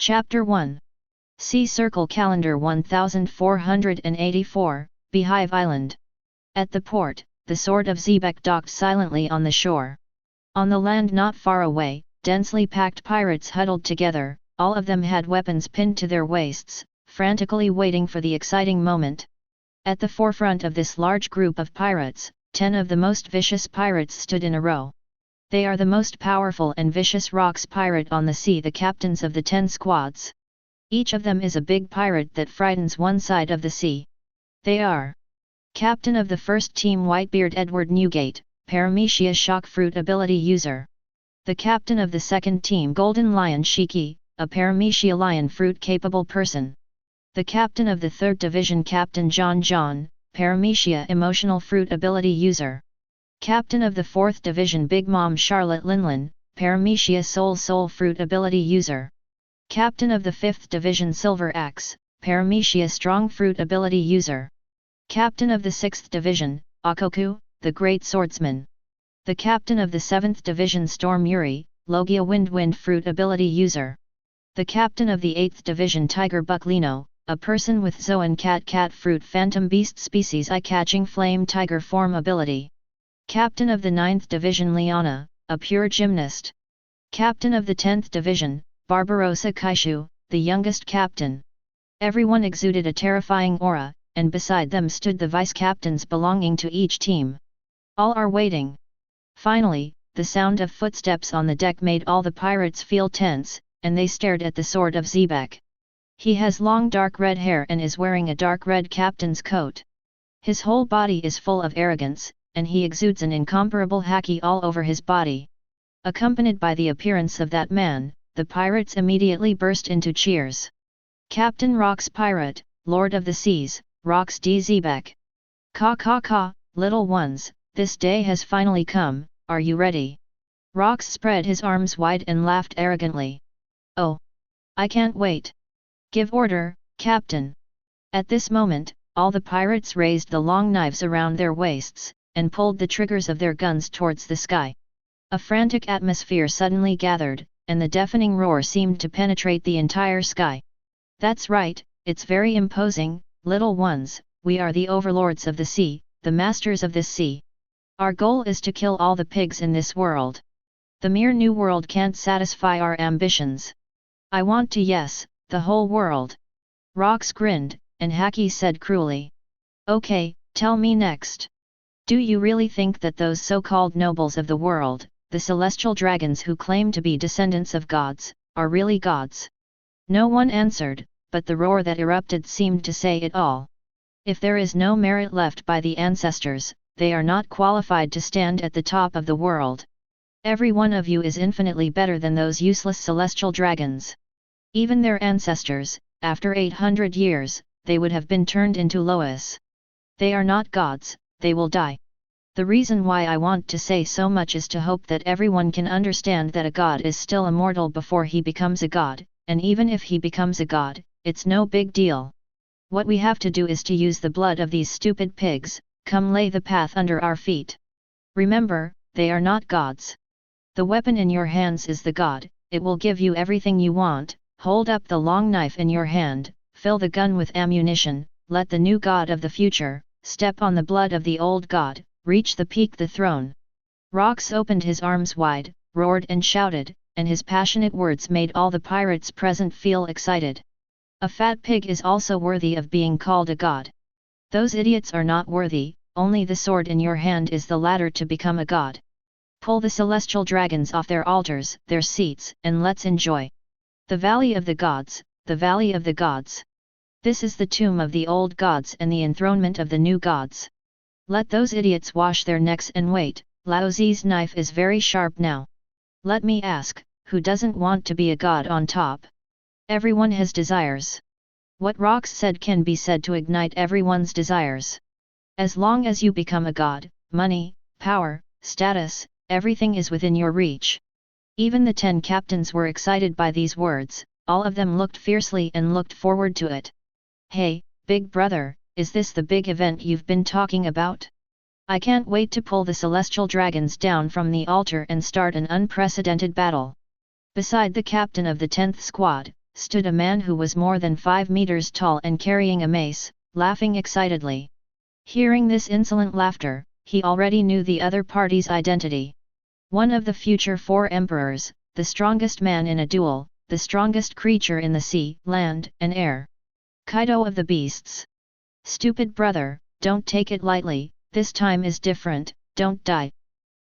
Chapter 1. Sea Circle Calendar 1484, Beehive Island. At the port, the Sword of Xebec docked silently on the shore. On the land not far away, densely packed pirates huddled together, all of them had weapons pinned to their waists, frantically waiting for the exciting moment. At the forefront of this large group of pirates, 10 of the most vicious pirates stood in a row. They are the most powerful and vicious rocks pirate on the sea, the captains of the 10 squads. Each of them is a big pirate that frightens one side of the sea. They are: Captain of the first team Whitebeard Edward Newgate, Paramecia Shock Fruit ability user. The captain of the second team Golden Lion Shiki, a Paramecia Lion Fruit capable person. The captain of the third division Captain John, Paramecia Emotional Fruit ability user. Captain of the 4th Division Big Mom Charlotte Linlin, Paramecia Soul Fruit ability user. Captain of the 5th Division Silver Axe, Paramecia Strong Fruit ability user. Captain of the 6th Division, Akoku, the Great Swordsman. The Captain of the 7th Division Storm Yuri, Logia Wind Fruit ability user. The Captain of the 8th Division Tiger Bucklino, a person with Zoan Cat Fruit Phantom Beast Species Eye-Catching Flame Tiger Form ability. Captain of the 9th Division Liana, a pure gymnast. Captain of the 10th Division, Barbarossa Kaishu, the youngest captain. Everyone exuded a terrifying aura, and beside them stood the vice-captains belonging to each team. All are waiting. Finally, the sound of footsteps on the deck made all the pirates feel tense, and they stared at the Sword of Xebec. He has long dark red hair and is wearing a dark red captain's coat. His whole body is full of arrogance, and he exudes an incomparable haki all over his body. Accompanied by the appearance of that man, the pirates immediately burst into cheers. Captain Rox Pirate, Lord of the Seas, Rox D. Xebec. Ka, little ones, this day has finally come, are you ready? Rox spread his arms wide and laughed arrogantly. Oh! I can't wait. Give order, Captain. At this moment, all the pirates raised the long knives around their waists, and pulled the triggers of their guns towards the sky. A frantic atmosphere suddenly gathered, and the deafening roar seemed to penetrate the entire sky. That's right, it's very imposing, little ones, we are the overlords of the sea, the masters of this sea. Our goal is to kill all the pigs in this world. The mere new world can't satisfy our ambitions. I want to yes, the whole world. Rox grinned, and Haki said cruelly. Okay, tell me next. Do you really think that those so-called nobles of the world, the celestial dragons who claim to be descendants of gods, are really gods? No one answered, but the roar that erupted seemed to say it all. If there is no merit left by the ancestors, they are not qualified to stand at the top of the world. Every one of you is infinitely better than those useless celestial dragons. Even their ancestors, after 800 years, they would have been turned into Lois. They are not gods, they will die. The reason why I want to say so much is to hope that everyone can understand that a god is still immortal before he becomes a god, and even if he becomes a god, it's no big deal. What we have to do is to use the blood of these stupid pigs, come lay the path under our feet. Remember, they are not gods. The weapon in your hands is the god, it will give you everything you want. Hold up the long knife in your hand, fill the gun with ammunition, let the new god of the future, step on the blood of the old god, reach the peak the throne. Rox opened his arms wide, roared and shouted, and his passionate words made all the pirates present feel excited. A fat pig is also worthy of being called a god. Those idiots are not worthy, only the sword in your hand is the ladder to become a god. Pull the celestial dragons off their altars, their seats, and let's enjoy. The Valley of the Gods, the Valley of the Gods. This is the tomb of the old gods and the enthronement of the new gods. Let those idiots wash their necks and wait, Lao Zi's knife is very sharp now. Let me ask, who doesn't want to be a god on top? Everyone has desires. What Rox said can be said to ignite everyone's desires. As long as you become a god, money, power, status, everything is within your reach. Even the 10 captains were excited by these words, all of them looked fiercely and looked forward to it. Hey, big brother, is this the big event you've been talking about? I can't wait to pull the celestial dragons down from the altar and start an unprecedented battle. Beside the captain of the 10th squad, stood a man who was more than 5 meters tall and carrying a mace, laughing excitedly. Hearing this insolent laughter, he already knew the other party's identity. One of the future 4 emperors, the strongest man in a duel, the strongest creature in the sea, land, and air. Kaido of the beasts. Stupid brother, don't take it lightly, this time is different, don't die.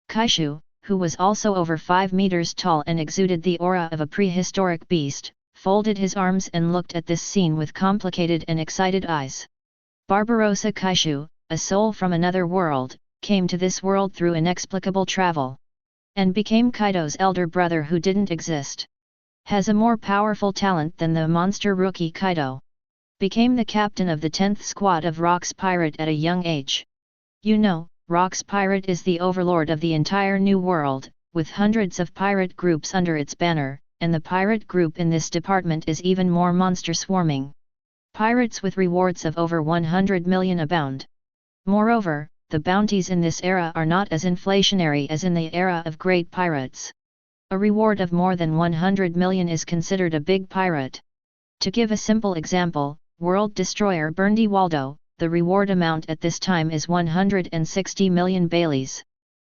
Kaishu, who was also over 5 meters tall and exuded the aura of a prehistoric beast, folded his arms and looked at this scene with complicated and excited eyes. Barbarossa Kaishu, a soul from another world, came to this world through inexplicable travel. And became Kaido's elder brother who didn't exist. Has a more powerful talent than the monster rookie Kaido. Became the captain of the 10th squad of Rock's Pirate at a young age. You know, Rock's Pirate is the overlord of the entire New World, with hundreds of pirate groups under its banner, and the pirate group in this department is even more monster swarming. Pirates with rewards of over 100 million abound. Moreover, the bounties in this era are not as inflationary as in the era of great pirates. A reward of more than 100 million is considered a big pirate. To give a simple example, World Destroyer Berndy Waldo, the reward amount at this time is 160 million Baileys.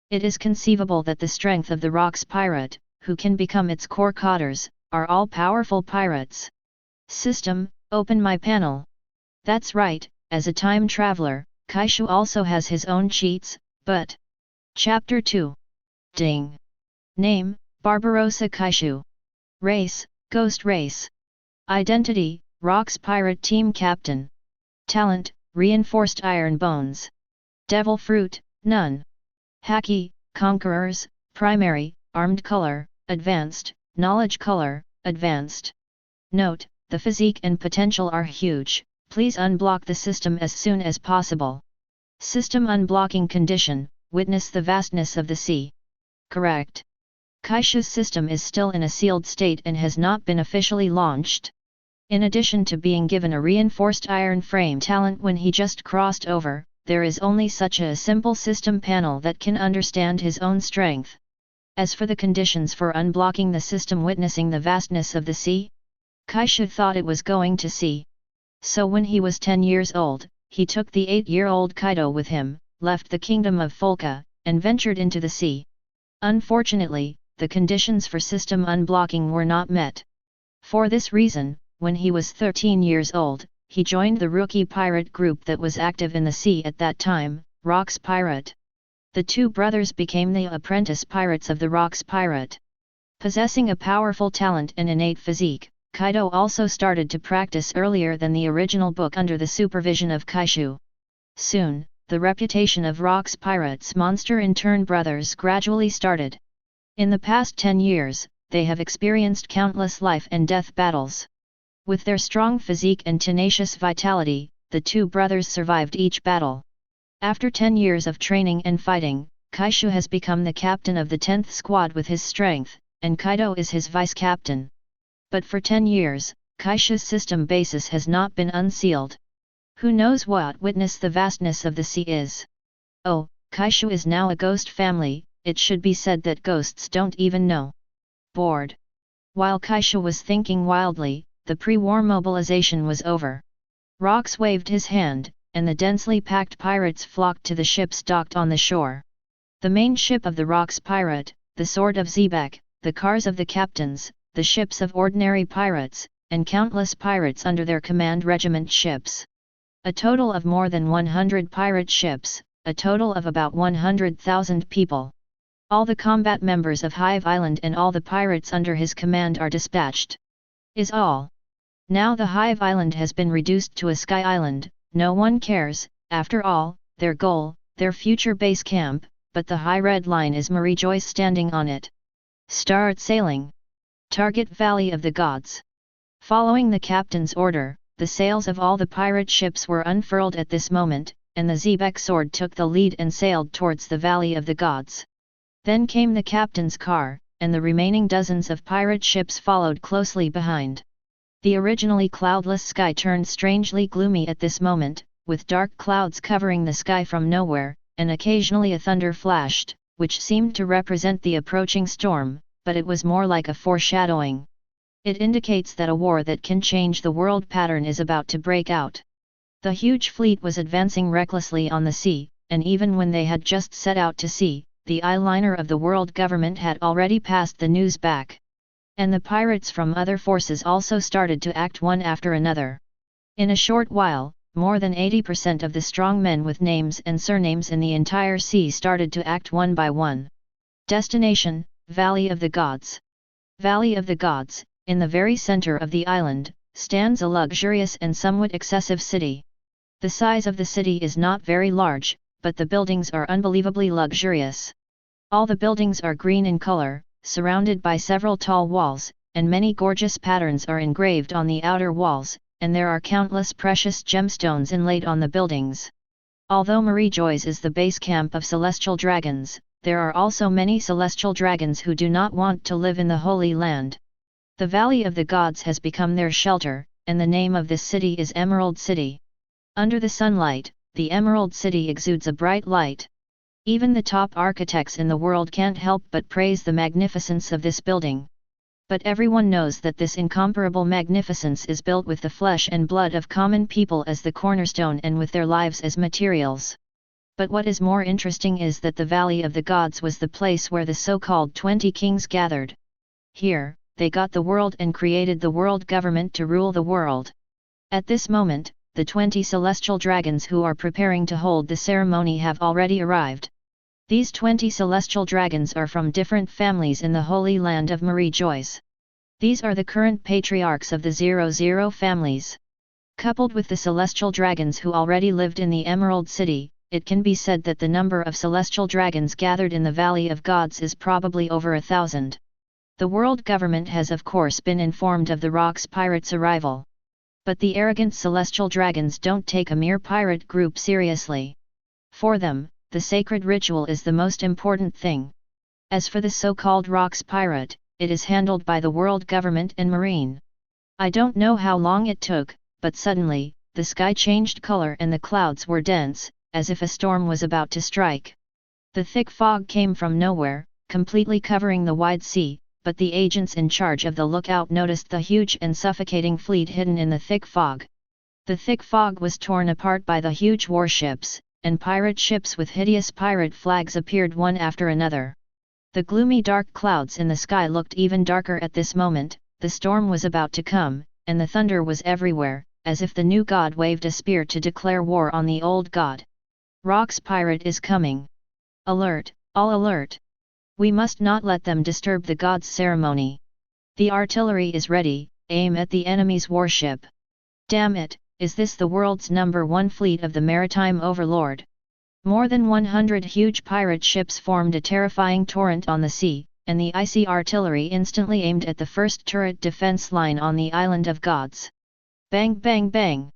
It is conceivable that the strength of the Rock's Pirate, who can become its core codders, are all powerful pirates. System, open my panel. That's right, as a time traveler, Kaishu also has his own cheats, but... Chapter 2. Ding. Name, Barbarossa Kaishu. Race, Ghost Race. Identity, Rock's Pirate Team Captain. Talent, Reinforced Iron Bones. Devil Fruit, none. Haki, Conquerors, Primary, Armed Color, Advanced, Knowledge Color, Advanced. Note, the physique and potential are huge. Please unblock the system as soon as possible. System unblocking condition, witness the vastness of the sea. Correct. Kaishu's system is still in a sealed state and has not been officially launched. In addition to being given a reinforced iron frame talent when he just crossed over, there is only such a simple system panel that can understand his own strength. As for the conditions for unblocking the system witnessing the vastness of the sea, Kaishu thought it was going to sea. So when he was 10 years old, he took the 8-year-old Kaido with him, left the kingdom of Folka, and ventured into the sea. Unfortunately, the conditions for system unblocking were not met. For this reason, when he was 13 years old, he joined the rookie pirate group that was active in the sea at that time, Rock's Pirate. The 2 brothers became the apprentice pirates of the Rock's Pirate. Possessing a powerful talent and innate physique, Kaido also started to practice earlier than the original book under the supervision of Kaishu. Soon, the reputation of Rock's Pirates monster in turn brothers gradually started. In the past 10 years, they have experienced countless life and death battles. With their strong physique and tenacious vitality, the 2 brothers survived each battle. After 10 years of training and fighting, Kaishu has become the captain of the 10th squad with his strength, and Kaido is his vice-captain. But for 10 years, Kaishu's system basis has not been unsealed. Who knows what witness the vastness of the sea is? Oh, Kaishu is now a ghost family, it should be said that ghosts don't even know. Bored. While Kaishu was thinking wildly, the pre-war mobilization was over. Rox waved his hand, and the densely packed pirates flocked to the ships docked on the shore. The main ship of the Rock's Pirate, the Sword of Xebec, the cars of the captains, the ships of ordinary pirates, and countless pirates under their command regiment ships. A total of more than 100 pirate ships, a total of about 100,000 people. All the combat members of Hive Island and all the pirates under his command are dispatched. Is all. Now the Hive Island has been reduced to a sky island, no one cares, after all, their goal, their future base camp, but the high red line is Marie Joyce standing on it. Start sailing. Target Valley of the Gods. Following the captain's order, the sails of all the pirate ships were unfurled at this moment, and the Xebec sword took the lead and sailed towards the Valley of the Gods. Then came the captain's car, and the remaining dozens of pirate ships followed closely behind. The originally cloudless sky turned strangely gloomy at this moment, with dark clouds covering the sky from nowhere, and occasionally a thunder flashed, which seemed to represent the approaching storm, but it was more like a foreshadowing. It indicates that a war that can change the world pattern is about to break out. The huge fleet was advancing recklessly on the sea, and even when they had just set out to sea, the eyeliner of the world government had already passed the news back. And the pirates from other forces also started to act one after another. In a short while, more than 80% of the strong men with names and surnames in the entire sea started to act one by one. Destination: Valley of the Gods. Valley of the Gods, in the very center of the island, stands a luxurious and somewhat excessive city. The size of the city is not very large, but the buildings are unbelievably luxurious. All the buildings are green in color, surrounded by several tall walls, and many gorgeous patterns are engraved on the outer walls, and there are countless precious gemstones inlaid on the buildings. Although Marie-Joy's is the base camp of celestial dragons, there are also many celestial dragons who do not want to live in the Holy Land. The Valley of the Gods has become their shelter, and the name of this city is Emerald City. Under the sunlight, the Emerald City exudes a bright light. Even the top architects in the world can't help but praise the magnificence of this building. But everyone knows that this incomparable magnificence is built with the flesh and blood of common people as the cornerstone and with their lives as materials. But what is more interesting is that the Valley of the Gods was the place where the so-called 20 kings gathered. Here, they got the world and created the world government to rule the world. At this moment, the 20 celestial dragons who are preparing to hold the ceremony have already arrived. These 20 celestial dragons are from different families in the Holy Land of Marie-Joy's. These are the current patriarchs of the 00 families. Coupled with the celestial dragons who already lived in the Emerald City, it can be said that the number of celestial dragons gathered in the Valley of Gods is probably over 1,000. The world government has of course been informed of the Rocks pirates' arrival. But the arrogant celestial dragons don't take a mere pirate group seriously. For them, the sacred ritual is the most important thing. As for the so-called Rocks pirate, it is handled by the world government and marine. I don't know how long it took, but suddenly, the sky changed color and the clouds were dense, as if a storm was about to strike. The thick fog came from nowhere, completely covering the wide sea, but the agents in charge of the lookout noticed the huge and suffocating fleet hidden in the thick fog. The thick fog was torn apart by the huge warships, and pirate ships with hideous pirate flags appeared one after another. The gloomy dark clouds in the sky looked even darker at this moment. The storm was about to come, and the thunder was everywhere, as if the new god waved a spear to declare war on the old god. Rocks pirate is coming. Alert, all alert! We must not let them disturb the god's ceremony. The artillery is ready, aim at the enemy's warship. Damn it, is this the world's #1 fleet of the maritime overlord? More than 100 huge pirate ships formed a terrifying torrent on the sea, and the icy artillery instantly aimed at the first turret defense line on the Island of Gods. Bang bang bang!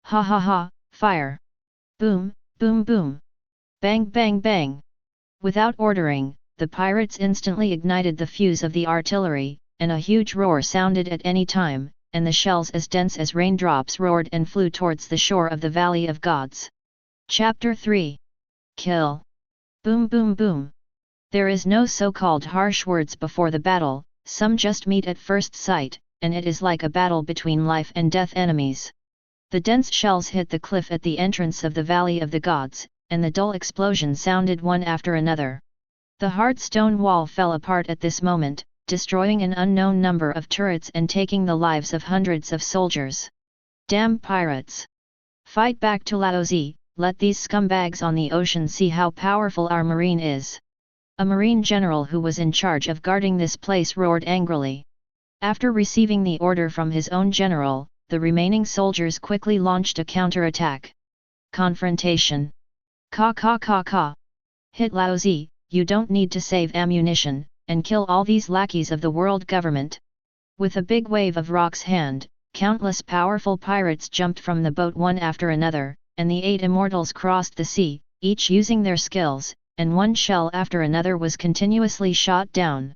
Ha ha ha, fire! Boom, boom boom! Bang bang bang! Without ordering, the pirates instantly ignited the fuse of the artillery, and a huge roar sounded at any time, and the shells as dense as raindrops roared and flew towards the shore of the Valley of Gods. Chapter 3. Kill. Boom boom boom. There is no so-called harsh words before the battle, some just meet at first sight, and it is like a battle between life and death enemies. The dense shells hit the cliff at the entrance of the Valley of the Gods, and the dull explosion sounded one after another. The hard stone wall fell apart at this moment, destroying an unknown number of turrets and taking the lives of hundreds of soldiers. Damn pirates! Fight back to Laozi, let these scumbags on the ocean see how powerful our marine is. A marine general who was in charge of guarding this place roared angrily. After receiving the order from his own general, the remaining soldiers quickly launched a counterattack. Confrontation. Ka ka ka ka! Hit Laozi, you don't need to save ammunition, and kill all these lackeys of the world government. With a big wave of Rock's hand, countless powerful pirates jumped from the boat one after another, and the 8 immortals crossed the sea, each using their skills, and one shell after another was continuously shot down.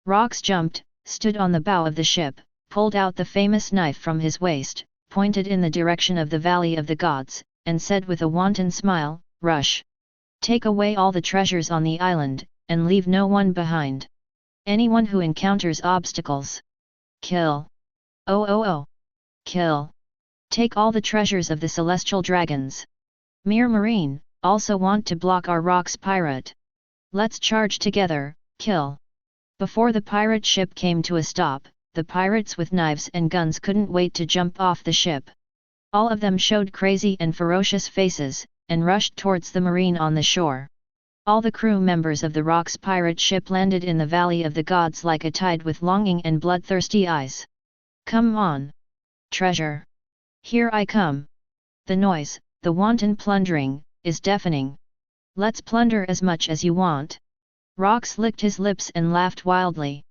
Rocks jumped, stood on the bow of the ship, pulled out the famous knife from his waist, pointed in the direction of the Valley of the Gods, and said with a wanton smile, "Rush! Take away all the treasures on the island, and leave no one behind. Anyone who encounters obstacles, Kill. Oh oh oh. Kill. Take all the treasures of the celestial dragons. Mere Marine, also want to block our rocks pirate. Let's charge together, kill. Before the pirate ship came to a stop, the pirates with knives and guns couldn't wait to jump off the ship. All of them showed crazy and ferocious faces, and rushed towards the Marine on the shore. All the crew members of the Rock's pirate ship landed in the Valley of the Gods like a tide with longing and bloodthirsty eyes. Come on! Treasure! Here I come! The noise, the wanton plundering, is deafening. Let's plunder as much as you want. Rox licked his lips and laughed wildly.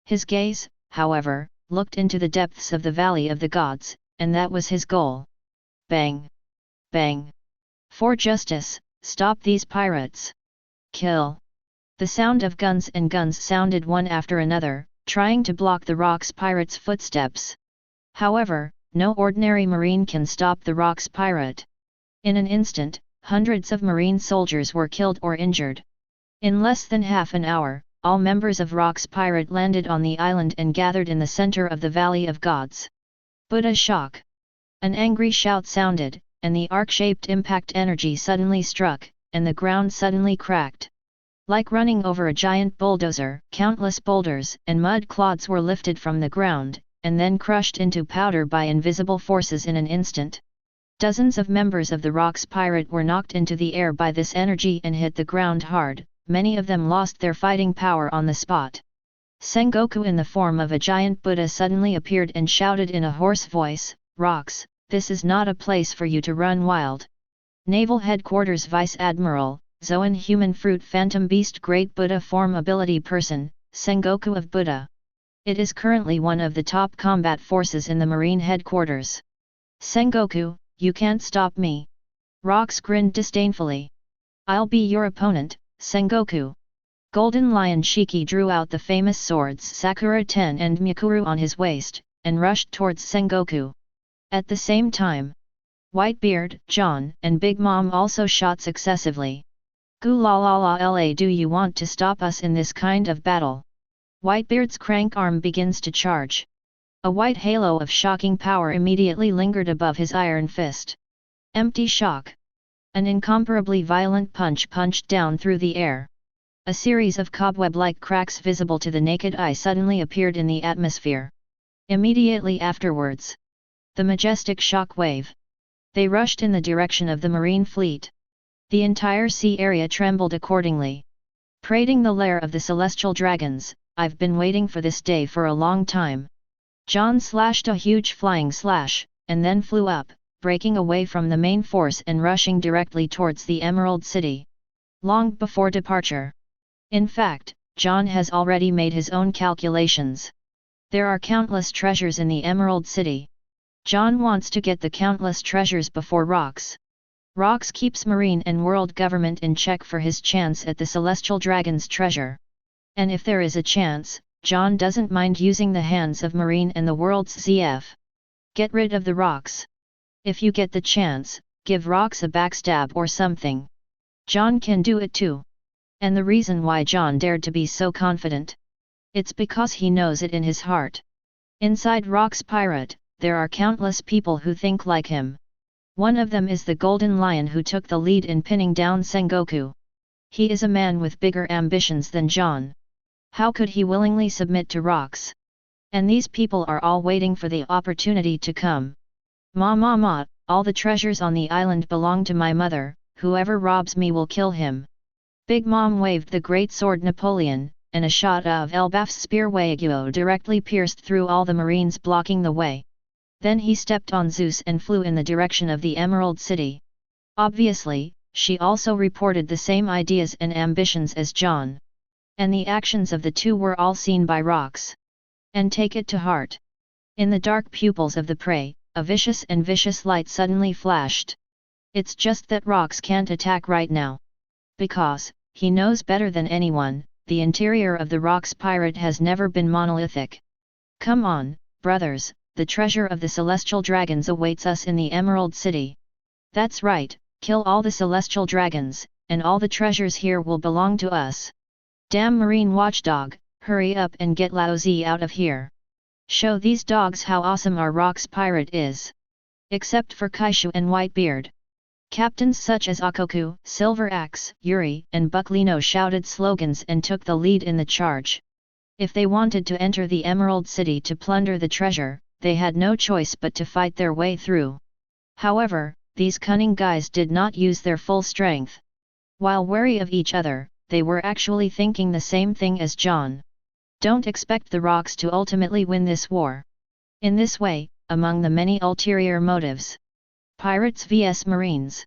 His gaze, however, looked into the depths of the Valley of the Gods, and that was his goal. Bang! Bang! For justice, stop these pirates! Kill! The sound of guns sounded one after another, trying to block the Rock's pirate's footsteps. However, no ordinary Marine can stop the Rock's pirate. In an instant, hundreds of Marine soldiers were killed or injured. In less than half an hour, all members of Rock's pirate landed on the island and gathered in the center of the Valley of Gods. Buddha shock! An angry shout sounded, and the arc-shaped impact energy suddenly struck, and the ground suddenly cracked. Like running over a giant bulldozer, countless boulders and mud clods were lifted from the ground, and then crushed into powder by invisible forces in an instant. Dozens of members of the Rock's pirate were knocked into the air by this energy and hit the ground hard, many of them lost their fighting power on the spot. Sengoku in the form of a giant Buddha suddenly appeared and shouted in a hoarse voice, "Rocks, this is not a place for you to run wild." Naval Headquarters Vice Admiral, Zoan Human Fruit Phantom Beast Great Buddha Form Ability Person, Sengoku of Buddha. It is currently one of the top combat forces in the Marine Headquarters. Sengoku, you can't stop me. Rox grinned disdainfully. I'll be your opponent, Sengoku. Golden Lion Shiki drew out the famous swords Sakura Ten and Mikuru on his waist, and rushed towards Sengoku. At the same time, Whitebeard, John, and Big Mom also shot successively. Gu la la la la, do you want to stop us in this kind of battle? Whitebeard's crank arm begins to charge. A white halo of shocking power immediately lingered above his iron fist. Empty shock. An incomparably violent punch punched down through the air. A series of cobweb-like cracks visible to the naked eye suddenly appeared in the atmosphere. Immediately afterwards, the majestic shock wave. They rushed in the direction of the Marine fleet. The entire sea area trembled accordingly. Prating the lair of the celestial dragons, I've been waiting for this day for a long time. John slashed a huge flying slash, and then flew up, breaking away from the main force and rushing directly towards the Emerald City. Long before departure. In fact, John has already made his own calculations. There are countless treasures in the Emerald City. John wants to get the countless treasures before Rox. Rox keeps Marine and world government in check for his chance at the Celestial Dragon's treasure. And if there is a chance, John doesn't mind using the hands of Marine and the world's ZF. Get rid of the Rox. If you get the chance, give Rox a backstab or something. John can do it too. And the reason why John dared to be so confident? It's because he knows it in his heart. Inside Rox Pirate, there are countless people who think like him. One of them is the Golden Lion who took the lead in pinning down Sengoku. He is a man with bigger ambitions than John. How could he willingly submit to Rox? And these people are all waiting for the opportunity to come. Ma, all the treasures on the island belong to my mother, whoever robs me will kill him. Big Mom waved the great sword Napoleon, and a shot of Elbaf's spear Wagyu directly pierced through all the Marines blocking the way. Then he stepped on Zeus and flew in the direction of the Emerald City. Obviously, she also reported the same ideas and ambitions as John. And the actions of the two were all seen by Rox. And take it to heart. In the dark pupils of the prey, a vicious light suddenly flashed. It's just that Rox can't attack right now. Because, he knows better than anyone, the interior of the Rox Pirate has never been monolithic. Come on, brothers, the treasure of the Celestial Dragons awaits us in the Emerald City. That's right, kill all the Celestial Dragons, and all the treasures here will belong to us. Damn Marine watchdog, hurry up and get Lao Z out of here. Show these dogs how awesome our Rocks pirate is. Except for Kaishu and Whitebeard. Captains such as Akoku, Silver Axe, Yuri, and Bucklino shouted slogans and took the lead in the charge. If they wanted to enter the Emerald City to plunder the treasure, they had no choice but to fight their way through. However, these cunning guys did not use their full strength. While wary of each other, they were actually thinking the same thing as John. Don't expect the Rocks to ultimately win this war. In this way, among the many ulterior motives, Pirates vs Marines.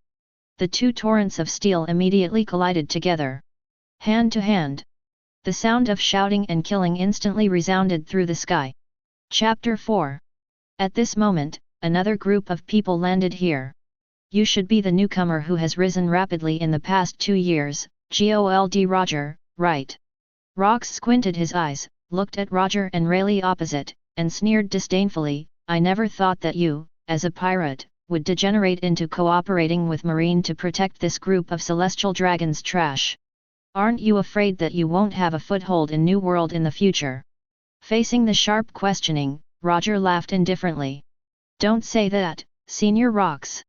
The two torrents of steel immediately collided together. Hand to hand. The sound of shouting and killing instantly resounded through the sky. Chapter 4. At this moment, another group of people landed here. You should be the newcomer who has risen rapidly in the past 2 years, Gold Roger, right? Rocks squinted his eyes, looked at Roger and Rayleigh opposite, and sneered disdainfully, I never thought that you, as a pirate, would degenerate into cooperating with Marine to protect this group of celestial dragons trash. Aren't you afraid that you won't have a foothold in New World in the future? Facing the sharp questioning, Roger laughed indifferently. Don't say that, Senior Rocks.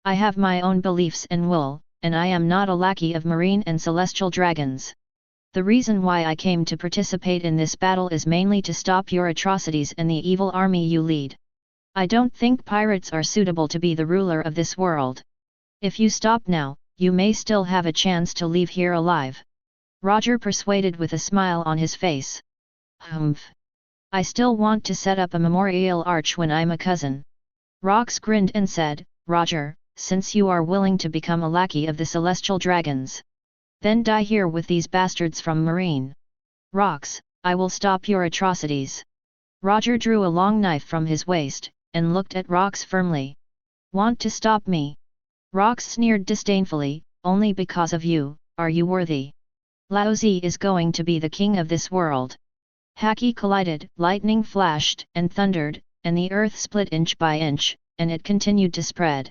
I have my own beliefs and will, and I am not a lackey of Marine and celestial dragons. The reason why I came to participate in this battle is mainly to stop your atrocities and the evil army you lead. I don't think pirates are suitable to be the ruler of this world. If you stop now, you may still have a chance to leave here alive. Roger persuaded with a smile on his face. Humph. I still want to set up a memorial arch when I'm a cousin. Rocks grinned and said, Roger, since you are willing to become a lackey of the celestial dragons, then die here with these bastards from Marine. Rocks, I will stop your atrocities. Roger drew a long knife from his waist, and looked at Rocks firmly. Want to stop me? Rocks sneered disdainfully, only because of you, are you worthy? Lao Zi is going to be the king of this world. Haki collided, lightning flashed and thundered, and the earth split inch by inch, and it continued to spread.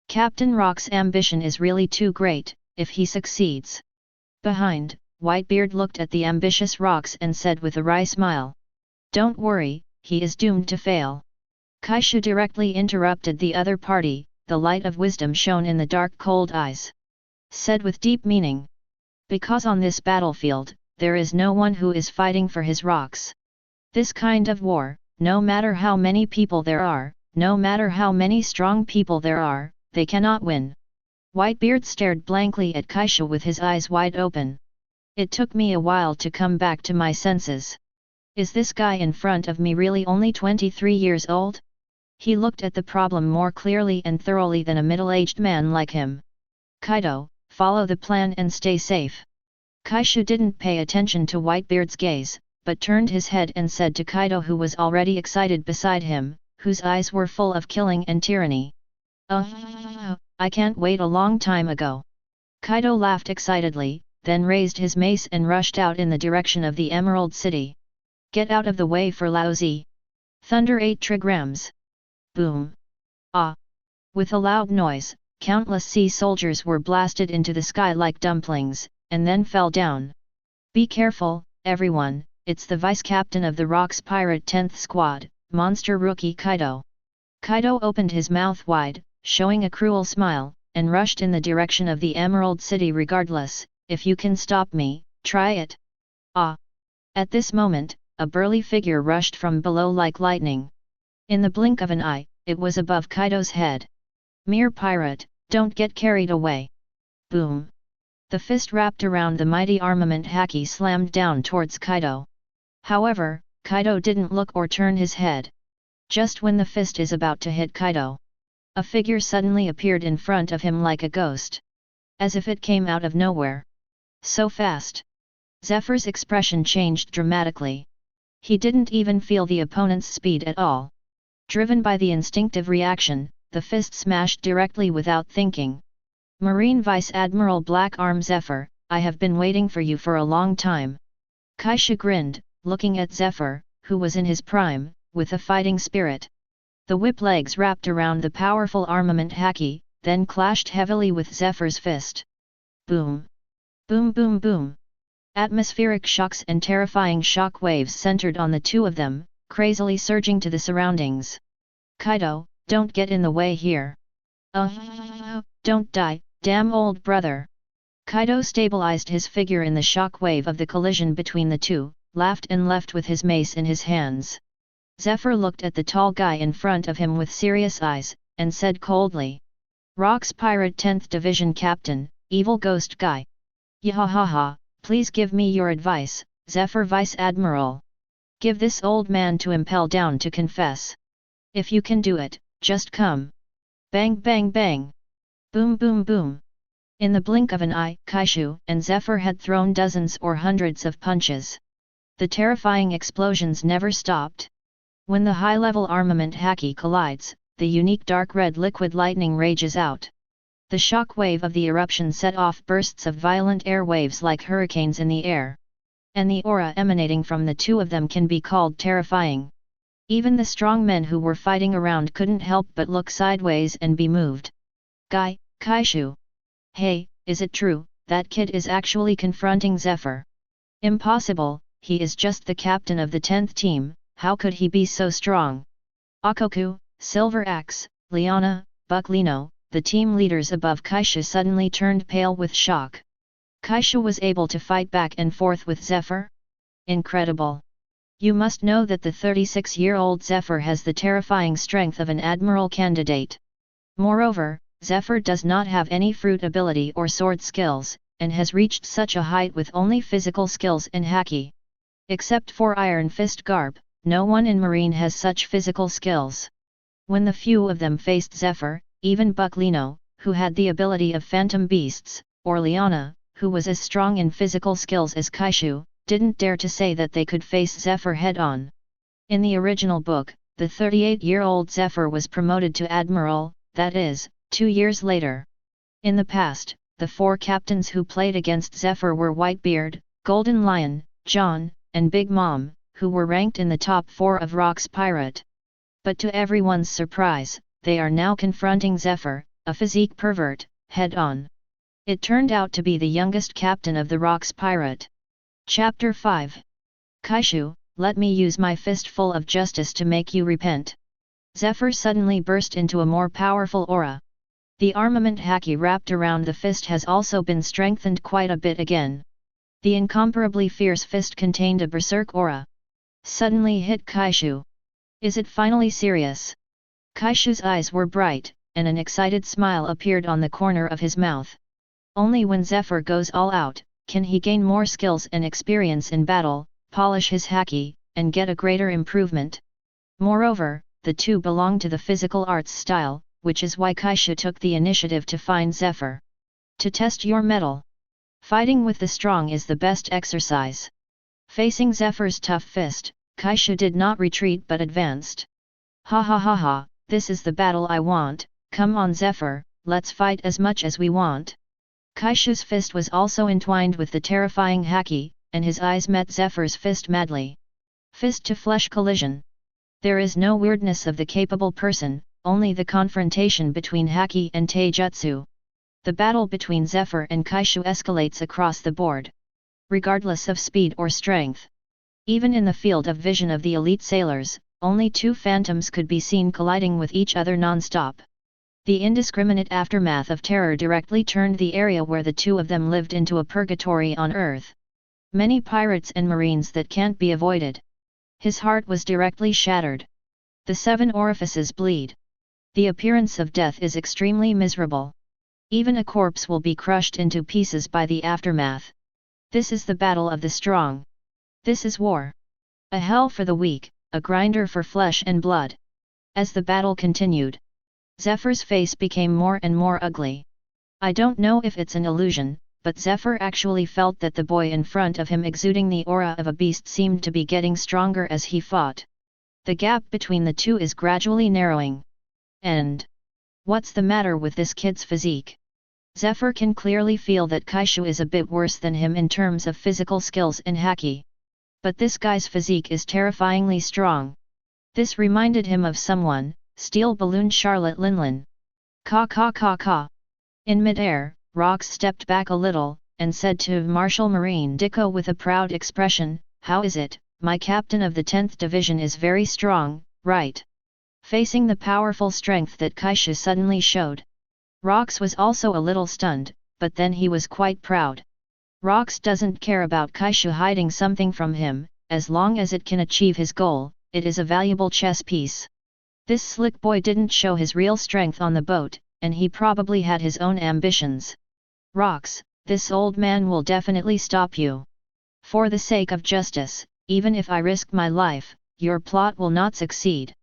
Captain Rock's ambition is really too great, if he succeeds. Behind, Whitebeard looked at the ambitious Rocks and said with a wry smile. Don't worry, he is doomed to fail. Kaishu directly interrupted the other party, the light of wisdom shone in the dark cold eyes. Said with deep meaning. Because on this battlefield, there is no one who is fighting for his Rocks. This kind of war, no matter how many people there are, no matter how many strong people there are, they cannot win. Whitebeard stared blankly at Kaishu with his eyes wide open. It took me a while to come back to my senses. Is this guy in front of me really only 23 years old? He looked at the problem more clearly and thoroughly than a middle-aged man like him. Kaido, follow the plan and stay safe. Kaishu didn't pay attention to Whitebeard's gaze, but turned his head and said to Kaido, who was already excited beside him, whose eyes were full of killing and tyranny. I can't wait a long time ago. Kaido laughed excitedly, then raised his mace and rushed out in the direction of the Emerald City. Get out of the way for Lao Zi. Thunder 8 trigrams. Boom. Ah! With a loud noise, countless sea soldiers were blasted into the sky like dumplings, and then fell down. Be careful, everyone, it's the vice-captain of the Rocks Pirate 10th Squad, monster rookie Kaido. Kaido opened his mouth wide, showing a cruel smile, and rushed in the direction of the Emerald City regardless, if you can stop me, try it. Ah! At this moment, a burly figure rushed from below like lightning. In the blink of an eye, it was above Kaido's head. Mere pirate, don't get carried away. Boom! The fist wrapped around the mighty armament Haki slammed down towards Kaido. However, Kaido didn't look or turn his head. Just when the fist is about to hit Kaido, a figure suddenly appeared in front of him like a ghost. As if it came out of nowhere. So fast. Zephyr's expression changed dramatically. He didn't even feel the opponent's speed at all. Driven by the instinctive reaction, the fist smashed directly without thinking. Marine Vice Admiral Black Arm Zephyr, I have been waiting for you for a long time. Kaishu grinned, looking at Zephyr, who was in his prime, with a fighting spirit. The whip legs wrapped around the powerful armament Haki, then clashed heavily with Zephyr's fist. Boom! Boom boom boom! Atmospheric shocks and terrifying shock waves centered on the two of them, crazily surging to the surroundings. Kaido, don't get in the way here. Don't die, damn old brother. Kaido stabilized his figure in the shock wave of the collision between the two, laughed and left with his mace in his hands. Zephyr looked at the tall guy in front of him with serious eyes, and said coldly. Rock's Pirate 10th Division Captain, evil ghost guy. Yahahaha, please give me your advice, Zephyr Vice Admiral. Give this old man to impel down to confess. If you can do it, just come. Bang bang bang. Boom boom boom. In the blink of an eye, Kaishu and Zephyr had thrown dozens or hundreds of punches. The terrifying explosions never stopped. When the high-level armament haki collides, the unique dark red liquid lightning rages out. The shock wave of the eruption set off bursts of violent air waves like hurricanes in the air. And the aura emanating from the two of them can be called terrifying. Even the strong men who were fighting around couldn't help but look sideways and be moved. Kaishu. Hey, is it true, that kid is actually confronting Zephyr? Impossible, he is just the captain of the 10th team, how could he be so strong? Akoku, Silver Axe, Liana, Bucklino, the team leaders above Kaishu suddenly turned pale with shock. Kaishu was able to fight back and forth with Zephyr? Incredible! You must know that the 36-year-old Zephyr has the terrifying strength of an admiral candidate. Moreover, Zephyr does not have any fruit ability or sword skills, and has reached such a height with only physical skills and haki. Except for Iron Fist Garp, no one in Marine has such physical skills. When the few of them faced Zephyr, even Bucklino, who had the ability of Phantom Beasts, or Liana, who was as strong in physical skills as Kaishu, didn't dare to say that they could face Zephyr head-on. In the original book, the 38-year-old Zephyr was promoted to Admiral, that is, 2 years later. In the past, the 4 captains who played against Zephyr were Whitebeard, Golden Lion, John, and Big Mom, who were ranked in the top 4 of Rock's Pirate. But to everyone's surprise, they are now confronting Zephyr, a physique pervert, head-on. It turned out to be the youngest captain of the Rock's Pirate. Chapter 5. Kaishu, let me use my fistful of justice to make you repent. Zephyr suddenly burst into a more powerful aura. The armament haki wrapped around the fist has also been strengthened quite a bit again. The incomparably fierce fist contained a berserk aura. Suddenly hit Kaishu. Is it finally serious? Kaishu's eyes were bright, and an excited smile appeared on the corner of his mouth. Only when Zephyr goes all out, can he gain more skills and experience in battle, polish his haki, and get a greater improvement. Moreover, the two belong to the physical arts style, which is why Kaishu took the initiative to find Zephyr. To test your mettle. Fighting with the strong is the best exercise. Facing Zephyr's tough fist, Kaishu did not retreat but advanced. Ha ha ha ha, this is the battle I want, come on Zephyr, let's fight as much as we want. Kaishu's fist was also entwined with the terrifying haki, and his eyes met Zephyr's fist madly. Fist-to-flesh collision. There is no weirdness of the capable person, only the confrontation between haki and taijutsu. The battle between Zephyr and Kaishu escalates across the board. Regardless of speed or strength. Even in the field of vision of the elite sailors, only 2 phantoms could be seen colliding with each other non-stop. The indiscriminate aftermath of terror directly turned the area where the two of them lived into a purgatory on Earth. Many pirates and marines that can't be avoided. His heart was directly shattered. The 7 orifices bleed. The appearance of death is extremely miserable. Even a corpse will be crushed into pieces by the aftermath. This is the battle of the strong. This is war. A hell for the weak, a grinder for flesh and blood. As the battle continued, Zephyr's face became more and more ugly. I don't know if it's an illusion, but Zephyr actually felt that the boy in front of him exuding the aura of a beast seemed to be getting stronger as he fought. The gap between the two is gradually narrowing. And what's the matter with this kid's physique? Zephyr can clearly feel that Kaishu is a bit worse than him in terms of physical skills and haki. But this guy's physique is terrifyingly strong. This reminded him of someone, Steel Balloon Charlotte Linlin. Ka ka ka ka. In mid-air, Rox stepped back a little, and said to Marshal Marine Dicko with a proud expression, "How is it, my captain of the 10th Division is very strong, right? Facing the powerful strength that Kaishu suddenly showed. Rox was also a little stunned, but then he was quite proud. Rox doesn't care about Kaishu hiding something from him, as long as it can achieve his goal, it is a valuable chess piece. This slick boy didn't show his real strength on the boat, and he probably had his own ambitions. Rox, this old man will definitely stop you. For the sake of justice, even if I risk my life, your plot will not succeed.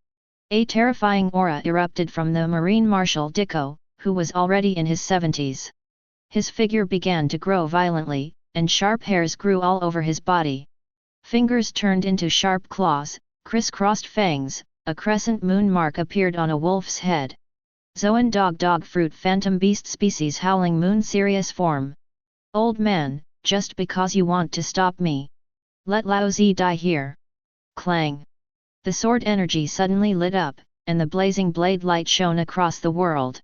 A terrifying aura erupted from the Marine Marshal Dicko, who was already in his 70s. His figure began to grow violently, and sharp hairs grew all over his body. Fingers turned into sharp claws, crisscrossed fangs, a crescent moon mark appeared on a wolf's head. Zoan dog fruit phantom beast species howling moon serious form. Old man, just because you want to stop me. Let Lao Zi die here. Clang. The sword energy suddenly lit up, and the blazing blade light shone across the world.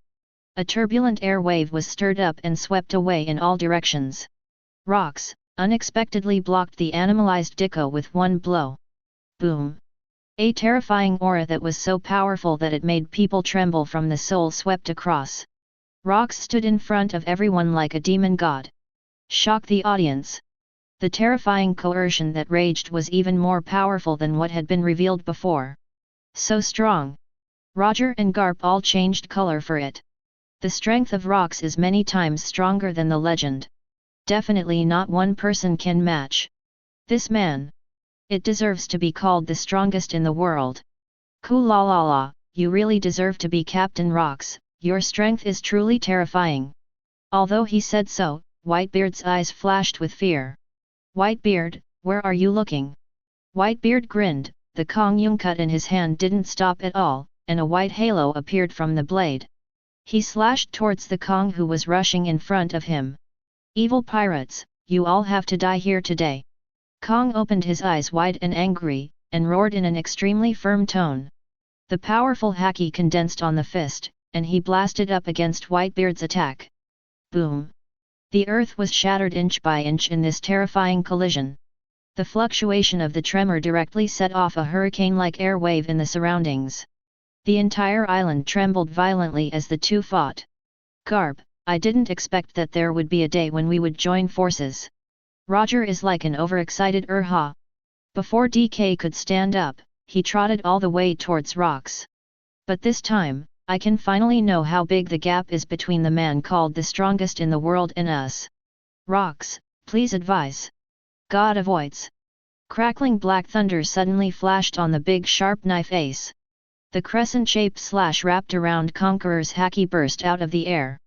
A turbulent air wave was stirred up and swept away in all directions. Rox unexpectedly blocked the animalized Dicko with one blow. Boom! A terrifying aura that was so powerful that it made people tremble from the soul swept across. Rox stood in front of everyone like a demon god. Shocked the audience. The terrifying coercion that raged was even more powerful than what had been revealed before. So strong. Roger and Garp all changed color for it. The strength of Rox is many times stronger than the legend. Definitely not one person can match. This man. It deserves to be called the strongest in the world. Koolalala, you really deserve to be Captain Rox, your strength is truly terrifying. Although he said so, Whitebeard's eyes flashed with fear. Whitebeard, where are you looking? Whitebeard grinned, the Kong Yuncut in his hand didn't stop at all, and a white halo appeared from the blade. He slashed towards the Kong who was rushing in front of him. Evil pirates, you all have to die here today. Kong opened his eyes wide and angry, and roared in an extremely firm tone. The powerful haki condensed on the fist, and he blasted up against Whitebeard's attack. Boom! The earth was shattered inch by inch in this terrifying collision. The fluctuation of the tremor directly set off a hurricane-like air wave in the surroundings. The entire island trembled violently as the two fought. Garp, I didn't expect that there would be a day when we would join forces. Roger is like an overexcited Urha. Before DK could stand up, he trotted all the way towards Rox. But this time, I can finally know how big the gap is between the man called the strongest in the world and us. Rox, please advise. God avoids. Crackling black thunder suddenly flashed on the big sharp knife ace. The crescent-shaped slash wrapped around Conqueror's haki burst out of the air.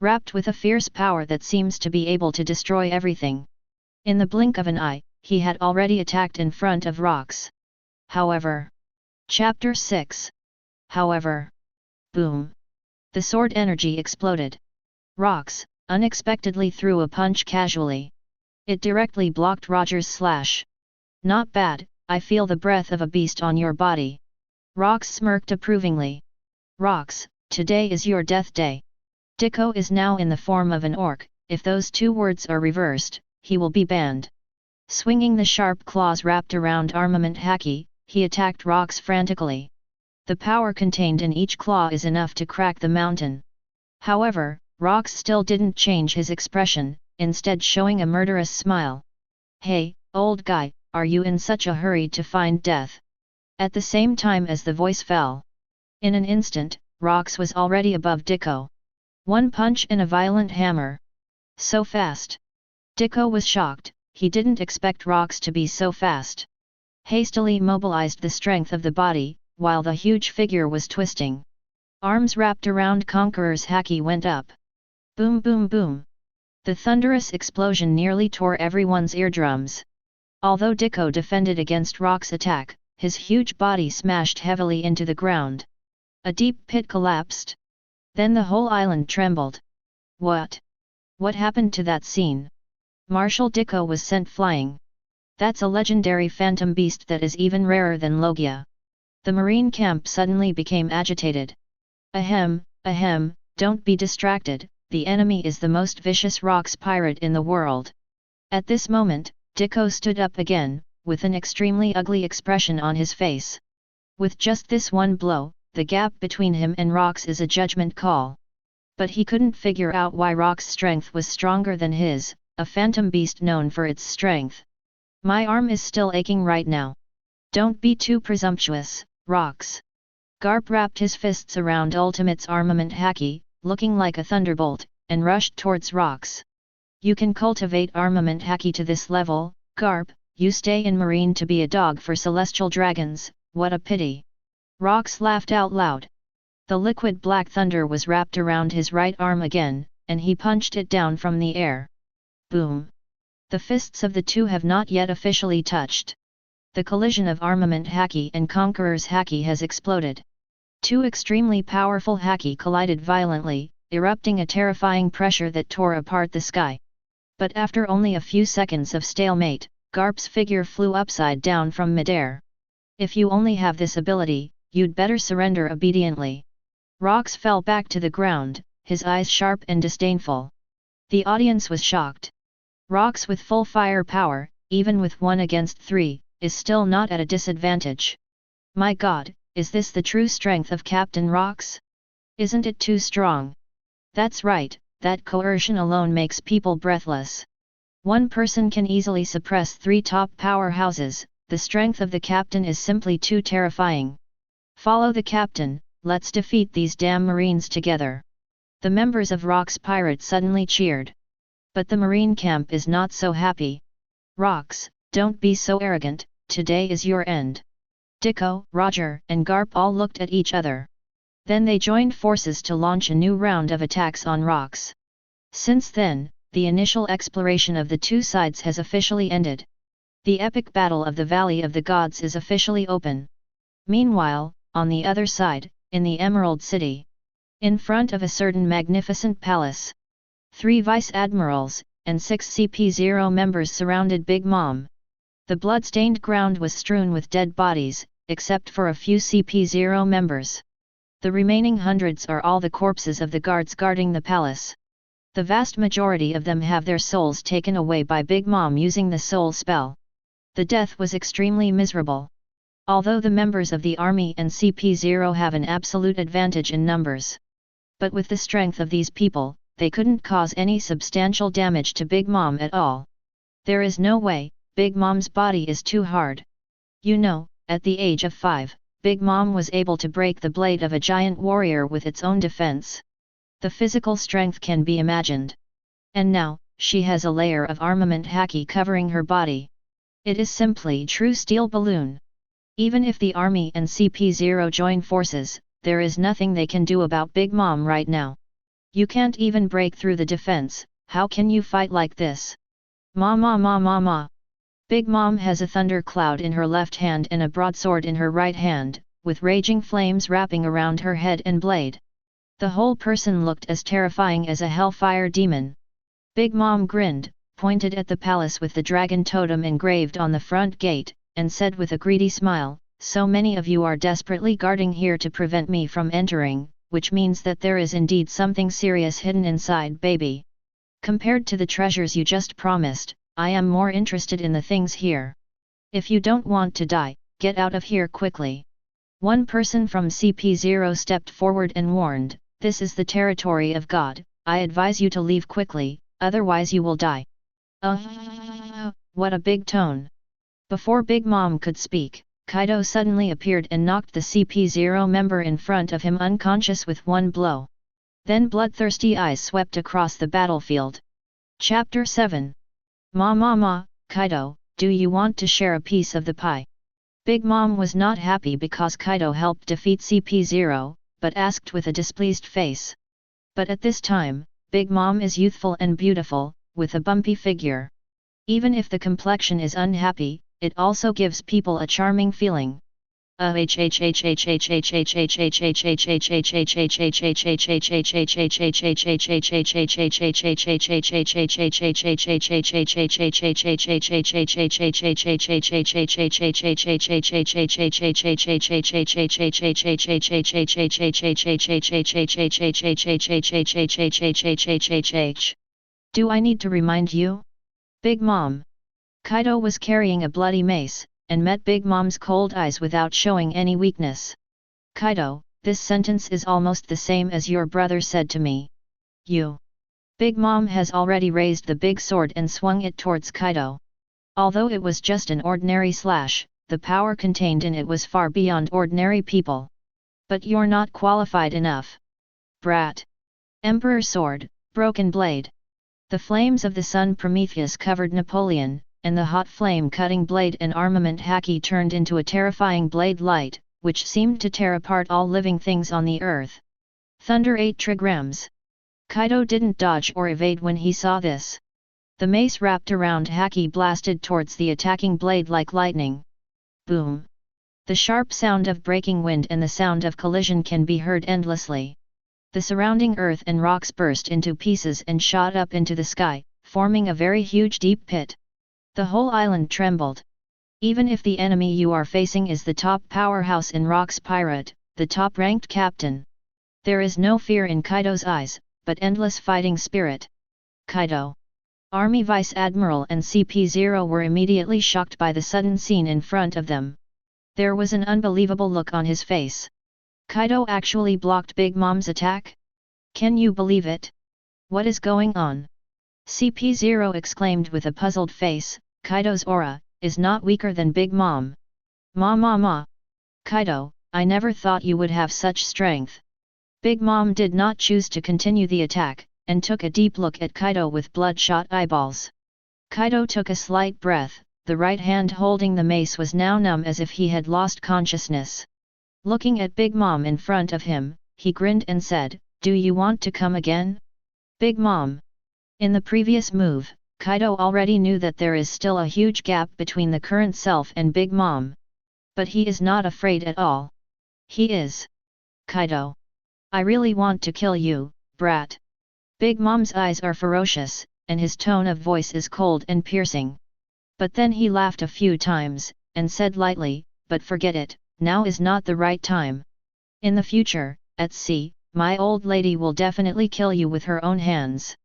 Wrapped with a fierce power that seems to be able to destroy everything. In the blink of an eye, he had already attacked in front of Rox. However. Chapter 6. However. Boom. The sword energy exploded. Rox unexpectedly threw a punch casually. It directly blocked Roger's slash. Not bad, I feel the breath of a beast on your body. Rox smirked approvingly. Rox, today is your death day. Dicko is now in the form of an orc, if those two words are reversed, he will be banned. Swinging the sharp claws wrapped around armament haki, he attacked Rox frantically. The power contained in each claw is enough to crack the mountain. However, Rox still didn't change his expression, instead showing a murderous smile. Hey, old guy, are you in such a hurry to find death? At the same time as the voice fell. In an instant, Rox was already above Dicko. One punch and a violent hammer. So fast. Dicko was shocked, he didn't expect Rox to be so fast. Hastily mobilized the strength of the body, while the huge figure was twisting. Arms wrapped around Conqueror's haki went up. Boom boom boom. The thunderous explosion nearly tore everyone's eardrums. Although Dicko defended against Rox's attack, his huge body smashed heavily into the ground. A deep pit collapsed. Then the whole island trembled. What? What happened to that scene? Marshal Dicko was sent flying. That's a legendary phantom beast that is even rarer than Logia. The marine camp suddenly became agitated. Ahem, don't be distracted, the enemy is the most vicious Rox pirate in the world. At this moment, Dicko stood up again, with an extremely ugly expression on his face. With just this one blow, the gap between him and Rock's is a judgment call. But he couldn't figure out why Rock's strength was stronger than his, a phantom beast known for its strength. My arm is still aching right now. Don't be too presumptuous, Rock's. Garp wrapped his fists around Ultimate's armament haki, looking like a thunderbolt, and rushed towards Rock's. You can cultivate armament haki to this level, Garp, you stay in marine to be a dog for celestial dragons, what a pity. Rock's laughed out loud. The liquid black thunder was wrapped around his right arm again, and he punched it down from the air. Boom! The fists of the two have not yet officially touched. The collision of armament haki and conqueror's haki has exploded. Two extremely powerful haki collided violently, erupting a terrifying pressure that tore apart the sky. But after only a few seconds of stalemate, Garp's figure flew upside down from midair. If you only have this ability, you'd better surrender obediently. Rox fell back to the ground, his eyes sharp and disdainful. The audience was shocked. Rox with full firepower, even with 1 against 3, is still not at a disadvantage. My god, is this the true strength of Captain Rox? Isn't it too strong? That's right, that coercion alone makes people breathless. One person can easily suppress 3 top powerhouses, the strength of the captain is simply too terrifying. Follow the captain, let's defeat these damn marines together. The members of Rox Pirate suddenly cheered. But the marine camp is not so happy. Rox, don't be so arrogant, today is your end. Dicko, Roger, and Garp all looked at each other. Then they joined forces to launch a new round of attacks on Rox. Since then, the initial exploration of the two sides has officially ended. The epic battle of the Valley of the Gods is officially open. Meanwhile, on the other side, in the Emerald City, in front of a certain magnificent palace, 3 vice-admirals, and 6 CP0 members surrounded Big Mom. The blood-stained ground was strewn with dead bodies, except for a few CP0 members. The remaining hundreds are all the corpses of the guards guarding the palace. The vast majority of them have their souls taken away by Big Mom using the soul spell. The death was extremely miserable. Although the members of the army and CP0 have an absolute advantage in numbers. But with the strength of these people, they couldn't cause any substantial damage to Big Mom at all. There is no way, Big Mom's body is too hard. You know, at the age of 5, Big Mom was able to break the blade of a giant warrior with its own defense. The physical strength can be imagined. And now, she has a layer of armament haki covering her body. It is simply true steel balloon. Even if the army and CP0 join forces, there is nothing they can do about Big Mom right now. You can't even break through the defense, how can you fight like this? Ma. Big Mom has a thunder cloud in her left hand and a broadsword in her right hand, with raging flames wrapping around her head and blade. The whole person looked as terrifying as a hellfire demon. Big Mom grinned, pointed at the palace with the dragon totem engraved on the front gate, and said with a greedy smile, "So many of you are desperately guarding here to prevent me from entering, which means that there is indeed something serious hidden inside, baby. Compared to the treasures you just promised, I am more interested in the things here. If you don't want to die, get out of here quickly." One person from CP0 stepped forward and warned, "This is the territory of God, I advise you to leave quickly, otherwise you will die." What a big tone. Before Big Mom could speak, Kaido suddenly appeared and knocked the CP0 member in front of him unconscious with one blow. Then bloodthirsty eyes swept across the battlefield. Chapter 7. Ma, Kaido, do you want to share a piece of the pie? Big Mom was not happy because Kaido helped defeat CP0, but asked with a displeased face. But at this time, Big Mom is youthful and beautiful, with a bumpy figure. Even if the complexion is unhappy, it also gives people a charming feeling. Do I need to remind you? Big Mom. Kaido was carrying a bloody mace, and met Big Mom's cold eyes without showing any weakness. Kaido, this sentence is almost the same as your brother said to me. You. Big Mom has already raised the big sword and swung it towards Kaido. Although it was just an ordinary slash, the power contained in it was far beyond ordinary people. But you're not qualified enough. Brat. Emperor Sword, Broken Blade. The flames of the sun Prometheus covered Napoleon, and the hot flame-cutting blade and armament haki turned into a terrifying blade light, which seemed to tear apart all living things on the earth. Thunder 8 trigrams. Kaido didn't dodge or evade when he saw this. The mace wrapped around haki blasted towards the attacking blade like lightning. Boom! The sharp sound of breaking wind and the sound of collision can be heard endlessly. The surrounding earth and rocks burst into pieces and shot up into the sky, forming a very huge deep pit. The whole island trembled. Even if the enemy you are facing is the top powerhouse in Rock's pirate, the top-ranked captain. There is no fear in Kaido's eyes, but endless fighting spirit. Kaido. Army Vice Admiral and CP0 were immediately shocked by the sudden scene in front of them. There was an unbelievable look on his face. Kaido actually blocked Big Mom's attack? Can you believe it? What is going on? CP0 exclaimed with a puzzled face, Kaido's aura is not weaker than Big Mom. Ma. Kaido, I never thought you would have such strength. Big Mom did not choose to continue the attack, and took a deep look at Kaido with bloodshot eyeballs. Kaido took a slight breath, the right hand holding the mace was now numb as if he had lost consciousness. Looking at Big Mom in front of him, he grinned and said, "Do you want to come again? Big Mom." In the previous move, Kaido already knew that there is still a huge gap between the current self and Big Mom. But he is not afraid at all. He is. Kaido. I really want to kill you, brat. Big Mom's eyes are ferocious, and his tone of voice is cold and piercing. But then he laughed a few times, and said lightly, "But forget it, now is not the right time. In the future, at sea, my old lady will definitely kill you with her own hands.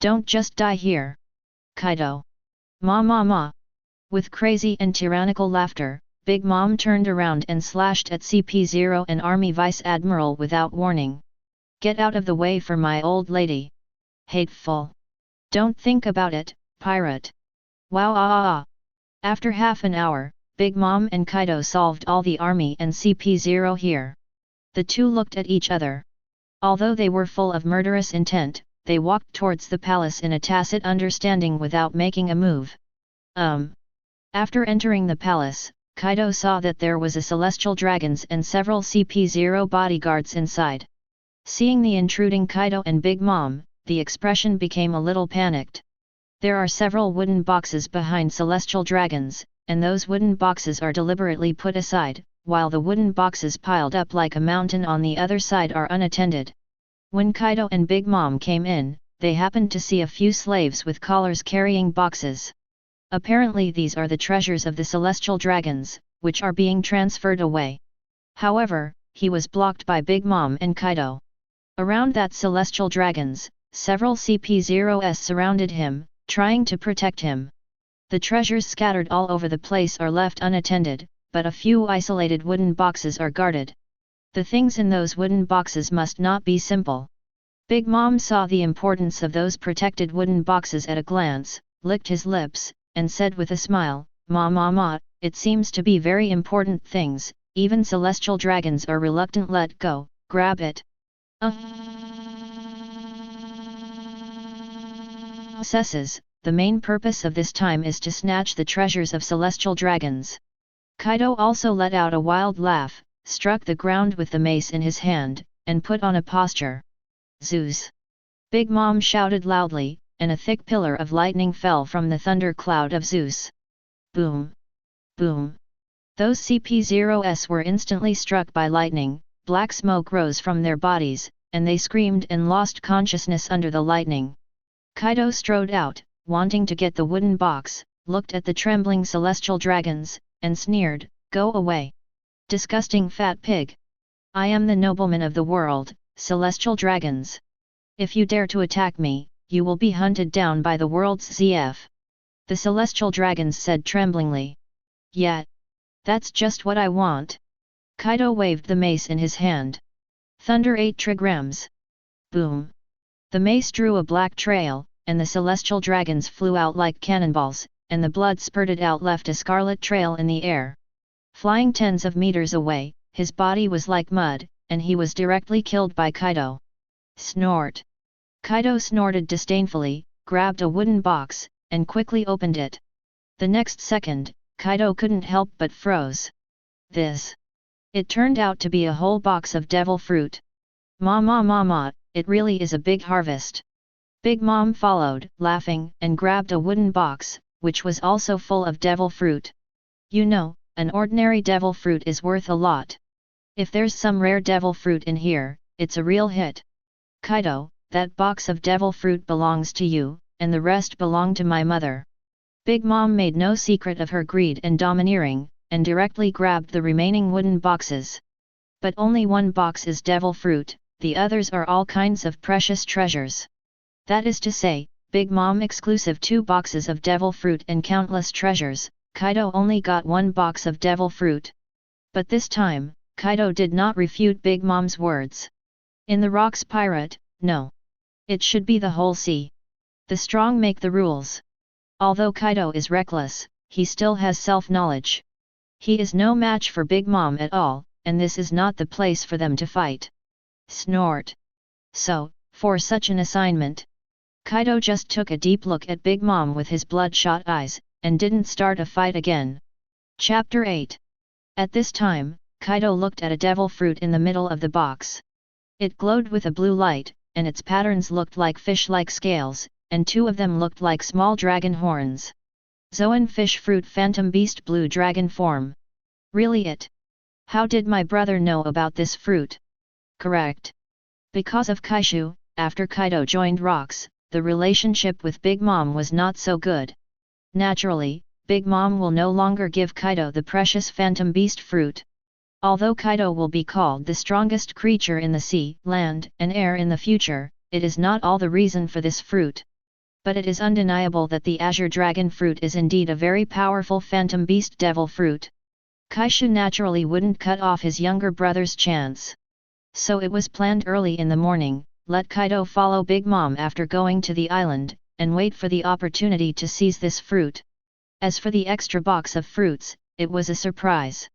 Don't just die here." Kaido. Ma. With crazy and tyrannical laughter, Big Mom turned around and slashed at CP0 and Army Vice Admiral without warning. "Get out of the way for my old lady. Hateful. Don't think about it, pirate." Wow. After half an hour, Big Mom and Kaido solved all the army and CP0 here. The two looked at each other. Although they were full of murderous intent, they walked towards the palace in a tacit understanding without making a move. After entering the palace, Kaido saw that there was a celestial dragons and several CP0 bodyguards inside. Seeing the intruding Kaido and Big Mom, the expression became a little panicked. There are several wooden boxes behind celestial dragons, and those wooden boxes are deliberately put aside, while the wooden boxes piled up like a mountain on the other side are unattended. When Kaido and Big Mom came in, they happened to see a few slaves with collars carrying boxes. Apparently these are the treasures of the celestial dragons, which are being transferred away. However, he was blocked by Big Mom and Kaido. Around that celestial dragons, several CP0s surrounded him, trying to protect him. The treasures scattered all over the place are left unattended, but a few isolated wooden boxes are guarded. The things in those wooden boxes must not be simple. Big Mom saw the importance of those protected wooden boxes at a glance, licked his lips, and said with a smile, Ma, it seems to be very important things, even celestial dragons are reluctant. Let go, grab it. Cesses, the main purpose of this time is to snatch the treasures of celestial dragons. Kaido also let out a wild laugh, struck the ground with the mace in his hand, and put on a posture. Zeus! Big Mom shouted loudly, and a thick pillar of lightning fell from the thunder cloud of Zeus. Boom! Boom! Those CP0s were instantly struck by lightning, black smoke rose from their bodies, and they screamed and lost consciousness under the lightning. Kaido strode out, wanting to get the wooden box, looked at the trembling celestial dragons, and sneered, "Go away! Disgusting fat pig! I am the nobleman of the world, celestial dragons! If you dare to attack me, you will be hunted down by the world's ZF. the celestial dragons said tremblingly. Yeah. That's just what I want. Kaido waved the mace in his hand. Thunder 8 trigrams. Boom. The mace drew a black trail, and the celestial dragons flew out like cannonballs, and the blood spurted out left a scarlet trail in the air. Flying tens of meters away, his body was like mud, and he was directly killed by Kaido. Snort. Kaido snorted disdainfully, grabbed a wooden box, and quickly opened it. The next second, Kaido couldn't help but froze. This. It turned out to be a whole box of devil fruit. Ma, it really is a big harvest. Big Mom followed, laughing, and grabbed a wooden box, which was also full of devil fruit. You know, an ordinary devil fruit is worth a lot. If there's some rare devil fruit in here, it's a real hit. Kaido, that box of devil fruit belongs to you, and the rest belong to my mother. Big Mom made no secret of her greed and domineering, and directly grabbed the remaining wooden boxes. But only one box is devil fruit, the others are all kinds of precious treasures. That is to say, Big Mom exclusive 2 boxes of devil fruit and countless treasures, Kaido only got 1 box of devil fruit. But this time, Kaido did not refute Big Mom's words. In the rocks pirate, no. It should be the whole sea. The strong make the rules. Although Kaido is reckless, he still has self-knowledge. He is no match for Big Mom at all, and this is not the place for them to fight. Snort. So, for such an assignment, Kaido just took a deep look at Big Mom with his bloodshot eyes, and didn't start a fight again. Chapter 8. At this time, Kaido looked at a devil fruit in the middle of the box. It glowed with a blue light, and its patterns looked like fish-like scales, and 2 of them looked like small dragon horns. Zoan fish fruit phantom beast blue dragon form. Really it? How did my brother know about this fruit? Correct. Because of Kaishu, after Kaido joined rocks, the relationship with Big Mom was not so good. Naturally, Big Mom will no longer give Kaido the precious phantom beast fruit. Although Kaido will be called the strongest creature in the sea, land, and air in the future, it is not all the reason for this fruit. But it is undeniable that the Azure Dragon fruit is indeed a very powerful phantom beast devil fruit. Kaishu naturally wouldn't cut off his younger brother's chance. So it was planned early in the morning, let Kaido follow Big Mom after going to the island, and wait for the opportunity to seize this fruit. As for the extra box of fruits, it was a surprise.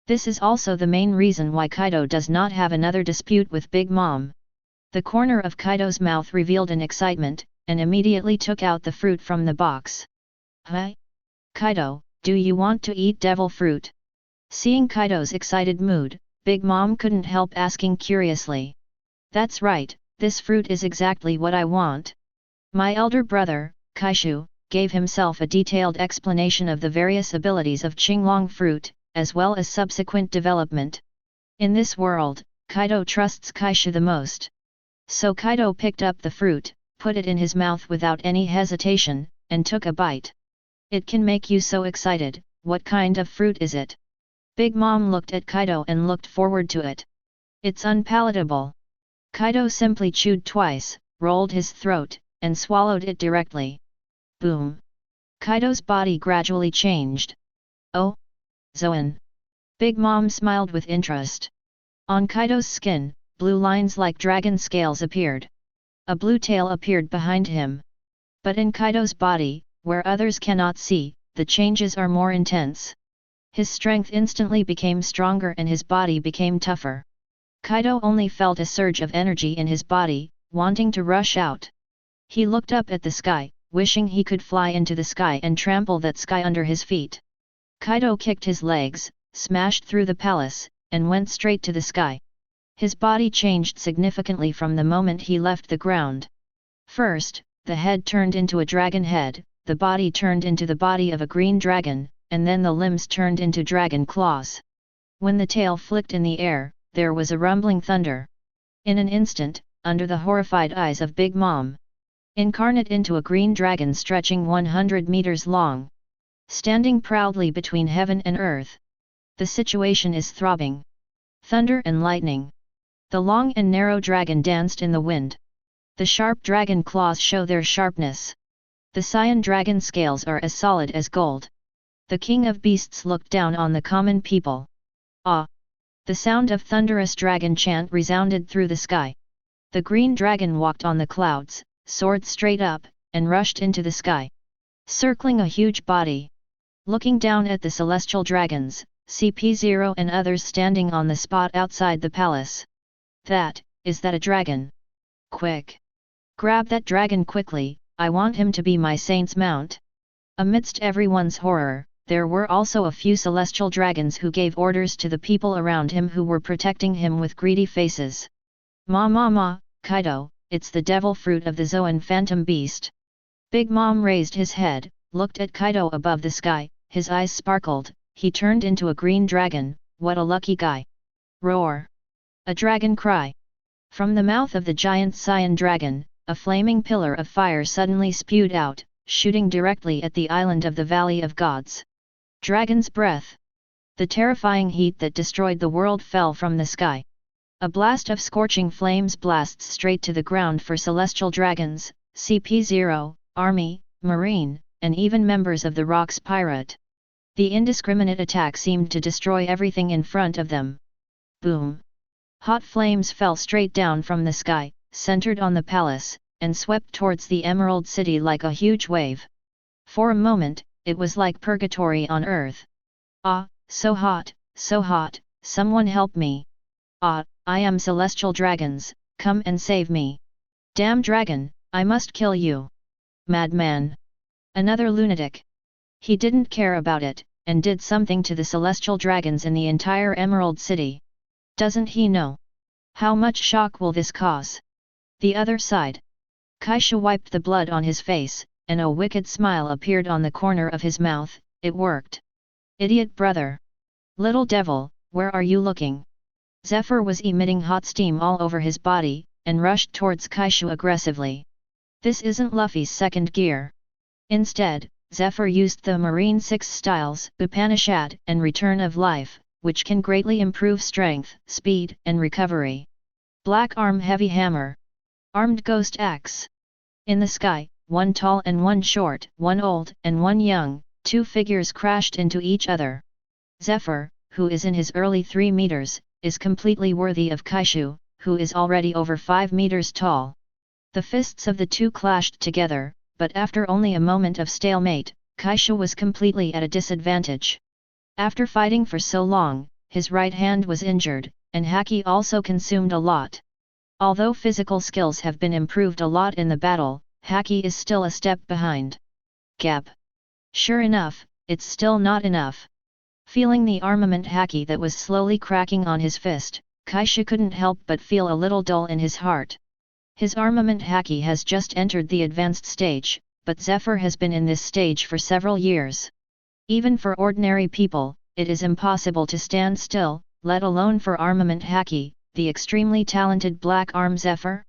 This is also the main reason why Kaido does not have another dispute with Big Mom. The corner of Kaido's mouth revealed an excitement, and immediately took out the fruit from the box. Huh? Kaido, do you want to eat devil fruit? Seeing Kaido's excited mood, Big Mom couldn't help asking curiously. That's right, this fruit is exactly what I want. My elder brother, Kaishu, gave himself a detailed explanation of the various abilities of Qinglong fruit, as well as subsequent development. In this world, Kaido trusts Kaishu the most. So Kaido picked up the fruit, put it in his mouth without any hesitation, and took a bite. It can make you so excited, what kind of fruit is it? Big Mom looked at Kaido and looked forward to it. It's unpalatable. Kaido simply chewed twice, rolled his throat, and swallowed it directly. Boom! Kaido's body gradually changed. Oh! Zoan! Big Mom smiled with interest. On Kaido's skin, blue lines like dragon scales appeared. A blue tail appeared behind him. But in Kaido's body, where others cannot see, the changes are more intense. His strength instantly became stronger and his body became tougher. Kaido only felt a surge of energy in his body, wanting to rush out. He looked up at the sky, wishing he could fly into the sky and trample that sky under his feet. Kaido kicked his legs, smashed through the palace, and went straight to the sky. His body changed significantly from the moment he left the ground. First, the head turned into a dragon head, the body turned into the body of a green dragon, and then the limbs turned into dragon claws. When the tail flicked in the air, there was a rumbling thunder. In an instant, under the horrified eyes of Big Mom, incarnate into a green dragon stretching 100 meters long. Standing proudly between heaven and earth. The situation is throbbing. Thunder and lightning. The long and narrow dragon danced in the wind. The sharp dragon claws show their sharpness. The Cyan dragon scales are as solid as gold. The king of beasts looked down on the common people. Ah! The sound of thunderous dragon chant resounded through the sky. The green dragon walked on the clouds, soared straight up, and rushed into the sky, circling a huge body. Looking down at the celestial dragons, CP0 and others standing on the spot outside the palace. Is that a dragon? Quick! Grab that dragon quickly, I want him to be my saint's mount. Amidst everyone's horror, there were also a few celestial dragons who gave orders to the people around him who were protecting him with greedy faces. Ma, Kaido, it's the devil fruit of the Zoan phantom beast. Big Mom raised his head, looked at Kaido above the sky, his eyes sparkled, he turned into a green dragon, what a lucky guy. Roar! A dragon cry. From the mouth of the giant Cyan dragon, a flaming pillar of fire suddenly spewed out, shooting directly at the island of the Valley of Gods. Dragon's breath. The terrifying heat that destroyed the world fell from the sky. A blast of scorching flames blasts straight to the ground for celestial dragons, CP0, army, marine, and even members of the Rocks pirate. The indiscriminate attack seemed to destroy everything in front of them. Boom! Hot flames fell straight down from the sky, centered on the palace, and swept towards the Emerald City like a huge wave. For a moment, it was like purgatory on earth. Ah, so hot, someone help me. Ah, I am celestial dragons, come and save me. Damn dragon, I must kill you. Madman. Another lunatic. He didn't care about it, and did something to the celestial dragons in the entire Emerald City. Doesn't he know? How much shock will this cause? The other side. Kaishu wiped the blood on his face, and a wicked smile appeared on the corner of his mouth. It worked. Idiot brother. Little devil, where are you looking? Zephyr was emitting hot steam all over his body, and rushed towards Kaishu aggressively. This isn't Luffy's second gear. Instead, Zephyr used the Marine 6 styles, Upanishad and Return of Life, which can greatly improve strength, speed, and recovery. Black Arm Heavy Hammer. Armed Ghost Axe. In the sky, one tall and one short, one old and one young, two figures crashed into each other. Zephyr, who is in his early 3 meters, is completely worthy of Kaishu, who is already over 5 meters tall. The fists of the two clashed together, but after only a moment of stalemate, Kaishu was completely at a disadvantage. After fighting for so long, his right hand was injured, and haki also consumed a lot. Although physical skills have been improved a lot in the battle, haki is still a step behind. Gap. Sure enough, it's still not enough. Feeling the armament haki that was slowly cracking on his fist, Kaishu couldn't help but feel a little dull in his heart. His armament haki has just entered the advanced stage, but Zephyr has been in this stage for several years. Even for ordinary people, it is impossible to stand still, let alone for armament haki, the extremely talented Black Arm Zephyr.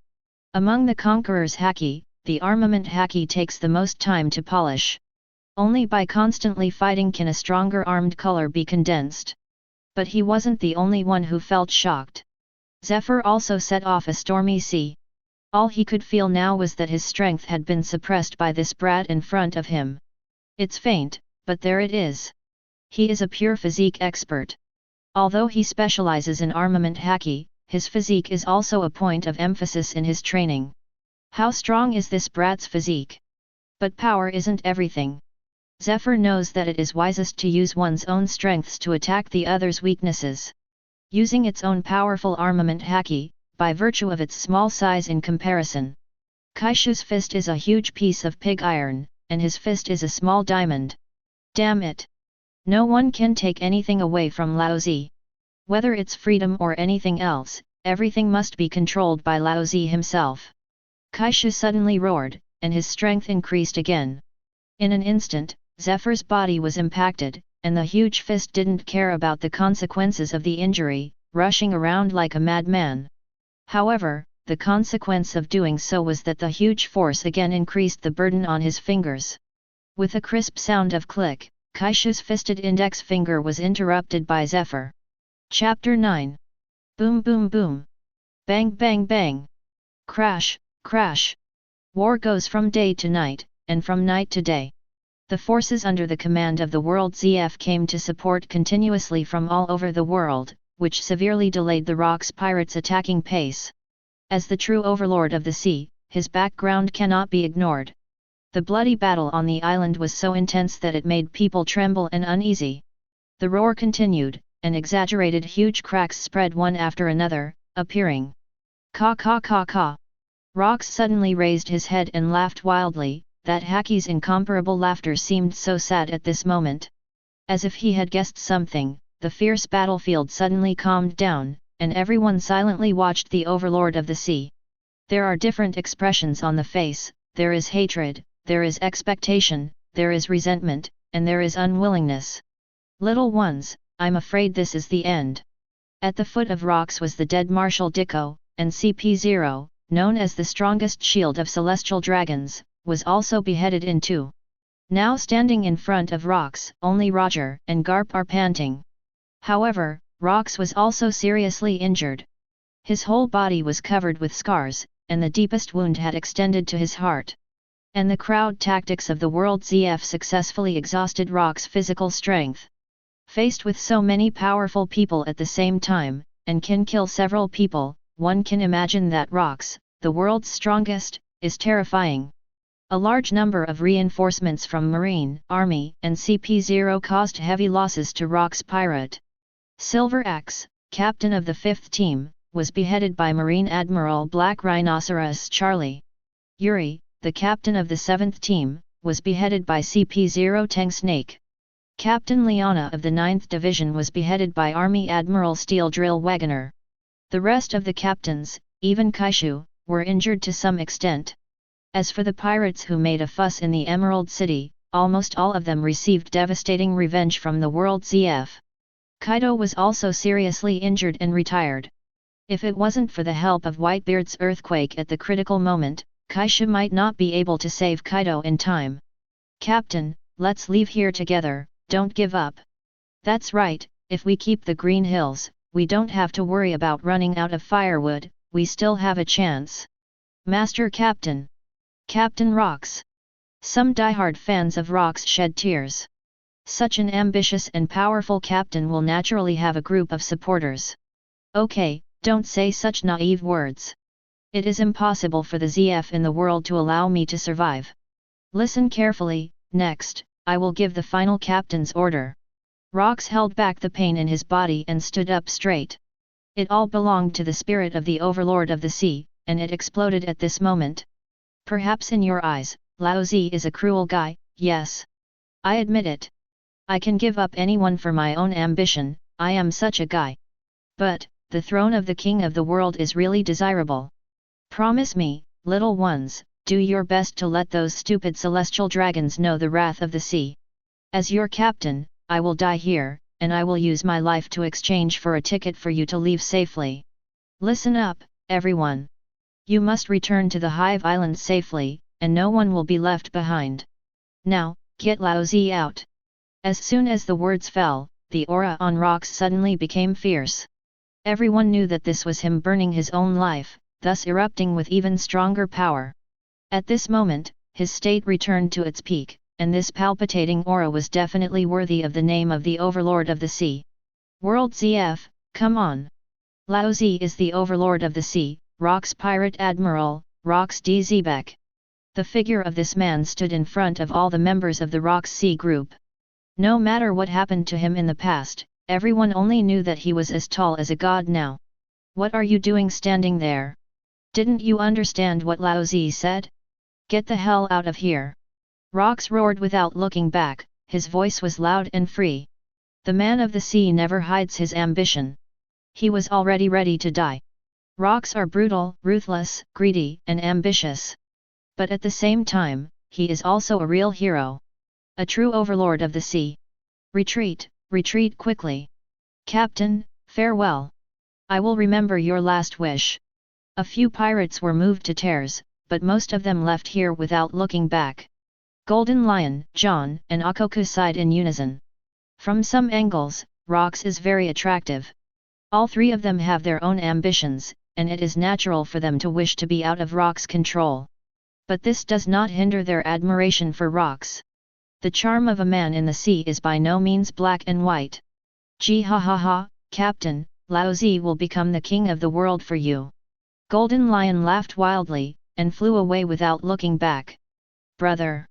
Among the Conqueror's haki, the armament haki takes the most time to polish. Only by constantly fighting can a stronger armed color be condensed. But he wasn't the only one who felt shocked. Zephyr also set off a stormy sea. All he could feel now was that his strength had been suppressed by this brat in front of him. It's faint, but there it is. He is a pure physique expert. Although he specializes in armament haki, his physique is also a point of emphasis in his training. How strong is this brat's physique? But power isn't everything. Zephyr knows that it is wisest to use one's own strengths to attack the other's weaknesses. Using its own powerful armament haki, by virtue of its small size in comparison. Kaishu's fist is a huge piece of pig iron, and his fist is a small diamond. Damn it! No one can take anything away from Laozi. Whether it's freedom or anything else, everything must be controlled by Laozi himself. Kaishu suddenly roared, and his strength increased again. In an instant, Zephyr's body was impacted, and the huge fist didn't care about the consequences of the injury, rushing around like a madman. However, the consequence of doing so was that the huge force again increased the burden on his fingers. With a crisp sound of click, Kaishu's fisted index finger was interrupted by Zephyr. Chapter 9. Boom boom boom. Bang bang bang. Crash, crash. War goes from day to night, and from night to day. The forces under the command of the World ZF came to support continuously from all over the world, which severely delayed the Rock's pirates' attacking pace. As the true overlord of the sea, his background cannot be ignored. The bloody battle on the island was so intense that it made people tremble and uneasy. The roar continued, and exaggerated huge cracks spread one after another, appearing. Caw caw caw caw. Rox suddenly raised his head and laughed wildly. That Haki's incomparable laughter seemed so sad at this moment. As if he had guessed something, the fierce battlefield suddenly calmed down, and everyone silently watched the overlord of the sea. There are different expressions on the face, there is hatred, there is expectation, there is resentment, and there is unwillingness. Little ones, I'm afraid this is the end. At the foot of Rox was the dead Marshal Dicko, and CP0, known as the strongest shield of celestial dragons, was also beheaded in two. Now standing in front of Rox, only Roger and Garp are panting. However, Rox was also seriously injured. His whole body was covered with scars, and the deepest wound had extended to his heart. And the crowd tactics of the World ZF successfully exhausted Rox's physical strength. Faced with so many powerful people at the same time, and can kill several people, one can imagine that Rox, the world's strongest, is terrifying. A large number of reinforcements from Marine, Army, and CP0 caused heavy losses to Rox's pirate. Silver Axe, captain of the 5th team, was beheaded by Marine Admiral Black Rhinoceros Charlie. Yuri, the captain of the 7th team, was beheaded by CP0 Tang Snake. Captain Liana of the 9th Division was beheaded by Army Admiral Steel Drill Wagoner. The rest of the captains, even Kaishu, were injured to some extent. As for the pirates who made a fuss in the Emerald City, almost all of them received devastating revenge from the World ZF. Kaido was also seriously injured and retired. If it wasn't for the help of Whitebeard's earthquake at the critical moment, Kaishu might not be able to save Kaido in time. Captain, let's leave here together, don't give up. That's right, if we keep the Green Hills, we don't have to worry about running out of firewood, we still have a chance. Master Captain. Captain Rox. Some diehard fans of Rox shed tears. Such an ambitious and powerful captain will naturally have a group of supporters. Okay, don't say such naive words. It is impossible for the ZF in the world to allow me to survive. Listen carefully, next, I will give the final captain's order. Rox held back the pain in his body and stood up straight. It all belonged to the spirit of the overlord of the sea, and it exploded at this moment. Perhaps in your eyes, Lao Zi is a cruel guy, yes. I admit it. I can give up anyone for my own ambition, I am such a guy. But, the throne of the king of the world is really desirable. Promise me, little ones, do your best to let those stupid celestial dragons know the wrath of the sea. As your captain, I will die here, and I will use my life to exchange for a ticket for you to leave safely. Listen up, everyone. You must return to the Hive Island safely, and no one will be left behind. Now, get Lao Zi out. As soon as the words fell, the aura on Rox suddenly became fierce. Everyone knew that this was him burning his own life, thus erupting with even stronger power. At this moment, his state returned to its peak, and this palpitating aura was definitely worthy of the name of the Overlord of the Sea. World ZF, come on! Lao Zi is the Overlord of the Sea, Rox Pirate Admiral, Rox D. Zebek. The figure of this man stood in front of all the members of the Rox Sea group. No matter what happened to him in the past, everyone only knew that he was as tall as a god now. What are you doing standing there? Didn't you understand what Lao Zi said? Get the hell out of here! Rox roared without looking back, his voice was loud and free. The man of the sea never hides his ambition. He was already ready to die. Rox are brutal, ruthless, greedy, and ambitious. But at the same time, he is also a real hero. A true overlord of the sea. Retreat, retreat quickly. Captain, farewell. I will remember your last wish. A few pirates were moved to tears, but most of them left here without looking back. Golden Lion, John, and Akoku sighed in unison. From some angles, Rox is very attractive. All three of them have their own ambitions, and it is natural for them to wish to be out of Rox's control. But this does not hinder their admiration for rocks. The charm of a man in the sea is by no means black and white. Gee ha ha ha, Captain, Lao Zi will become the king of the world for you. Golden Lion laughed wildly, and flew away without looking back. Brother!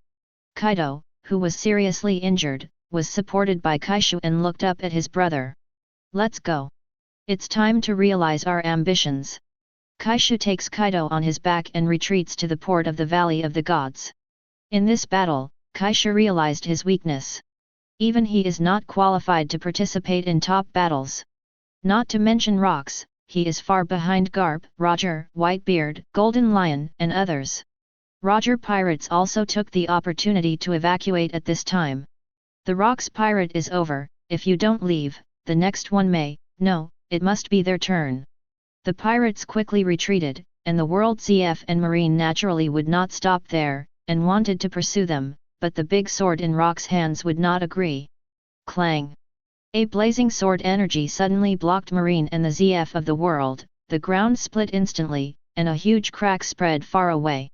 Kaido, who was seriously injured, was supported by Kaishu and looked up at his brother. Let's go. It's time to realize our ambitions. Kaishu takes Kaido on his back and retreats to the port of the Valley of the Gods. In this battle, Kaishu realized his weakness. Even he is not qualified to participate in top battles. Not to mention rocks, he is far behind Garp, Roger, Whitebeard, Golden Lion, and others. Roger pirates also took the opportunity to evacuate at this time. The rocks pirate is over, if you don't leave, the next one may, no, it must be their turn. The pirates quickly retreated, and the World ZF and Marine naturally would not stop there, and wanted to pursue them, but the big sword in Rock's hands would not agree. Clang! A blazing sword energy suddenly blocked Marine and the ZF of the world, the ground split instantly, and a huge crack spread far away.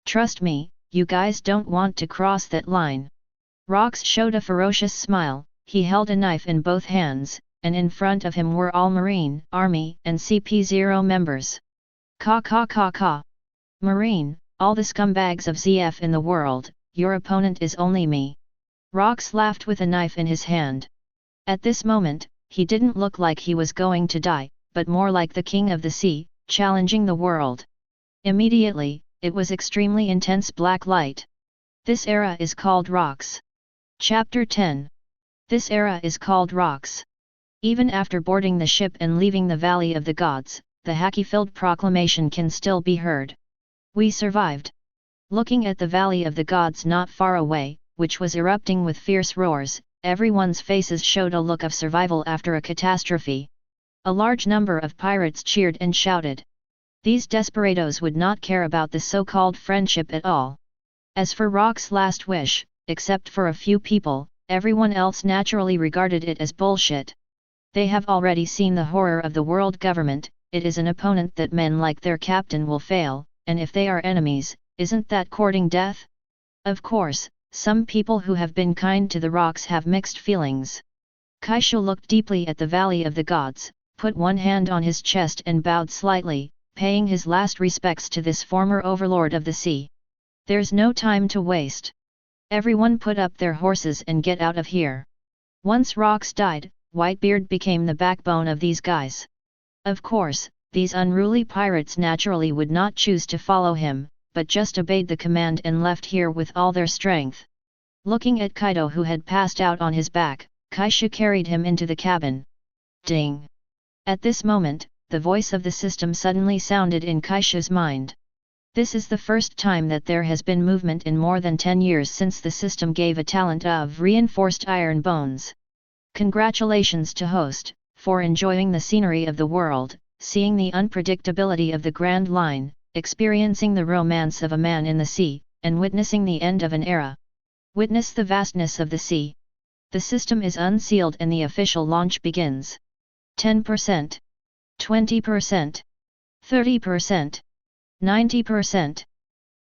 Trust me, you guys don't want to cross that line. Rox showed a ferocious smile, he held a knife in both hands, and in front of him were all Marine, Army, and CP0 members. Ka ka ka ka! Marine, all the scumbags of ZF in the world, your opponent is only me. Rox laughed with a knife in his hand. At this moment, he didn't look like he was going to die, but more like the king of the sea, challenging the world. Immediately, it was extremely intense black light. This era is called rocks. Chapter 10. This era is called rocks. Even after boarding the ship and leaving the Valley of the Gods, the haki-filled proclamation can still be heard. We survived. Looking at the Valley of the Gods not far away, which was erupting with fierce roars, everyone's faces showed a look of survival after a catastrophe. A large number of pirates cheered and shouted. These desperados would not care about the so-called friendship at all. As for Rock's last wish, except for a few people, everyone else naturally regarded it as bullshit. They have already seen the horror of the world government, it is an opponent that men like their captain will fail, and if they are enemies, isn't that courting death? Of course, some people who have been kind to the rocks have mixed feelings. Kaishu looked deeply at the Valley of the Gods, put one hand on his chest and bowed slightly, paying his last respects to this former overlord of the sea. There's no time to waste. Everyone put up their horses and get out of here. Once Rocks died, Whitebeard became the backbone of these guys. Of course, these unruly pirates naturally would not choose to follow him, but just obeyed the command and left here with all their strength. Looking at Kaido who had passed out on his back, Kaishu carried him into the cabin. Ding! At this moment, the voice of the system suddenly sounded in Kaishu's mind. This is the first time that there has been movement in more than 10 years since the system gave a talent of reinforced iron bones. Congratulations to host, for enjoying the scenery of the world, seeing the unpredictability of the Grand Line, experiencing the romance of a man in the sea, and witnessing the end of an era. Witness the vastness of the sea. The system is unsealed and the official launch begins. 10%. 20%. 30%. 90%.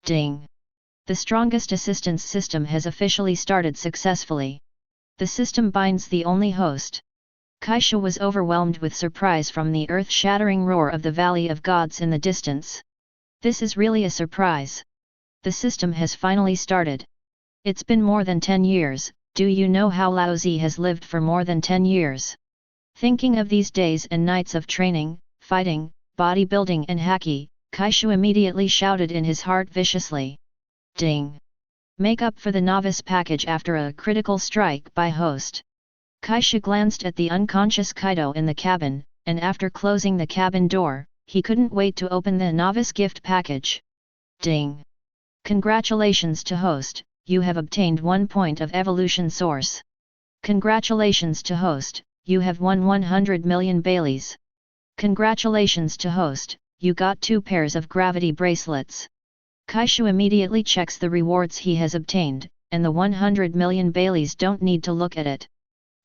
Ding! The strongest assistance system has officially started successfully. The system binds the only host. Kaishu was overwhelmed with surprise from the earth-shattering roar of the Valley of Gods in the distance. This is really a surprise. The system has finally started. It's been more than 10 years, do you know how Lao Zi has lived for more than 10 years? Thinking of these days and nights of training, fighting, bodybuilding and haki, Kaishu immediately shouted in his heart viciously. Ding! Make up for the novice package after a critical strike by host. Kaishu glanced at the unconscious Kaido in the cabin, and after closing the cabin door, he couldn't wait to open the novice gift package. Ding! Congratulations to host, you have obtained 1 point of evolution source. Congratulations to host, you have won 100 million Baileys. Congratulations to host, you got 2 pairs of gravity bracelets. Kaishu immediately checks the rewards he has obtained, and the 100 million Baileys don't need to look at it.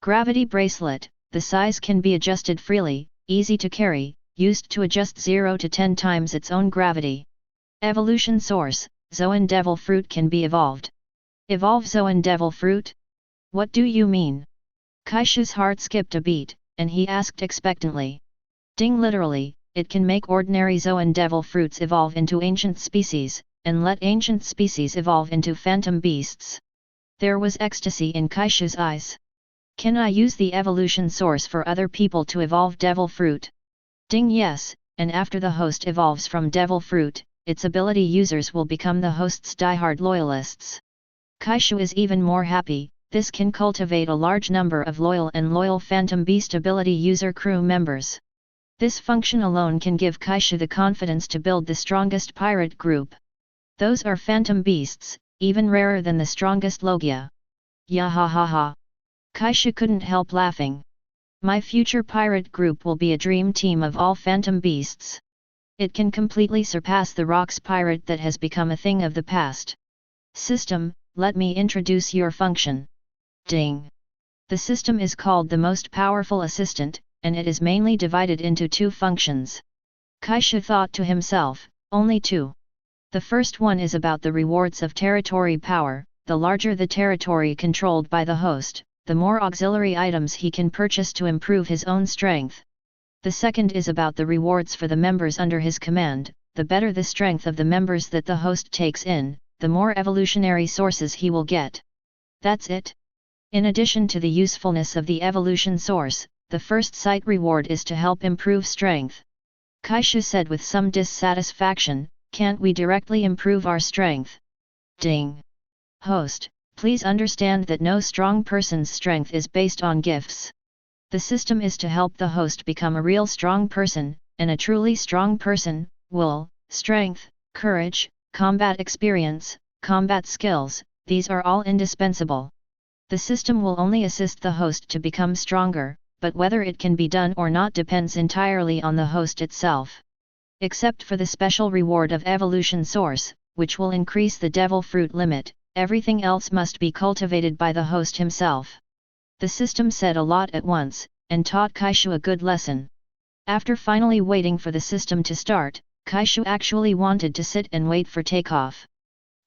Gravity bracelet, the size can be adjusted freely, easy to carry, used to adjust 0 to 10 times its own gravity. Evolution source, Zoan Devil Fruit can be evolved. Evolve Zoan Devil Fruit? What do you mean? Kaishu's heart skipped a beat, and he asked expectantly. Ding, literally, it can make ordinary Zoan Devil Fruits evolve into ancient species, and let ancient species evolve into phantom beasts. There was ecstasy in Kaishu's eyes. Can I use the evolution source for other people to evolve Devil Fruit? Ding, yes, and after the host evolves from Devil Fruit, its ability users will become the host's diehard loyalists. Kaishu is even more happy. This can cultivate a large number of loyal Phantom Beast ability user crew members. This function alone can give Kaishu the confidence to build the strongest pirate group. Those are Phantom Beasts, even rarer than the strongest Logia. Ya ha ha ha. Kaishu couldn't help laughing. My future pirate group will be a dream team of all Phantom Beasts. It can completely surpass the Rocks pirate that has become a thing of the past. System, let me introduce your function. Ding. The system is called the most powerful assistant, and it is mainly divided into two functions. Kaishu thought to himself, only two. The first one is about the rewards of territory power. The larger the territory controlled by the host, the more auxiliary items he can purchase to improve his own strength. The second is about the rewards for the members under his command. The better the strength of the members that the host takes in, the more evolutionary sources he will get. That's it. In addition to the usefulness of the evolution source, the first sight reward is to help improve strength. Kaishu said with some dissatisfaction, can't we directly improve our strength? Ding. Host, please understand that no strong person's strength is based on gifts. The system is to help the host become a real strong person, and a truly strong person, will, strength, courage, combat experience, combat skills, these are all indispensable. The system will only assist the host to become stronger, but whether it can be done or not depends entirely on the host itself. Except for the special reward of evolution source, which will increase the devil fruit limit, everything else must be cultivated by the host himself. The system said a lot at once, and taught Kaishu a good lesson. After finally waiting for the system to start, Kaishu actually wanted to sit and wait for takeoff.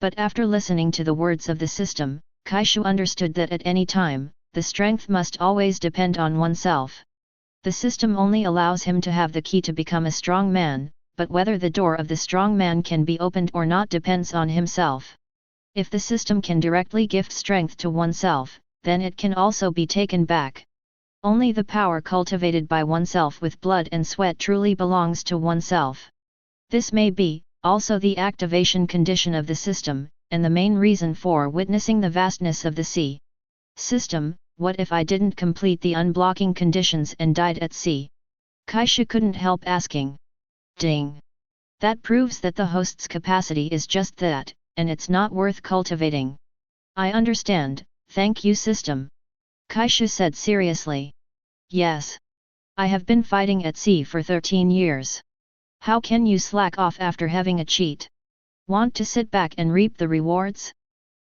But after listening to the words of the system, Kaishu understood that at any time, the strength must always depend on oneself. The system only allows him to have the key to become a strong man, but whether the door of the strong man can be opened or not depends on himself. If the system can directly gift strength to oneself, then it can also be taken back. Only the power cultivated by oneself with blood and sweat truly belongs to oneself. This may be, also the activation condition of the system, and the main reason for witnessing the vastness of the sea. System, what if I didn't complete the unblocking conditions and died at sea? Kaishu couldn't help asking. Ding. That proves that the host's capacity is just that, and it's not worth cultivating. I understand, thank you system. Kaishu said seriously. Yes. I have been fighting at sea for 13 years. How can you slack off after having a cheat? Want to sit back and reap the rewards?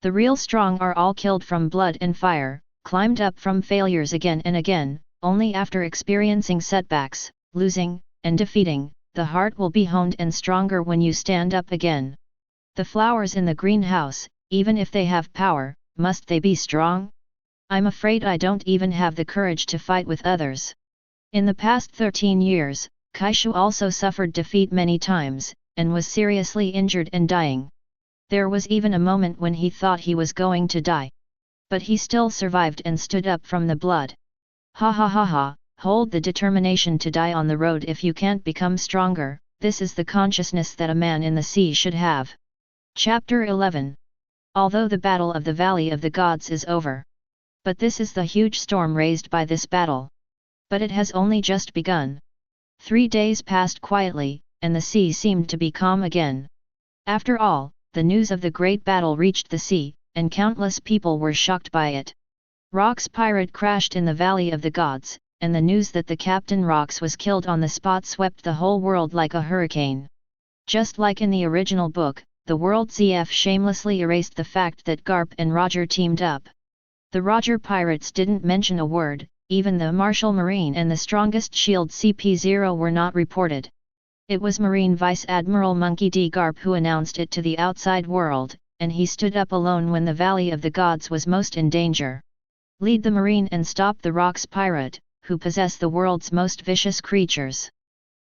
The real strong are all killed from blood and fire, climbed up from failures again and again, only after experiencing setbacks, losing, and defeating, the heart will be honed and stronger when you stand up again. The flowers in the greenhouse, even if they have power, must they be strong? I'm afraid I don't even have the courage to fight with others. In the past 13 years, Kaishu also suffered defeat many times, and was seriously injured and dying. There was even a moment when he thought he was going to die. But he still survived and stood up from the blood. Ha ha ha ha, hold the determination to die on the road if you can't become stronger, this is the consciousness that a man in the sea should have. Chapter 11. Although the battle of the Valley of the Gods is over. But this is the huge storm raised by this battle. But it has only just begun. 3 days passed quietly, and the sea seemed to be calm again. After all, the news of the great battle reached the sea, and countless people were shocked by it. Rock's pirate crashed in the Valley of the Gods, and the news that the Captain Rocks was killed on the spot swept the whole world like a hurricane. Just like in the original book, the World ZF shamelessly erased the fact that Garp and Roger teamed up. The Roger pirates didn't mention a word, even the Martial Marine and the strongest shield CP0 were not reported. It was Marine Vice Admiral Monkey D. Garp who announced it to the outside world, and he stood up alone when the Valley of the Gods was most in danger. Lead the Marine and stop the Rocks pirate, who possess the world's most vicious creatures.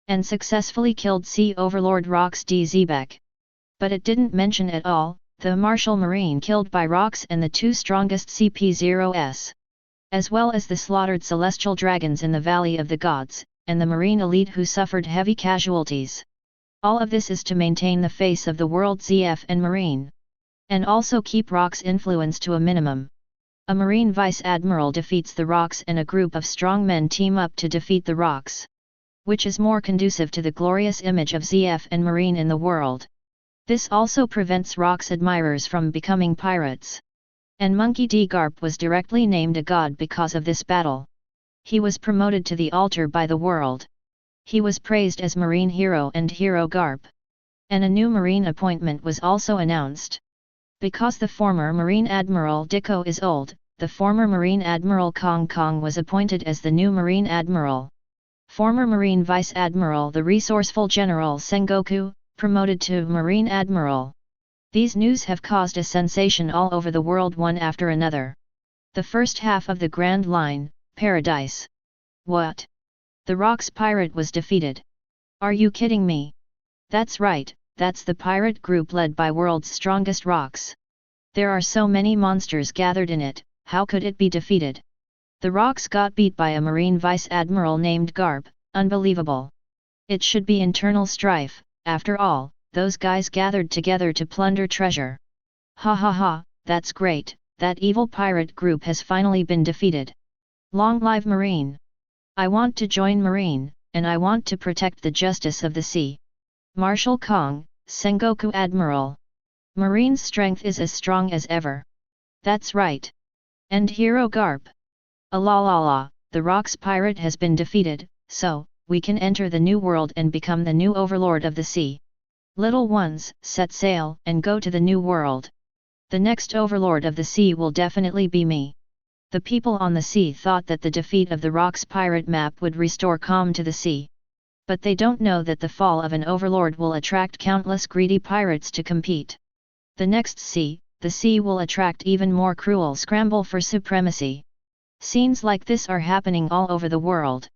And successfully killed Sea Overlord Rox D. Zebek. But it didn't mention at all the Martial Marine killed by Rox and the two strongest CP0s. As well as the slaughtered celestial dragons in the Valley of the Gods, and the Marine elite who suffered heavy casualties. All of this is to maintain the face of the world ZF and Marine. And also keep Rox influence to a minimum. A Marine Vice Admiral defeats the Rox and a group of strong men team up to defeat the Rox. Which is more conducive to the glorious image of ZF and Marine in the world. This also prevents Rox admirers from becoming pirates. And Monkey D. Garp was directly named a god because of this battle. He was promoted to the altar by the world. He was praised as Marine Hero and Hero Garp. And a new Marine appointment was also announced. Because the former Marine Admiral Dicko is old, the former Marine Admiral Kong Kong was appointed as the new Marine Admiral. Former Marine Vice Admiral the resourceful General Sengoku, promoted to Marine Admiral. These news have caused a sensation all over the world one after another. The first half of the Grand Line, Paradise. What? The Rox pirate was defeated. Are you kidding me? That's right, that's the pirate group led by world's strongest Rox. There are so many monsters gathered in it, how could it be defeated? The Rox got beat by a Marine Vice Admiral named Garp, unbelievable. It should be internal strife, after all, those guys gathered together to plunder treasure. Ha ha ha, that's great, that evil pirate group has finally been defeated. Long live Marine! I want to join Marine, and I want to protect the justice of the sea. Marshal Kong, Sengoku Admiral. Marine's strength is as strong as ever. That's right. And Hero Garp. La, the Rox pirate has been defeated, so, we can enter the new world and become the new overlord of the sea. Little ones, set sail and go to the new world. The next overlord of the sea will definitely be me. The people on the sea thought that the defeat of the Rox pirate map would restore calm to the sea. But they don't know that the fall of an overlord will attract countless greedy pirates to compete. The next sea, the sea will attract even more cruel scramble for supremacy. Scenes like this are happening all over the world.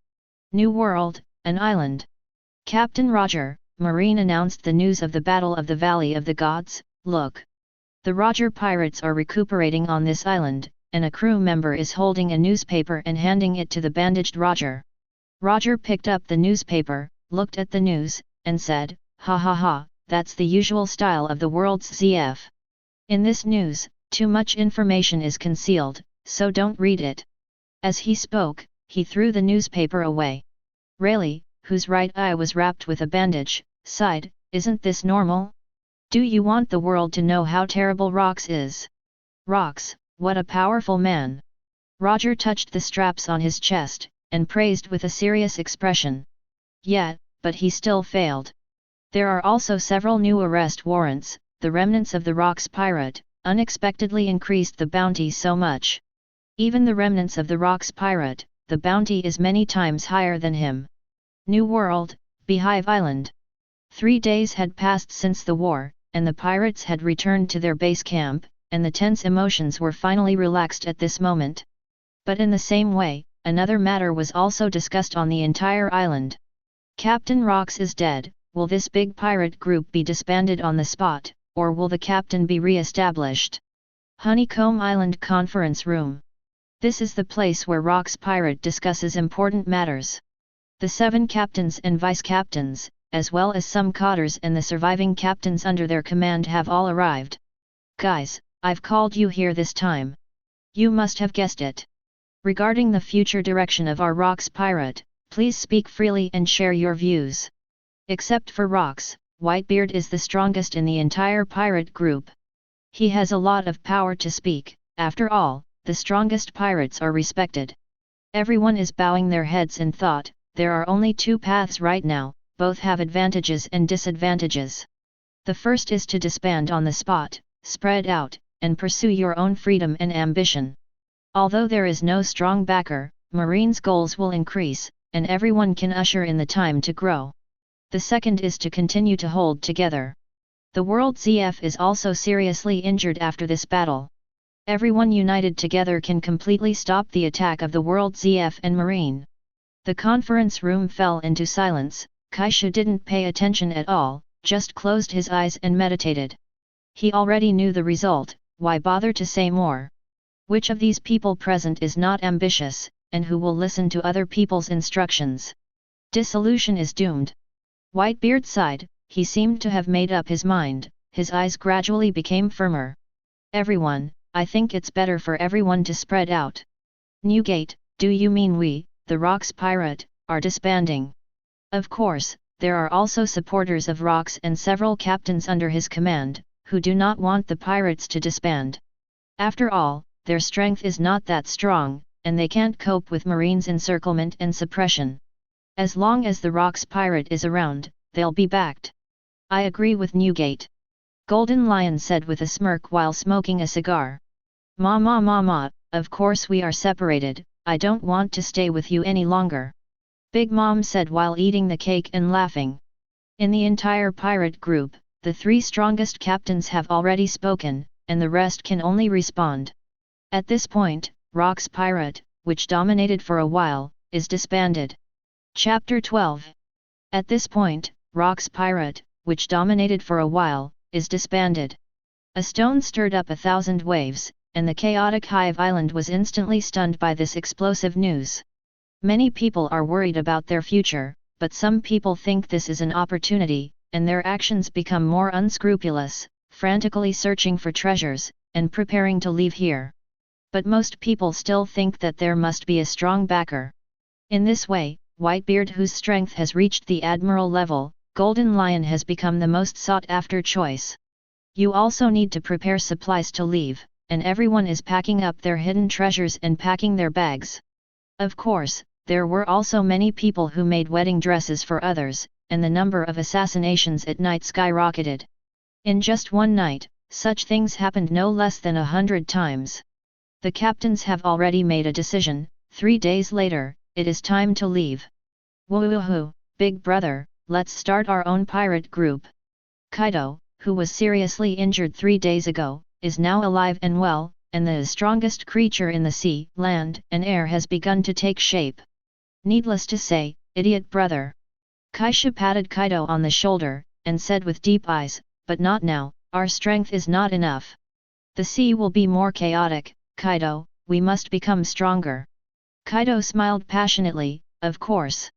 New world, an island. Captain Roger, Marine announced the news of the Battle of the Valley of the Gods. Look. The Roger pirates are recuperating on this island, and a crew member is holding a newspaper and handing it to the bandaged Roger. Roger picked up the newspaper, looked at the news, and said, ha ha ha, that's the usual style of the world's ZF. In this news, too much information is concealed, so don't read it. As he spoke, he threw the newspaper away. Rayleigh, whose right eye was wrapped with a bandage, sighed, isn't this normal? Do you want the world to know how terrible Rox is? Rox, what a powerful man! Roger touched the straps on his chest, and praised with a serious expression. Yeah, but he still failed. There are also several new arrest warrants. The remnants of the Rox pirate unexpectedly increased the bounty so much. Even the remnants of the Rox pirate, the bounty is many times higher than him. New World, Beehive Island. 3 days had passed since the war, and the pirates had returned to their base camp, and the tense emotions were finally relaxed at this moment. But in the same way, another matter was also discussed on the entire island. Captain Rox is dead. Will this big pirate group be disbanded on the spot, or will the captain be re-established? Honeycomb Island Conference Room. This is the place where Rox pirate discusses important matters. The 7 captains and vice-captains, as well as some cotters and the surviving captains under their command have all arrived. Guys, I've called you here this time. You must have guessed it. Regarding the future direction of our Rox pirate, please speak freely and share your views. Except for Rox, Whitebeard is the strongest in the entire pirate group. He has a lot of power to speak. After all, the strongest pirates are respected. Everyone is bowing their heads in thought. There are only 2 paths right now, both have advantages and disadvantages. The first is to disband on the spot, spread out, and pursue your own freedom and ambition. Although there is no strong backer, Marine's goals will increase, and everyone can usher in the time to grow. The second is to continue to hold together. The World ZF is also seriously injured after this battle. Everyone united together can completely stop the attack of the World ZF and Marine. The conference room fell into silence. Kaishu didn't pay attention at all, just closed his eyes and meditated. He already knew the result, why bother to say more? Which of these people present is not ambitious, and who will listen to other people's instructions? Dissolution is doomed. Whitebeard sighed. He seemed to have made up his mind. His eyes gradually became firmer. Everyone, I think it's better for everyone to spread out. Newgate, do you mean we, the Rocks Pirate, are disbanding? Of course, there are also supporters of Rocks and several captains under his command, who do not want the pirates to disband. After all, their strength is not that strong, and they can't cope with Marine's encirclement and suppression. As long as the Rocks Pirate is around, they'll be backed. I agree with Newgate. Golden Lion said with a smirk while smoking a cigar. Ma, of course we are separated, I don't want to stay with you any longer. Big Mom said while eating the cake and laughing. In the entire pirate group, the 3 strongest captains have already spoken, and the rest can only respond. At this point, Rocks Pirate, which dominated for a while, is disbanded. Chapter 12. At this point, Rocks Pirate, which dominated for a while, is disbanded. A stone stirred up 1,000 waves, and the chaotic Hive Island was instantly stunned by this explosive news. Many people are worried about their future, but some people think this is an opportunity, and their actions become more unscrupulous, frantically searching for treasures, and preparing to leave here. But most people still think that there must be a strong backer. In this way, Whitebeard, whose strength has reached the admiral level, Golden Lion has become the most sought-after choice. You also need to prepare supplies to leave, and everyone is packing up their hidden treasures and packing their bags. Of course, there were also many people who made wedding dresses for others, and the number of assassinations at night skyrocketed. In just one night, such things happened no less than 100 times. The captains have already made a decision. 3 days later, it is time to leave. Woohoo, big brother, let's start our own pirate group. Kaido, who was seriously injured 3 days ago, is now alive and well, and the strongest creature in the sea, land, and air has begun to take shape. Needless to say, idiot brother. Kaishu patted Kaido on the shoulder, and said with deep eyes, but not now, our strength is not enough. The sea will be more chaotic, Kaido, we must become stronger. Kaido smiled passionately, of course.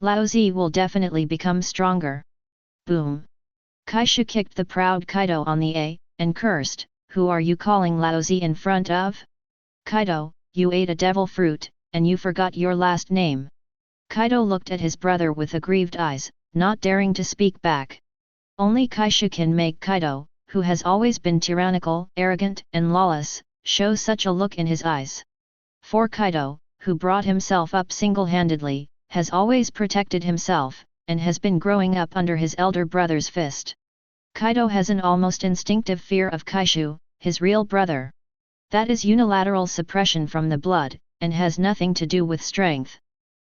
Laozi will definitely become stronger. Boom. Kaishu kicked the proud Kaido on the A, and cursed, who are you calling Laozi in front of? Kaido, you ate a devil fruit, and you forgot your last name. Kaido looked at his brother with aggrieved eyes, not daring to speak back. Only Kaishu can make Kaido, who has always been tyrannical, arrogant, and lawless, show such a look in his eyes. For Kaido, who brought himself up single-handedly, has always protected himself, and has been growing up under his elder brother's fist. Kaido has an almost instinctive fear of Kaishu, his real brother. That is unilateral suppression from the blood, and has nothing to do with strength.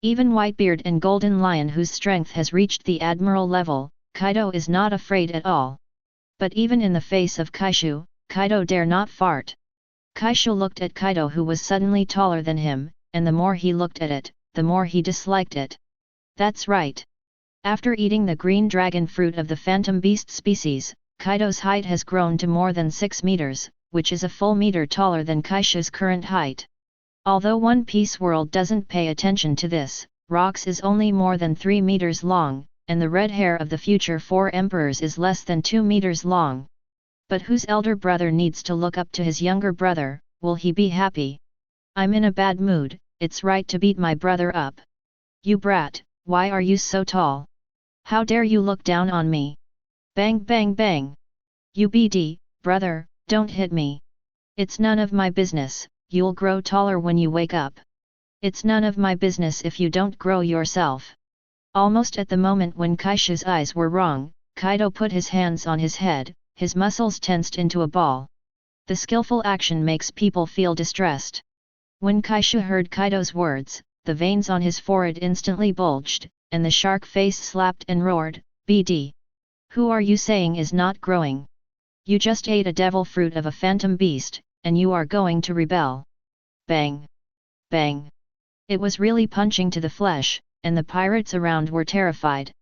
Even Whitebeard and Golden Lion, whose strength has reached the admiral level, Kaido is not afraid at all. But even in the face of Kaishu, Kaido dare not fart. Kaishu looked at Kaido, who was suddenly taller than him, and the more he looked at it, the more he disliked it. That's right. After eating the green dragon fruit of the phantom beast species, Kaido's height has grown to more than 6 meters, which is a full meter taller than Kaishu's current height. Although One Piece World doesn't pay attention to this, Rocks is only more than 3 meters long, and the red hair of the future 4 emperors is less than 2 meters long. But whose elder brother needs to look up to his younger brother? Will he be happy? I'm in a bad mood. It's right to beat my brother up. You brat, why are you so tall? How dare you look down on me? Bang bang bang. You BD, brother, don't hit me. It's none of my business, you'll grow taller when you wake up. It's none of my business if you don't grow yourself. Almost at the moment when Kaishu's eyes were wrong, Kaido put his hands on his head, his muscles tensed into a ball. The skillful action makes people feel distressed. When Kaishu heard Kaido's words, the veins on his forehead instantly bulged, and the shark face slapped and roared, "BD! Who are you saying is not growing? You just ate a devil fruit of a phantom beast, and you are going to rebel." Bang! Bang! It was really punching to the flesh, and the pirates around were terrified.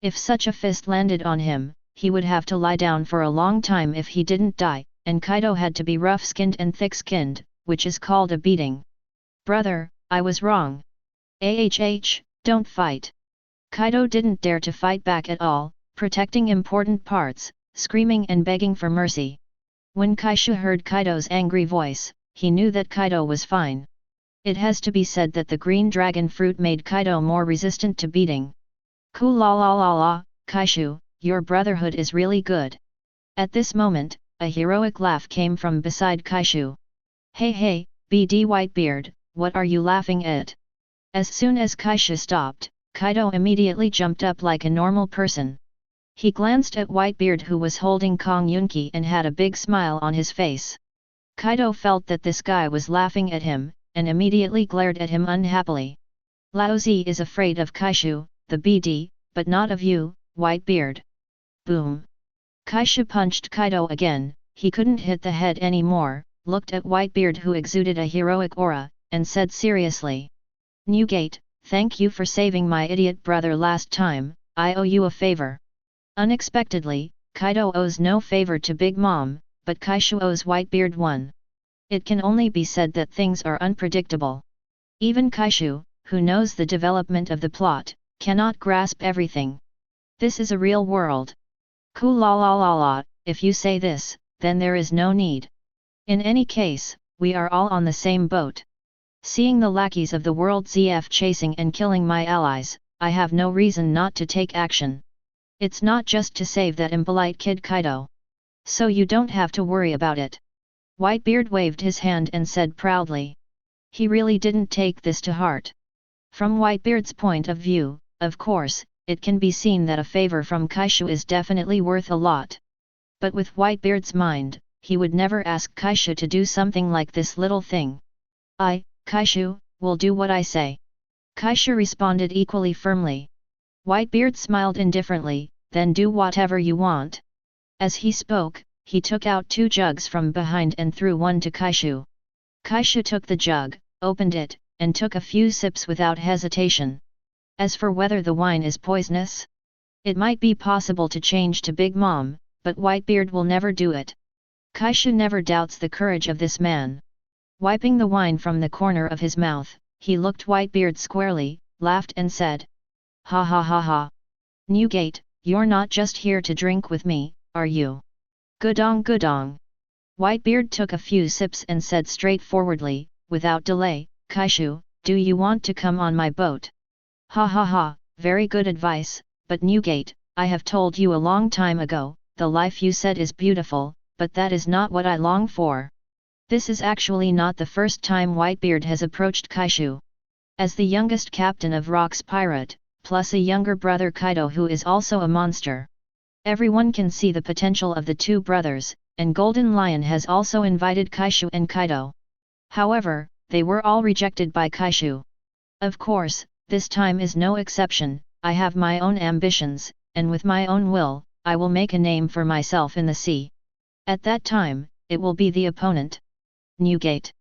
If such a fist landed on him, he would have to lie down for a long time if he didn't die, and Kaido had to be rough-skinned and thick-skinned, which is called a beating. "Brother, I was wrong. Don't fight." Kaido didn't dare to fight back at all, protecting important parts, screaming and begging for mercy. When Kaishu heard Kaido's angry voice, he knew that Kaido was fine. It has to be said that the green dragon fruit made Kaido more resistant to beating. "Cool la la la la, Kaishu, your brotherhood is really good." At this moment, a heroic laugh came from beside Kaishu. "Hey hey, BD Whitebeard, what are you laughing at?" As soon as Kaishu stopped, Kaido immediately jumped up like a normal person. He glanced at Whitebeard who was holding Kong Yunki and had a big smile on his face. Kaido felt that this guy was laughing at him, and immediately glared at him unhappily. "Laozi is afraid of Kaishu, the BD, but not of you, Whitebeard." Boom! Kaishu punched Kaido again. He couldn't hit the head anymore, looked at Whitebeard who exuded a heroic aura, and said seriously, "Newgate, thank you for saving my idiot brother last time, I owe you a favor." Unexpectedly, Kaido owes no favor to Big Mom, but Kaishu owes Whitebeard one. It can only be said that things are unpredictable. Even Kaishu, who knows the development of the plot, cannot grasp everything. This is a real world. Cool la la la la, if you say this, then there is no need. In any case, we are all on the same boat. Seeing the lackeys of the world ZF chasing and killing my allies, I have no reason not to take action. It's not just to save that impolite kid Kaido. So you don't have to worry about it." Whitebeard waved his hand and said proudly. He really didn't take this to heart. From Whitebeard's point of view, of course, it can be seen that a favor from Kaishu is definitely worth a lot. But with Whitebeard's mind, he would never ask Kaishu to do something like this little thing. Kaishu, will do what I say." Kaishu responded equally firmly. Whitebeard smiled indifferently, "Then do whatever you want." As he spoke, he took out 2 jugs from behind and threw one to Kaishu. Kaishu took the jug, opened it, and took a few sips without hesitation. As for whether the wine is poisonous, it might be possible to change to Big Mom, but Whitebeard will never do it. Kaishu never doubts the courage of this man. Wiping the wine from the corner of his mouth, he looked Whitebeard squarely, laughed and said, "Ha ha ha ha. Newgate, you're not just here to drink with me, are you?" "Gudong gudong." Whitebeard took a few sips and said straightforwardly, without delay, "Kaishu, do you want to come on my boat?" "Ha ha ha, very good advice, but Newgate, I have told you a long time ago, the life you said is beautiful, but that is not what I long for." This is actually not the first time Whitebeard has approached Kaishu. As the youngest captain of Rock's pirate, plus a younger brother Kaido who is also a monster. Everyone can see the potential of the 2 brothers, and Golden Lion has also invited Kaishu and Kaido. However, they were all rejected by Kaishu. Of course, this time is no exception. I have my own ambitions, and with my own will, I will make a name for myself in the sea. At that time, it will be the opponent. Newgate.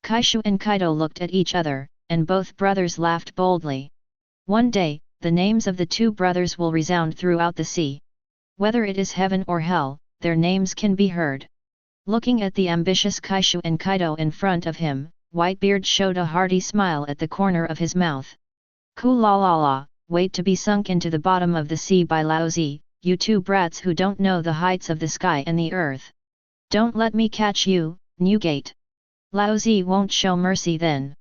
Kaishu and Kaido looked at each other, and both brothers laughed boldly. One day, the names of the 2 brothers will resound throughout the sea. Whether it is heaven or hell, their names can be heard. Looking at the ambitious Kaishu and Kaido in front of him, Whitebeard showed a hearty smile at the corner of his mouth. "Cool la la la, wait to be sunk into the bottom of the sea by Laozi, you 2 brats who don't know the heights of the sky and the earth. Don't let me catch you, Newgate. Laozi won't show mercy then."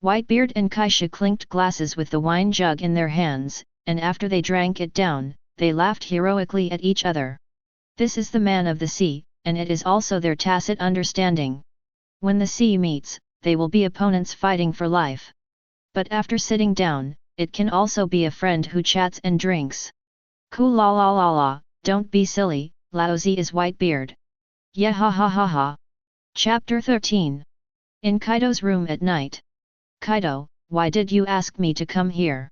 Whitebeard and Kaishu clinked glasses with the wine jug in their hands, and after they drank it down, they laughed heroically at each other. This is the man of the sea, and it is also their tacit understanding. When the sea meets, they will be opponents fighting for life. But after sitting down, it can also be a friend who chats and drinks. Cool la la la la, don't be silly, Laozi is Whitebeard. Yeah ha ha ha ha. Chapter 13. In Kaido's room at night. "Kaido, why did you ask me to come here?"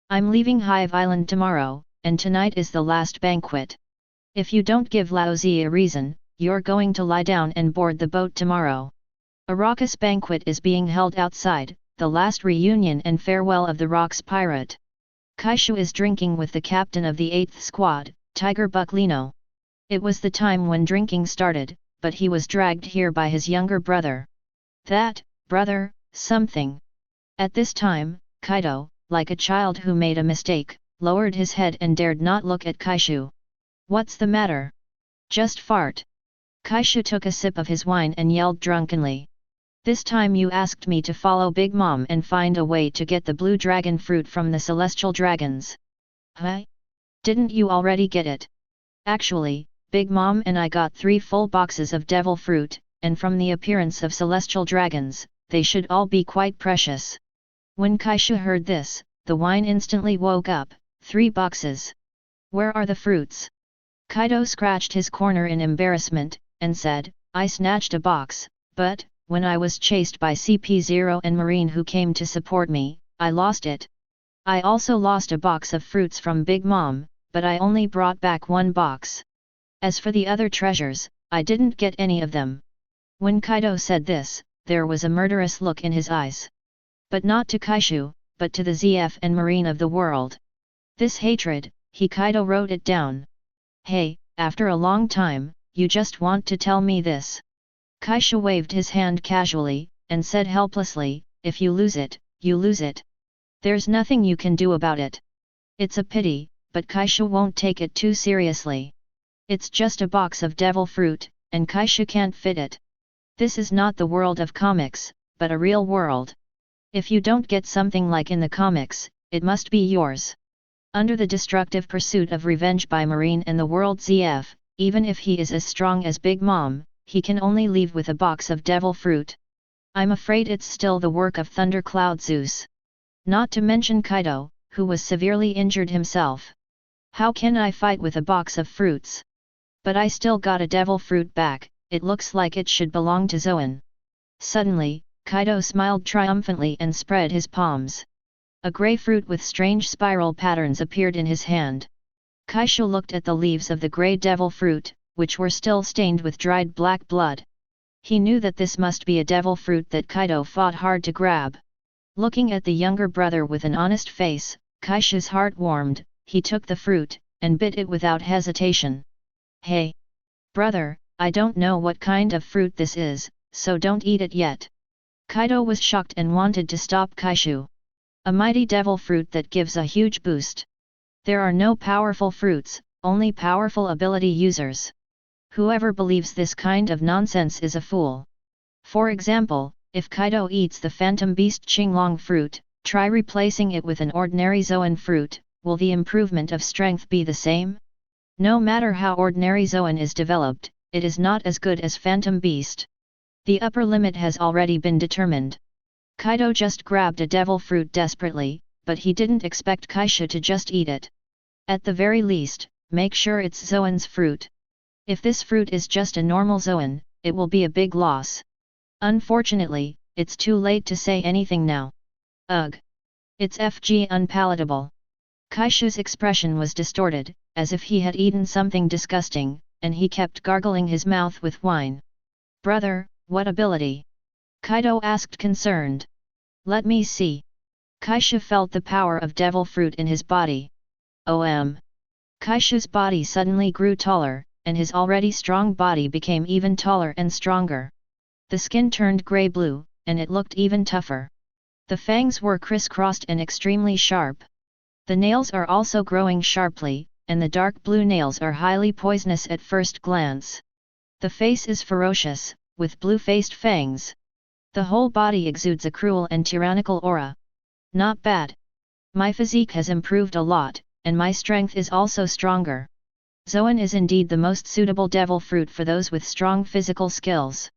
I'm leaving Hive Island tomorrow, and tonight is the last banquet. If you don't give Laozi a reason, you're going to lie down and board the boat tomorrow. A raucous banquet is being held outside, the last reunion and farewell of the Rocks pirate. Kaishu is drinking with the captain of the 8th squad, Tiger Bucklino. It was the time when drinking started, but he was dragged here by his younger brother. That, brother, something. At this time, Kaido, like a child who made a mistake, lowered his head and dared not look at Kaishu. What's the matter? Just fart. Kaishu took a sip of his wine and yelled drunkenly. This time you asked me to follow Big Mom and find a way to get the blue dragon fruit from the celestial dragons. Huh? Didn't you already get it? Actually, Big Mom and I got 3 full boxes of devil fruit, and from the appearance of celestial dragons, they should all be quite precious. When Kaishu heard this, the wine instantly woke up. 3 boxes. Where are the fruits? Kaido scratched his corner in embarrassment, and said, I snatched a box, but, when I was chased by CP0 and Marine who came to support me, I lost it. I also lost a box of fruits from Big Mom, but I only brought back 1 box. As for the other treasures, I didn't get any of them. When Kaido said this, there was a murderous look in his eyes. But not to Kaishu, but to the ZF and Marine of the world. This hatred, Kaido wrote it down. Hey, after a long time, you just want to tell me this. Kaishu waved his hand casually, and said helplessly, if you lose it, you lose it. There's nothing you can do about it. It's a pity, but Kaishu won't take it too seriously. It's just a box of devil fruit, and Kaishu can't fit it. This is not the world of comics, but a real world. If you don't get something like in the comics, it must be yours. Under the destructive pursuit of revenge by Marine and the world ZF, even if he is as strong as Big Mom, he can only leave with a box of devil fruit. I'm afraid it's still the work of Thundercloud Zeus. Not to mention Kaido, who was severely injured himself. How can I fight with a box of fruits? But I still got a devil fruit back, it looks like it should belong to Zoan. Suddenly, Kaido smiled triumphantly and spread his palms. A grey fruit with strange spiral patterns appeared in his hand. Kaishu looked at the leaves of the grey devil fruit, which were still stained with dried black blood. He knew that this must be a devil fruit that Kaido fought hard to grab. Looking at the younger brother with an honest face, Kaishu's heart warmed. He took the fruit, and bit it without hesitation. Hey! Brother, I don't know what kind of fruit this is, so don't eat it yet. Kaido was shocked and wanted to stop Kaishu. A mighty devil fruit that gives a huge boost. There are no powerful fruits, only powerful ability users. Whoever believes this kind of nonsense is a fool. For example, if Kaido eats the Phantom Beast Qinglong fruit, try replacing it with an ordinary Zoan fruit, will the improvement of strength be the same? No matter how ordinary Zoan is developed, it is not as good as Phantom Beast. The upper limit has already been determined. Kaido just grabbed a devil fruit desperately, but he didn't expect Kaishu to just eat it. At the very least, make sure it's Zoan's fruit. If this fruit is just a normal Zoan, it will be a big loss. Unfortunately, it's too late to say anything now. Ugh! It's FG unpalatable. Kaishu's expression was distorted, as if he had eaten something disgusting, and he kept gargling his mouth with wine. Brother, what ability? Kaido asked concerned. Let me see. Kaishu felt the power of devil fruit in his body. Kaishu's body suddenly grew taller, and his already strong body became even taller and stronger. The skin turned grey-blue, and it looked even tougher. The fangs were crisscrossed and extremely sharp. The nails are also growing sharply, and the dark blue nails are highly poisonous at first glance. The face is ferocious, with blue-faced fangs. The whole body exudes a cruel and tyrannical aura. Not bad. My physique has improved a lot, and my strength is also stronger. Zoan is indeed the most suitable devil fruit for those with strong physical skills.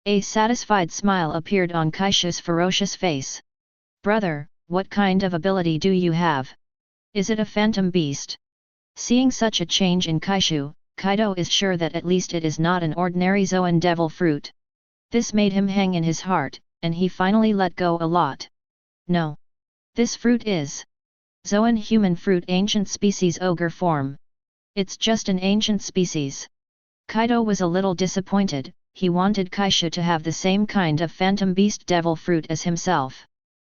A satisfied smile appeared on Kaishu's ferocious face. Brother, what kind of ability do you have? Is it a phantom beast? Seeing such a change in Kaishu, Kaido is sure that at least it is not an ordinary Zoan devil fruit. This made him hang in his heart, and he finally let go a lot. No. This fruit is Zoan human fruit ancient species ogre form. It's just an ancient species. Kaido was a little disappointed, he wanted Kaishu to have the same kind of phantom beast devil fruit as himself.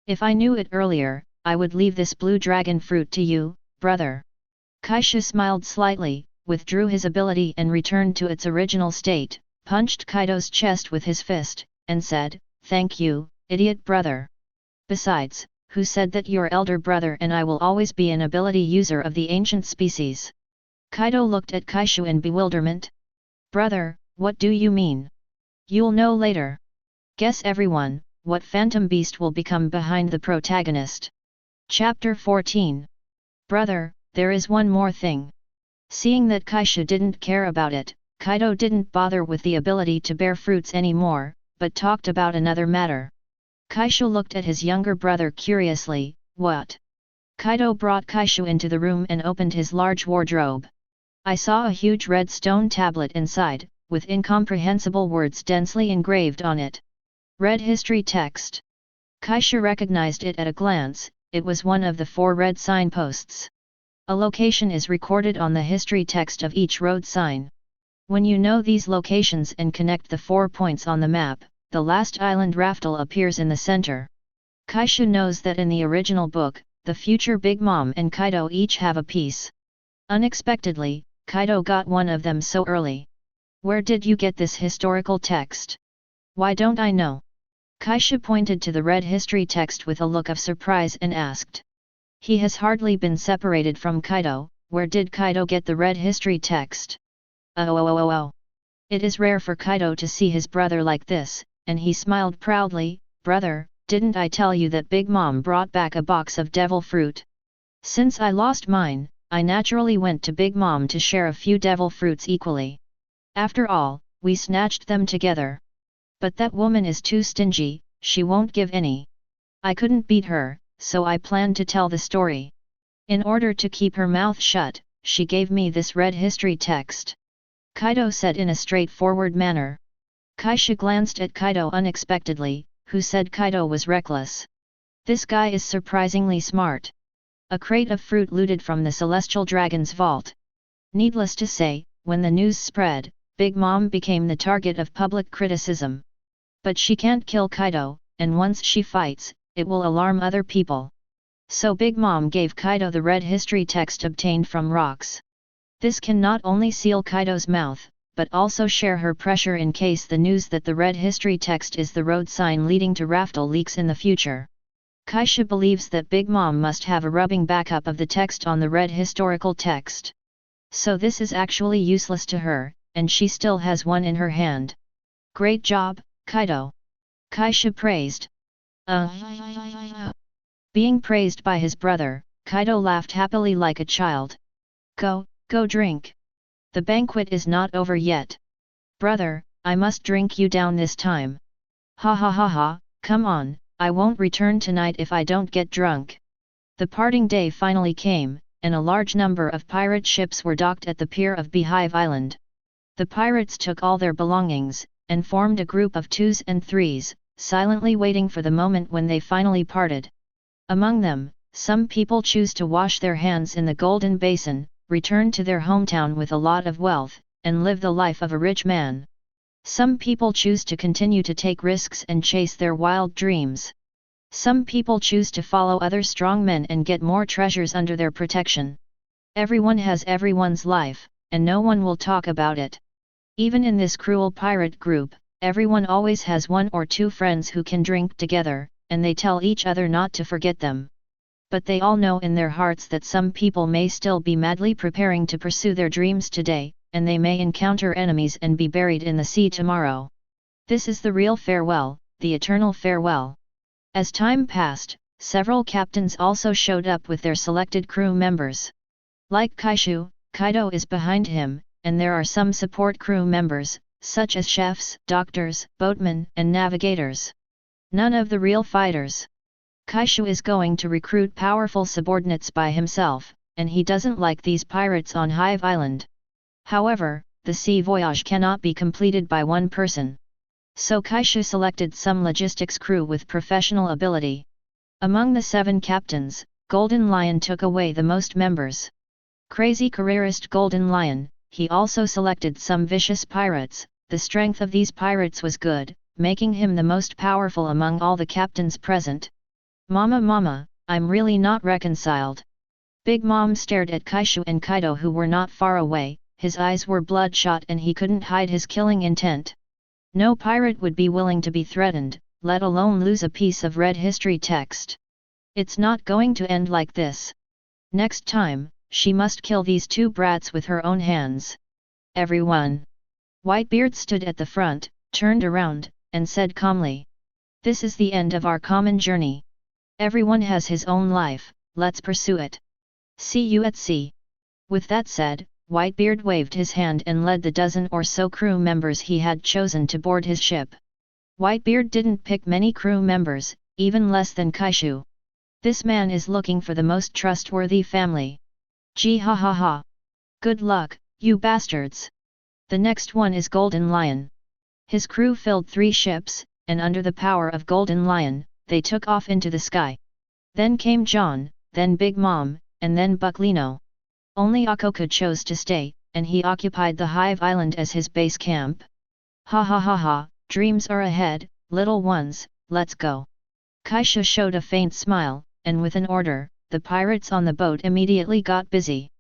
If I knew it earlier, I would leave this blue dragon fruit to you, brother. Kaishu smiled slightly, withdrew his ability and returned to its original state, punched Kaido's chest with his fist, and said, "Thank you, idiot brother. Besides, who said that your elder brother and I will always be an ability user of the ancient species?" Kaido looked at Kaishu in bewilderment. "Brother, what do you mean?" "You'll know later. Guess everyone, what phantom beast will become behind the protagonist." Chapter 14. Brother, there is one more thing. Seeing that Kaishu didn't care about it, Kaido didn't bother with the ability to bear fruits anymore, but talked about another matter. Kaishu looked at his younger brother curiously. "What?" Kaido brought Kaishu into the room and opened his large wardrobe. "I saw a huge red stone tablet inside, with incomprehensible words densely engraved on it. Red history text." Kaishu recognized it at a glance. It was one of the 4 red signposts. A location is recorded on the history text of each road sign. When you know these locations and connect the 4 points on the map, the last island Raftel appears in the center. Kaishu knows that in the original book, the future Big Mom and Kaido each have a piece. Unexpectedly, Kaido got one of them so early. "Where did you get this historical text?" "Why don't I know?" Kaishu pointed to the red history text with a look of surprise and asked. He has hardly been separated from Kaido. Where did Kaido get the red history text? Oh. It is rare for Kaido to see his brother like this, and he smiled proudly. "Brother, didn't I tell you that Big Mom brought back a box of devil fruit? Since I lost mine, I naturally went to Big Mom to share a few devil fruits equally. After all, we snatched them together. But that woman is too stingy, she won't give any. I couldn't beat her, so I planned to tell the story. In order to keep her mouth shut, she gave me this red history text," Kaido said in a straightforward manner. Kaishu glanced at Kaido unexpectedly, who said Kaido was reckless. This guy is surprisingly smart. A crate of fruit looted from the Celestial Dragon's vault. Needless to say, when the news spread, Big Mom became the target of public criticism. But she can't kill Kaido, and once she fights, it will alarm other people. So Big Mom gave Kaido the red history text obtained from rocks. This can not only seal Kaido's mouth, but also share her pressure in case the news that the red history text is the road sign leading to Raftel leaks in the future. Kaishu believes that Big Mom must have a rubbing backup of the text on the red historical text. So this is actually useless to her, and she still has one in her hand. "Great job, Kaido!" Kaishu praised. Being praised by his brother, Kaido laughed happily like a child. Go drink. The banquet is not over yet. Brother, I must drink you down this time. Ha, come on, I won't return tonight if I don't get drunk." The parting day finally came, and a large number of pirate ships were docked at the pier of Beehive Island. The pirates took all their belongings, and formed a group of 2s and 3s, silently waiting for the moment when they finally parted. Among them, some people choose to wash their hands in the Golden Basin, return to their hometown with a lot of wealth, and live the life of a rich man. Some people choose to continue to take risks and chase their wild dreams. Some people choose to follow other strong men and get more treasures under their protection. Everyone has everyone's life, and no one will talk about it. Even in this cruel pirate group, everyone always has 1 or 2 friends who can drink together, and they tell each other not to forget them. But they all know in their hearts that some people may still be madly preparing to pursue their dreams today, and they may encounter enemies and be buried in the sea tomorrow. This is the real farewell, the eternal farewell. As time passed, several captains also showed up with their selected crew members. Like Kaishu, Kaido is behind him, and there are some support crew members, such as chefs, doctors, boatmen, and navigators. None of the real fighters. Kaishu is going to recruit powerful subordinates by himself, and he doesn't like these pirates on Hive Island. However, the sea voyage cannot be completed by one person. So Kaishu selected some logistics crew with professional ability. Among the 7 captains, Golden Lion took away the most members. Crazy careerist Golden Lion, he also selected some vicious pirates. The strength of these pirates was good, making him the most powerful among all the captains present. Mama, I'm really not reconciled. Big Mom stared at Kaishu and Kaido, who were not far away. His eyes were bloodshot and he couldn't hide his killing intent. No pirate would be willing to be threatened, let alone lose a piece of red history text. It's not going to end like this. Next time, she must kill these two brats with her own hands. Everyone. Whitebeard stood at the front, turned around, and said calmly. This is the end of our common journey. Everyone has his own life, let's pursue it. See you at sea. With that said, Whitebeard waved his hand and led the dozen or so crew members he had chosen to board his ship. Whitebeard didn't pick many crew members, even less than Kaishu. This man is looking for the most trustworthy family. Gee ha ha ha. Good luck, you bastards. The next one is Golden Lion. His crew filled 3 ships, and under the power of Golden Lion, they took off into the sky. Then came John, then Big Mom, and then Bucklino. Only Akoku chose to stay, and he occupied the Hive Island as his base camp. Ha ha ha ha, dreams are ahead, little ones, let's go. Kaishu showed a faint smile, and with an order, the pirates on the boat immediately got busy.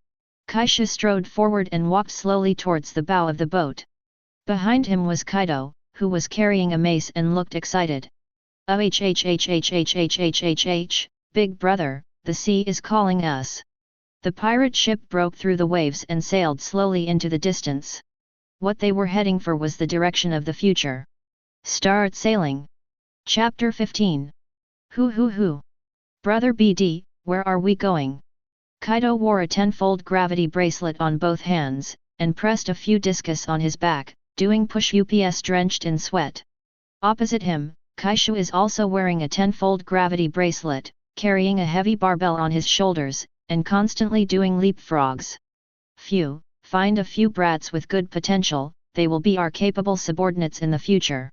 Kaishu strode forward and walked slowly towards the bow of the boat. Behind him was Kaido, who was carrying a mace and looked excited. Big brother, the sea is calling us. The pirate ship broke through the waves and sailed slowly into the distance. What they were heading for was the direction of the future. Start sailing. Chapter 15. Hoo. Brother BD, where are we going? Kaido wore a 10-fold gravity bracelet on both hands, and pressed a few discus on his back, doing push-ups drenched in sweat. Opposite him, Kaishu is also wearing a 10-fold gravity bracelet, carrying a heavy barbell on his shoulders, and constantly doing leapfrogs. Phew, find a few brats with good potential, they will be our capable subordinates in the future.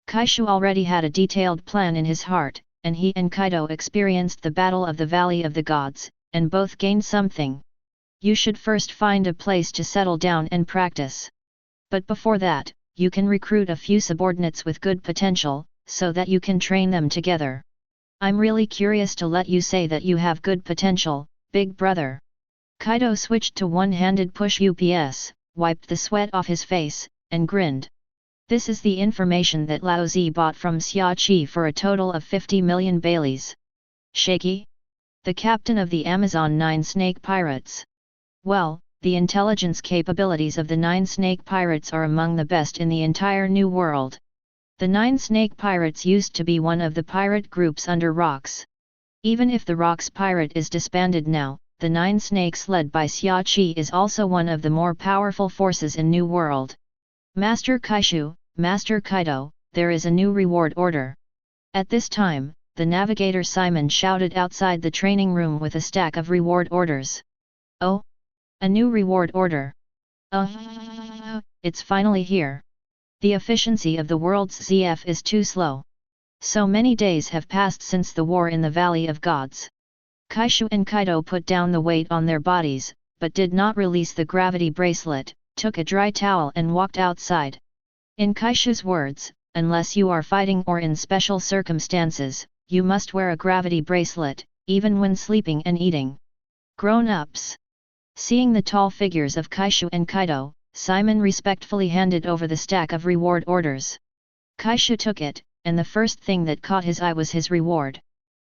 Kaishu already had a detailed plan in his heart, and he and Kaido experienced the Battle of the Valley of the Gods, and both gained something. You should first find a place to settle down and practice. But before that, you can recruit a few subordinates with good potential, so that you can train them together. I'm really curious to let you say that you have good potential, big brother. Kaido switched to one-handed push-ups, wiped the sweat off his face, and grinned. This is the information that Lao Zi bought from Xia Qi for a total of 50 million baileys. Shaky? The captain of the Amazon 9 Snake Pirates. Well, the intelligence capabilities of the 9 Snake Pirates are among the best in the entire New World. The 9 Snake Pirates used to be one of the pirate groups under Rocks. Even if the Rocks pirate is disbanded now, the 9 Snakes led by Xia Qi is also one of the more powerful forces in New World. Master Kaishu, Master Kaido, there is a new reward order. At this time, the navigator Simon shouted outside the training room with a stack of reward orders. Oh? A new reward order. It's finally here. The efficiency of the world's ZF is too slow. So many days have passed since the war in the Valley of Gods. Kaishu and Kaido put down the weight on their bodies, but did not release the gravity bracelet, took a dry towel and walked outside. In Kaishu's words, unless you are fighting or in special circumstances, you must wear a gravity bracelet, even when sleeping and eating. Grown-ups. Seeing the tall figures of Kaishu and Kaido, Simon respectfully handed over the stack of reward orders. Kaishu took it, and the first thing that caught his eye was his reward.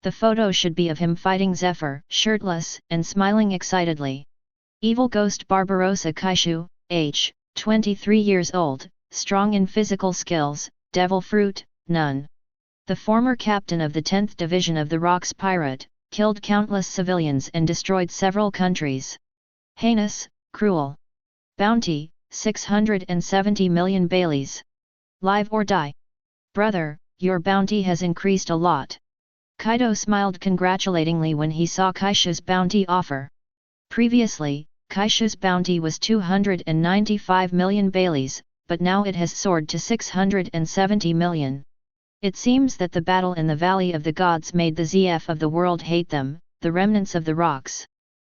The photo should be of him fighting Zephyr, shirtless, and smiling excitedly. Evil Ghost Barbarossa Kaishu, age, 23 years old, strong in physical skills, devil fruit, none. The former captain of the 10th Division of the Rocks Pirate, killed countless civilians and destroyed several countries. Heinous, cruel. Bounty, 670 million baileys. Live or die. Brother, your bounty has increased a lot. Kaido smiled congratulatingly when he saw Kaishu's bounty offer. Previously, Kaishu's bounty was 295 million baileys, but now it has soared to 670 million. It seems that the battle in the Valley of the Gods made the ZF of the world hate them, the remnants of the rocks.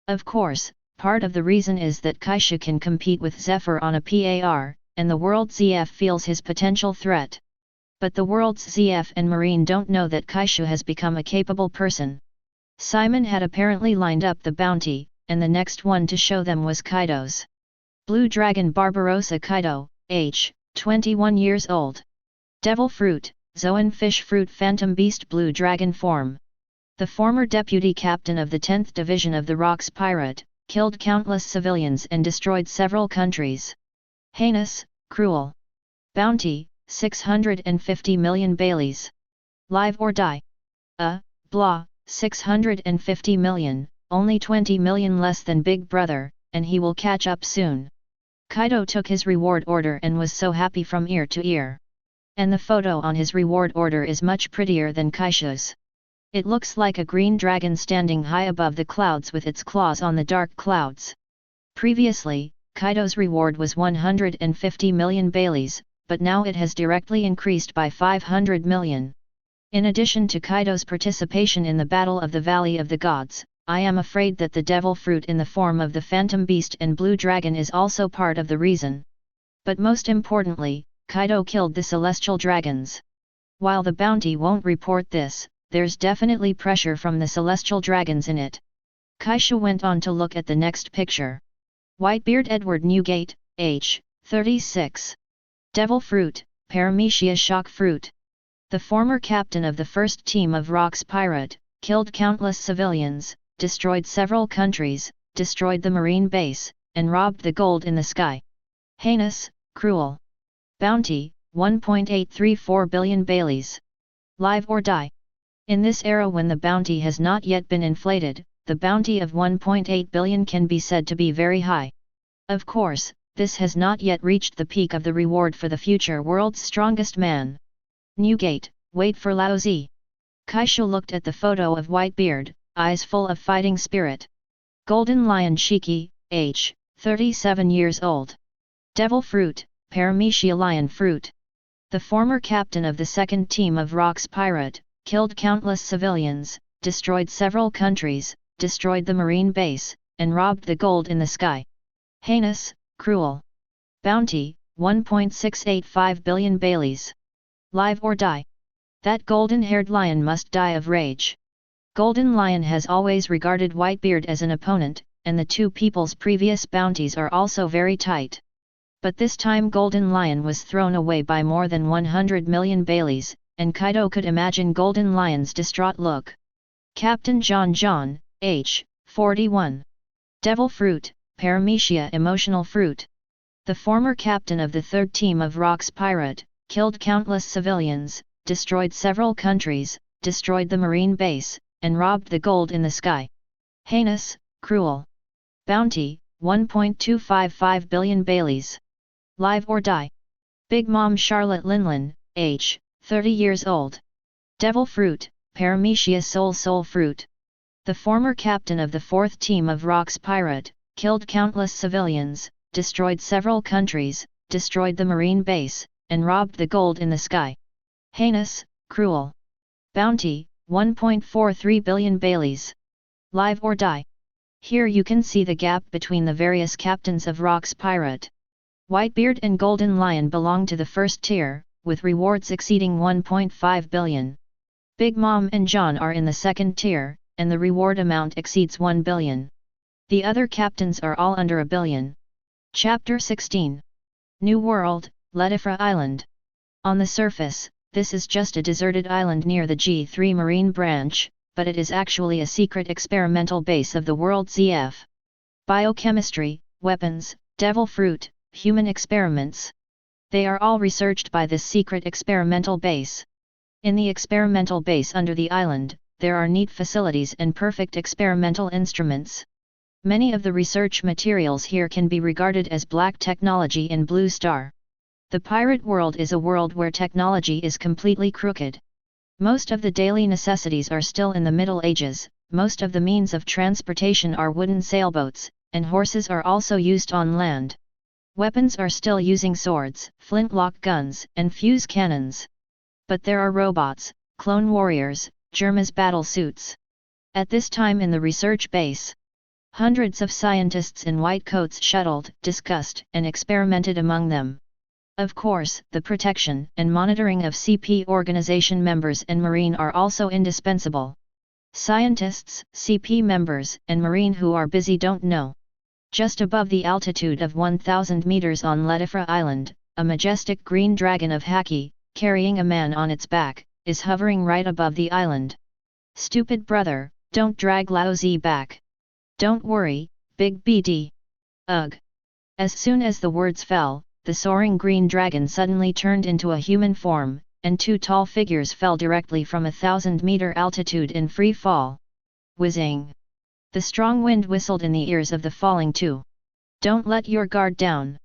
Of course, part of the reason is that Kaishu can compete with Zephyr on a PAR, and the world ZF feels his potential threat. But the world's ZF and Marine don't know that Kaishu has become a capable person. Simon had apparently lined up the bounty, and the next one to show them was Kaido's. Blue Dragon Barbarossa Kaido, age, 21 years old. Devil Fruit, Zoan Fish Fruit Phantom Beast Blue Dragon Form. The former deputy captain of the 10th Division of the Rocks Pirate, killed countless civilians and destroyed several countries. Heinous, cruel. Bounty, 650 million Baileys. Live or die? Blah, 650 million, only 20 million less than Big Brother, and he will catch up soon. Kaido took his reward order and was so happy from ear to ear. And the photo on his reward order is much prettier than Kaishu's. It looks like a green dragon standing high above the clouds with its claws on the dark clouds. Previously, Kaido's reward was 150 million Baileys, but now it has directly increased by 500 million. In addition to Kaido's participation in the Battle of the Valley of the Gods, I am afraid that the devil fruit in the form of the Phantom Beast and Blue Dragon is also part of the reason. But most importantly, Kaido killed the celestial dragons. While the bounty won't report this, there's definitely pressure from the celestial dragons in it. Kaishu went on to look at the next picture. Whitebeard Edward Newgate, age, 36. Devil Fruit, Paramecia Shock Fruit. The former captain of the first team of Rocks Pirate, killed countless civilians, destroyed several countries, destroyed the marine base, and robbed the gold in the sky. Heinous, cruel. Bounty, 1.834 billion Baileys. Live or die? In this era when the bounty has not yet been inflated, the bounty of 1.8 billion can be said to be very high. Of course, this has not yet reached the peak of the reward for the future world's strongest man. Newgate, wait for Laozi. Kaishu looked at the photo of Whitebeard, eyes full of fighting spirit. Golden Lion Shiki, age, 37 years old. Devil Fruit, Paramecia Lion Fruit. The former captain of the second team of Rocks Pirate, killed countless civilians, destroyed several countries, destroyed the marine base, and robbed the gold in the sky. Heinous, cruel. Bounty, 1.685 billion Baileys. Live or die? That golden-haired lion must die of rage. Golden Lion has always regarded Whitebeard as an opponent, and the two people's previous bounties are also very tight. But this time Golden Lion was thrown away by more than 100 million Baileys, and Kaido could imagine Golden Lion's distraught look. Captain John, age, 41. Devil Fruit, Paramecia Emotional Fruit. The former captain of the third team of Rocks Pirate, killed countless civilians, destroyed several countries, destroyed the marine base, and robbed the gold in the sky. Heinous, cruel. Bounty, 1.255 billion Baileys. Live or die? Big Mom Charlotte Linlin, age, 30 years old. Devil Fruit, Paramecia Soul Fruit. The former captain of the fourth team of Rocks Pirate, killed countless civilians, destroyed several countries, destroyed the marine base, and robbed the gold in the sky. Heinous, cruel. Bounty, 1.43 billion Baileys. Live or die? Here you can see the gap between the various captains of Rocks Pirate. Whitebeard and Golden Lion belong to the first tier, with rewards exceeding 1.5 billion. Big Mom and John are in the second tier, and the reward amount exceeds 1 billion. The other captains are all under a billion. Chapter 16. New World, Leifra Island. On the surface, this is just a deserted island near the G3 Marine Branch, but it is actually a secret experimental base of the world ZF. Biochemistry, weapons, devil fruit, human experiments. They are all researched by this secret experimental base. In the experimental base under the island, there are neat facilities and perfect experimental instruments. Many of the research materials here can be regarded as black technology in Blue Star. The pirate world is a world where technology is completely crooked. Most of the daily necessities are still in the Middle Ages, most of the means of transportation are wooden sailboats, and horses are also used on land. Weapons are still using swords, flintlock guns, and fuse cannons. But there are robots, clone warriors, Germa's battle suits. At this time in the research base, hundreds of scientists in white coats shuttled, discussed, and experimented among them. Of course, the protection and monitoring of CP organization members and Marine are also indispensable. Scientists, CP members, and Marine who are busy don't know. Just above the altitude of 1,000 meters on Leifra Island, a majestic green dragon of haki, carrying a man on its back, is hovering right above the island. Stupid brother, don't drag Laozi back. Don't worry, Big BD. Ugh. As soon as the words fell, the soaring green dragon suddenly turned into a human form, and two tall figures fell directly from 1,000-meter altitude in free fall. Whizzing. The strong wind whistled in the ears of the falling two. Don't let your guard down.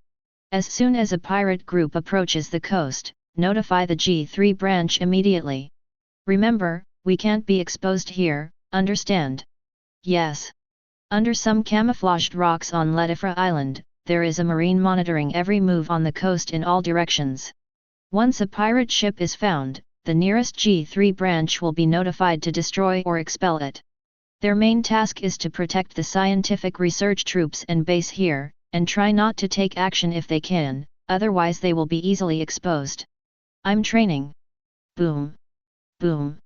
As soon as a pirate group approaches the coast, notify the G3 branch immediately. Remember, we can't be exposed here, understand? Yes. Under some camouflaged rocks on Leifra Island, there is a marine monitoring every move on the coast in all directions. Once a pirate ship is found, the nearest G3 branch will be notified to destroy or expel it. Their main task is to protect the scientific research troops and base here, and try not to take action if they can, otherwise they will be easily exposed. I'm training. Boom. Boom.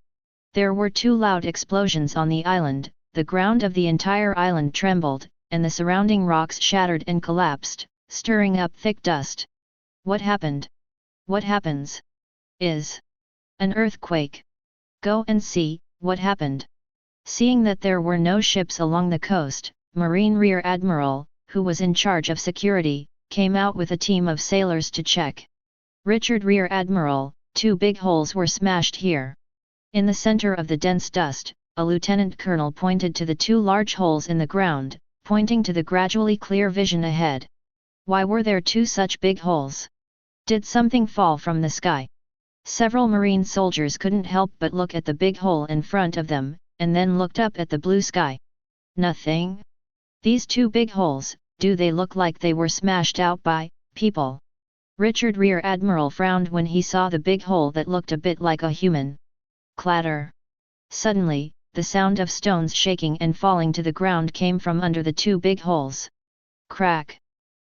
There were two loud explosions on the island, the ground of the entire island trembled, and the surrounding rocks shattered and collapsed, stirring up thick dust. What happened? What happens? Is an earthquake. Go and see what happened. Seeing that there were no ships along the coast, Marine Rear Admiral, who was in charge of security, came out with a team of sailors to check. Richard Rear Admiral, two big holes were smashed here. In the center of the dense dust, a lieutenant colonel pointed to the two large holes in the ground, pointing to the gradually clear vision ahead. Why were there two such big holes? Did something fall from the sky? Several Marine soldiers couldn't help but look at the big hole in front of them, and then looked up at the blue sky. Nothing. These two big holes, do they look like they were smashed out by people? Richard Rear Admiral frowned when he saw the big hole that looked a bit like a human. Clatter. Suddenly, the sound of stones shaking and falling to the ground came from under the two big holes. Crack.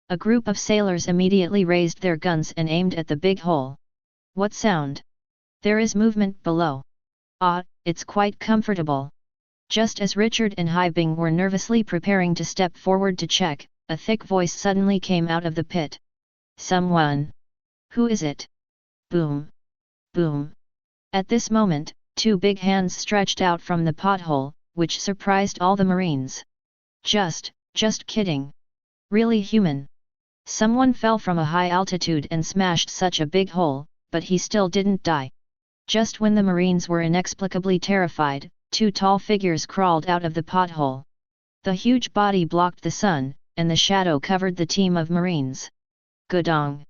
A group of sailors immediately raised their guns and aimed at the big hole. What sound? There is movement below. Ah, it's quite comfortable. Just as Richard and Haibing were nervously preparing to step forward to check, a thick voice suddenly came out of the pit. Someone. Who is it? Boom. Boom. At this moment, two big hands stretched out from the pothole, which surprised all the Marines. Just kidding. Really human. Someone fell from a high altitude and smashed such a big hole, but he still didn't die. Just when the Marines were inexplicably terrified, two tall figures crawled out of the pothole. The huge body blocked the sun, and the shadow covered the team of Marines. Godong.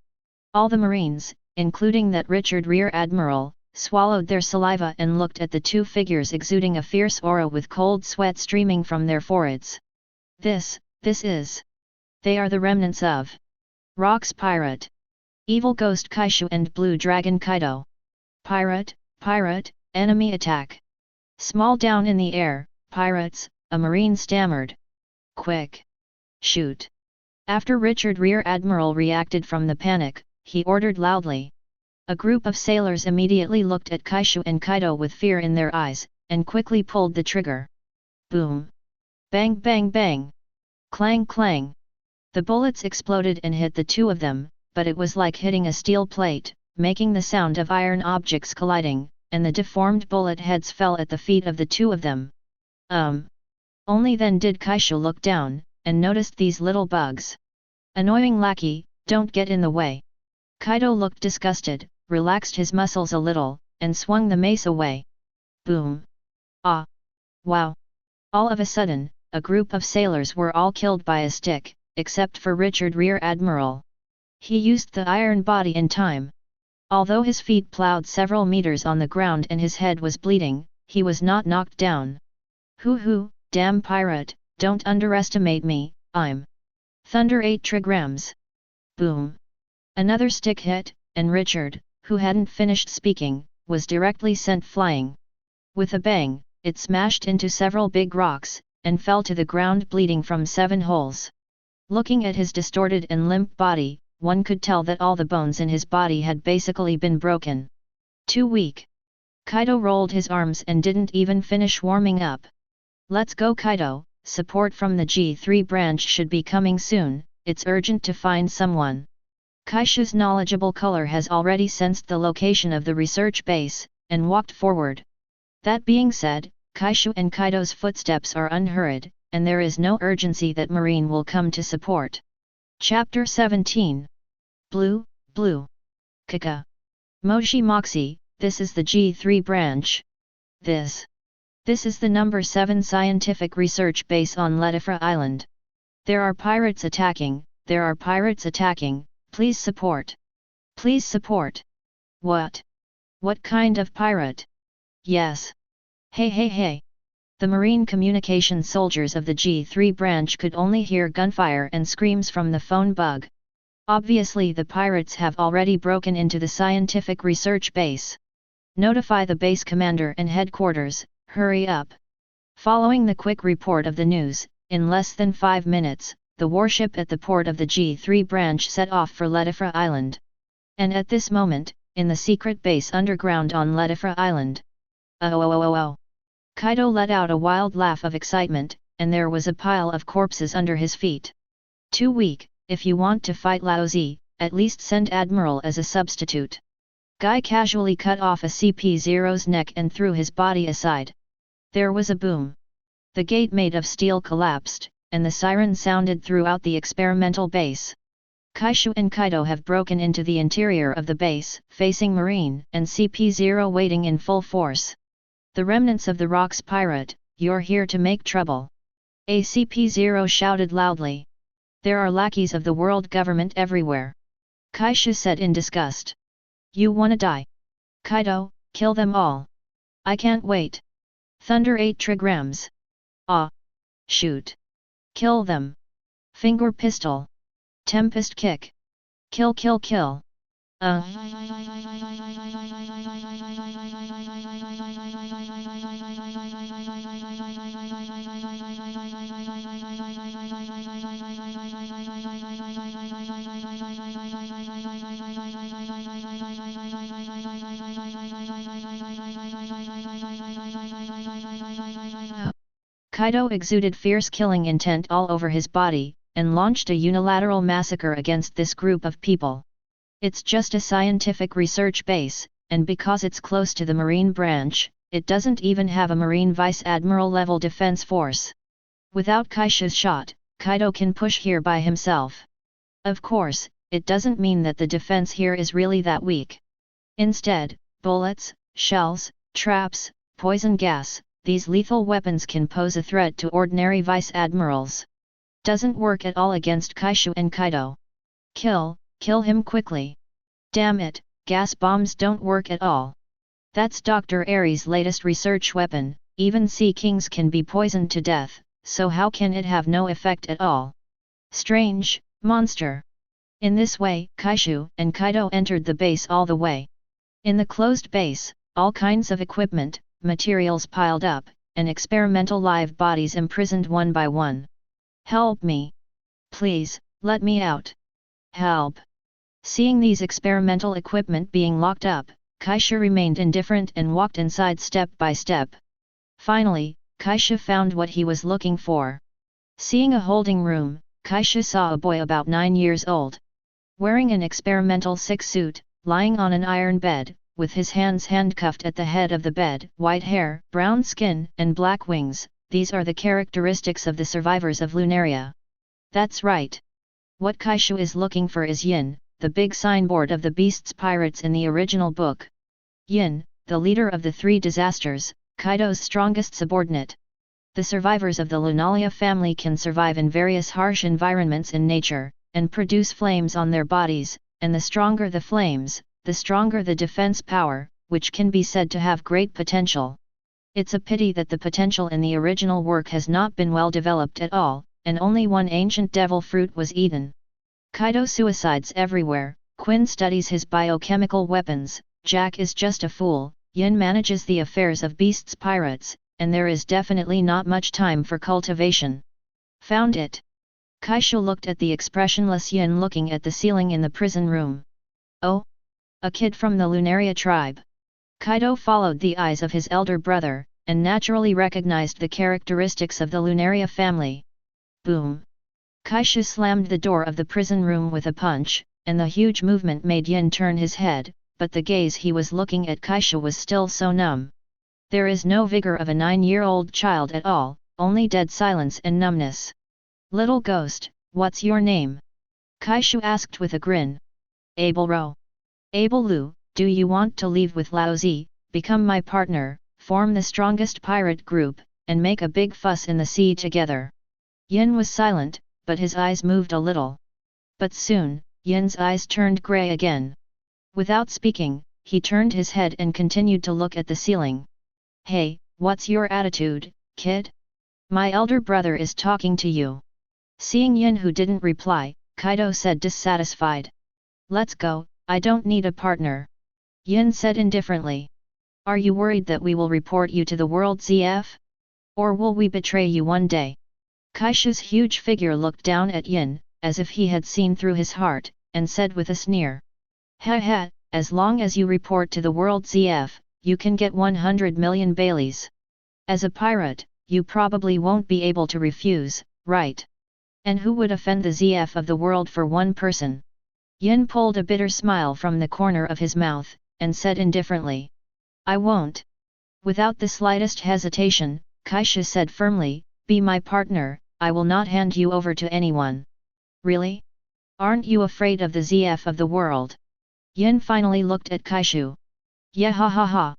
All the Marines, including that Richard Rear Admiral, swallowed their saliva and looked at the two figures exuding a fierce aura with cold sweat streaming from their foreheads. This is. They are the remnants of Rock's Pirate, Evil Ghost Kaishu and Blue Dragon Kaido. Pirate, enemy attack. Small down in the air, pirates, a Marine stammered. Quick. Shoot. After Richard Rear Admiral reacted from the panic, he ordered loudly. A group of sailors immediately looked at Kaishu and Kaido with fear in their eyes, and quickly pulled the trigger. Boom. Bang bang bang. Clang clang. The bullets exploded and hit the two of them, but it was like hitting a steel plate, making the sound of iron objects colliding, and the deformed bullet heads fell at the feet of the two of them. Only then did Kaishu look down, and noticed these little bugs. Annoying lackey, don't get in the way. Kaido looked disgusted, relaxed his muscles a little, and swung the mace away. Boom. Ah. Wow. All of a sudden, a group of sailors were all killed by a stick, except for Richard Rear Admiral. He used the iron body in time. Although his feet plowed several meters on the ground and his head was bleeding, he was not knocked down. Hoo, damn pirate, don't underestimate me, I'm Thunder 8 trigrams. Boom. Another stick hit, and Richard, who hadn't finished speaking, was directly sent flying. With a bang, it smashed into several big rocks, and fell to the ground bleeding from 7 holes. Looking at his distorted and limp body, one could tell that all the bones in his body had basically been broken. Too weak. Kaido rolled his arms and didn't even finish warming up. Let's go Kaido, support from the G3 branch should be coming soon, it's urgent to find someone. Kaishu's knowledgeable color has already sensed the location of the research base, and walked forward. That being said, Kaishu and Kaido's footsteps are unhurried, and there is no urgency that Marine will come to support. Chapter 17. Blue, Blue. Kaka. Moshi Moxie, this is the G3 branch. This is the number 7 scientific research base on Leifra Island. There are pirates attacking, please support. Please support. What? What kind of pirate? Yes. Hey. The marine communication soldiers of the G3 branch could only hear gunfire and screams from the phone bug. Obviously the pirates have already broken into the scientific research base. Notify the base commander and headquarters, hurry up. Following the quick report of the news, in less than 5 minutes, the warship at the port of the G3 branch set off for Leifra Island. And at this moment, in the secret base underground on Leifra Island. Oh. Kaido let out a wild laugh of excitement, and there was a pile of corpses under his feet. Too weak, if you want to fight Laozi, at least send Admiral as a substitute. Guy casually cut off a CP0's neck and threw his body aside. There was a boom. The gate made of steel collapsed, and the siren sounded throughout the experimental base. Kaishu and Kaido have broken into the interior of the base, facing Marine and CP0 waiting in full force. The remnants of the Rocks pirate, you're here to make trouble. ACP0 shouted loudly. There are lackeys of the world government everywhere. Kaishu said in disgust. You wanna die? Kaido, kill them all. I can't wait. Thunder 8 trigrams. Ah. Shoot. Kill them. Finger pistol. Tempest kick. Kill. Kaido exuded fierce killing intent all over his body, and launched a unilateral massacre against this group of people. It's just a scientific research base, and because it's close to the Marine branch, it doesn't even have a Marine Vice Admiral level defense force. Without Kaishu's shot, Kaido can push here by himself. Of course, it doesn't mean that the defense here is really that weak. Instead, bullets, shells, traps, poison gas, these lethal weapons can pose a threat to ordinary Vice Admirals. Doesn't work at all against Kaishu and Kaido. Kill him quickly. Damn it, gas bombs don't work at all. That's Dr. Aries' latest research weapon, even Sea Kings can be poisoned to death, so how can it have no effect at all? Strange, monster. In this way, Kaishu and Kaido entered the base all the way. In the closed base, all kinds of equipment, materials piled up, and experimental live bodies imprisoned one by one. Help me. Please, let me out. Help. Seeing these experimental equipment being locked up, Kaishu remained indifferent and walked inside step by step. Finally, Kaishu found what he was looking for. Seeing a holding room, Kaishu saw a boy about 9 years old. Wearing an experimental sick-suit, lying on an iron bed, with his hands handcuffed at the head of the bed, white hair, brown skin, and black wings, these are the characteristics of the survivors of Lunaria. That's right. What Kaishu is looking for is Yin, the big signboard of the Beast's pirates in the original book. Yin, the leader of the 3 disasters, Kaido's strongest subordinate. The survivors of the Lunalia family can survive in various harsh environments in nature, and produce flames on their bodies, and the stronger the flames, the stronger the defense power, which can be said to have great potential. It's a pity that the potential in the original work has not been well developed at all, and only one ancient devil fruit was eaten. Kaido suicides everywhere, Quinn studies his biochemical weapons, Jack is just a fool, Yin manages the affairs of Beast's pirates, and there is definitely not much time for cultivation. Found it. Kaishu looked at the expressionless Yin looking at the ceiling in the prison room. Oh? A kid from the Lunaria tribe. Kaido followed the eyes of his elder brother, and naturally recognized the characteristics of the Lunaria family. Boom! Kaishu slammed the door of the prison room with a punch, and the huge movement made Yin turn his head, but the gaze he was looking at Kaishu was still so numb. There is no vigor of a 9-year-old child at all, only dead silence and numbness. Little ghost, what's your name? Kaishu asked with a grin. Abel Ro. Abel Lu, do you want to leave with Laozi, become my partner, form the strongest pirate group, and make a big fuss in the sea together? Yin was silent, but his eyes moved a little. But soon, Yin's eyes turned grey again. Without speaking, he turned his head and continued to look at the ceiling. Hey, what's your attitude, kid? My elder brother is talking to you. Seeing Yin who didn't reply, Kaido said dissatisfied. Let's go, I don't need a partner. Yin said indifferently. Are you worried that we will report you to the World ZF? Or will we betray you one day? Kaishu's huge figure looked down at Yin, as if he had seen through his heart, and said with a sneer. Ha ha, as long as you report to the World ZF, you can get 100 million Baileys. As a pirate, you probably won't be able to refuse, right? And who would offend the ZF of the world for one person? Yin pulled a bitter smile from the corner of his mouth, and said indifferently. I won't. Without the slightest hesitation, Kaishu said firmly, be my partner, I will not hand you over to anyone. Really? Aren't you afraid of the ZF of the world? Yin finally looked at Kaishu. Yeah ha ha ha.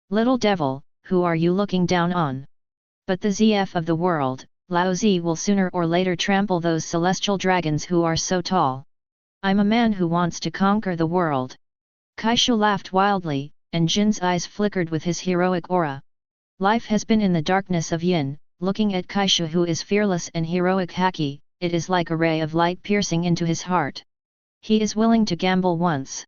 Little devil, who are you looking down on? But the ZF of the world, Laozi will sooner or later trample those celestial dragons who are so tall. I'm a man who wants to conquer the world. Kaishu laughed wildly, and Jin's eyes flickered with his heroic aura. Life has been in the darkness of Yin, looking at Kaishu who is fearless and heroic haki, it is like a ray of light piercing into his heart. He is willing to gamble once.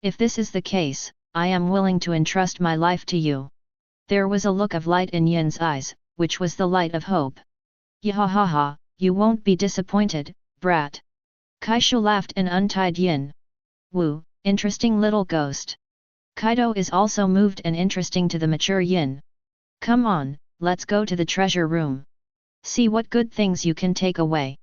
If this is the case, I am willing to entrust my life to you. There was a look of light in Yin's eyes, which was the light of hope. Yahahaha, you won't be disappointed, brat. Kaishu laughed and untied Yin. Woo, interesting little ghost. Kaido is also moved and interesting to the mature Yin. Come on, let's go to the treasure room. See what good things you can take away.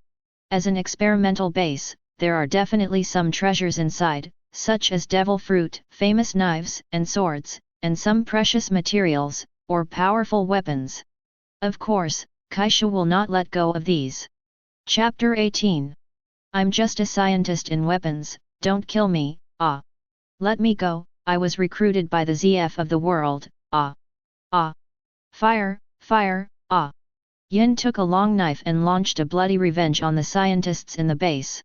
As an experimental base, there are definitely some treasures inside, such as devil fruit, famous knives and swords, and some precious materials, or powerful weapons. Of course, Kaishu will not let go of these. Chapter 18. I'm just a scientist in weapons, don't kill me, ah. Let me go, I was recruited by the ZF of the world, ah. Ah. Fire, fire, ah. Yin took a long knife and launched a bloody revenge on the scientists in the base.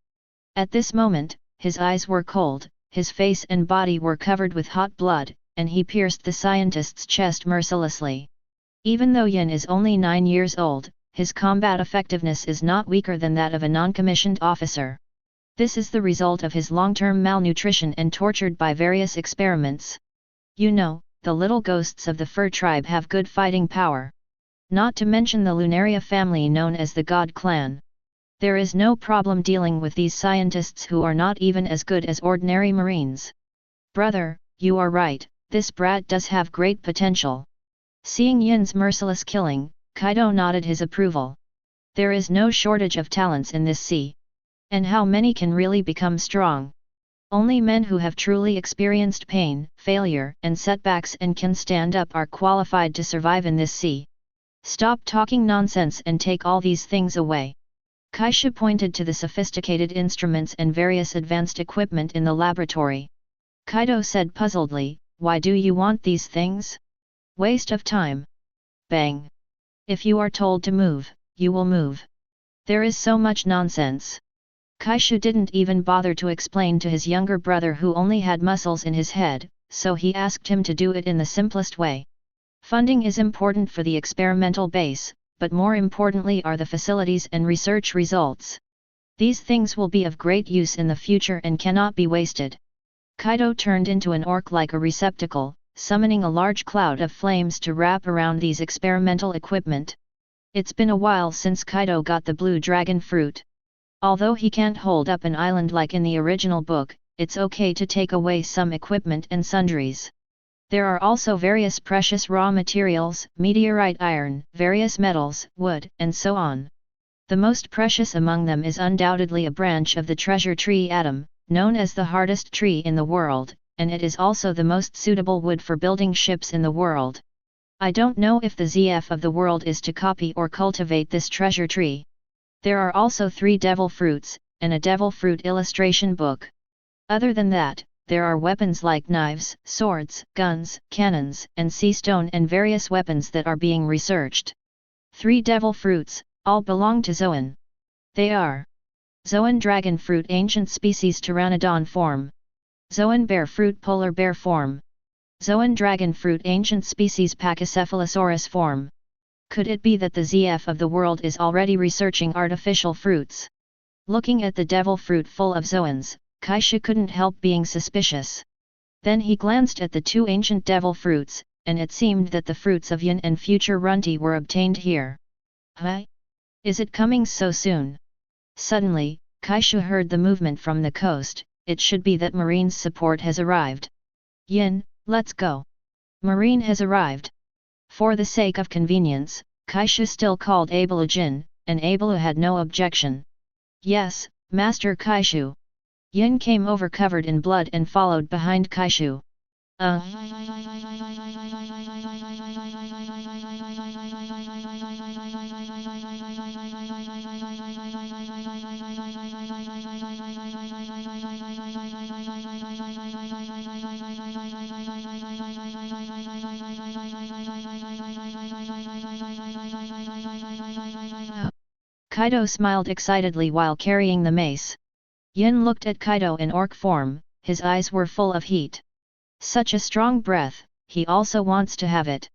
At this moment, his eyes were cold, his face and body were covered with hot blood, and he pierced the scientist's chest mercilessly. Even though Yin is only 9 years old, his combat effectiveness is not weaker than that of a non-commissioned officer. This is the result of his long-term malnutrition and tortured by various experiments. You know, the little ghosts of the fur tribe have good fighting power. Not to mention the Lunaria family known as the God Clan. There is no problem dealing with these scientists who are not even as good as ordinary marines. Brother, you are right, this brat does have great potential. Seeing Yin's merciless killing, Kaido nodded his approval. There is no shortage of talents in this sea. And how many can really become strong? Only men who have truly experienced pain, failure, and setbacks and can stand up are qualified to survive in this sea. Stop talking nonsense and take all these things away. Kaishu pointed to the sophisticated instruments and various advanced equipment in the laboratory. Kaido said puzzledly, why do you want these things? Waste of time. Bang. If you are told to move, you will move. There is so much nonsense. Kaishu didn't even bother to explain to his younger brother who only had muscles in his head, so he asked him to do it in the simplest way. Funding is important for the experimental base, but more importantly are the facilities and research results. These things will be of great use in the future and cannot be wasted. Kaido turned into an orc like a receptacle, summoning a large cloud of flames to wrap around these experimental equipment. It's been a while since Kaido got the blue dragon fruit. Although he can't hold up an island like in the original book, it's okay to take away some equipment and sundries. There are also various precious raw materials, meteorite iron, various metals, wood, and so on. The most precious among them is undoubtedly a branch of the treasure tree Atom, known as the hardest tree in the world, and it is also the most suitable wood for building ships in the world. I don't know if the ZF of the world is to copy or cultivate this treasure tree. There are also 3 devil fruits, and a devil fruit illustration book. Other than that, there are weapons like knives, swords, guns, cannons, and sea stone and various weapons that are being researched. 3 devil fruits, all belong to Zoan. They are Zoan dragon fruit ancient species pteranodon form. Zoan bear fruit polar bear form. Zoan dragon fruit ancient species Pachycephalosaurus form. Could it be that the ZF of the world is already researching artificial fruits? Looking at the devil fruit full of Zoans, Kaishu couldn't help being suspicious. Then he glanced at the 2 ancient devil fruits, and it seemed that the fruits of Yin and future Runti were obtained here. Huh? Is it coming so soon? Suddenly, Kaishu heard the movement from the coast. It should be that Marine's support has arrived. Yin, let's go. Marine has arrived. For the sake of convenience, Kaishu still called Abalu Jin, and Abalu had no objection. Yes, Master Kaishu. Yin came over covered in blood and followed behind Kaishu. Kaido smiled excitedly while carrying the mace. Yin looked at Kaido in orc form, his eyes were full of heat. Such a strong breath, he also wants to have it.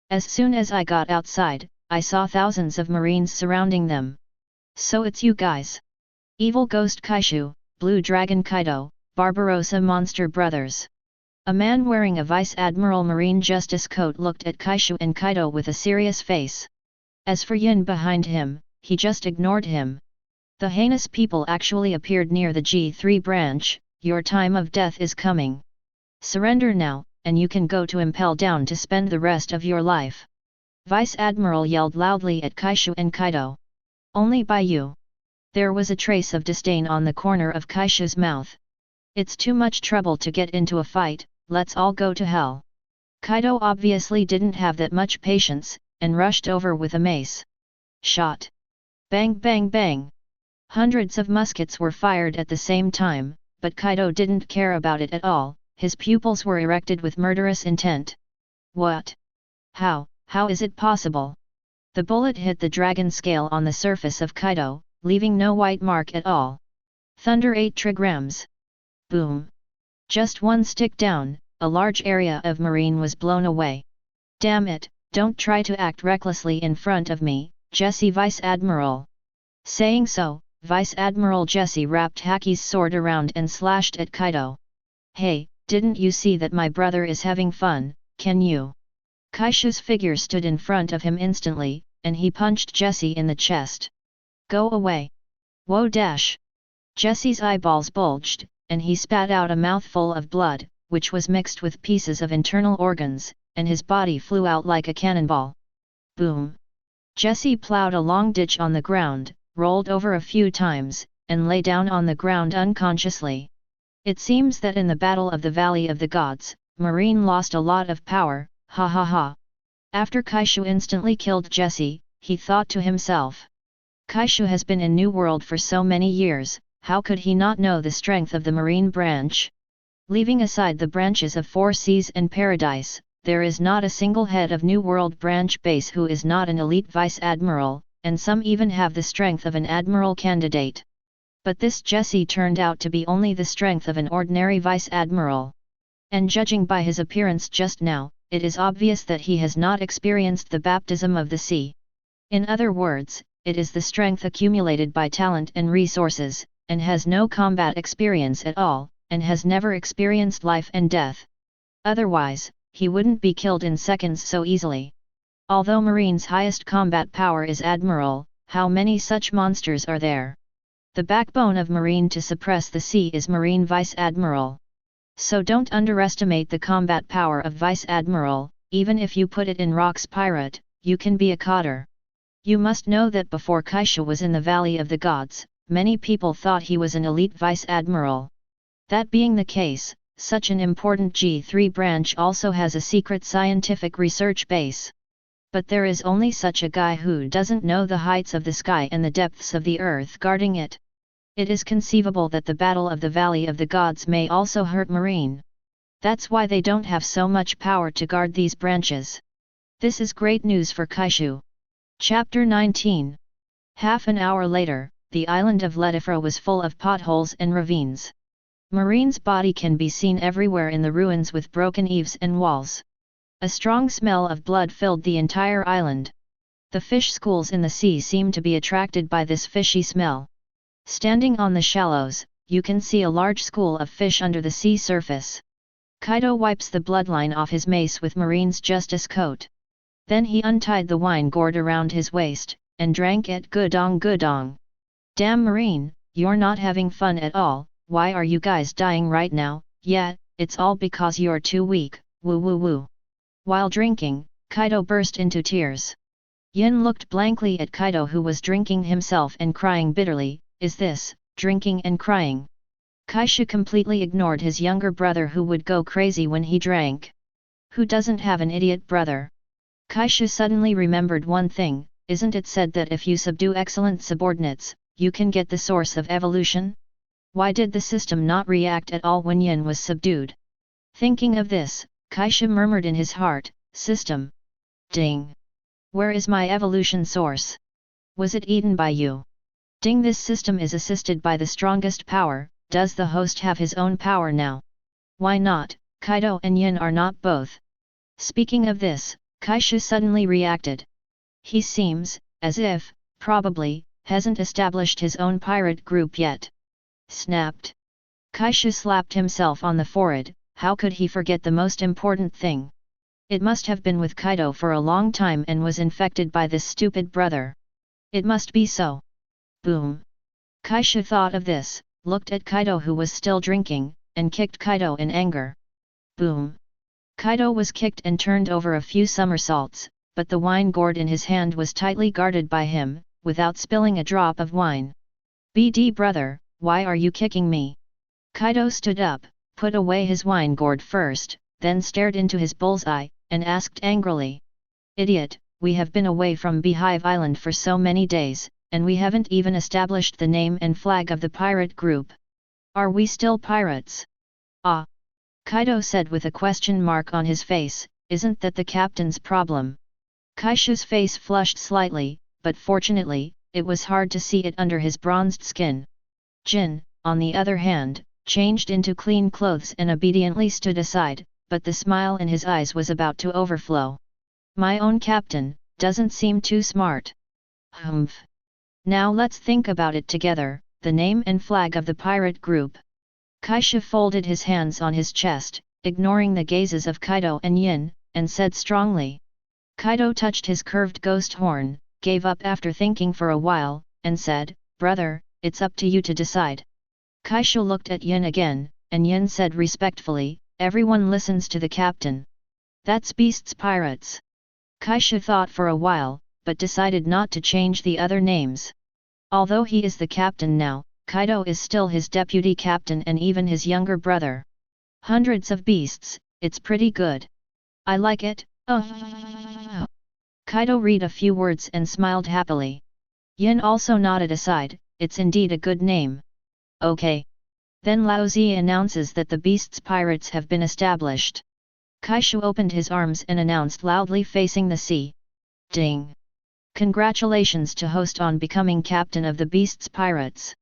As soon as I got outside, I saw thousands of marines surrounding them. So it's you guys. Evil Ghost Kaishu, Blue Dragon Kaido, Barbarossa Monster Brothers. A man wearing a Vice Admiral Marine Justice coat looked at Kaishu and Kaido with a serious face. As for Yin behind him, he just ignored him. The heinous people actually appeared near the G3 branch. Your time of death is coming. Surrender now, and you can go to Impel Down to spend the rest of your life. Vice Admiral yelled loudly at Kaishu and Kaido. Only by you. There was a trace of disdain on the corner of Kaishu's mouth. It's too much trouble to get into a fight, let's all go to hell. Kaido obviously didn't have that much patience, and rushed over with a mace. Shot. Bang bang bang. Hundreds of muskets were fired at the same time, but Kaido didn't care about it at all, his pupils were erected with murderous intent. What? How is it possible? The bullet hit the dragon scale on the surface of Kaido, leaving no white mark at all. Thunder 8 trigrams. Boom. Just one stick down, a large area of marine was blown away. Damn it, don't try to act recklessly in front of me, Jesse Vice Admiral. Saying so, Vice Admiral Jesse wrapped Haki's sword around and slashed at Kaido. Hey, didn't you see that my brother is having fun, can you? Kaishu's figure stood in front of him instantly, and he punched Jesse in the chest. Go away. Whoa dash. Jesse's eyeballs bulged, and he spat out a mouthful of blood, which was mixed with pieces of internal organs, and his body flew out like a cannonball. Boom. Jesse plowed a long ditch on the ground, rolled over a few times, and lay down on the ground unconsciously. It seems that in the Battle of the Valley of the Gods, Marine lost a lot of power, ha ha ha. After Kaishu instantly killed Jesse, he thought to himself. Kaishu has been in New World for so many years, how could he not know the strength of the Marine branch? Leaving aside the branches of Four Seas and Paradise, there is not a single head of New World branch base who is not an elite Vice Admiral, and some even have the strength of an Admiral candidate. But this Jesse turned out to be only the strength of an ordinary Vice Admiral. And judging by his appearance just now, it is obvious that he has not experienced the baptism of the sea. In other words, it is the strength accumulated by talent and resources, and has no combat experience at all, and has never experienced life and death. Otherwise, he wouldn't be killed in seconds so easily. Although Marine's highest combat power is Admiral, how many such monsters are there? The backbone of Marine to suppress the sea is Marine Vice Admiral. So don't underestimate the combat power of Vice Admiral. Even if you put it in Rock's Pirate, you can be a cotter. You must know that before Kaishu was in the Valley of the Gods, many people thought he was an elite Vice Admiral. That being the case, such an important G3 branch also has a secret scientific research base. But there is only such a guy who doesn't know the heights of the sky and the depths of the earth guarding it. It is conceivable that the Battle of the Valley of the Gods may also hurt Marine. That's why they don't have so much power to guard these branches. This is great news for Kaishu. Chapter 19. Half an hour later, the island of Leifra was full of potholes and ravines. Marine's body can be seen everywhere in the ruins with broken eaves and walls. A strong smell of blood filled the entire island. The fish schools in the sea seem to be attracted by this fishy smell. Standing on the shallows, you can see a large school of fish under the sea surface. Kaido wipes the bloodline off his mace with Marine's justice coat. Then he untied the wine gourd around his waist, and drank it goodong goodong. Damn Marine, you're not having fun at all, why are you guys dying right now? Yeah, it's all because you're too weak, woo woo woo. While drinking, Kaido burst into tears. Yin looked blankly at Kaido who was drinking himself and crying bitterly. Is this, drinking and crying? Kaishu completely ignored his younger brother who would go crazy when he drank. Who doesn't have an idiot brother? Kaishu suddenly remembered one thing, isn't it said that if you subdue excellent subordinates, you can get the source of evolution? Why did the system not react at all when Yin was subdued? Thinking of this, Kaishu murmured in his heart, system. Ding! Where is my evolution source? Was it eaten by you? Ding, this system is assisted by the strongest power. Does the host have his own power now? Why not? Kaido and Yin are not both. Speaking of this, Kaishu suddenly reacted. He seems, as if, probably, hasn't established his own pirate group yet. Snapped. Kaishu slapped himself on the forehead. How could he forget the most important thing? It must have been with Kaido for a long time and was infected by this stupid brother. It must be so. Boom. Kaishu thought of this, looked at Kaido who was still drinking, and kicked Kaido in anger. Boom. Kaido was kicked and turned over a few somersaults, but the wine gourd in his hand was tightly guarded by him, without spilling a drop of wine. BD brother, why are you kicking me? Kaido stood up, put away his wine gourd first, then stared into his bullseye, and asked angrily. Idiot, we have been away from Beehive Island for so many days, and we haven't even established the name and flag of the pirate group. Are we still pirates? Ah! Kaido said with a question mark on his face, isn't that the captain's problem? Kaishu's face flushed slightly, but fortunately, it was hard to see it under his bronzed skin. Jin, on the other hand, changed into clean clothes and obediently stood aside, but the smile in his eyes was about to overflow. My own captain, doesn't seem too smart. Humph. Now let's think about it together, the name and flag of the pirate group. Kaishu folded his hands on his chest, ignoring the gazes of Kaido and Yin, and said strongly. Kaido touched his curved ghost horn, gave up after thinking for a while, and said, Brother, it's up to you to decide. Kaishu looked at Yin again, and Yin said respectfully, everyone listens to the captain. That's Beast's Pirates. Kaishu thought for a while, but decided not to change the other names. Although he is the captain now, Kaido is still his deputy captain and even his younger brother. Hundreds of beasts, it's pretty good. I like it. Kaido read a few words and smiled happily. Yin also nodded aside, it's indeed a good name. Okay. Then Laozi announces that the Beast's Pirates have been established. Kaishu opened his arms and announced loudly facing the sea. Ding! Congratulations to host on becoming captain of the Beast's Pirates.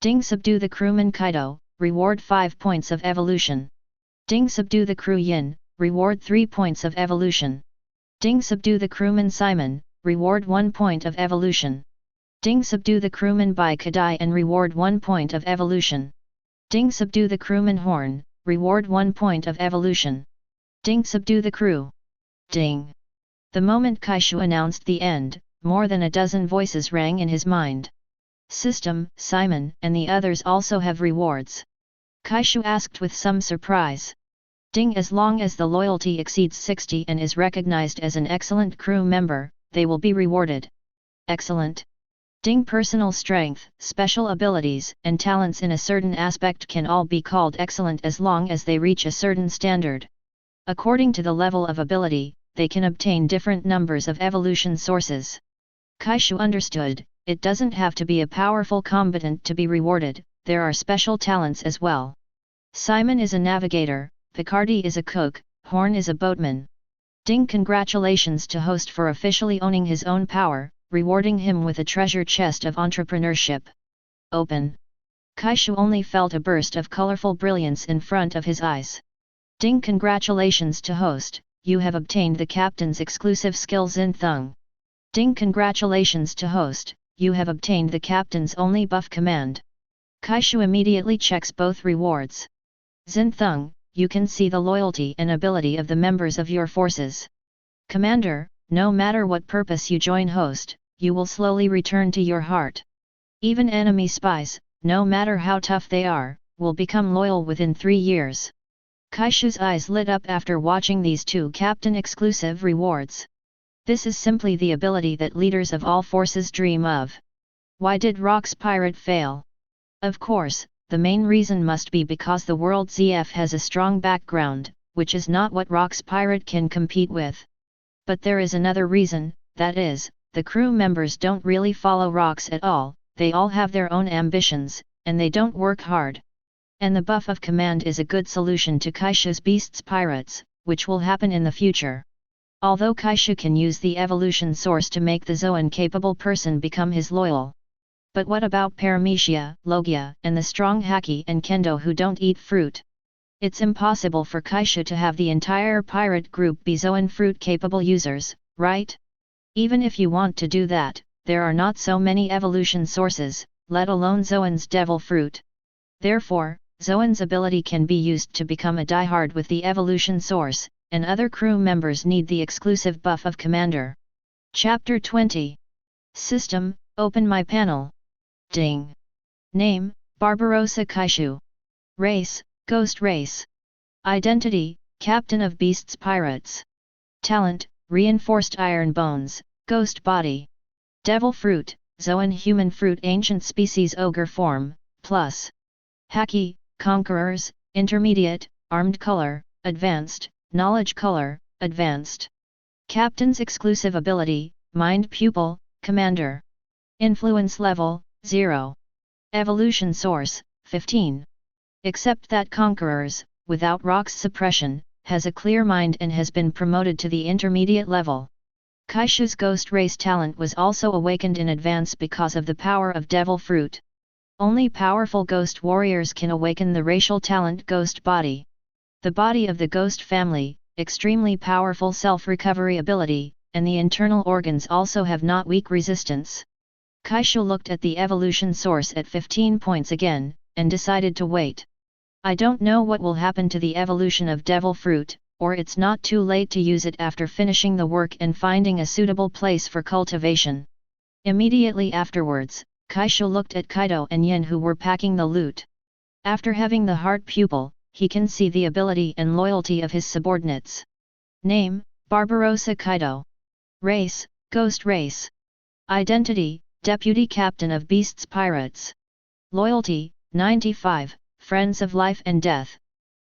Ding, subdue the crewman Kaido, reward 5 points of evolution. Ding, subdue the crew Yin, reward 3 points of evolution. Ding, subdue the crewman Simon, reward 1 point of evolution. Ding, subdue the crewman Bai Kadai and reward 1 point of evolution. Ding, subdue the crewman Horn, reward 1 point of evolution. Ding, subdue the crew. Ding. The moment Kaishu announced the end, more than a dozen voices rang in his mind. System, Simon and the others also have rewards? Kaishu asked with some surprise. Ding, as long as the loyalty exceeds 60 and is recognized as an excellent crew member, they will be rewarded. Excellent. Ding, personal strength, special abilities, and talents in a certain aspect can all be called excellent as long as they reach a certain standard. According to the level of ability, they can obtain different numbers of evolution sources. Kaishu understood, it doesn't have to be a powerful combatant to be rewarded, there are special talents as well. Simon is a navigator, Picardy is a cook, Horn is a boatman. Ding, congratulations to host for officially owning his own power, rewarding him with a treasure chest of entrepreneurship. Open. Kaishu only felt a burst of colorful brilliance in front of his eyes. Ding, congratulations to host, you have obtained the captain's exclusive skill Zinthung. Ding, congratulations to host, you have obtained the captain's only buff command. Kaishu immediately checks both rewards. Zinthung, you can see the loyalty and ability of the members of your forces. Commander, no matter what purpose you join host, you will slowly return to your heart. Even enemy spies, no matter how tough they are, will become loyal within 3 years. Kaishu's eyes lit up after watching these two captain-exclusive rewards. This is simply the ability that leaders of all forces dream of. Why did Rock's pirate fail? Of course, the main reason must be because the world ZF has a strong background, which is not what Rock's pirate can compete with. But there is another reason, that is, the crew members don't really follow Rocks at all, they all have their own ambitions, and they don't work hard. And the buff of command is a good solution to Kaishu's beasts pirates, which will happen in the future. Although Kaishu can use the evolution source to make the Zoan capable person become his loyal. But what about Paramecia, Logia, and the strong Haki and Kendo who don't eat fruit? It's impossible for Kaishu to have the entire pirate group be Zoan fruit-capable users, right? Even if you want to do that, there are not so many evolution sources, let alone Zoan's devil fruit. Therefore, Zoan's ability can be used to become a diehard with the evolution source, and other crew members need the exclusive buff of Commander. Chapter 20. System, open my panel. Ding. Name, Barbarossa Kaishu. Race, Ghost Race. Identity, Captain of Beasts Pirates. Talent, Reinforced Iron Bones, Ghost Body. Devil Fruit, Zoan Human Fruit Ancient Species Ogre Form, Plus. Haki, Conquerors, Intermediate, Armed Color, Advanced, Knowledge Color, Advanced. Captain's Exclusive Ability, Mind Pupil, Commander. Influence Level, 0. Evolution Source, 15. Except that Conquerors, without Rock's suppression, has a clear mind and has been promoted to the intermediate level. Kaishu's Ghost Race talent was also awakened in advance because of the power of Devil Fruit. Only powerful Ghost Warriors can awaken the racial talent Ghost Body. The body of the Ghost family, extremely powerful self-recovery ability, and the internal organs also have not weak resistance. Kaishu looked at the evolution source at 15 points again, and decided to wait. I don't know what will happen to the evolution of Devil Fruit, or it's not too late to use it after finishing the work and finding a suitable place for cultivation. Immediately afterwards, Kaishu looked at Kaido and Yin who were packing the loot. After having the heart pupil, he can see the ability and loyalty of his subordinates. Name, Barbarossa Kaido. Race, Ghost Race. Identity, Deputy Captain of Beasts Pirates. Loyalty, 95, Friends of Life and Death.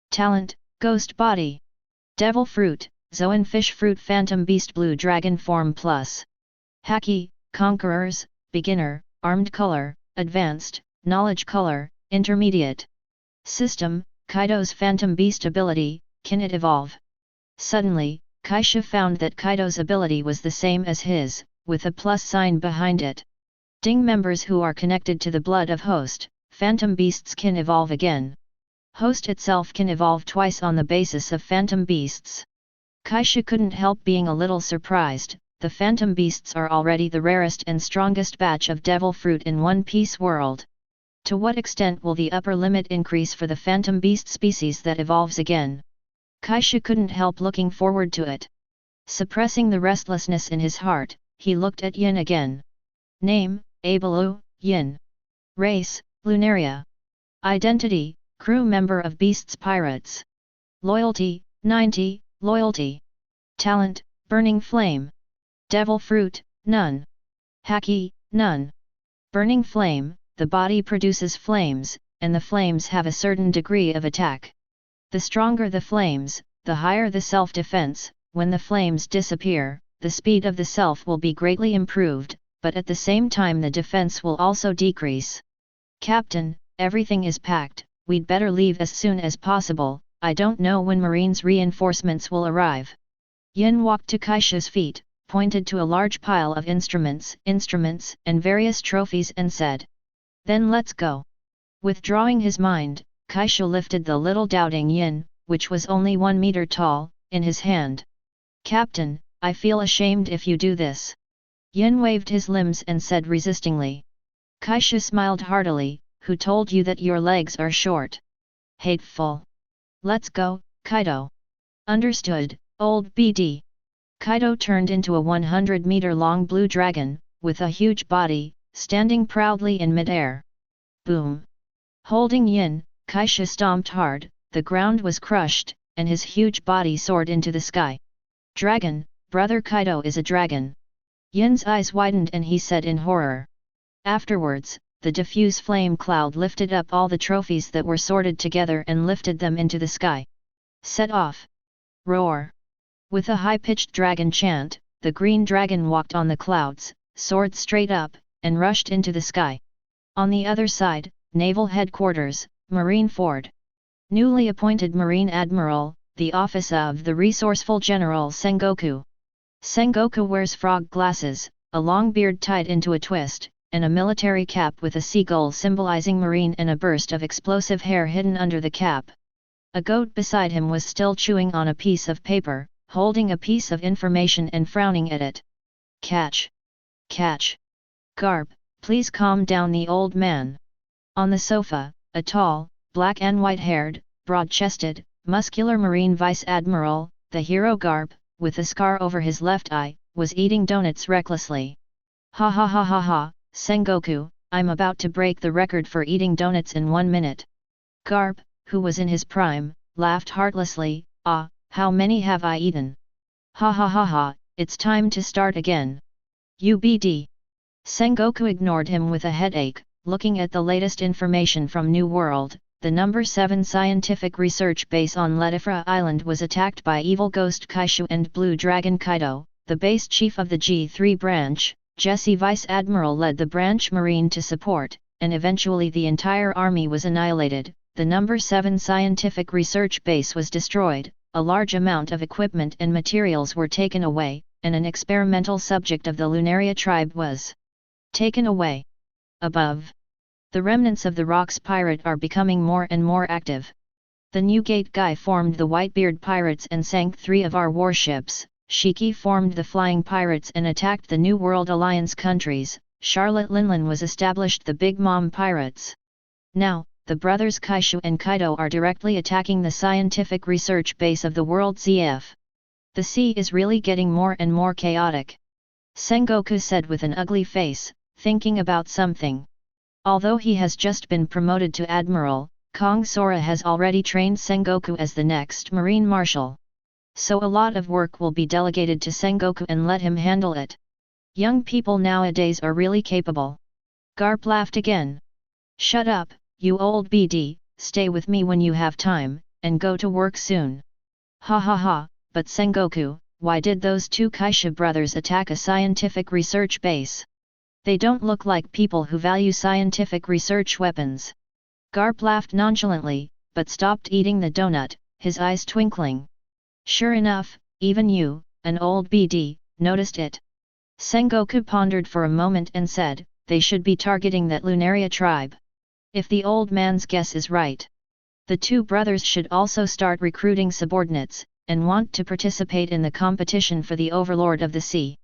Talent, Ghost Body. Devil Fruit, Zoan Fish Fruit Phantom Beast Blue Dragon Form Plus. Haki, Conquerors, Beginner, Armed Color, Advanced, Knowledge Color, Intermediate. System, Kaido's Phantom Beast ability, can it evolve? Suddenly, Kaishu found that Kaido's ability was the same as his, with a plus sign behind it. Ding, members who are connected to the blood of Host, Phantom Beasts can evolve again. Host itself can evolve twice on the basis of Phantom Beasts. Kaishu couldn't help being a little surprised, the Phantom Beasts are already the rarest and strongest batch of Devil Fruit in One Piece world. To what extent will the upper limit increase for the Phantom Beast species that evolves again? Kaishu couldn't help looking forward to it. Suppressing the restlessness in his heart, he looked at Yin again. Name, Abalu, Yin. Race, Lunaria. Identity, crew member of Beasts Pirates. Loyalty, 90, loyalty. Talent, burning flame. Devil fruit, none. Haki, none. Burning flame, the body produces flames, and the flames have a certain degree of attack. The stronger the flames, the higher the self-defense. When the flames disappear, the speed of the self will be greatly improved, but at the same time the defense will also decrease. Captain, everything is packed, we'd better leave as soon as possible, I don't know when Marine's reinforcements will arrive. Yin walked to Kaishu's feet, pointed to a large pile of instruments, and various trophies and said. Then let's go. Withdrawing his mind, Kaishu lifted the little doubting Yin, which was only 1 meter tall, in his hand. Captain, I feel ashamed if you do this. Yin waved his limbs and said resistingly. Kaishu smiled heartily, who told you that your legs are short? Hateful. Let's go, Kaido. Understood, old BD. Kaido turned into a 100-meter-long blue dragon, with a huge body, standing proudly in mid-air. Boom! Holding Yin, Kaishu stomped hard, the ground was crushed, and his huge body soared into the sky. Dragon, brother Kaido is a dragon. Yin's eyes widened and he said in horror. Afterwards, the diffuse flame cloud lifted up all the trophies that were sorted together and lifted them into the sky. Set off! Roar! With a high-pitched dragon chant, the green dragon walked on the clouds, soared straight up, and rushed into the sky. On the other side, Naval Headquarters, Marine Ford. Newly appointed Marine Admiral, the office of the resourceful General Sengoku. Sengoku wears frog glasses, a long beard tied into a twist, and a military cap with a seagull symbolizing marine and a burst of explosive hair hidden under the cap. A goat beside him was still chewing on a piece of paper, holding a piece of information and frowning at it. Catch! Catch! Garp, please calm down the old man. On the sofa, a tall, black and white-haired, broad-chested, muscular Marine Vice Admiral, the hero Garp, with a scar over his left eye, was eating donuts recklessly. Ha ha ha ha ha, Sengoku, I'm about to break the record for eating donuts in 1 minute. Garp, who was in his prime, laughed heartlessly, ah, how many have I eaten? Ha ha ha ha, it's time to start again. UBD. Sengoku ignored him with a headache, looking at the latest information from New World. The No. 7 scientific research base on Leifra Island was attacked by Evil Ghost Kaishu and Blue Dragon Kaido. The base chief of the G3 branch, Jesse Vice Admiral, led the branch Marine to support, and eventually the entire army was annihilated. The No. 7 scientific research base was destroyed, a large amount of equipment and materials were taken away, and an experimental subject of the Lunaria tribe was taken away. Above. The remnants of the Rocks pirate are becoming more and more active. The Newgate Guy formed the Whitebeard pirates and sank 3 of our warships, Shiki formed the Flying Pirates and attacked the New World Alliance countries, Charlotte Linlin was established the Big Mom Pirates. Now, the brothers Kaishu and Kaido are directly attacking the scientific research base of the World ZF. The sea is really getting more and more chaotic. Sengoku said with an ugly face, thinking about something. Although he has just been promoted to Admiral, Kong Sora has already trained Sengoku as the next Marine Marshal. So a lot of work will be delegated to Sengoku and let him handle it. Young people nowadays are really capable. Garp laughed again. Shut up, you old BD, stay with me when you have time, and go to work soon. Ha ha ha, but Sengoku, why did those 2 Kaishu brothers attack a scientific research base? They don't look like people who value scientific research weapons. Garp laughed nonchalantly, but stopped eating the donut, his eyes twinkling. Sure enough, even you, an old BD, noticed it. Sengoku pondered for a moment and said, they should be targeting that Lunaria tribe. If the old man's guess is right. The 2 brothers should also start recruiting subordinates, and want to participate in the competition for the Overlord of the Sea.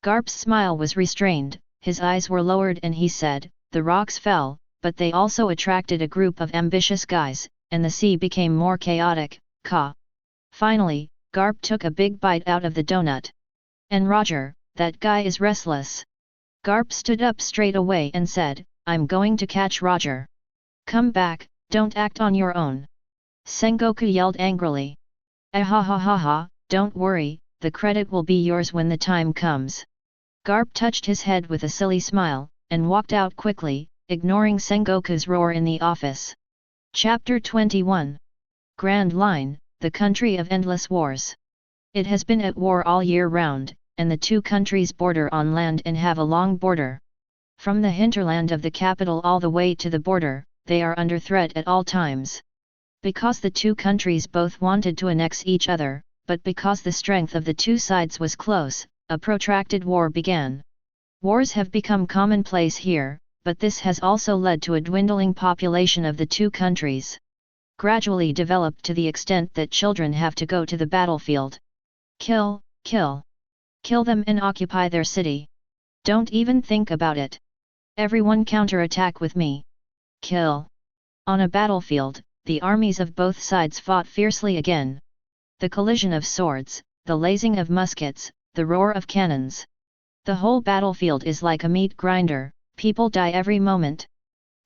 Garp's smile was restrained. His eyes were lowered and he said, the rocks fell, but they also attracted a group of ambitious guys, and the sea became more chaotic. Finally, Garp took a big bite out of the donut. And Roger, that guy is restless. Garp stood up straight away and said, I'm going to catch Roger. Come back, don't act on your own. Sengoku yelled angrily. Ah ha ha ha ha, don't worry, the credit will be yours when the time comes. Garp touched his head with a silly smile, and walked out quickly, ignoring Sengoku's roar in the office. Chapter 21. Grand Line, the country of endless wars. It has been at war all year round, and the two countries border on land and have a long border. From the hinterland of the capital all the way to the border, they are under threat at all times. Because the two countries both wanted to annex each other, but because the strength of the two sides was close, a protracted war began. Wars have become commonplace here, but this has also led to a dwindling population of the two countries. Gradually developed to the extent that children have to go to the battlefield. Kill, kill. Kill them and occupy their city. Don't even think about it. Everyone counterattack with me. Kill. On a battlefield, the armies of both sides fought fiercely again. The collision of swords, the lasing of muskets, the roar of cannons. The whole battlefield is like a meat grinder, people die every moment.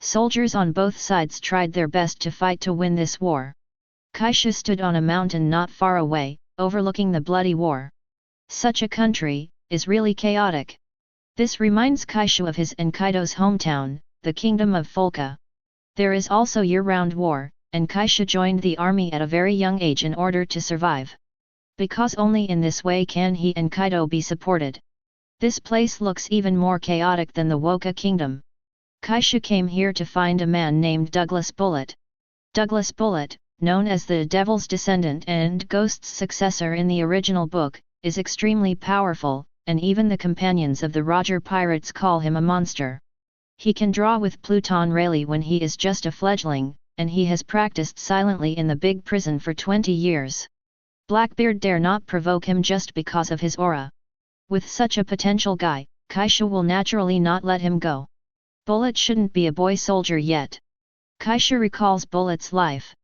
Soldiers on both sides tried their best to fight to win this war. Kaishu stood on a mountain not far away, overlooking the bloody war. Such a country is really chaotic. This reminds Kaishu of his and Kaido's hometown, the kingdom of Folka. There is also year-round war, and Kaishu joined the army at a very young age in order to survive. Because only in this way can he and Kaido be supported. This place looks even more chaotic than the Woka kingdom. Kaishu came here to find a man named Douglas Bullet. Douglas Bullet, known as the Devil's Descendant and Ghost's successor in the original book, is extremely powerful, and even the companions of the Roger pirates call him a monster. He can draw with Pluton Rayleigh when he is just a fledgling, and he has practiced silently in the big prison for 20 years. Blackbeard dare not provoke him just because of his aura. With such a potential guy, Kaishu will naturally not let him go. Bullet shouldn't be a boy soldier yet. Kaishu recalls Bullet's life.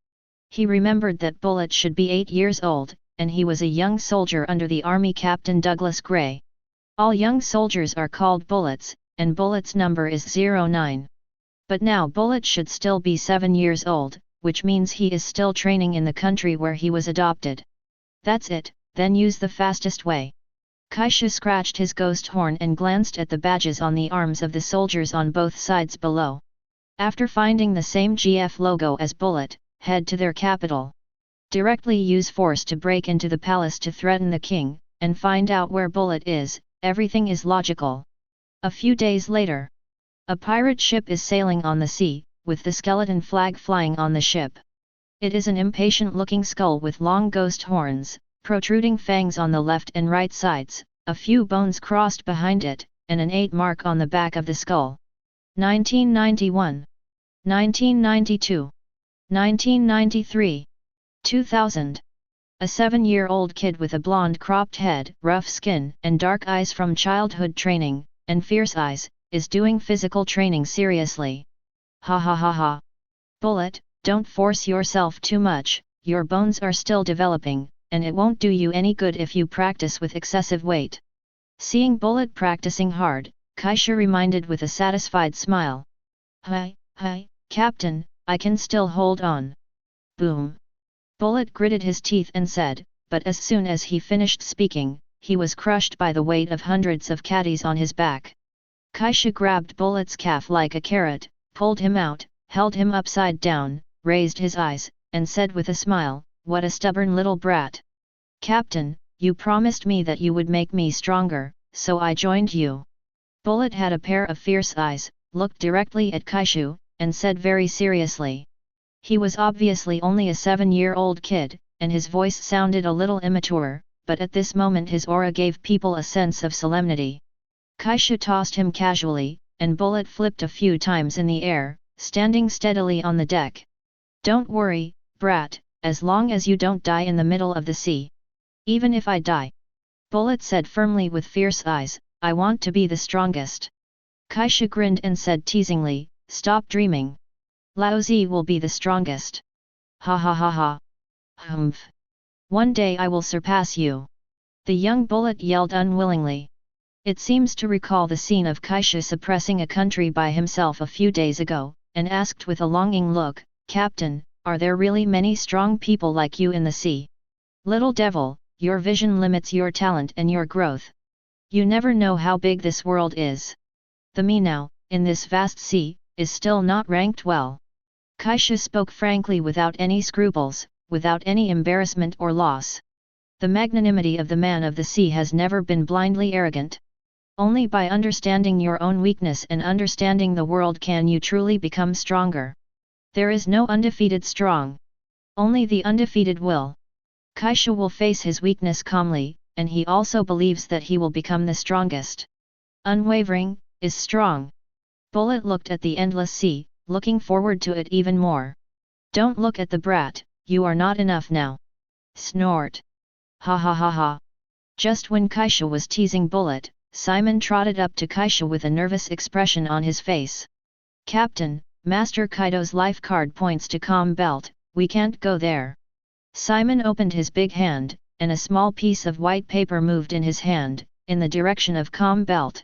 He remembered that Bullet should be 8 years old, and he was a young soldier under the army captain Douglas Gray. All young soldiers are called Bullets, and Bullet's number is 09. But now Bullet should still be 7 years old, which means he is still training in the country where he was adopted. That's it, then use the fastest way. Kaishu scratched his ghost horn and glanced at the badges on the arms of the soldiers on both sides below. After finding the same GF logo as Bullet, head to their capital. Directly use force to break into the palace to threaten the king, and find out where Bullet is. Everything is logical. A few days later, a pirate ship is sailing on the sea, with the skeleton flag flying on the ship. It is an impatient-looking skull with long ghost horns, protruding fangs on the left and right sides, a few bones crossed behind it, and an 8 mark on the back of the skull. 1991. 1992. 1993. 2000. A 7-year-old kid with a blonde cropped head, rough skin, and dark eyes from childhood training, and fierce eyes, is doing physical training seriously. Ha ha ha ha. Bullet, don't force yourself too much, your bones are still developing, and it won't do you any good if you practice with excessive weight. Seeing Bullet practicing hard, Kaishu reminded with a satisfied smile. Hi, Captain, I can still hold on. Boom. Bullet gritted his teeth and said, but as soon as he finished speaking, he was crushed by the weight of hundreds of caddies on his back. Kaishu grabbed Bullet's calf like a carrot, pulled him out, held him upside down, raised his eyes, and said with a smile, what a stubborn little brat. Captain, you promised me that you would make me stronger, so I joined you. Bullet had a pair of fierce eyes, looked directly at Kaishu, and said very seriously. He was obviously only a 7-year-old kid, and his voice sounded a little immature, but at this moment his aura gave people a sense of solemnity. Kaishu tossed him casually, and Bullet flipped a few times in the air, standing steadily on the deck. Don't worry, brat, as long as you don't die in the middle of the sea. Even if I die. Bullet said firmly with fierce eyes, I want to be the strongest. Kaishu grinned and said teasingly, stop dreaming. Lao Zi will be the strongest. Ha ha ha ha. Humph. One day I will surpass you. The young bullet yelled unwillingly. It seems to recall the scene of Kaishu suppressing a country by himself a few days ago, and asked with a longing look, Captain, are there really many strong people like you in the sea? Little devil, your vision limits your talent and your growth. You never know how big this world is. The me now, in this vast sea, is still not ranked well. Kaishu spoke frankly without any scruples, without any embarrassment or loss. The magnanimity of the man of the sea has never been blindly arrogant. Only by understanding your own weakness and understanding the world can you truly become stronger. There is no undefeated strong. Only the undefeated will. Kaishu will face his weakness calmly, and he also believes that he will become the strongest. Unwavering, is strong. Bullet looked at the endless sea, looking forward to it even more. Don't look at the brat, you are not enough now. Snort. Ha ha ha ha. Just when Kaishu was teasing Bullet, Simon trotted up to Kaishu with a nervous expression on his face. Captain, Master Kaido's life card points to calm belt, we can't go there. Simon opened his big hand, and a small piece of white paper moved in his hand, in the direction of calm belt.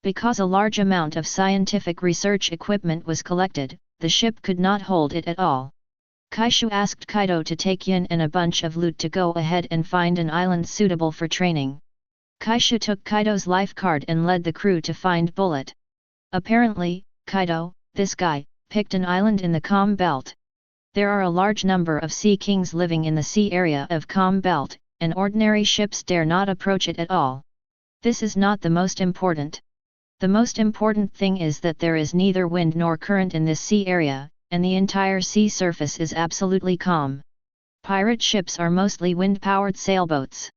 Because a large amount of scientific research equipment was collected, the ship could not hold it at all. Kaishu asked Kaido to take Yin and a bunch of loot to go ahead and find an island suitable for training. Kaishu took Kaido's life card and led the crew to find Bullet. Apparently, Kaido, this guy, picked an island in the calm belt. There are a large number of sea kings living in the sea area of calm belt, and ordinary ships dare not approach it at all. This is not the most important. The most important thing is that there is neither wind nor current in this sea area, and the entire sea surface is absolutely calm. Pirate ships are mostly wind-powered sailboats.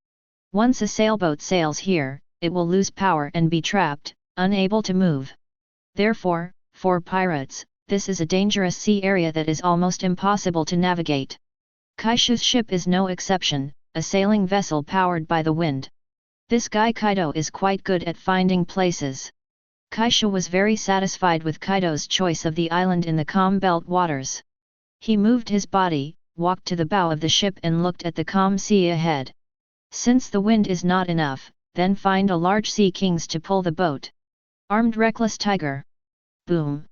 Once a sailboat sails here, it will lose power and be trapped, unable to move. Therefore, for pirates, this is a dangerous sea area that is almost impossible to navigate. Kaishu's ship is no exception, a sailing vessel powered by the wind. This guy Kaido is quite good at finding places. Kaishu was very satisfied with Kaido's choice of the island in the calm belt waters. He moved his body, walked to the bow of the ship and looked at the calm sea ahead. Since the wind is not enough, then find a large sea kings to pull the boat. Armed reckless tiger. Boom.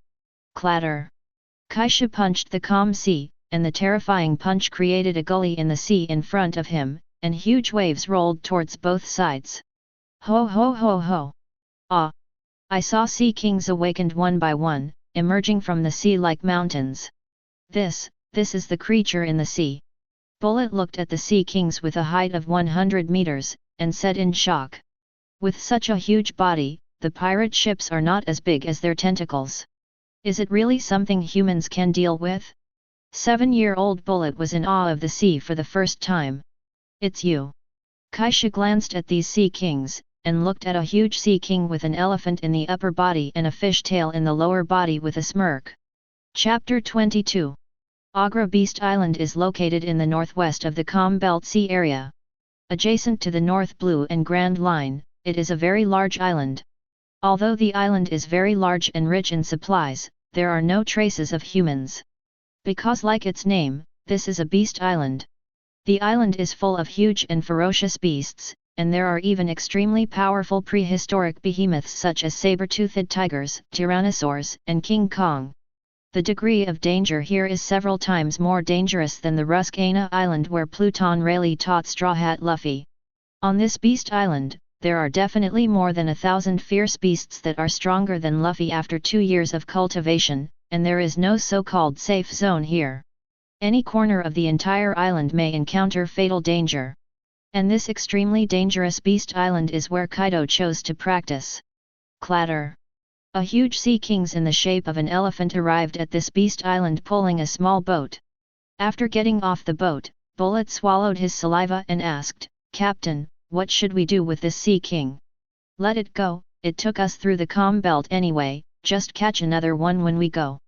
Clatter. Kaishu punched the calm sea, and the terrifying punch created a gully in the sea in front of him, and huge waves rolled towards both sides. Ho ho ho ho! Ah! I saw sea kings awakened one by one, emerging from the sea like mountains. This is the creature in the sea. Bullet looked at the sea kings with a height of 100 meters, and said in shock. With such a huge body, the pirate ships are not as big as their tentacles. Is it really something humans can deal with? 7-year-old Bullet was in awe of the sea for the first time. It's you. Kaishu glanced at these sea kings, and looked at a huge sea king with an elephant in the upper body and a fish tail in the lower body with a smirk. Chapter 22. Agra Beast Island is located in the northwest of the calm belt sea area. Adjacent to the North Blue and Grand Line, it is a very large island. Although the island is very large and rich in supplies, there are no traces of humans. Because like its name, this is a beast island. The island is full of huge and ferocious beasts, and there are even extremely powerful prehistoric behemoths such as saber-toothed tigers, tyrannosaurs, and King Kong. The degree of danger here is several times more dangerous than the Ruskana Island where Pluton Rayleigh taught Straw Hat Luffy. On this beast island, there are definitely more than 1,000 fierce beasts that are stronger than Luffy after 2 years of cultivation, and there is no so-called safe zone here. Any corner of the entire island may encounter fatal danger. And this extremely dangerous beast island is where Kaido chose to practice. Clatter. A huge sea kings in the shape of an elephant arrived at this beast island pulling a small boat. After getting off the boat, Bullet swallowed his saliva and asked, Captain, what should we do with this sea king? Let it go, it took us through the calm belt anyway, just catch another one when we go.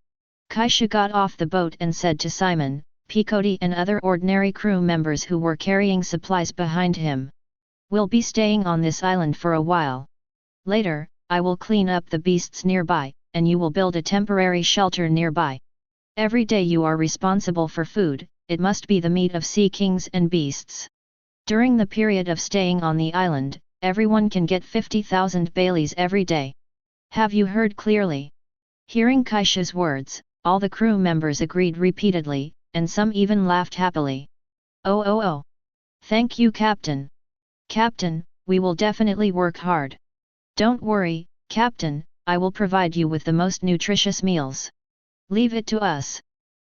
Kaishu got off the boat and said to Simon, Peabody and other ordinary crew members who were carrying supplies behind him. We'll be staying on this island for a while. Later, I will clean up the beasts nearby, and you will build a temporary shelter nearby. Every day you are responsible for food, it must be the meat of sea kings and beasts. During the period of staying on the island, everyone can get 50,000 baileys every day. Have you heard clearly? Hearing Kaishu's words, all the crew members agreed repeatedly, and some even laughed happily. Oh oh oh! Thank you, Captain. Captain, we will definitely work hard. Don't worry, Captain, I will provide you with the most nutritious meals. Leave it to us.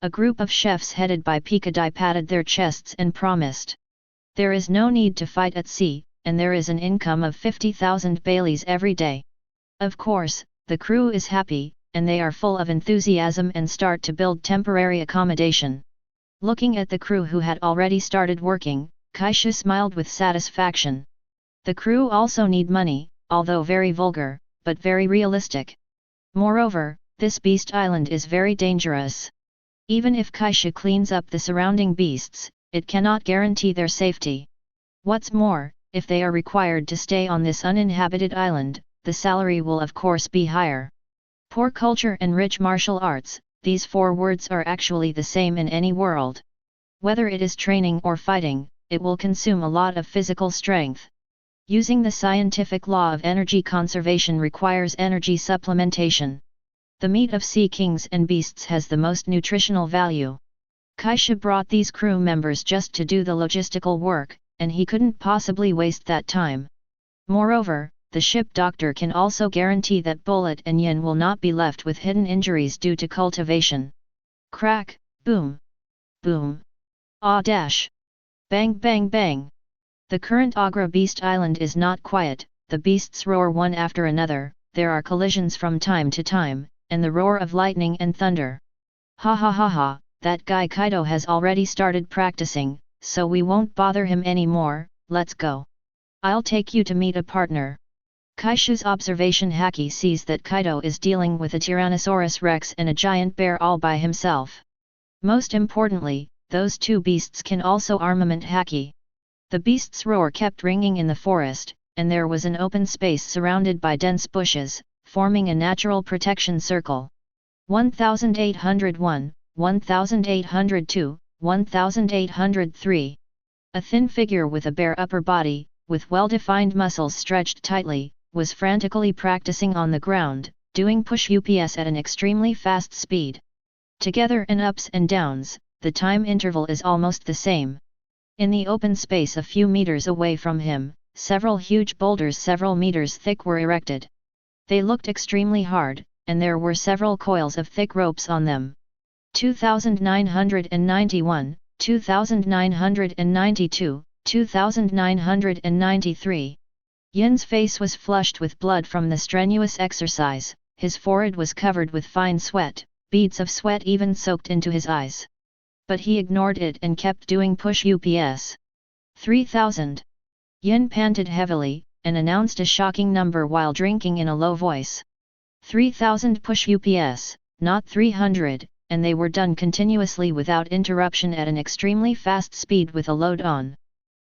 A group of chefs headed by Pikadai patted their chests and promised. There is no need to fight at sea, and there is an income of 50,000 baileys every day. Of course, the crew is happy, and they are full of enthusiasm and start to build temporary accommodation. Looking at the crew who had already started working, Kaishu smiled with satisfaction. The crew also need money, although very vulgar, but very realistic. Moreover, this beast island is very dangerous. Even if Kaishu cleans up the surrounding beasts, it cannot guarantee their safety. What's more, if they are required to stay on this uninhabited island, the salary will of course be higher. Poor culture and rich martial arts, these four words are actually the same in any world. Whether it is training or fighting, it will consume a lot of physical strength. Using the scientific law of energy conservation requires energy supplementation. The meat of sea kings and beasts has the most nutritional value. Kaishu brought these crew members just to do the logistical work, and he couldn't possibly waste that time. Moreover, the ship doctor can also guarantee that Bullet and Yin will not be left with hidden injuries due to cultivation. Crack, boom, boom, ah dash, bang bang bang. The current Agra Beast Island is not quiet, the beasts roar one after another, there are collisions from time to time, and the roar of lightning and thunder. Ha ha ha ha, that guy Kaido has already started practicing, so we won't bother him anymore, let's go. I'll take you to meet a partner. Kaishu's observation Haki sees that Kaido is dealing with a Tyrannosaurus Rex and a giant bear all by himself. Most importantly, those two beasts can also armament Haki. The beast's roar kept ringing in the forest, and there was an open space surrounded by dense bushes, forming a natural protection circle. 1801, 1802, 1803. A thin figure with a bare upper body, with well-defined muscles stretched tightly, was frantically practicing on the ground, doing push-ups at an extremely fast speed. Together in ups and downs, the time interval is almost the same. In the open space a few meters away from him, several huge boulders several meters thick were erected. They looked extremely hard, and there were several coils of thick ropes on them. 2991, 2992, 2993. Yin's face was flushed with blood from the strenuous exercise, his forehead was covered with fine sweat, beads of sweat even soaked into his eyes. But he ignored it and kept doing push-ups. 3,000. Yin panted heavily, and announced a shocking number while drinking in a low voice. 3,000 push-ups, not 300, and they were done continuously without interruption at an extremely fast speed with a load on.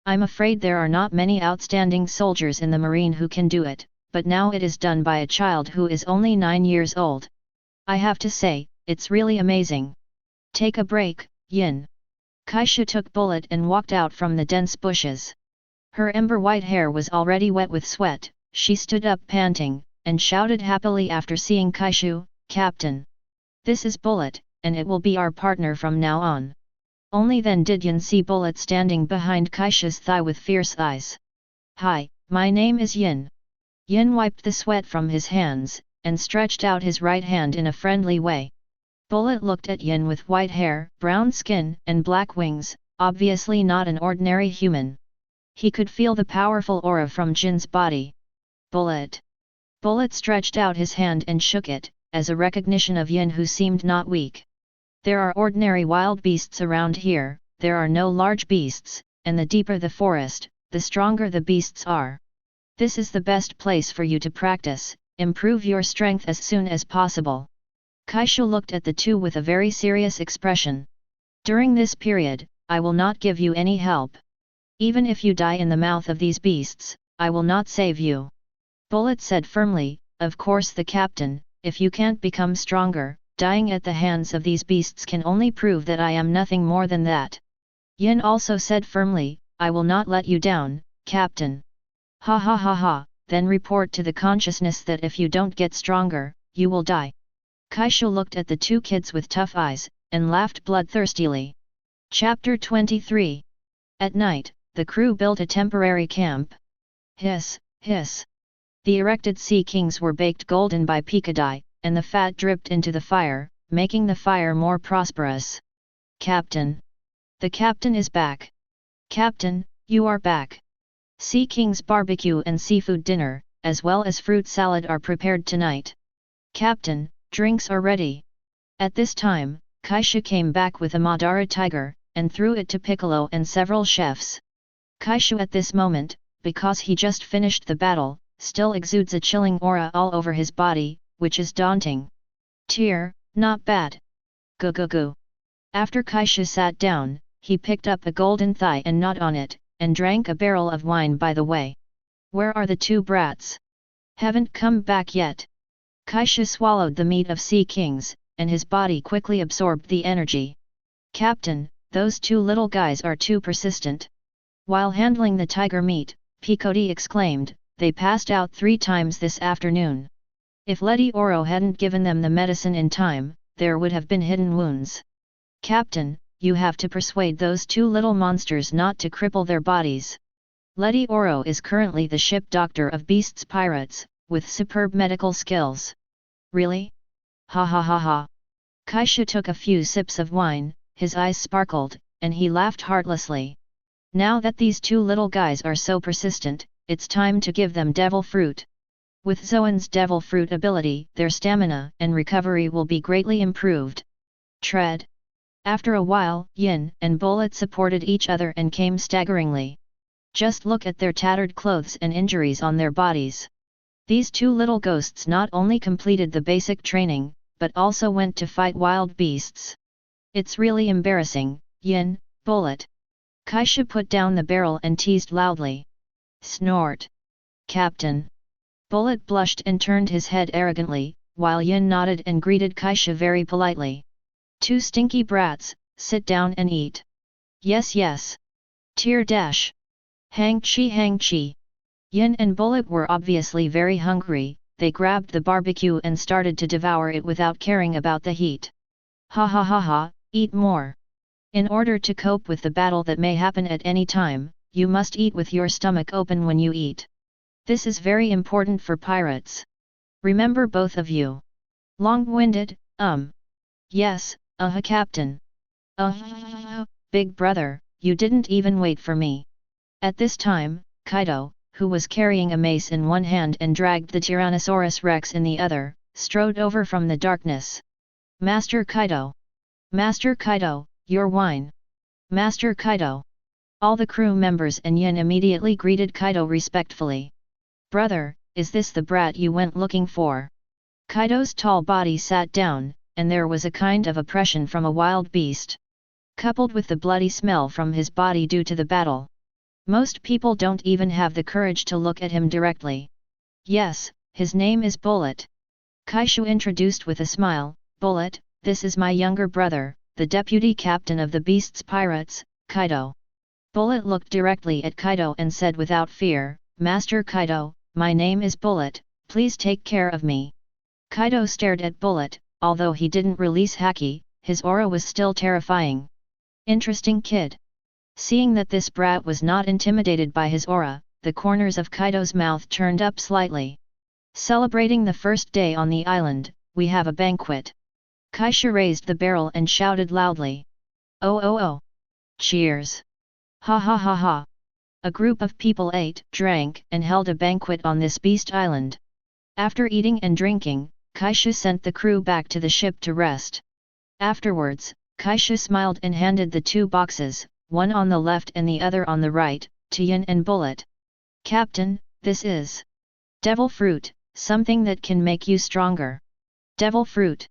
I'm afraid there are not many outstanding soldiers in the marine who can do it, but now it is done by a child who is only 9 years old. I have to say, it's really amazing. Take a break, Yin. Kaishu took Bullet and walked out from the dense bushes. Her ember-white hair was already wet with sweat, she stood up panting, and shouted happily after seeing Kaishu, "Captain! This is Bullet, and it will be our partner from now on." Only then did Yin see Bullet standing behind Kaishu's thigh with fierce eyes. "Hi, my name is Yin." Yin wiped the sweat from his hands, and stretched out his right hand in a friendly way. Bullet looked at Yin with white hair, brown skin, and black wings, obviously not an ordinary human. He could feel the powerful aura from Jin's body. "Bullet!" Bullet stretched out his hand and shook it, as a recognition of Yin who seemed not weak. "There are ordinary wild beasts around here, there are no large beasts, and the deeper the forest, the stronger the beasts are. This is the best place for you to practice, improve your strength as soon as possible." Kaishu looked at the two with a very serious expression. "During this period, I will not give you any help. Even if you die in the mouth of these beasts, I will not save you." Bullet said firmly, "Of course the captain, if you can't become stronger, dying at the hands of these beasts can only prove that I am nothing more than that." Yin also said firmly, I will not let you down, Captain. Ha ha ha ha, then report to the consciousness that if you don't get stronger, you will die. Kaishu looked at the two kids with tough eyes, and laughed bloodthirstily. Chapter 23. At night, the crew built a temporary camp. Hiss, hiss. The erected sea kings were baked golden by Picadai, and the fat dripped into the fire, making the fire more prosperous. Captain. The captain is back. Captain, you are back. Sea King's barbecue and seafood dinner, as well as fruit salad are prepared tonight. Captain, drinks are ready. At this time, Kaishu came back with a Madara tiger, and threw it to Piccolo and several chefs. Kaishu at this moment, because he just finished the battle, still exudes a chilling aura all over his body, which is daunting. Tear, not bad. Go. After Kaishu sat down, he picked up a golden thigh and gnawed on it, and drank a barrel of wine by the way. Where are the two brats? Haven't come back yet. Kaishu swallowed the meat of sea kings, and his body quickly absorbed the energy. Captain, those two little guys are too persistent. While handling the tiger meat, Picodi exclaimed, they passed out 3 times this afternoon. If Lady Oro hadn't given them the medicine in time, there would have been hidden wounds. Captain, you have to persuade those two little monsters not to cripple their bodies. Lady Oro is currently the ship doctor of Beast's pirates, with superb medical skills. Really? Ha ha ha ha. Kaishu took a few sips of wine, his eyes sparkled, and he laughed heartlessly. Now that these two little guys are so persistent, it's time to give them devil fruit. With Zoan's devil fruit ability, their stamina and recovery will be greatly improved. Tread. After a while, Yin and Bullet supported each other and came staggeringly. Just look at their tattered clothes and injuries on their bodies. These two little ghosts not only completed the basic training, but also went to fight wild beasts. It's really embarrassing, Yin, Bullet. Kaishu put down the barrel and teased loudly. Snort. Captain. Bullet blushed and turned his head arrogantly, while Yin nodded and greeted Kaishu very politely. Two stinky brats, sit down and eat. Yes. Tear dash. Hang chi. Yin and Bullet were obviously very hungry, they grabbed the barbecue and started to devour it without caring about the heat. Ha ha ha ha, eat more. In order to cope with the battle that may happen at any time, you must eat with your stomach open when you eat. This is very important for pirates. Remember both of you. Long-winded, Yes, Captain. Big brother, you didn't even wait for me. At this time, Kaido, who was carrying a mace in one hand and dragged the Tyrannosaurus Rex in the other, strode over from the darkness. Master Kaido! Master Kaido, your wine! Master Kaido! All the crew members and Yin immediately greeted Kaido respectfully. Brother, is this the brat you went looking for? Kaido's tall body sat down, and there was a kind of oppression from a wild beast, coupled with the bloody smell from his body due to the battle. Most people don't even have the courage to look at him directly. Yes, his name is Bullet. Kaishu introduced with a smile, Bullet, this is my younger brother, the deputy captain of the Beast's pirates, Kaido. Bullet looked directly at Kaido and said without fear, Master Kaido, my name is Bullet, please take care of me. Kaido stared at Bullet, although he didn't release Haki, his aura was still terrifying. Interesting kid. Seeing that this brat was not intimidated by his aura, the corners of Kaido's mouth turned up slightly. Celebrating the first day on the island, we have a banquet. Kaishu raised the barrel and shouted loudly. Oh! Cheers! Ha ha ha ha! A group of people ate, drank, and held a banquet on this beast island. After eating and drinking, Kaishu sent the crew back to the ship to rest. Afterwards, Kaishu smiled and handed the 2 boxes, one on the left and the other on the right, to Yin and Bullet. Captain, this is devil fruit, something that can make you stronger. Devil fruit?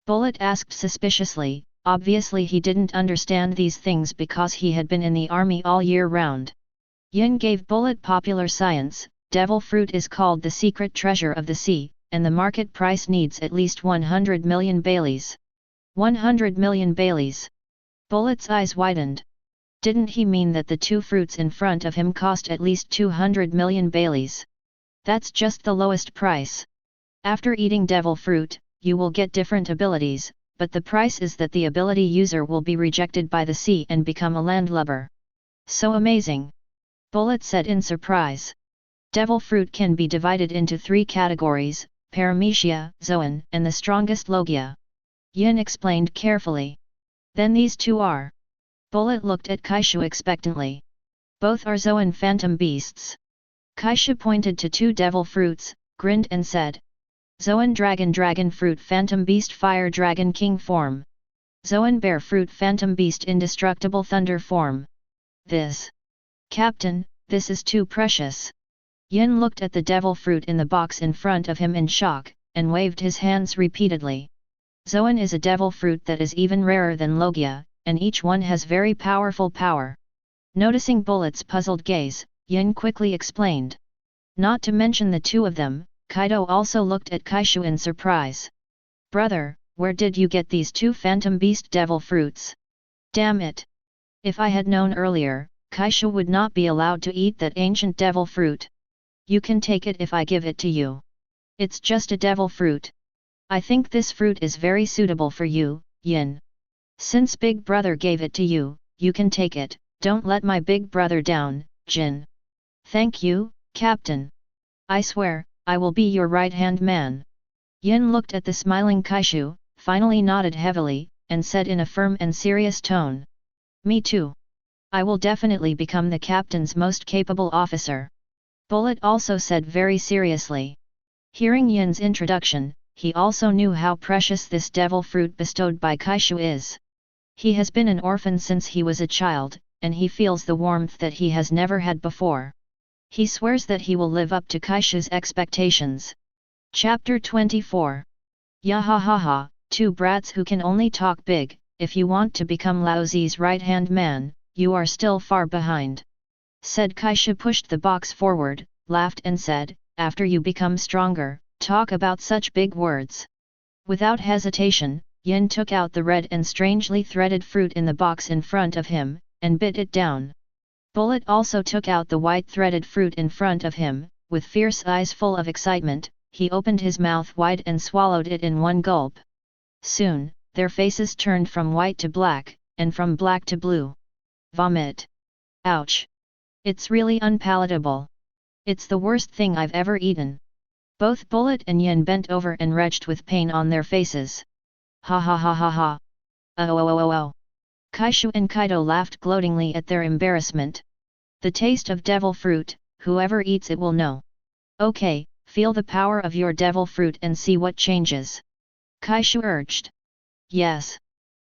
Bullet asked suspiciously, obviously he didn't understand these things because he had been in the army all year round. Yin gave Bullet popular science, devil fruit is called the secret treasure of the sea, and the market price needs at least 100 million Baileys. 100 million Baileys. Bullet's eyes widened. Didn't he mean that the two fruits in front of him cost at least 200 million Baileys? That's just the lowest price. After eating devil fruit, you will get different abilities, but the price is that the ability user will be rejected by the sea and become a landlubber. So amazing! Bullet said in surprise. Devil fruit can be divided into 3 categories, Paramecia, Zoan, and the strongest Logia. Yin explained carefully. Then these two are. Bullet looked at Kaishu expectantly. Both are Zoan phantom beasts. Kaishu pointed to 2 devil fruits, grinned and said. Zoan dragon fruit phantom beast fire dragon king form. Zoan bear fruit phantom beast indestructible thunder form. This. Captain, this is too precious. Yin looked at the devil fruit in the box in front of him in shock, and waved his hands repeatedly. Zoan is a devil fruit that is even rarer than Logia, and each one has very powerful power. Noticing Bullet's puzzled gaze, Yin quickly explained. Not to mention the 2 of them, Kaido also looked at Kaishu in surprise. Brother, where did you get these 2 phantom beast devil fruits? Damn it! If I had known earlier, Kaishu would not be allowed to eat that ancient devil fruit. You can take it if I give it to you. It's just a devil fruit. I think this fruit is very suitable for you, Yin. Since Big Brother gave it to you, you can take it, don't let my big brother down, Jin. Thank you, Captain. I swear, I will be your right-hand man. Yin looked at the smiling Kaishu, finally nodded heavily, and said in a firm and serious tone. Me too. I will definitely become the captain's most capable officer. Bullet also said very seriously. Hearing Yin's introduction, he also knew how precious this devil fruit bestowed by Kaishu is. He has been an orphan since he was a child, and he feels the warmth that he has never had before. He swears that he will live up to Kaishu's expectations. Chapter 24. Yahahaha, 2 brats who can only talk big. If you want to become Lao Zi's right-hand man, you are still far behind. Said Kaishu pushed the box forward, laughed and said, after you become stronger, talk about such big words. Without hesitation, Yin took out the red and strangely threaded fruit in the box in front of him, and bit it down. Bullet also took out the white threaded fruit in front of him, with fierce eyes full of excitement, he opened his mouth wide and swallowed it in one gulp. Soon, their faces turned from white to black, and from black to blue. Vomit. Ouch. It's really unpalatable. It's the worst thing I've ever eaten. Both Bullet and Yin bent over and retched with pain on their faces. Ha ha ha ha ha. Oh. Kaishu and Kaido laughed gloatingly at their embarrassment. The taste of devil fruit, whoever eats it will know. Okay, feel the power of your devil fruit and see what changes. Kaishu urged. Yes.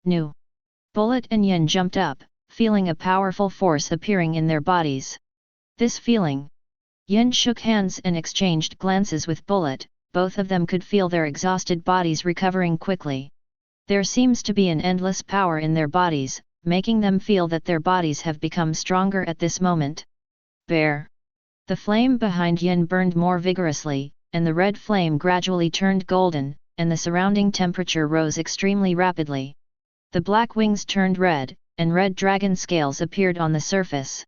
Nu. Bullet and Yin jumped up, feeling a powerful force appearing in their bodies. This feeling. Yin shook hands and exchanged glances with Bullet, both of them could feel their exhausted bodies recovering quickly. There seems to be an endless power in their bodies, making them feel that their bodies have become stronger at this moment. Bear. The flame behind Yin burned more vigorously, and the red flame gradually turned golden, and the surrounding temperature rose extremely rapidly. The black wings turned red, and red dragon scales appeared on the surface.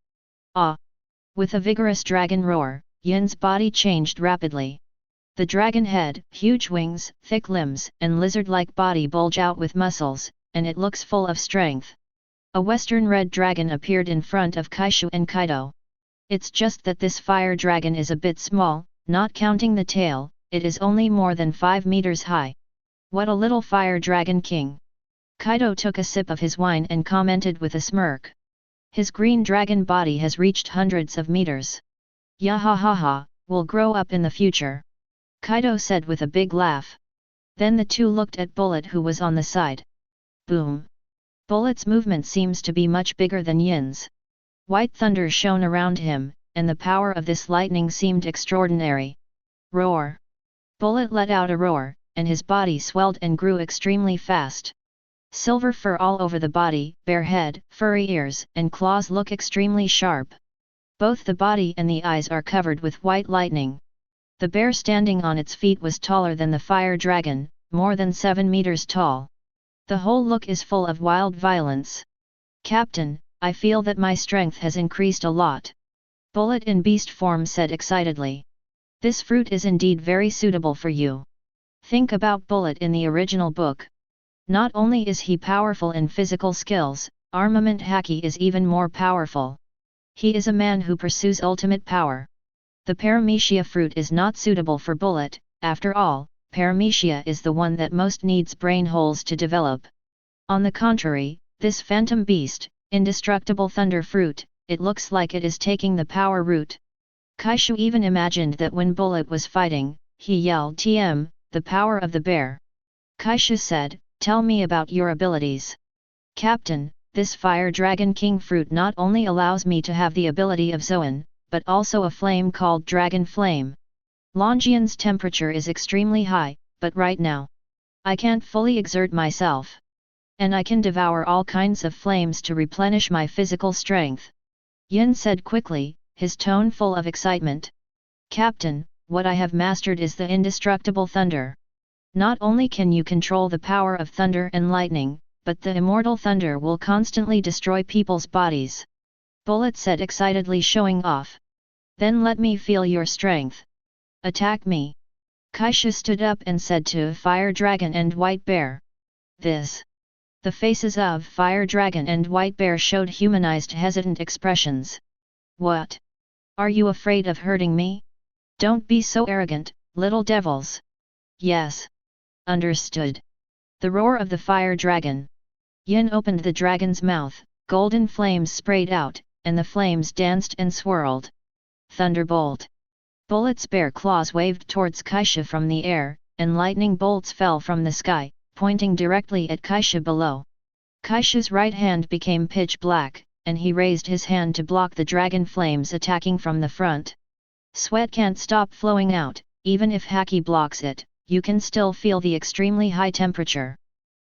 Ah! With a vigorous dragon roar, Yin's body changed rapidly. The dragon head, huge wings, thick limbs, and lizard-like body bulge out with muscles, and it looks full of strength. A western red dragon appeared in front of Kaishu and Kaido. It's just that this fire dragon is a bit small, not counting the tail, it is only more than 5 meters high. What a little fire dragon king! Kaido took a sip of his wine and commented with a smirk. His green dragon body has reached hundreds of meters. Yahahaha, will grow up in the future. Kaido said with a big laugh. Then the two looked at Bullet who was on the side. Boom! Bullet's movement seems to be much bigger than Yin's. White thunder shone around him, and the power of this lightning seemed extraordinary. Roar! Bullet let out a roar, and his body swelled and grew extremely fast. Silver fur all over the body, bare head, furry ears, and claws look extremely sharp. Both the body and the eyes are covered with white lightning. The bear standing on its feet was taller than the fire dragon, more than 7 meters tall. The whole look is full of wild violence. Captain, I feel that my strength has increased a lot. Bullet in beast form said excitedly. This fruit is indeed very suitable for you. Think about Bullet in the original book. Not only is he powerful in physical skills, armament haki is even more powerful. He is a man who pursues ultimate power. The Paramecia fruit is not suitable for Bullet, after all, Paramecia is the one that most needs brain holes to develop. On the contrary, this phantom beast, indestructible thunder fruit, it looks like it is taking the power route. Kaishu even imagined that when Bullet was fighting, he yelled TM, the power of the bear. Kaishu said, tell me about your abilities. Captain, this Fire Dragon King fruit not only allows me to have the ability of Zoan, but also a flame called Dragon Flame. Longian's temperature is extremely high, but right now, I can't fully exert myself. And I can devour all kinds of flames to replenish my physical strength. Yin said quickly, his tone full of excitement. Captain, what I have mastered is the indestructible thunder. Not only can you control the power of thunder and lightning, but the immortal thunder will constantly destroy people's bodies. Bullet said excitedly, showing off. Then let me feel your strength. Attack me. Kaishu stood up and said to Fire Dragon and White Bear. This. The faces of Fire Dragon and White Bear showed humanized hesitant expressions. What? Are you afraid of hurting me? Don't be so arrogant, little devils. Yes. Understood. The roar of the Fire Dragon. Yin opened the dragon's mouth, golden flames sprayed out, and the flames danced and swirled. Thunderbolt. Bullet's bare claws waved towards Kaishu from the air, and lightning bolts fell from the sky, pointing directly at Kaishu below. Kaishu's right hand became pitch black, and he raised his hand to block the dragon flames attacking from the front. Sweat can't stop flowing out, even if haki blocks it, you can still feel the extremely high temperature.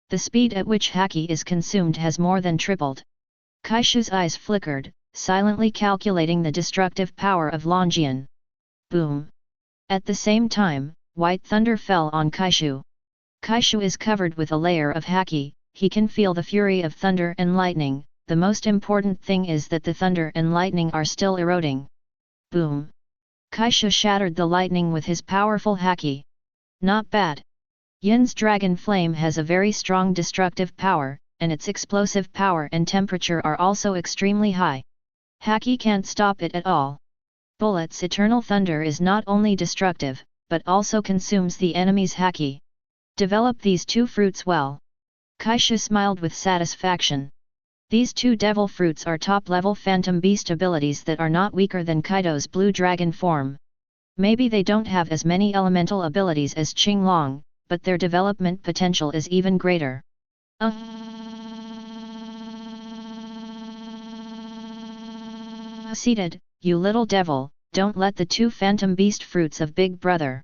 The speed at which haki is consumed has more than tripled. Kaishu's eyes flickered, silently calculating the destructive power of Longian. Boom! At the same time, white thunder fell on Kaishu. Kaishu is covered with a layer of haki, he can feel the fury of thunder and lightning, the most important thing is that the thunder and lightning are still eroding. Boom! Kaishu shattered the lightning with his powerful haki. Not bad. Yin's dragon flame has a very strong destructive power, and its explosive power and temperature are also extremely high. Haki can't stop it at all. Bullet's eternal thunder is not only destructive, but also consumes the enemy's haki. Develop these two fruits well. Kaishu smiled with satisfaction. These two devil fruits are top-level phantom beast abilities that are not weaker than Kaido's blue dragon form. Maybe they don't have as many elemental abilities as Qinglong, but their development potential is even greater. Seated, you little devil, don't let the two phantom beast fruits of Big Brother.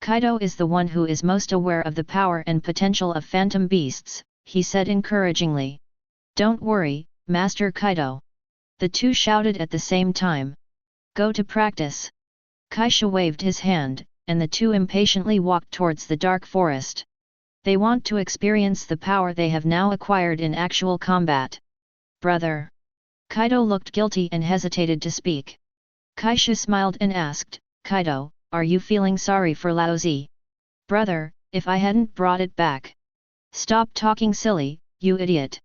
Kaido is the one who is most aware of the power and potential of phantom beasts, he said encouragingly. Don't worry, Master Kaido. The two shouted at the same time. Go to practice. Kaishu waved his hand, and the two impatiently walked towards the dark forest. They want to experience the power they have now acquired in actual combat. Brother. Kaido looked guilty and hesitated to speak. Kaishu smiled and asked, Kaido, are you feeling sorry for Laozi? Brother, if I hadn't brought it back. Stop talking silly, you idiot.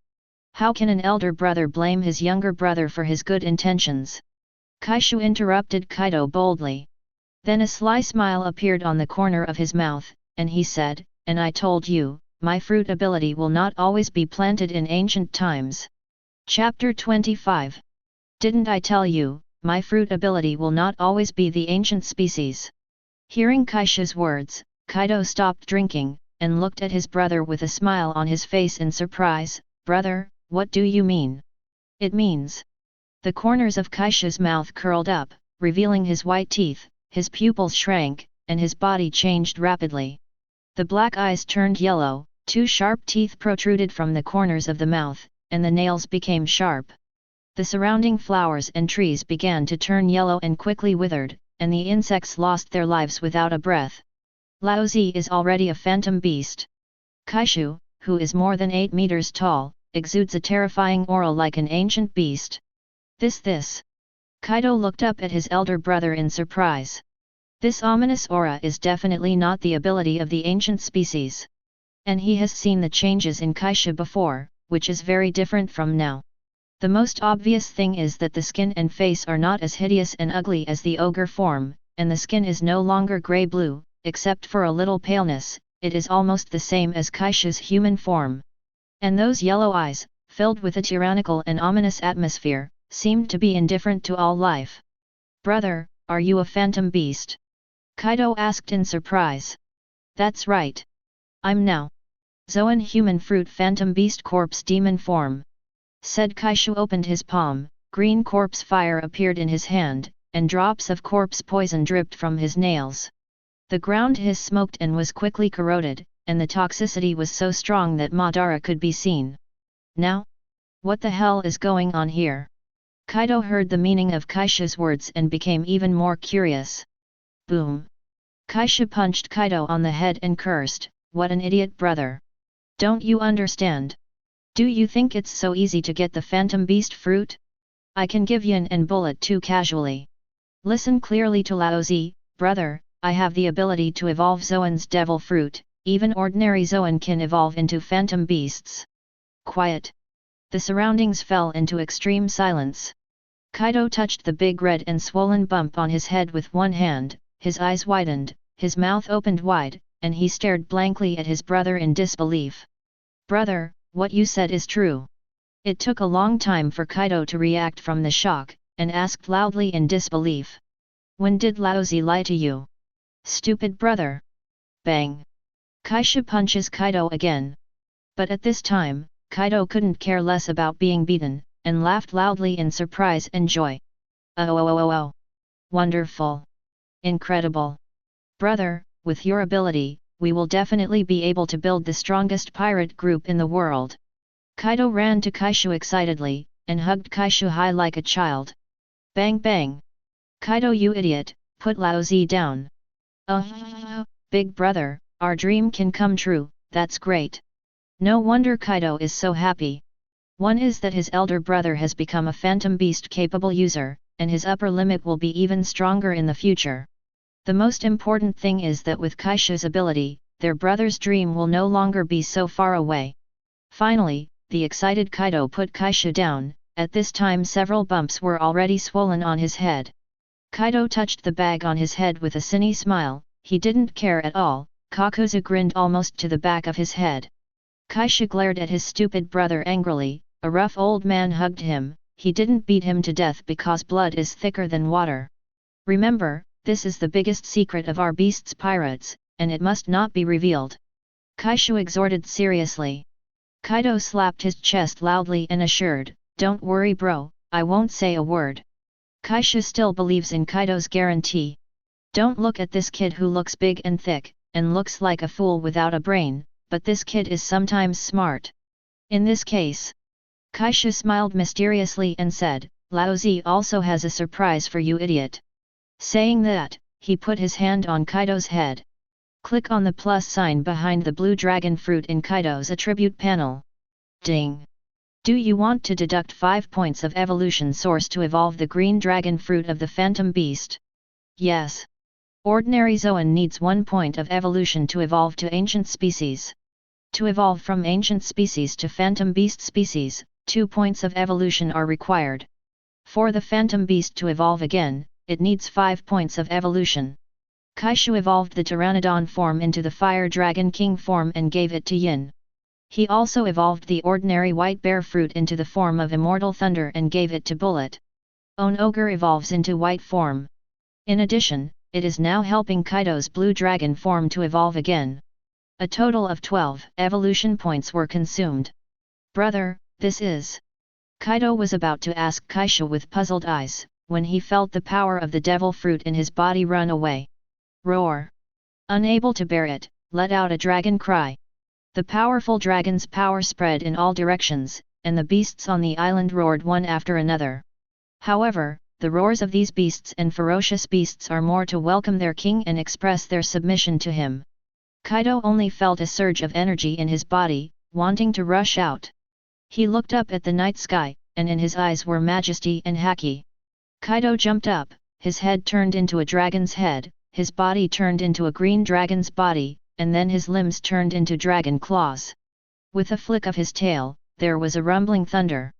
How can an elder brother blame his younger brother for his good intentions? Kaishu interrupted Kaido boldly. Then a sly smile appeared on the corner of his mouth, and he said, and I told you, my fruit ability will not always be planted in ancient times. Chapter 25. Didn't I tell you, my fruit ability will not always be the ancient species? Hearing Kaishu's words, Kaido stopped drinking, and looked at his brother with a smile on his face in surprise. Brother, what do you mean? It means. The corners of Kaishu's mouth curled up, revealing his white teeth, his pupils shrank, and his body changed rapidly. The black eyes turned yellow, two sharp teeth protruded from the corners of the mouth, and the nails became sharp. The surrounding flowers and trees began to turn yellow and quickly withered, and the insects lost their lives without a breath. Laozi is already a phantom beast. Kaishu, who is more than 8 meters tall, exudes a terrifying aura like an ancient beast. This. Kaido looked up at his elder brother in surprise. This ominous aura is definitely not the ability of the ancient species. And he has seen the changes in Kaishu before, which is very different from now. The most obvious thing is that the skin and face are not as hideous and ugly as the ogre form, and the skin is no longer grey-blue, except for a little paleness, it is almost the same as Kaishu's human form. And those yellow eyes, filled with a tyrannical and ominous atmosphere, seemed to be indifferent to all life. "Brother, are you a phantom beast?" Kaido asked in surprise. "That's right. I'm now Zoan human fruit phantom beast corpse demon form," said Kaishu. Opened his palm, green corpse fire appeared in his hand, and drops of corpse poison dripped from his nails. The ground hissed smoked and was quickly corroded, and the toxicity was so strong that Madara could be seen. "Now? What the hell is going on here?" Kaido heard the meaning of Kaishu's words and became even more curious. Boom! Kaishu punched Kaido on the head and cursed, "What an idiot, brother! Don't you understand? Do you think it's so easy to get the phantom beast fruit? I can give yin and bullet too casually. Listen clearly to Laozi, brother, I have the ability to evolve Zoan's devil fruit, even ordinary Zoan can evolve into phantom beasts." Quiet! The surroundings fell into extreme silence. Kaido touched the big red and swollen bump on his head with one hand, his eyes widened, his mouth opened wide, and he stared blankly at his brother in disbelief. "Brother, what you said is true." It took a long time for Kaido to react from the shock, and asked loudly in disbelief. "When did Laozi lie to you? Stupid brother!" Bang! Kaishu punches Kaido again. But at this time, Kaido couldn't care less about being beaten, and laughed loudly in surprise and joy. "Oh! Wonderful! Incredible! Brother, with your ability, we will definitely be able to build the strongest pirate group in the world." Kaido ran to Kaishu excitedly, and hugged Kaishu high like a child. Bang bang! "Kaido, you idiot, put Laozi down." Big brother, our dream can come true, that's great." No wonder Kaido is so happy. One is that his elder brother has become a phantom beast capable user, and his upper limit will be even stronger in the future. The most important thing is that with Kaishu's ability, their brother's dream will no longer be so far away. Finally, the excited Kaido put Kaishu down. At this time several bumps were already swollen on his head. Kaido touched the bag on his head with a cynical smile, he didn't care at all. Kakuzu grinned almost to the back of his head. Kaishu glared at his stupid brother angrily. A rough old man hugged him. He didn't beat him to death because blood is thicker than water. "Remember, this is the biggest secret of our beasts pirates, and it must not be revealed," Kaishu exhorted seriously. Kaido slapped his chest loudly and assured, "Don't worry bro, I won't say a word." Kaishu still believes in Kaido's guarantee. "Don't look at this kid who looks big and thick, and looks like a fool without a brain, but this kid is sometimes smart. In this case..." Kaishu smiled mysteriously and said, "Laozi also has a surprise for you, idiot." Saying that, he put his hand on Kaido's head. Click on the plus sign behind the blue dragon fruit in Kaido's attribute panel. Ding! Do you want to deduct 5 points of evolution source to evolve the green dragon fruit of the phantom beast? Yes. Ordinary Zoan needs 1 point of evolution to evolve to ancient species. To evolve from ancient species to phantom beast species, 2 points of evolution are required. For the phantom beast to evolve again, it needs 5 points of evolution. Kaishu evolved the Pteranodon form into the Fire Dragon King form and gave it to Yin. He also evolved the ordinary White Bear fruit into the form of Immortal Thunder and gave it to Bullet. An Ogre evolves into White form. In addition, it is now helping Kaido's Blue Dragon form to evolve again. A total of 12 evolution points were consumed. "Brother, this is..." Kaido was about to ask Kaishu with puzzled eyes, when he felt the power of the devil fruit in his body run away. Roar! Unable to bear it, let out a dragon cry. The powerful dragon's power spread in all directions, and the beasts on the island roared one after another. However, the roars of these beasts and ferocious beasts are more to welcome their king and express their submission to him. Kaido only felt a surge of energy in his body, wanting to rush out. He looked up at the night sky, and in his eyes were majesty and haki. Kaido jumped up, his head turned into a dragon's head, his body turned into a green dragon's body, and then his limbs turned into dragon claws. With a flick of his tail, there was a rumbling thunder.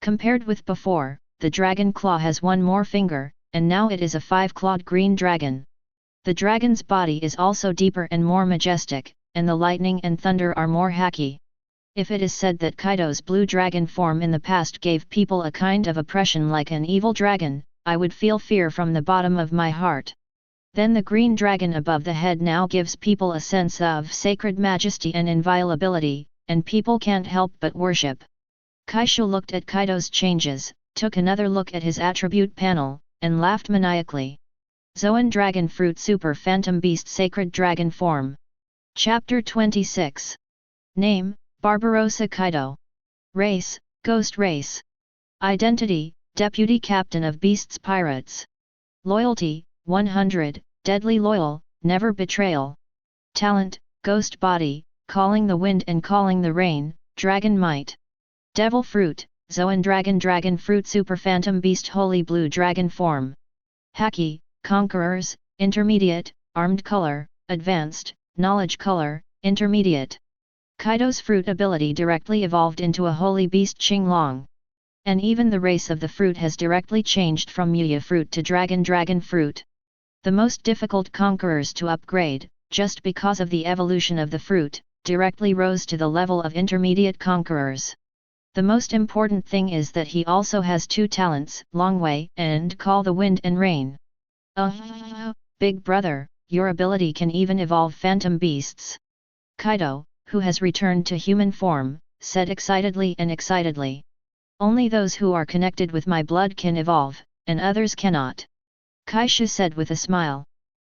Compared with before, the dragon claw has one more finger, and now it is a 5-clawed green dragon. The dragon's body is also deeper and more majestic, and the lightning and thunder are more haki. If it is said that Kaido's blue dragon form in the past gave people a kind of oppression like an evil dragon, I would feel fear from the bottom of my heart. Then the green dragon above the head now gives people a sense of sacred majesty and inviolability, and people can't help but worship. Kaishu looked at Kaido's changes, took another look at his attribute panel, and laughed maniacally. Zoan Dragon Fruit Super Phantom Beast Sacred Dragon Form. Chapter 26. Name, Barbarossa Kaido. Race, Ghost Race. Identity, Deputy Captain of Beasts Pirates. Loyalty, 100, Deadly Loyal, Never Betrayal. Talent, Ghost Body, Calling the Wind and Calling the Rain, Dragon Might. Devil Fruit, Zoan Dragon Fruit Super Phantom Beast Holy Blue Dragon Form. Haki, Conquerors, Intermediate, Armed Color, Advanced, Knowledge Color, Intermediate. Kaido's fruit ability directly evolved into a holy beast Qinglong. And even the race of the fruit has directly changed from Muya fruit to Dragon fruit. The most difficult conquerors to upgrade, just because of the evolution of the fruit, directly rose to the level of intermediate conquerors. The most important thing is that he also has 2 talents, Long Way and Call the Wind and Rain. Big brother, your ability can even evolve phantom beasts. Kaido, who has returned to human form, said excitedly. Only those who are connected with my blood can evolve, and others cannot. Kaishu said with a smile.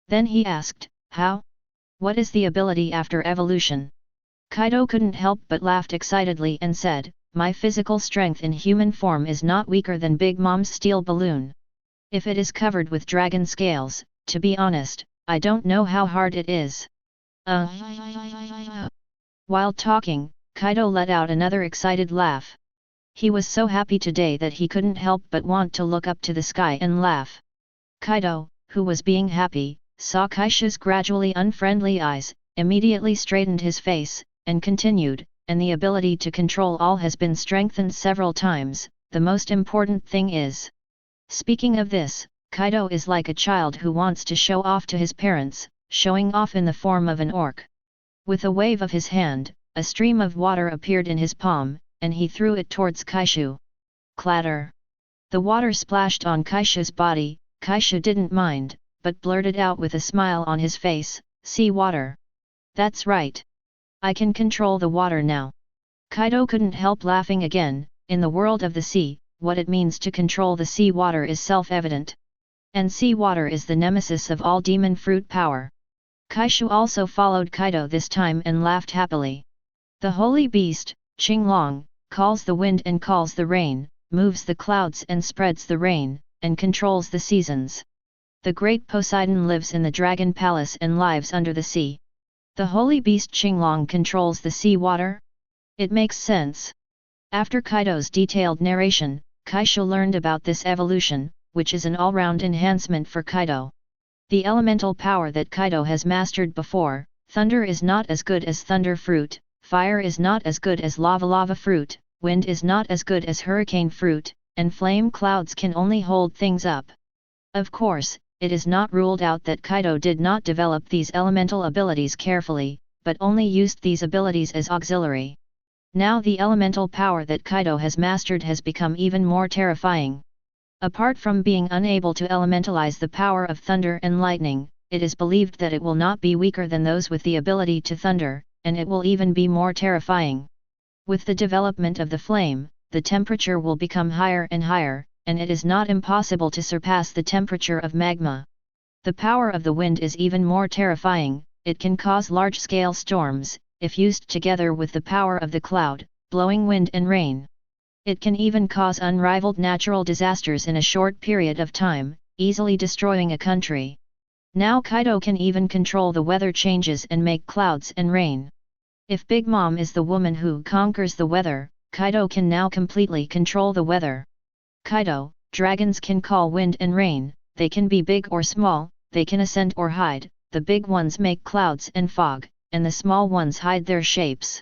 Then he asked, how? What is the ability after evolution? Kaido couldn't help but laughed excitedly and said, my physical strength in human form is not weaker than Big Mom's steel balloon. If it is covered with dragon scales, to be honest, I don't know how hard it is. While talking, Kaido let out another excited laugh. He was so happy today that he couldn't help but want to look up to the sky and laugh. Kaido, who was being happy, saw Kaishu's gradually unfriendly eyes, immediately straightened his face, and continued, and the ability to control all has been strengthened several times, the most important thing is. Speaking of this, Kaido is like a child who wants to show off to his parents, showing off in the form of an orc. With a wave of his hand, a stream of water appeared in his palm, and he threw it towards Kaishu. Clatter! The water splashed on Kaishu's body. Kaishu didn't mind, but blurted out with a smile on his face, sea water. That's right. I can control the water now. Kaido couldn't help laughing again. In the world of the sea, what it means to control the sea water is self-evident. And sea water is the nemesis of all demon fruit power. Kaishu also followed Kaido this time and laughed happily. The holy beast, Qinglong, calls the wind and calls the rain, moves the clouds and spreads the rain, and controls the seasons. The great Poseidon lives in the dragon palace and lives under the sea. The holy beast Qinglong controls the sea water? It makes sense. After Kaido's detailed narration, Kaishu learned about this evolution, which is an all-round enhancement for Kaido. The elemental power that Kaido has mastered before, thunder is not as good as thunder fruit, fire is not as good as lava fruit, wind is not as good as hurricane fruit, and flame clouds can only hold things up. Of course, it is not ruled out that Kaido did not develop these elemental abilities carefully, but only used these abilities as auxiliary. Now the elemental power that Kaido has mastered has become even more terrifying. Apart from being unable to elementalize the power of thunder and lightning, it is believed that it will not be weaker than those with the ability to thunder, and it will even be more terrifying. With the development of the flame, the temperature will become higher and higher, and it is not impossible to surpass the temperature of magma. The power of the wind is even more terrifying. It can cause large-scale storms, if used together with the power of the cloud, blowing wind and rain. It can even cause unrivaled natural disasters in a short period of time, easily destroying a country. Now Kaido can even control the weather changes and make clouds and rain. If Big Mom is the woman who conquers the weather, Kaido can now completely control the weather. Kaido, dragons can call wind and rain, they can be big or small, they can ascend or hide, the big ones make clouds and fog, and the small ones hide their shapes.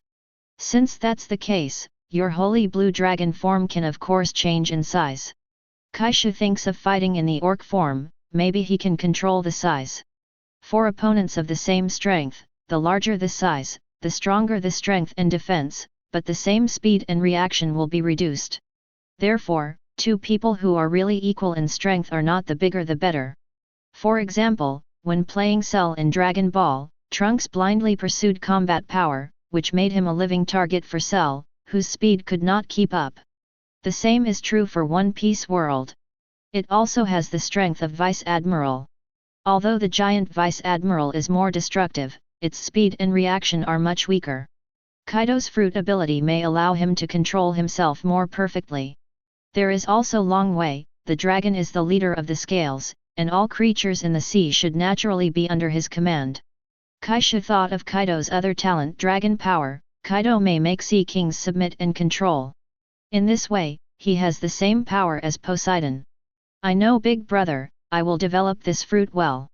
Since that's the case, your holy blue dragon form can of course change in size. Kaishu thinks of fighting in the orc form, maybe he can control the size. For opponents of the same strength, the larger the size, the stronger the strength and defense, but the same speed and reaction will be reduced. Therefore, two people who are really equal in strength are not the bigger the better. For example, when playing Cell in Dragon Ball, Trunks blindly pursued combat power, which made him a living target for Cell, whose speed could not keep up. The same is true for One Piece world. It also has the strength of Vice Admiral. Although the giant Vice Admiral is more destructive, its speed and reaction are much weaker. Kaido's fruit ability may allow him to control himself more perfectly. There is also Long Way, the dragon is the leader of the scales, and all creatures in the sea should naturally be under his command. Kaishu thought of Kaido's other talent Dragon Power. Kaido may make sea kings submit and control. In this way, he has the same power as Poseidon. I know big brother, I will develop this fruit well.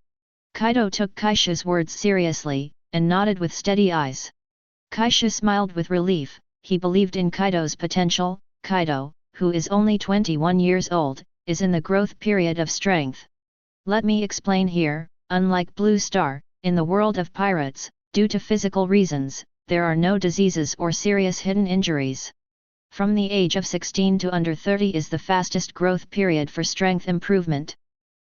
Kaido took Kaishu's words seriously, and nodded with steady eyes. Kaishu smiled with relief, he believed in Kaido's potential. Kaido, who is only 21 years old, is in the growth period of strength. Let me explain here, unlike Blue Star, in the world of pirates, due to physical reasons, there are no diseases or serious hidden injuries. From the age of 16 to under 30 is the fastest growth period for strength improvement.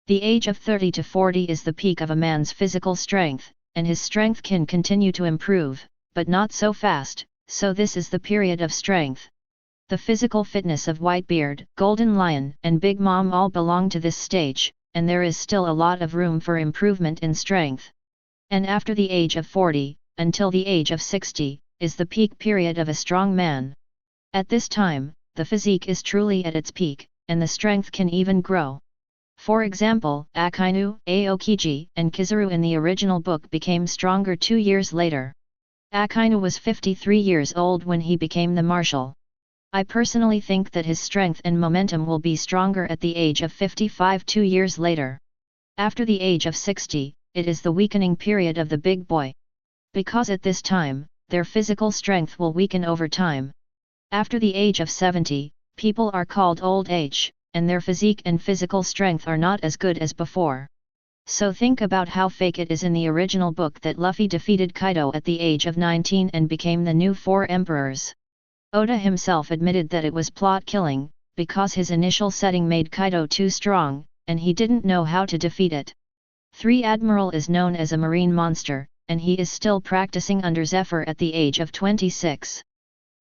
The age of 30 to 40 is the peak of a man's physical strength, and his strength can continue to improve, but not so fast, so this is the period of strength. The physical fitness of Whitebeard, Golden Lion, and Big Mom all belong to this stage, and there is still a lot of room for improvement in strength. And after the age of 40, until the age of 60, is the peak period of a strong man. At this time, the physique is truly at its peak, and the strength can even grow. For example, Akainu, Aokiji, and Kizaru in the original book became stronger 2 years later. Akainu was 53 years old when he became the marshal. I personally think that his strength and momentum will be stronger at the age of 55 2 years later. After the age of 60, it is the weakening period of the big boy. Because at this time, their physical strength will weaken over time. After the age of 70, people are called old age, and their physique and physical strength are not as good as before. So think about how fake it is in the original book that Luffy defeated Kaido at the age of 19 and became the new 4 emperors. Oda himself admitted that it was plot killing, because his initial setting made Kaido too strong, and he didn't know how to defeat it. 3 Admiral is known as a marine monster, and he is still practicing under Zephyr at the age of 26.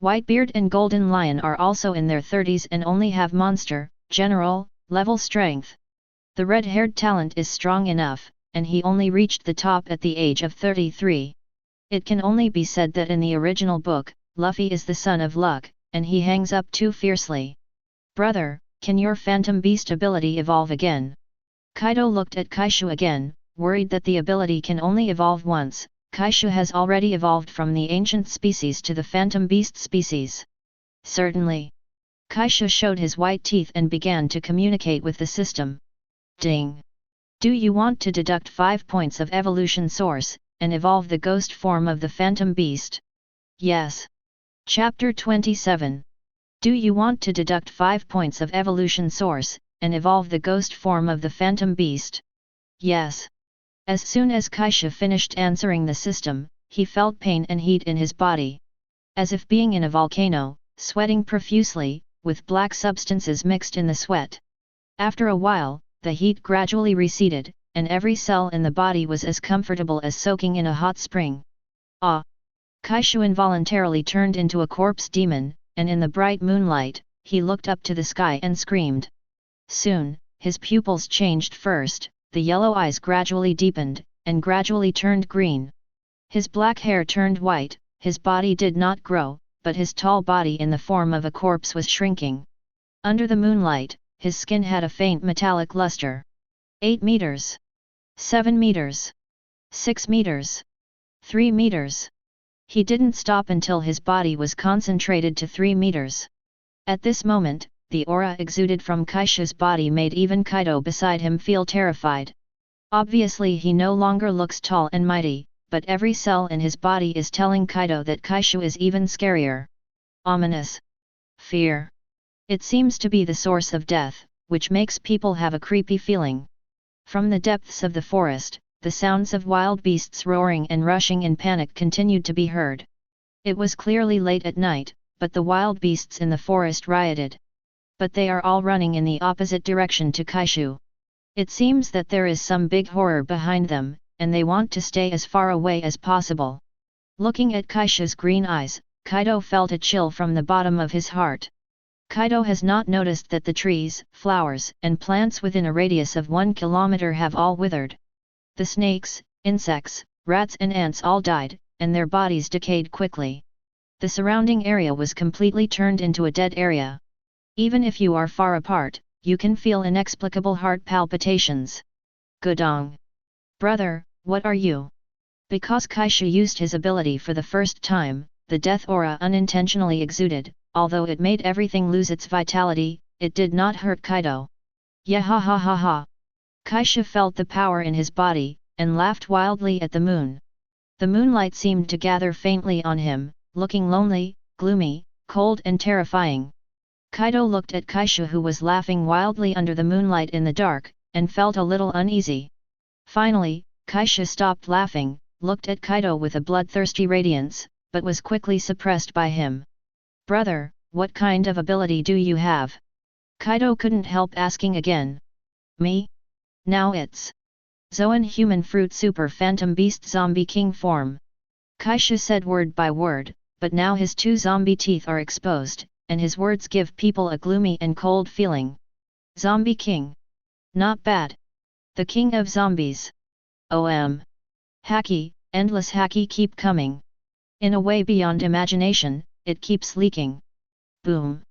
Whitebeard and Golden Lion are also in their 30s and only have monster, general, level strength. The red-haired talent is strong enough, and he only reached the top at the age of 33. It can only be said that in the original book, Luffy is the son of luck, and he hangs up too fiercely. Brother, can your Phantom Beast ability evolve again? Kaido looked at Kaishu again, worried that the ability can only evolve once. Kaishu has already evolved from the ancient species to the Phantom Beast species. Certainly. Kaishu showed his white teeth and began to communicate with the system. Ding! Do you want to deduct 5 points of evolution source, and evolve the ghost form of the Phantom Beast? Yes. Chapter 27. Do you want to deduct 5 points of evolution source, and evolve the ghost form of the Phantom Beast? Yes. As soon as Kaishu finished answering the system, he felt pain and heat in his body. As if being in a volcano, sweating profusely, with black substances mixed in the sweat. After a while, the heat gradually receded, and every cell in the body was as comfortable as soaking in a hot spring. Ah! Kaishu involuntarily turned into a corpse demon, and in the bright moonlight, he looked up to the sky and screamed. Soon, his pupils changed first, the yellow eyes gradually deepened, and gradually turned green. His black hair turned white, his body did not grow, but his tall body in the form of a corpse was shrinking. Under the moonlight, his skin had a faint metallic luster. 8 meters. 7 meters. 6 meters. 3 meters. He didn't stop until his body was concentrated to 3 meters. At this moment, the aura exuded from Kaishu's body made even Kaido beside him feel terrified. Obviously he no longer looks tall and mighty, but every cell in his body is telling Kaido that Kaishu is even scarier. Ominous. Fear. It seems to be the source of death, which makes people have a creepy feeling. From the depths of the forest, the sounds of wild beasts roaring and rushing in panic continued to be heard. It was clearly late at night, but the wild beasts in the forest rioted. But they are all running in the opposite direction to Kaishu. It seems that there is some big horror behind them, and they want to stay as far away as possible. Looking at Kaishu's green eyes, Kaido felt a chill from the bottom of his heart. Kaido has not noticed that the trees, flowers, and plants within a radius of 1 kilometer have all withered. The snakes, insects, rats and ants all died, and their bodies decayed quickly. The surrounding area was completely turned into a dead area. Even if you are far apart, you can feel inexplicable heart palpitations. Gudong. Brother, what are you? Because Kaishu used his ability for the first time, the death aura unintentionally exuded. Although it made everything lose its vitality, it did not hurt Kaido. Yahahaha. Kaishu felt the power in his body, and laughed wildly at the moon. The moonlight seemed to gather faintly on him, looking lonely, gloomy, cold and terrifying. Kaido looked at Kaishu who was laughing wildly under the moonlight in the dark, and felt a little uneasy. Finally, Kaishu stopped laughing, looked at Kaido with a bloodthirsty radiance, but was quickly suppressed by him. Brother, what kind of ability do you have? Kaido couldn't help asking again. Me? Now it's Zoan Human Fruit Super Phantom Beast Zombie King Form. Kaishu said word by word, but now his 2 zombie teeth are exposed, and his words give people a gloomy and cold feeling. Zombie King. Not bad. The King of Zombies. Haki, endless haki keep coming. In a way beyond imagination, it keeps leaking. Boom.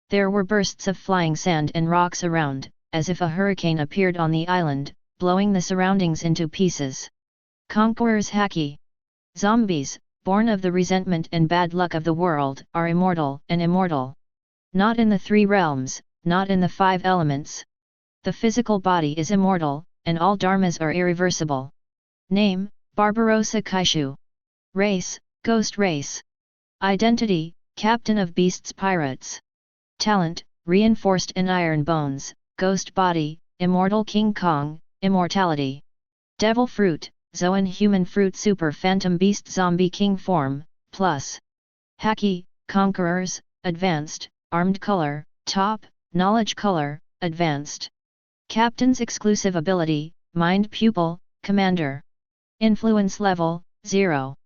There were bursts of flying sand and rocks around, as if a hurricane appeared on the island, blowing the surroundings into pieces. Conqueror's haki. Zombies, born of the resentment and bad luck of the world, are immortal and immortal. Not in the 3 realms, not in the 5 elements. The physical body is immortal, and all dharmas are irreversible. Name, Barbarossa Kaishu. Race, Ghost Race. Identity, Captain of Beasts Pirates. Talent, Reinforced and Iron Bones, Ghost Body, Immortal King Kong, Immortality. Devil Fruit, Zoan Human Fruit Super Phantom Beast Zombie King Form, Plus. Haki, Conquerors, Advanced, Armed Color, Top, Knowledge Color, Advanced. Captain's Exclusive Ability, Mind Pupil, Commander. Influence Level, 0.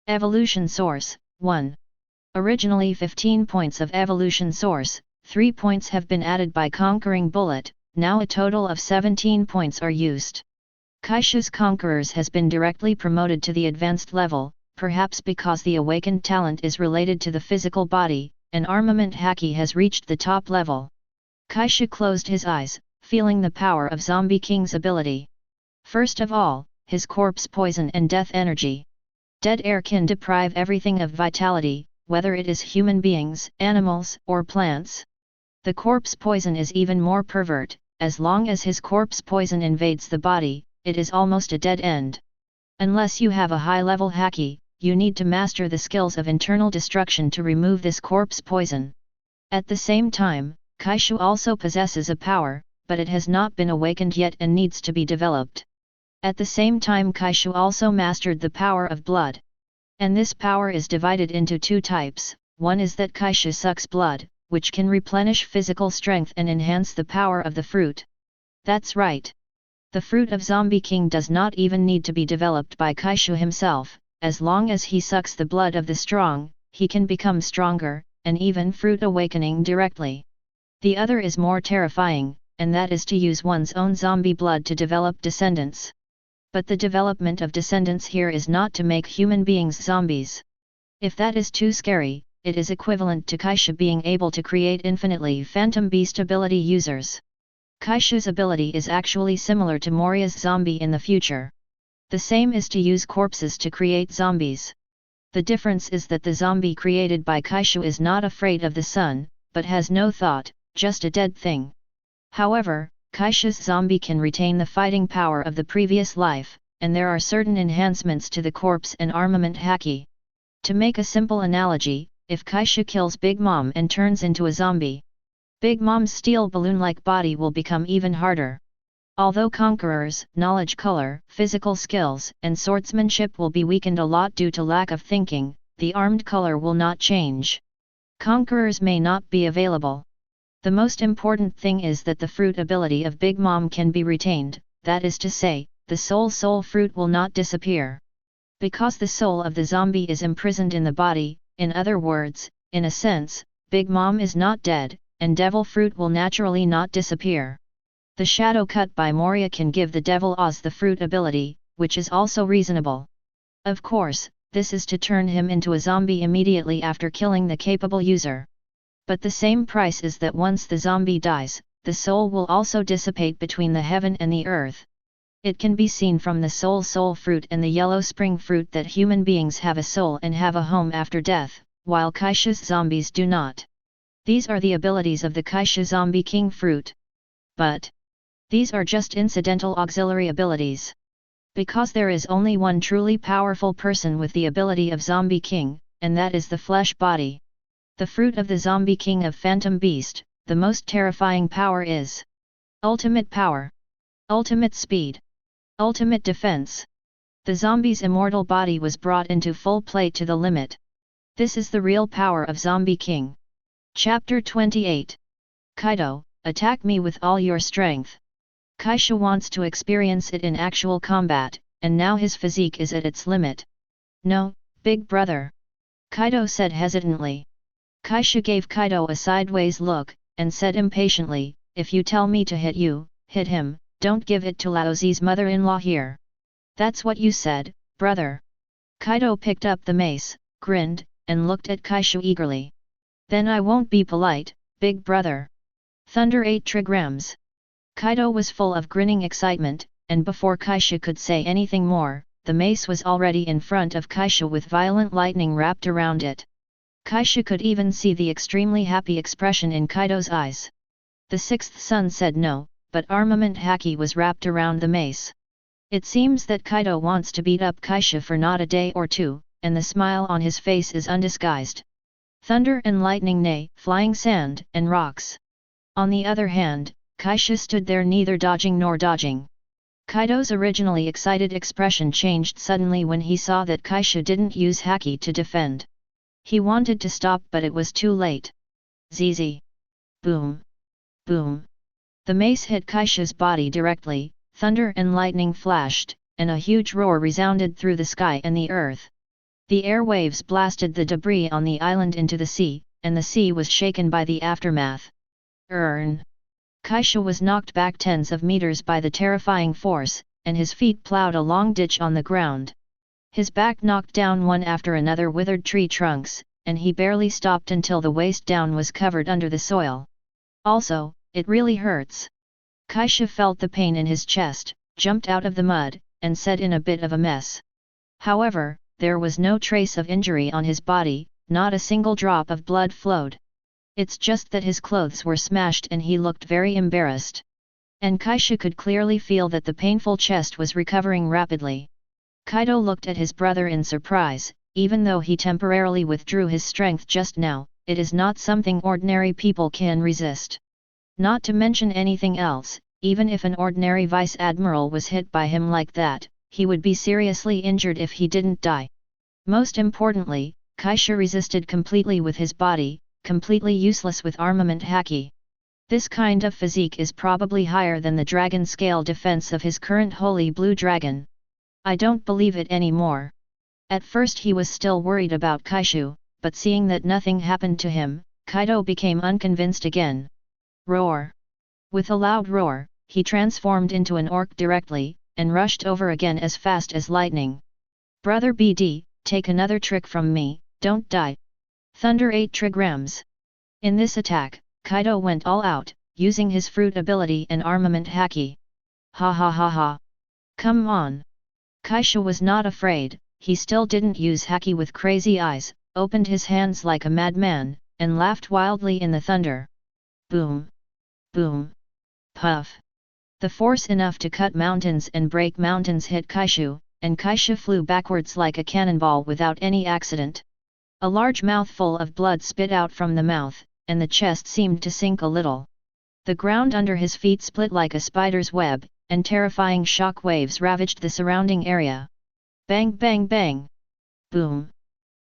Evolution Source, 1. Originally 15 points of evolution source, 3 points have been added by Conquering Bullet, now a total of 17 points are used. Kaishu's Conquerors has been directly promoted to the advanced level, perhaps because the awakened talent is related to the physical body, and Armament Haki has reached the top level. Kaishu closed his eyes, feeling the power of Zombie King's ability. First of all, his corpse poison and death energy. Dead air can deprive everything of vitality, whether it is human beings, animals, or plants. The corpse poison is even more pervert, as long as his corpse poison invades the body, it is almost a dead end. Unless you have a high-level haki, you need to master the skills of internal destruction to remove this corpse poison. At the same time, Kaishu also possesses a power, but it has not been awakened yet and needs to be developed. At the same time Kaishu also mastered the power of blood. And this power is divided into 2 types, one is that Kaishu sucks blood, which can replenish physical strength and enhance the power of the fruit. That's right. The fruit of Zombie King does not even need to be developed by Kaishu himself, as long as he sucks the blood of the strong, he can become stronger, and even fruit awakening directly. The other is more terrifying, and that is to use one's own zombie blood to develop descendants. But the development of descendants here is not to make human beings zombies. If that is too scary, it is equivalent to Kaishu being able to create infinitely Phantom Beast ability users. Kaishu's ability is actually similar to Moria's zombie in the future. The same is to use corpses to create zombies. The difference is that the zombie created by Kaishu is not afraid of the sun, but has no thought, just a dead thing. However, Kaishu's zombie can retain the fighting power of the previous life, and there are certain enhancements to the corpse and armament haki. To make a simple analogy, if Kaishu kills Big Mom and turns into a zombie, Big Mom's steel balloon-like body will become even harder. Although Conqueror's knowledge, color, physical skills, and swordsmanship will be weakened a lot due to lack of thinking, the armed color will not change. Conquerors may not be available. The most important thing is that the fruit ability of Big Mom can be retained, that is to say, the soul fruit will not disappear. Because the soul of the zombie is imprisoned in the body, in other words, in a sense, Big Mom is not dead, and devil fruit will naturally not disappear. The shadow cut by Moria can give the devil Oz the fruit ability, which is also reasonable. Of course, this is to turn him into a zombie immediately after killing the capable user. But the same price is that once the zombie dies, the soul will also dissipate between the heaven and the earth. It can be seen from the soul fruit and the yellow spring fruit that human beings have a soul and have a home after death, while Kaishu's zombies do not. These are the abilities of the Kaishu zombie king fruit. But these are just incidental auxiliary abilities. Because there is only one truly powerful person with the ability of Zombie King, and that is the flesh body. The fruit of the Zombie King of Phantom Beast, the most terrifying power is ultimate power, ultimate speed, ultimate defense. The zombie's immortal body was brought into full play to the limit. This is the real power of Zombie King. Chapter 28. Kaido, attack me with all your strength. Kaishu wants to experience it in actual combat, and now his physique is at its limit. No, big brother. Kaido said hesitantly. Kaishu gave Kaido a sideways look, and said impatiently, if you tell me to hit you, hit him, don't give it to Laozi's mother-in-law here. That's what you said, brother. Kaido picked up the mace, grinned, and looked at Kaishu eagerly. Then I won't be polite, big brother. Thunder 8 trigrams. Kaido was full of grinning excitement, and before Kaishu could say anything more, the mace was already in front of Kaishu with violent lightning wrapped around it. Kaishu could even see the extremely happy expression in Kaido's eyes. The sixth son said no, but armament haki was wrapped around the mace. It seems that Kaido wants to beat up Kaishu for not a day or two, and the smile on his face is undisguised. Thunder and lightning neigh, flying sand and rocks. On the other hand, Kaishu stood there neither dodging nor dodging. Kaido's originally excited expression changed suddenly when he saw that Kaishu didn't use haki to defend. He wanted to stop but it was too late. ZZ. Boom. Boom. The mace hit Kaishu's body directly, thunder and lightning flashed, and a huge roar resounded through the sky and the earth. The airwaves blasted the debris on the island into the sea, and the sea was shaken by the aftermath. Kaishu was knocked back tens of meters by the terrifying force, and his feet plowed a long ditch on the ground. His back knocked down one after another withered tree trunks, and he barely stopped until the waist down was covered under the soil. Also, it really hurts. Kaishu felt the pain in his chest, jumped out of the mud, and said in a bit of a mess. However, there was no trace of injury on his body, not a single drop of blood flowed. It's just that his clothes were smashed and he looked very embarrassed. And Kaishu could clearly feel that the painful chest was recovering rapidly. Kaido looked at his brother in surprise, even though he temporarily withdrew his strength just now, it is not something ordinary people can resist. Not to mention anything else, even if an ordinary vice admiral was hit by him like that, he would be seriously injured if he didn't die. Most importantly, Kaishu resisted completely with his body, completely useless with armament haki. This kind of physique is probably higher than the dragon scale defense of his current holy blue dragon. I don't believe it anymore. At first he was still worried about Kaishu, but seeing that nothing happened to him, Kaido became unconvinced again. Roar! With a loud roar, he transformed into an orc directly, and rushed over again as fast as lightning. Brother BD, take another trick from me, don't die. Thunder 8 trigrams. In this attack, Kaido went all out, using his fruit ability and armament haki. Ha ha ha ha. Come on. Kaishu was not afraid, he still didn't use haki with crazy eyes, opened his hands like a madman, and laughed wildly in the thunder. Boom! Boom! Puff! The force enough to cut mountains and break mountains hit Kaishu, and Kaishu flew backwards like a cannonball without any accident. A large mouthful of blood spit out from the mouth, and the chest seemed to sink a little. The ground under his feet split like a spider's web, and terrifying shock waves ravaged the surrounding area. Bang bang bang! Boom!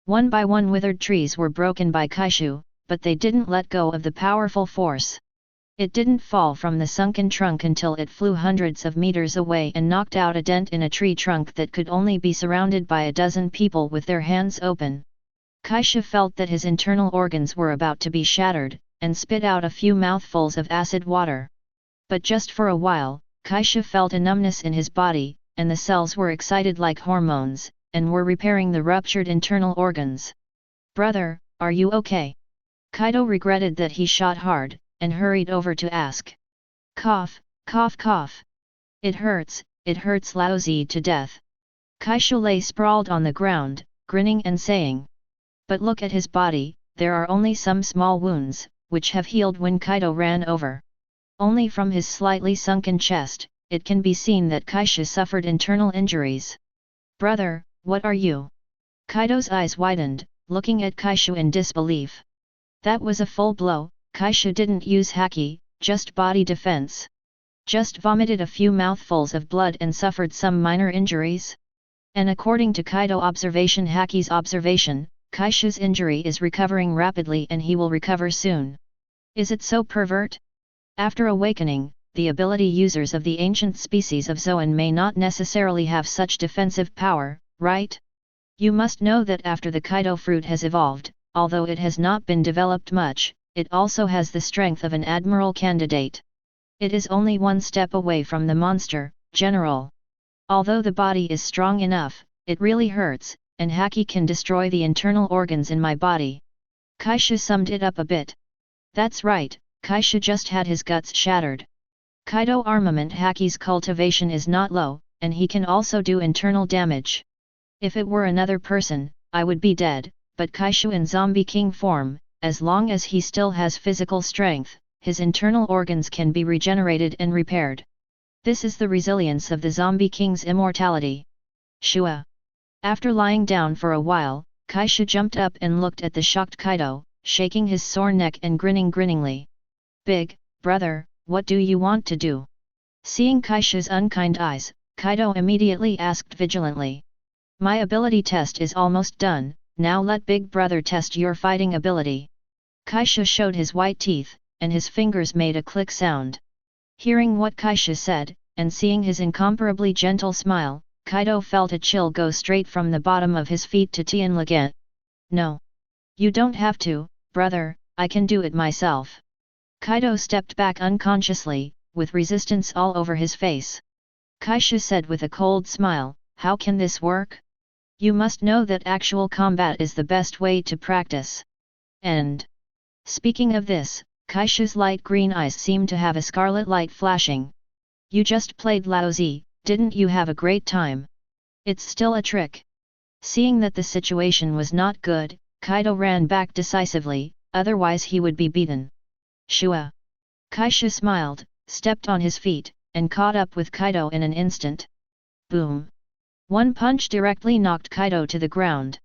One by one withered trees were broken by Kaishu, but they didn't let go of the powerful force. It didn't fall from the sunken trunk until it flew hundreds of meters away and knocked out a dent in a tree trunk that could only be surrounded by a dozen people with their hands open. Kaishu felt that his internal organs were about to be shattered, and spit out a few mouthfuls of acid water. But just for a while, Kaishu felt a numbness in his body, and the cells were excited like hormones, and were repairing the ruptured internal organs. "Brother, are you okay?" Kaido regretted that he shot hard, and hurried over to ask. "Cough, cough cough. It hurts lousy to death." Kaishu lay sprawled on the ground, grinning and saying. "But look at his body, there are only some small wounds, which have healed when Kaido ran over. Only from his slightly sunken chest, it can be seen that Kaishu suffered internal injuries." "Brother, what are you?" Kaido's eyes widened, looking at Kaishu in disbelief. That was a full blow. Kaishu didn't use haki, just body defense. Just vomited a few mouthfuls of blood and suffered some minor injuries? And according to Kaido observation haki's observation, Kaishu's injury is recovering rapidly and he will recover soon. Is it so, pervert? After awakening, the ability users of the ancient species of Zoan may not necessarily have such defensive power, right? You must know that after the Kaido fruit has evolved, although it has not been developed much, it also has the strength of an admiral candidate. It is only one step away from the monster, General. Although the body is strong enough, it really hurts, and haki can destroy the internal organs in my body. Kaishu summed it up a bit. That's right, Kaishu just had his guts shattered. Kaido armament haki's cultivation is not low, and he can also do internal damage. If it were another person, I would be dead, but Kaishu in Zombie King form, as long as he still has physical strength, his internal organs can be regenerated and repaired. This is the resilience of the Zombie King's immortality. Shua. After lying down for a while, Kaishu jumped up and looked at the shocked Kaido, shaking his sore neck and grinning grinningly. "Big brother, what do you want to do?" Seeing Kaishu's unkind eyes, Kaido immediately asked vigilantly. "My ability test is almost done, now let Big Brother test your fighting ability." Kaishu showed his white teeth, and his fingers made a click sound. Hearing what Kaishu said, and seeing his incomparably gentle smile, Kaido felt a chill go straight from the bottom of his feet to Tien Legent. "No. You don't have to, brother, I can do it myself." Kaido stepped back unconsciously, with resistance all over his face. Kaishu said with a cold smile, "How can this work? You must know that actual combat is the best way to practice." And speaking of this, Kaishu's light green eyes seemed to have a scarlet light flashing. "You just played lousy, didn't you have a great time? It's still a trick." Seeing that the situation was not good, Kaido ran back decisively, otherwise he would be beaten. "Shua." Kaishu smiled, stepped on his feet, and caught up with Kaido in an instant. Boom! One punch directly knocked Kaido to the ground.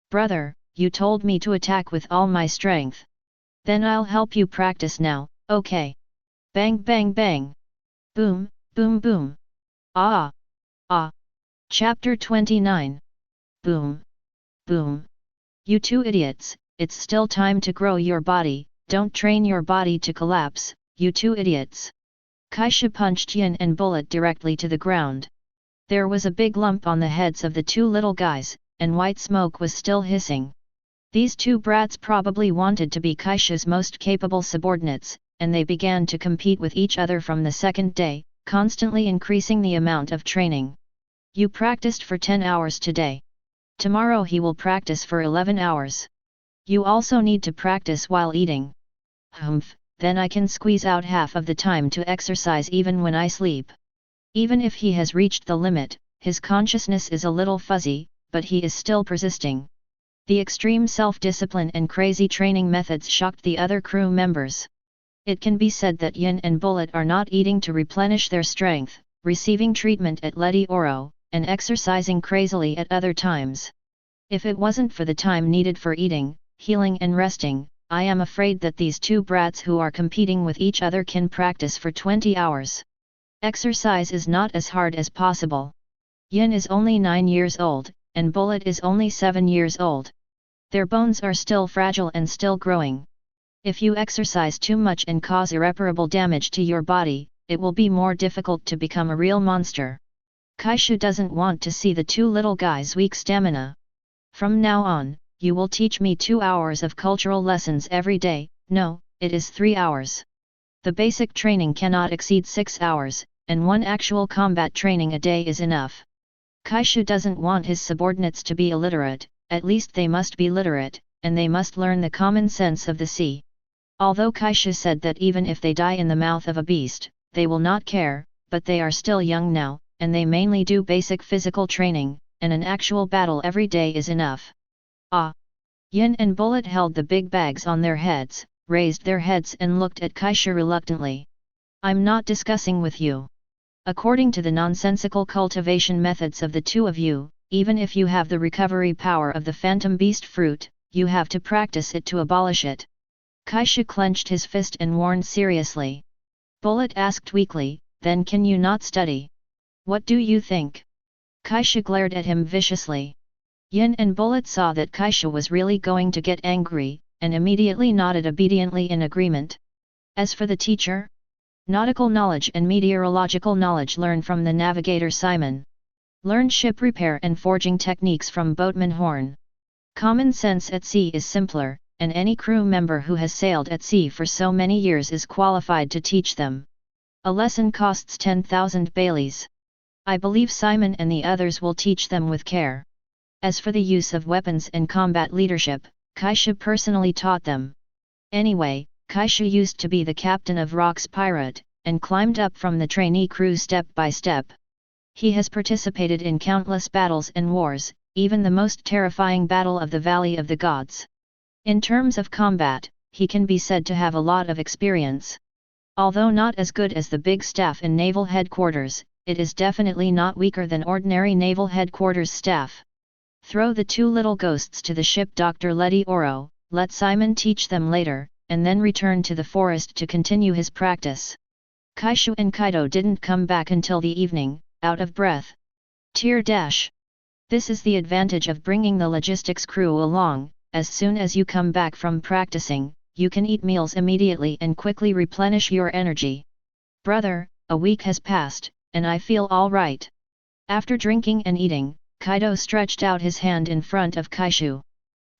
"Brother, you told me to attack with all my strength. Then I'll help you practice now, okay?" Bang bang bang! Boom, boom boom! Ah! Ah! Chapter 29. Boom! Boom! "You two idiots, it's still time to grow your body, don't train your body to collapse, you two idiots!" Kaishu punched Yin and Bullet directly to the ground. There was a big lump on the heads of the two little guys, and white smoke was still hissing. These two brats probably wanted to be Kaishu's most capable subordinates, and they began to compete with each other from the second day, constantly increasing the amount of training. "You practiced for 10 hours today. Tomorrow he will practice for 11 hours. You also need to practice while eating." "Humph, then I can squeeze out half of the time to exercise even when I sleep." Even if he has reached the limit, his consciousness is a little fuzzy, but he is still persisting. The extreme self-discipline and crazy training methods shocked the other crew members. It can be said that Yin and Bullet are not eating to replenish their strength, receiving treatment at Ledi Oro, and exercising crazily at other times. If it wasn't for the time needed for eating, healing and resting, I am afraid that these two brats who are competing with each other can practice for 20 hours. Exercise is not as hard as possible. Yin is only 9 years old, and Bullet is only 7 years old. Their bones are still fragile and still growing. If you exercise too much and cause irreparable damage to your body, it will be more difficult to become a real monster. Kaishu doesn't want to see the two little guys' weak stamina. From now on, you will teach me 2 hours of cultural lessons every day. No, it is 3 hours. The basic training cannot exceed 6 hours, and 1 actual combat training a day is enough. Kaishu doesn't want his subordinates to be illiterate, at least they must be literate, and they must learn the common sense of the sea. Although Kaishu said that even if they die in the mouth of a beast, they will not care, but they are still young now, and they mainly do basic physical training, and an actual battle every day is enough. Ah! Yin and Bullet held the big bags on their heads, raised their heads and looked at Kaishu reluctantly. I'm not discussing with you. According to the nonsensical cultivation methods of the two of you, even if you have the recovery power of the phantom beast fruit, you have to practice it to abolish it. Kaishu clenched his fist and warned seriously. Bullet asked weakly, then can you not study? What do you think? Kaishu glared at him viciously. Yin and Bullet saw that Kaishu was really going to get angry, and immediately nodded obediently in agreement. As for the teacher? Nautical knowledge and meteorological knowledge learn from the navigator Simon. Learn ship repair and forging techniques from boatman Horn. Common sense at sea is simpler, and any crew member who has sailed at sea for so many years is qualified to teach them. A lesson costs 10,000 Baileys. I believe Simon and the others will teach them with care. As for the use of weapons and combat leadership, Kaishu personally taught them. Anyway, Kaishu used to be the captain of Rock's pirate, and climbed up from the trainee crew step by step. He has participated in countless battles and wars, even the most terrifying battle of the Valley of the Gods. In terms of combat, he can be said to have a lot of experience. Although not as good as the big staff in naval headquarters, it is definitely not weaker than ordinary naval headquarters staff. Throw the two little ghosts to the ship Dr. Ledi Oro, let Simon teach them later, and then return to the forest to continue his practice. Kaishu and Kaido didn't come back until the evening, out of breath. Tear dash. This is the advantage of bringing the logistics crew along. As soon as you come back from practicing, you can eat meals immediately and quickly replenish your energy. Brother, a week has passed, and I feel all right. After drinking and eating, Kaido stretched out his hand in front of Kaishu.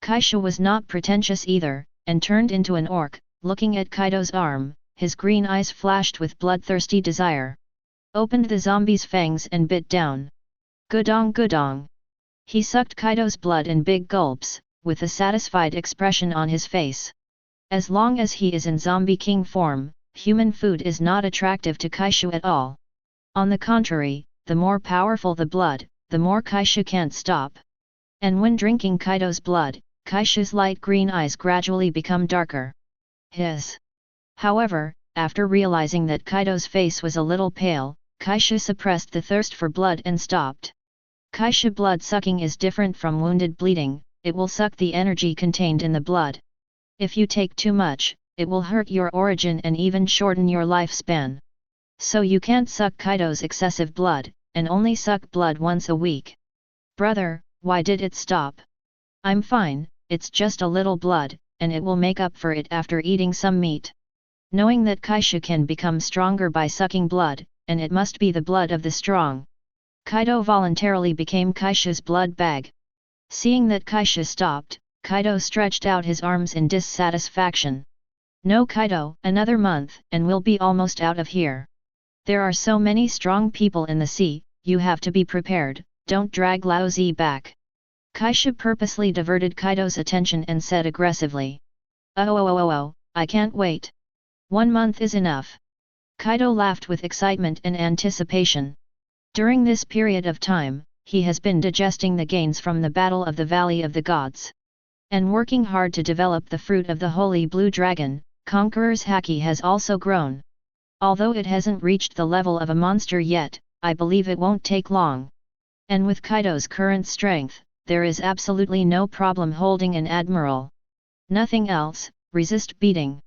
Kaishu was not pretentious either, and turned into an orc, looking at Kaido's arm, his green eyes flashed with bloodthirsty desire. Opened the zombie's fangs and bit down. Gudong gudong. He sucked Kaido's blood in big gulps, with a satisfied expression on his face. As long as he is in Zombie King form, human food is not attractive to Kaishu at all. On the contrary, the more powerful the blood, the more Kaishu can't stop. And when drinking Kaido's blood, Kaishu's light green eyes gradually become darker. However, after realizing that Kaido's face was a little pale, Kaishu suppressed the thirst for blood and stopped. Kaishu blood sucking is different from wounded bleeding, it will suck the energy contained in the blood. If you take too much, it will hurt your origin and even shorten your lifespan. So you can't suck Kaido's excessive blood, and only suck blood once a week. Brother, why did it stop? I'm fine, it's just a little blood, and it will make up for it after eating some meat. Knowing that Kaishu can become stronger by sucking blood, and it must be the blood of the strong. Kaido voluntarily became Kaishu's blood bag. Seeing that Kaishu stopped, Kaido stretched out his arms in dissatisfaction. No Kaido, another month, and we'll be almost out of here. There are so many strong people in the sea, you have to be prepared, don't drag Lao Zi back. Kaishu purposely diverted Kaido's attention and said aggressively. Oh, I can't wait. 1 month is enough. Kaido laughed with excitement and anticipation. During this period of time, he has been digesting the gains from the Battle of the Valley of the Gods. And working hard to develop the fruit of the Holy Blue Dragon, Conqueror's Haki has also grown. Although it hasn't reached the level of a monster yet, I believe it won't take long. And with Kaido's current strength, there is absolutely no problem holding an admiral. Nothing else, resist beating.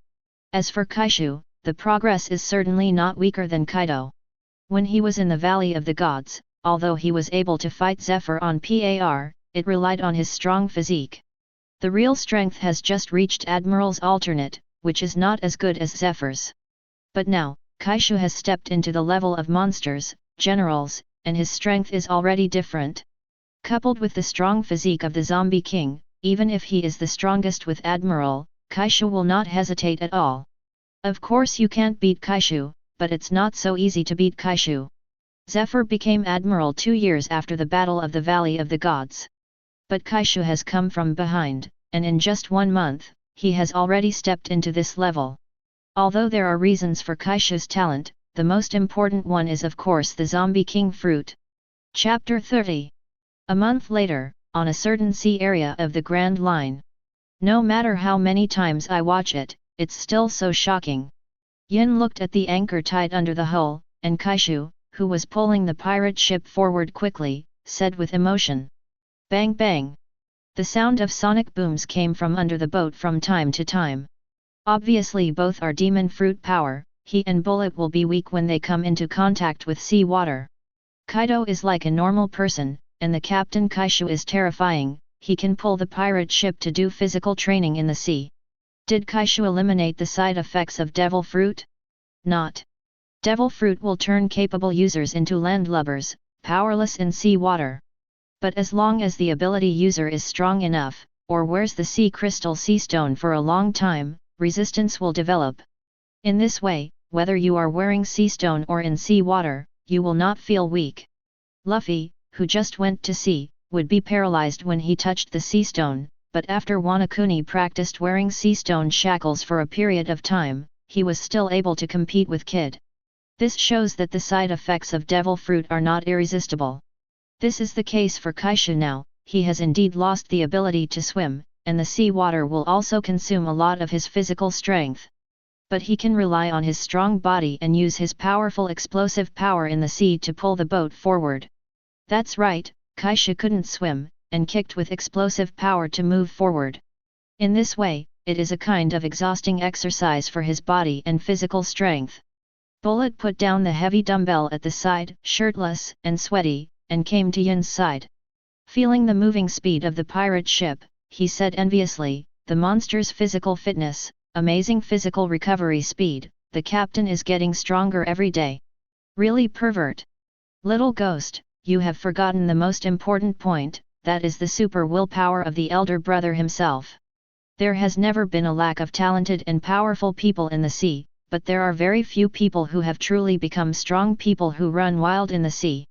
As for Kaishu, the progress is certainly not weaker than Kaido. When he was in the Valley of the Gods, although he was able to fight Zephyr on Par, it relied on his strong physique. The real strength has just reached Admiral's alternate, which is not as good as Zephyr's. But now, Kaishu has stepped into the level of monsters, generals, and his strength is already different. Coupled with the strong physique of the Zombie King, even if he is the strongest with Admiral, Kaishu will not hesitate at all. Of course you can't beat Kaishu, but it's not so easy to beat Kaishu. Zephyr became Admiral 2 years after the Battle of the Valley of the Gods. But Kaishu has come from behind, and in just 1 month, he has already stepped into this level. Although there are reasons for Kaishu's talent, the most important one is of course the Zombie King fruit. Chapter 30. A month later, on a certain sea area of the Grand Line. No matter how many times I watch it, it's still so shocking. Yin looked at the anchor tied under the hull, and Kaishu, who was pulling the pirate ship forward quickly, said with emotion. Bang bang! The sound of sonic booms came from under the boat from time to time. Obviously both are demon fruit power, he and Bullet will be weak when they come into contact with sea water. Kaido is like a normal person, and the captain Kaishu is terrifying, he can pull the pirate ship to do physical training in the sea. Did Kaishu eliminate the side effects of devil fruit? Not. Devil fruit will turn capable users into landlubbers, powerless in sea water. But as long as the ability user is strong enough, or wears the sea crystal sea stone for a long time, resistance will develop. In this way, whether you are wearing sea stone or in sea water, you will not feel weak. Luffy, who just went to sea, would be paralyzed when he touched the sea stone, but after Wanukuni practiced wearing sea stone shackles for a period of time, he was still able to compete with Kid. This shows that the side effects of devil fruit are not irresistible. This is the case for Kaishu now, he has indeed lost the ability to swim, and the sea water will also consume a lot of his physical strength. But he can rely on his strong body and use his powerful explosive power in the sea to pull the boat forward. That's right, Kaishu couldn't swim, and kicked with explosive power to move forward. In this way, it is a kind of exhausting exercise for his body and physical strength. Bullet put down the heavy dumbbell at the side, shirtless and sweaty, and came to Yin's side. Feeling the moving speed of the pirate ship, he said enviously, the monster's physical fitness, amazing physical recovery speed, the captain is getting stronger every day. Really pervert. Little ghost, you have forgotten the most important point, that is the super willpower of the elder brother himself. There has never been a lack of talented and powerful people in the sea, but there are very few people who have truly become strong people who run wild in the sea.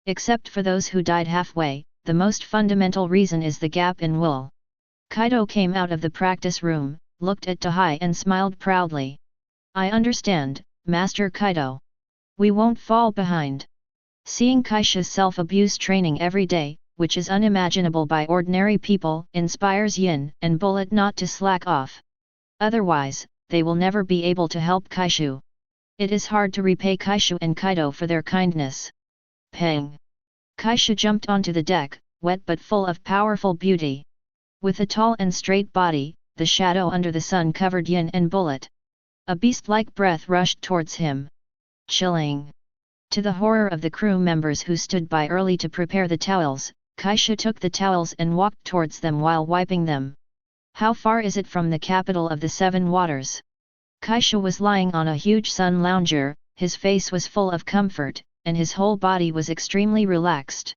Except for those who died halfway, the most fundamental reason is the gap in will. Kaido came out of the practice room, looked at Tahai and smiled proudly. I understand, Master Kaido. We won't fall behind. Seeing Kaishu's self-abuse training every day, which is unimaginable by ordinary people, inspires Yin and Bullet not to slack off. Otherwise, they will never be able to help Kaishu. It is hard to repay Kaishu and Kaido for their kindness. Pang! Kaishu jumped onto the deck, wet but full of powerful beauty. With a tall and straight body, the shadow under the sun covered Yin and Bullet. A beast-like breath rushed towards him. Chilling. To the horror of the crew members who stood by early to prepare the towels, Kaishu took the towels and walked towards them while wiping them. How far is it from the capital of the Seven Waters? Kaishu was lying on a huge sun lounger, his face was full of comfort, and his whole body was extremely relaxed.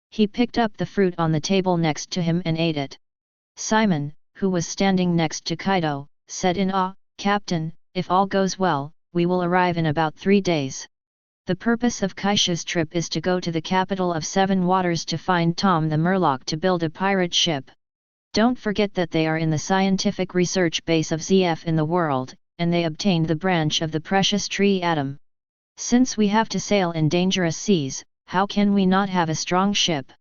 He picked up the fruit on the table next to him and ate it. Simon, who was standing next to Kaido, said in awe, Captain, if all goes well, we will arrive in about 3 days. The purpose of Kaishu's trip is to go to the capital of Seven Waters to find Tom the Murloc to build a pirate ship. Don't forget that they are in the scientific research base of ZF in the world, and they obtained the branch of the precious tree atom. Since we have to sail in dangerous seas, how can we not have a strong ship?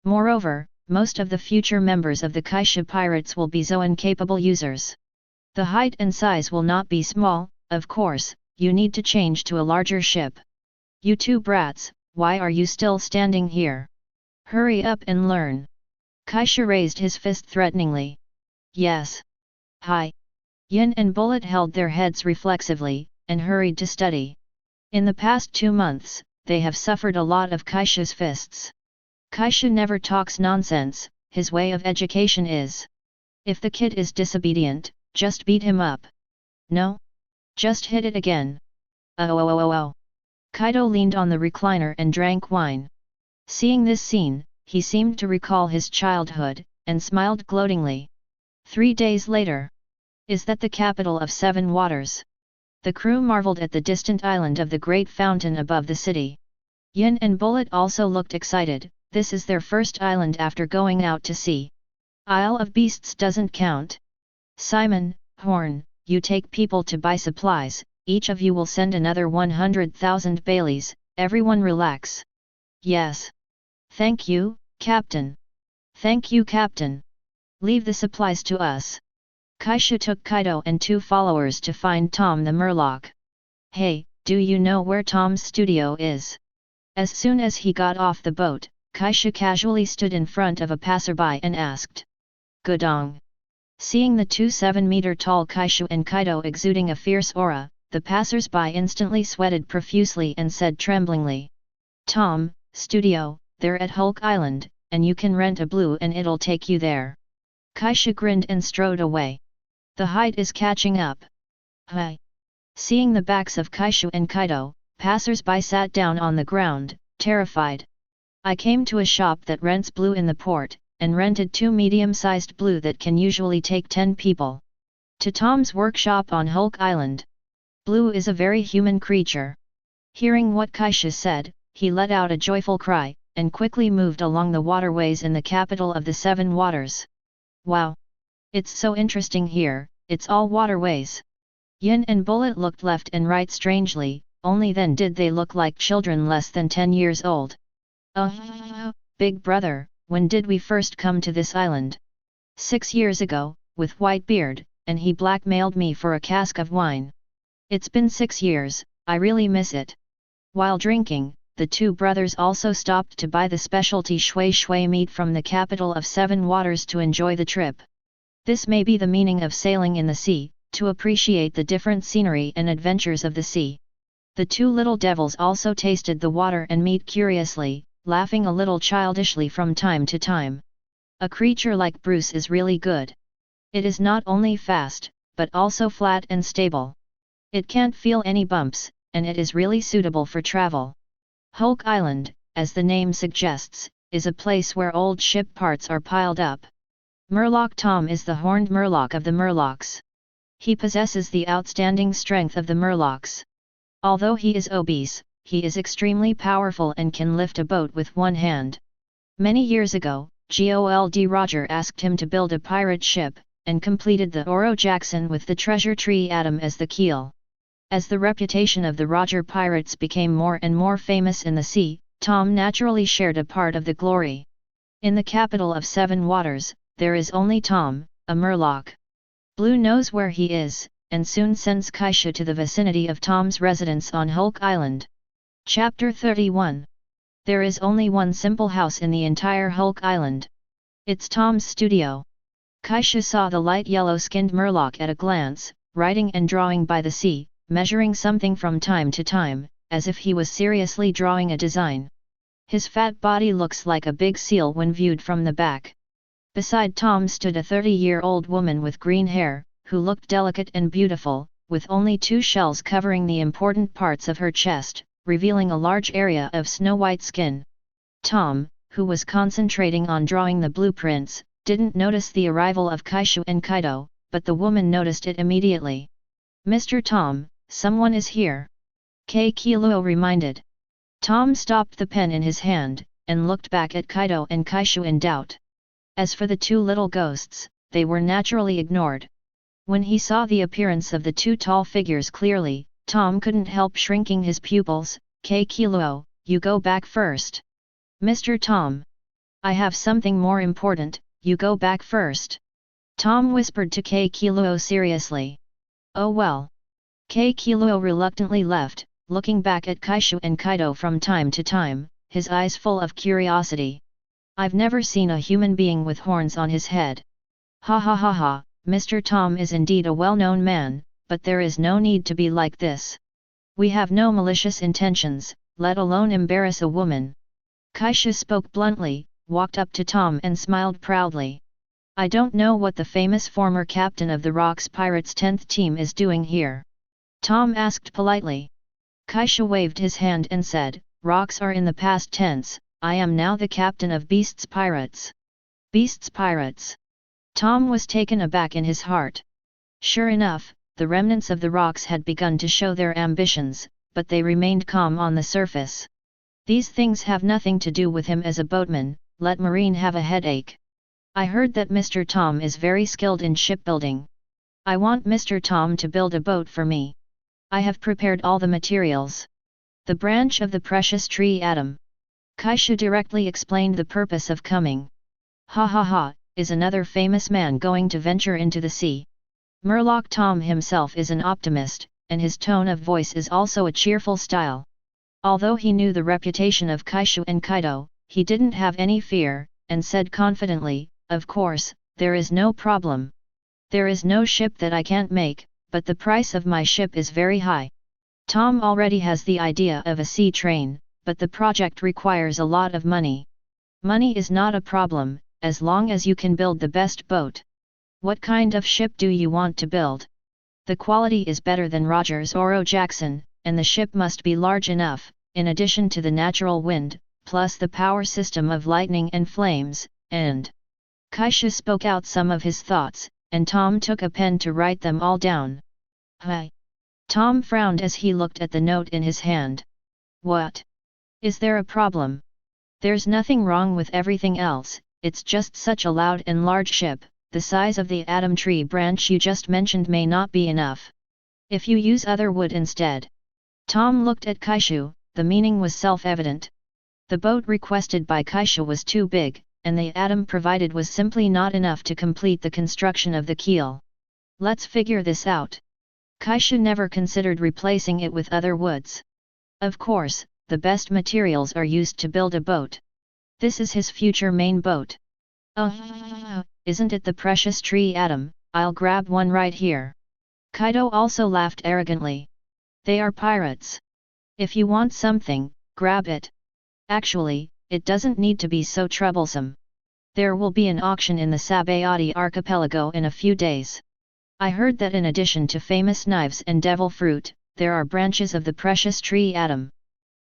Moreover, most of the future members of the Kaishu pirates will be Zoan capable users. The height and size will not be small, of course, you need to change to a larger ship. You two brats, why are you still standing here? Hurry up and learn. Kaishu raised his fist threateningly. Yes. Hi. Yin and Bullet held their heads reflexively, and hurried to study. In the past 2 months, they have suffered a lot of Kaishu's fists. Kaishu never talks nonsense, his way of education is. If the kid is disobedient, just beat him up. No? Just hit it again. Oh. Kaido leaned on the recliner and drank wine. Seeing this scene, he seemed to recall his childhood, and smiled gloatingly. 3 days later. Is that the capital of 7 waters? The crew marveled at the distant island of the great fountain above the city. Yin and Bullet also looked excited, this is their first island after going out to sea. Isle of Beasts doesn't count. Simon, Horn, you take people to buy supplies, each of you will send another 100,000 Baileys, everyone relax. Yes. Thank you, Captain. Thank you, Captain. Leave the supplies to us. Kaishu took Kaido and 2 followers to find Tom the Murloc. Hey, do you know where Tom's studio is? As soon as he got off the boat, Kaishu casually stood in front of a passerby and asked. Gudong. Seeing the 2 7-meter-tall Kaishu and Kaido exuding a fierce aura, the passersby instantly sweated profusely and said tremblingly. Tom, studio, they're at Hulk Island, and you can rent a blue and it'll take you there. Kaishu grinned and strode away. The height is catching up. Hi. Seeing the backs of Kaishu and Kaido, passersby sat down on the ground, terrified. I came to a shop that rents blue in the port, and rented 2 medium-sized blue that can usually take 10 people. To Tom's workshop on Hulk Island. Blue is a very human creature. Hearing what Kaishu said, he let out a joyful cry, and quickly moved along the waterways in the capital of the 7 waters. Wow! It's so interesting here, it's all waterways. Yin and Bullet looked left and right strangely, only then did they look like children less than 10 years old. Big brother, when did we first come to this island? 6 years ago, with Whitebeard, and he blackmailed me for a cask of wine. It's been 6 years, I really miss it. While drinking, the 2 brothers also stopped to buy the specialty shui meat from the capital of 7 waters to enjoy the trip. This may be the meaning of sailing in the sea, to appreciate the different scenery and adventures of the sea. The 2 little devils also tasted the water and meat curiously, laughing a little childishly from time to time. A creature like Bruce is really good. It is not only fast, but also flat and stable. It can't feel any bumps, and it is really suitable for travel. Hulk Island, as the name suggests, is a place where old ship parts are piled up. Murloc Tom is the horned Murloc of the Murlocs. He possesses the outstanding strength of the Murlocs. Although he is obese, he is extremely powerful and can lift a boat with one hand. Many years ago, Gold Roger asked him to build a pirate ship, and completed the Oro Jackson with the treasure tree atom as the keel. As the reputation of the Roger pirates became more and more famous in the sea, Tom naturally shared a part of the glory. In the capital of 7 waters, there is only Tom, a Murloc. Blue knows where he is, and soon sends Kaishu to the vicinity of Tom's residence on Hulk Island. Chapter 31. There is only one simple house in the entire Hulk Island. It's Tom's studio. Kaishu saw the light yellow-skinned Murloc at a glance, writing and drawing by the sea, measuring something from time to time, as if he was seriously drawing a design. His fat body looks like a big seal when viewed from the back. Beside Tom stood a 30-year-old woman with green hair, who looked delicate and beautiful, with only 2 shells covering the important parts of her chest, revealing a large area of snow-white skin. Tom, who was concentrating on drawing the blueprints, didn't notice the arrival of Kaishu and Kaido, but the woman noticed it immediately. Mr. Tom, someone is here. Keiluo reminded. Tom stopped the pen in his hand, and looked back at Kaido and Kaishu in doubt. As for the 2 little ghosts, they were naturally ignored. When he saw the appearance of the 2 tall figures clearly, Tom couldn't help shrinking his pupils. Keiluo, you go back first. Mr. Tom. I have something more important, you go back first. Tom whispered to Keiluo seriously. Oh well. Keiluo reluctantly left, looking back at Kaishu and Kaido from time to time, his eyes full of curiosity. I've never seen a human being with horns on his head. Ha ha ha ha, Mr. Tom is indeed a well-known man, but there is no need to be like this. We have no malicious intentions, let alone embarrass a woman. Kaishu spoke bluntly, walked up to Tom and smiled proudly. I don't know what the famous former captain of the Rocks Pirates 10th team is doing here. Tom asked politely. Kaishu waved his hand and said, Rocks are in the past tense, I am now the captain of Beasts Pirates. Beasts Pirates. Tom was taken aback in his heart. Sure enough, the remnants of the Rocks had begun to show their ambitions, but they remained calm on the surface. These things have nothing to do with him as a boatman, let Marine have a headache. I heard that Mr. Tom is very skilled in shipbuilding. I want Mr. Tom to build a boat for me. I have prepared all the materials. The branch of the precious tree atom. Kaishu directly explained the purpose of coming. Ha ha ha, is another famous man going to venture into the sea? Murloc Tom himself is an optimist, and his tone of voice is also a cheerful style. Although he knew the reputation of Kaishu and Kaido, he didn't have any fear, and said confidently, of course, there is no problem. There is no ship that I can't make, but the price of my ship is very high. Tom already has the idea of a sea train, but the project requires a lot of money. Money is not a problem, as long as you can build the best boat. What kind of ship do you want to build? The quality is better than Roger's Oro Jackson, and the ship must be large enough, in addition to the natural wind, plus the power system of lightning and flames, and... Kaishu spoke out some of his thoughts, and Tom took a pen to write them all down. Hi. Tom frowned as he looked at the note in his hand. What? Is there a problem? There's nothing wrong with everything else, it's just such a loud and large ship, the size of the atom tree branch you just mentioned may not be enough. If you use other wood instead. Tom looked at Kaishu, the meaning was self-evident. The boat requested by Kaishu was too big, and the atom provided was simply not enough to complete the construction of the keel. Let's figure this out. Kaishu never considered replacing it with other woods. Of course, the best materials are used to build a boat. This is his future main boat. Oh, isn't it the precious tree atom? I'll grab one right here. Kaido also laughed arrogantly. They are pirates. If you want something, grab it. Actually, it doesn't need to be so troublesome. There will be an auction in the Sabayati archipelago in a few days. I heard that in addition to famous knives and devil fruit, there are branches of the precious tree atom.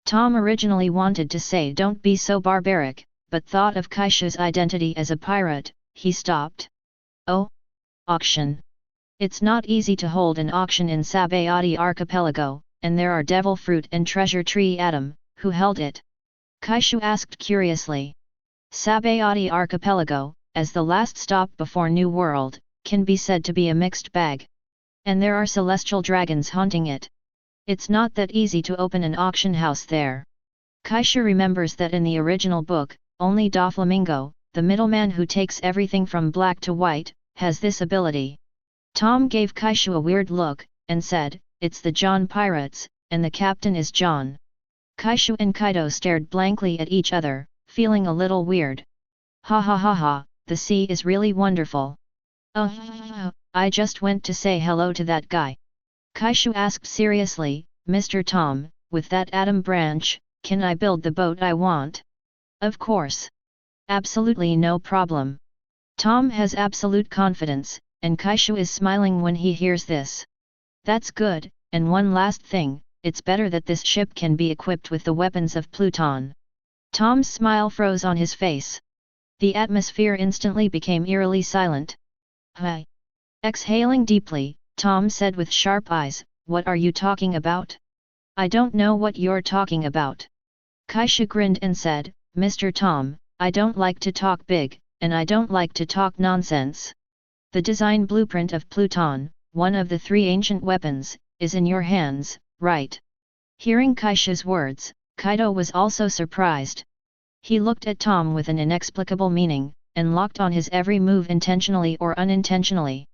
Tom originally wanted to say don't be so barbaric, but thought of Kaishu's identity as a pirate, he stopped. Oh? Auction. It's not easy to hold an auction in Sabayati archipelago, and there are devil fruit and treasure tree atom, who held it? Kaishu asked curiously. Sabayati archipelago, as the last stop before New World, can be said to be a mixed bag. And there are celestial dragons haunting it. It's not that easy to open an auction house there. Kaishu remembers that in the original book, only Doflamingo, the middleman who takes everything from black to white, has this ability. Tom gave Kaishu a weird look, and said, it's the John Pirates, and the captain is John. Kaishu and Kaido stared blankly at each other, feeling a little weird. Ha ha ha ha, the sea is really wonderful. Oh, I just went to say hello to that guy. Kaishu asked seriously, Mr. Tom, with that atom branch, can I build the boat I want? Of course. Absolutely no problem. Tom has absolute confidence, and Kaishu is smiling when he hears this. That's good, and one last thing, it's better that this ship can be equipped with the weapons of Pluton. Tom's smile froze on his face. The atmosphere instantly became eerily silent. Hi. Exhaling deeply, Tom said with sharp eyes, what are you talking about? I don't know what you're talking about. Kaishu grinned and said, Mr. Tom, I don't like to talk big, and I don't like to talk nonsense. The design blueprint of Pluton, one of the 3 ancient weapons, is in your hands, right? Hearing Kaishu's words, Kaido was also surprised. He looked at Tom with an inexplicable meaning, and locked on his every move intentionally or unintentionally.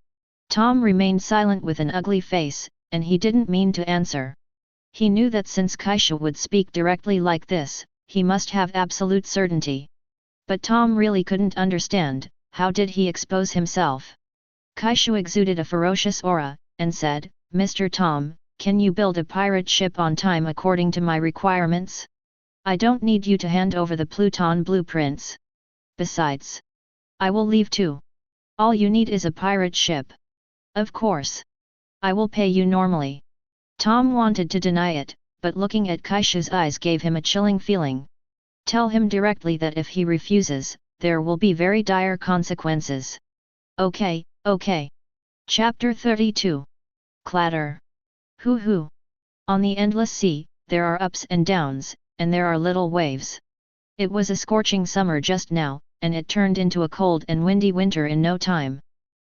Tom remained silent with an ugly face, and he didn't mean to answer. He knew that since Kaishu would speak directly like this, he must have absolute certainty. But Tom really couldn't understand, how did he expose himself? Kaishu exuded a ferocious aura, and said, "Mr. Tom, can you build a pirate ship on time according to my requirements? I don't need you to hand over the Pluton blueprints. Besides, I will leave too. All you need is a pirate ship. Of course. I will pay you normally." Tom wanted to deny it, but looking at Kaishu's eyes gave him a chilling feeling. Tell him directly that if he refuses, there will be very dire consequences. Okay, okay. Chapter 32. Clatter. Hoo. On the endless sea, there are ups and downs, and there are little waves. It was a scorching summer just now, and it turned into a cold and windy winter in no time.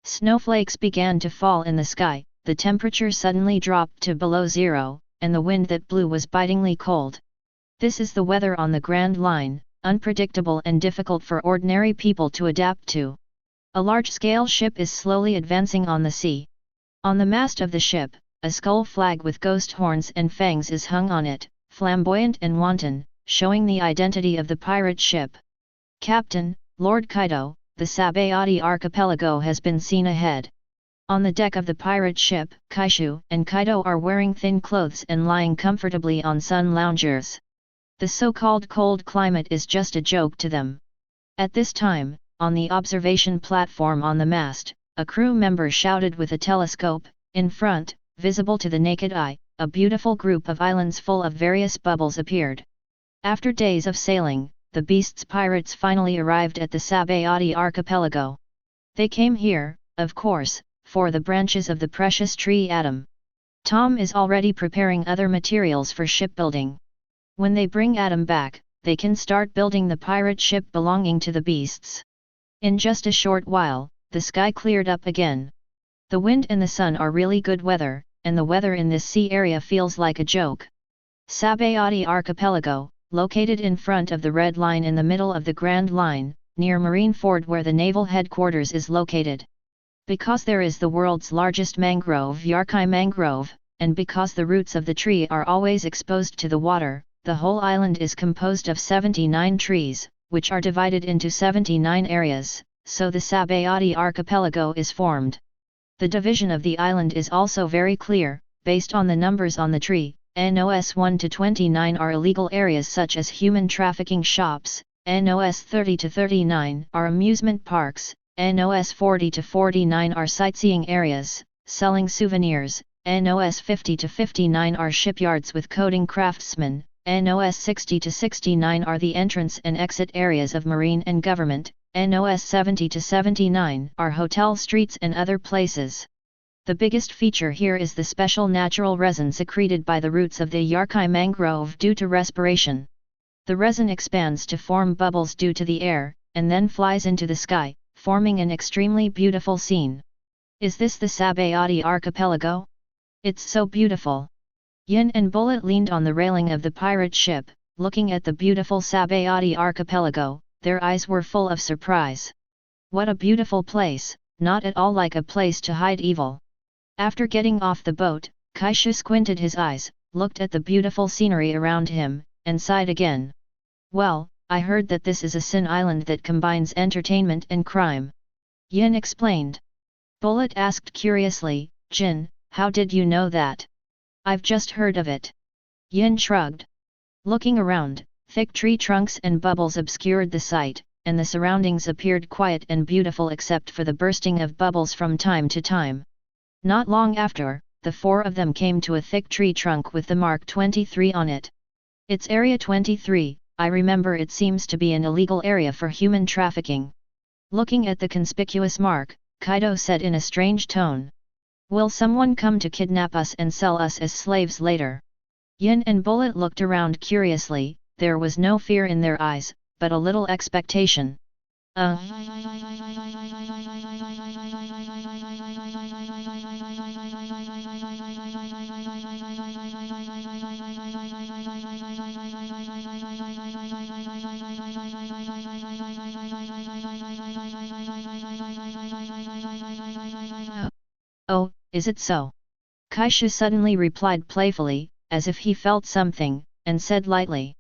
Snowflakes began to fall in the sky, the temperature suddenly dropped to below zero, and the wind that blew was bitingly cold. This is the weather on the Grand Line, unpredictable and difficult for ordinary people to adapt to. A large-scale ship is slowly advancing on the sea. On the mast of the ship, a skull flag with ghost horns and fangs is hung on it, flamboyant and wanton, showing the identity of the pirate ship. "Captain, Lord Kaido, the Sabayati archipelago has been seen ahead." On the deck of the pirate ship, Kaishu and Kaido are wearing thin clothes and lying comfortably on sun loungers. The so-called cold climate is just a joke to them. At this time, on the observation platform on the mast, a crew member shouted with a telescope. In front, visible to the naked eye, a beautiful group of islands full of various bubbles appeared. After days of sailing, the Beast's pirates finally arrived at the Sabayati archipelago. They came here, of course, for the branches of the precious tree Atom. Tom is already preparing other materials for shipbuilding. When they bring Atom back, they can start building the pirate ship belonging to the Beasts. In just a short while, the sky cleared up again. The wind and the sun are really good weather, and the weather in this sea area feels like a joke. Sabayati Archipelago, located in front of the Red Line in the middle of the Grand Line, near Marineford where the naval headquarters is located. Because there is the world's largest mangrove, Yarkai mangrove, and because the roots of the tree are always exposed to the water, the whole island is composed of 79 trees, which are divided into 79 areas, so the Sabayati archipelago is formed. The division of the island is also very clear, based on the numbers on the tree. NOS 1 to 29 are illegal areas such as human trafficking shops, NOS 30 to 39 are amusement parks, NOS 40 to 49 are sightseeing areas, selling souvenirs, NOS 50 to 59 are shipyards with coding craftsmen, NOS 60 to 69 are the entrance and exit areas of marine and government, NOS 70 to 79 are hotel streets and other places. The biggest feature here is the special natural resin secreted by the roots of the Yarkai mangrove due to respiration. The resin expands to form bubbles due to the air, and then flies into the sky, forming an extremely beautiful scene. Is this the Sabayati archipelago? It's so beautiful. Yin and Bullet leaned on the railing of the pirate ship, looking at the beautiful Sabayati archipelago. Their eyes were full of surprise. What a beautiful place, not at all like a place to hide evil. After getting off the boat, Kaishu squinted his eyes, looked at the beautiful scenery around him, and sighed again. Well, I heard that this is a sin island that combines entertainment and crime. Yin explained. Bullet asked curiously, Jin, how did you know that? I've just heard of it. Yin shrugged. Looking around, thick tree trunks and bubbles obscured the sight, and the surroundings appeared quiet and beautiful except for the bursting of bubbles from time to time. Not long after, the four of them came to a thick tree trunk with the mark 23 on it. It's Area 23, I remember it seems to be an illegal area for human trafficking. Looking at the conspicuous mark, Kaido said in a strange tone. Will someone come to kidnap us and sell us as slaves later? Yin and Bullet looked around curiously, there was no fear in their eyes, but a little expectation. Oh, is it so? Kaishu suddenly replied playfully, as if he felt something, and said lightly.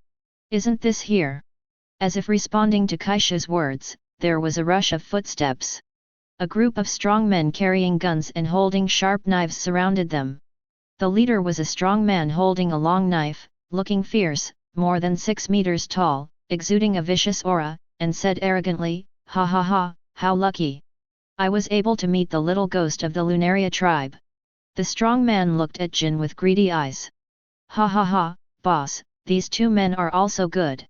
Isn't this here? As if responding to Kaishu's words, there was a rush of footsteps. A group of strong men carrying guns and holding sharp knives surrounded them. The leader was a strong man holding a long knife, looking fierce, more than 6 meters tall, exuding a vicious aura, and said arrogantly, "Ha ha ha, how lucky! I was able to meet the little ghost of the Lunaria tribe." The strong man looked at Jin with greedy eyes. "Ha ha ha, boss, these two men are also good.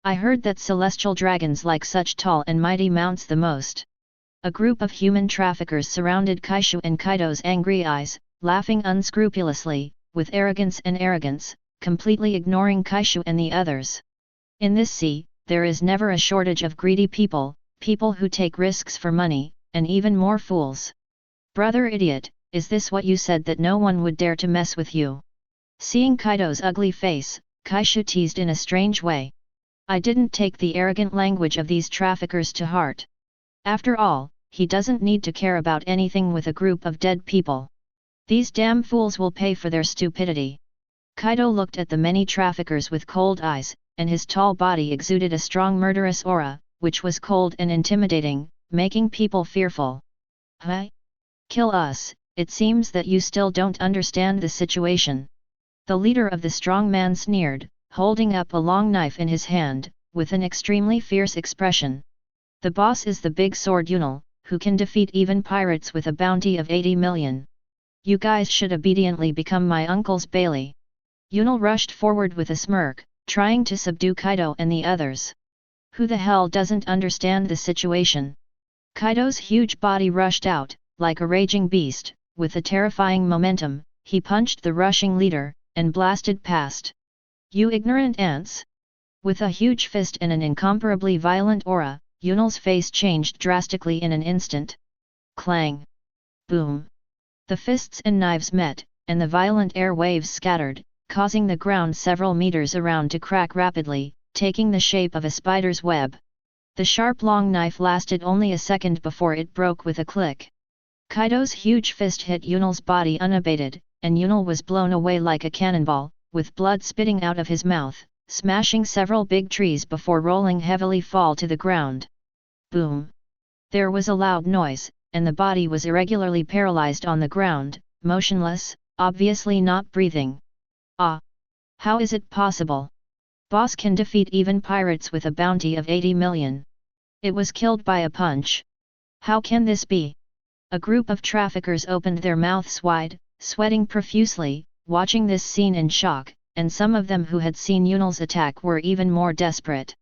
I heard that celestial dragons like such tall and mighty mounts the most." A group of human traffickers surrounded Kaishu and Kaido's angry eyes, laughing unscrupulously, with arrogance, completely ignoring Kaishu and the others. In this sea, there is never a shortage of greedy people, people who take risks for money, and even more fools. "Brother idiot, is this what you said, that no one would dare to mess with you?" Seeing Kaido's ugly face, Kaishu teased in a strange way. "I didn't take the arrogant language of these traffickers to heart. After all, he doesn't need to care about anything with a group of dead people. These damn fools will pay for their stupidity." Kaido looked at the many traffickers with cold eyes, and his tall body exuded a strong murderous aura, which was cold and intimidating, making people fearful. "Huh? Kill us, it seems that you still don't understand the situation." The leader of the strong man sneered, holding up a long knife in his hand, with an extremely fierce expression. "The boss is the big sword Yunal, who can defeat even pirates with a bounty of 80 million. You guys should obediently become my uncle's Bailey." Yunal rushed forward with a smirk, trying to subdue Kaido and the others. Who the hell doesn't understand the situation? Kaido's huge body rushed out, like a raging beast, with a terrifying momentum. He punched the rushing leader, and blasted past. "You ignorant ants!" With a huge fist and an incomparably violent aura, Yunal's face changed drastically in an instant. Clang! Boom! The fists and knives met, and the violent air waves scattered, causing the ground several meters around to crack rapidly, taking the shape of a spider's web. The sharp long knife lasted only a second before it broke with a click. Kaido's huge fist hit Yunal's body unabated, and Yunal was blown away like a cannonball, with blood spitting out of his mouth, smashing several big trees before rolling heavily fall to the ground. Boom! There was a loud noise, and the body was irregularly paralyzed on the ground, motionless, obviously not breathing. "Ah! How is it possible? Boss can defeat even pirates with a bounty of 80 million. It was killed by a punch. How can this be?" A group of traffickers opened their mouths wide, sweating profusely, watching this scene in shock, and some of them who had seen Yunal's attack were even more desperate.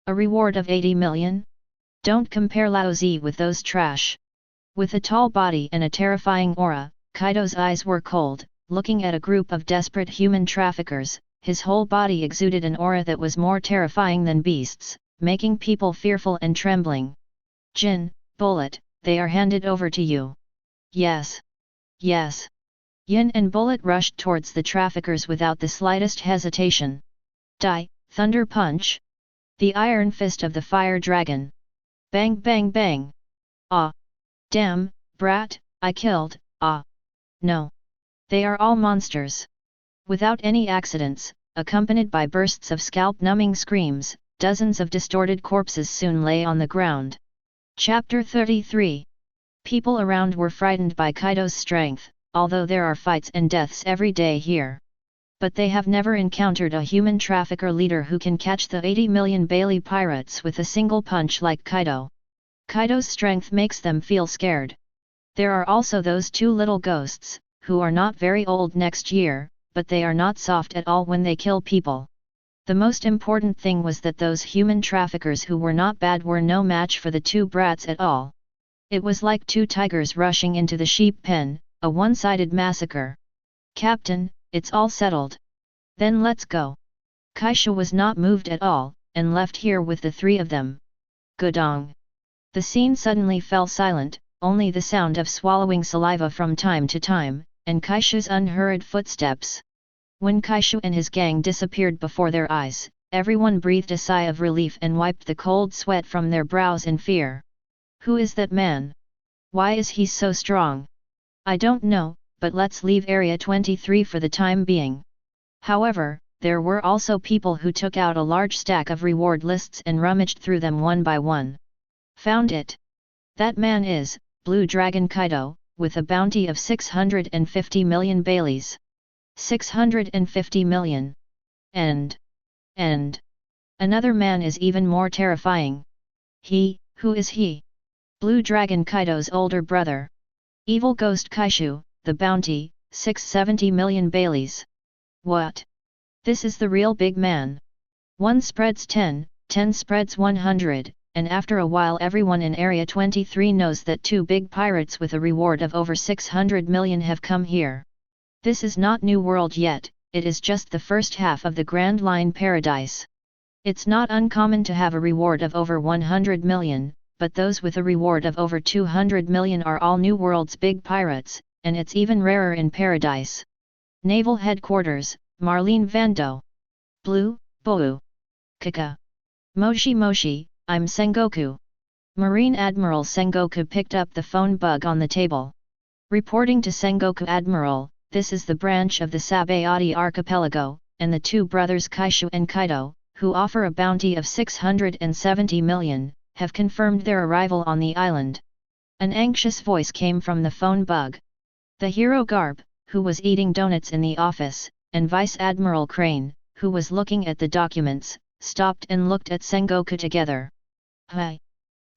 "A reward of 80 million? Don't compare Lao Zi with those trash." With a tall body and a terrifying aura, Kaido's eyes were cold, looking at a group of desperate human traffickers. His whole body exuded an aura that was more terrifying than beasts, making people fearful and trembling. "Jin, Bullet, they are handed over to you." "Yes. Yes." Yin and Bullet rushed towards the traffickers without the slightest hesitation. "Die, Thunder Punch!" The iron fist of the fire dragon. Bang bang bang! "Ah! Damn, brat, I killed, ah! No! They are all monsters!" Without any accidents, accompanied by bursts of scalp-numbing screams, dozens of distorted corpses soon lay on the ground. Chapter 33. People around were frightened by Kaido's strength, although there are fights and deaths every day here. But they have never encountered a human trafficker leader who can catch the 80 million Bailey pirates with a single punch like Kaido. Kaido's strength makes them feel scared. There are also those two little ghosts, who are not very old next year, but they are not soft at all when they kill people. The most important thing was that those human traffickers who were not bad were no match for the two brats at all. It was like two tigers rushing into the sheep pen, a one-sided massacre. "Captain, it's all settled. Then let's go." Kaishu was not moved at all, and left here with the three of them. Gudong! The scene suddenly fell silent, only the sound of swallowing saliva from time to time, and Kaishu's unhurried footsteps. When Kaishu and his gang disappeared before their eyes, everyone breathed a sigh of relief and wiped the cold sweat from their brows in fear. Who is that man? Why is he so strong? I don't know, but let's leave Area 23 for the time being. However, there were also people who took out a large stack of reward lists and rummaged through them one by one. Found it. That man is Blue Dragon Kaido, with a bounty of 650 million Baileys. 650 million. And another man is even more terrifying. Who is he? Blue Dragon Kaido's older brother. Evil Ghost Kaishu, the bounty, 670 million Baileys. What? This is the real big man. 1 spreads 10, 10 spreads 100, and after a while everyone in Area 23 knows that 2 big pirates with a reward of over 600 million have come here. This is not New World yet, it is just the first half of the Grand Line Paradise. It's not uncommon to have a reward of over 100 million, but those with a reward of over 200 million are all New World's big pirates, and it's even rarer in Paradise. Naval Headquarters, Marlene Vando. Blue, Bou. Kaka. Moshi Moshi, I'm Sengoku. Marine Admiral Sengoku picked up the phone bug on the table. Reporting to Sengoku Admiral, this is the branch of the Sabayati Archipelago, and the 2 brothers Kaishu and Kaido, who offer a bounty of 670 million, have confirmed their arrival on the island. An anxious voice came from the phone bug. The hero Garp, who was eating donuts in the office, and Vice Admiral Crane, who was looking at the documents, stopped and looked at Sengoku together. Hi.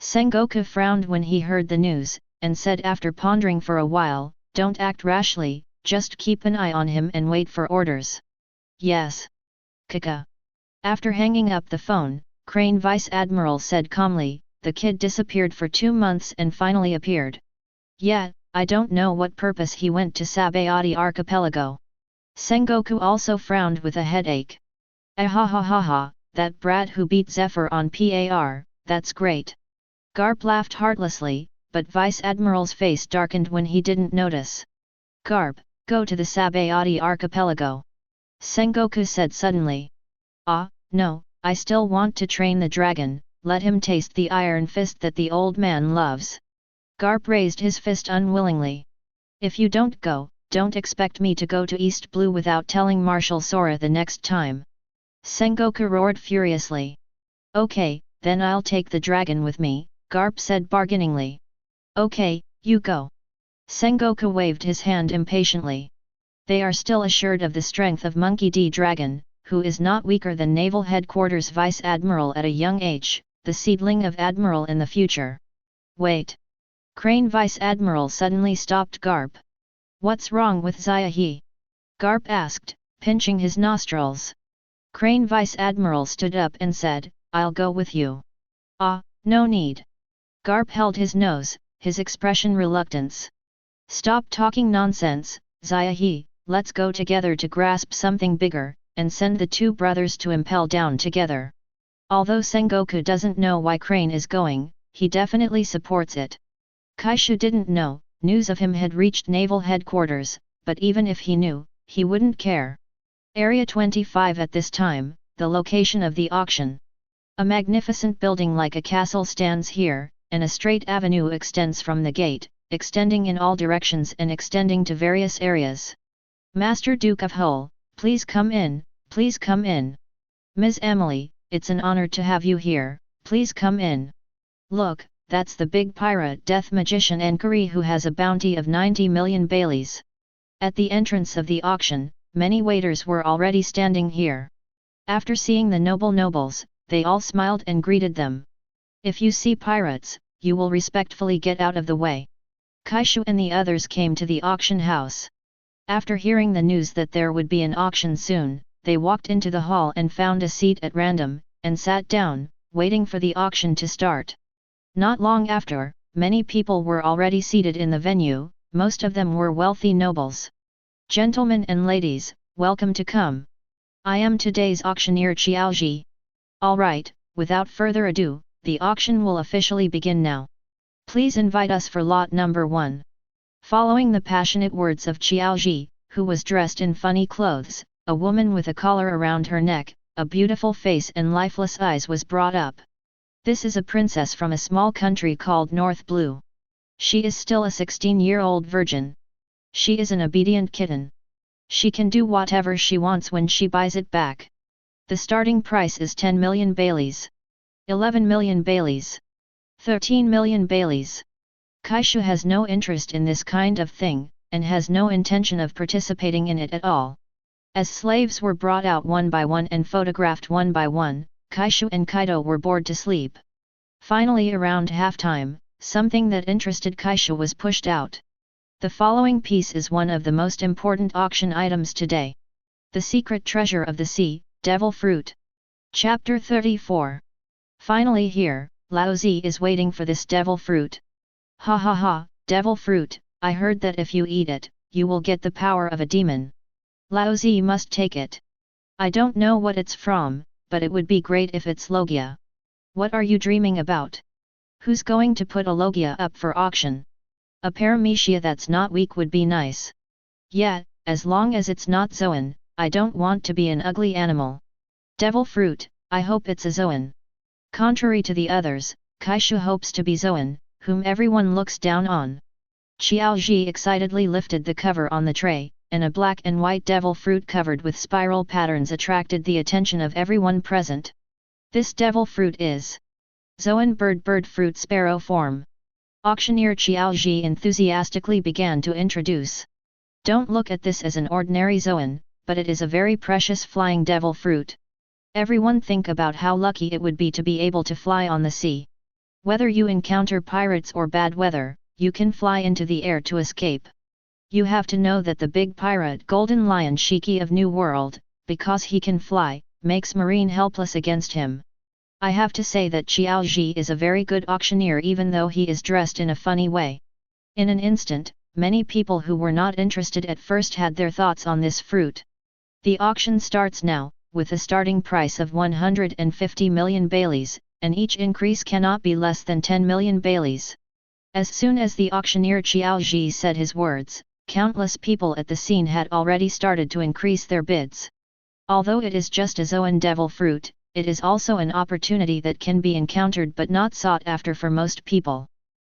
Sengoku frowned when he heard the news, and said after pondering for a while, don't act rashly, just keep an eye on him and wait for orders. Yes. Kaka. After hanging up the phone, Crane Vice Admiral said calmly, the kid disappeared for 2 months and finally appeared. Yeah, I don't know what purpose he went to Sabayati Archipelago. Sengoku also frowned with a headache. Ahahaha, that brat who beat Zephyr on PAR, that's great. Garp laughed heartlessly, but Vice Admiral's face darkened when he didn't notice. Garp, go to the Sabayati Archipelago. Sengoku said suddenly. No, I still want to train the dragon, let him taste the iron fist that the old man loves. Garp raised his fist unwillingly. If you don't go, don't expect me to go to East Blue without telling Marshal Sora the next time. Sengoku roared furiously. Okay, then I'll take the dragon with me, Garp said bargainingly. Okay, you go. Sengoku waved his hand impatiently. They are still assured of the strength of Monkey D. Dragon, who is not weaker than Naval Headquarters Vice Admiral at a young age, the seedling of Admiral in the future. Wait. Crane Vice Admiral suddenly stopped Garp. What's wrong with Zayahi? Garp asked, pinching his nostrils. Crane Vice Admiral stood up and said, I'll go with you. No need. Garp held his nose, his expression reluctance. Stop talking nonsense, Zayahi, let's go together to grasp something bigger, and send the 2 brothers to impel down together. Although Sengoku doesn't know why Crane is going, he definitely supports it. Kaishu didn't know, news of him had reached Naval Headquarters, but even if he knew, he wouldn't care. Area 25 at this time, the location of the auction. A magnificent building like a castle stands here, and a straight avenue extends from the gate, extending in all directions and extending to various areas. Master Duke of Hull, please come in, please come in. Ms. Emily, it's an honor to have you here, please come in. Look, that's the big pirate death magician Ankari who has a bounty of 90 million Baileys. At the entrance of the auction, many waiters were already standing here. After seeing the nobles, they all smiled and greeted them. If you see pirates, you will respectfully get out of the way. Kaishu and the others came to the auction house. After hearing the news that there would be an auction soon, they walked into the hall and found a seat at random, and sat down, waiting for the auction to start. Not long after, many people were already seated in the venue, most of them were wealthy nobles. Gentlemen and ladies, welcome to come. I am today's auctioneer Qiaoji. Alright, without further ado, the auction will officially begin now. Please invite us for lot number 1. Following the passionate words of Qiaoji, who was dressed in funny clothes, a woman with a collar around her neck, a beautiful face and lifeless eyes was brought up. This is a princess from a small country called North Blue. She is still a 16-year-old virgin. She is an obedient kitten. She can do whatever she wants when she buys it back. The starting price is 10 million Baileys. 11 million Baileys. 13 million Baileys. Kaishu has no interest in this kind of thing, and has no intention of participating in it at all. As slaves were brought out one by one and photographed one by one, Kaishu and Kaido were bored to sleep. Finally, around halftime, something that interested Kaishu was pushed out. The following piece is one of the most important auction items today. The Secret Treasure of the Sea, Devil Fruit. Chapter 34. Finally here, Laozi is waiting for this devil fruit. Ha ha ha, devil fruit, I heard that if you eat it, you will get the power of a demon. Laozi must take it. I don't know what it's from, but it would be great if it's Logia. What are you dreaming about? Who's going to put a Logia up for auction? A paramecia that's not weak would be nice. Yeah, as long as it's not Zoan, I don't want to be an ugly animal. Devil fruit, I hope it's a Zoan. Contrary to the others, Kaishu hopes to be Zoan, whom everyone looks down on. Xiaoji excitedly lifted the cover on the tray, and a black and white devil fruit covered with spiral patterns attracted the attention of everyone present. This devil fruit is Zoan bird fruit sparrow form. Auctioneer Xiaoji enthusiastically began to introduce. Don't look at this as an ordinary Zoan, but it is a very precious flying devil fruit. Everyone think about how lucky it would be to be able to fly on the sea. Whether you encounter pirates or bad weather, you can fly into the air to escape. You have to know that the big pirate Golden Lion Shiki of New World, because he can fly, makes Marine helpless against him. I have to say that Xiaoji is a very good auctioneer even though he is dressed in a funny way. In an instant, many people who were not interested at first had their thoughts on this fruit. The auction starts now, with a starting price of 150 million Baileys, and each increase cannot be less than 10 million Baileys. As soon as the auctioneer Xiaoji said his words, countless people at the scene had already started to increase their bids. Although it is just a Zoan devil fruit, it is also an opportunity that can be encountered but not sought after for most people.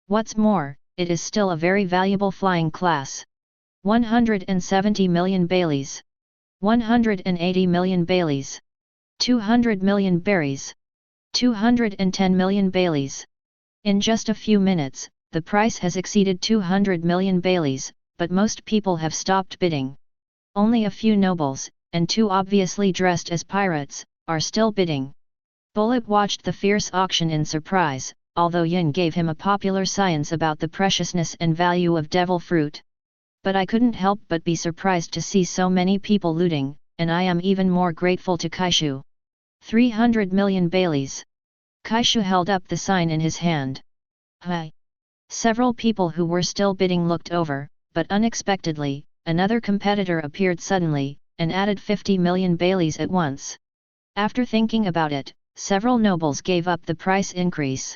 What's more, it is still a very valuable flying class. 170 million Baileys. 180 million Baileys. 200 million berries. 210 million Baileys. In just a few minutes, the price has exceeded 200 million Baileys, but most people have stopped bidding. Only a few nobles, and two obviously dressed as pirates, are still bidding. Bullet watched the fierce auction in surprise, although Yin gave him a popular science about the preciousness and value of devil fruit. But I couldn't help but be surprised to see so many people looting, and I am even more grateful to Kaishu. 300 million Baileys. Kaishu held up the sign in his hand. Hi! Several people who were still bidding looked over, but unexpectedly, another competitor appeared suddenly, and added 50 million Baileys at once. After thinking about it, several nobles gave up the price increase.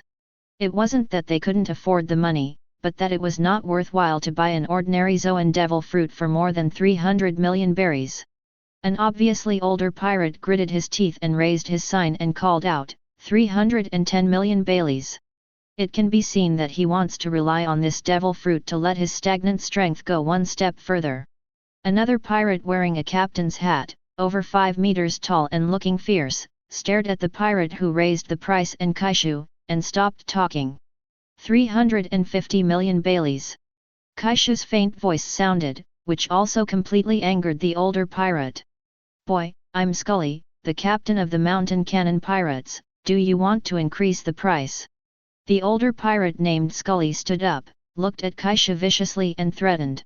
It wasn't that they couldn't afford the money, but that it was not worthwhile to buy an ordinary Zoan devil fruit for more than 300 million berries. An obviously older pirate gritted his teeth and raised his sign and called out, 310 million Baileys. It can be seen that he wants to rely on this devil fruit to let his stagnant strength go one step further. Another pirate wearing a captain's hat, over 5 meters tall and looking fierce, stared at the pirate who raised the price and Kaishu, and stopped talking. 350 million Baileys. Kaishu's faint voice sounded, which also completely angered the older pirate. Boy, I'm Scully, the captain of the mountain cannon pirates, do you want to increase the price? The older pirate named Scully stood up, looked at Kaishu viciously and threatened.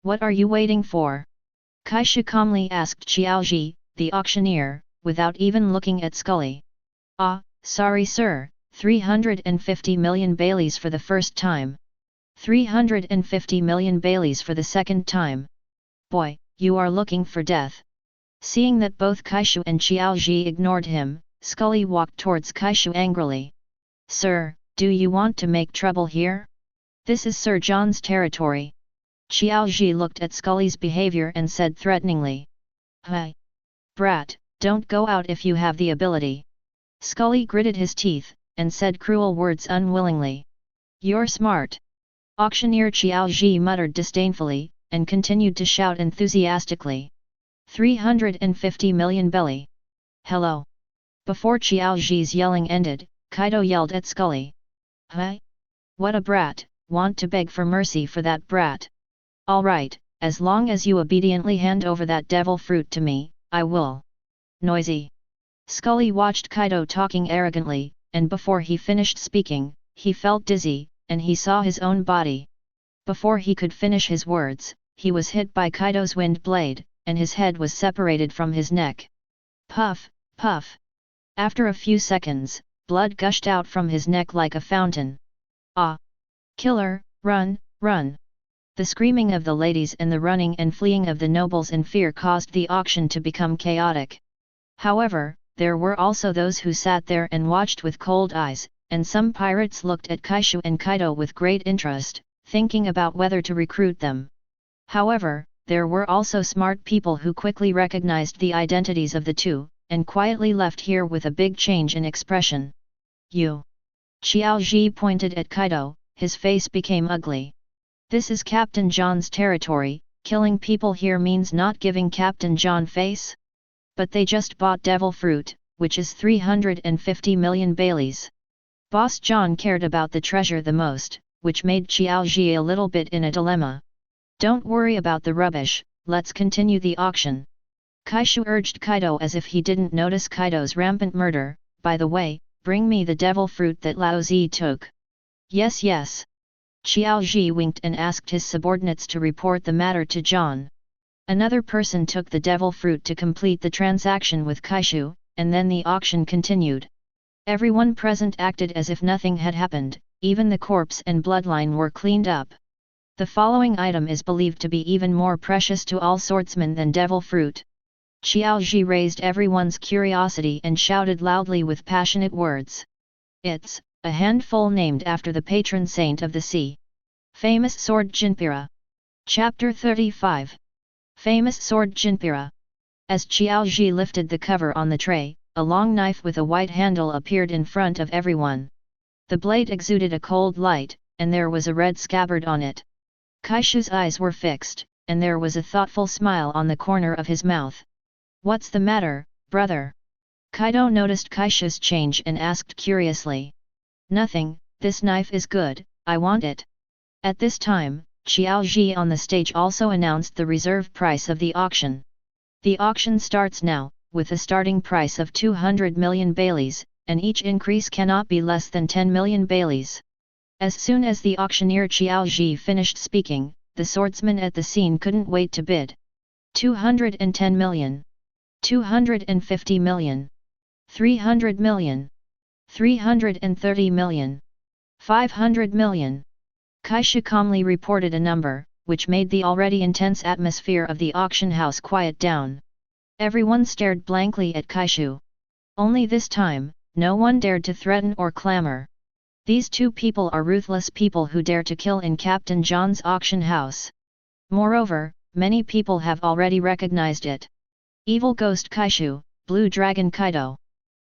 What are you waiting for? Kaishu calmly asked Xiaoji, the auctioneer, without even looking at Scully. Ah, sorry sir, 350 million Baileys for the first time. 350 million Baileys for the second time. Boy, you are looking for death. Seeing that both Kaishu and Xiaoji ignored him, Scully walked towards Kaishu angrily. Sir, do you want to make trouble here? This is Sir John's territory. Xiaoji looked at Scully's behavior and said threateningly. Hi! Brat, don't go out if you have the ability. Scully gritted his teeth, and said cruel words unwillingly. You're smart. Auctioneer Xiaoji muttered disdainfully, and continued to shout enthusiastically. 350 million belly. Hello. Before Qiaoji's yelling ended, Kaido yelled at Scully. Huh? What a brat, want to beg for mercy for that brat. Alright, as long as you obediently hand over that devil fruit to me, I will. Noisy. Scully watched Kaido talking arrogantly, and before he finished speaking, he felt dizzy, and he saw his own body. Before he could finish his words, he was hit by Kaido's wind blade, and his head was separated from his neck. Puff, puff. After a few seconds, blood gushed out from his neck like a fountain. Ah! Killer, run, run! The screaming of the ladies and the running and fleeing of the nobles in fear caused the auction to become chaotic. However, there were also those who sat there and watched with cold eyes, and some pirates looked at Kaishu and Kaido with great interest, thinking about whether to recruit them. However, there were also smart people who quickly recognized the identities of the two, and quietly left here with a big change in expression. You! Qiaoji pointed at Kaido, his face became ugly. This is Captain John's territory, killing people here means not giving Captain John face? But they just bought devil fruit, which is 350 million baileys. Boss John cared about the treasure the most, which made Qiaoji a little bit in a dilemma. Don't worry about the rubbish, let's continue the auction. Kaishu urged Kaido as if he didn't notice Kaido's rampant murder. By the way, bring me the devil fruit that Lao Zi took. Yes, yes. Qiaoji winked and asked his subordinates to report the matter to John. Another person took the devil fruit to complete the transaction with Kaishu, and then the auction continued. Everyone present acted as if nothing had happened, even the corpse and bloodline were cleaned up. The following item is believed to be even more precious to all swordsmen than devil fruit. Qiaoji raised everyone's curiosity and shouted loudly with passionate words. It's a handful named after the patron saint of the sea. Famous sword Jinpira. Chapter 35. Famous sword Jinpira. As Qiaoji lifted the cover on the tray, a long knife with a white handle appeared in front of everyone. The blade exuded a cold light, and there was a red scabbard on it. Kaishu's eyes were fixed, and there was a thoughtful smile on the corner of his mouth. What's the matter, brother? Kaido noticed Kaishu's change and asked curiously. Nothing, this knife is good, I want it. At this time, Qiaoji on the stage also announced the reserve price of the auction. The auction starts now, with a starting price of 200 million baileys, and each increase cannot be less than 10 million baileys. As soon as the auctioneer Qiaoji finished speaking, the swordsman at the scene couldn't wait to bid. 210 million. 250 million. 300 million. 330 million. 500 million. Kaishu calmly reported a number, which made the already intense atmosphere of the auction house quiet down. Everyone stared blankly at Kaishu. Only this time, no one dared to threaten or clamor. These two people are ruthless people who dare to kill in Captain John's auction house. Moreover, many people have already recognized it. Evil Ghost Kaishu, Blue Dragon Kaido.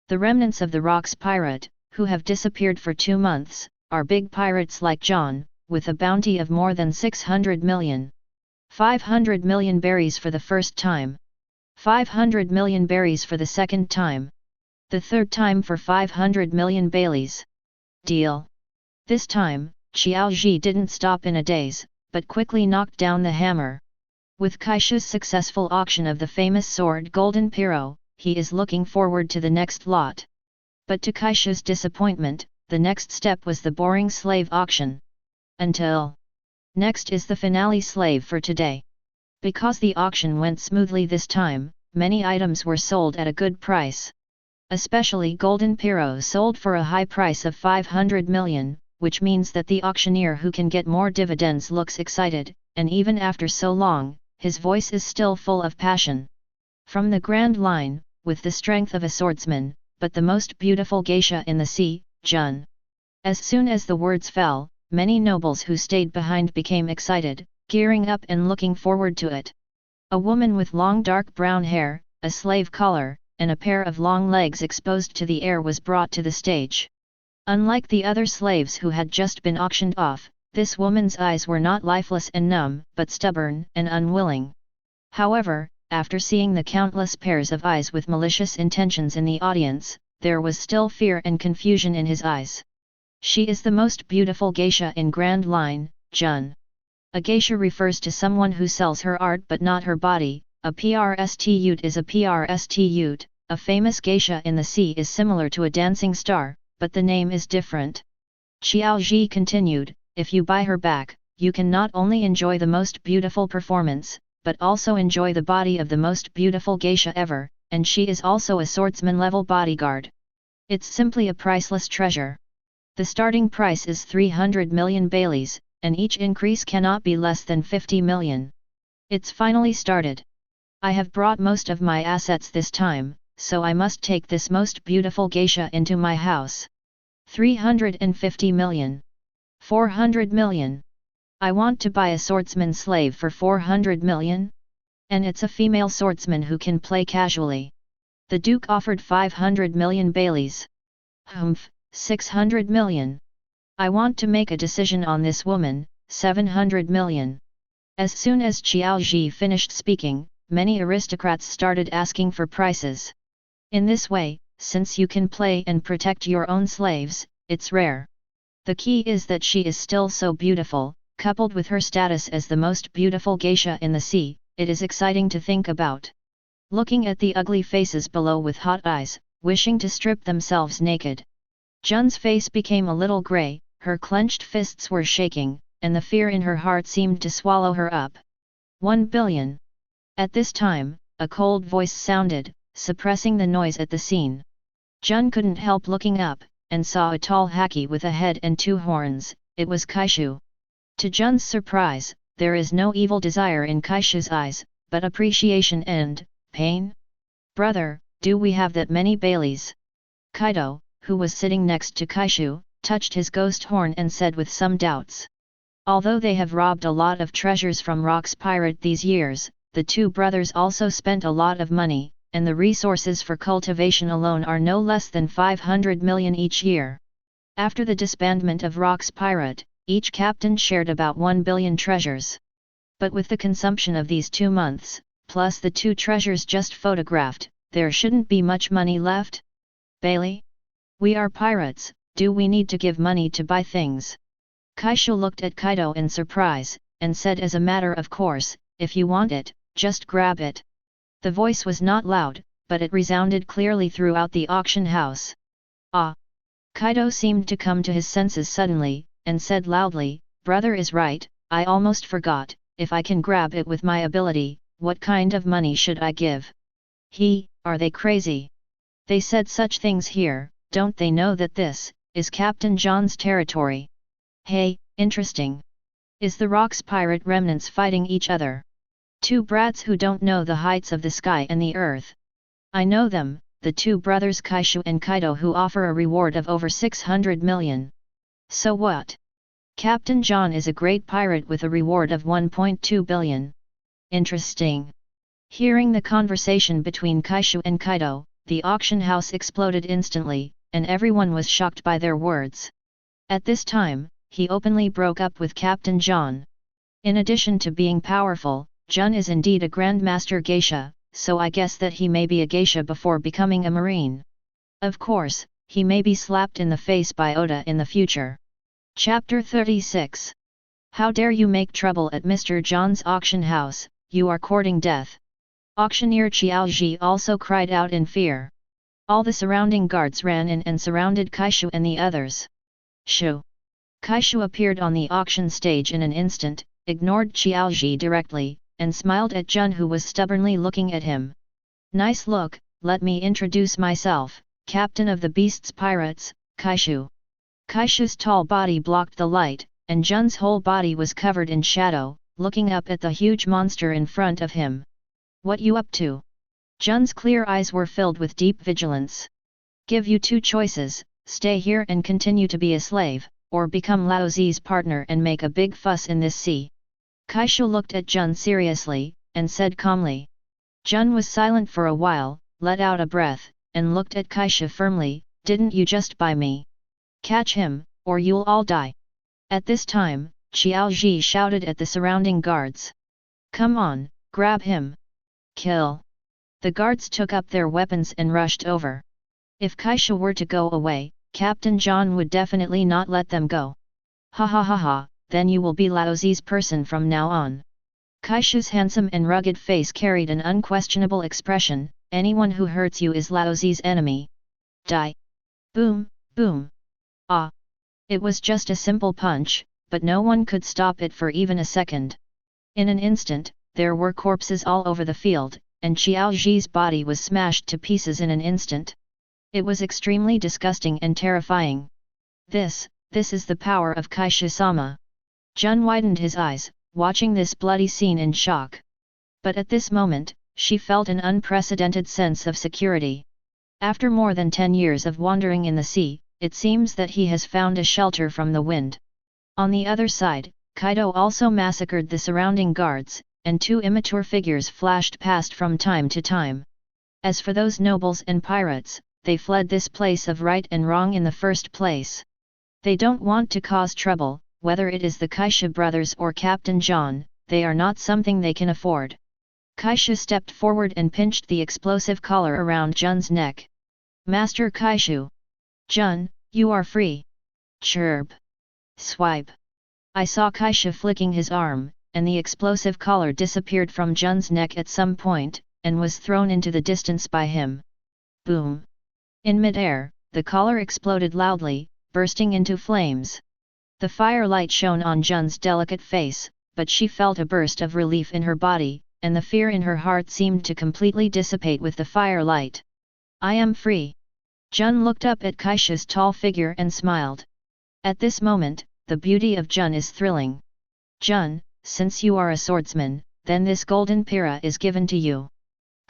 The remnants of the Rocks pirate, who have disappeared for 2 months, are big pirates like John, with a bounty of more than 600 million. 500 million berries for the first time. 500 million berries for the second time. The third time for 500 million baileys. Deal. This time, Qiaoji didn't stop in a daze, but quickly knocked down the hammer. With Kaishu's successful auction of the famous sword Golden Piro, he is looking forward to the next lot. But to Kaishu's disappointment, the next step was the boring slave auction. Until next is the finale slave for today. Because the auction went smoothly this time, many items were sold at a good price. Especially Golden Piro sold for a high price of 500 million, which means that the auctioneer who can get more dividends looks excited, and even after so long, his voice is still full of passion. From the grand line, with the strength of a swordsman, but the most beautiful geisha in the sea, Jun. As soon as the words fell, many nobles who stayed behind became excited, gearing up and looking forward to it. A woman with long dark brown hair, a slave collar, and a pair of long legs exposed to the air was brought to the stage. Unlike the other slaves who had just been auctioned off, This woman's eyes were not lifeless and numb, but stubborn and unwilling. However, after seeing the countless pairs of eyes with malicious intentions in the audience, there was still fear and confusion in his eyes. She is the most beautiful geisha in Grand Line, Jun. A geisha refers to someone who sells her art but not her body. A prostitute is a prostitute. A famous geisha in the sea is similar to a dancing star, but the name is different. Xiaoji continued, if you buy her back, you can not only enjoy the most beautiful performance, but also enjoy the body of the most beautiful geisha ever, and she is also a swordsman-level bodyguard. It's simply a priceless treasure. The starting price is 300 million baileys, and each increase cannot be less than 50 million. It's finally started. I have brought most of my assets this time, so I must take this most beautiful geisha into my house. 350 million. 400 million. I want to buy a swordsman slave for 400 million? And it's a female swordsman who can play casually. The Duke offered 500 million baileys. 600 million. I want to make a decision on this woman, 700 million. As soon as Xiaoji finished speaking, many aristocrats started asking for prices. In this way, since you can play and protect your own slaves, it's rare. The key is that she is still so beautiful, coupled with her status as the most beautiful geisha in the sea, it is exciting to think about. Looking at the ugly faces below with hot eyes, wishing to strip themselves naked. Jun's face became a little grey, her clenched fists were shaking, and the fear in her heart seemed to swallow her up. 1 billion. At this time, a cold voice sounded, suppressing the noise at the scene. Jun couldn't help looking up, and saw a tall haki with a head and 2 horns. It was Kaishu. To Jun's surprise, there is no evil desire in Kaishu's eyes, but appreciation and pain. Brother, do we have that many baileys? Kaido, who was sitting next to Kaishu, touched his ghost horn and said with some doubts. Although they have robbed a lot of treasures from Rock's pirate these years, the 2 brothers also spent a lot of money, and the resources for cultivation alone are no less than 500 million each year. After the disbandment of Rock's pirate, each captain shared about 1 billion treasures. But with the consumption of these 2 months, plus the 2 treasures just photographed, there shouldn't be much money left? Bailey? We are pirates, do we need to give money to buy things? Kaishu looked at Kaido in surprise, and said as a matter of course, if you want it, just grab it. The voice was not loud, but it resounded clearly throughout the auction house. Ah! Kaido seemed to come to his senses suddenly, and said loudly, brother is right, I almost forgot, if I can grab it with my ability, what kind of money should I give? Are they crazy? They said such things here, don't they know that this is Captain John's territory? Hey, interesting. Is the Rock's pirate remnants fighting each other? 2 brats who don't know the heights of the sky and the earth. I know them, the 2 brothers Kaishu and Kaido who offer a reward of over 600 million. So what? Captain John is a great pirate with a reward of 1.2 billion. Interesting. Hearing the conversation between Kaishu and Kaido, the auction house exploded instantly, and everyone was shocked by their words. At this time, he openly broke up with Captain John. In addition to being powerful, Jun is indeed a Grandmaster Geisha, so I guess that he may be a geisha before becoming a marine. Of course, he may be slapped in the face by Oda in the future. Chapter 36. How dare you make trouble at Mr. John's auction house, you are courting death. Auctioneer Xiaoji also cried out in fear. All the surrounding guards ran in and surrounded Kaishu and the others. Shoo! Kaishu appeared on the auction stage in an instant, ignored Xiaoji directly, and smiled at Jun who was stubbornly looking at him. Nice look, let me introduce myself, Captain of the Beast's Pirates, Kaishu. Kaishu's tall body blocked the light, and Jun's whole body was covered in shadow, looking up at the huge monster in front of him. What you up to? Jun's clear eyes were filled with deep vigilance. Give you 2 choices, stay here and continue to be a slave, or become Lao Zi's partner and make a big fuss in this sea. Kaishu looked at Jun seriously, and said calmly. Jun was silent for a while, let out a breath, and looked at Kaishu firmly, didn't you just buy me? Catch him, or you'll all die. At this time, Xiaoji shouted at the surrounding guards. Come on, grab him! Kill! The guards took up their weapons and rushed over. If Kaishu were to go away, Captain John would definitely not let them go. Ha ha ha ha, then you will be Laozi's person from now on. Kaishu's handsome and rugged face carried an unquestionable expression, anyone who hurts you is Laozi's enemy. Die! Boom, boom! Ah! It was just a simple punch, but no one could stop it for even a second. In an instant, there were corpses all over the field, and Xiaoji's body was smashed to pieces in an instant. It was extremely disgusting and terrifying. This is the power of Kaishu-sama. Jun widened his eyes, watching this bloody scene in shock. But at this moment, she felt an unprecedented sense of security. After more than 10 years of wandering in the sea, it seems that he has found a shelter from the wind. On the other side, Kaido also massacred the surrounding guards, and 2 immature figures flashed past from time to time. As for those nobles and pirates, they fled this place of right and wrong in the first place. They don't want to cause trouble, whether it is the Kaishu brothers or Captain John, they are not something they can afford. Kaishu stepped forward and pinched the explosive collar around Jun's neck. Master Kaishu! Jun, you are free! Chirp! Swipe! I saw Kaishu flicking his arm, and the explosive collar disappeared from Jun's neck at some point, and was thrown into the distance by him. Boom! In mid-air, the collar exploded loudly, bursting into flames. The firelight shone on Jun's delicate face, but she felt a burst of relief in her body, and the fear in her heart seemed to completely dissipate with the firelight. I am free! Jun looked up at Kaishu's tall figure and smiled. At this moment, the beauty of Jun is thrilling. Jun, since you are a swordsman, then this golden pira is given to you.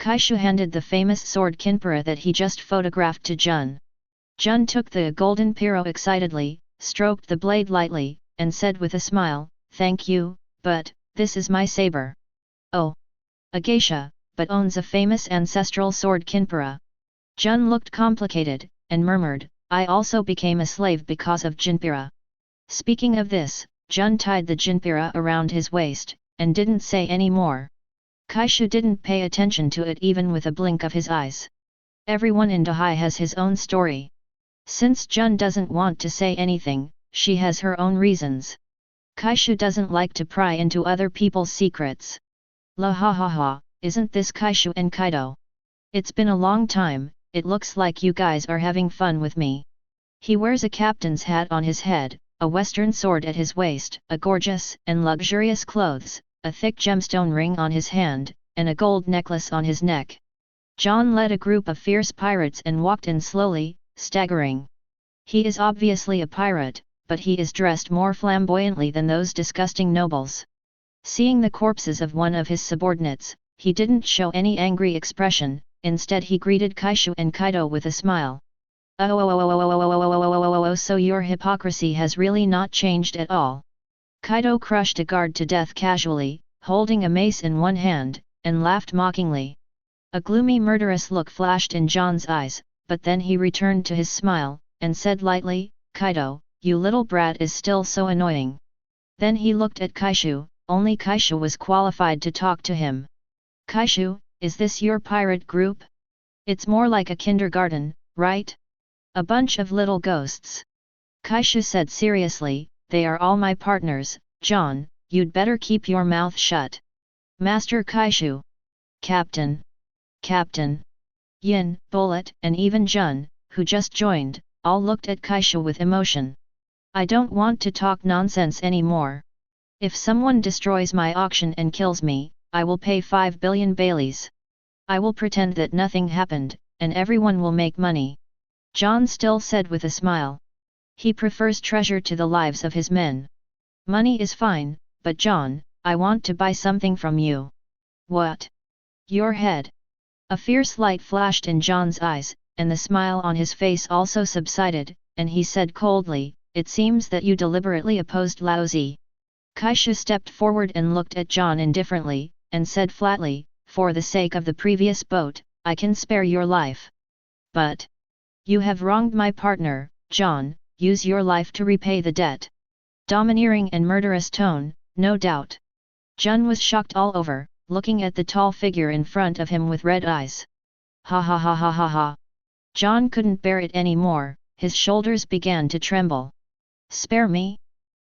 Kaishu handed the famous sword kinpira that he just photographed to Jun. Jun took the golden pira excitedly, stroked the blade lightly, and said with a smile, thank you, but, this is my saber. Oh! A geisha, but owns a famous ancestral sword kinpira. Jun looked complicated, and murmured, I also became a slave because of jinpira. Speaking of this, Jun tied the jinpira around his waist, and didn't say any more. Kaishu didn't pay attention to it even with a blink of his eyes. Everyone in Dahai has his own story. Since Jun doesn't want to say anything, she has her own reasons. Kaishu doesn't like to pry into other people's secrets. La ha ha ha, isn't this Kaishu and Kaido? It's been a long time, it looks like you guys are having fun with me. He wears a captain's hat on his head, a western sword at his waist, a gorgeous and luxurious clothes, a thick gemstone ring on his hand, and a gold necklace on his neck. John led a group of fierce pirates and walked in slowly, staggering. He is obviously a pirate, but he is dressed more flamboyantly than those disgusting nobles. Seeing the corpses of one of his subordinates, he didn't show any angry expression, instead he greeted Kaishu and Kaido with a smile. Oh, so your hypocrisy has really not changed at all. Kaido crushed a guard to death casually, holding a mace in one hand, and laughed mockingly. A gloomy murderous look flashed in John's eyes, but then he returned to his smile, and said lightly, Kaido, you little brat is still so annoying. Then he looked at Kaishu, only Kaishu was qualified to talk to him. Kaishu, is this your pirate group? It's more like a kindergarten, right? A bunch of little ghosts. Kaishu said seriously, they are all my partners, John, you'd better keep your mouth shut. Master Kaishu. Captain. Captain. Yin, Bullet, and even Jun, who just joined, all looked at Kaishu with emotion. I don't want to talk nonsense anymore. If someone destroys my auction and kills me, I will pay 5 billion baileys. I will pretend that nothing happened, and everyone will make money. John still said with a smile. He prefers treasure to the lives of his men. Money is fine, but John, I want to buy something from you. What? Your head. A fierce light flashed in John's eyes, and the smile on his face also subsided, and he said coldly, it seems that you deliberately opposed Laozi. Kaishu stepped forward and looked at John indifferently, and said flatly, for the sake of the previous boat, I can spare your life. But you have wronged my partner, John, use your life to repay the debt. Domineering and murderous tone, no doubt. Jun was shocked all over, looking at the tall figure in front of him with red eyes. Ha ha ha ha ha ha. John couldn't bear it anymore, his shoulders began to tremble. Spare me?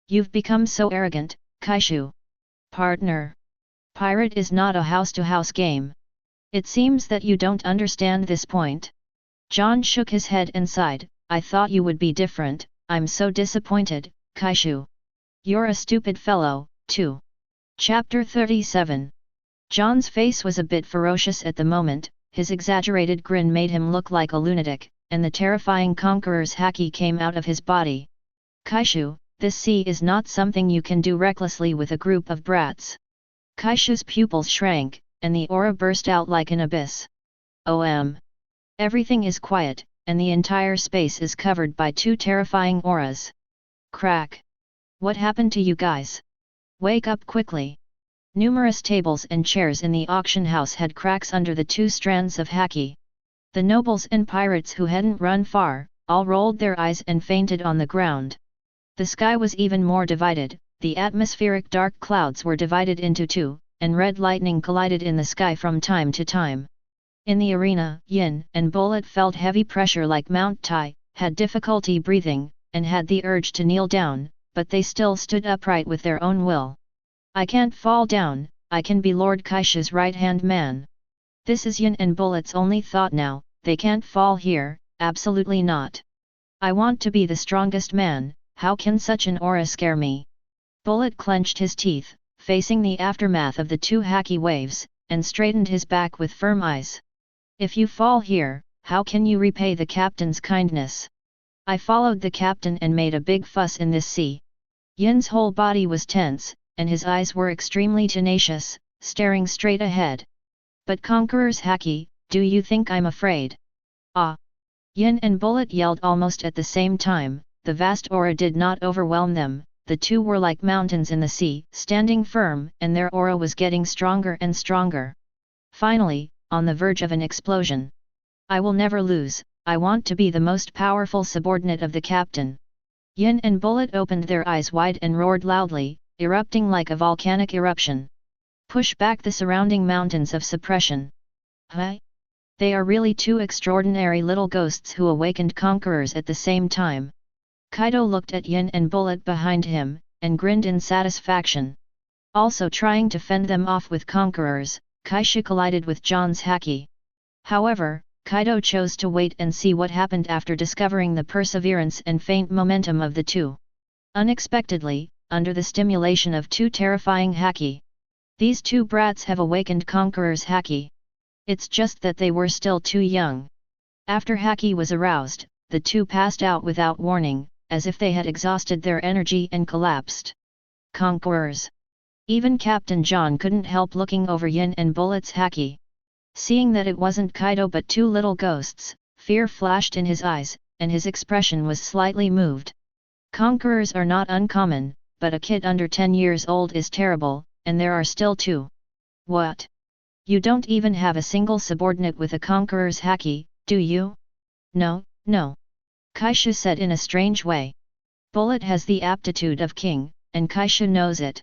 You've become so arrogant, Kaishu. Partner. Pirate is not a house-to-house game. It seems that you don't understand this point. John shook his head and sighed, I thought you would be different, I'm so disappointed, Kaishu. You're a stupid fellow, too. Chapter 37. John's face was a bit ferocious at the moment, his exaggerated grin made him look like a lunatic, and the terrifying conqueror's haki came out of his body. Kaishu, this sea is not something you can do recklessly with a group of brats. Kaishu's pupils shrank, and the aura burst out like an abyss. Everything is quiet, and the entire space is covered by two terrifying auras. Crack! What happened to you guys? Wake up quickly! Numerous tables and chairs in the auction house had cracks under the two strands of haki. The nobles and pirates who hadn't run far, all rolled their eyes and fainted on the ground. The sky was even more divided, the atmospheric dark clouds were divided into two, and red lightning collided in the sky from time to time. In the arena, Yin and Bullet felt heavy pressure like Mount Tai, had difficulty breathing, and had the urge to kneel down, but they still stood upright with their own will. I can't fall down, I can be Lord Kaishu's right-hand man. This is Yin and Bullet's only thought now, they can't fall here, absolutely not. I want to be the strongest man, how can such an aura scare me? Bullet clenched his teeth, facing the aftermath of the two haki waves, and straightened his back with firm eyes. If you fall here, how can you repay the captain's kindness? I followed the captain and made a big fuss in this sea. Yin's whole body was tense, and his eyes were extremely tenacious, staring straight ahead. But Conqueror's haki, do you think I'm afraid? Ah! Yin and Bullet yelled almost at the same time, the vast aura did not overwhelm them, the two were like mountains in the sea, standing firm, and their aura was getting stronger and stronger. Finally, on the verge of an explosion. I will never lose, I want to be the most powerful subordinate of the captain. Yin and Bullet opened their eyes wide and roared loudly, erupting like a volcanic eruption. Push back the surrounding mountains of suppression. Huh? They are really two extraordinary little ghosts who awakened conquerors at the same time. Kaido looked at Yin and Bullet behind him, and grinned in satisfaction. Also trying to fend them off with conquerors, Kaishu collided with John's haki. However, Kaido chose to wait and see what happened after discovering the perseverance and faint momentum of the two. Unexpectedly, under the stimulation of two terrifying haki, these two brats have awakened Conqueror's haki. It's just that they were still too young. After haki was aroused, the two passed out without warning, as if they had exhausted their energy and collapsed. Conquerors. Even Captain John couldn't help looking over Yin and Bullet's haki. Seeing that it wasn't Kaido but two little ghosts, fear flashed in his eyes, and his expression was slightly moved. Conquerors are not uncommon, but a kid under 10 years old is terrible, and there are still two. What? You don't even have a single subordinate with a conqueror's haki, do you? No, no. Kaishu said in a strange way. Bullet has the aptitude of king, and Kaishu knows it.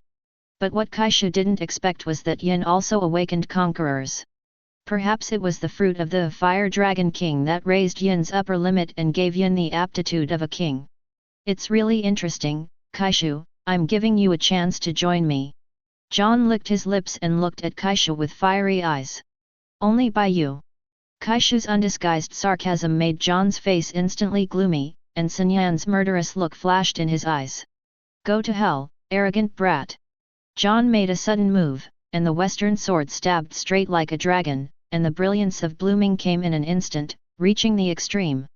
But what Kaishu didn't expect was that Yin also awakened conquerors. Perhaps it was the fruit of the Fire Dragon King that raised Yin's upper limit and gave Yin the aptitude of a king. It's really interesting, Kaishu, I'm giving you a chance to join me. John licked his lips and looked at Kaishu with fiery eyes. Only by you. Kaishu's undisguised sarcasm made John's face instantly gloomy, and Sun Yan's murderous look flashed in his eyes. Go to hell, arrogant brat. John made a sudden move, and the western sword stabbed straight like a dragon, and the brilliance of blooming came in an instant, reaching the extreme.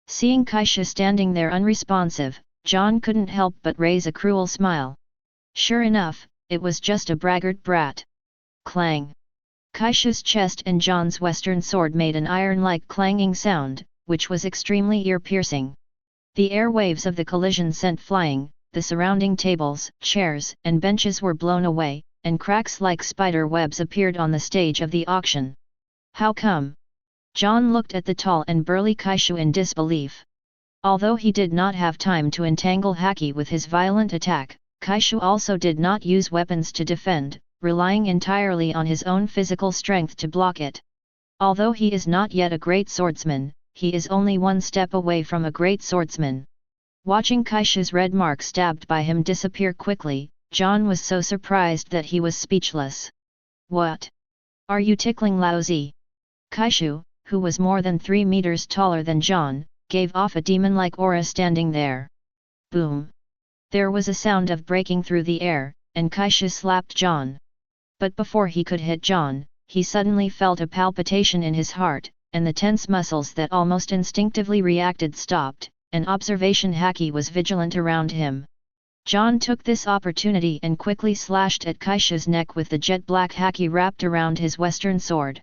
Seeing Kaishu standing there unresponsive, John couldn't help but raise a cruel smile. Sure enough, it was just a braggart brat. Clang! Kaishu's chest and John's western sword made an iron-like clanging sound, which was extremely ear-piercing. The air waves of the collision sent flying, the surrounding tables, chairs, and benches were blown away, and cracks like spider webs appeared on the stage of the auction. How come? John looked at the tall and burly Kaishu in disbelief. Although he did not have time to entangle Haki with his violent attack, Kaishu also did not use weapons to defend, relying entirely on his own physical strength to block it. Although he is not yet a great swordsman, he is only one step away from a great swordsman. Watching Kaishu's red mark stabbed by him disappear quickly, John was so surprised that he was speechless. "What? Are you tickling Laozi?" Kaishu, who was more than 3 meters taller than John, gave off a demon-like aura standing there. Boom! There was a sound of breaking through the air, and Kaishu slapped John. But before he could hit John, he suddenly felt a palpitation in his heart, and the tense muscles that almost instinctively reacted stopped, and observation Haki was vigilant around him. John took this opportunity and quickly slashed at Kaishu's neck with the jet-black Haki wrapped around his western sword.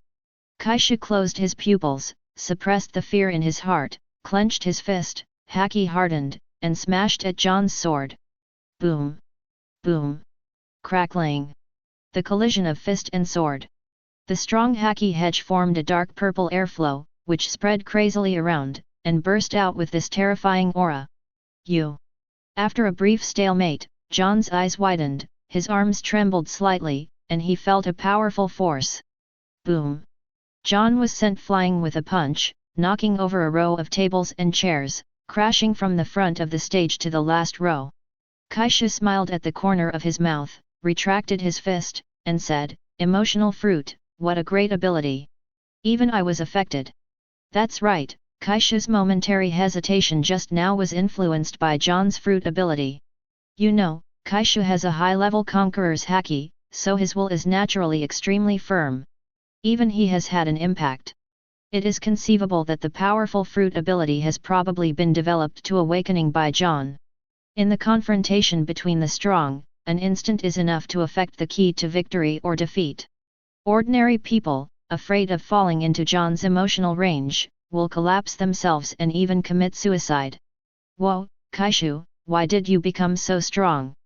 Kaishu closed his pupils, suppressed the fear in his heart, clenched his fist, Haki hardened, and smashed at John's sword. Boom! Boom! Crackling! The collision of fist and sword. The strong Haki hedge formed a dark purple airflow, which spread crazily around, and burst out with this terrifying aura. You! After a brief stalemate, John's eyes widened, his arms trembled slightly, and he felt a powerful force. Boom! John was sent flying with a punch, knocking over a row of tables and chairs, crashing from the front of the stage to the last row. Kaishu smiled at the corner of his mouth, retracted his fist, and said, "Emotional fruit, what a great ability. Even I was affected." That's right, Kaishu's momentary hesitation just now was influenced by John's fruit ability. You know, Kaishu has a high-level conqueror's Haki, so his will is naturally extremely firm. Even he has had an impact. It is conceivable that the powerful fruit ability has probably been developed to awakening by John. In the confrontation between the strong, an instant is enough to affect the key to victory or defeat. Ordinary people, afraid of falling into John's emotional range, will collapse themselves and even commit suicide. Whoa, Kaishu, why did you become so strong?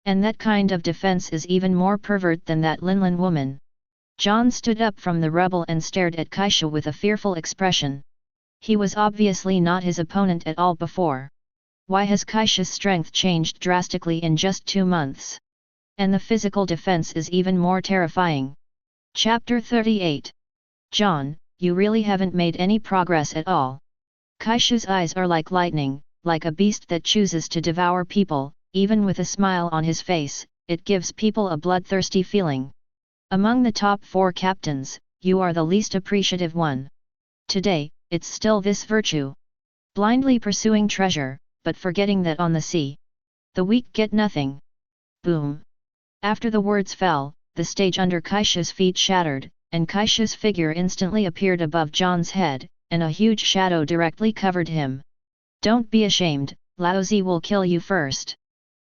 And that kind of defense is even more pervert than that Linlin woman. John stood up from the rubble and stared at Kaishu with a fearful expression. He was obviously not his opponent at all before. Why has Kaishu's strength changed drastically in just 2 months? And the physical defense is even more terrifying. Chapter 38. John, you really haven't made any progress at all. Kaishu's eyes are like lightning, like a beast that chooses to devour people. Even with a smile on his face, it gives people a bloodthirsty feeling. Among the top 4 captains, you are the least appreciative one. Today, it's still this virtue. Blindly pursuing treasure, but forgetting that on the sea, the weak get nothing. Boom! After the words fell, the stage under Kaishu's feet shattered, and Kaishu's figure instantly appeared above John's head, and a huge shadow directly covered him. Don't be ashamed, Laozi will kill you first.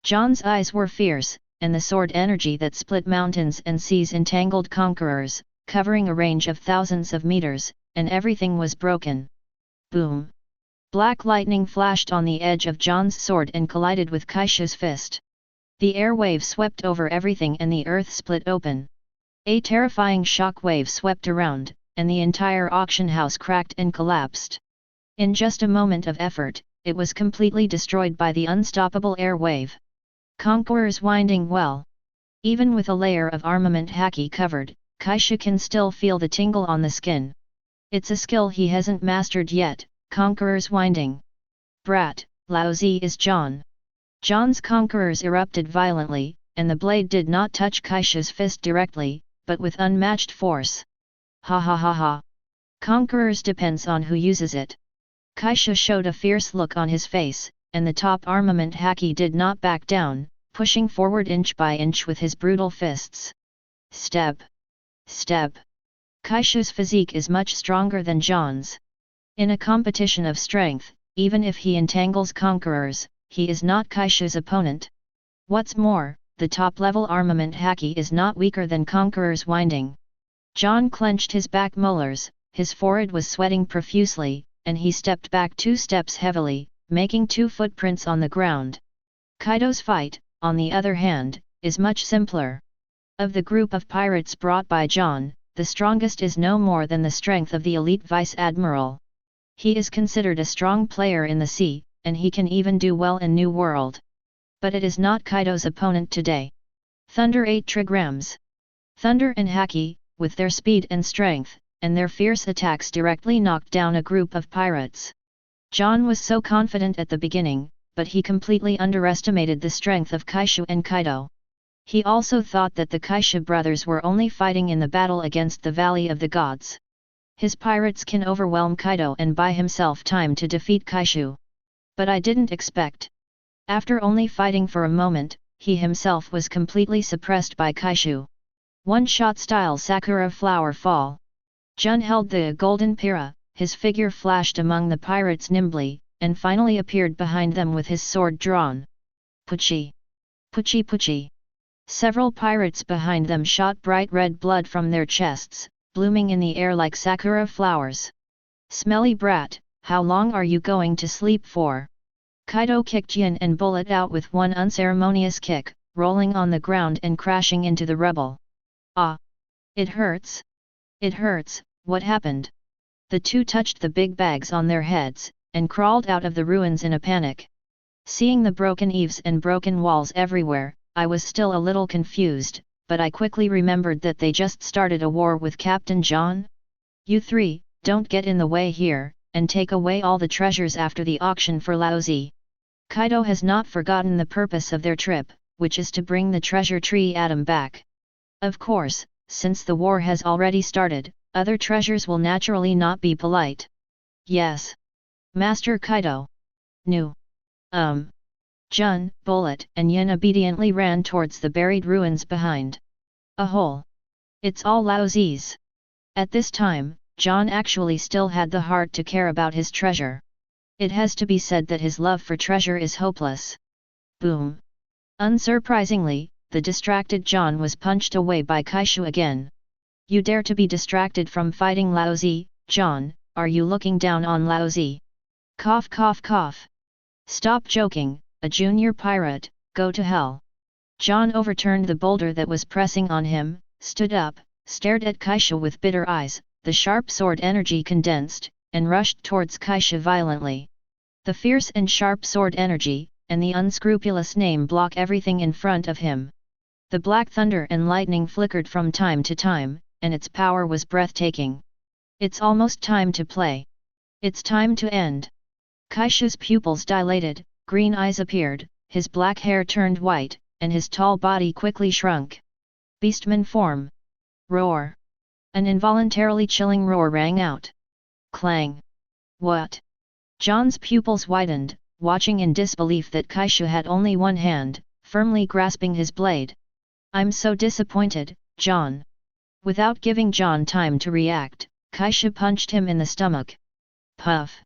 John's eyes were fierce, and the sword energy that split mountains and seas entangled conquerors, covering a range of thousands of meters, and everything was broken. Boom! Black lightning flashed on the edge of John's sword and collided with Kaishu's fist. The air wave swept over everything and the earth split open. A terrifying shock wave swept around, and the entire auction house cracked and collapsed. In just a moment of effort, it was completely destroyed by the unstoppable air wave. Conquerors winding well. Even with a layer of armament Haki covered, Kaishu can still feel the tingle on the skin. It's a skill he hasn't mastered yet, conquerors winding. Brat, Laozi is John. John's conquerors erupted violently, and the blade did not touch Kaishu's fist directly, but with unmatched force. Ha ha ha ha. Conquerors depends on who uses it. Kaishu showed a fierce look on his face, and the top armament Haki did not back down, pushing forward inch by inch with his brutal fists. Step! Step! Kaishu's physique is much stronger than John's. In a competition of strength, even if he entangles conquerors, he is not Kaishu's opponent. What's more, the top-level armament Haki is not weaker than conquerors winding. John clenched his back molars, his forehead was sweating profusely, and he stepped back 2 steps heavily, making 2 footprints on the ground. Kaido's fight, on the other hand, is much simpler. Of the group of pirates brought by John, the strongest is no more than the strength of the elite vice-admiral. He is considered a strong player in the sea, and he can even do well in New World. But it is not Kaido's opponent today. Thunder 8 trigrams. Thunder and Haki, with their speed and strength, and their fierce attacks directly knocked down a group of pirates. John was so confident at the beginning, but he completely underestimated the strength of Kaishu and Kaido. He also thought that the Kaishu brothers were only fighting in the battle against the Valley of the Gods. His pirates can overwhelm Kaido and buy himself time to defeat Kaishu. But I didn't expect. After only fighting for a moment, he himself was completely suppressed by Kaishu. One-shot style Sakura flower fall. Jun held the golden pira, his figure flashed among the pirates nimbly, and finally appeared behind them with his sword drawn. Puchi! Puchi puchi! Several pirates behind them shot bright red blood from their chests, blooming in the air like sakura flowers. Smelly brat, how long are you going to sleep for? Kaido kicked Yin and Bullet out with one unceremonious kick, rolling on the ground and crashing into the rubble. Ah! It hurts! It hurts, what happened? The two touched the big bags on their heads, and crawled out of the ruins in a panic. Seeing the broken eaves and broken walls everywhere, I was still a little confused, but I quickly remembered that they just started a war with Captain John. You three, don't get in the way here, and take away all the treasures after the auction for Laozi. Kaido has not forgotten the purpose of their trip, which is to bring the treasure tree atom back. Of course, since the war has already started, other treasures will naturally not be polite. Yes. Master Kaido. Nu. Jun, Bullet and Yin obediently ran towards the buried ruins behind. A hole. It's all Laozi's. At this time, John actually still had the heart to care about his treasure. It has to be said that his love for treasure is hopeless. Boom. Unsurprisingly, the distracted John was punched away by Kaishu again. You dare to be distracted from fighting Laozi, John, are you looking down on Laozi? Cough cough cough. Stop joking, a junior pirate, go to hell. John overturned the boulder that was pressing on him, stood up, stared at Kaishu with bitter eyes, the sharp sword energy condensed, and rushed towards Kaishu violently. The fierce and sharp sword energy, and the unscrupulous name block everything in front of him. The black thunder and lightning flickered from time to time, and its power was breathtaking. It's almost time to play. It's time to end. Kaishu's pupils dilated, green eyes appeared, his black hair turned white, and his tall body quickly shrunk. Beastman form. Roar. An involuntarily chilling roar rang out. Clang. What? John's pupils widened, watching in disbelief that Kaishu had only one hand, firmly grasping his blade. I'm so disappointed, John. Without giving John time to react, Kaishu punched him in the stomach. Puff.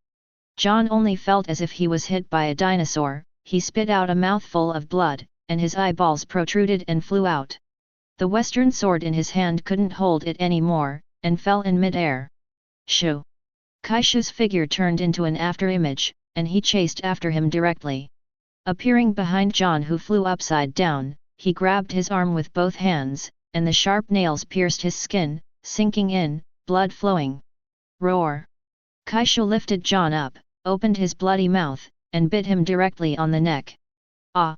John only felt as if he was hit by a dinosaur, he spit out a mouthful of blood, and his eyeballs protruded and flew out. The western sword in his hand couldn't hold it anymore, and fell in mid-air. Shoo! Kaishu's figure turned into an afterimage, and he chased after him directly. Appearing behind John, who flew upside down, he grabbed his arm with both hands, and the sharp nails pierced his skin, sinking in, blood flowing. Roar! Kaishu lifted John up, opened his bloody mouth, and bit him directly on the neck. Ah!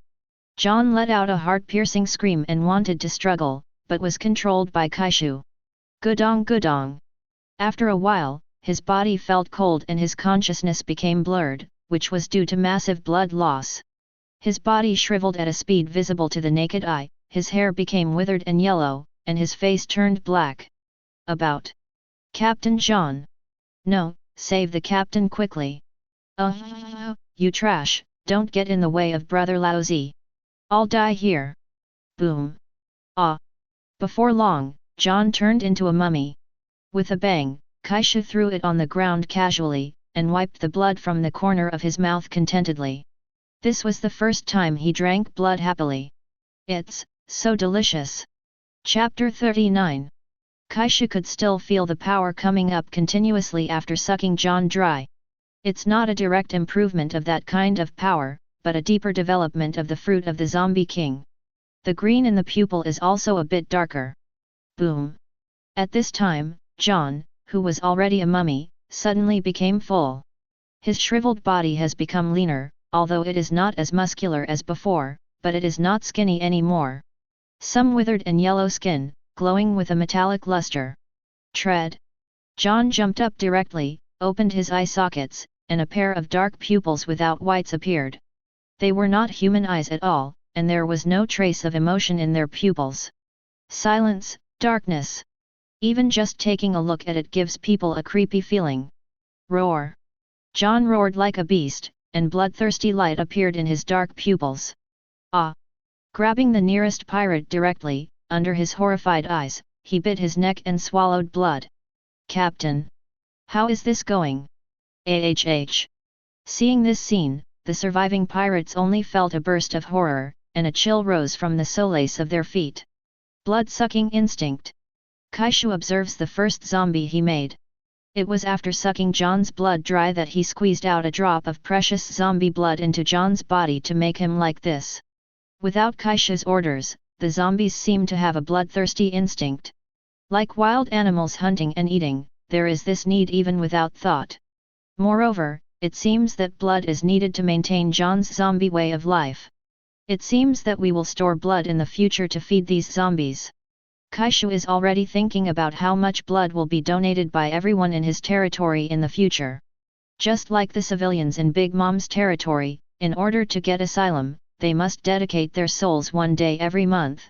John let out a heart-piercing scream and wanted to struggle, but was controlled by Kaishu. Gudong gudong! After a while, his body felt cold and his consciousness became blurred, which was due to massive blood loss. His body shriveled at a speed visible to the naked eye, his hair became withered and yellow, and his face turned black. About. Captain John! No, save the captain quickly. You trash, don't get in the way of Brother Laozi. I'll die here. Boom. Ah. Before long, John turned into a mummy. With a bang, Kaishu threw it on the ground casually, and wiped the blood from the corner of his mouth contentedly. This was the first time he drank blood happily. It's so delicious. Chapter 39. Kaishu could still feel the power coming up continuously after sucking John dry. It's not a direct improvement of that kind of power, but a deeper development of the fruit of the zombie king. The green in the pupil is also a bit darker. Boom. At this time, John, who was already a mummy, suddenly became full. His shriveled body has become leaner, although it is not as muscular as before, but it is not skinny anymore. Some withered and yellow skin, glowing with a metallic luster. Tread. John jumped up directly, opened his eye sockets, and a pair of dark pupils without whites appeared. They were not human eyes at all, and there was no trace of emotion in their pupils. Silence, darkness. Even just taking a look at it gives people a creepy feeling. Roar. John roared like a beast, and bloodthirsty light appeared in his dark pupils. Ah! Grabbing the nearest pirate directly, under his horrified eyes, he bit his neck and swallowed blood. Captain! How is this going? Seeing this scene, the surviving pirates only felt a burst of horror, and a chill rose from the soles of their feet. Blood-sucking instinct. Kaishu observes the first zombie he made. It was after sucking John's blood dry that he squeezed out a drop of precious zombie blood into John's body to make him like this. Without Kaishu's orders, the zombies seem to have a bloodthirsty instinct. Like wild animals hunting and eating, there is this need even without thought. Moreover, it seems that blood is needed to maintain John's zombie way of life. It seems that we will store blood in the future to feed these zombies. Kaishu is already thinking about how much blood will be donated by everyone in his territory in the future. Just like the civilians in Big Mom's territory, in order to get asylum, they must dedicate their souls one day every month.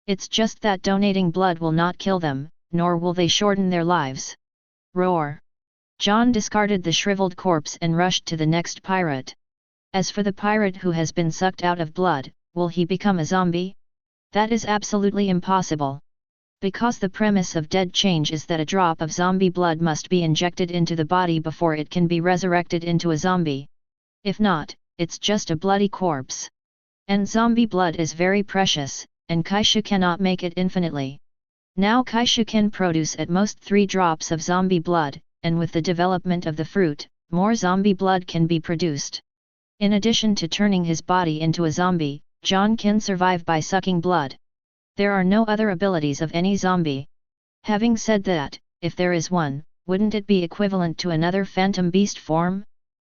It's just that donating blood will not kill them, nor will they shorten their lives. Roar. John discarded the shriveled corpse and rushed to the next pirate. As for the pirate who has been sucked out of blood, will he become a zombie? That is absolutely impossible. Because the premise of dead change is that a drop of zombie blood must be injected into the body before it can be resurrected into a zombie. If not, it's just a bloody corpse. And zombie blood is very precious, and Kaishu cannot make it infinitely. Now Kaishu can produce at most 3 drops of zombie blood, and with the development of the fruit, more zombie blood can be produced. In addition to turning his body into a zombie, John can survive by sucking blood. There are no other abilities of any zombie. Having said that, if there is one, wouldn't it be equivalent to another phantom beast form?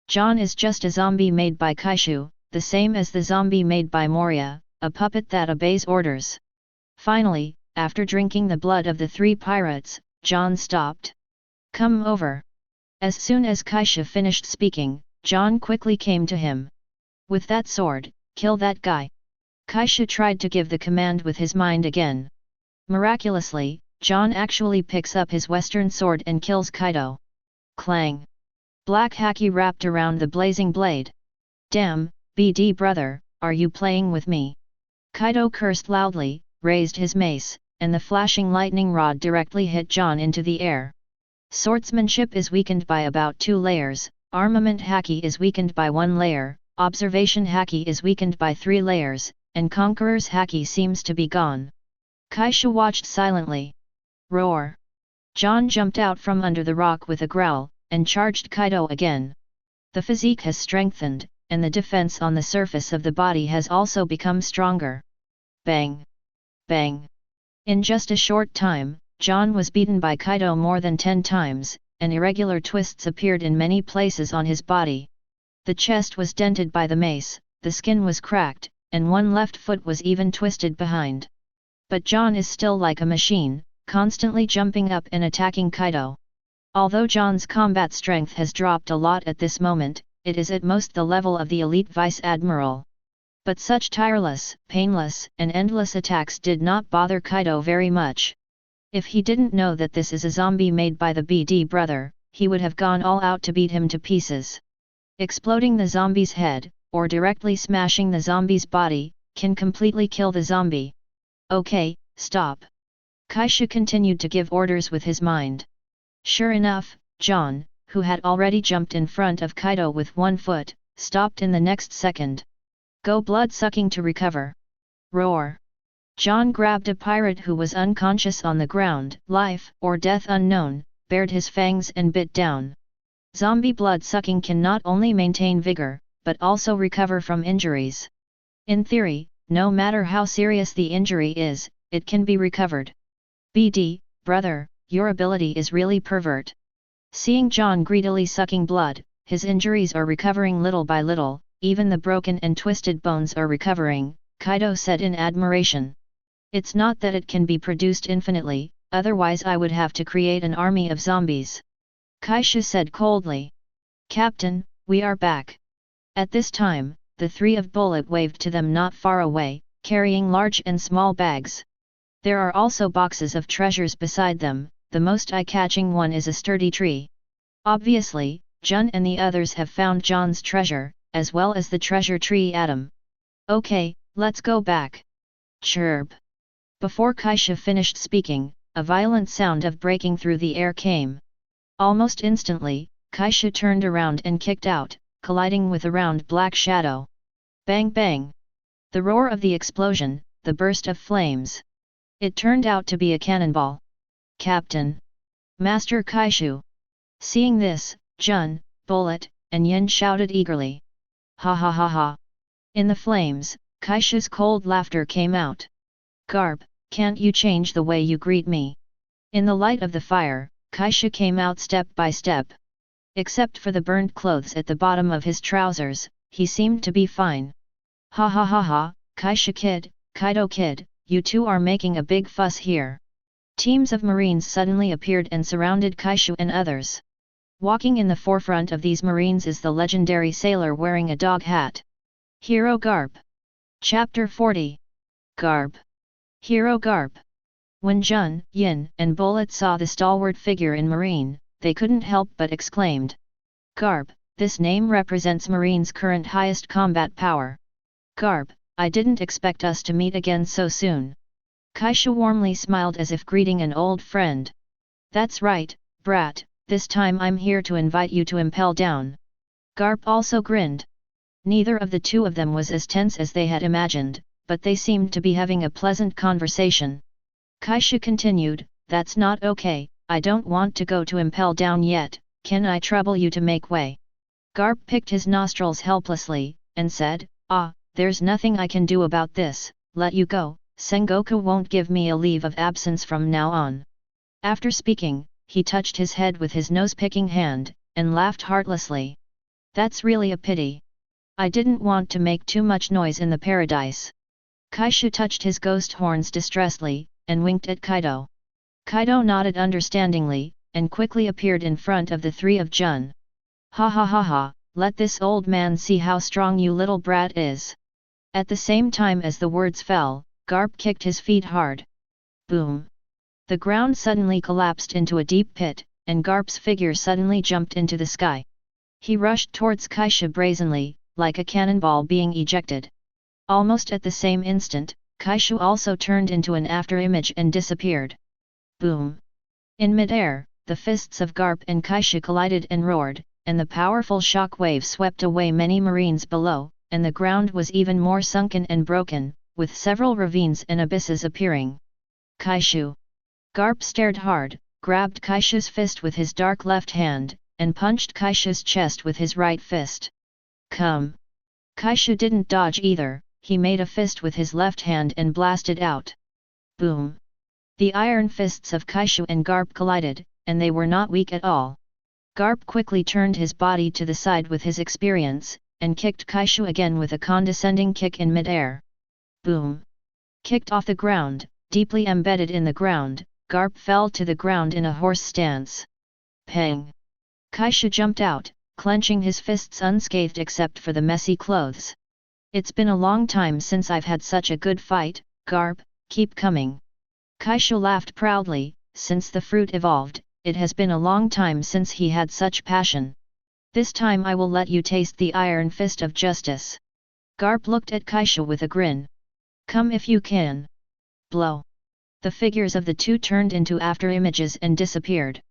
John is just a zombie made by Kaishu, the same as the zombie made by Moria, a puppet that obeys orders. Finally, after drinking the blood of the 3 pirates, John stopped. Come over. As soon as Kaishu finished speaking, John quickly came to him. With that sword, kill that guy. Kaishu tried to give the command with his mind again. Miraculously, John actually picks up his western sword and kills Kaido. Clang! Black haki wrapped around the blazing blade. Damn, BD brother, are you playing with me? Kaido cursed loudly, raised his mace, and the flashing lightning rod directly hit John into the air. Swordsmanship is weakened by about 2 layers, armament haki is weakened by 1 layer, observation haki is weakened by 3 layers, and Conqueror's haki seems to be gone. Kaishu watched silently. Roar! John jumped out from under the rock with a growl, and charged Kaido again. The physique has strengthened, and the defense on the surface of the body has also become stronger. Bang! Bang! In just a short time, John was beaten by Kaido more than 10 times, and irregular twists appeared in many places on his body. The chest was dented by the mace, the skin was cracked, and one left foot was even twisted behind. But John is still like a machine, constantly jumping up and attacking Kaido. Although John's combat strength has dropped a lot at this moment, it is at most the level of the elite vice admiral. But such tireless, painless, and endless attacks did not bother Kaido very much. If he didn't know that this is a zombie made by the BD brother, he would have gone all out to beat him to pieces. Exploding the zombie's head, or directly smashing the zombie's body, can completely kill the zombie. Okay, stop. Kaishu continued to give orders with his mind. Sure enough, John, who had already jumped in front of Kaido with 1 foot, stopped in the next second. Go blood-sucking to recover. Roar! John grabbed a pirate who was unconscious on the ground, life or death unknown, bared his fangs and bit down. Zombie blood-sucking can not only maintain vigor, but also recover from injuries. In theory, no matter how serious the injury is, it can be recovered. BD, brother, your ability is really pervert. Seeing John greedily sucking blood, his injuries are recovering little by little, even the broken and twisted bones are recovering, Kaido said in admiration. It's not that it can be produced infinitely, otherwise I would have to create an army of zombies. Kaishu said coldly. Captain, we are back. At this time, the three of Bullet waved to them not far away, carrying large and small bags. There are also boxes of treasures beside them, the most eye-catching one is a sturdy tree. Obviously, Jun and the others have found John's treasure, as well as the treasure tree Adam. Okay, let's go back. Chirp. Before Kaisha finished speaking, a violent sound of breaking through the air came. Almost instantly, Kaisha turned around and kicked out, colliding with a round black shadow. Bang bang! The roar of the explosion, the burst of flames. It turned out to be a cannonball. Captain! Master Kaishu! Seeing this, Jun, Bullet, and Yin shouted eagerly. Ha ha ha ha! In the flames, Kaishu's cold laughter came out. Garp, can't you change the way you greet me? In the light of the fire, Kaishu came out step by step. Except for the burned clothes at the bottom of his trousers, he seemed to be fine. Ha ha ha ha, Kaishu kid, Kaido kid, you two are making a big fuss here. Teams of Marines suddenly appeared and surrounded Kaishu and others. Walking in the forefront of these Marines is the legendary sailor wearing a dog hat. Hero Garp. Chapter 40. Garp. Hero Garp. When Jun, Yin, and Bullet saw the stalwart figure in Marine, they couldn't help but exclaimed. Garp, this name represents Marine's current highest combat power. Garp, I didn't expect us to meet again so soon. Kaisha warmly smiled as if greeting an old friend. That's right, brat, this time I'm here to invite you to impel down. Garp also grinned. Neither of the two of them was as tense as they had imagined, but they seemed to be having a pleasant conversation. Kaisha continued, that's not okay, I don't want to go to impel down yet, can I trouble you to make way? Garp picked his nostrils helplessly, and said, there's nothing I can do about this, let you go, Sengoku won't give me a leave of absence from now on. After speaking, he touched his head with his nose-picking hand, and laughed heartlessly. That's really a pity. I didn't want to make too much noise in the paradise. Kaishu touched his ghost horns distressfully, and winked at Kaido. Kaido nodded understandingly, and quickly appeared in front of the three of Jun. Ha ha ha ha, let this old man see how strong you little brat is. At the same time as the words fell, Garp kicked his feet hard. Boom! The ground suddenly collapsed into a deep pit, and Garp's figure suddenly jumped into the sky. He rushed towards Kaisha brazenly, like a cannonball being ejected. Almost at the same instant, Kaishu also turned into an afterimage and disappeared. Boom! In midair, the fists of Garp and Kaishu collided and roared, and the powerful shock wave swept away many marines below, and the ground was even more sunken and broken, with several ravines and abysses appearing. Kaishu! Garp stared hard, grabbed Kaishu's fist with his dark left hand, and punched Kaishu's chest with his right fist. Come! Kaishu didn't dodge either, he made a fist with his left hand and blasted out. Boom! The iron fists of Kaishu and Garp collided, and they were not weak at all. Garp quickly turned his body to the side with his experience, and kicked Kaishu again with a condescending kick in midair. Boom! Kicked off the ground, deeply embedded in the ground, Garp fell to the ground in a horse stance. Pang! Kaishu jumped out, clenching his fists unscathed except for the messy clothes. It's been a long time since I've had such a good fight, Garp, keep coming. Kaishu laughed proudly, since the fruit evolved, it has been a long time since he had such passion. This time I will let you taste the iron fist of justice. Garp looked at Kaishu with a grin. Come if you can. Blow. The figures of the two turned into afterimages and disappeared.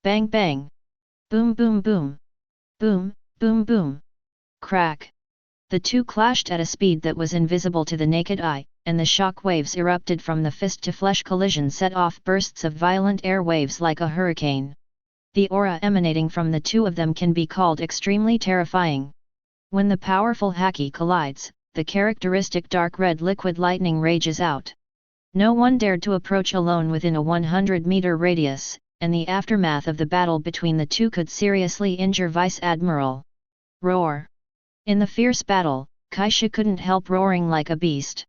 Bang bang. Boom boom boom. Boom, boom boom. Crack. The two clashed at a speed that was invisible to the naked eye, and the shock waves erupted from the fist-to-flesh collision set off bursts of violent air waves like a hurricane. The aura emanating from the two of them can be called extremely terrifying. When the powerful haki collides, the characteristic dark red liquid lightning rages out. No one dared to approach alone within a 100-meter radius, and the aftermath of the battle between the two could seriously injure Vice Admiral. Roar! In the fierce battle, Kaishu couldn't help roaring like a beast.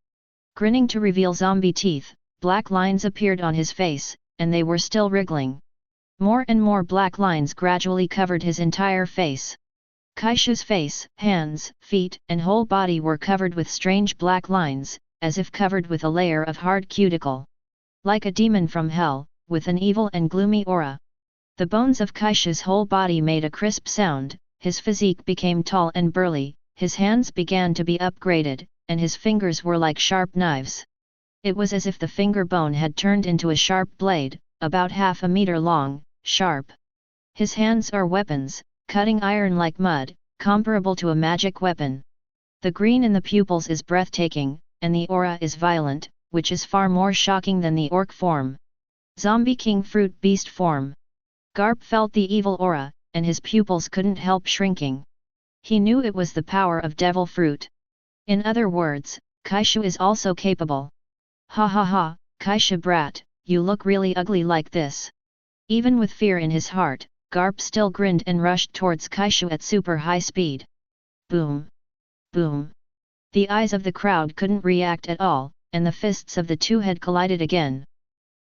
Grinning to reveal zombie teeth, black lines appeared on his face, and they were still wriggling. More and more black lines gradually covered his entire face. Kaishu's face, hands, feet, and whole body were covered with strange black lines, as if covered with a layer of hard cuticle. Like a demon from hell, with an evil and gloomy aura. The bones of Kaishu's whole body made a crisp sound, his physique became tall and burly, his hands began to be upgraded, and his fingers were like sharp knives. It was as if the finger bone had turned into a sharp blade, about half a meter long, sharp. His hands are weapons, cutting iron like mud, comparable to a magic weapon. The green in the pupils is breathtaking, and the aura is violent, which is far more shocking than the orc form. Zombie King Fruit Beast form. Garp felt the evil aura, and his pupils couldn't help shrinking. He knew it was the power of devil fruit. In other words, Kaishu is also capable. Ha ha ha, Kaishu brat, you look really ugly like this. Even with fear in his heart, Garp still grinned and rushed towards Kaishu at super high speed. Boom! Boom! The eyes of the crowd couldn't react at all, and the fists of the two had collided again.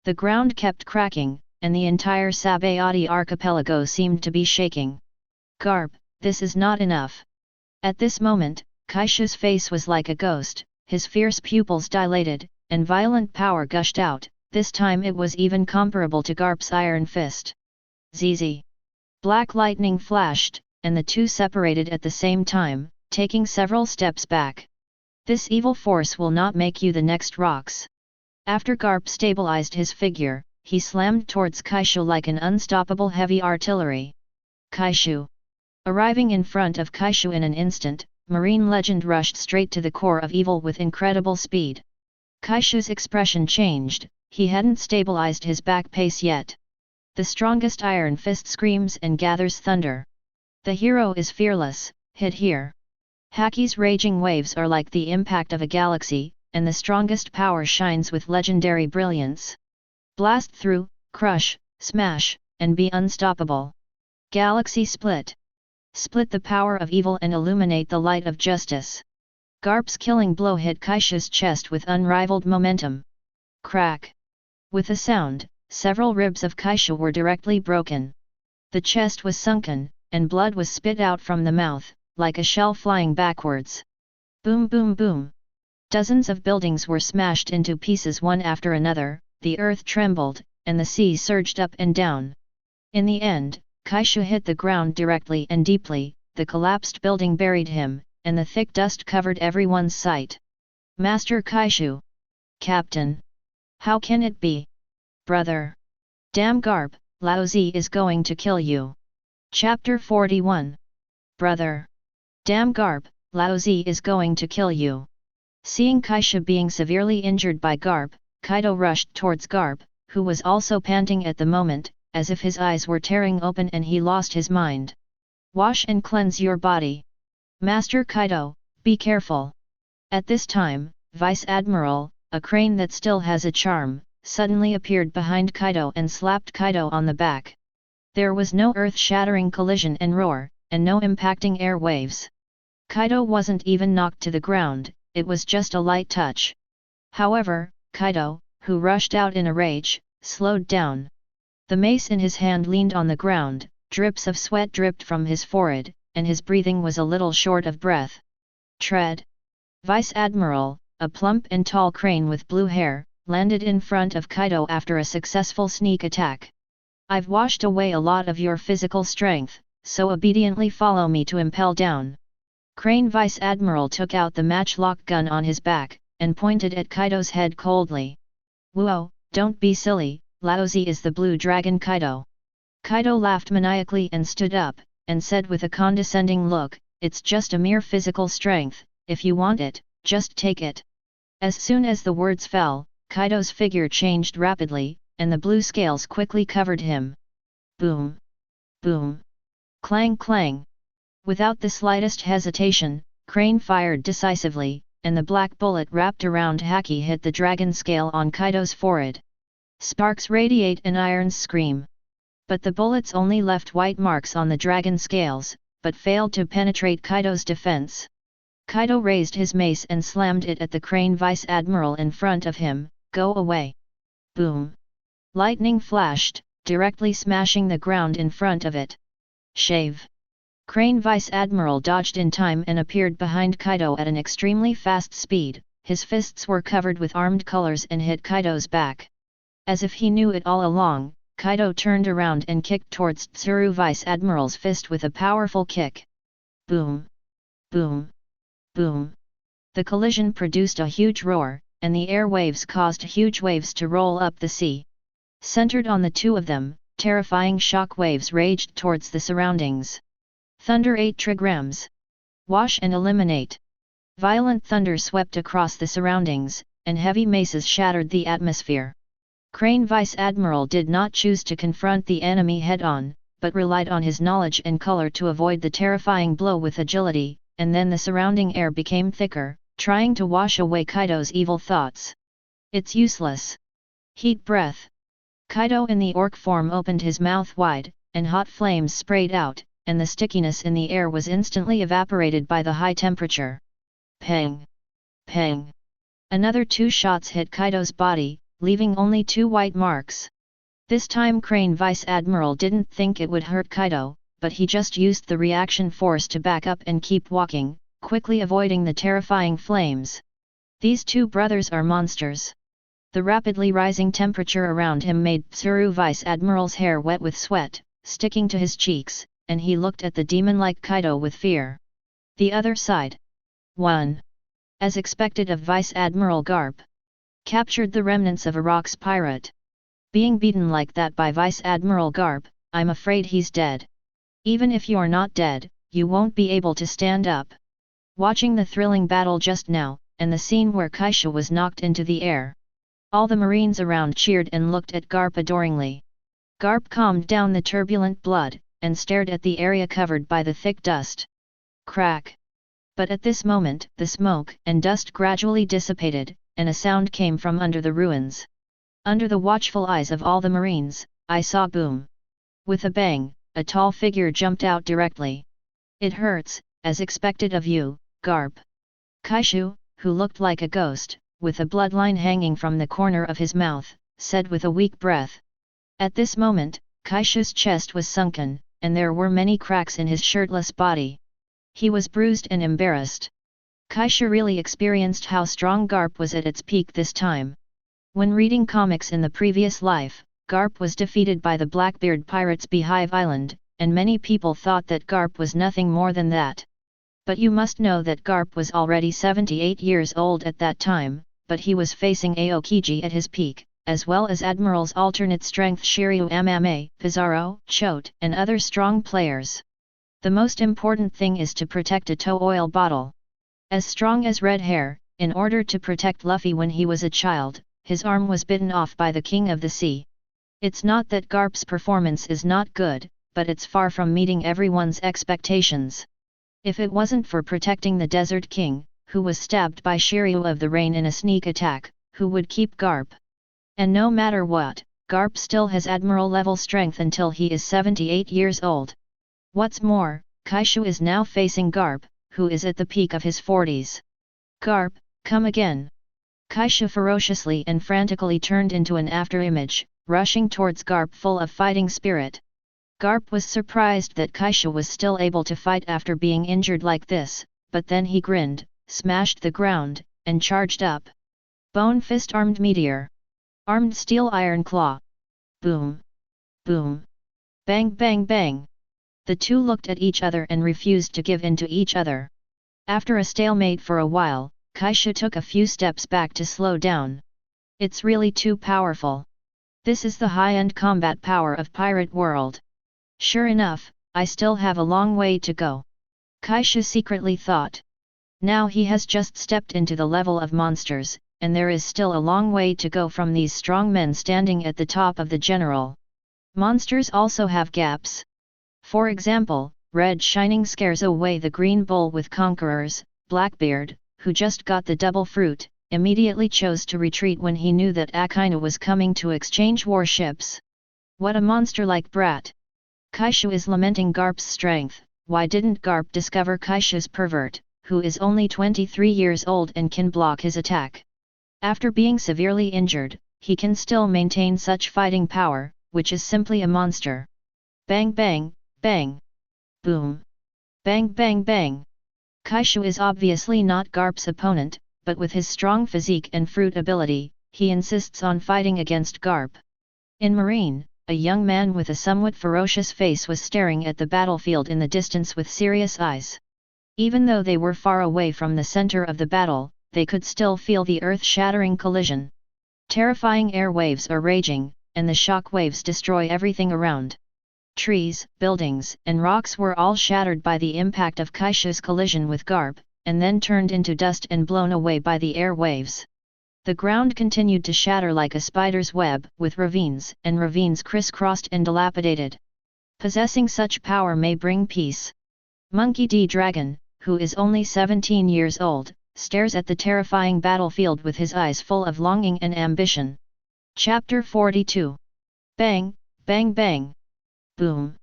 The ground kept cracking, and the entire Sabayati archipelago seemed to be shaking. Garp, this is not enough. At this moment, Kaishu's face was like a ghost, his fierce pupils dilated, and violent power gushed out. This time it was even comparable to Garp's iron fist. ZZ. Black lightning flashed, and the two separated at the same time, taking several steps back. This evil force will not make you the next rocks. After Garp stabilized his figure, he slammed towards Kaishu like an unstoppable heavy artillery. Kaishu. Arriving in front of Kaishu in an instant, Marine Legend rushed straight to the core of evil with incredible speed. Kaishu's expression changed, he hadn't stabilized his back pace yet. The strongest iron fist screams and gathers thunder. The hero is fearless, hit here. Haki's raging waves are like the impact of a galaxy, and the strongest power shines with legendary brilliance. Blast through, crush, smash, and be unstoppable. Galaxy split. Split the power of evil and illuminate the light of justice. Garp's killing blow hit Kaishu's chest with unrivaled momentum. Crack. With a sound, several ribs of Kaishu were directly broken. The chest was sunken, and blood was spit out from the mouth, like a shell flying backwards. Boom boom boom. Dozens of buildings were smashed into pieces one after another, the earth trembled, and the sea surged up and down. In the end, Kaishu hit the ground directly and deeply, the collapsed building buried him, and the thick dust covered everyone's sight. Master Kaishu! Captain! How can it be? Brother! Damn Garp, Laozi is going to kill you! Chapter 41. Brother! Damn Garp, Laozi is going to kill you! Seeing Kaishu being severely injured by Garp, Kaido rushed towards Garp, who was also panting at the moment, as if his eyes were tearing open and he lost his mind. Wash and cleanse your body. Master Kaido, be careful. At this time, Vice Admiral, a crane that still has a charm, suddenly appeared behind Kaido and slapped Kaido on the back. There was no earth-shattering collision and roar, and no impacting air waves. Kaido wasn't even knocked to the ground, it was just a light touch. However, Kaido, who rushed out in a rage, slowed down. The mace in his hand leaned on the ground, drips of sweat dripped from his forehead, and his breathing was a little short of breath. Tread. Vice Admiral, a plump and tall crane with blue hair, landed in front of Kaido after a successful sneak attack. I've washed away a lot of your physical strength, so obediently follow me to impel down. Crane Vice Admiral took out the matchlock gun on his back, and pointed at Kaido's head coldly. Whoa, don't be silly, Laozi is the blue dragon Kaido. Kaido laughed maniacally and stood up, and said with a condescending look, it's just a mere physical strength, if you want it, just take it. As soon as the words fell, Kaido's figure changed rapidly, and the blue scales quickly covered him. Boom! Boom! Clang clang! Without the slightest hesitation, Crane fired decisively, and the black bullet wrapped around Haki hit the dragon scale on Kaido's forehead. Sparks radiate and irons scream. But the bullets only left white marks on the dragon scales, but failed to penetrate Kaido's defense. Kaido raised his mace and slammed it at the crane vice-admiral in front of him. Go away! Boom! Lightning flashed, directly smashing the ground in front of it. Shave! Crane vice-admiral dodged in time and appeared behind Kaido at an extremely fast speed. His fists were covered with armed colors and hit Kaido's back. As if he knew it all along, Kaido turned around and kicked towards Tsuru vice-admiral's fist with a powerful kick. Boom! Boom! Boom! The collision produced a huge roar, and the air waves caused huge waves to roll up the sea. Centered on the two of them, terrifying shock waves raged towards the surroundings. Thunder 8 trigrams. Wash and eliminate. Violent thunder swept across the surroundings, and heavy maces shattered the atmosphere. Crane Vice-Admiral did not choose to confront the enemy head-on, but relied on his knowledge and color to avoid the terrifying blow with agility, and then the surrounding air became thicker, trying to wash away Kaido's evil thoughts. It's useless. Heat breath. Kaido in the orc form opened his mouth wide, and hot flames sprayed out, and the stickiness in the air was instantly evaporated by the high temperature. Pang! Pang! Another 2 shots hit Kaido's body, leaving only 2 white marks. This time Crane Vice-Admiral didn't think it would hurt Kaido, but he just used the reaction force to back up and keep walking, quickly avoiding the terrifying flames. These 2 brothers are monsters. The rapidly rising temperature around him made Tsuru Vice-Admiral's hair wet with sweat, sticking to his cheeks, and he looked at the demon-like Kaido with fear. The other side. 1. As expected of Vice-Admiral Garp. Captured the remnants of a rocks pirate. Being beaten like that by Vice-Admiral Garp, I'm afraid he's dead. Even if you're not dead, you won't be able to stand up. Watching the thrilling battle just now, and the scene where Kaishu was knocked into the air. All the marines around cheered and looked at Garp adoringly. Garp calmed down the turbulent blood, and stared at the area covered by the thick dust. Crack! But at this moment, the smoke and dust gradually dissipated, and a sound came from under the ruins. Under the watchful eyes of all the marines, I saw boom. With a bang, a tall figure jumped out directly. It hurts, as expected of you, Garp. Kaishu, who looked like a ghost, with a bloodline hanging from the corner of his mouth, said with a weak breath. At this moment, Kaishu's chest was sunken, and there were many cracks in his shirtless body. He was bruised and embarrassed. Kaishu really experienced how strong Garp was at its peak this time. When reading comics in the previous life, Garp was defeated by the Blackbeard pirates Beehive Island, and many people thought that Garp was nothing more than that. But you must know that Garp was already 78 years old at that time, but he was facing Aokiji at his peak, as well as Admiral's alternate strength Shiryu Amame, Pizarro, Chote, and other strong players. The most important thing is to protect a tow oil bottle. As strong as Red Hair, in order to protect Luffy when he was a child, his arm was bitten off by the King of the Sea. It's not that Garp's performance is not good, but it's far from meeting everyone's expectations. If it wasn't for protecting the Desert King, who was stabbed by Shiryu of the Rain in a sneak attack, who would keep Garp? And no matter what, Garp still has Admiral-level strength until he is 78 years old. What's more, Kaishu is now facing Garp, who is at the peak of his 40s. Garp, come again! Kaishu ferociously and frantically turned into an afterimage, rushing towards Garp full of fighting spirit. Garp was surprised that Kaishu was still able to fight after being injured like this, but then he grinned, smashed the ground, and charged up. Bone Fist Armed Meteor. Armed Steel Iron Claw. Boom! Boom! Bang bang bang! The two looked at each other and refused to give in to each other. After a stalemate for a while, Kaishu took a few steps back to slow down. It's really too powerful. This is the high-end combat power of Pirate World. Sure enough, I still have a long way to go. Kaishu secretly thought. Now he has just stepped into the level of monsters, and there is still a long way to go from these strong men standing at the top of the general. Monsters also have gaps. For example, Red Shining scares away the Green Bull with Conquerors. Blackbeard, who just got the double fruit, immediately chose to retreat when he knew that Akainu was coming to exchange warships. What a monster-like brat! Kaishu is lamenting Garp's strength. Why didn't Garp discover Kaishu's pervert, who is only 23 years old and can block his attack? After being severely injured, he can still maintain such fighting power, which is simply a monster. Bang bang, bang. Boom. Bang bang bang. Kaishu is obviously not Garp's opponent, but with his strong physique and fruit ability, he insists on fighting against Garp. In Marine, a young man with a somewhat ferocious face was staring at the battlefield in the distance with serious eyes. Even though they were far away from the center of the battle, they could still feel the earth-shattering collision. Terrifying air waves are raging, and the shock waves destroy everything around. Trees, buildings, and rocks were all shattered by the impact of Kaishu's collision with Garp, and then turned into dust and blown away by the air waves. The ground continued to shatter like a spider's web, with ravines crisscrossed and dilapidated. Possessing such power may bring peace. Monkey D. Dragon, who is only 17 years old, stares at the terrifying battlefield with his eyes full of longing and ambition. Chapter 42. Bang, bang bang. Boom.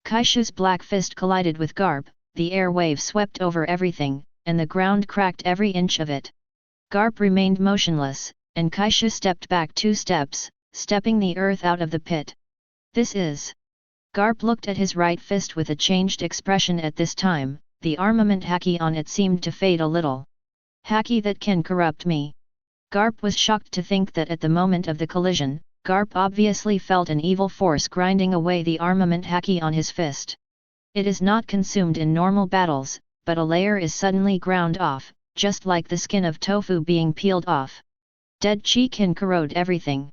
Kaishu's black fist collided with Garp, the air wave swept over everything, and the ground cracked every inch of it. Garp remained motionless, and Kaishu stepped back 2 steps, stepping the earth out of the pit. This is... Garp looked at his right fist with a changed expression at this time. The armament haki on it seemed to fade a little. Haki that can corrupt me. Garp was shocked to think that at the moment of the collision, Garp obviously felt an evil force grinding away the armament haki on his fist. It is not consumed in normal battles, but a layer is suddenly ground off, just like the skin of tofu being peeled off. Dead chi can corrode everything.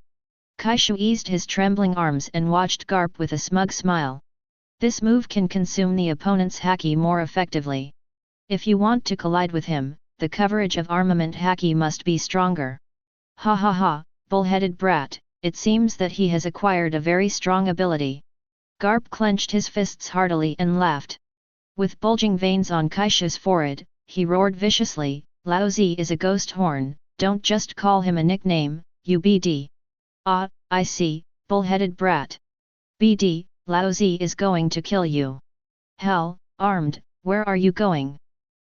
Kaishu eased his trembling arms and watched Garp with a smug smile. This move can consume the opponent's haki more effectively. If you want to collide with him, the coverage of armament haki must be stronger. Ha ha ha, bull-headed brat, it seems that he has acquired a very strong ability. Garp clenched his fists heartily and laughed. With bulging veins on Kaishu's forehead, he roared viciously, Laozi is a ghost horn, don't just call him a nickname, you BD. Ah, I see, bull-headed brat. BD, Laozi is going to kill you. Hell, armed, where are you going?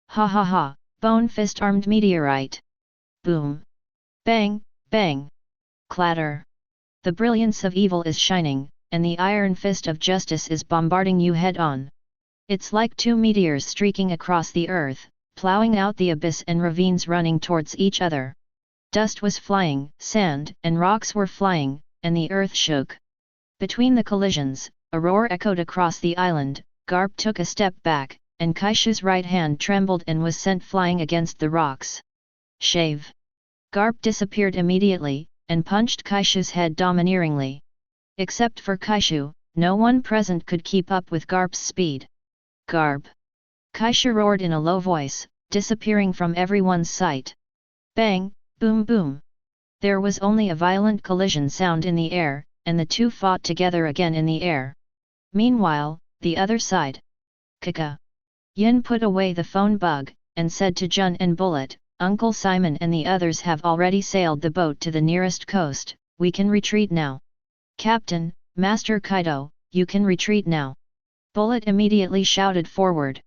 Ha ha ha, bone fist armed meteorite. Boom. Bang, bang. Clatter. The brilliance of evil is shining, and the iron fist of justice is bombarding you head on. It's like 2 meteors streaking across the earth, plowing out the abyss and ravines running towards each other. Dust was flying, sand and rocks were flying, and the earth shook. Between the collisions, a roar echoed across the island. Garp took a step back, and Kaishu's right hand trembled and was sent flying against the rocks. Shave. Garp disappeared immediately, and punched Kaishu's head domineeringly. Except for Kaishu, no one present could keep up with Garp's speed. Garp. Kaishu roared in a low voice, disappearing from everyone's sight. Bang, boom boom. There was only a violent collision sound in the air, and the two fought together again in the air. Meanwhile, the other side. Kaka. Yin put away the phone bug, and said to Jun and Bullet, Uncle Simon and the others have already sailed the boat to the nearest coast, we can retreat now. Captain, Master Kaido, you can retreat now. Bullet immediately shouted forward.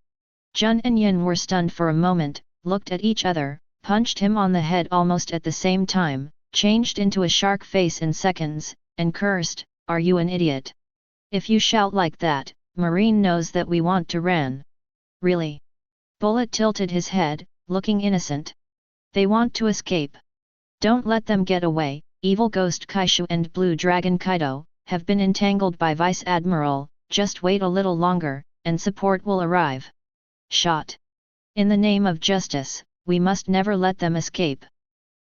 Jun and Yin were stunned for a moment, looked at each other, punched him on the head almost at the same time, changed into a shark face in seconds, and cursed, are you an idiot? If you shout like that, Marine knows that we want to ran. Really? Bullet tilted his head, looking innocent. They want to escape. Don't let them get away. Evil Ghost Kaishu and Blue Dragon Kaido have been entangled by Vice Admiral, just wait a little longer, and support will arrive. Shot. In the name of justice, we must never let them escape.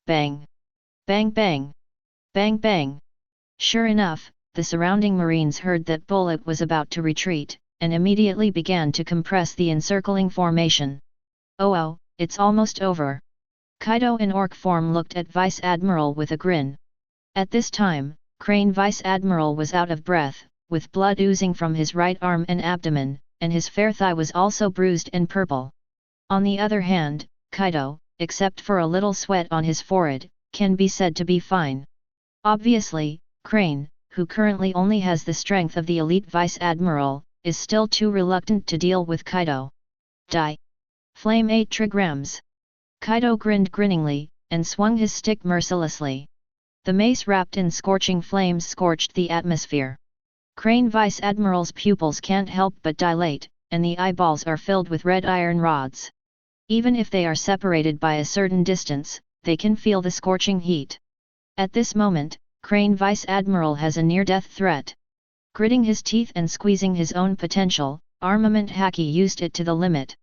Bang. Bang bang. Bang bang. Sure enough, the surrounding Marines heard that Bullet was about to retreat, and immediately began to compress the encircling formation. Oh, it's almost over. Kaido in orc form looked at Vice Admiral with a grin. At this time, Crane Vice Admiral was out of breath, with blood oozing from his right arm and abdomen, and his fair thigh was also bruised and purple. On the other hand, Kaido, except for a little sweat on his forehead, can be said to be fine. Obviously, Crane, who currently only has the strength of the elite Vice Admiral, is still too reluctant to deal with Kaido. Die! Flame 8 trigrams! Kaido grinned grinningly, and swung his stick mercilessly. The mace wrapped in scorching flames scorched the atmosphere. Crane Vice Admiral's pupils can't help but dilate, and the eyeballs are filled with red iron rods. Even if they are separated by a certain distance, they can feel the scorching heat. At this moment, Crane Vice Admiral has a near-death threat. Gritting his teeth and squeezing his own potential, Armament Haki used it to the limit.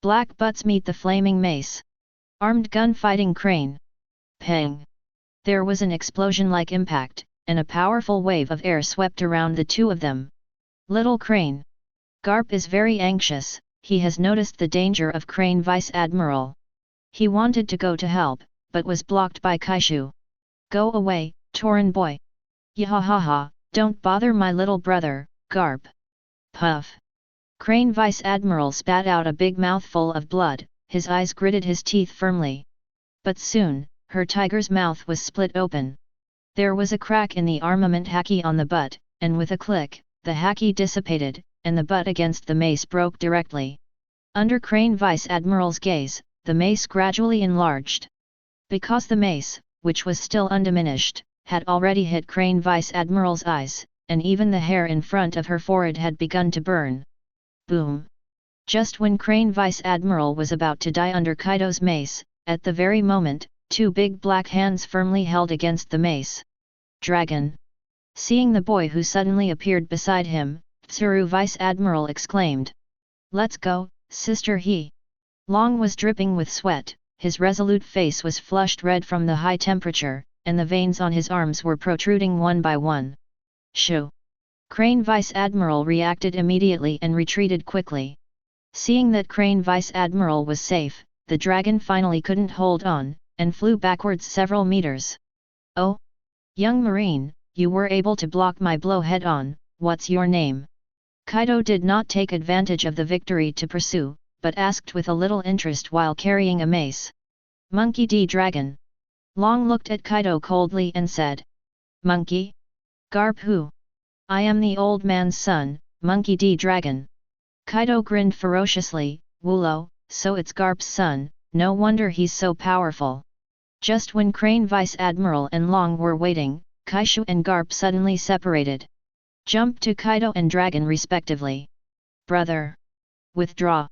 Black butts meet the flaming mace. Armed gun-fighting Crane. Pang! There was an explosion-like impact, and a powerful wave of air swept around the two of them. Little Crane. Garp is very anxious, he has noticed the danger of Crane Vice Admiral. He wanted to go to help, but was blocked by Kaishu. Go away, Tauren boy. Yahahaha, don't bother my little brother, Garp. Puff. Crane Vice Admiral spat out a big mouthful of blood, his eyes gritted his teeth firmly. But soon, her tiger's mouth was split open. There was a crack in the armament haki on the butt, and with a click, the haki dissipated, and the butt against the mace broke directly. Under Crane Vice Admiral's gaze, the mace gradually enlarged. Because the mace, which was still undiminished, had already hit Crane Vice Admiral's eyes, and even the hair in front of her forehead had begun to burn. Boom! Just when Crane Vice Admiral was about to die under Kaido's mace, at the very moment, two big black hands firmly held against the mace. Dragon! Seeing the boy who suddenly appeared beside him, Tsuru Vice Admiral exclaimed. Let's go, sister he! Long was dripping with sweat, his resolute face was flushed red from the high temperature, and the veins on his arms were protruding one by one. Shoo! Crane Vice Admiral reacted immediately and retreated quickly. Seeing that Crane Vice Admiral was safe, the dragon finally couldn't hold on, and flew backwards several meters. Oh! Young Marine, you were able to block my blow head-on, what's your name? Kaido did not take advantage of the victory to pursue, but asked with a little interest while carrying a mace. Monkey D. Dragon. Long looked at Kaido coldly and said. Monkey? Garp who? I am the old man's son, Monkey D. Dragon. Kaido grinned ferociously, Wulo, so it's Garp's son, no wonder he's so powerful. Just when Crane Vice Admiral and Long were waiting, Kaishu and Garp suddenly separated. Jump to Kaido and Dragon respectively. Brother! Withdraw!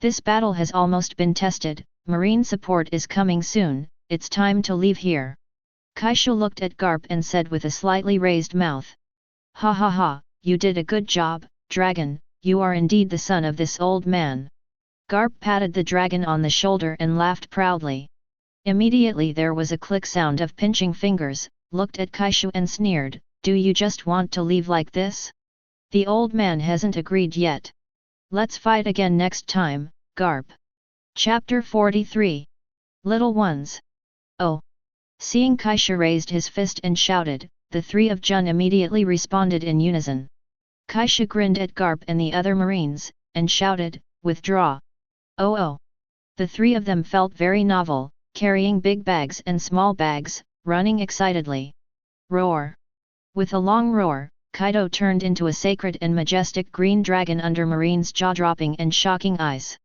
This battle has almost been tested, marine support is coming soon, it's time to leave here. Kaishu looked at Garp and said with a slightly raised mouth. Ha ha ha, you did a good job, Dragon, you are indeed the son of this old man. Garp patted the dragon on the shoulder and laughed proudly. Immediately there was a click sound of pinching fingers, looked at Kaishu and sneered, do you just want to leave like this? The old man hasn't agreed yet. Let's fight again next time, Garp. Chapter 43. Little Ones. Oh! Seeing Kaishu raised his fist and shouted, the three of Jun immediately responded in unison. Kaishu grinned at Garp and the other marines, and shouted, withdraw. Oh oh! The three of them felt very novel, carrying big bags and small bags, running excitedly. Roar! With a long roar, Kaido turned into a sacred and majestic green dragon under Marine's jaw-dropping and shocking eyes.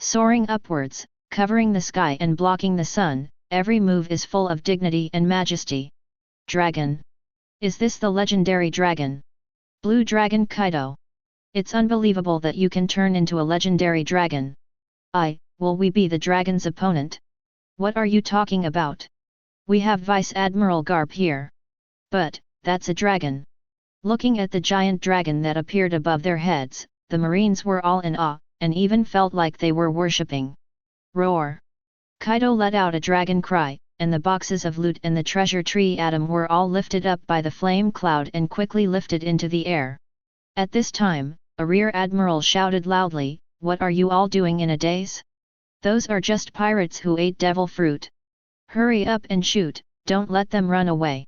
Soaring upwards, covering the sky and blocking the sun, every move is full of dignity and majesty. Dragon! Is this the legendary dragon? Blue Dragon Kaido! It's unbelievable that you can turn into a legendary dragon. Will we be the dragon's opponent? What are you talking about? We have Vice Admiral Garp here. But, that's a dragon. Looking at the giant dragon that appeared above their heads, the marines were all in awe, and even felt like they were worshipping. Roar! Kaido let out a dragon cry, and the boxes of loot and the treasure tree atom were all lifted up by the flame cloud and quickly lifted into the air. At this time, a rear admiral shouted loudly, what are you all doing in a daze? Those are just pirates who ate devil fruit. Hurry up and shoot, don't let them run away.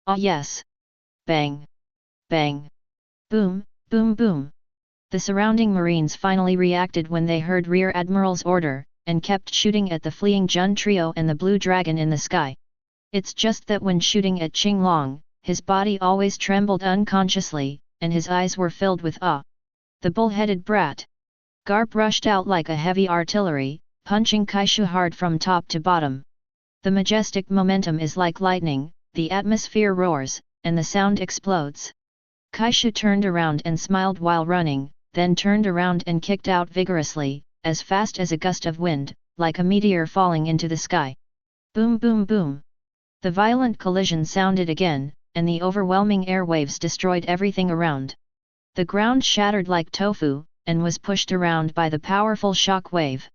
Ah yes! Bang! Bang! Boom, boom boom! The surrounding marines finally reacted when they heard Rear Admiral's order, and kept shooting at the fleeing Jun trio and the blue dragon in the sky. It's just that when shooting at Qinglong, his body always trembled unconsciously, and his eyes were filled with awe. The bull-headed brat! Garp rushed out like a heavy artillery, punching Kaishu hard from top to bottom. The majestic momentum is like lightning, the atmosphere roars, and the sound explodes. Kaishu turned around and smiled while running, then turned around and kicked out vigorously, as fast as a gust of wind, like a meteor falling into the sky. Boom boom boom! The violent collision sounded again, and the overwhelming airwaves destroyed everything around. The ground shattered like tofu, and was pushed around by the powerful shock wave.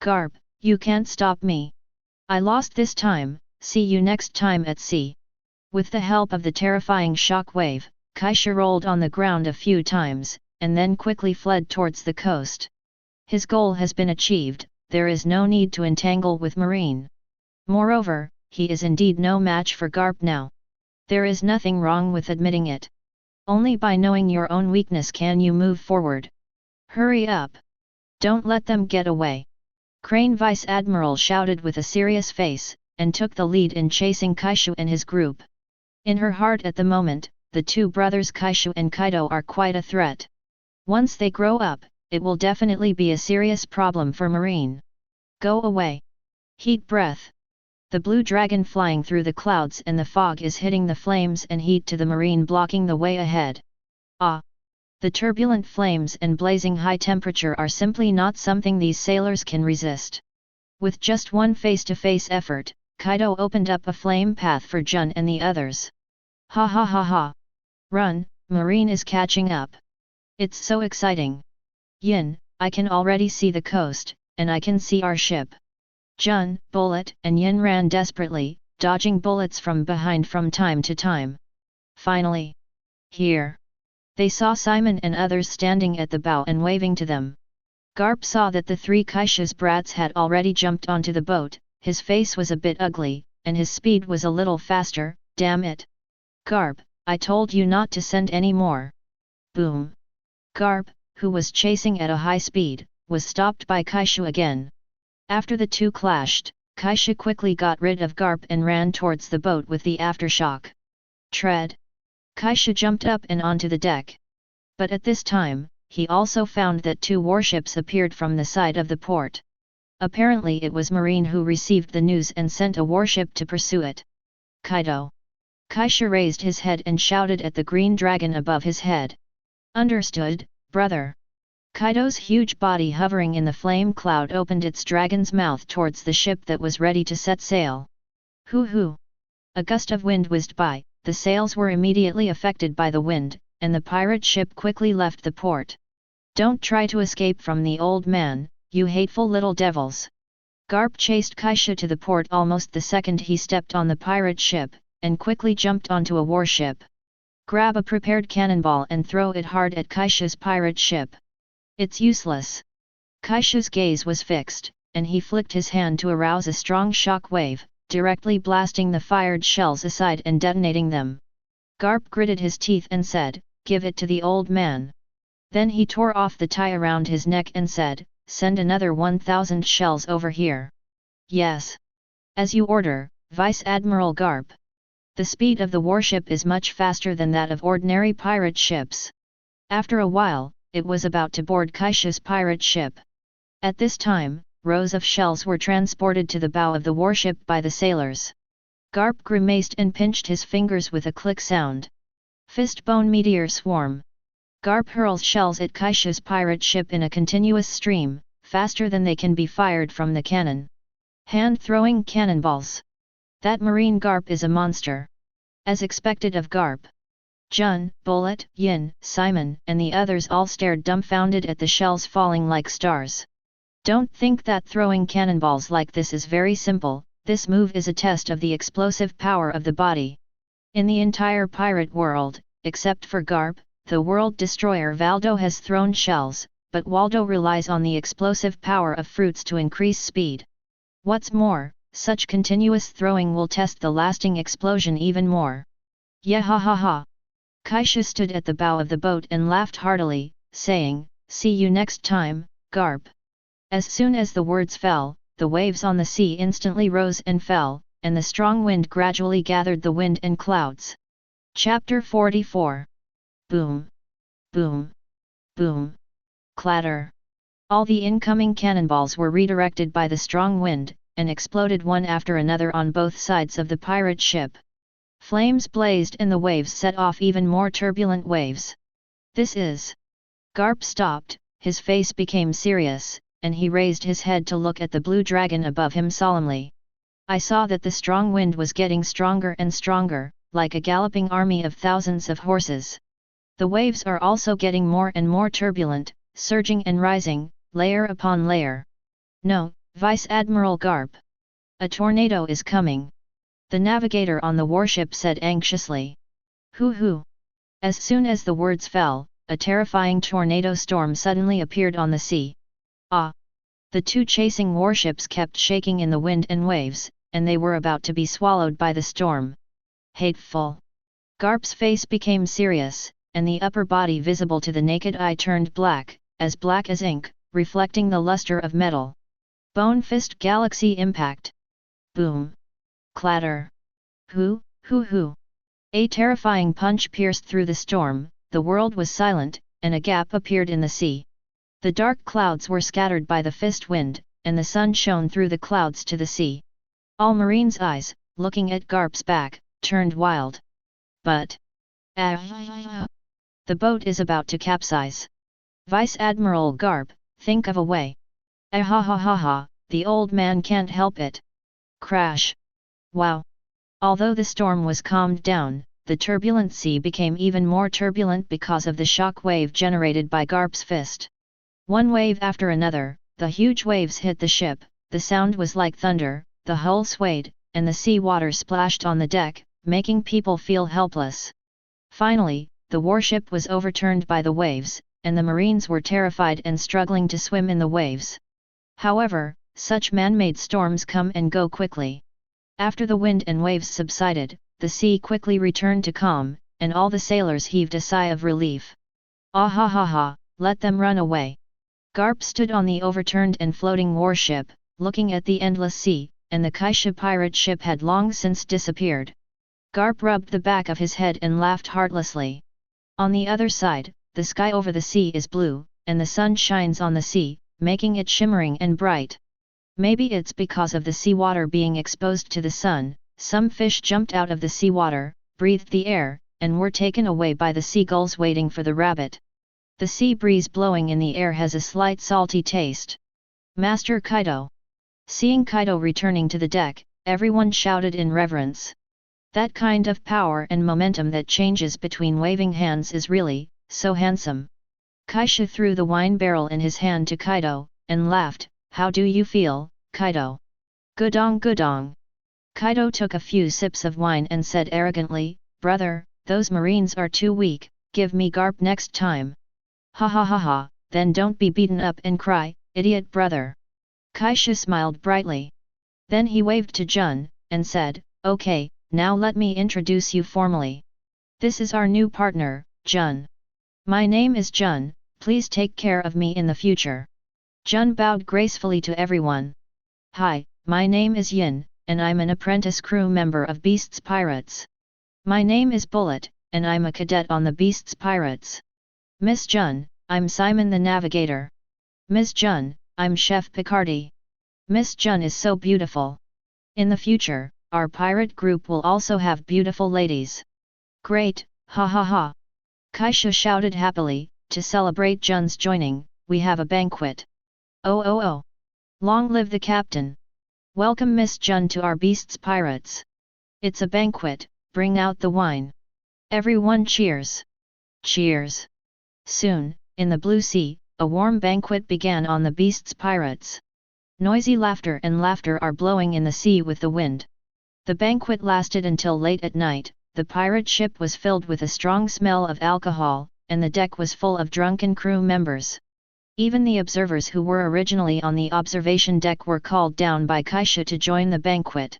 Garp, you can't stop me. I lost this time, see you next time at sea. With the help of the terrifying shock wave, Kaishu rolled on the ground a few times, and then quickly fled towards the coast. His goal has been achieved, there is no need to entangle with Marine. Moreover, he is indeed no match for Garp now. There is nothing wrong with admitting it. Only by knowing your own weakness can you move forward. Hurry up! Don't let them get away! Crane Vice Admiral shouted with a serious face, and took the lead in chasing Kaishu and his group. In her heart at the moment, the two brothers Kaishu and Kaido are quite a threat. Once they grow up, it will definitely be a serious problem for Marine. Go away! Heat breath! The blue dragon flying through the clouds and the fog is hitting the flames and heat to the Marine, blocking the way ahead. Ah! The turbulent flames and blazing high temperature are simply not something these sailors can resist. With just one face-to-face effort, Kaido opened up a flame path for Jun and the others. Ha ha ha ha! Run, Marine is catching up! It's so exciting! Yin, I can already see the coast, and I can see our ship. Jun, Bullet, and Yin ran desperately, dodging bullets from behind from time to time. Finally! Here! They saw Simon and others standing at the bow and waving to them. Garp saw that the three Kaishu's brats had already jumped onto the boat, his face was a bit ugly, and his speed was a little faster, damn it! Garp, I told you not to send any more! Boom! Garp, who was chasing at a high speed, was stopped by Kaishu again. After the two clashed, Kaishu quickly got rid of Garp and ran towards the boat with the aftershock. Tread! Kaishu jumped up and onto the deck. But at this time, he also found that two warships appeared from the side of the port. Apparently it was Marine who received the news and sent a warship to pursue it. Kaido! Kaishu raised his head and shouted at the green dragon above his head. Understood, brother. Kaido's huge body hovering in the flame cloud opened its dragon's mouth towards the ship that was ready to set sail. Hoo-hoo! A gust of wind whizzed by, the sails were immediately affected by the wind, and the pirate ship quickly left the port. Don't try to escape from the old man, you hateful little devils! Garp chased Kaishu to the port almost the second he stepped on the pirate ship, and quickly jumped onto a warship. Grab a prepared cannonball and throw it hard at Kaishu's pirate ship. It's useless. Kaishu's gaze was fixed, and he flicked his hand to arouse a strong shock wave, directly blasting the fired shells aside and detonating them. Garp gritted his teeth and said, "Give it to the old man." Then he tore off the tie around his neck and said, "Send another 1,000 shells over here." "Yes. As you order, Vice Admiral Garp." The speed of the warship is much faster than that of ordinary pirate ships. After a while, it was about to board Kaishu's pirate ship. At this time, rows of shells were transported to the bow of the warship by the sailors. Garp grimaced and pinched his fingers with a click sound. Fistbone meteor swarm. Garp hurls shells at Kaishu's pirate ship in a continuous stream, faster than they can be fired from the cannon. Hand-throwing cannonballs. That Marine Garp is a monster. As expected of Garp. Jun, Bullet, Yin, Simon, and the others all stared dumbfounded at the shells falling like stars. Don't think that throwing cannonballs like this is very simple, this move is a test of the explosive power of the body. In the entire pirate world, except for Garp, the world destroyer Valdo has thrown shells, but Waldo relies on the explosive power of fruits to increase speed. What's more, such continuous throwing will test the lasting explosion even more. Yeah ha ha ha! Kaishu stood at the bow of the boat and laughed heartily, saying, "See you next time, Garp." As soon as the words fell, the waves on the sea instantly rose and fell, and the strong wind gradually gathered the wind and clouds. Chapter 44. Boom. Boom. Boom. Clatter. All the incoming cannonballs were redirected by the strong wind, and exploded one after another on both sides of the pirate ship. Flames blazed and the waves set off even more turbulent waves. This is... Garp stopped, his face became serious, and he raised his head to look at the blue dragon above him solemnly. I saw that the strong wind was getting stronger and stronger, like a galloping army of thousands of horses. The waves are also getting more and more turbulent, surging and rising, layer upon layer. No, Vice Admiral Garp. A tornado is coming. The navigator on the warship said anxiously. Hoo. As soon as the words fell, a terrifying tornado storm suddenly appeared on the sea. Ah! The two chasing warships kept shaking in the wind and waves, and they were about to be swallowed by the storm. Hateful! Garp's face became serious, and the upper body visible to the naked eye turned black as ink, reflecting the luster of metal. Bone Fist Galaxy Impact. Boom. Clatter. Hoo. A terrifying punch pierced through the storm, the world was silent, and a gap appeared in the sea. The dark clouds were scattered by the fist wind, and the sun shone through the clouds to the sea. All Marines' eyes, looking at Garp's back, turned wild. But... the boat is about to capsize. Vice Admiral Garp, think of a way. The old man can't help it. Crash. Wow. Although the storm was calmed down, the turbulent sea became even more turbulent because of the shock wave generated by Garp's fist. One wave after another, the huge waves hit the ship, the sound was like thunder, the hull swayed, and the sea water splashed on the deck, making people feel helpless. Finally, the warship was overturned by the waves, and the Marines were terrified and struggling to swim in the waves. However, such man-made storms come and go quickly. After the wind and waves subsided, the sea quickly returned to calm, and all the sailors heaved a sigh of relief. Let them run away. Garp stood on the overturned and floating warship, looking at the endless sea, and the Kaishu pirate ship had long since disappeared. Garp rubbed the back of his head and laughed heartlessly. On the other side, the sky over the sea is blue, and the sun shines on the sea, making it shimmering and bright. Maybe it's because of the seawater being exposed to the sun. Some fish jumped out of the seawater, breathed the air, and were taken away by the seagulls waiting for the rabbit. The sea breeze blowing in the air has a slight salty taste. Master Kaido. Seeing Kaido returning to the deck, everyone shouted in reverence. That kind of power and momentum that changes between waving hands is really so handsome. Kaishu threw the wine barrel in his hand to Kaido, and laughed. How do you feel, Kaido? Gudong. Kaido took a few sips of wine and said arrogantly, Brother, those Marines are too weak, give me Garp next time. Then don't be beaten up and cry, idiot brother. Kaishu smiled brightly. Then he waved to Jun, and said, Okay, now let me introduce you formally. This is our new partner, Jun. My name is Jun, please take care of me in the future. Jun bowed gracefully to everyone. Hi, my name is Yin, and I'm an apprentice crew member of Beast's Pirates. My name is Bullet, and I'm a cadet on the Beast's Pirates. Miss Jun, I'm Simon the Navigator. Miss Jun, I'm Chef Picardy. Miss Jun is so beautiful. In the future, our pirate group will also have beautiful ladies. Great, Kaishu shouted happily, to celebrate Jun's joining, we have a banquet. Oh. Long live the captain. Welcome Miss Jun to our Beast's Pirates. It's a banquet, bring out the wine. Everyone cheers. Cheers. Soon, in the blue sea, a warm banquet began on the Beast's Pirates. Noisy laughter and laughter are blowing in the sea with the wind. The banquet lasted until late at night. The pirate ship was filled with a strong smell of alcohol, and the deck was full of drunken crew members. Even the observers who were originally on the observation deck were called down by Kaishu to join the banquet.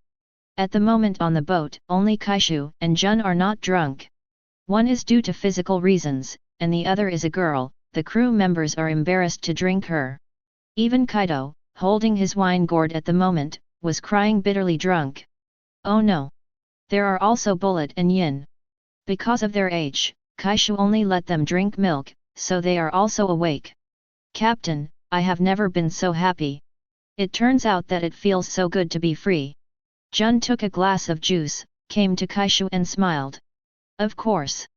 At the moment on the boat, only Kaishu and Jun are not drunk. One is due to physical reasons, and the other is a girl. The crew members are embarrassed to drink her. Even Kaido, holding his wine gourd at the moment, was crying bitterly drunk. Oh no! There are also Bullet and Yin. Because of their age, Kaishu only let them drink milk, so they are also awake. Captain, I have never been so happy. It turns out that it feels so good to be free. Jun took a glass of juice, came to Kaishu and smiled. Of course.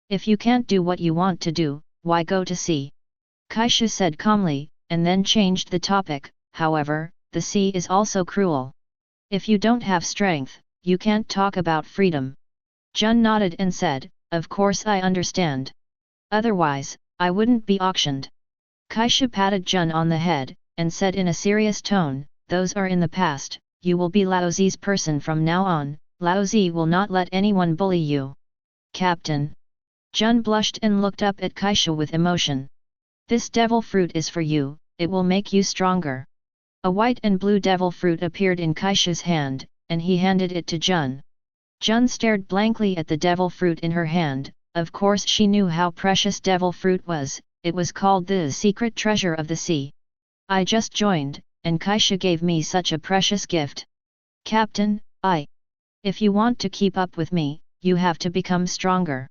If you can't do what you want to do, why go to sea? Kaishu said calmly, and then changed the topic. However, the sea is also cruel. If you don't have strength, you can't talk about freedom. Jun nodded and said, of course I understand. Otherwise, I wouldn't be auctioned. Kaishu patted Jun on the head, and said in a serious tone, those are in the past, you will be Laozi's person from now on, Laozi will not let anyone bully you. Captain. Jun blushed and looked up at Kaishu with emotion. This devil fruit is for you, it will make you stronger. A white and blue devil fruit appeared in Kaishu's hand, and he handed it to Jun. Jun stared blankly at the devil fruit in her hand. Of course she knew how precious devil fruit was, it was called the secret treasure of the sea. I just joined, and Kaishu gave me such a precious gift. Captain, if you want to keep up with me, you have to become stronger.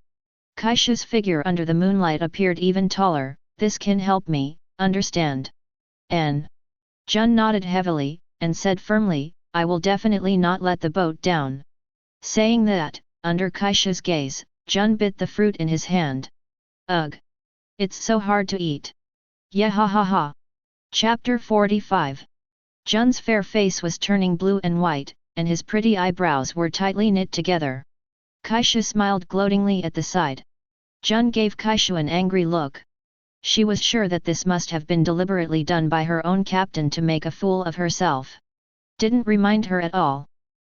Kaishu's figure under the moonlight appeared even taller, this can help me, understand? Jun nodded heavily, and said firmly, I will definitely not let the boat down. Saying that, under Kaishu's gaze, Jun bit the fruit in his hand. Ugh! It's so hard to eat. Yeah ha ha ha! Chapter 45. Jun's fair face was turning blue and white, and his pretty eyebrows were tightly knit together. Kaishu smiled gloatingly at the side. Jun gave Kaishu an angry look. She was sure that this must have been deliberately done by her own captain to make a fool of herself. Didn't remind her at all.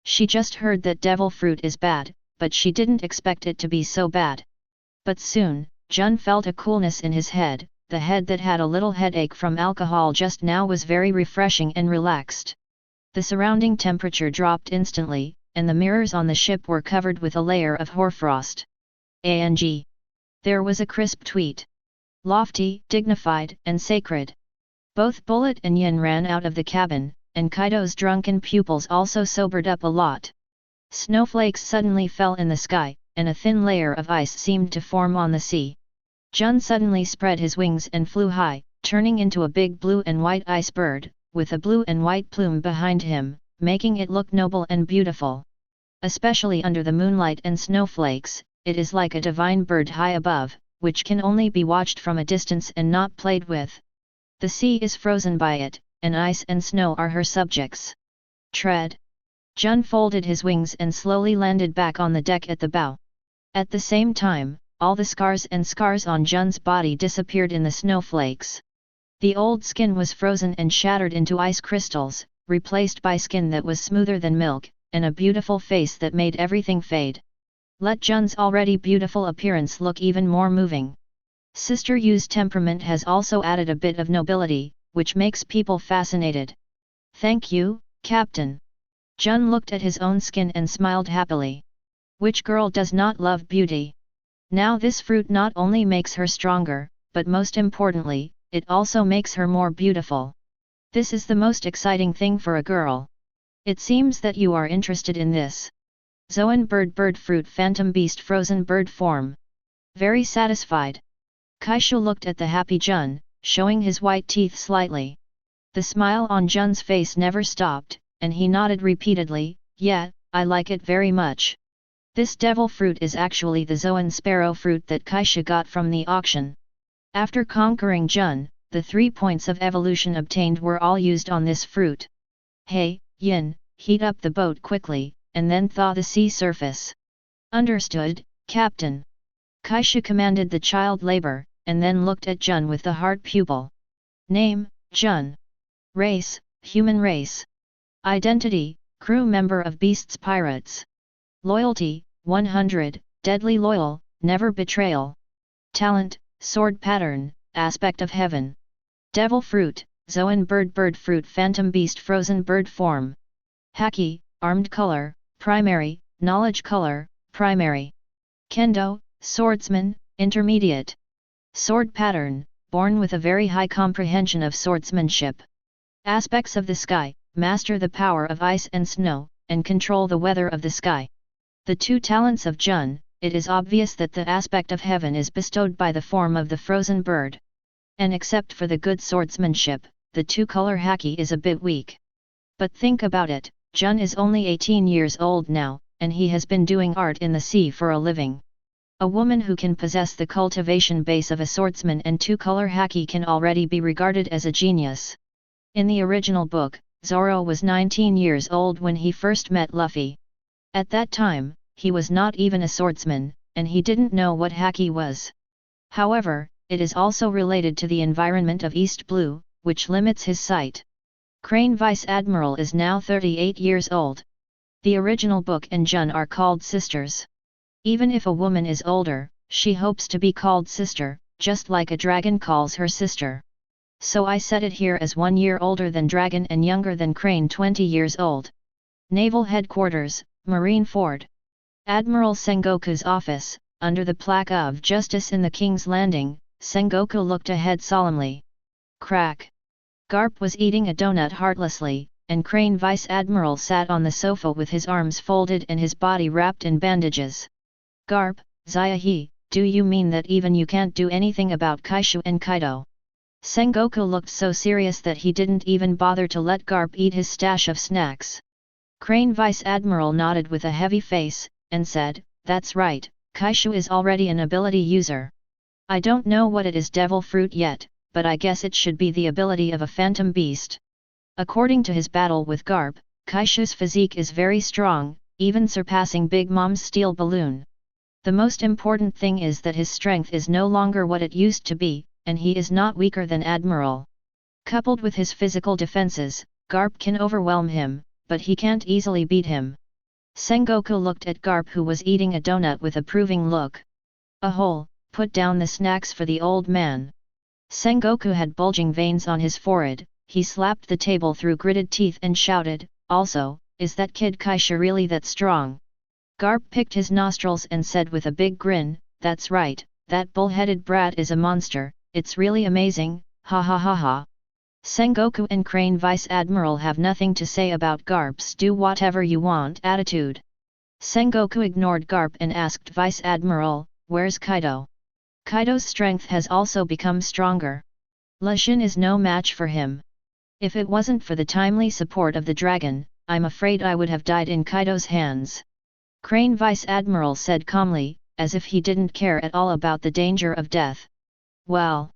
She just heard that devil fruit is bad, but she didn't expect it to be so bad. But soon, Jun felt a coolness in his head. The head that had a little headache from alcohol just now was very refreshing and relaxed. The surrounding temperature dropped instantly, and the mirrors on the ship were covered with a layer of hoarfrost. Ang. There was a crisp tweet. Lofty, dignified, and sacred. Both Bullet and Yin ran out of the cabin, and Kaido's drunken pupils also sobered up a lot. Snowflakes suddenly fell in the sky, and a thin layer of ice seemed to form on the sea. Jun suddenly spread his wings and flew high, turning into a big blue and white ice bird, with a blue and white plume behind him, making it look noble and beautiful. Especially under the moonlight and snowflakes, it is like a divine bird high above, which can only be watched from a distance and not played with. The sea is frozen by it, and ice and snow are her subjects. Tread. Jun folded his wings and slowly landed back on the deck at the bow. At the same time, all the scars on Jun's body disappeared in the snowflakes. The old skin was frozen and shattered into ice crystals, replaced by skin that was smoother than milk, and a beautiful face that made everything fade. Let Jun's already beautiful appearance look even more moving. Sister Yu's temperament has also added a bit of nobility, which makes people fascinated. Thank you, Captain. Jun looked at his own skin and smiled happily. Which girl does not love beauty? Now this fruit not only makes her stronger, but most importantly, it also makes her more beautiful. This is the most exciting thing for a girl. It seems that you are interested in this. Zoan bird fruit phantom beast frozen bird form. Very satisfied. Kaishu looked at the happy Jun, showing his white teeth slightly. The smile on Jun's face never stopped, and he nodded repeatedly, yeah, I like it very much. This devil fruit is actually the Zoan sparrow fruit that Kaishu got from the auction. After conquering Jun, the 3 points of evolution obtained were all used on this fruit. Hey, Yin, heat up the boat quickly, and then thaw the sea surface. Understood, Captain. Kaishu commanded the child labor, and then looked at Jun with the heart pupil. Name, Jun. Race, human race. Identity, crew member of Beasts Pirates. Loyalty, 100, deadly loyal, never betrayal. Talent, sword pattern, aspect of heaven. Devil fruit, Zoan bird fruit phantom beast frozen bird form. Haki, armed color, primary, knowledge color, primary. Kendo, swordsman, intermediate. Sword pattern, born with a very high comprehension of swordsmanship. Aspects of the sky, master the power of ice and snow, and control the weather of the sky. The 2 talents of Jun, it is obvious that the aspect of heaven is bestowed by the form of the frozen bird. And except for the good swordsmanship, the two-color haki is a bit weak. But think about it, Jun is only 18 years old now, and he has been doing art in the sea for a living. A woman who can possess the cultivation base of a swordsman and two-color haki can already be regarded as a genius. In the original book, Zoro was 19 years old when he first met Luffy. At that time, he was not even a swordsman, and he didn't know what haki was. However, it is also related to the environment of East Blue, which limits his sight. Crane Vice Admiral is now 38 years old. The original book and Jun are called sisters. Even if a woman is older, she hopes to be called sister, just like a dragon calls her sister. So I set it here as 1 year older than Dragon and younger than Crane, 20 years old. Naval Headquarters, Marine Ford. Admiral Sengoku's office, under the plaque of Justice in the King's Landing. Sengoku looked ahead solemnly. Crack. Garp was eating a donut heartlessly, and Crane Vice Admiral sat on the sofa with his arms folded and his body wrapped in bandages. Garp, Zayahi, do you mean that even you can't do anything about Kaishu and Kaido? Sengoku looked so serious that he didn't even bother to let Garp eat his stash of snacks. Crane Vice Admiral nodded with a heavy face, and said, "That's right, Kaishu is already an ability user. I don't know what it is devil fruit yet, but I guess it should be the ability of a phantom beast." According to his battle with Garp, Kaishu's physique is very strong, even surpassing Big Mom's steel balloon. The most important thing is that his strength is no longer what it used to be, and he is not weaker than Admiral. Coupled with his physical defenses, Garp can overwhelm him, but he can't easily beat him. Sengoku looked at Garp, who was eating a donut, with approving look. "Ahole, put down the snacks for the old man." Sengoku had bulging veins on his forehead. He slapped the table through gritted teeth and shouted, "Also, is that kid Kaishu really that strong?" Garp picked his nostrils and said with a big grin, "That's right, that bull-headed brat is a monster, it's really amazing, ha ha ha ha." Sengoku and Crane Vice Admiral have nothing to say about Garp's do whatever you want attitude. Sengoku ignored Garp and asked Vice Admiral, "Where's Kaido?" Kaido's strength has also become stronger. Lushin is no match for him. If it wasn't for the timely support of the dragon, I'm afraid I would have died in Kaido's hands. Crane Vice Admiral said calmly, as if he didn't care at all about the danger of death. "Well."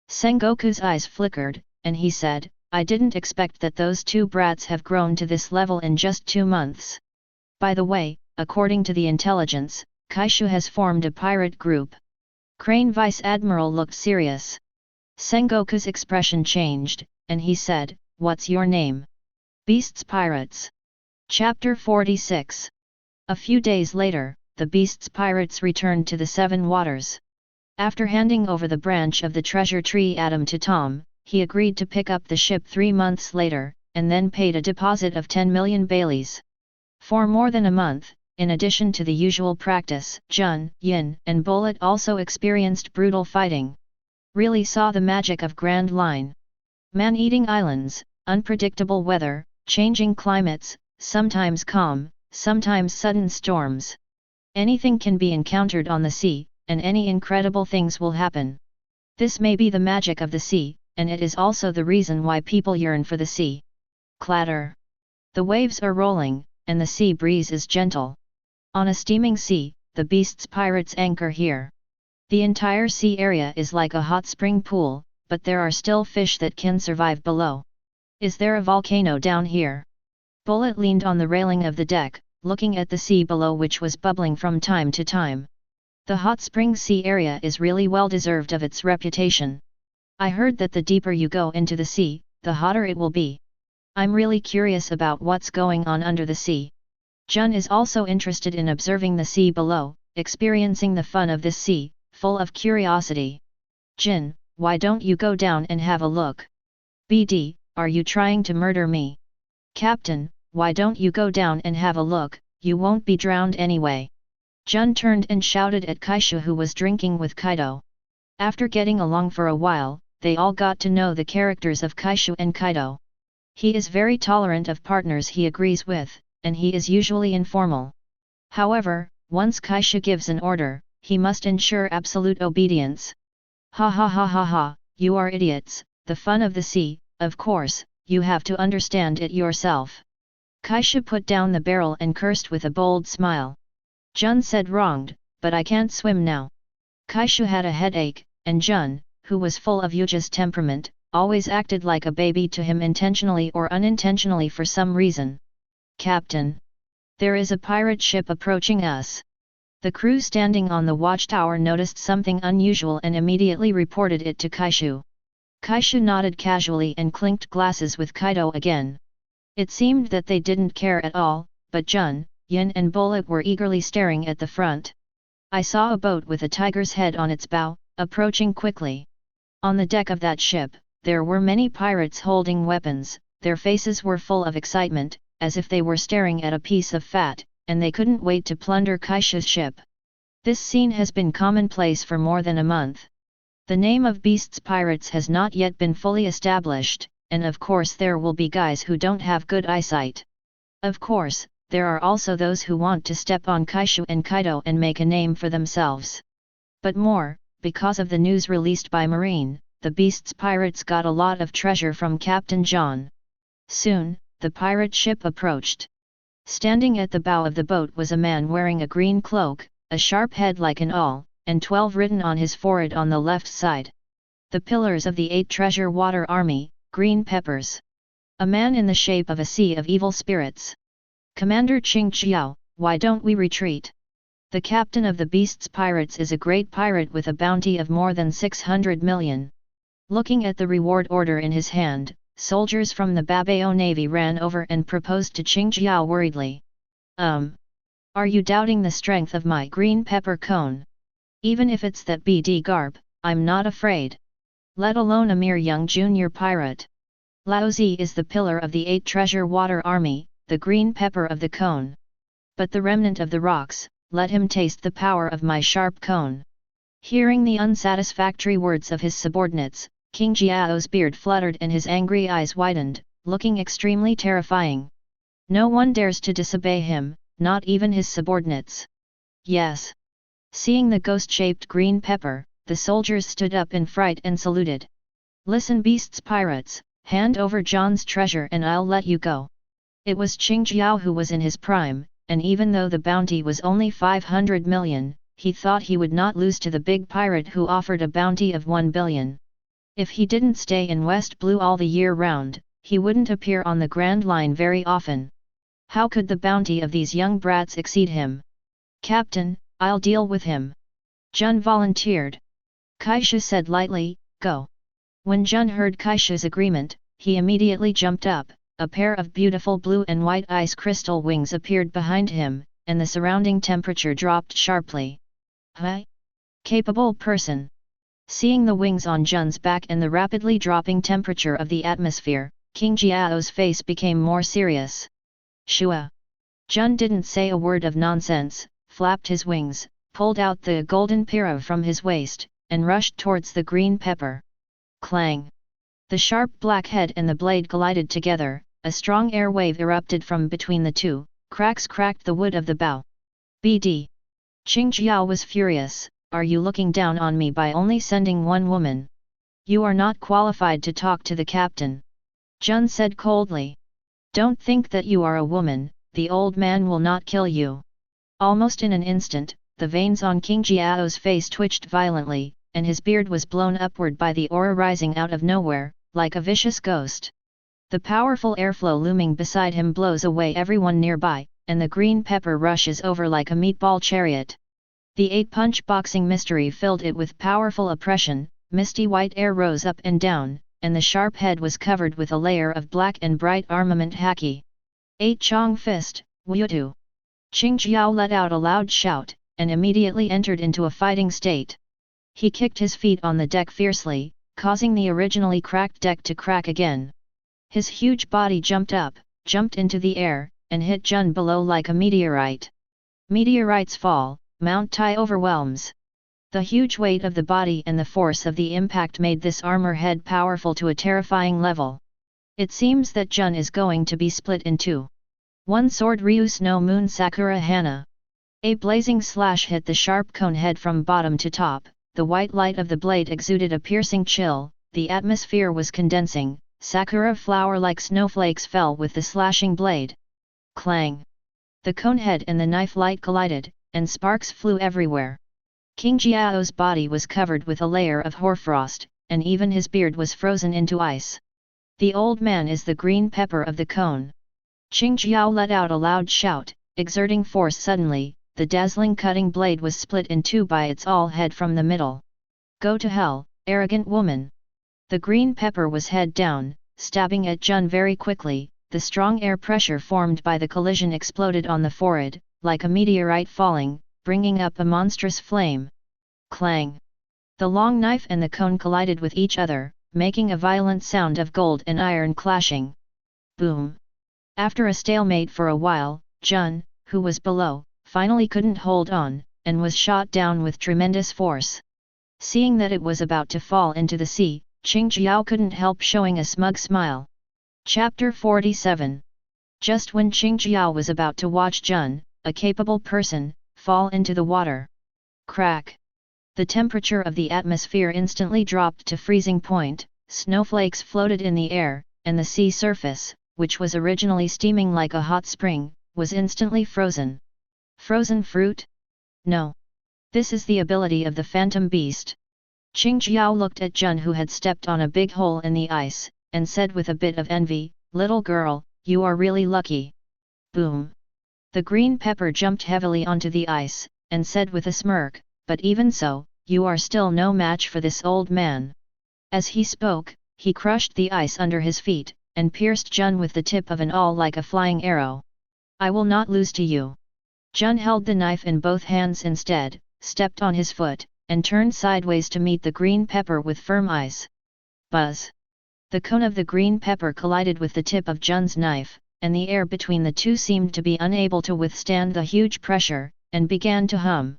Sengoku's eyes flickered, and he said, "I didn't expect that those two brats have grown to this level in just 2 months. By the way, according to the intelligence, Kaishu has formed a pirate group." Crane Vice Admiral looked serious. Sengoku's expression changed, and he said, "What's your name?" Beasts Pirates. Chapter 46. A few days later, the Beasts Pirates returned to the Seven Waters. After handing over the branch of the treasure tree atom to Tom, he agreed to pick up the ship 3 months later, and then paid a deposit of 10 million Baileys. For more than a month, in addition to the usual practice, Jun, Yin, and Bullet also experienced brutal fighting. Really saw the magic of Grand Line. Man-eating islands, unpredictable weather, changing climates, sometimes calm, sometimes sudden storms. Anything can be encountered on the sea, and any incredible things will happen. This may be the magic of the sea, and it is also the reason why people yearn for the sea. Clatter. The waves are rolling, and the sea breeze is gentle. On a steaming sea, the Beasts Pirates anchor here. The entire sea area is like a hot spring pool, but there are still fish that can survive below. Is there a volcano down here? Bullet leaned on the railing of the deck, looking at the sea below, which was bubbling from time to time. The hot spring sea area is really well deserved of its reputation. I heard that the deeper you go into the sea, the hotter it will be. I'm really curious about what's going on under the sea. Jun is also interested in observing the sea below, experiencing the fun of this sea, full of curiosity. Jin, why don't you go down and have a look? BD, are you trying to murder me? Captain, why don't you go down and have a look, you won't be drowned anyway. Jun turned and shouted at Kaishu, who was drinking with Kaido. After getting along for a while, they all got to know the characters of Kaishu and Kaido. He is very tolerant of partners he agrees with, and he is usually informal. However, once Kaishu gives an order, he must ensure absolute obedience. Ha ha ha ha ha, you are idiots, the fun of the sea, of course, you have to understand it yourself. Kaishu put down the barrel and cursed with a bold smile. Jun said wronged, but I can't swim now. Kaishu had a headache, and Jun, who was full of Yuja's temperament, always acted like a baby to him intentionally or unintentionally for some reason. Captain! There is a pirate ship approaching us. The crew standing on the watchtower noticed something unusual and immediately reported it to Kaishu. Kaishu nodded casually and clinked glasses with Kaido again. It seemed that they didn't care at all, but Jun, Yin and Bullet were eagerly staring at the front. I saw a boat with a tiger's head on its bow, approaching quickly. On the deck of that ship, there were many pirates holding weapons, their faces were full of excitement, as if they were staring at a piece of fat, and they couldn't wait to plunder Kaishu's ship. This scene has been commonplace for more than a month. The name of Beast's pirates has not yet been fully established, and of course there will be guys who don't have good eyesight. Of course, there are also those who want to step on Kaishu and Kaido and make a name for themselves. But more, because of the news released by Marine, the Beast's pirates got a lot of treasure from Captain John. Soon, the pirate ship approached. Standing at the bow of the boat was a man wearing a green cloak, a sharp head like an awl, and 12 written on his forehead on the left side. The pillars of the 8 treasure water army, green peppers. A man in the shape of a sea of evil spirits. Commander Qingqiao, why don't we retreat? The captain of the Beast's pirates is a great pirate with a bounty of more than 600 million. Looking at the reward order in his hand, soldiers from the Babao Navy ran over and proposed to Qingqiao worriedly. Are you doubting the strength of my green pepper cone? Even if it's that BD Garp, I'm not afraid. Let alone a mere young junior pirate. Laozi is the pillar of the 8 treasure water army, the green pepper of the cone. But the remnant of the rocks, let him taste the power of my sharp cone. Hearing the unsatisfactory words of his subordinates, King Jiao's beard fluttered and his angry eyes widened, looking extremely terrifying. No one dares to disobey him, not even his subordinates. Yes. Seeing the ghost-shaped green pepper, the soldiers stood up in fright and saluted. Listen, Beast's pirates, hand over John's treasure and I'll let you go. It was Qingqiao who was in his prime, and even though the bounty was only 500 million, he thought he would not lose to the big pirate who offered a bounty of 1 billion. If he didn't stay in West Blue all the year round, he wouldn't appear on the Grand Line very often. How could the bounty of these young brats exceed him? Captain, I'll deal with him. Jun volunteered. Kaishu said lightly, go. When Jun heard Kaishu's agreement, he immediately jumped up, a pair of beautiful blue and white ice crystal wings appeared behind him, and the surrounding temperature dropped sharply. Huh? Capable person. Seeing the wings on Jun's back and the rapidly dropping temperature of the atmosphere, King Jiao's face became more serious. Shua. Jun didn't say a word of nonsense, flapped his wings, pulled out the golden pira from his waist, and rushed towards the green pepper. Clang! The sharp black head and the blade collided together, a strong air wave erupted from between the two, cracks cracked the wood of the bow. BD. Qingqiao was furious. Are you looking down on me by only sending one woman? You are not qualified to talk to the captain. Jun said coldly. Don't think that you are a woman, the old man will not kill you. Almost in an instant, the veins on King Jiao's face twitched violently, and his beard was blown upward by the aura rising out of nowhere, like a vicious ghost. The powerful airflow looming beside him blows away everyone nearby, and the green pepper rushes over like a meatball chariot. The 8-punch boxing mystery filled it with powerful oppression, misty white air rose up and down, and the sharp head was covered with a layer of black and bright armament haki. 8 Chong Fist, Wutu. Qingqiao let out a loud shout, and immediately entered into a fighting state. He kicked his feet on the deck fiercely, causing the originally cracked deck to crack again. His huge body jumped into the air, and hit Jun below like a meteorite. Meteorites fall, Mount Tai overwhelms. The huge weight of the body and the force of the impact made this armor head powerful to a terrifying level. It seems that Jun is going to be split in two. One sword Ryus no Moon Sakura Hana. A blazing slash hit the sharp cone head from bottom to top, the white light of the blade exuded a piercing chill, the atmosphere was condensing, sakura flower-like snowflakes fell with the slashing blade. Clang! The cone head and the knife light collided, and sparks flew everywhere. King Jiao's body was covered with a layer of hoarfrost, and even his beard was frozen into ice. The old man is the green pepper of the cone. Qing Jiao let out a loud shout, exerting force suddenly, the dazzling cutting blade was split in two by its all head from the middle. Go to hell, arrogant woman! The green pepper was head down, stabbing at Jun very quickly. The strong air pressure formed by the collision exploded on the forehead, like a meteorite falling, bringing up a monstrous flame. Clang! The long knife and the cone collided with each other, making a violent sound of gold and iron clashing. Boom! After a stalemate for a while, Jun, who was below, finally couldn't hold on, and was shot down with tremendous force. Seeing that it was about to fall into the sea, Qing Jiao couldn't help showing a smug smile. Chapter 47. Just when Qing Jiao was about to watch Jun, a capable person, fall into the water. Crack! The temperature of the atmosphere instantly dropped to freezing point, snowflakes floated in the air, and the sea surface, which was originally steaming like a hot spring, was instantly frozen. Frozen fruit? No. This is the ability of the phantom beast. Qing Jiao looked at Jun, who had stepped on a big hole in the ice, and said with a bit of envy, "Little girl, you are really lucky." Boom! The green pepper jumped heavily onto the ice, and said with a smirk, "But even so, you are still no match for this old man." As he spoke, he crushed the ice under his feet, and pierced Jun with the tip of an awl like a flying arrow. "I will not lose to you." Jun held the knife in both hands instead, stepped on his foot, and turned sideways to meet the green pepper with firm eyes. Buzz! The cone of the green pepper collided with the tip of Jun's knife, and the air between the two seemed to be unable to withstand the huge pressure, and began to hum.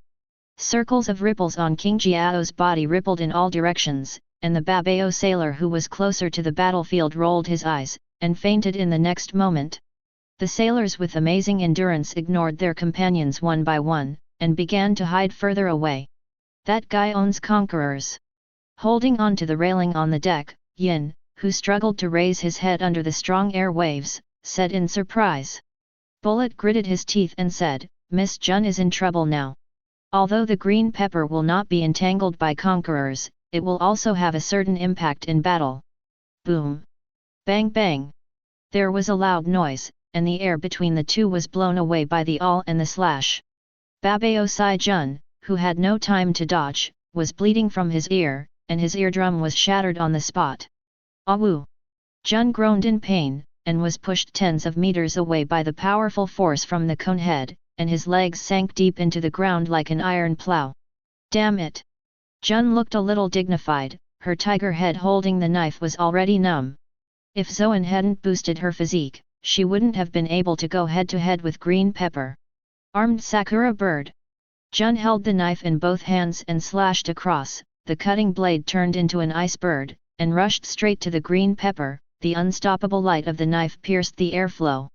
Circles of ripples on King Jiao's body rippled in all directions, and the Babao sailor who was closer to the battlefield rolled his eyes, and fainted in the next moment. The sailors with amazing endurance ignored their companions one by one, and began to hide further away. "That guy owns conquerors." Holding on to the railing on the deck, Yin, who struggled to raise his head under the strong air waves, said in surprise. Bullet gritted his teeth and said, "Miss Jun is in trouble now. Although the green pepper will not be entangled by conquerors, it will also have a certain impact in battle." Boom! Bang bang! There was a loud noise, and the air between the two was blown away by the awl and the slash. Babao Sai Jun, who had no time to dodge, was bleeding from his ear, and his eardrum was shattered on the spot. "Awoo!" Jun groaned in pain, and was pushed tens of meters away by the powerful force from the cone head, and his legs sank deep into the ground like an iron plow. "Damn it!" Jun looked a little dignified, her tiger head holding the knife was already numb. If Zoan hadn't boosted her physique, she wouldn't have been able to go head-to-head with green pepper. Armed Sakura bird. Jun held the knife in both hands and slashed across, the cutting blade turned into an ice bird, and rushed straight to the green pepper. The unstoppable light of the knife pierced the airflow.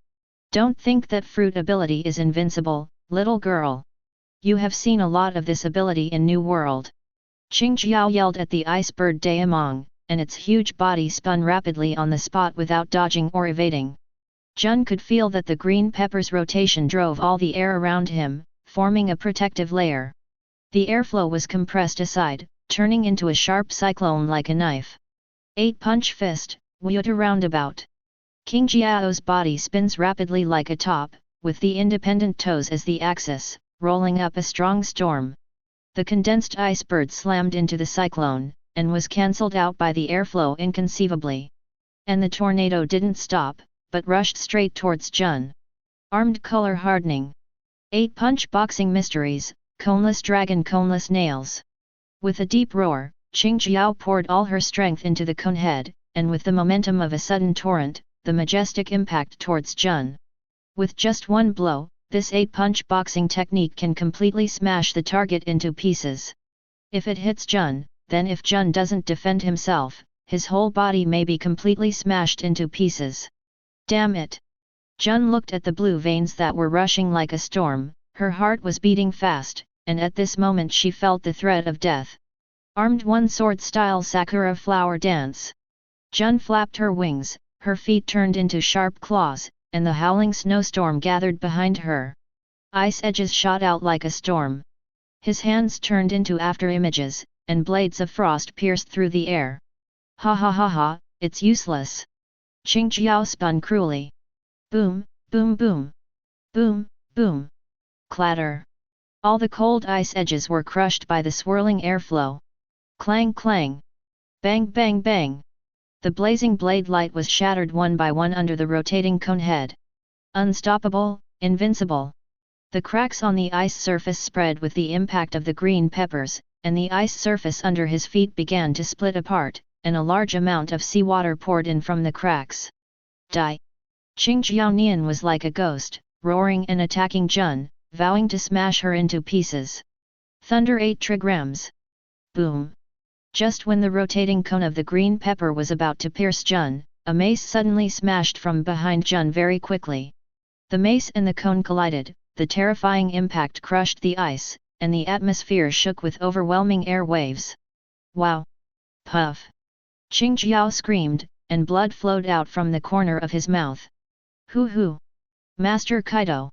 "Don't think that fruit ability is invincible, little girl. You have seen a lot of this ability in New World." Qing Jiao yelled at the ice bird Daemong, and its huge body spun rapidly on the spot without dodging or evading. Jun could feel that the green pepper's rotation drove all the air around him, forming a protective layer. The airflow was compressed aside, turning into a sharp cyclone like a knife. 8-punch fist, Wyuta roundabout. King Jiao's body spins rapidly like a top, with the independent toes as the axis, rolling up a strong storm. The condensed ice bird slammed into the cyclone, and was cancelled out by the airflow inconceivably. And the tornado didn't stop, but rushed straight towards Jun. Armed color hardening. 8-punch boxing mysteries, coneless dragon coneless nails. With a deep roar, Qing Jiao poured all her strength into the cone head, and with the momentum of a sudden torrent, the majestic impact towards Jun. With just one blow, this 8-punch boxing technique can completely smash the target into pieces. If it hits Jun, then if Jun doesn't defend himself, his whole body may be completely smashed into pieces. Damn it! Jun looked at the blue veins that were rushing like a storm, Her heart was beating fast, and at this moment she felt the threat of death. Armed one sword-style sakura flower dance. Jun flapped her wings, her feet turned into sharp claws, and the howling snowstorm gathered behind her. Ice edges shot out like a storm. His hands turned into after-images, and blades of frost pierced through the air. Ha ha ha ha, it's useless. Qingjiao spun cruelly. Boom, boom boom. Boom, boom. Clatter. All the cold ice edges were crushed by the swirling airflow. Clang clang. Bang bang bang. The blazing blade light was shattered one by one under the rotating cone head. Unstoppable, invincible. The cracks on the ice surface spread with the impact of the green peppers, and the ice surface under his feet began to split apart, and a large amount of seawater poured in from the cracks. Die! Qingjiao Nian was like a ghost, roaring and attacking Jun, vowing to smash her into pieces. Thunder 8 trigrams. Boom! Just when the rotating cone of the green pepper was about to pierce Jun, a mace suddenly smashed from behind Jun very quickly. The mace and the cone collided, the terrifying impact crushed the ice, and the atmosphere shook with overwhelming air waves. Wow! Puff! Qingjiao screamed, and blood flowed out from the corner of his mouth. Hoo! Master Kaido!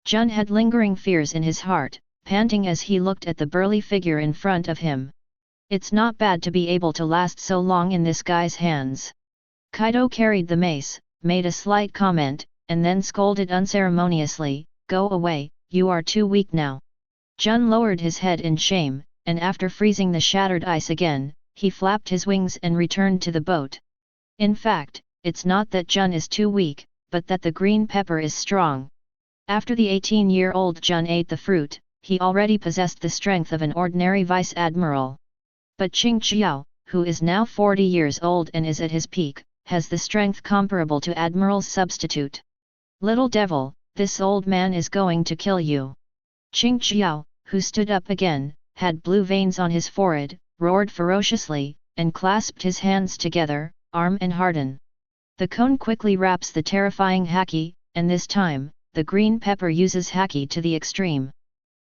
Jun had lingering fears in his heart, panting as he looked at the burly figure in front of him. It's not bad to be able to last so long in this guy's hands. Kaido carried the mace, made a slight comment, and then scolded unceremoniously, "Go away, you are too weak now." Jun lowered his head in shame, and after freezing the shattered ice again, he flapped his wings and returned to the boat. In fact, it's not that Jun is too weak, but that the green pepper is strong. After the 18-year-old Jun ate the fruit, he already possessed the strength of an ordinary vice-admiral. But Qingjiao, who is now 40 years old and is at his peak, has the strength comparable to Admiral's substitute. Little devil, this old man is going to kill you. Qingjiao, who stood up again, had blue veins on his forehead, roared ferociously, and clasped his hands together, arm and harden. The cone quickly wraps the terrifying haki, and this time, the green pepper uses haki to the extreme.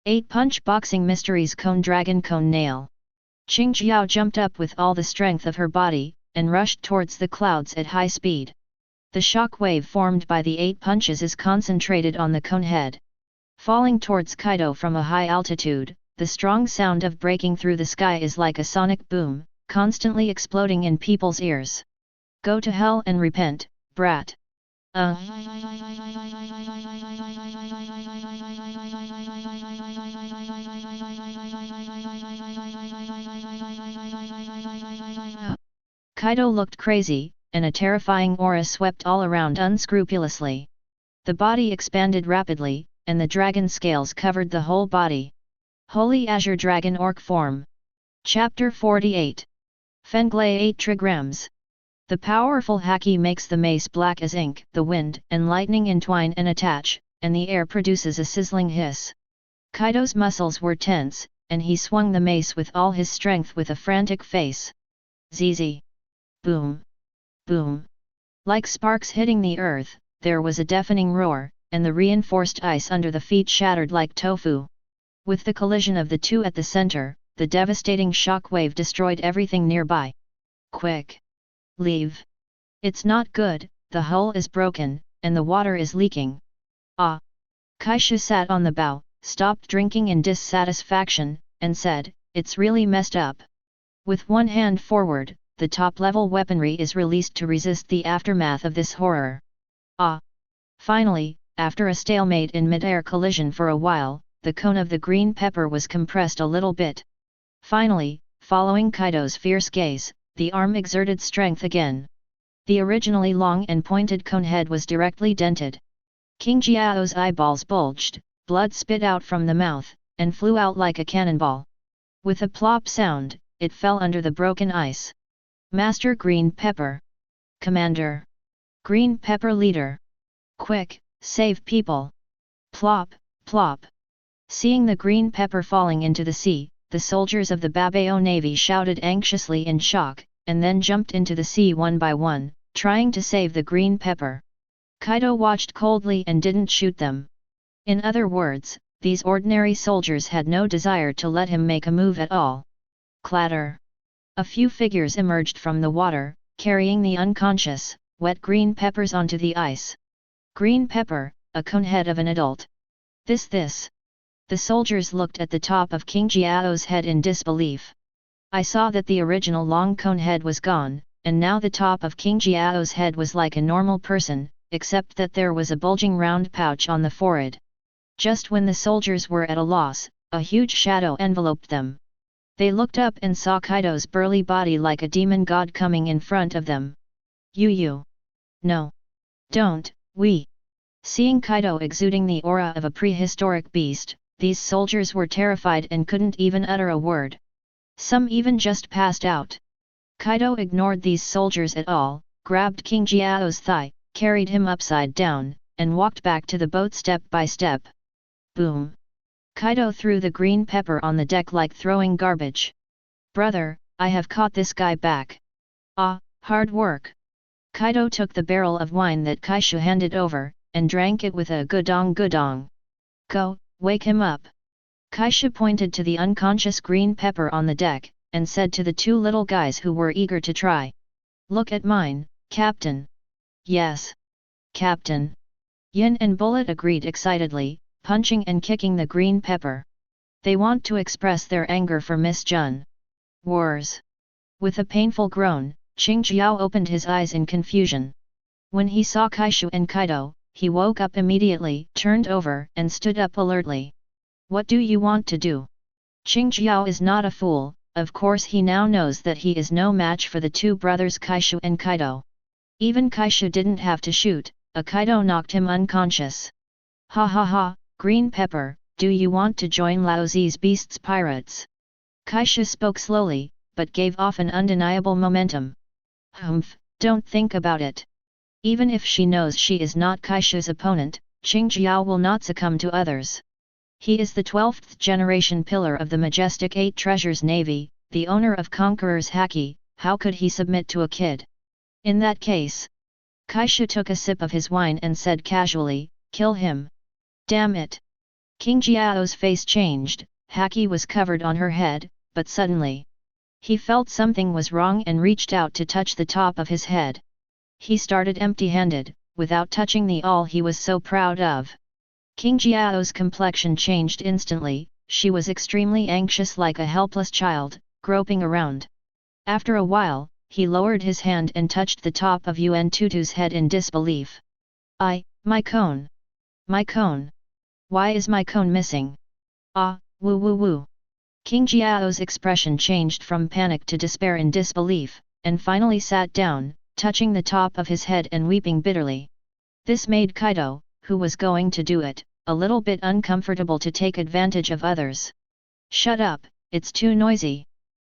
8-punch boxing mysteries cone dragon cone nail. Qingjiao jumped up with all the strength of her body, and rushed towards the clouds at high speed. The shock wave formed by the 8 punches is concentrated on the cone head. Falling towards Kaido from a high altitude, the strong sound of breaking through the sky is like a sonic boom, constantly exploding in people's ears. Go to hell and repent, brat. Kaido looked crazy, and a terrifying aura swept all around unscrupulously. The body expanded rapidly, and the dragon scales covered the whole body. Holy Azure Dragon Orc Form. Chapter 48. Fenglay 8 trigrams. The powerful haki makes the mace black as ink. The wind and lightning entwine and attach, and the air produces a sizzling hiss. Kaido's muscles were tense, and he swung the mace with all his strength with a frantic face. Zzz. Boom. Boom. Like sparks hitting the earth, there was a deafening roar, and the reinforced ice under the feet shattered like tofu. With the collision of the two at the center, the devastating shock wave destroyed everything nearby. Quick! Leave! It's not good, the hull is broken, and the water is leaking. Ah! Kaishu sat on the bow, stopped drinking in dissatisfaction, and said, "It's really messed up." With one hand forward, the top-level weaponry is released to resist the aftermath of this horror. Ah! Finally, after a stalemate in mid-air collision for a while, the cone of the green pepper was compressed a little bit. Finally, following Kaido's fierce gaze, the arm exerted strength again. The originally long and pointed cone head was directly dented. Qingjiao's eyeballs bulged, blood spit out from the mouth, and flew out like a cannonball. With a plop sound, it fell under the broken ice. Master Green Pepper. Commander. Green Pepper Leader. Quick, save people. Plop, plop. Seeing the green pepper falling into the sea, the soldiers of the Babao Navy shouted anxiously in shock, and then jumped into the sea one by one, trying to save the green pepper. Kaido watched coldly and didn't shoot them. In other words, these ordinary soldiers had no desire to let him make a move at all. Clatter! A few figures emerged from the water, carrying the unconscious, wet green peppers onto the ice. Green pepper, a conehead of an adult. This. The soldiers looked at the top of King Jiao's head in disbelief. I saw that the original long cone head was gone, and now the top of King Jiao's head was like a normal person, except that there was a bulging round pouch on the forehead. Just when the soldiers were at a loss, a huge shadow enveloped them. They looked up and saw Kaido's burly body like a demon god coming in front of them. You. No. Don't, we. Seeing Kaido exuding the aura of a prehistoric beast, these soldiers were terrified and couldn't even utter a word. Some even just passed out. Kaido ignored these soldiers at all, grabbed King Jiao's thigh, carried him upside down, and walked back to the boat step by step. Boom! Kaido threw the green pepper on the deck like throwing garbage. Brother, I have caught this guy back. Ah, hard work. Kaido took the barrel of wine that Kaishu handed over, and drank it with a gudong. Go, wake him up. Kaishu pointed to the unconscious green pepper on the deck, and said to the two little guys who were eager to try. Look at mine, Captain. Yes. Captain. Yin and Bullet agreed excitedly, punching and kicking the green pepper. They want to express their anger for Miss Jun. Wars. With a painful groan, Qing Jiao opened his eyes in confusion. When he saw Kaishu and Kaido, he woke up immediately, turned over, and stood up alertly. What do you want to do? Qing Jiao is not a fool, of course he now knows that he is no match for the two brothers Kaishu and Kaido. Even Kaishu didn't have to shoot, a Kaido knocked him unconscious. Ha, green pepper, do you want to join Laozi's beasts pirates? Kaishu spoke slowly, but gave off an undeniable momentum. Humph, don't think about it. Even if she knows she is not Kaishu's opponent, Qing Jiao will not succumb to others. He is the 12th generation pillar of the majestic 8 Treasures Navy, the owner of Conqueror's Haki, how could he submit to a kid? In that case. Kaishu took a sip of his wine and said casually, kill him. Damn it. King Jiao's face changed, Haki was covered on her head, but suddenly. He felt something was wrong and reached out to touch the top of his head. He started empty-handed, without touching the all he was so proud of. King Jiao's complexion changed instantly, she was extremely anxious like a helpless child, groping around. After a while, he lowered his hand and touched the top of Yuan Tutu's head in disbelief. My cone! My cone! Why is my cone missing? Ah, woo. King Jiao's expression changed from panic to despair and disbelief, and finally sat down, touching the top of his head and weeping bitterly. This made Kaido, who was going to do it, a little bit uncomfortable to take advantage of others. Shut up, it's too noisy.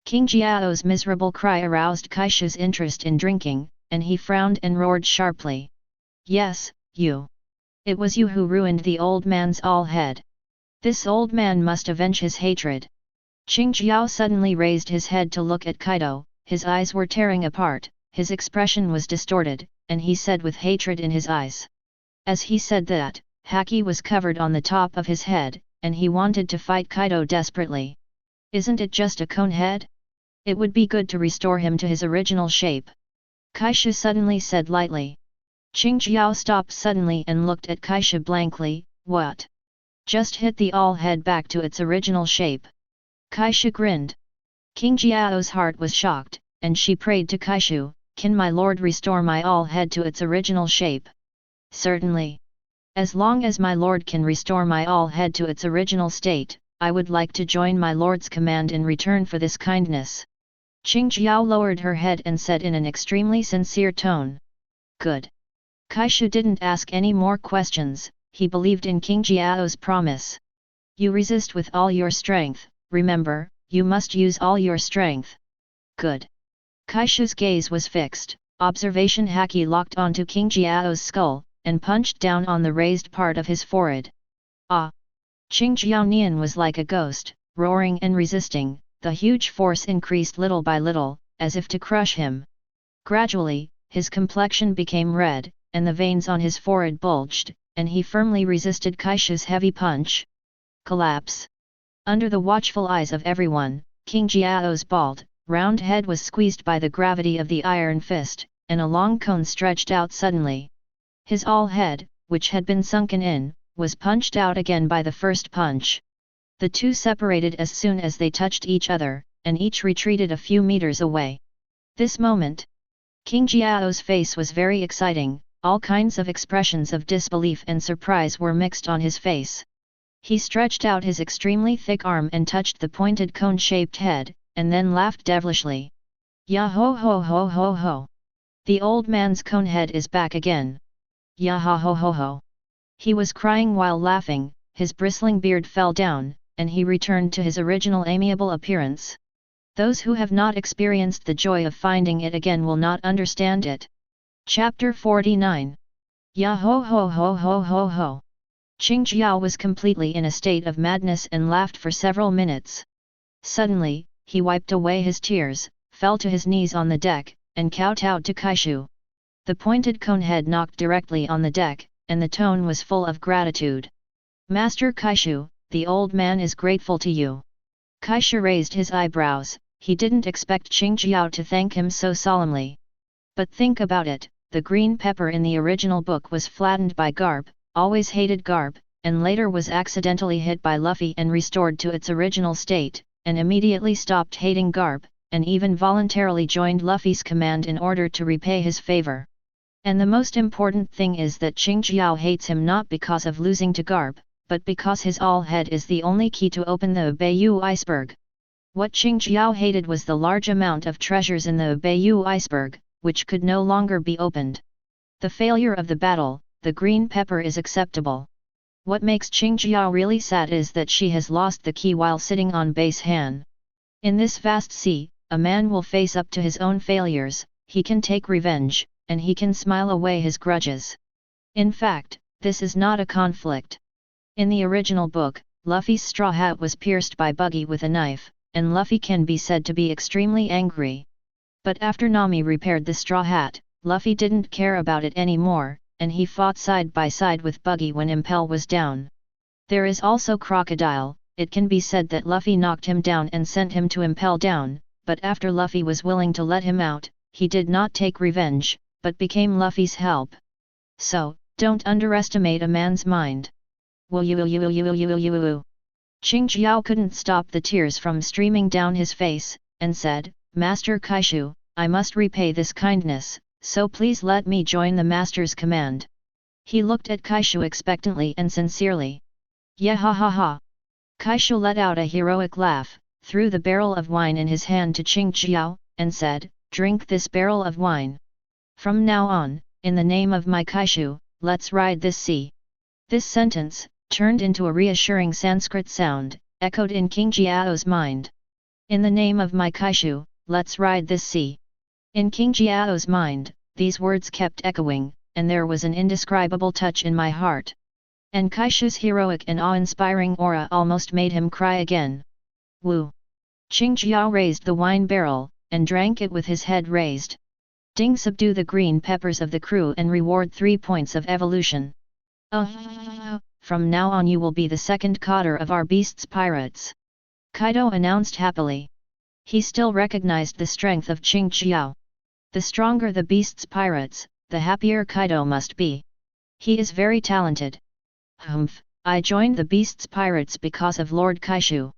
King Jiao's miserable cry aroused Kaishu's interest in drinking, and he frowned and roared sharply. Yes, you. It was you who ruined the old man's all head. This old man must avenge his hatred. Qing Jiao suddenly raised his head to look at Kaido, his eyes were tearing apart, his expression was distorted, and he said with hatred in his eyes. As he said that, Haki was covered on the top of his head, and he wanted to fight Kaido desperately. Isn't it just a cone head? It would be good to restore him to his original shape. Kaishu suddenly said lightly. Qing Jiao stopped suddenly and looked at Kaishu blankly, what? Just hit the all head back to its original shape. Kaishu grinned. King Jiao's heart was shocked, and she prayed to Kaishu, can my lord restore my all head to its original shape? Certainly. As long as my lord can restore my all head to its original state, I would like to join my lord's command in return for this kindness. Qing Jiao lowered her head and said in an extremely sincere tone. Good. Kaishu didn't ask any more questions, he believed in King Jiao's promise. You resist with all your strength, remember, you must use all your strength. Good. Kaishu's gaze was fixed, observation Haki locked onto King Jiao's skull, and punched down on the raised part of his forehead. Ah! Qing Jiaonian was like a ghost, roaring and resisting, the huge force increased little by little, as if to crush him. Gradually, his complexion became red, and the veins on his forehead bulged, and he firmly resisted Kaishu's heavy punch. collapse. Under the watchful eyes of everyone, King Jiao's bald, round head was squeezed by the gravity of the iron fist, and a long cone stretched out suddenly. His all head, which had been sunken in, was punched out again by the first punch. The two separated as soon as they touched each other, and each retreated a few meters away. This moment, King Jiao's face was very exciting, all kinds of expressions of disbelief and surprise were mixed on his face. He stretched out his extremely thick arm and touched the pointed cone-shaped head, and then laughed devilishly. "Ya ho ho ho ho ho! The old man's cone head is back again! Ya ha ho ho ho!" He was crying while laughing, his bristling beard fell down, and he returned to his original amiable appearance. Those who have not experienced the joy of finding it again will not understand it. Chapter 49. Ya ho ho ho ho ho ho! Qing Jiao was completely in a state of madness and laughed for several minutes. Suddenly, he wiped away his tears, fell to his knees on the deck, and kowtowed to Kaishu. The pointed cone head knocked directly on the deck, and the tone was full of gratitude. "Master Kaishu, the old man is grateful to you." Kaishu raised his eyebrows, he didn't expect Qing Jiao to thank him so solemnly. But think about it, the green pepper in the original book was flattened by Garp, always hated Garp, and later was accidentally hit by Luffy and restored to its original state, and immediately stopped hating Garp, and even voluntarily joined Luffy's command in order to repay his favor. And the most important thing is that Qing Jiao hates him not because of losing to Garp, but because his all head is the only key to open the Bayou iceberg. What Qing Jiao hated was the large amount of treasures in the Bayou iceberg, which could no longer be opened. The failure of the battle, the green pepper is acceptable. What makes Qing Jiao really sad is that she has lost the key while sitting on base Han. In this vast sea, a man will face up to his own failures, he can take revenge, and he can smile away his grudges. In fact, this is not a conflict. In the original book, Luffy's straw hat was pierced by Buggy with a knife, and Luffy can be said to be extremely angry. But after Nami repaired the straw hat, Luffy didn't care about it anymore, and he fought side by side with Buggy when Impel was down. There is also Crocodile. It can be said that Luffy knocked him down and sent him to Impel down, but after Luffy was willing to let him out, he did not take revenge, but became Luffy's help. So, don't underestimate a man's mind. Qing Jiao couldn't stop the tears from streaming down his face, and said, "Master Kaishu, I must repay this kindness, so please let me join the master's command." He looked at Kaishu expectantly and sincerely. "Yeah ha ha ha!" Kaishu let out a heroic laugh, threw the barrel of wine in his hand to Qing Jiao, and said, "Drink this barrel of wine. From now on, in the name of my Kaishu, let's ride this sea." This sentence, turned into a reassuring Sanskrit sound, echoed in King Jiao's mind. "In the name of my Kaishu, let's ride this sea." In King Jiao's mind, these words kept echoing, and there was an indescribable touch in my heart. And Kaishu's heroic and awe-inspiring aura almost made him cry again. Woo! Qing Jiao raised the wine barrel, and drank it with his head raised. "Ding, subdue the green peppers of the crew and reward 3 points of evolution. From now on you will be the second cotter of our beasts pirates," Kaido announced happily. He still recognized the strength of Qing Jiao. The stronger the beasts pirates, the happier Kaido must be. He is very talented. "Humph, I joined the beasts pirates because of Lord Kaishu."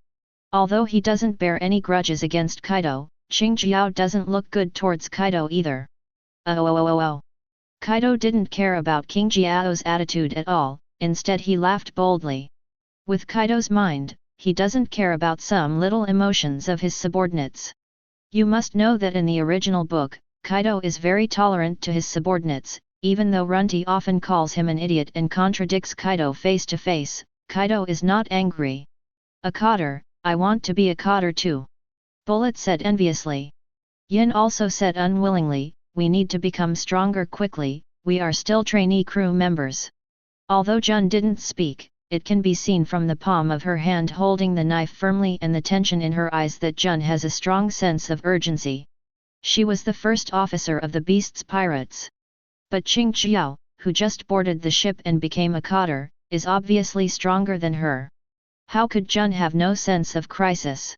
Although he doesn't bear any grudges against Kaido, Qing Jiao doesn't look good towards Kaido either. Oh. Kaido didn't care about King Jiao's attitude at all, instead he laughed boldly. With Kaido's mind, he doesn't care about some little emotions of his subordinates. You must know that in the original book, Kaido is very tolerant to his subordinates, even though Runty often calls him an idiot and contradicts Kaido face to face, Kaido is not angry. "A cotter, I want to be a cotter too," Bullet said enviously. Yin also said unwillingly, "We need to become stronger quickly, we are still trainee crew members." Although Jun didn't speak, it can be seen from the palm of her hand holding the knife firmly and the tension in her eyes that Jun has a strong sense of urgency. She was the first officer of the Beasts Pirates. But Qing Jiao, who just boarded the ship and became a cotter, is obviously stronger than her. How could Jun have no sense of crisis?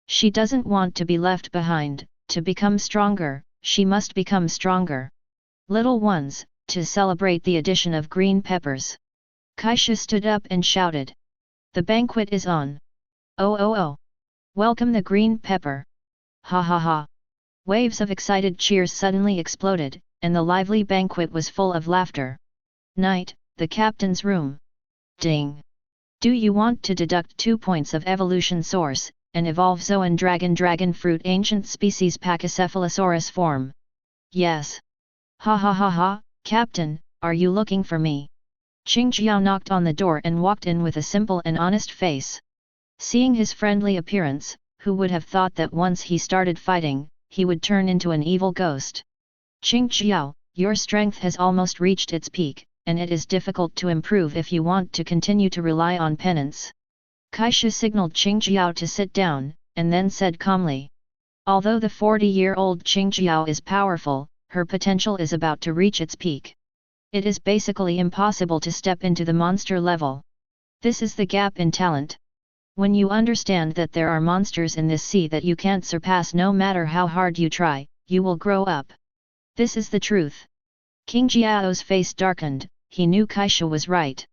She doesn't want to be left behind. To become stronger, she must become stronger. Little ones, to celebrate the addition of green peppers. Kaishu stood up and shouted. The banquet is on. Oh oh oh! Welcome the green pepper! Ha ha ha! Waves of excited cheers suddenly exploded, and the lively banquet was full of laughter. Night, the captain's room. Ding! Do you want to deduct 2 points of evolution source, and evolve Zoan dragon fruit ancient species Pachycephalosaurus form? Yes. Ha ha ha ha, Captain, are you looking for me? Qingjiao knocked on the door and walked in with a simple and honest face. Seeing his friendly appearance, who would have thought that once he started fighting, he would turn into an evil ghost? Qingjiao, your strength has almost reached its peak, and it is difficult to improve if you want to continue to rely on penance. Kaishu signaled Qingjiao to sit down, and then said calmly. Although the 40-year-old Qingjiao is powerful, her potential is about to reach its peak. It is basically impossible to step into the monster level. This is the gap in talent. When you understand that there are monsters in this sea that you can't surpass no matter how hard you try, you will grow up. This is the truth. Qingjiao's face darkened, he knew Kaishu was right.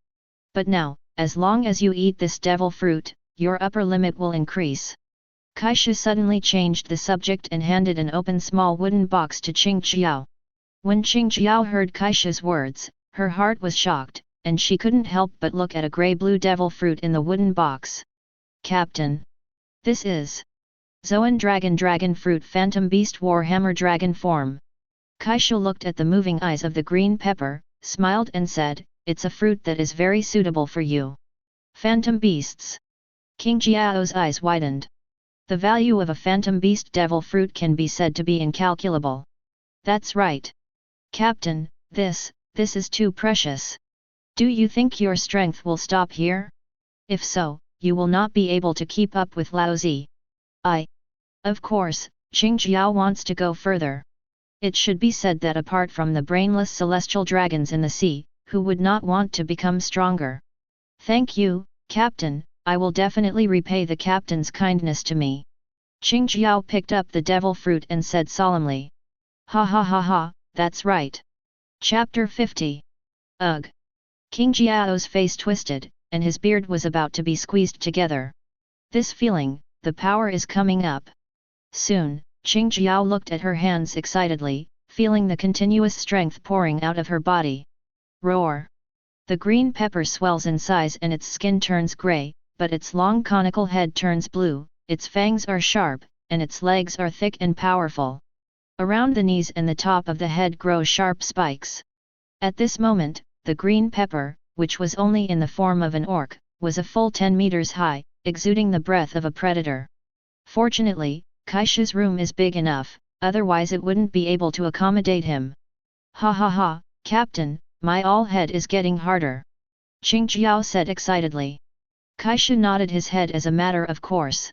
But now, as long as you eat this devil fruit, your upper limit will increase. Kaishu suddenly changed the subject and handed an open small wooden box to Qingjiao. When Qingjiao heard Kaishu's words, her heart was shocked, and she couldn't help but look at a grey-blue devil fruit in the wooden box. Captain! This is Zoan dragon fruit phantom beast warhammer dragon form. Kaishu looked at the moving eyes of the green pepper, smiled and said, it's a fruit that is very suitable for you. Phantom beasts. Qingjiao's eyes widened. The value of a phantom beast devil fruit can be said to be incalculable. That's right. Captain, this is too precious. Do you think your strength will stop here? If so, you will not be able to keep up with Laozi. Of course, Qingjiao wants to go further. It should be said that apart from the brainless celestial dragons in the sea, who would not want to become stronger? Thank you, Captain, I will definitely repay the Captain's kindness to me. Qingjiao picked up the devil fruit and said solemnly. Ha ha ha ha, that's right. Chapter 50. Ugh! Qingjiao's face twisted, and his beard was about to be squeezed together. This feeling, the power is coming up. Soon, Qingjiao looked at her hands excitedly, feeling the continuous strength pouring out of her body. Roar! The green pepper swells in size and its skin turns grey, but its long conical head turns blue, its fangs are sharp, and its legs are thick and powerful. Around the knees and the top of the head grow sharp spikes. At this moment, the green pepper, which was only in the form of an orc, was a full 10 meters high, exuding the breath of a predator. Fortunately, Kaishu's room is big enough, otherwise it wouldn't be able to accommodate him. Ha ha ha, Captain, my all head is getting harder. Qingjiao said excitedly. Kaishu nodded his head as a matter of course.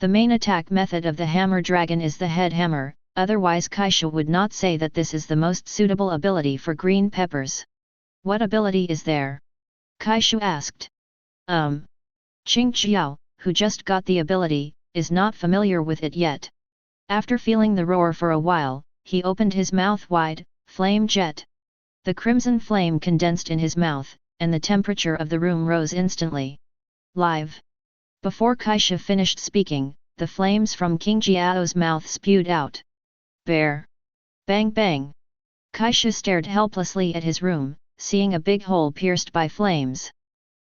The main attack method of the hammer dragon is the head hammer, otherwise Kaishu would not say that this is the most suitable ability for green peppers. What ability is there? Kaishu asked. Qingjiao, who just got the ability, is not familiar with it yet. After feeling the roar for a while, he opened his mouth wide, flame jet. The crimson flame condensed in his mouth, and the temperature of the room rose instantly. Live! Before Kaishu finished speaking, the flames from Qingjiao's mouth spewed out. Bear! Bang bang! Kaishu stared helplessly at his room, seeing a big hole pierced by flames.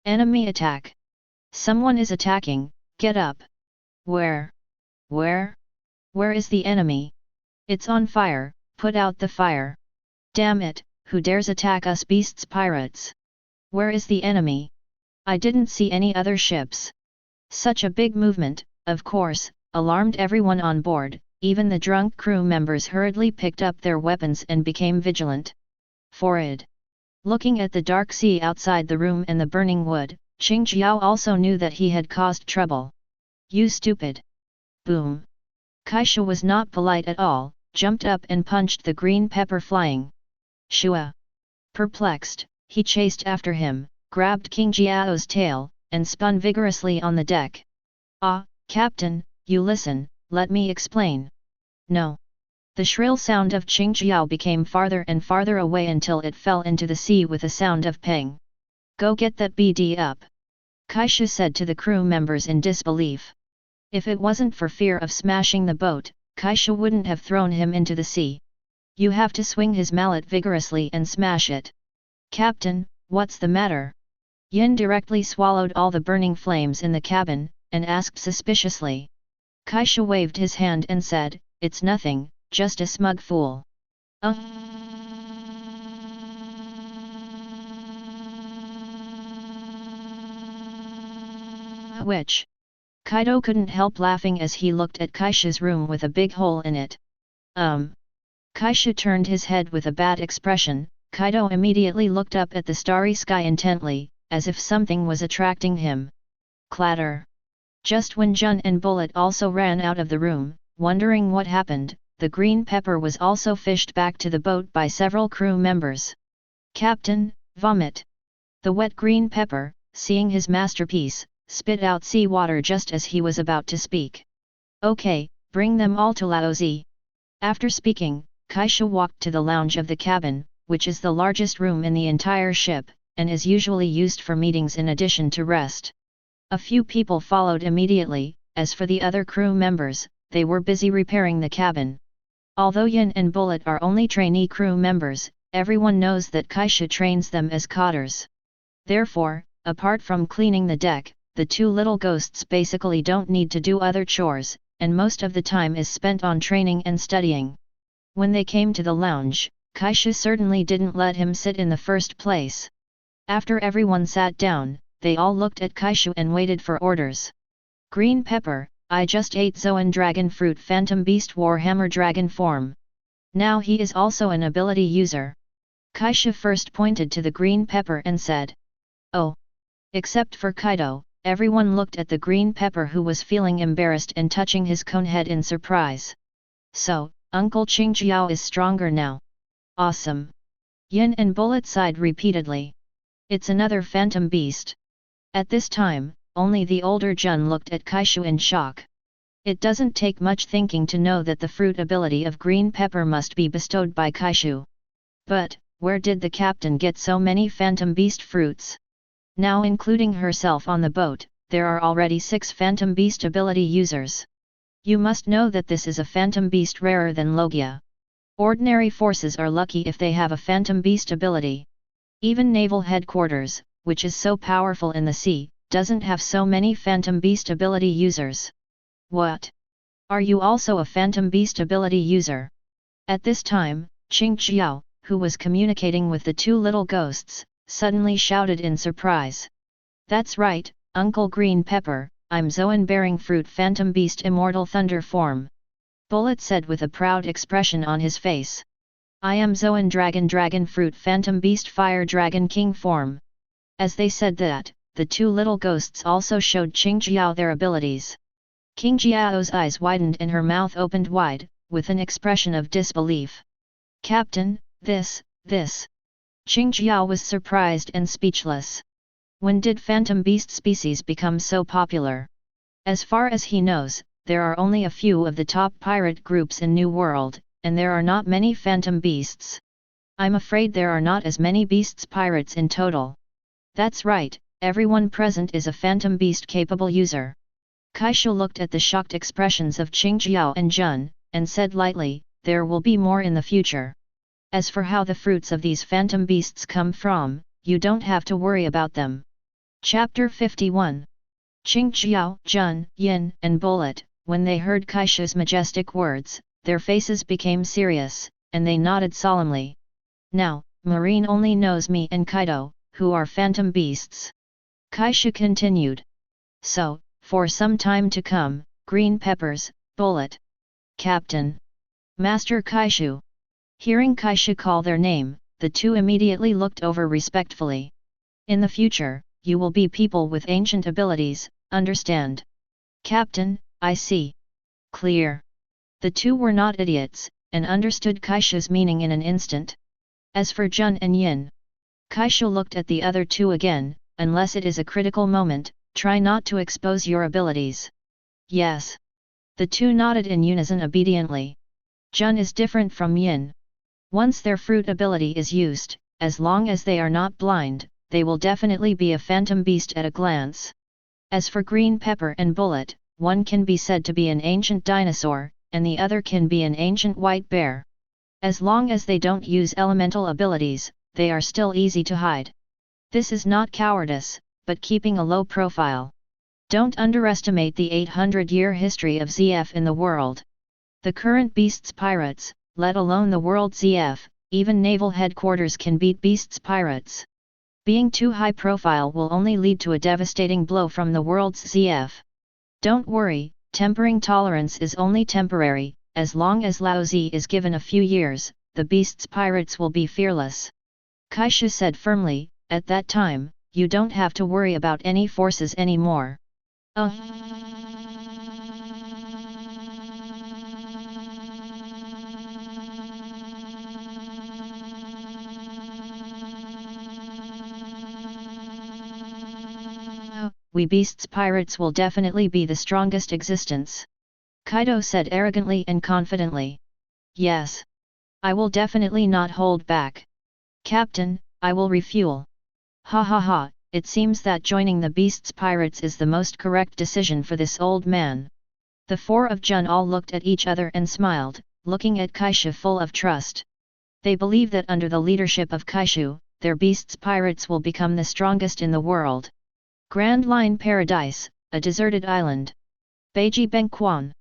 Enemy attack! Someone is attacking, get up! Where? Where? Where is the enemy? It's on fire, put out the fire! Damn it, who dares attack us beasts pirates? Where is the enemy? I didn't see any other ships. Such a big movement, of course, alarmed everyone on board, even the drunk crew members hurriedly picked up their weapons and became vigilant. Forward! Looking at the dark sea outside the room and the burning wood, Qingjiao also knew that he had caused trouble. You stupid! Boom! Kaishu was not polite at all, jumped up and punched the green pepper flying. Shua! Perplexed, he chased after him, grabbed Qingjiao's tail, and spun vigorously on the deck. "Ah, Captain, you listen, let me explain." "No." The shrill sound of Qingjiao became farther and farther away until it fell into the sea with a sound of peng. "Go get that BD up," Kaishu said to the crew members in disbelief. If it wasn't for fear of smashing the boat, Kaishu wouldn't have thrown him into the sea. "You have to swing his mallet vigorously and smash it." "Captain, what's the matter?" Yin directly swallowed all the burning flames in the cabin, and asked suspiciously. Kaishu waved his hand and said, "It's nothing, just a smug fool." Which? Kaido couldn't help laughing as he looked at Kaishu's room with a big hole in it. Kaishu turned his head with a bad expression. Kaido immediately looked up at the starry sky intently, as if something was attracting him. Clatter! Just when Jun and Bullet also ran out of the room, wondering what happened, the green pepper was also fished back to the boat by several crew members. "Captain, vomit!" The wet green pepper, seeing his masterpiece, spit out seawater just as he was about to speak. "Okay, bring them all to Laozi." After speaking, Kaishu walked to the lounge of the cabin, which is the largest room in the entire ship, and is usually used for meetings in addition to rest. A few people followed immediately. As for the other crew members, they were busy repairing the cabin. Although Yin and Bullet are only trainee crew members, everyone knows that Kaishu trains them as cotters. Therefore, apart from cleaning the deck, the two little ghosts basically don't need to do other chores, and most of the time is spent on training and studying. When they came to the lounge, Kaishu certainly didn't let him sit in the first place. After everyone sat down, they all looked at Kaishu and waited for orders. "Green pepper, I just ate Zoan Dragon Fruit Phantom Beast Warhammer Dragon form. Now he is also an ability user." Kaishu first pointed to the green pepper and said. "Oh." Except for Kaido, everyone looked at the green pepper, who was feeling embarrassed and touching his cone head in surprise. "So, Uncle Qingjiao is stronger now. Awesome." Yin and Bullet sighed repeatedly. "It's another phantom beast." At this time, only the older Jun looked at Kaishu in shock. It doesn't take much thinking to know that the fruit ability of green pepper must be bestowed by Kaishu. But, where did the captain get so many phantom beast fruits? Now including herself on the boat, there are already 6 phantom beast ability users. You must know that this is a phantom beast rarer than Logia. Ordinary forces are lucky if they have a phantom beast ability. Even naval headquarters, which is so powerful in the sea, doesn't have so many phantom beast ability users. "What? Are you also a phantom beast ability user?" At this time, Qingjiao, who was communicating with the two little ghosts, suddenly shouted in surprise. "That's right, Uncle Green Pepper, I'm Zoan Bearing Fruit Phantom Beast Immortal Thunder form," Bullet said with a proud expression on his face. "I am Zoan Dragon Fruit Phantom Beast Fire Dragon King form." As they said that, the two little ghosts also showed Qingjiao their abilities. Qingjiao's eyes widened and her mouth opened wide, with an expression of disbelief. "Captain, this... Qingjiao was surprised and speechless. When did phantom beast species become so popular? As far as he knows, there are only a few of the top pirate groups in New World, and there are not many phantom beasts. I'm afraid there are not as many beasts pirates in total." "That's right, everyone present is a phantom beast capable user." Kaishu looked at the shocked expressions of Qingjiao and Jun, and said lightly, "There will be more in the future. As for how the fruits of these phantom beasts come from, you don't have to worry about them." Chapter 51. Qingjiao, Jun, Yin, and Bullet, when they heard Kaishu's majestic words, their faces became serious, and they nodded solemnly. "Now, Marine only knows me and Kaido, who are phantom beasts," Kaishu continued. "So, for some time to come, Green Peppers, Bullet, Captain, Master Kaishu." Hearing Kaishu call their name, the two immediately looked over respectfully. "In the future, you will be people with ancient abilities, understand?" "Captain, I see. Clear." The two were not idiots, and understood Kaishu's meaning in an instant. As for Jun and Yin, Kaishu looked at the other two again. "Unless it is a critical moment, try not to expose your abilities. Yes. The two nodded in unison obediently. Jun is different from Yin. Once their fruit ability is used, as long as they are not blind, they will definitely be a phantom beast at a glance. As for Green Pepper and Bullet, one can be said to be an ancient dinosaur, and the other can be an ancient white bear. As long as they don't use elemental abilities, they are still easy to hide. This is not cowardice, but keeping a low profile. Don't underestimate the 800-year history of ZF in the world. The current Beast's pirates, let alone the world ZF, even naval headquarters can beat Beast's pirates. Being too high profile will only lead to a devastating blow from the world's ZF. Don't worry, tempering tolerance is only temporary, as long as Laozi is given a few years, the Beast's pirates will be fearless. Kaishu said firmly, at that time, you don't have to worry about any forces anymore. We Beast's pirates will definitely be the strongest existence. Kaido said arrogantly and confidently. Yes. I will definitely not hold back. Captain, I will refuel. Ha ha ha, it seems that joining the Beast's pirates is the most correct decision for this old man. The four of Jun all looked at each other and smiled, looking at Kaishu full of trust. They believe that under the leadership of Kaishu, their Beast's pirates will become the strongest in the world. Grand Line Paradise, a deserted island. Beiji Bengquan.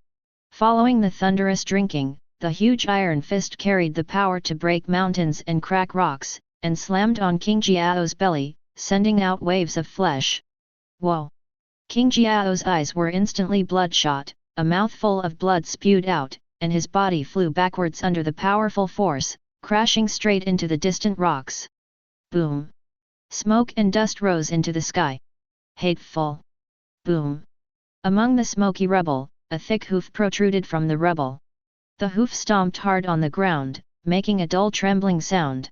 Following the thunderous drinking, the huge iron fist carried the power to break mountains and crack rocks, and slammed on King Jiao's belly, sending out waves of flesh. Whoa! King Jiao's eyes were instantly bloodshot, a mouthful of blood spewed out, and his body flew backwards under the powerful force, crashing straight into the distant rocks. Boom! Smoke and dust rose into the sky. Hateful! Boom! Among the smoky rubble, a thick hoof protruded from the rubble. The hoof stomped hard on the ground, making a dull trembling sound.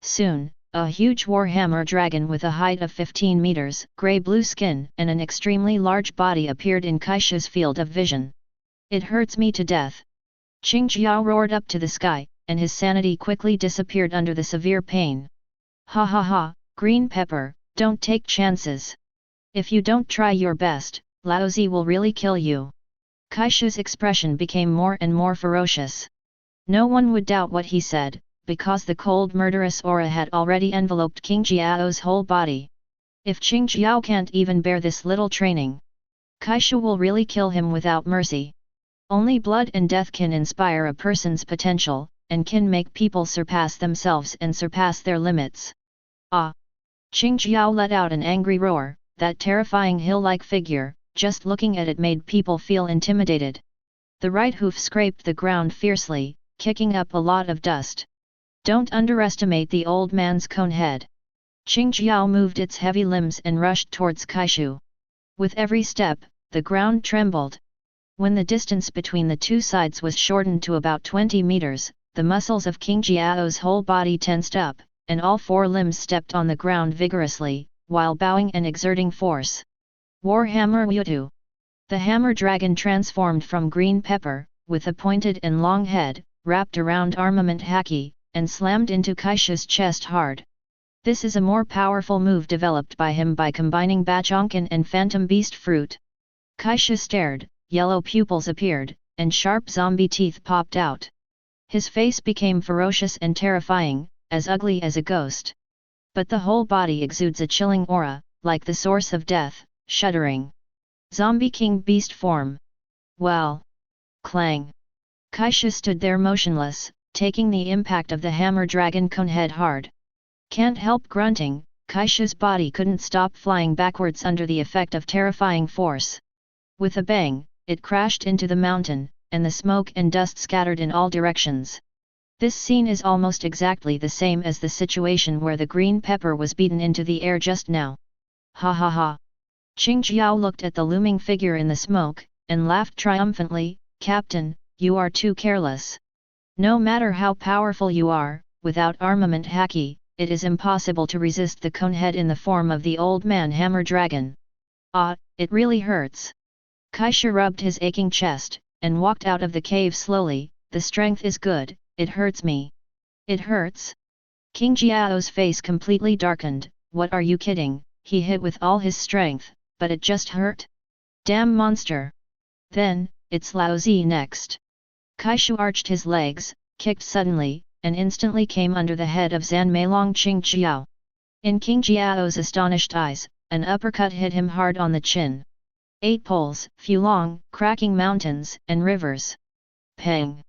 Soon, a huge warhammer dragon with a height of 15 meters, grey-blue skin and an extremely large body appeared in Kaishu's field of vision. It hurts me to death. Qing Jiao roared up to the sky, and his sanity quickly disappeared under the severe pain. Ha ha ha, Green Pepper, don't take chances. If you don't try your best, Laozi will really kill you. Kaishu's expression became more and more ferocious. No one would doubt what he said, because the cold murderous aura had already enveloped King Jiao's whole body. If Qing Jiao can't even bear this little training, Kaishu will really kill him without mercy. Only blood and death can inspire a person's potential, and can make people surpass themselves and surpass their limits. Ah! Qing Jiao let out an angry roar. That terrifying hill-like figure, just looking at it made people feel intimidated. The right hoof scraped the ground fiercely, kicking up a lot of dust. Don't underestimate the old man's cone head. Qing Jiao moved its heavy limbs and rushed towards Kaishu. With every step, the ground trembled. When the distance between the two sides was shortened to about 20 meters, the muscles of King Jiao's whole body tensed up, and all four limbs stepped on the ground vigorously, while bowing and exerting force. Warhammer Wutu. The hammer dragon transformed from Green Pepper, with a pointed and long head, wrapped around armament haki, and slammed into Kaishu's chest hard. This is a more powerful move developed by him by combining Bachonkan and Phantom Beast fruit. Kaishu stared, yellow pupils appeared, and sharp zombie teeth popped out. His face became ferocious and terrifying, as ugly as a ghost. But the whole body exudes a chilling aura, like the source of death, shuddering. Zombie King Beast form. Well. Clang. Kaishu stood there motionless, taking the impact of the hammer dragon cone head hard. Can't help grunting, Kaishu's body couldn't stop flying backwards under the effect of terrifying force. With a bang, it crashed into the mountain, and the smoke and dust scattered in all directions. This scene is almost exactly the same as the situation where the Green Pepper was beaten into the air just now. Ha ha ha! Qing Jiao looked at the looming figure in the smoke, and laughed triumphantly. Captain, you are too careless. No matter how powerful you are, without armament haki, it is impossible to resist the conehead in the form of the old man hammer dragon. Ah, it really hurts. Kaishu rubbed his aching chest, and walked out of the cave slowly. The strength is good, it hurts me. It hurts? King Jiao's face completely darkened. What are you kidding? He hit with all his strength, but it just hurt? Damn monster! Then, it's Lao Zi next. Kaishu arched his legs, kicked suddenly, and instantly came under the head of Zan Meilong Qing Jiao. In King Jiao's astonished eyes, an uppercut hit him hard on the chin. 8 poles, few long, cracking mountains, and rivers. Pang!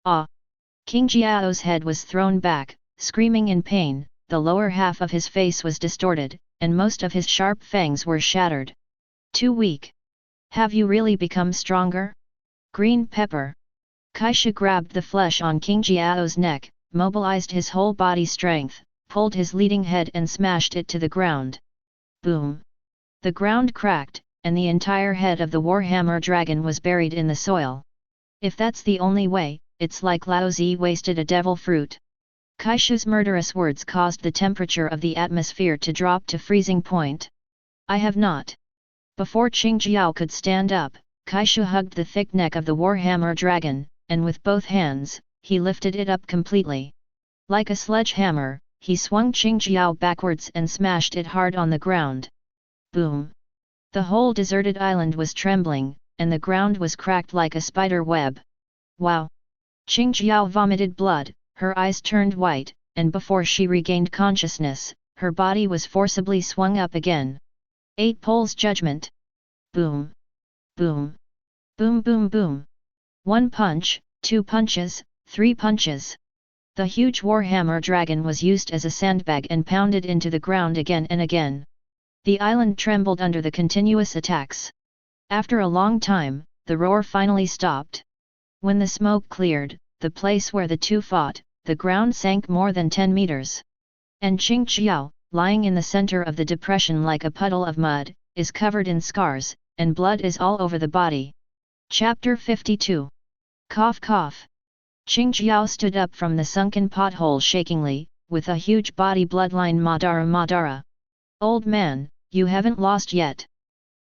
Ah! King Jiao's head was thrown back, screaming in pain, the lower half of his face was distorted, and most of his sharp fangs were shattered. Too weak. Have you really become stronger? Green pepper. Kaishu grabbed the flesh on King Jiao's neck, mobilized his whole body strength, pulled his leading head and smashed it to the ground. Boom! The ground cracked, and the entire head of the Warhammer dragon was buried in the soil. If that's the only way, it's like Lao Zi wasted a devil fruit. Kaishu's murderous words caused the temperature of the atmosphere to drop to freezing point. I have not. Before Qing Jiao could stand up, Kaishu hugged the thick neck of the Warhammer dragon, and with both hands, he lifted it up completely. Like a sledgehammer, he swung Qing Jiao backwards and smashed it hard on the ground. Boom! The whole deserted island was trembling, and the ground was cracked like a spider web. Wow! Qing Jiao vomited blood, her eyes turned white, and before she regained consciousness, her body was forcibly swung up again. 8 poles judgment. Boom! Boom! Boom boom boom! 1 punch, 2 punches, 3 punches. The huge Warhammer dragon was used as a sandbag and pounded into the ground again and again. The island trembled under the continuous attacks. After a long time, the roar finally stopped. When the smoke cleared, the place where the two fought, the ground sank more than 10 meters. And Qing Jiao, lying in the center of the depression like a puddle of mud, is covered in scars, and blood is all over the body. Chapter 52. Cough cough. Qing Jiao stood up from the sunken pothole shakingly, with a huge body bloodline. Madara Madara. Old man, you haven't lost yet.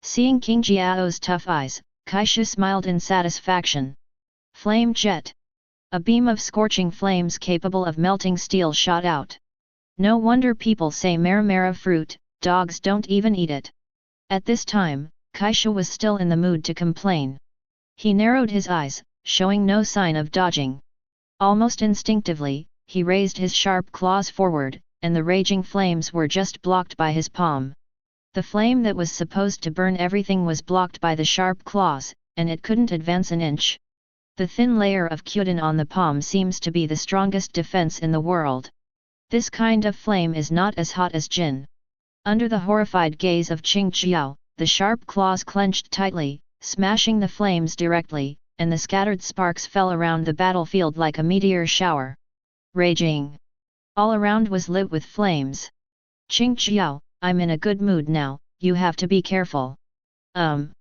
Seeing King Jiao's tough eyes, Kaishu smiled in satisfaction. Flame jet. A beam of scorching flames capable of melting steel shot out. No wonder people say maramara fruit, dogs don't even eat it. At this time, Kaishu was still in the mood to complain. He narrowed his eyes, showing no sign of dodging. Almost instinctively, he raised his sharp claws forward, and the raging flames were just blocked by his palm. The flame that was supposed to burn everything was blocked by the sharp claws, and it couldn't advance an inch. The thin layer of Kyuden on the palm seems to be the strongest defense in the world. This kind of flame is not as hot as Jin. Under the horrified gaze of Qing Jiao, the sharp claws clenched tightly, smashing the flames directly, and the scattered sparks fell around the battlefield like a meteor shower. Raging. All around was lit with flames. Qing Jiao, I'm in a good mood now, you have to be careful. Qing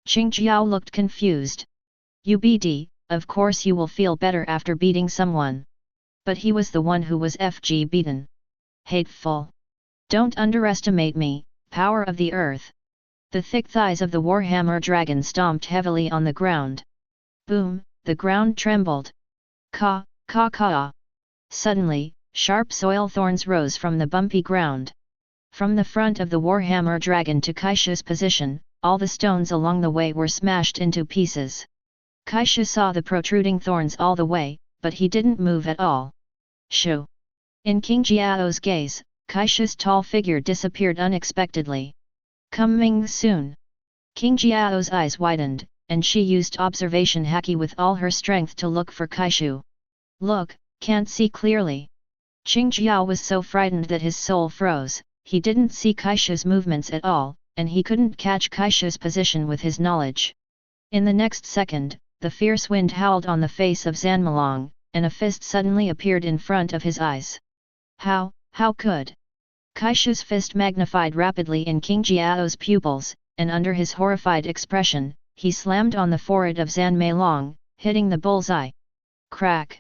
Jiao looked confused. UBD, of course you will feel better after beating someone. But he was the one who was FG beaten. Hateful. Don't underestimate me, power of the earth. The thick thighs of the Warhammer dragon stomped heavily on the ground. Boom, the ground trembled. Ka, ka ka. Suddenly, sharp soil thorns rose from the bumpy ground. From the front of the Warhammer dragon to Kaishu's position, all the stones along the way were smashed into pieces. Kaishu saw the protruding thorns all the way, but he didn't move at all. Shoo! In King Jiao's gaze, Kaishu's tall figure disappeared unexpectedly. Coming soon. King Jiao's eyes widened, and she used observation haki with all her strength to look for Kaishu. Look, can't see clearly. Qing Jiao was so frightened that his soul froze. He didn't see Kaishu's movements at all, and he couldn't catch Kaishu's position with his knowledge. In the next second, the fierce wind howled on the face of Zanmelong, and a fist suddenly appeared in front of his eyes. How could? Kaishu's fist magnified rapidly in King Jiao's pupils, and under his horrified expression, he slammed on the forehead of Zanmelong, hitting the bullseye. Crack!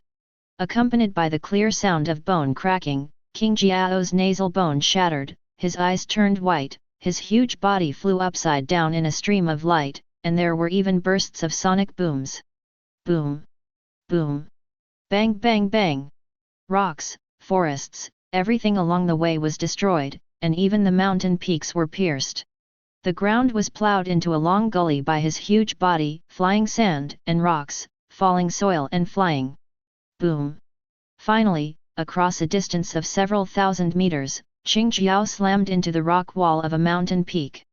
Accompanied by the clear sound of bone cracking, King Jiao's nasal bone shattered, his eyes turned white, his huge body flew upside down in a stream of light, and there were even bursts of sonic booms. Boom! Boom! Bang bang bang! Rocks, forests, everything along the way was destroyed, and even the mountain peaks were pierced. The ground was plowed into a long gully by his huge body, flying sand and rocks, falling soil and flying. Boom! Finally, across a distance of several thousand meters, Qingjiao slammed into the rock wall of a mountain peak.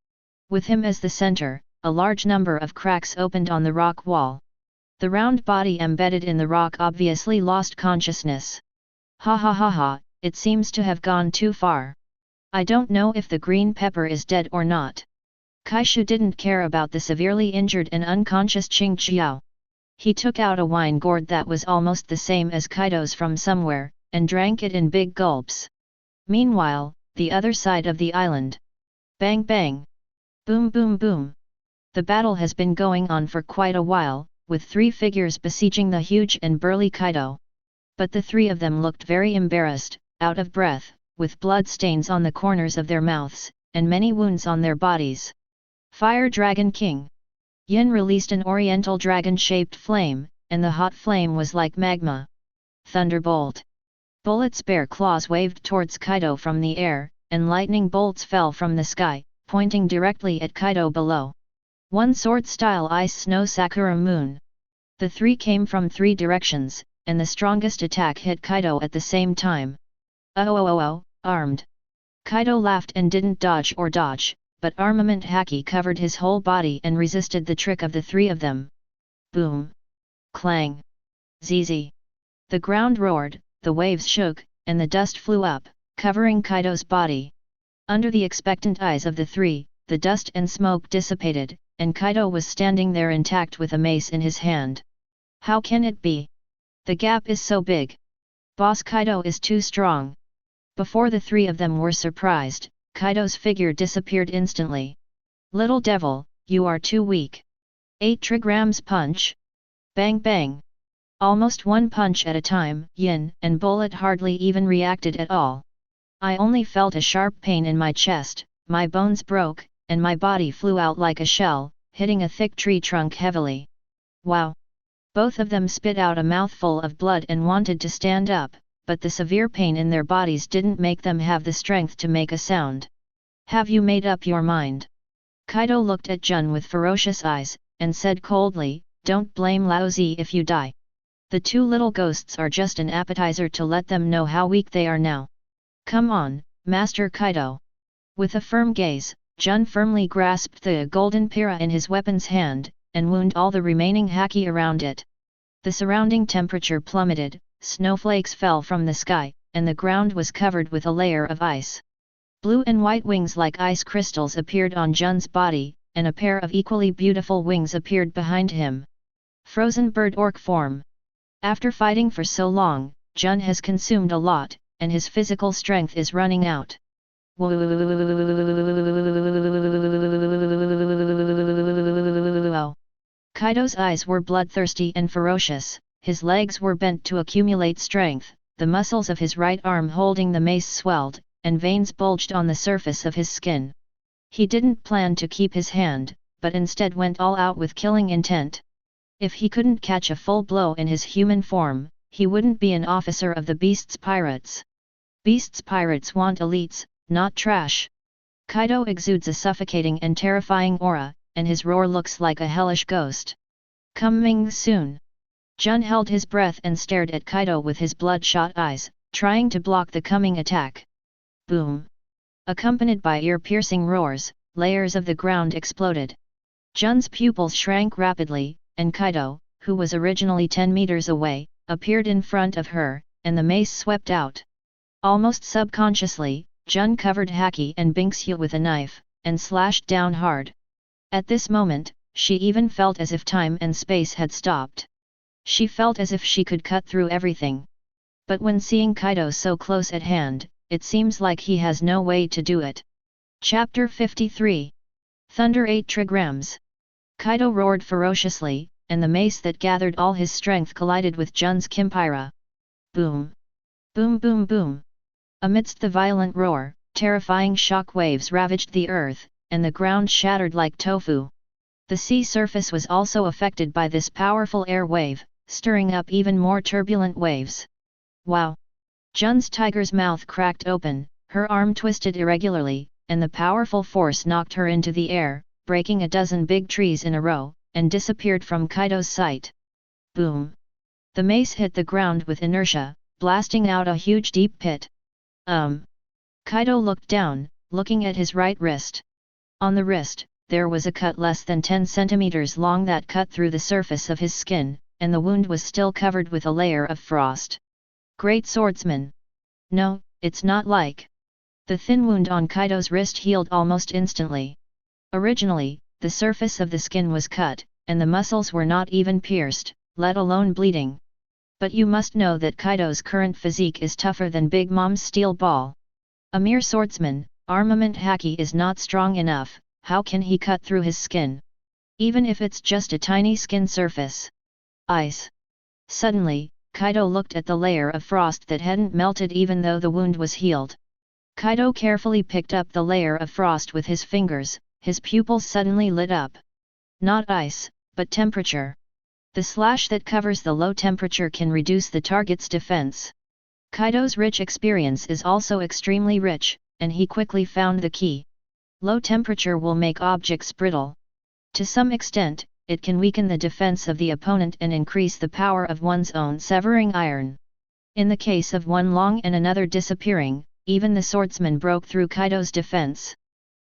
With him as the center, a large number of cracks opened on the rock wall. The round body embedded in the rock obviously lost consciousness. Ha ha ha ha, it seems to have gone too far. I don't know if the green pepper is dead or not. Kaishu didn't care about the severely injured and unconscious Qingjiao. He took out a wine gourd that was almost the same as Kaido's from somewhere, and drank it in big gulps. Meanwhile, the other side of the island. Bang bang! Boom boom boom! The battle has been going on for quite a while, with three figures besieging the huge and burly Kaido. But the three of them looked very embarrassed, out of breath, with blood stains on the corners of their mouths, and many wounds on their bodies. Fire Dragon King! Yin released an oriental dragon-shaped flame, and the hot flame was like magma. Thunderbolt! Bullets' bare claws waved towards Kaido from the air, and lightning bolts fell from the sky, pointing directly at Kaido below. One sword-style ice snow Sakura moon. The three came from three directions, and the strongest attack hit Kaido at the same time. Oh, armed! Kaido laughed and didn't dodge or dodge, but armament haki covered his whole body and resisted the trick of the three of them. Boom! Clang! Zzz! The ground roared, the waves shook, and the dust flew up, covering Kaido's body. Under the expectant eyes of the three, the dust and smoke dissipated, and Kaido was standing there intact with a mace in his hand. How can it be? The gap is so big. Boss Kaido is too strong. Before the three of them were surprised, Kaido's figure disappeared instantly. Little devil, you are too weak. 8 trigrams punch. Bang bang. Almost one punch at a time, Yin and Bullet hardly even reacted at all. I only felt a sharp pain in my chest, my bones broke, and my body flew out like a shell, hitting a thick tree trunk heavily. Wow! Both of them spit out a mouthful of blood and wanted to stand up, but the severe pain in their bodies didn't make them have the strength to make a sound. Have you made up your mind? Kaido looked at Jun with ferocious eyes, and said coldly, don't blame Laozi if you die. The two little ghosts are just an appetizer to let them know how weak they are now. Come on, Master Kaido. With a firm gaze, Jun firmly grasped the golden pira in his weapon's hand, and wound all the remaining haki around it. The surrounding temperature plummeted, snowflakes fell from the sky, and the ground was covered with a layer of ice. Blue and white wings like ice crystals appeared on Jun's body, and a pair of equally beautiful wings appeared behind him. Frozen bird orc form. After fighting for so long, Jun has consumed a lot, and his physical strength is running out. Kaido's eyes were bloodthirsty and ferocious, his legs were bent to accumulate strength, the muscles of his right arm holding the mace swelled, and veins bulged on the surface of his skin. He didn't plan to keep his hand, but instead went all out with killing intent. If he couldn't catch a full blow in his human form, he wouldn't be an officer of the Beast's pirates. Beast's pirates want elites, not trash. Kaido exudes a suffocating and terrifying aura, and his roar looks like a hellish ghost. Coming soon. Jun held his breath and stared at Kaido with his bloodshot eyes, trying to block the coming attack. Boom! Accompanied by ear-piercing roars, layers of the ground exploded. Jun's pupils shrank rapidly, and Kaido, who was originally 10 meters away, appeared in front of her, and the mace swept out. Almost subconsciously, Jun covered Haki and Binkshu with a knife, and slashed down hard. At this moment, she even felt as if time and space had stopped. She felt as if she could cut through everything. But when seeing Kaido so close at hand, it seems like he has no way to do it. Chapter 53. Thunder 8 trigrams. Kaido roared ferociously, and the mace that gathered all his strength collided with Jun's Kimpira. Boom! Boom boom boom! Amidst the violent roar, Terrifying shock waves ravaged the earth, and the ground shattered like tofu. The sea surface was also affected by this powerful air wave, stirring up even more turbulent waves. Wow! Jun's tiger's mouth cracked open, her arm twisted irregularly, and the powerful force knocked her into the air, breaking a dozen big trees in a row, and disappeared from Kaido's sight. Boom! The mace hit the ground with inertia, blasting out a huge deep pit. Kaido looked down, looking at his right wrist. On the wrist, there was a cut less than 10 centimeters long that cut through the surface of his skin, and the wound was still covered with a layer of frost. Great swordsman! No, it's not like. The thin wound on Kaido's wrist healed almost instantly. Originally, the surface of the skin was cut, and the muscles were not even pierced, let alone bleeding. But you must know that Kaido's current physique is tougher than Big Mom's steel ball. A mere swordsman, armament haki is not strong enough, how can he cut through his skin? Even if it's just a tiny skin surface. Ice. Suddenly, Kaido looked at the layer of frost that hadn't melted even though the wound was healed. Kaido carefully picked up the layer of frost with his fingers, his pupils suddenly lit up. Not ice, but temperature. The slash that covers the low temperature can reduce the target's defense. Kaido's rich experience is also extremely rich, and he quickly found the key. Low temperature will make objects brittle. To some extent, it can weaken the defense of the opponent and increase the power of one's own severing iron. In the case of one long and another disappearing, even the swordsman broke through Kaido's defense.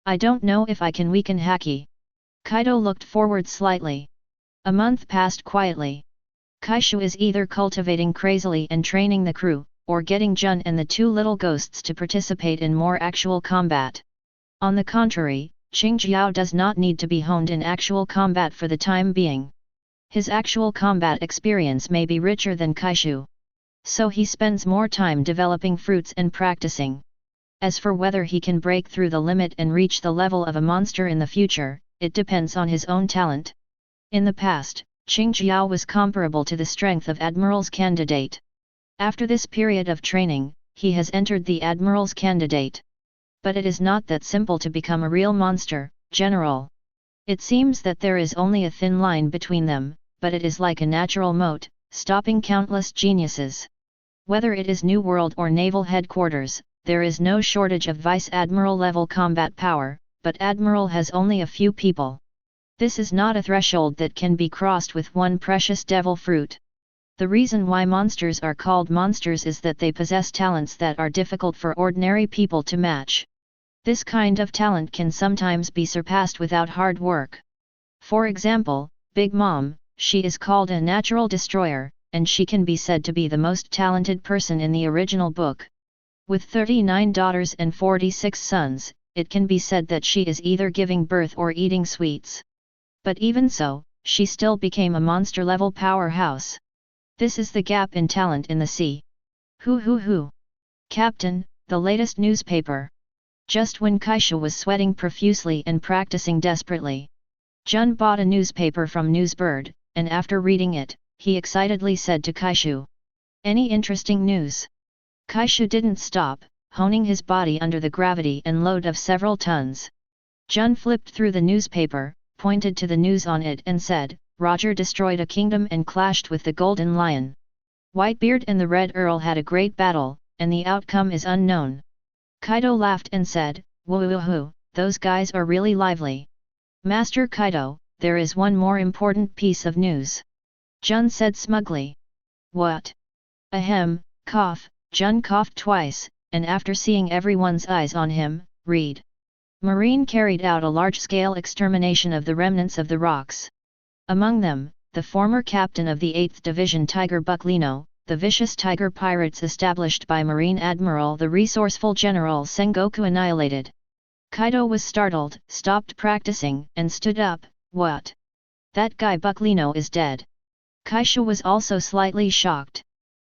I don't know if I can weaken haki. Kaido looked forward slightly. A month passed quietly. Kaishu is either cultivating crazily and training the crew, or getting Jun and the two little ghosts to participate in more actual combat. On the contrary, Qingjiao does not need to be honed in actual combat for the time being. His actual combat experience may be richer than Kaishu. So he spends more time developing fruits and practicing. As for whether he can break through the limit and reach the level of a monster in the future, it depends on his own talent. In the past, Qingjiao was comparable to the strength of Admiral's Candidate. After this period of training, he has entered the Admiral's Candidate. But it is not that simple to become a real monster, General. It seems that there is only a thin line between them, but it is like a natural moat, stopping countless geniuses. Whether it is New World or Naval Headquarters, there is no shortage of Vice Admiral level combat power, but Admiral has only a few people. This is not a threshold that can be crossed with one precious devil fruit. The reason why monsters are called monsters is that they possess talents that are difficult for ordinary people to match. This kind of talent can sometimes be surpassed without hard work. For example, Big Mom, she is called a natural destroyer, and she can be said to be the most talented person in the original book. With 39 daughters and 46 sons, it can be said that she is either giving birth or eating sweets. But even so, she still became a monster-level powerhouse. This is the gap in talent in the sea. Hoo. Captain, the latest newspaper. Just when Kaishu was sweating profusely and practicing desperately, Jun bought a newspaper from Newsbird, and after reading it, he excitedly said to Kaishu, "Any interesting news?" Kaishu didn't stop, honing his body under the gravity and load of several tons. Jun flipped through the newspaper, pointed to the news on it and said, "Roger destroyed a kingdom and clashed with the Golden Lion. Whitebeard and the Red Earl had a great battle, and the outcome is unknown." Kaido laughed and said, "Woohoo, those guys are really lively." "Master Kaido, there is one more important piece of news," Jun said smugly. "What?" "Ahem, cough." Jun coughed twice, and after seeing everyone's eyes on him, read. Marine carried out a large-scale extermination of the remnants of the rocks. Among them, the former captain of the 8th Division Tiger Bucklino, the vicious tiger pirates established by Marine Admiral the resourceful General Sengoku annihilated. Kaido was startled, stopped practicing, and stood up. "What? That guy Bucklino is dead?" Kaishu was also slightly shocked.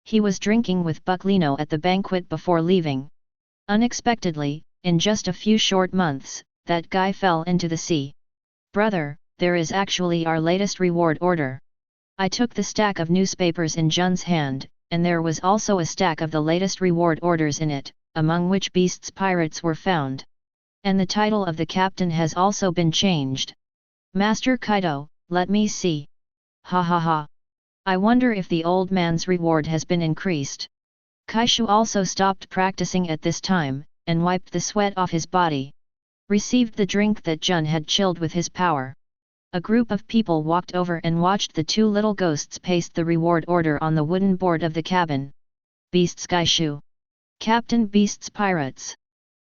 He was drinking with Bucklino at the banquet before leaving. Unexpectedly, in just a few short months, that guy fell into the sea. "Brother, there is actually our latest reward order." I took the stack of newspapers in Jun's hand, and there was also a stack of the latest reward orders in it, among which beasts pirates were found. And the title of the captain has also been changed. Master Kaido, let me see. Ha ha ha. I wonder if the old man's reward has been increased. Kaishu also stopped practicing at this time, and wiped the sweat off his body. Received the drink that Jun had chilled with his power. A group of people walked over and watched the two little ghosts paste the reward order on the wooden board of the cabin. Beasts Kaishu. Captain Beasts Pirates.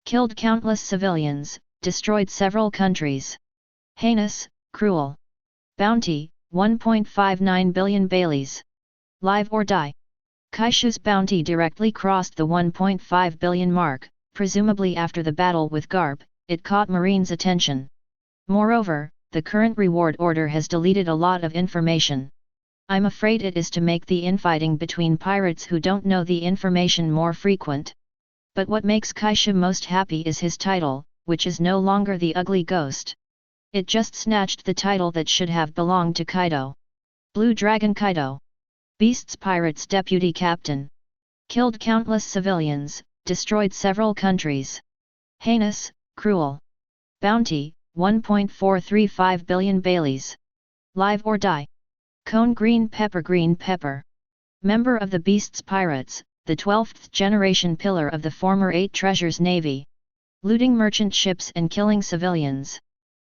Killed countless civilians, destroyed several countries. Heinous, cruel. Bounty, 1.59 billion Baileys. Live or die. Kaishu's bounty directly crossed the 1.5 billion mark, presumably after the battle with Garp, it caught Marine's attention. Moreover, the current reward order has deleted a lot of information. I'm afraid it is to make the infighting between pirates who don't know the information more frequent. But what makes Kaishu most happy is his title, which is no longer the ugly ghost. It just snatched the title that should have belonged to Kaido. Blue Dragon Kaido. Beasts Pirates Deputy Captain. Killed countless civilians, destroyed several countries. Heinous, cruel. Bounty, 1.435 billion Baileys. Live or die. Cone Green Pepper. Member of the Beasts Pirates, the 12th generation pillar of the former 8 Treasures Navy. Looting merchant ships and killing civilians.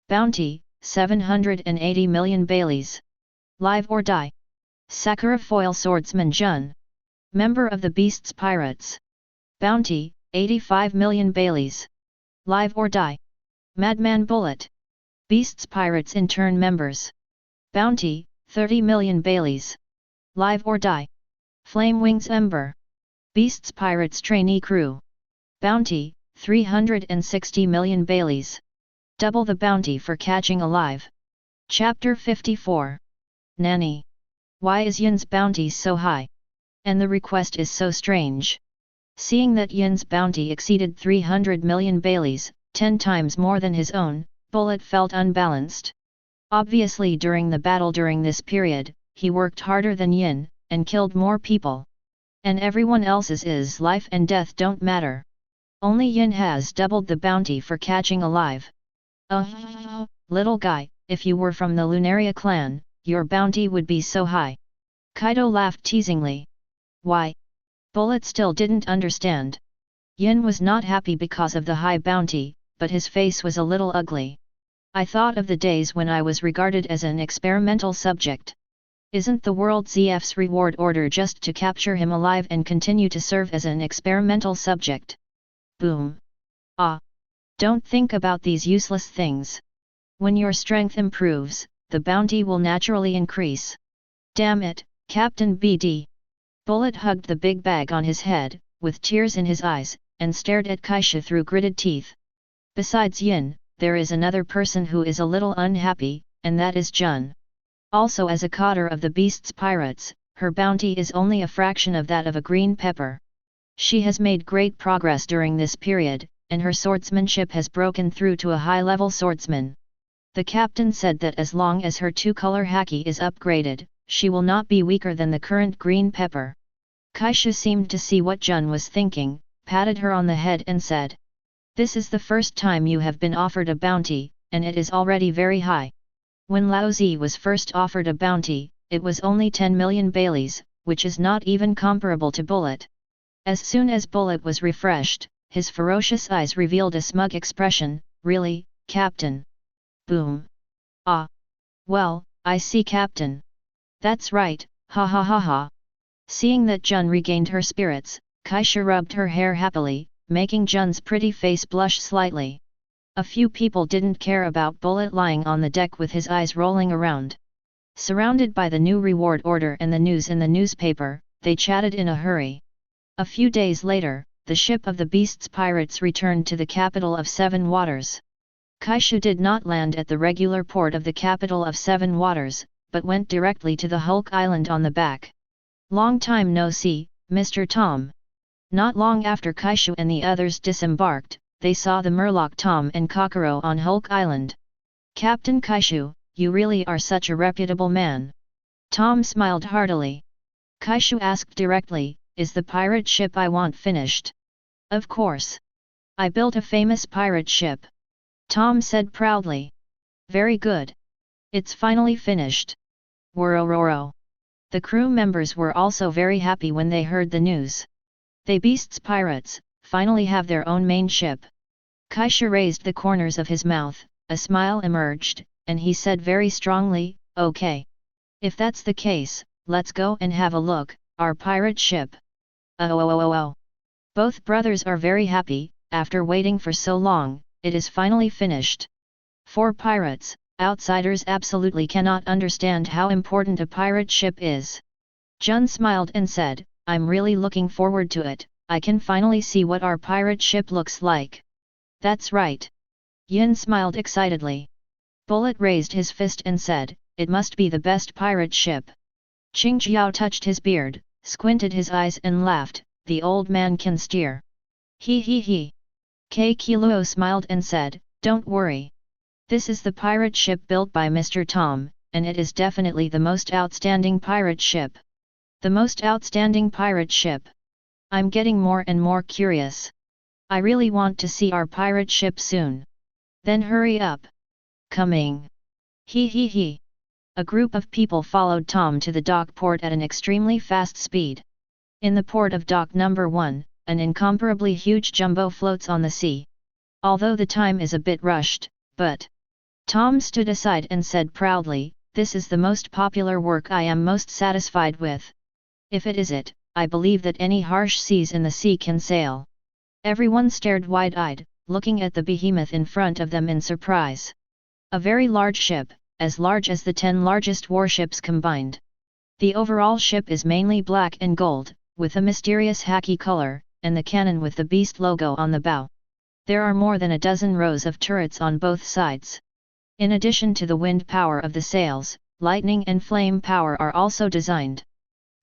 Bounty, 780 million Baileys. Live or die. Sakura Foil Swordsman Jun. Member of the Beasts Pirates. Bounty, 85 million Baileys. Live or die. Madman Bullet. Beasts Pirates intern members. Bounty, 30 million Baileys. Live or die. Flame Wings Ember. Beasts Pirates trainee crew. Bounty, 360 million Baileys. Double the bounty for catching alive. Chapter 54. Nanny. Why is Yin's bounty so high? And the request is so strange. Seeing that Yin's bounty exceeded 300 million Baileys, 10 times more than his own, Bullet felt unbalanced. Obviously during the battle during this period, he worked harder than Yin, and killed more people. And everyone else's life and death don't matter. Only Yin has doubled the bounty for catching alive. Little guy, if you were from the Lunaria clan, your bounty would be so high. Kaido laughed teasingly. Why? Bullet still didn't understand. Yin was not happy because of the high bounty, but his face was a little ugly. I thought of the days when I was regarded as an experimental subject. Isn't the World ZF's reward order just to capture him alive and continue to serve as an experimental subject? Boom. Don't think about these useless things. When your strength improves, the bounty will naturally increase. Damn it, Captain BD. Bullet hugged the big bag on his head, with tears in his eyes, and stared at Kaishu through gritted teeth. Besides Yin, there is another person who is a little unhappy, and that is Jun. Also as a cadre of the Beasts Pirates, her bounty is only a fraction of that of a green pepper. She has made great progress during this period, and her swordsmanship has broken through to a high-level swordsman. The captain said that as long as her 2-color haki is upgraded, she will not be weaker than the current green pepper. Kaishu seemed to see what Jun was thinking, patted her on the head and said, "This is the first time you have been offered a bounty, and it is already very high. When Laozi was first offered a bounty, it was only 10 million Baileys, which is not even comparable to Bullet." As soon as Bullet was refreshed, his ferocious eyes revealed a smug expression. "Really, Captain?" Boom. Well, I see, Captain. That's right, ha ha ha ha. Seeing that Jun regained her spirits, Kaishu rubbed her hair happily, making Jun's pretty face blush slightly. A few people didn't care about Bullet lying on the deck with his eyes rolling around. Surrounded by the new reward order and the news in the newspaper, they chatted in a hurry. A few days later, the ship of the Beasts Pirates returned to the capital of Seven Waters. Kaishu did not land at the regular port of the capital of Seven Waters, but went directly to the Hulk Island on the back. "Long time no see, Mr. Tom." Not long after Kaishu and the others disembarked, they saw the Murloc Tom and Kokoro on Hulk Island. "Captain Kaishu, you really are such a reputable man." Tom smiled heartily. Kaishu asked directly, "Is the pirate ship I want finished?" Of course. I built a famous pirate ship. Tom said proudly. Very good. It's finally finished. Worororo. The crew members were also very happy when they heard the news. They beasts pirates, finally have their own main ship. Kaishu raised the corners of his mouth, a smile emerged, and he said very strongly, okay. If that's the case, let's go and have a look, our pirate ship. Oh. Both brothers are very happy, after waiting for so long, it is finally finished. For pirates, outsiders absolutely cannot understand how important a pirate ship is. Jun smiled and said, I'm really looking forward to it, I can finally see what our pirate ship looks like. That's right. Yin smiled excitedly. Bullet raised his fist and said, it must be the best pirate ship. Qingjiao touched his beard, squinted his eyes and laughed, the old man can steer. He. Kei Kiluo smiled and said, don't worry. This is the pirate ship built by Mr. Tom, and it is definitely the most outstanding pirate ship. The most outstanding pirate ship. I'm getting more and more curious. I really want to see our pirate ship soon. Then hurry up. Coming. He. A group of people followed Tom to the dock port at an extremely fast speed. In the port of dock number 1, an incomparably huge jumbo floats on the sea. Although the time is a bit rushed, but Tom stood aside and said proudly, this is the most popular work I am most satisfied with. If it is it, I believe that any harsh seas in the sea can sail. Everyone stared wide-eyed, looking at the behemoth in front of them in surprise. A very large ship, as large as the 10 largest warships combined. The overall ship is mainly black and gold, with a mysterious khaki color, and the cannon with the beast logo on the bow. There are more than a dozen rows of turrets on both sides. In addition to the wind power of the sails, lightning and flame power are also designed.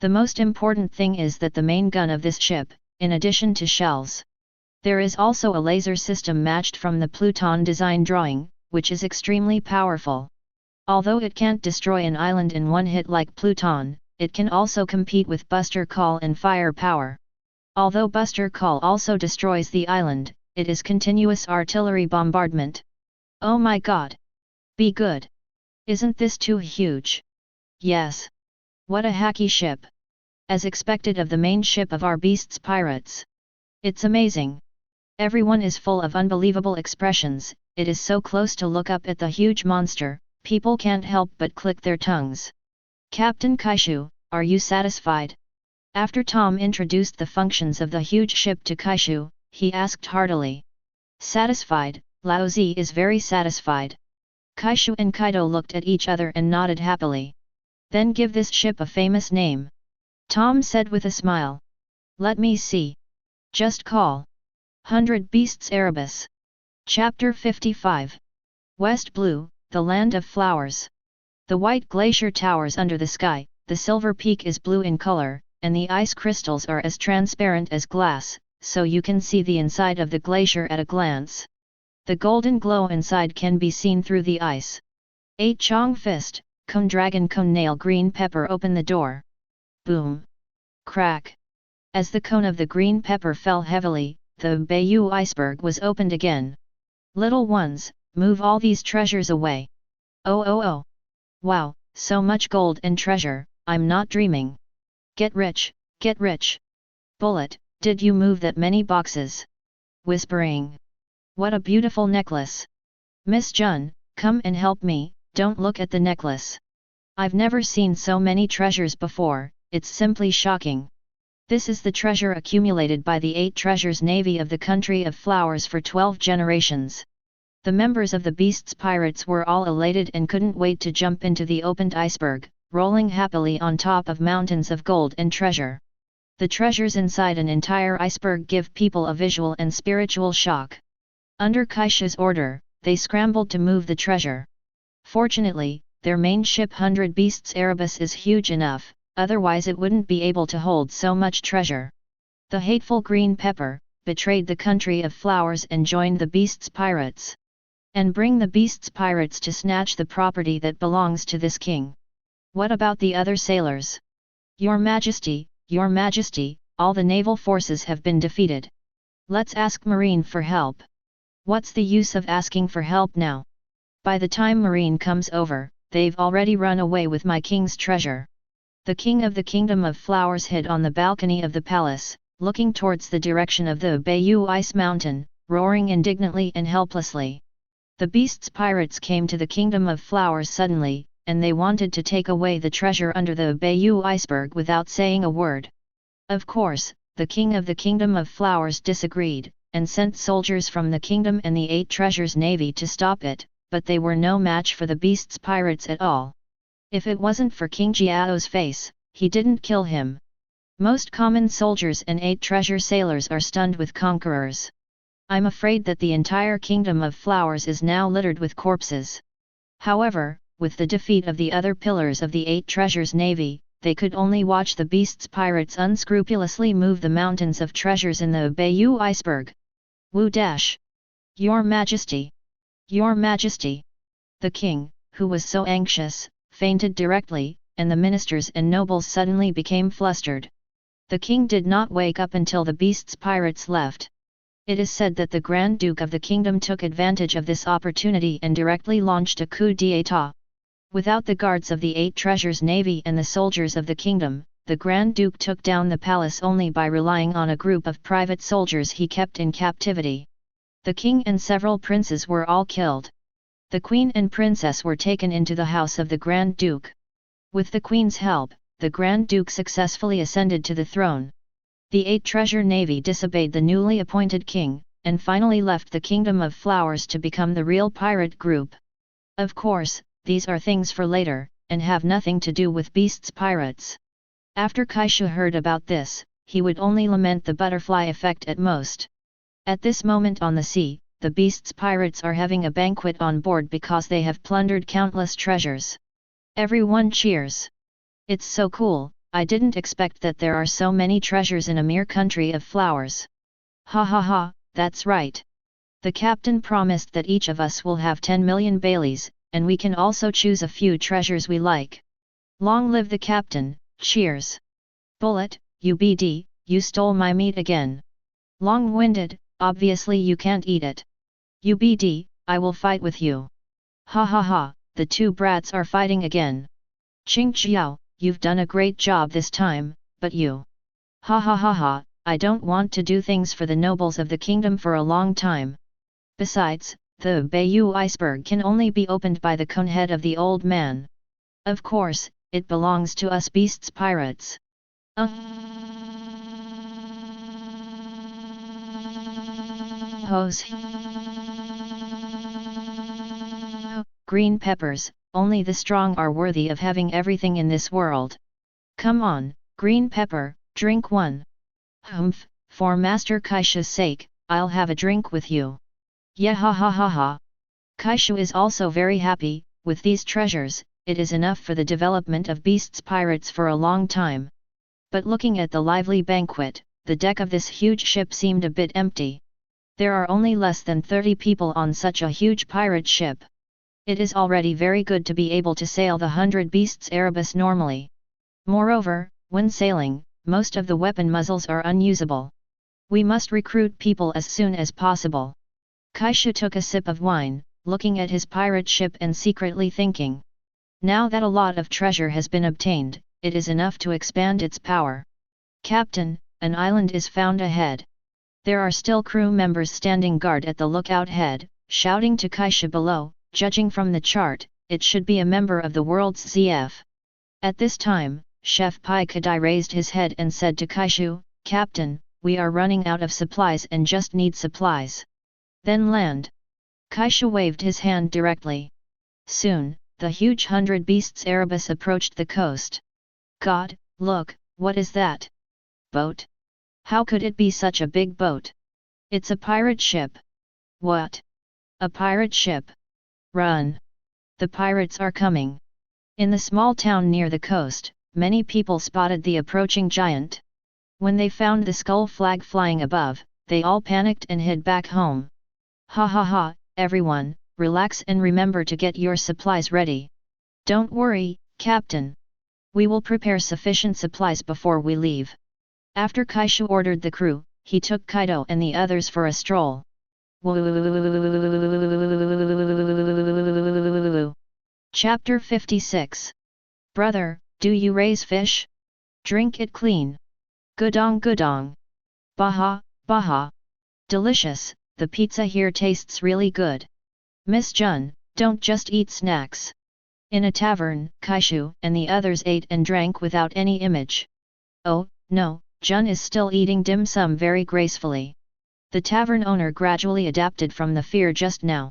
The most important thing is that the main gun of this ship, in addition to shells. There is also a laser system matched from the Pluton design drawing, which is extremely powerful. Although it can't destroy an island in one hit like Pluton, it can also compete with Buster Call and fire power. Although Buster Call also destroys the island, it is continuous artillery bombardment. Oh my god! Be good! Isn't this too huge? Yes. What a hacky ship! As expected of the main ship of our beasts pirates. It's amazing. Everyone is full of unbelievable expressions, it is so close to look up at the huge monster, people can't help but click their tongues. Captain Kaishu, are you satisfied? After Tom introduced the functions of the huge ship to Kaishu, he asked heartily. Satisfied, Lao Zi is very satisfied. Kaishu and Kaido looked at each other and nodded happily. Then give this ship a famous name. Tom said with a smile. Let me see. Just call. 100 Beasts Erebus. Chapter 55. West Blue, the Land of Flowers. The white glacier towers under the sky, the silver peak is blue in color, and the ice crystals are as transparent as glass, so you can see the inside of the glacier at a glance. The golden glow inside can be seen through the ice. 8 Chong Fist, Cone Dragon Cone Nail Green Pepper open the door. Boom! Crack! As the cone of the green pepper fell heavily, the Bayou iceberg was opened again. Little ones, move all these treasures away. Oh! Wow, so much gold and treasure, I'm not dreaming. Get rich, get rich. Bullet, did you move that many boxes? Whispering. What a beautiful necklace. Miss Jun, come and help me, don't look at the necklace. I've never seen so many treasures before, it's simply shocking. This is the treasure accumulated by the 8 treasures navy of the country of flowers for 12 generations. The members of the Beasts Pirates were all elated and couldn't wait to jump into the opened iceberg, rolling happily on top of mountains of gold and treasure. The treasures inside an entire iceberg give people a visual and spiritual shock. Under Kaishu's order, they scrambled to move the treasure. Fortunately, their main ship 100 Beasts Erebus is huge enough, otherwise it wouldn't be able to hold so much treasure. The hateful green pepper betrayed the country of flowers and joined the Beasts Pirates. And bring the Beasts Pirates to snatch the property that belongs to this king. What about the other sailors? Your Majesty, all the naval forces have been defeated. Let's ask Marine for help. What's the use of asking for help now? By the time Marine comes over, they've already run away with my king's treasure. The king of the Kingdom of Flowers hid on the balcony of the palace, looking towards the direction of the Bayou Ice Mountain, roaring indignantly and helplessly. The beast's pirates came to the Kingdom of Flowers suddenly, and they wanted to take away the treasure under the Bayou Iceberg without saying a word. Of course, the king of the Kingdom of Flowers disagreed, and sent soldiers from the kingdom and the 8 Treasures Navy to stop it, but they were no match for the beast's pirates at all. If it wasn't for King Jiao's face, he didn't kill him. Most common soldiers and 8 treasure sailors are stunned with conquerors. I'm afraid that the entire Kingdom of Flowers is now littered with corpses. However, with the defeat of the other pillars of the 8 Treasures Navy, they could only watch the beast's pirates unscrupulously move the mountains of treasures in the Bayou Iceberg. Wu dash! Your Majesty! Your Majesty! The king, who was so anxious, fainted directly, and the ministers and nobles suddenly became flustered. The king did not wake up until the beast's pirates left. It is said that the Grand Duke of the kingdom took advantage of this opportunity and directly launched a coup d'état. Without the guards of the 8 Treasures Navy and the soldiers of the kingdom, the Grand Duke took down the palace only by relying on a group of private soldiers he kept in captivity. The king and several princes were all killed. The queen and princess were taken into the house of the Grand Duke. With the queen's help, the Grand Duke successfully ascended to the throne. The 8 Treasure Navy disobeyed the newly appointed king, and finally left the Kingdom of Flowers to become the real pirate group. Of course, these are things for later, and have nothing to do with beast's pirates. After Kaishu heard about this, he would only lament the butterfly effect at most. At this moment on the sea, the beast's pirates are having a banquet on board because they have plundered countless treasures. Everyone cheers. It's so cool, I didn't expect that there are so many treasures in a mere country of flowers. Ha ha ha, that's right. The captain promised that each of us will have 10 million Baileys, and we can also choose a few treasures we like. Long live the captain, cheers. Bullet, UBD, you stole my meat again. Long-winded, obviously you can't eat it. UBD, I will fight with you. Ha ha ha, the 2 brats are fighting again. Ching Chiao, you've done a great job this time, but you. Ha ha ha ha, I don't want to do things for the nobles of the kingdom for a long time. Besides, the Bayou Iceberg can only be opened by the cone head of the old man. Of course, it belongs to us beasts pirates. Green peppers, only the strong are worthy of having everything in this world. Come on, green pepper, drink one. Humph, for Master Kaishu's sake, I'll have a drink with you. Yeah ha ha ha ha. Kaishu is also very happy. With these treasures, it is enough for the development of beasts pirates for a long time. But looking at the lively banquet, the deck of this huge ship seemed a bit empty. There are only less than 30 people on such a huge pirate ship. It is already very good to be able to sail the 100 beasts Erebus normally. Moreover, when sailing, most of the weapon muzzles are unusable. We must recruit people as soon as possible. Kaishu took a sip of wine, looking at his pirate ship and secretly thinking. Now that a lot of treasure has been obtained, it is enough to expand its power. Captain, an island is found ahead. There are still crew members standing guard at the lookout head, shouting to Kaishu below. Judging from the chart, it should be a member of the world's ZF. At this time, Chef Pai Kadai raised his head and said to Kaishu, Captain, we are running out of supplies and just need supplies. Then land. Kaishu waved his hand directly. Soon, the huge 100 beasts Erebus approached the coast. God, look, what is that? Boat? How could it be such a big boat? It's a pirate ship. What? A pirate ship? Run! The pirates are coming. In the small town near the coast, many people spotted the approaching giant. When they found the skull flag flying above, they all panicked and hid back home. Ha ha ha, everyone, relax and remember to get your supplies ready. Don't worry, Captain. We will prepare sufficient supplies before we leave. After Kaishu ordered the crew, he took Kaido and the others for a stroll. Chapter 56. Brother, do you raise fish? Drink it clean. Gudong gudong. Baha, baha. Delicious, the pizza here tastes really good. Miss Jun, don't just eat snacks. In a tavern, Kaishu and the others ate and drank without any image. Oh, no, Jun is still eating dim sum very gracefully. The tavern owner gradually adapted from the fear just now.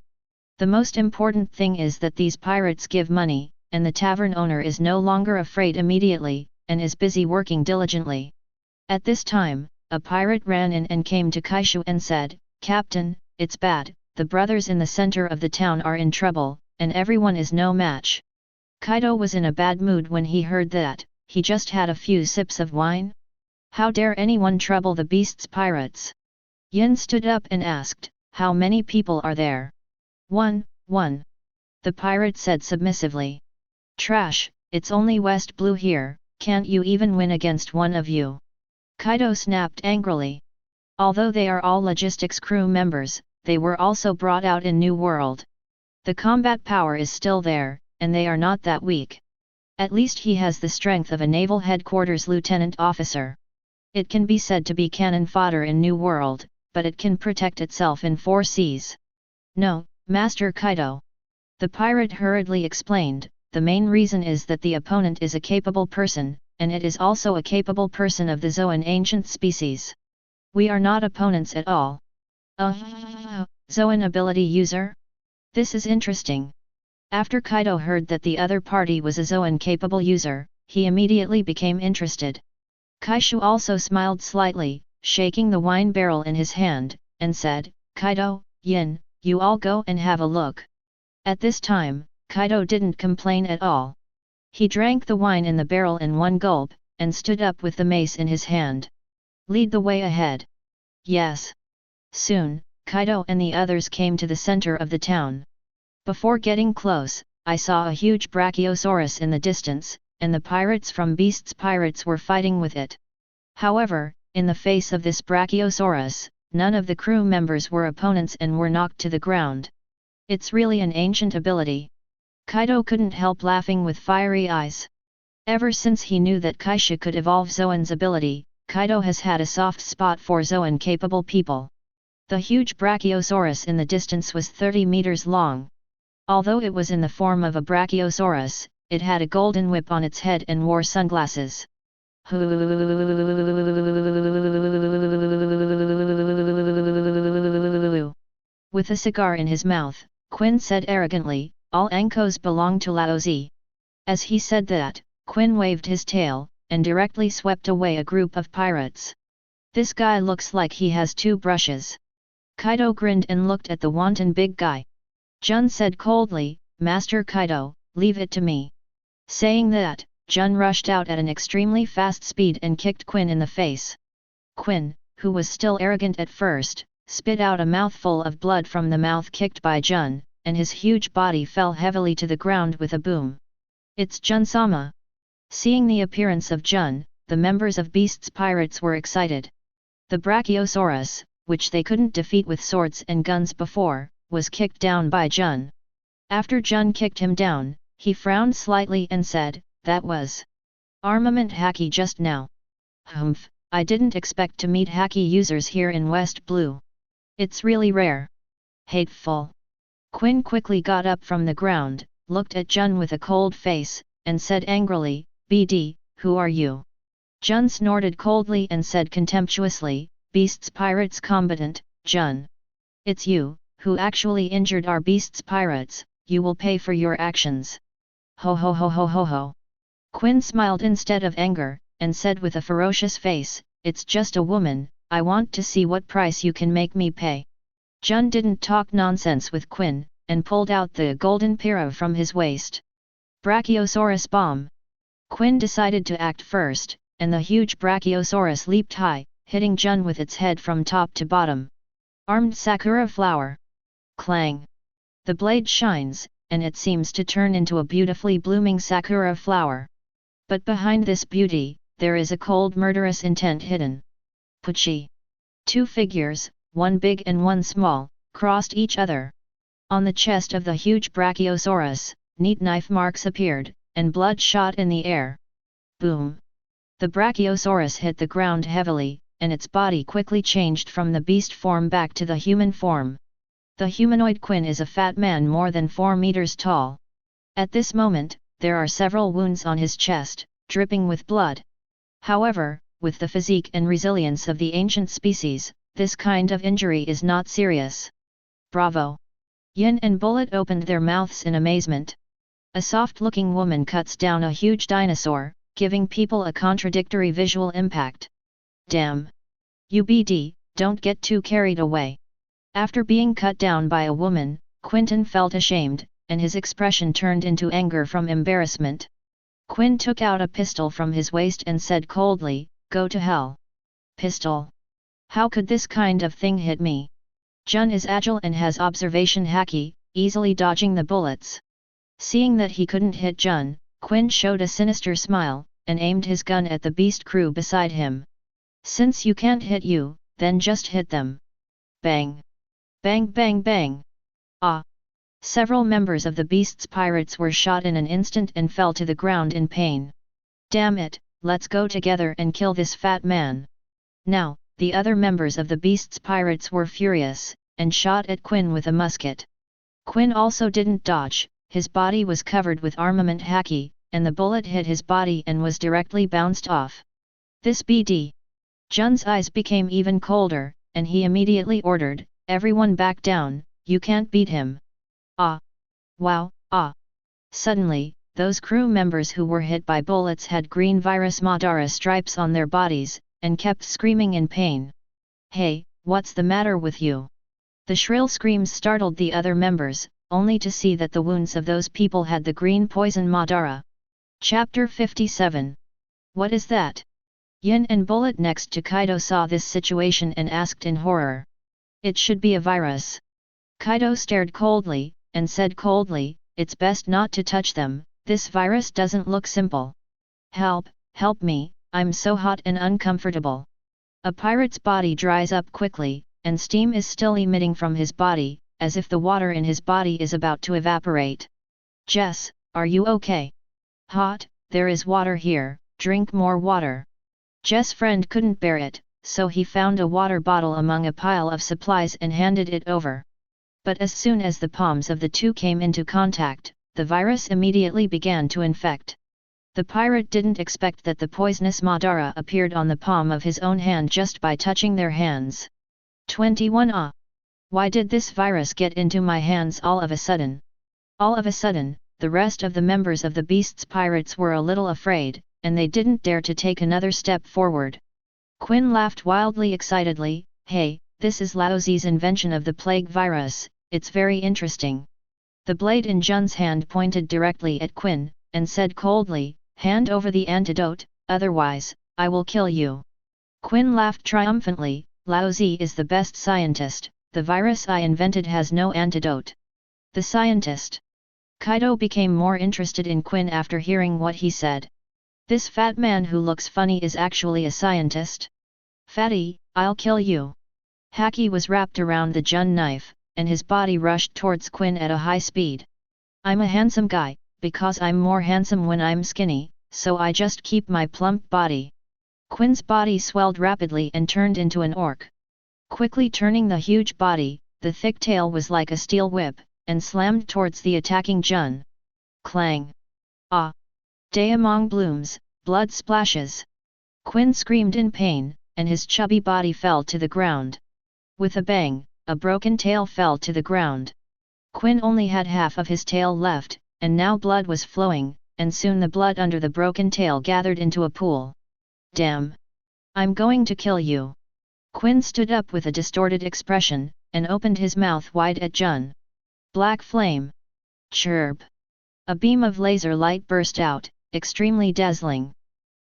The most important thing is that these pirates give money, and the tavern owner is no longer afraid immediately, and is busy working diligently. At this time, a pirate ran in and came to Kaishu and said, "Captain, it's bad, the brothers in the center of the town are in trouble, and everyone is no match." Kaido was in a bad mood when he heard that. He just had a few sips of wine. How dare anyone trouble the beast's pirates? Yin stood up and asked, "How many people are there?" One. The pirate said submissively. "Trash, it's only West Blue here, can't you even win against one of you?" Kaido snapped angrily. Although they are all logistics crew members, they were also brought out in New World. The combat power is still there, and they are not that weak. At least he has the strength of a naval headquarters lieutenant officer. It can be said to be cannon fodder in New World, but it can protect itself in 4 seas. "No, Master Kaido." The pirate hurriedly explained, "The main reason is that the opponent is a capable person, and it is also a capable person of the Zoan ancient species. We are not opponents at all." Zoan ability user? This is interesting. After Kaido heard that the other party was a Zoan capable user, he immediately became interested. Kaishu also smiled slightly, shaking the wine barrel in his hand, and said, "Kaido, Yin, you all go and have a look." At this time, Kaido didn't complain at all. He drank the wine in the barrel in one gulp, and stood up with the mace in his hand. "Lead the way ahead." "Yes." Soon, Kaido and the others came to the center of the town. Before getting close, I saw a huge brachiosaurus in the distance, and the pirates from Beast's Pirates were fighting with it. However, in the face of this brachiosaurus, none of the crew members were opponents and were knocked to the ground. It's really an ancient ability. Kaido couldn't help laughing with fiery eyes. Ever since he knew that Kaishu could evolve Zoan's ability, Kaido has had a soft spot for Zoan-capable people. The huge brachiosaurus in the distance was 30 meters long. Although it was in the form of a brachiosaurus, it had a golden whip on its head and wore sunglasses. With a cigar in his mouth, Quinn said arrogantly, "All Ankos belong to Laozi." As he said that, Quinn waved his tail, and directly swept away a group of pirates. "This guy looks like he has 2 brushes." Kaido grinned and looked at the wanton big guy. Jun said coldly, "Master Kaido, leave it to me." Saying that, Jun rushed out at an extremely fast speed and kicked Quinn in the face. Quinn, who was still arrogant at first, spit out a mouthful of blood from the mouth kicked by Jun, and his huge body fell heavily to the ground with a boom. "It's Jun-sama." Seeing the appearance of Jun, the members of Beast's Pirates were excited. The Brachiosaurus, which they couldn't defeat with swords and guns before, was kicked down by Jun. After Jun kicked him down, he frowned slightly and said, "That was armament hacky just now. Humph, I didn't expect to meet hacky users here in West Blue. It's really rare." Hateful. Quinn quickly got up from the ground, looked at Jun with a cold face, and said angrily, "BD, who are you?" Jun snorted coldly and said contemptuously, "Beast's Pirates combatant, Jun. It's you, who actually injured our Beast's Pirates, you will pay for your actions." Ho ho ho ho ho ho. Quinn smiled instead of anger, and said with a ferocious face, "It's just a woman, I want to see what price you can make me pay." Jun didn't talk nonsense with Quinn, and pulled out the golden pira from his waist. Brachiosaurus bomb. Quinn decided to act first, and the huge Brachiosaurus leaped high, hitting Jun with its head from top to bottom. Armed Sakura flower. Clang. The blade shines, and it seems to turn into a beautifully blooming Sakura flower. But behind this beauty, there is a cold murderous intent hidden. Puchi. Two figures, one big and one small, crossed each other. On the chest of the huge Brachiosaurus, neat knife marks appeared, and blood shot in the air. Boom! The Brachiosaurus hit the ground heavily, and its body quickly changed from the beast form back to the human form. The humanoid Quinn is a fat man more than 4 meters tall. At this moment, there are several wounds on his chest, dripping with blood. However, with the physique and resilience of the ancient species, this kind of injury is not serious. Bravo! Yin and Bullet opened their mouths in amazement. A soft-looking woman cuts down a huge dinosaur, giving people a contradictory visual impact. Damn! UBD, don't get too carried away. After being cut down by a woman, Quinton felt ashamed, and his expression turned into anger from embarrassment. Quinn took out a pistol from his waist and said coldly, "Go to hell." Pistol? How could this kind of thing hit me? Jun is agile and has observation haki, easily dodging the bullets. Seeing that he couldn't hit Jun, Quinn showed a sinister smile, and aimed his gun at the beast crew beside him. "Since you can't hit you, then just hit them." Bang! Bang bang bang! Ah! Several members of the beast's pirates were shot in an instant and fell to the ground in pain. "Damn it, let's go together and kill this fat man." Now, the other members of the beast's pirates were furious, and shot at Quinn with a musket. Quinn also didn't dodge, his body was covered with armament haki, and the bullet hit his body and was directly bounced off. "This BD." Jun's eyes became even colder, and he immediately ordered, "Everyone back down, you can't beat him." Ah! Wow, ah! Suddenly, those crew members who were hit by bullets had green virus Madara stripes on their bodies, and kept screaming in pain. "Hey, what's the matter with you?" The shrill screams startled the other members, only to see that the wounds of those people had the green poison Madara. Chapter 57. What is that? Yin and Bullet next to Kaido saw this situation and asked in horror. "It should be a virus." Kaido stared coldly, and said coldly, "It's best not to touch them, this virus doesn't look simple." "Help, help me, I'm so hot and uncomfortable." A pirate's body dries up quickly, and steam is still emitting from his body, as if the water in his body is about to evaporate. "Jess, are you okay?" "Hot, there is water here, drink more water." Jess' friend couldn't bear it, so he found a water bottle among a pile of supplies and handed it over. But as soon as the palms of the two came into contact, the virus immediately began to infect. The pirate didn't expect that the poisonous Madara appeared on the palm of his own hand just by touching their hands. 21 Ah! Why did this virus get into my hands all of a sudden? All of a sudden, the rest of the members of the beast's pirates were a little afraid, and they didn't dare to take another step forward. Quinn laughed wildly excitedly, "Hey, this is Laozi's invention of the plague virus, it's very interesting." The blade in Jun's hand pointed directly at Quinn, and said coldly, "Hand over the antidote, otherwise, I will kill you." Quinn laughed triumphantly, "Laozi is the best scientist, the virus I invented has no antidote." The scientist. Kaido became more interested in Quinn after hearing what he said. This fat man who looks funny is actually a scientist? "Fatty, I'll kill you." Haki was wrapped around the Jun knife, and his body rushed towards Quinn at a high speed. "I'm a handsome guy, because I'm more handsome when I'm skinny, so I just keep my plump body." Quinn's body swelled rapidly and turned into an orc. Quickly turning the huge body, the thick tail was like a steel whip, and slammed towards the attacking Jun. Clang! Ah! Day among blooms, blood splashes. Quinn screamed in pain, and his chubby body fell to the ground. With a bang, a broken tail fell to the ground. Quinn only had half of his tail left, and now blood was flowing, and soon the blood under the broken tail gathered into a pool. "Damn! I'm going to kill you." Quinn stood up with a distorted expression, and opened his mouth wide at Jun. Black flame. Chirp! A beam of laser light burst out, extremely dazzling.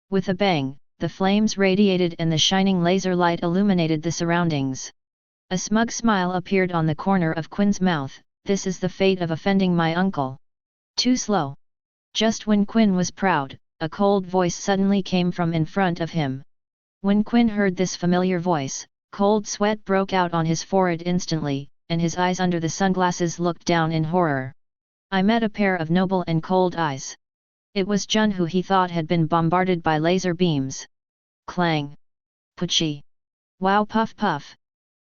With a bang, the flames radiated and the shining laser light illuminated the surroundings. A smug smile appeared on the corner of Quinn's mouth. "This is the fate of offending my uncle." Too slow. Just when Quinn was proud, a cold voice suddenly came from in front of him. When Quinn heard this familiar voice, Cold sweat broke out on his forehead instantly, and his eyes under the sunglasses looked down in horror. I met a pair of noble and cold eyes. It was Jun, who he thought had been bombarded by laser beams. Clang! Puchi! Wow, puff puff!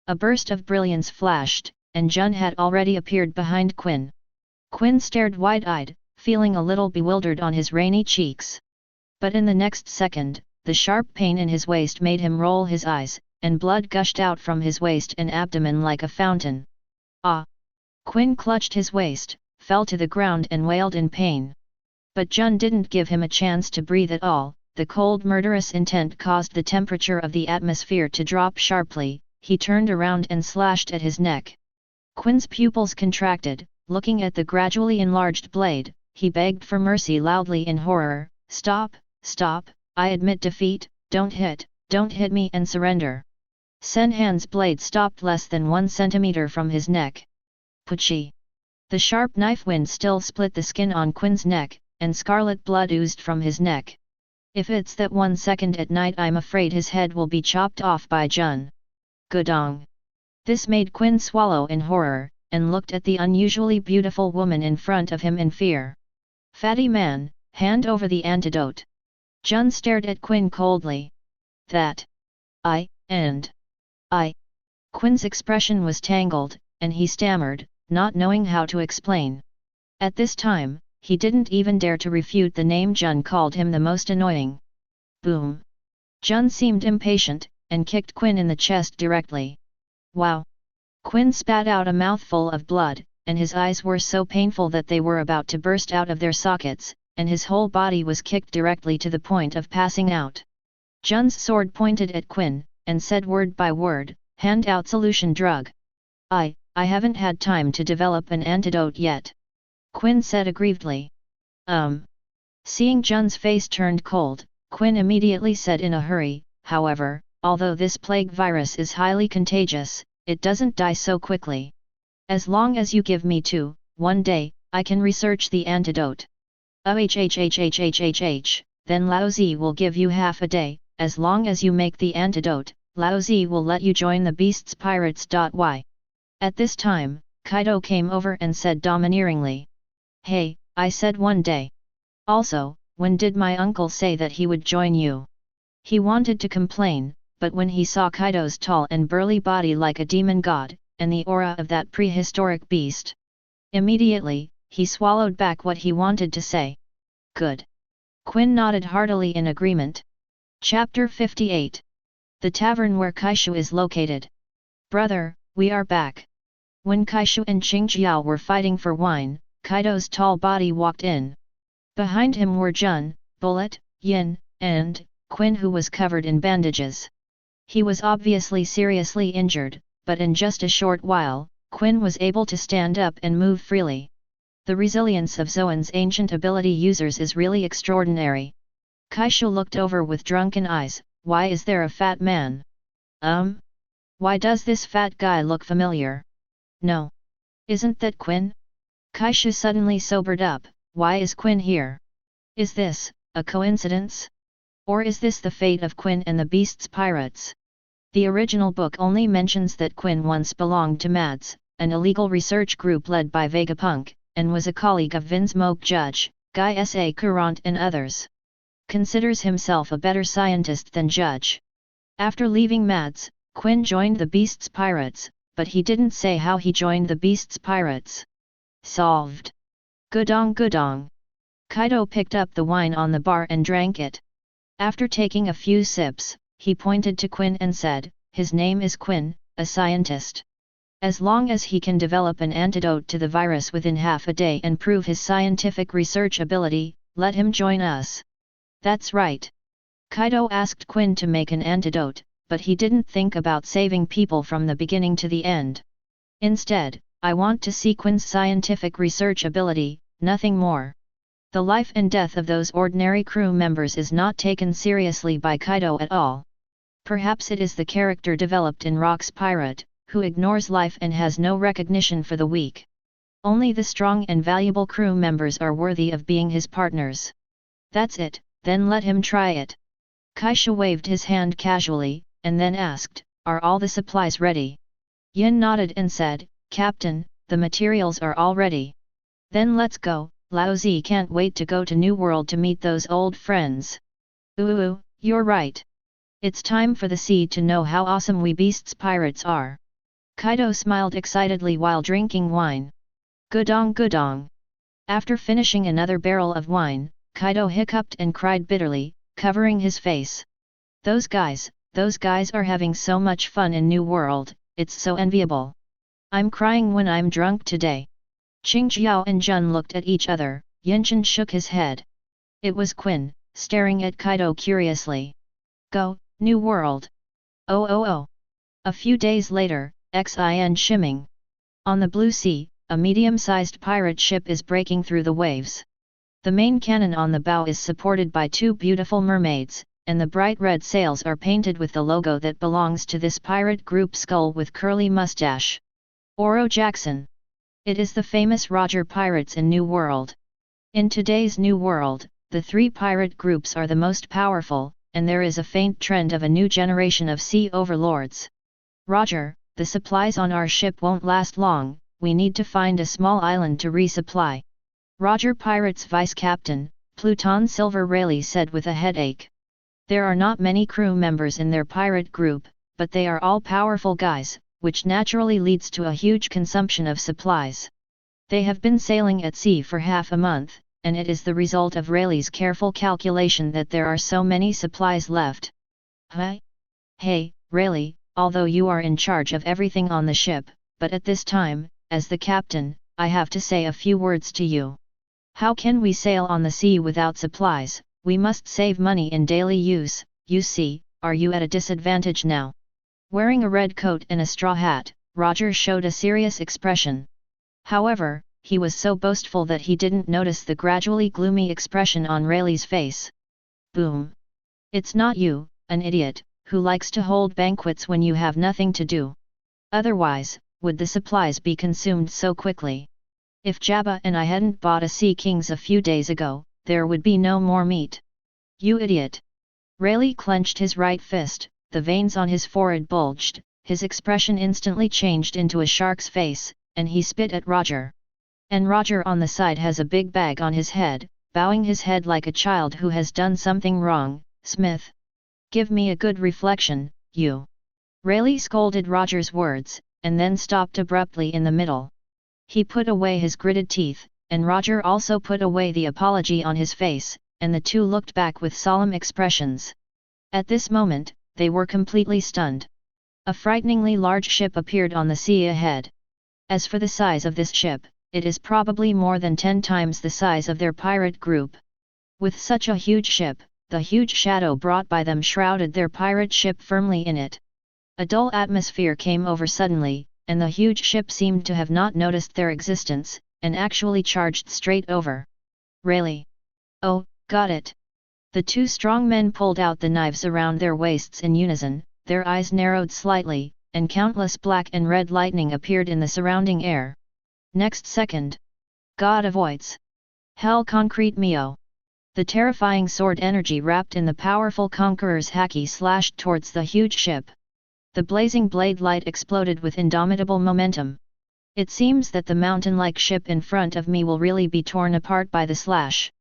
A burst of brilliance flashed, and Jun had already appeared behind Quinn. Quinn stared wide-eyed, feeling a little bewildered on his rainy cheeks. But in the next second, the sharp pain in his waist made him roll his eyes, and blood gushed out from his waist and abdomen like a fountain. Ah! Quinn clutched his waist, fell to the ground and wailed in pain. But Jun didn't give him a chance to breathe at all. The cold murderous intent caused the temperature of the atmosphere to drop sharply. He turned around and slashed at his neck. Quinn's pupils contracted, looking at the gradually enlarged blade. He begged for mercy loudly in horror. Stop, stop, I admit defeat, don't hit me and surrender. Senhan's blade stopped less than 1 centimeter from his neck. Puchi! The sharp knife wind still split the skin on Quinn's neck, and scarlet blood oozed from his neck. If it's that 1 second at night, I'm afraid his head will be chopped off by Jun. Gudong! This made Quinn swallow in horror, and looked at the unusually beautiful woman in front of him in fear. Fatty man, hand over the antidote. Jun stared at Quinn coldly. That. I. Quinn's expression was tangled, and he stammered, not knowing how to explain. At this time, he didn't even dare to refute the name Jun called him the most annoying. Boom! Jun seemed impatient, and kicked Quinn in the chest directly. Wow! Quinn spat out a mouthful of blood, and his eyes were so painful that they were about to burst out of their sockets, and his whole body was kicked directly to the point of passing out. Jun's sword pointed at Quinn, and said word by word, hand out solution drug. I haven't had time to develop an antidote yet. Quinn said aggrievedly. Seeing Jun's face turned cold, Quinn immediately said in a hurry, however, although this plague virus is highly contagious, it doesn't die so quickly. As long as you give me 1 day, I can research the antidote. Then Lao Zi will give you half a day. As long as you make the antidote, Lao Zi will let you join the beast's pirates. At this time, Kaido came over and said domineeringly. Hey, I said 1 day. Also, when did my uncle say that he would join you? He wanted to complain, but when he saw Kaido's tall and burly body like a demon god, and the aura of that prehistoric beast, immediately, he swallowed back what he wanted to say. Good. Quinn nodded heartily in agreement. Chapter 58. The tavern where Kaishu is located. Brother, we are back. When Kaishu and Qingjiao were fighting for wine, Kaido's tall body walked in. Behind him were Jun, Bullet, Yin, and Quinn, who was covered in bandages. He was obviously seriously injured, but in just a short while, Quinn was able to stand up and move freely. The resilience of Zoan's ancient ability users is really extraordinary. Kaishu looked over with drunken eyes. Why is there a fat man? Why does this fat guy look familiar? No. Isn't that Quinn? Kaishu suddenly sobered up. Why is Quinn here? Is this a coincidence? Or is this the fate of Quinn and the Beast's pirates? The original book only mentions that Quinn once belonged to MADS, an illegal research group led by Vegapunk, and was a colleague of Vinsmoke Judge, Guy S.A. Courant and others. Considers himself a better scientist than Judge. After leaving MADS, Quinn joined the Beast's pirates, but he didn't say how he joined the Beast's pirates. Solved. Gudong gudong. Kaido picked up the wine on the bar and drank it. After taking a few sips, he pointed to Quinn and said, his name is Quinn, a scientist. As long as he can develop an antidote to the virus within half a day and prove his scientific research ability, let him join us. That's right. Kaido asked Quinn to make an antidote, but he didn't think about saving people from the beginning to the end. Instead, I want to see Quinn's scientific research ability, nothing more. The life and death of those ordinary crew members is not taken seriously by Kaido at all. Perhaps it is the character developed in Rock's Pirate, who ignores life and has no recognition for the weak. Only the strong and valuable crew members are worthy of being his partners. That's it, then let him try it. Kaishu waved his hand casually, and then asked, are all the supplies ready? Yin nodded and said, Captain, the materials are all ready. Then let's go, Laozi can't wait to go to New World to meet those old friends. Ooh, you're right. It's time for the sea to know how awesome we beasts pirates are. Kaido smiled excitedly while drinking wine. Gudong gudong. After finishing another barrel of wine, Kaido hiccuped and cried bitterly, covering his face. Those guys are having so much fun in New World, it's so enviable. I'm crying when I'm drunk today. Qingjiao and Jun looked at each other, Yinchen shook his head. It was Quinn, staring at Kaido curiously. Go, New World. Oh. A few days later, Xin Shimming. On the blue sea, a medium-sized pirate ship is breaking through the waves. The main cannon on the bow is supported by two beautiful mermaids, and the bright red sails are painted with the logo that belongs to this pirate group skull with curly mustache. Oro Jackson. It is the famous Roger pirates in New World. In today's New World, the three pirate groups are the most powerful, and there is a faint trend of a new generation of sea overlords. Roger, the supplies on our ship won't last long, we need to find a small island to resupply. Roger Pirates Vice Captain, Pluton Silver Rayleigh said with a headache. There are not many crew members in their pirate group, but they are all powerful guys, which naturally leads to a huge consumption of supplies. They have been sailing at sea for half a month, and it is the result of Rayleigh's careful calculation that there are so many supplies left. Hey, Rayleigh, although you are in charge of everything on the ship, but at this time, as the captain, I have to say a few words to you. How can we sail on the sea without supplies? We must save money in daily use, you see, are you at a disadvantage now? Wearing a red coat and a straw hat, Roger showed a serious expression. However, he was so boastful that he didn't notice the gradually gloomy expression on Rayleigh's face. Boom! It's not you, an idiot, who likes to hold banquets when you have nothing to do. Otherwise, would the supplies be consumed so quickly? If Jabba and I hadn't bought a Sea Kings a few days ago, there would be no more meat. You idiot! Rayleigh clenched his right fist, the veins on his forehead bulged, his expression instantly changed into a shark's face, and he spit at Roger. And Roger on the side has a big bag on his head, bowing his head like a child who has done something wrong. Smith! Give me a good reflection, you! Rayleigh scolded Roger's words, and then stopped abruptly in the middle. He put away his gritted teeth, and Roger also put away the apology on his face, and the two looked back with solemn expressions. At this moment, they were completely stunned. A frighteningly large ship appeared on the sea ahead. As for the size of this ship, it is probably more than 10 times the size of their pirate group. With such a huge ship, the huge shadow brought by them shrouded their pirate ship firmly in it. A dull atmosphere came over suddenly, and the huge ship seemed to have not noticed their existence, and actually charged straight over. Rayleigh! Oh, got it! The two strong men pulled out the knives around their waists in unison, their eyes narrowed slightly, and countless black and red lightning appeared in the surrounding air. Next second. God avoids! Hell concrete mio! The terrifying sword energy wrapped in the powerful conqueror's haki slashed towards the huge ship. The blazing blade light exploded with indomitable momentum. It seems that the mountain-like ship in front of me will really be torn apart by the slash.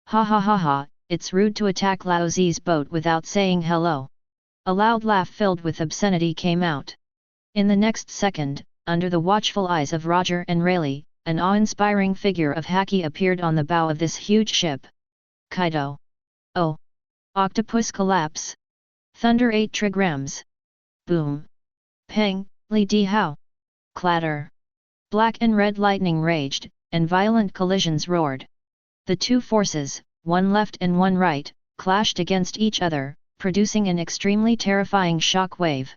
Ha ha ha ha, it's rude to attack Lao Zi's boat without saying hello. A loud laugh filled with obscenity came out. In the next second, under the watchful eyes of Roger and Rayleigh, an awe-inspiring figure of haki appeared on the bow of this huge ship. Kaido! Oh! Octopus collapse! Thunder 8 trigrams! Boom! Peng, li di hao! Clatter! Black and red lightning raged, and violent collisions roared. The two forces, one left and one right, clashed against each other, producing an extremely terrifying shock wave.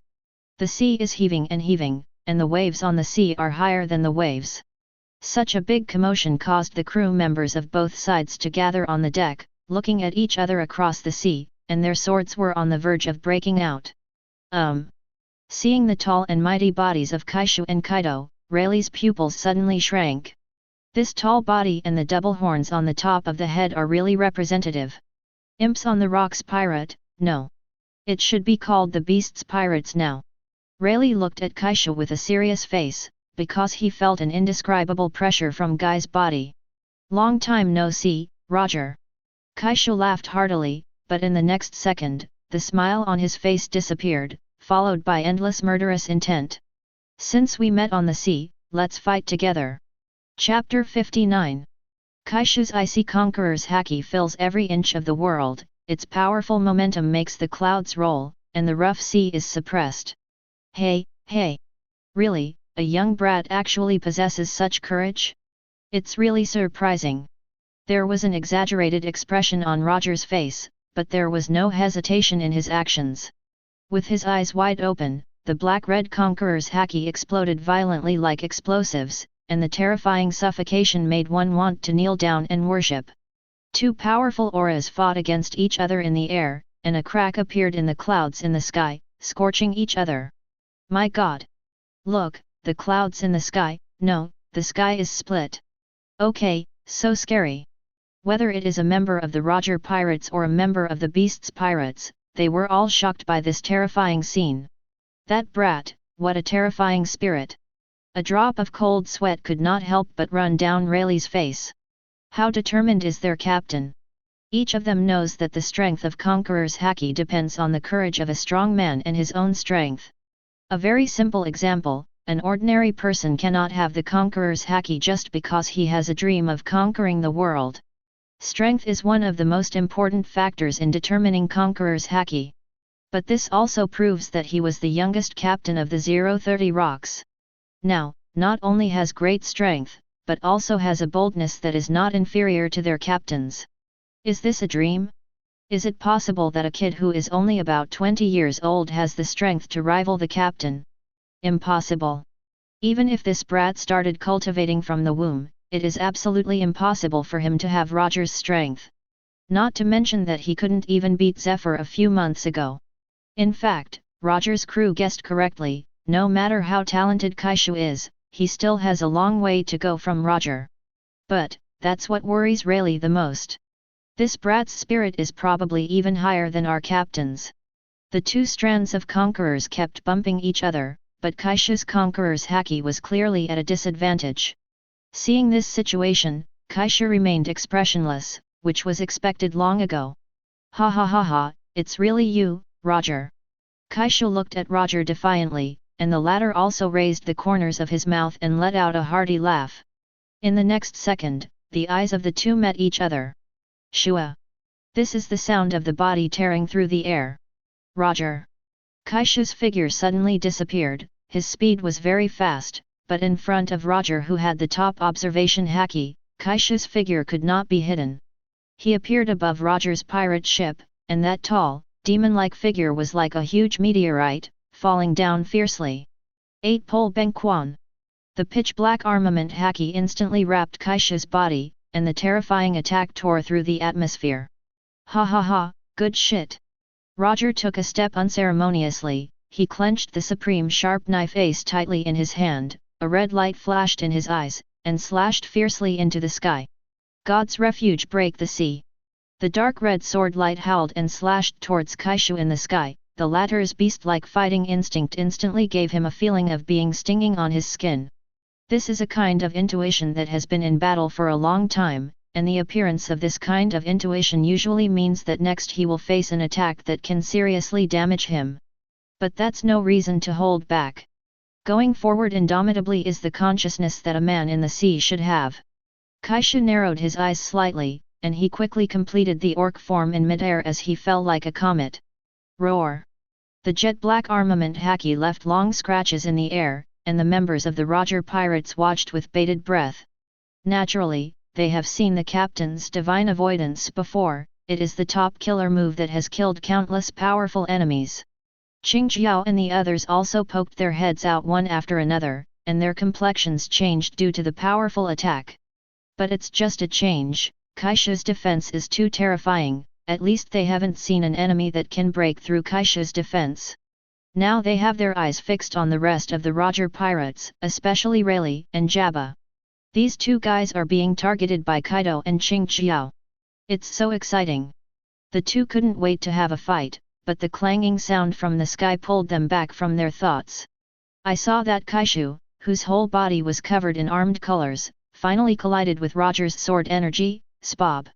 The sea is heaving and heaving, and the waves on the sea are higher than the waves. Such a big commotion caused the crew members of both sides to gather on the deck, looking at each other across the sea, and their swords were on the verge of breaking out. Seeing the tall and mighty bodies of Kaishu and Kaido, Rayleigh's pupils suddenly shrank. This tall body and the double horns on the top of the head are really representative. Imps on the Rocks pirate, no. It should be called the Beasts Pirates now. Rayleigh looked at Kaishu with a serious face, because he felt an indescribable pressure from Guy's body. "Long time no see, Roger." Kaishu laughed heartily, but in the next second, the smile on his face disappeared, followed by endless murderous intent. "Since we met on the sea, let's fight together." Chapter 59. Kaishu's icy conqueror's haki fills every inch of the world, its powerful momentum makes the clouds roll, and the rough sea is suppressed. Hey, hey! Really, a young brat actually possesses such courage? It's really surprising. There was an exaggerated expression on Roger's face, but there was no hesitation in his actions. With his eyes wide open, the black-red conqueror's haki exploded violently like explosives, and the terrifying suffocation made one want to kneel down and worship. Two powerful auras fought against each other in the air, and a crack appeared in the clouds in the sky, scorching each other. My God! Look, the clouds in the sky, no, the sky is split. Okay, so scary. Whether it is a member of the Roger pirates or a member of the Beast's pirates, they were all shocked by this terrifying scene. That brat, what a terrifying spirit! A drop of cold sweat could not help but run down Rayleigh's face. How determined is their captain? Each of them knows that the strength of Conqueror's haki depends on the courage of a strong man and his own strength. A very simple example, an ordinary person cannot have the Conqueror's haki just because he has a dream of conquering the world. Strength is one of the most important factors in determining Conqueror's haki. But this also proves that he was the youngest captain of the 030 Rocks. Now, not only has great strength, but also has a boldness that is not inferior to their captains. Is this a dream? Is it possible that a kid who is only about 20 years old has the strength to rival the captain? Impossible. Even if this brat started cultivating from the womb, it is absolutely impossible for him to have Roger's strength. Not to mention that he couldn't even beat Zephyr a few months ago. In fact, Roger's crew guessed correctly. No matter how talented Kaishu is, he still has a long way to go from Roger. But, that's what worries Rayleigh the most. This brat's spirit is probably even higher than our captain's. The two strands of conquerors kept bumping each other, but Kaishu's conqueror's haki was clearly at a disadvantage. Seeing this situation, Kaishu remained expressionless, which was expected long ago. Ha ha ha ha, it's really you, Roger. Kaishu looked at Roger defiantly, and the latter also raised the corners of his mouth and let out a hearty laugh. In the next second, the eyes of the two met each other. Shua! This is the sound of the body tearing through the air. Roger! Kaishu's figure suddenly disappeared. His speed was very fast, but in front of Roger, who had the top observation haki, Kaishu's figure could not be hidden. He appeared above Roger's pirate ship, and that tall, demon-like figure was like a huge meteorite, falling down fiercely. 8 Pol Benquan. The pitch-black armament haki instantly wrapped Kaishu's body, and the terrifying attack tore through the atmosphere. Ha ha ha, good shit. Roger took a step unceremoniously. He clenched the supreme sharp knife ace tightly in his hand, a red light flashed in his eyes, and slashed fiercely into the sky. God's refuge, break the sea. The dark red sword light howled and slashed towards Kaishu in the sky. The latter's beast-like fighting instinct instantly gave him a feeling of being stinging on his skin. This is a kind of intuition that has been in battle for a long time, and the appearance of this kind of intuition usually means that next he will face an attack that can seriously damage him. But that's no reason to hold back. Going forward indomitably is the consciousness that a man in the sea should have. Kaishu narrowed his eyes slightly, and he quickly completed the orc form in midair as he fell like a comet. Roar! The jet-black armament haki left long scratches in the air, and the members of the Roger pirates watched with bated breath. Naturally, they have seen the captain's divine avoidance before. It is the top killer move that has killed countless powerful enemies. Qingjiao and the others also poked their heads out one after another, and their complexions changed due to the powerful attack. But it's just a change. Kaishu's defense is too terrifying. At least they haven't seen an enemy that can break through Kaishu's defense. Now they have their eyes fixed on the rest of the Roger pirates, especially Rayleigh and Jabba. These two guys are being targeted by Kaido and Qingjiao. It's so exciting. The two couldn't wait to have a fight, but the clanging sound from the sky pulled them back from their thoughts. I saw that Kaishu, whose whole body was covered in armed colors, finally collided with Roger's sword energy, SPOB.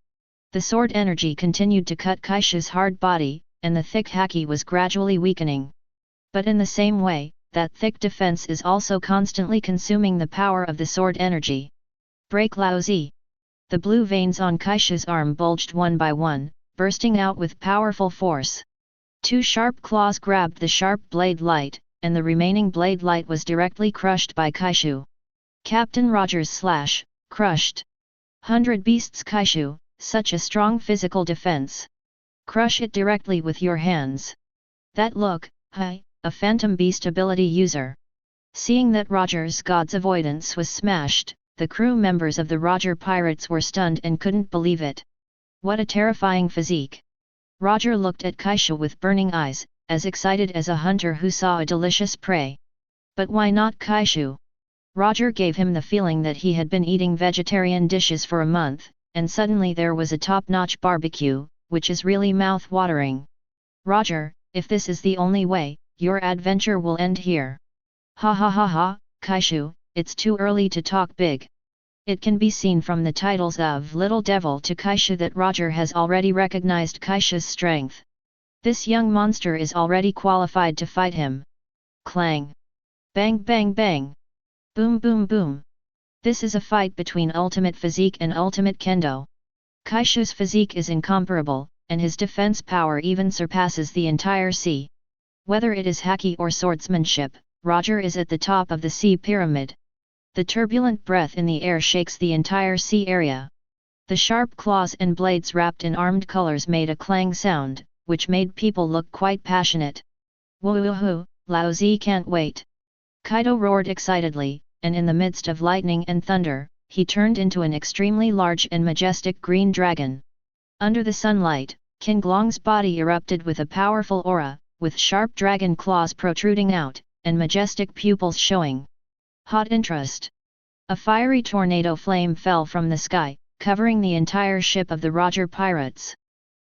The sword energy continued to cut Kaishu's hard body, and the thick haki was gradually weakening. But in the same way, that thick defense is also constantly consuming the power of the sword energy. Break Laozi! The blue veins on Kaishu's arm bulged one by one, bursting out with powerful force. Two sharp claws grabbed the sharp blade light, and the remaining blade light was directly crushed by Kaishu. Captain Roger's slash, crushed. 100 beasts Kaishu, such a strong physical defense. Crush it directly with your hands. That look, hi, a phantom beast ability user. Seeing that Roger's god's avoidance was smashed, the crew members of the Roger pirates were stunned and couldn't believe it. What a terrifying physique. Roger looked at Kaishu with burning eyes, as excited as a hunter who saw a delicious prey. But why not Kaishu? Roger gave him the feeling that he had been eating vegetarian dishes for a month, and suddenly there was a top-notch barbecue, which is really mouth-watering. Roger, if this is the only way, your adventure will end here. Ha ha ha ha, Kaishu, it's too early to talk big. It can be seen from the titles of Little Devil to Kaishu that Roger has already recognized Kaishu's strength. This young monster is already qualified to fight him. Clang! Bang bang bang! Boom boom boom! This is a fight between ultimate physique and ultimate kendo. Kaishu's physique is incomparable, and his defense power even surpasses the entire sea. Whether it is haki or swordsmanship, Roger is at the top of the sea pyramid. The turbulent breath in the air shakes the entire sea area. The sharp claws and blades wrapped in armed colors made a clang sound, which made people look quite passionate. Woohoo, Laozi can't wait! Kaido roared excitedly, and in the midst of lightning and thunder, he turned into an extremely large and majestic green dragon. Under the sunlight, King Glong's body erupted with a powerful aura, with sharp dragon claws protruding out, and majestic pupils showing. Hot interest. A fiery tornado flame fell from the sky, covering the entire ship of the Roger pirates.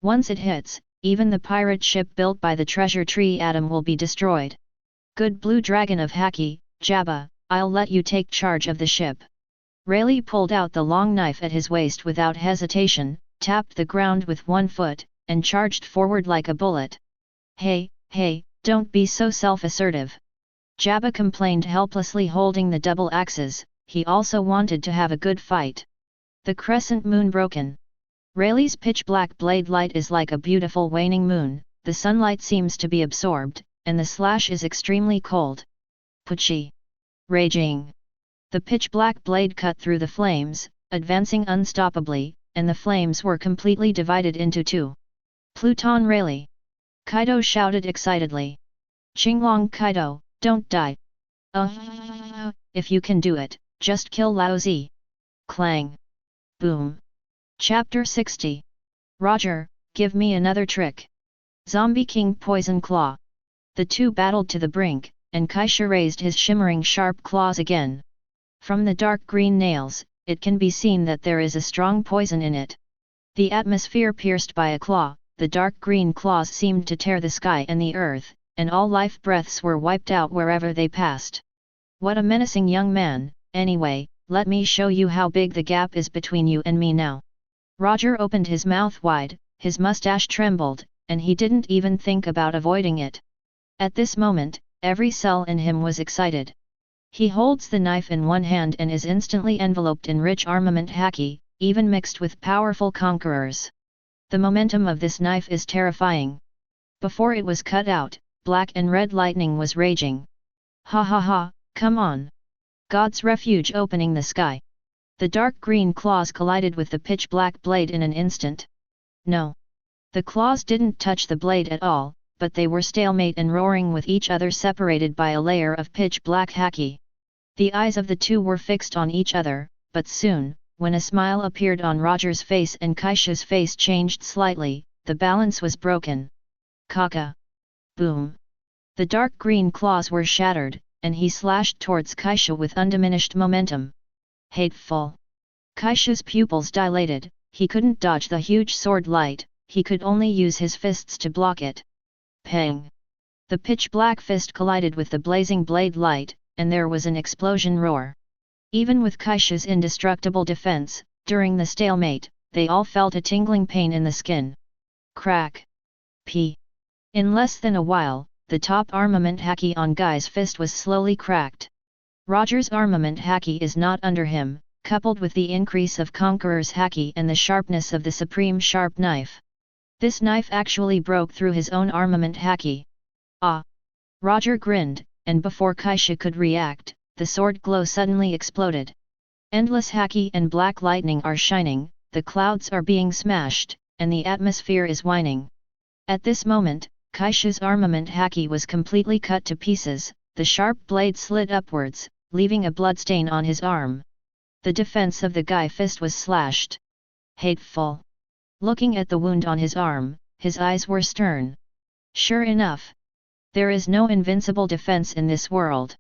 Once it hits, even the pirate ship built by the treasure tree atom will be destroyed. Good blue dragon of haki, Jabba, I'll let you take charge of the ship. Rayleigh pulled out the long knife at his waist without hesitation, tapped the ground with one foot, and charged forward like a bullet. Hey, don't be so self-assertive. Jabba complained helplessly, holding the double axes. He also wanted to have a good fight. The crescent moon broken. Rayleigh's pitch-black blade light is like a beautiful waning moon, the sunlight seems to be absorbed, and the slash is extremely cold. Puchi. Raging. The pitch-black blade cut through the flames, advancing unstoppably, and the flames were completely divided into two. Pluton Rayleigh. Kaido shouted excitedly. Qinglong Kaido, don't die. If you can do it, just kill Laozi. Clang. Boom. Chapter 60. Roger, give me another trick. Zombie King Poison Claw. The two battled to the brink, and Kaishu raised his shimmering sharp claws again. From the dark green nails, it can be seen that there is a strong poison in it. The atmosphere pierced by a claw, the dark green claws seemed to tear the sky and the earth, and all life breaths were wiped out wherever they passed. What a menacing young man. Anyway, let me show you how big the gap is between you and me now. Roger opened his mouth wide, his mustache trembled, and he didn't even think about avoiding it. At this moment, every cell in him was excited. He holds the knife in one hand and is instantly enveloped in rich armament haki, even mixed with powerful conquerors. The momentum of this knife is terrifying. Before it was cut out, black and red lightning was raging. Ha ha ha, come on! God's refuge opening the sky. The dark green claws collided with the pitch-black blade in an instant. No. The claws didn't touch the blade at all, but they were stalemate and roaring with each other, separated by a layer of pitch-black haki. The eyes of the two were fixed on each other, but soon, when a smile appeared on Roger's face and Kaishu's face changed slightly, the balance was broken. Kaka. Boom. The dark green claws were shattered, and he slashed towards Kaishu with undiminished momentum. Hateful. Kaishu's pupils dilated, he couldn't dodge the huge sword light, he could only use his fists to block it. Pang. The pitch-black fist collided with the blazing blade light, and there was an explosion roar. Even with Kaishu's indestructible defense, during the stalemate, they all felt a tingling pain in the skin. Crack! P. In less than a while, the top armament haki on Guy's fist was slowly cracked. Roger's armament haki is not under him, coupled with the increase of Conqueror's haki and the sharpness of the supreme sharp knife. This knife actually broke through his own armament haki. Ah! Roger grinned, and before Kaishu could react, the sword glow suddenly exploded. Endless haki and black lightning are shining, the clouds are being smashed, and the atmosphere is whining. At this moment, Kaishu's armament haki was completely cut to pieces, the sharp blade slid upwards, leaving a bloodstain on his arm. The defense of the Guy fist was slashed. Hateful! Looking at the wound on his arm, his eyes were stern. Sure enough! There is no invincible defense in this world.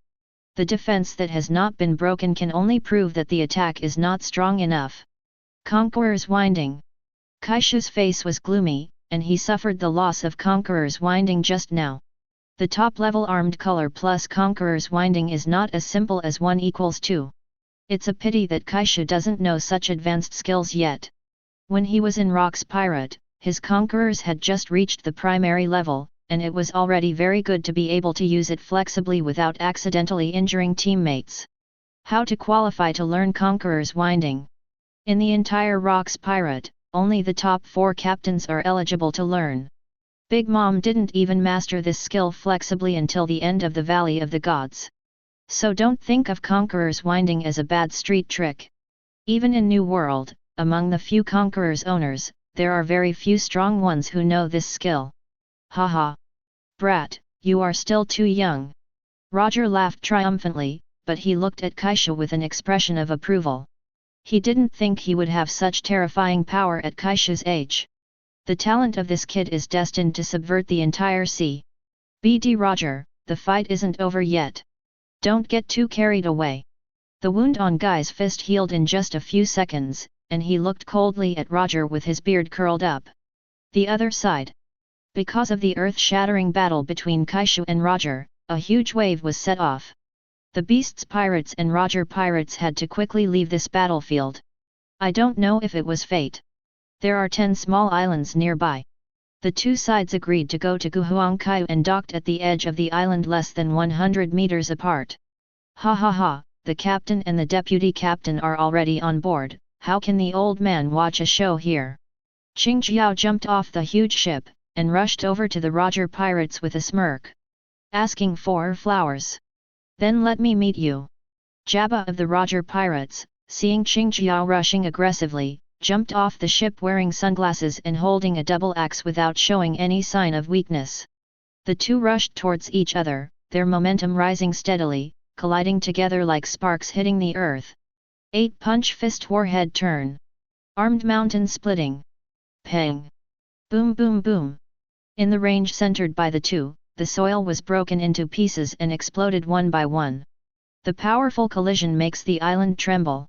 The defense that has not been broken can only prove that the attack is not strong enough. Conqueror's winding. Kaishu's face was gloomy, and he suffered the loss of Conqueror's winding just now. The top-level armed color plus Conqueror's winding is not as simple as 1 equals 2. It's a pity that Kaishu doesn't know such advanced skills yet. When he was in Rock's Pirate, his Conquerors had just reached the primary level, and it was already very good to be able to use it flexibly without accidentally injuring teammates. How to qualify to learn Conqueror's winding? In the entire Rock's Pirate, only the top 4 captains are eligible to learn. Big Mom didn't even master this skill flexibly until the end of the Valley of the Gods. So don't think of Conqueror's winding as a bad street trick. Even in New World, among the few Conqueror's owners, there are very few strong ones who know this skill. Haha! Brat, you are still too young. Roger laughed triumphantly, but he looked at Kaishu with an expression of approval. He didn't think he would have such terrifying power at Kaishu's age. The talent of this kid is destined to subvert the entire sea. BD Roger, the fight isn't over yet. Don't get too carried away. The wound on Guy's fist healed in just a few seconds, and he looked coldly at Roger with his beard curled up. The other side. Because of the earth-shattering battle between Kaishu and Roger, a huge wave was set off. The Beast's pirates and Roger pirates had to quickly leave this battlefield. I don't know if it was fate. There are 10 small islands nearby. The two sides agreed to go to Guhuangkai and docked at the edge of the island less than 100 meters apart. Ha ha ha, the captain and the deputy captain are already on board, how can the old man watch a show here? Qingjiao jumped off the huge ship, and rushed over to the Roger pirates with a smirk. Asking for flowers. Then let me meet you. Jabba of the Roger pirates, seeing Qingjiao rushing aggressively, jumped off the ship wearing sunglasses and holding a double axe without showing any sign of weakness. The two rushed towards each other, their momentum rising steadily, colliding together like sparks hitting the earth. 8-punch fist warhead turn. Armed mountain splitting. Pang. Boom boom boom. In the range centered by the two, the soil was broken into pieces and exploded one by one. The powerful collision makes the island tremble.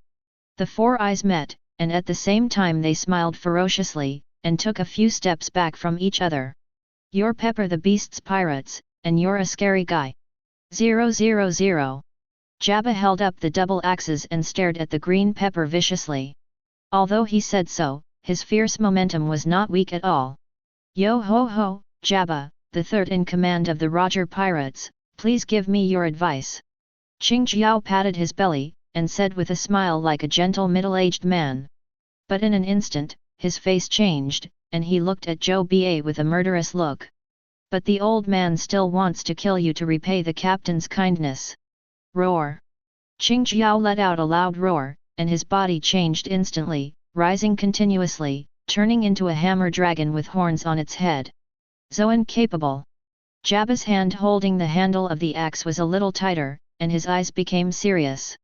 The four eyes met, and at the same time they smiled ferociously, and took a few steps back from each other. You're Pepper the Beast's pirates, and you're a scary guy. 000. Jabba held up the double axes and stared at the green pepper viciously. Although he said so, his fierce momentum was not weak at all. Yo ho ho, Jabba, the third in command of the Roger pirates, please give me your advice. Qingjiao patted his belly, and said with a smile like a gentle middle-aged man. But in an instant, his face changed, and he looked at Zhou Ba with a murderous look. But the old man still wants to kill you to repay the captain's kindness. Roar! Qingjiao let out a loud roar, and his body changed instantly, rising continuously, turning into a hammer dragon with horns on its head. Zoan capable. Jabba's hand holding the handle of the axe was a little tighter, and his eyes became serious.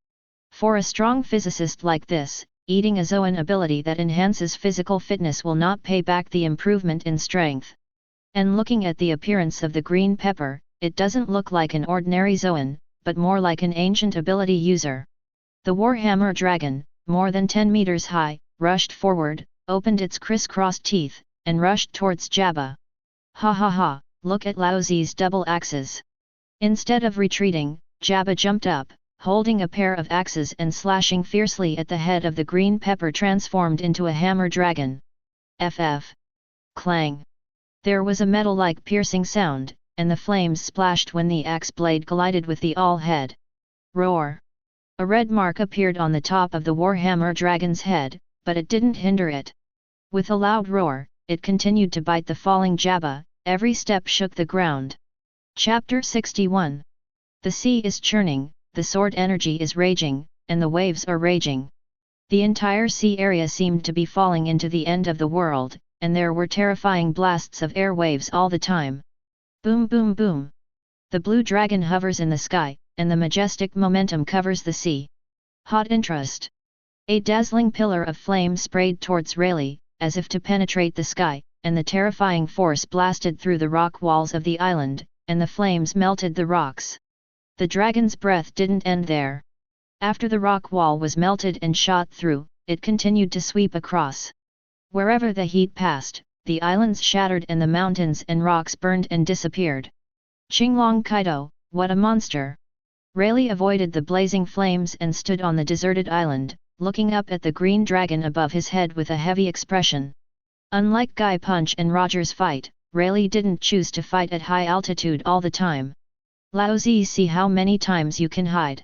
For a strong physicist like this, eating a Zoan ability that enhances physical fitness will not pay back the improvement in strength. And looking at the appearance of the green pepper, it doesn't look like an ordinary Zoan, but more like an ancient ability user. The Warhammer Dragon, more than 10 meters high, rushed forward, opened its crisscrossed teeth, and rushed towards Jabba. Ha ha ha, look at Laozi's double axes. Instead of retreating, Jabba jumped up, holding a pair of axes and slashing fiercely at the head of the green pepper transformed into a hammer dragon. FF. Clang. There was a metal-like piercing sound, and the flames splashed when the axe blade collided with the awl head. Roar. A red mark appeared on the top of the warhammer dragon's head, but it didn't hinder it. With a loud roar, it continued to bite the falling Jabba. Every step shook the ground. Chapter 61. The sea is churning, the sword energy is raging, and the waves are raging. The entire sea area seemed to be falling into the end of the world, and there were terrifying blasts of air waves all the time. Boom boom boom. The blue dragon hovers in the sky, and the majestic momentum covers the sea. Hot interest. A dazzling pillar of flame sprayed towards Rayleigh, as if to penetrate the sky, and the terrifying force blasted through the rock walls of the island, and the flames melted the rocks. The dragon's breath didn't end there. After the rock wall was melted and shot through, it continued to sweep across. Wherever the heat passed, the islands shattered and the mountains and rocks burned and disappeared. Qinglong Kaido, what a monster! Rayleigh avoided the blazing flames and stood on the deserted island, looking up at the green dragon above his head with a heavy expression. Unlike Guy Punch and Roger's fight, Rayleigh didn't choose to fight at high altitude all the time. Laozi, see how many times you can hide.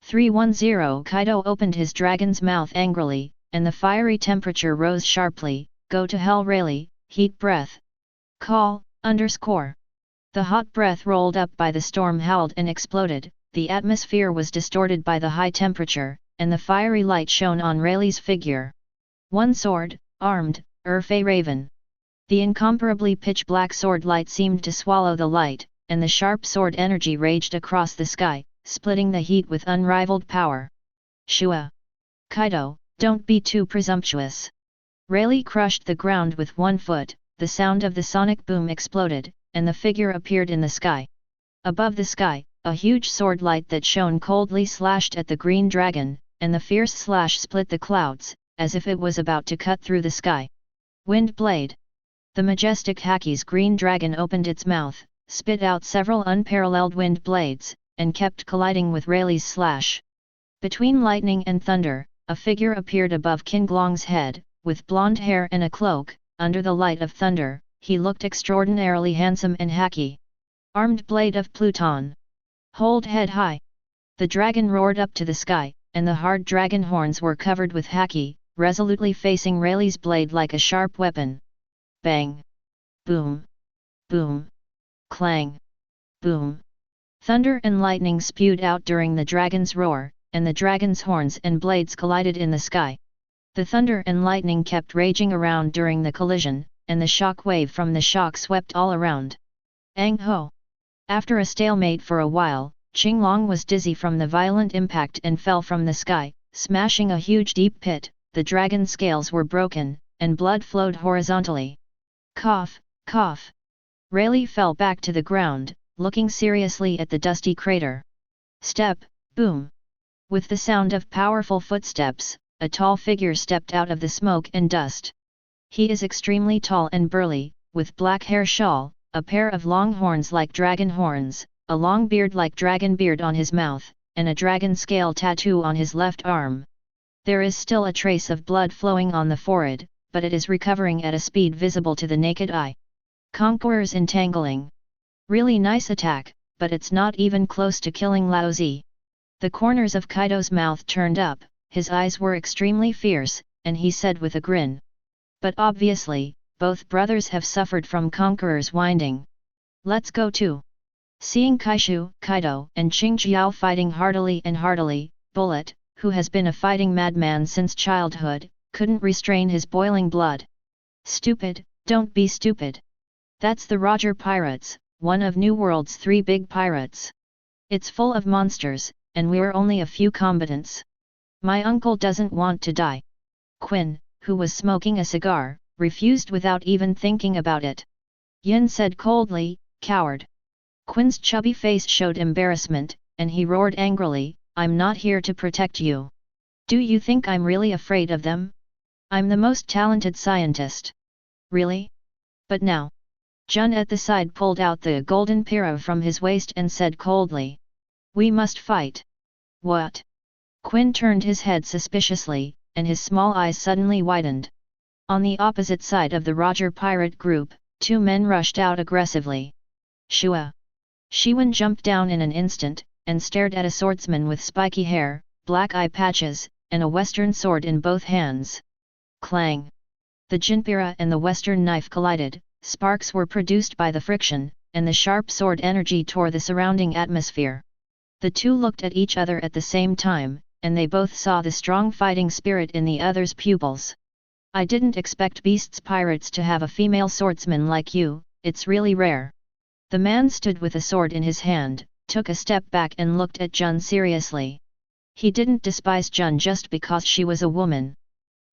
310. Kaido opened his dragon's mouth angrily, and the fiery temperature rose sharply. Go to hell, Rayleigh, heat breath. Call, _. The hot breath rolled up by the storm howled and exploded, the atmosphere was distorted by the high temperature, and the fiery light shone on Rayleigh's figure. One sword, armed, Urfe Raven. The incomparably pitch-black sword light seemed to swallow the light, and the sharp sword energy raged across the sky, splitting the heat with unrivaled power. Shua! Kaido, don't be too presumptuous. Rayleigh crushed the ground with one foot, the sound of the sonic boom exploded, and the figure appeared in the sky. Above the sky, a huge sword light that shone coldly slashed at the green dragon, and the fierce slash split the clouds, as if it was about to cut through the sky. Wind blade. The majestic Haki's green dragon opened its mouth, spit out several unparalleled wind blades, and kept colliding with Rayleigh's slash. Between lightning and thunder, a figure appeared above Qinglong's head, with blonde hair and a cloak. Under the light of thunder, he looked extraordinarily handsome and Haki. Armed blade of Pluton. Hold head high. The dragon roared up to the sky, and the hard dragon horns were covered with Haki, resolutely facing Rayleigh's blade like a sharp weapon. Bang! Boom! Boom! Clang! Boom! Thunder and lightning spewed out during the dragon's roar, and the dragon's horns and blades collided in the sky. The thunder and lightning kept raging around during the collision, and the shock wave from the shock swept all around. Ang ho! After a stalemate for a while, Qinglong was dizzy from the violent impact and fell from the sky, smashing a huge deep pit. The dragon's scales were broken, and blood flowed horizontally. Cough, cough. Rayleigh fell back to the ground, looking seriously at the dusty crater. Step, boom. With the sound of powerful footsteps, a tall figure stepped out of the smoke and dust. He is extremely tall and burly, with black hair shawl, a pair of long horns like dragon horns, a long beard like dragon beard on his mouth, and a dragon scale tattoo on his left arm. There is still a trace of blood flowing on the forehead, but it is recovering at a speed visible to the naked eye. Conqueror's entangling. Really nice attack, but it's not even close to killing Laozi. The corners of Kaido's mouth turned up, his eyes were extremely fierce, and he said with a grin. But obviously, both brothers have suffered from Conqueror's winding. Let's go too. Seeing Kaishu, Kaido, and Qingjiao fighting heartily, Bullet, who has been a fighting madman since childhood, couldn't restrain his boiling blood. Stupid, don't be stupid. That's the Roger Pirates, one of New World's 3 big pirates. It's full of monsters, and we're only a few combatants. My uncle doesn't want to die. Quinn, who was smoking a cigar, refused without even thinking about it. Yin said coldly, coward. Quinn's chubby face showed embarrassment, and he roared angrily, I'm not here to protect you. Do you think I'm really afraid of them? I'm the most talented scientist. Really? But now. Jun at the side pulled out the golden pira from his waist and said coldly. We must fight. What? Quinn turned his head suspiciously, and his small eyes suddenly widened. On the opposite side of the Roger pirate group, two men rushed out aggressively. Shua! Shiwen jumped down in an instant, and stared at a swordsman with spiky hair, black eye patches, and a western sword in both hands. Clang! The Jinpira and the western knife collided, sparks were produced by the friction, and the sharp sword energy tore the surrounding atmosphere. The two looked at each other at the same time, and they both saw the strong fighting spirit in the other's pupils. I didn't expect Beast's pirates to have a female swordsman like you, it's really rare. The man stood with a sword in his hand, took a step back and looked at Jun seriously. He didn't despise Jun just because she was a woman.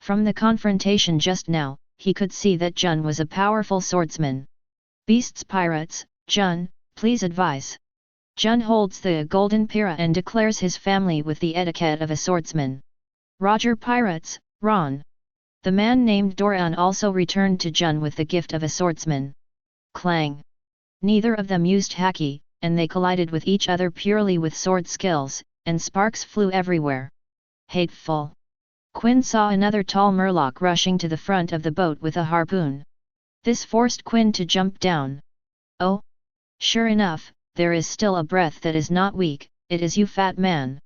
From the confrontation just now, he could see that Jun was a powerful swordsman. Beast's pirates, Jun, please advise. Jun holds the golden pira and declares his family with the etiquette of a swordsman. Roger pirates, Ron. The man named Doran also returned to Jun with the gift of a swordsman. Clang! Neither of them used haki, and they collided with each other purely with sword skills, and sparks flew everywhere. Hateful! Quinn saw another tall murloc rushing to the front of the boat with a harpoon. This forced Quinn to jump down. Oh! Sure enough, there is still a breath that is not weak, it is you, fat man.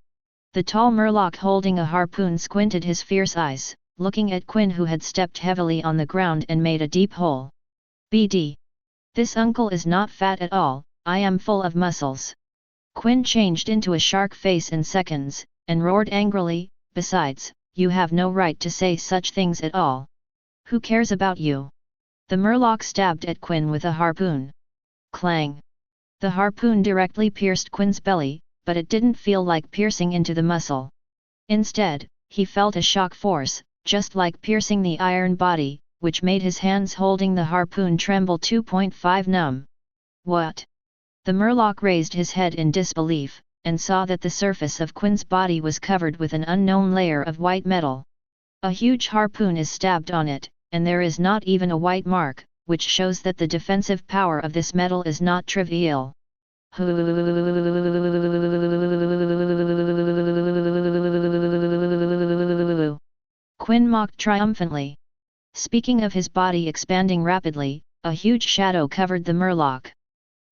The tall murloc holding a harpoon squinted his fierce eyes, looking at Quinn, who had stepped heavily on the ground and made a deep hole. BD. This uncle is not fat at all, I am full of muscles. Quinn changed into a shark face in seconds, and roared angrily, besides, you have no right to say such things at all. Who cares about you? The murloc stabbed at Quinn with a harpoon. Clang! The harpoon directly pierced Quinn's belly, but it didn't feel like piercing into the muscle. Instead, he felt a shock force, just like piercing the iron body, which made his hands holding the harpoon tremble 2.5 numb. What? The murloc raised his head in disbelief, and saw that the surface of Quinn's body was covered with an unknown layer of white metal. A huge harpoon is stabbed on it, and there is not even a white mark, which shows that the defensive power of this metal is not trivial. Quinn mocked triumphantly. Speaking of his body expanding rapidly, a huge shadow covered the murloc.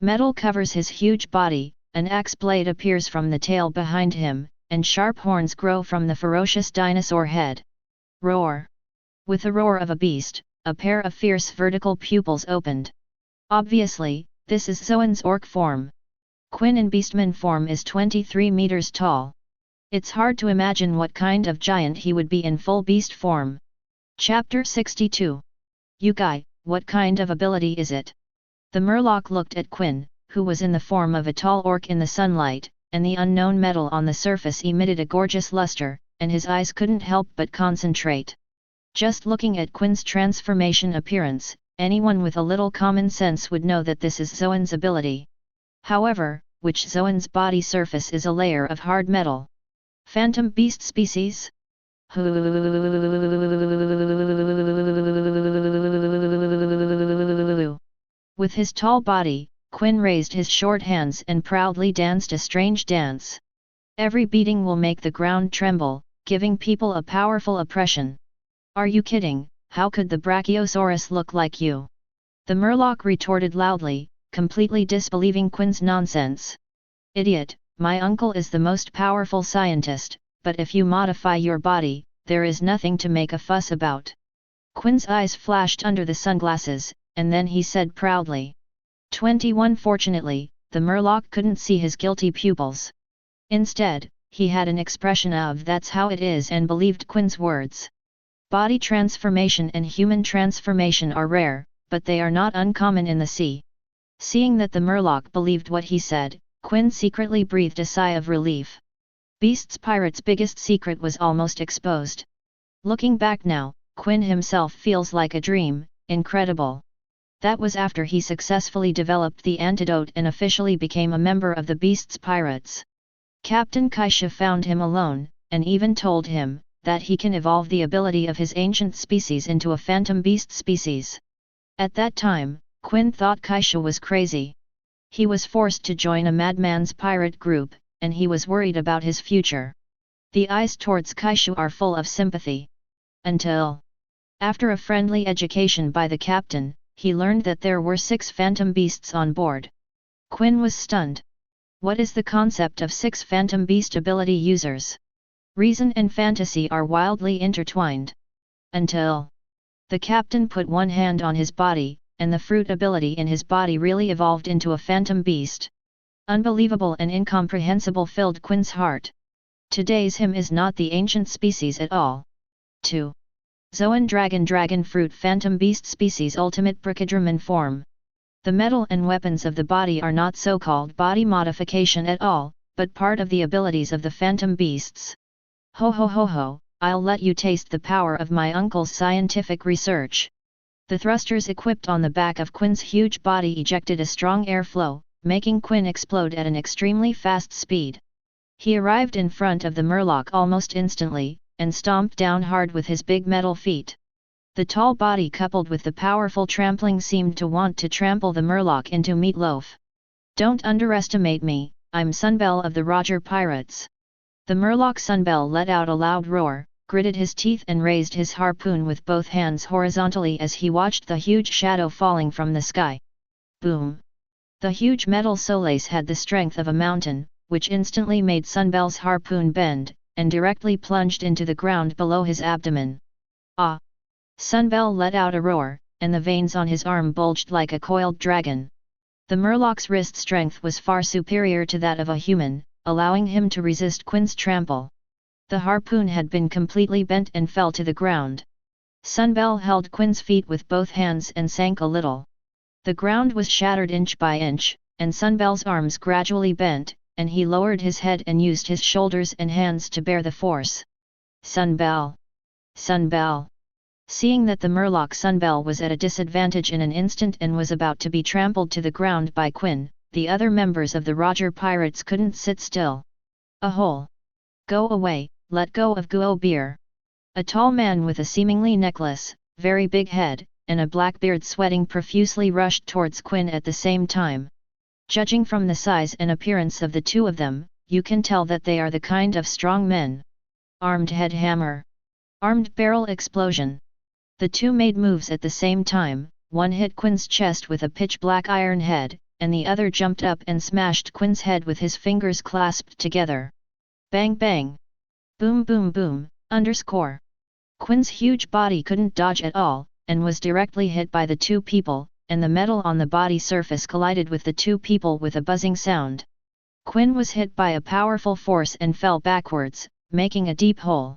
Metal covers his huge body, an axe blade appears from the tail behind him, and sharp horns grow from the ferocious dinosaur head. Roar! With the roar of a beast, a pair of fierce vertical pupils opened. Obviously, this is Zoan's orc form. Quinn in beastman form is 23 meters tall. It's hard to imagine what kind of giant he would be in full beast form. Chapter 62. You guy, what kind of ability is it? The murloc looked at Quinn, who was in the form of a tall orc in the sunlight, and the unknown metal on the surface emitted a gorgeous luster, and his eyes couldn't help but concentrate. Just looking at Quinn's transformation appearance, anyone with a little common sense would know that this is Zoan's ability. However, which Zoan's body surface is a layer of hard metal? Phantom beast species? With his tall body, Quinn raised his short hands and proudly danced a strange dance. Every beating will make the ground tremble, giving people a powerful oppression. Are you kidding? How could the Brachiosaurus look like you? The murloc retorted loudly, completely disbelieving Quinn's nonsense. Idiot, my uncle is the most powerful scientist, but if you modify your body, there is nothing to make a fuss about. Quinn's eyes flashed under the sunglasses, and then he said proudly. 21. Fortunately, the murloc couldn't see his guilty pupils. Instead, he had an expression of "that's how it is" and believed Quinn's words. Body transformation and human transformation are rare, but they are not uncommon in the sea. Seeing that the murloc believed what he said, Quinn secretly breathed a sigh of relief. Beast's pirate's biggest secret was almost exposed. Looking back now, Quinn himself feels like a dream, incredible. That was after he successfully developed the antidote and officially became a member of the Beast's pirates. Captain Kaishu found him alone, and even told him that he can evolve the ability of his ancient species into a phantom beast species. At that time, Quinn thought Kaishu was crazy. He was forced to join a madman's pirate group, and he was worried about his future. The eyes towards Kaishu are full of sympathy. Until, after a friendly education by the captain, he learned that there were 6 phantom beasts on board. Quinn was stunned. What is the concept of 6 phantom beast ability users? Reason and fantasy are wildly intertwined. Until the captain put one hand on his body, and the fruit ability in his body really evolved into a phantom beast. Unbelievable and incomprehensible filled Quinn's heart. Today's him is not the ancient species at all. 2. Zoan dragon fruit phantom beast species ultimate brachydramon form. The metal and weapons of the body are not so-called body modification at all, but part of the abilities of the phantom beasts. Ho ho ho ho, I'll let you taste the power of my uncle's scientific research. The thrusters equipped on the back of Quinn's huge body ejected a strong airflow, making Quinn explode at an extremely fast speed. He arrived in front of the Murloc almost instantly, and stomped down hard with his big metal feet. The tall body coupled with the powerful trampling seemed to want to trample the Murloc into meatloaf. Don't underestimate me, I'm Sunbell of the Roger Pirates. The Murloc Sunbell let out a loud roar, gritted his teeth and raised his harpoon with both hands horizontally as he watched the huge shadow falling from the sky. Boom! The huge metal solace had the strength of a mountain, which instantly made Sunbell's harpoon bend, and directly plunged into the ground below his abdomen. Ah! Sunbell let out a roar, and the veins on his arm bulged like a coiled dragon. The Murloc's wrist strength was far superior to that of a human, allowing him to resist Quinn's trample. The harpoon had been completely bent and fell to the ground. Sunbell held Quinn's feet with both hands and sank a little. The ground was shattered inch by inch, and Sunbell's arms gradually bent, and he lowered his head and used his shoulders and hands to bear the force. Sunbell! Sunbell! Seeing that the Murloc Sunbell was at a disadvantage in an instant and was about to be trampled to the ground by Quinn, the other members of the Roger Pirates couldn't sit still. A hole! Go away, let go of Guo Beer! A tall man with a seemingly necklace, very big head, and a black beard sweating profusely rushed towards Quinn at the same time. Judging from the size and appearance of the two of them, you can tell that they are the kind of strong men. Armed head hammer. Armed barrel explosion. The two made moves at the same time, one hit Quinn's chest with a pitch-black iron head, and the other jumped up and smashed Quinn's head with his fingers clasped together. Bang bang! Boom boom boom, underscore. Quinn's huge body couldn't dodge at all, and was directly hit by the two people, and the metal on the body surface collided with the two people with a buzzing sound. Quinn was hit by a powerful force and fell backwards, making a deep hole.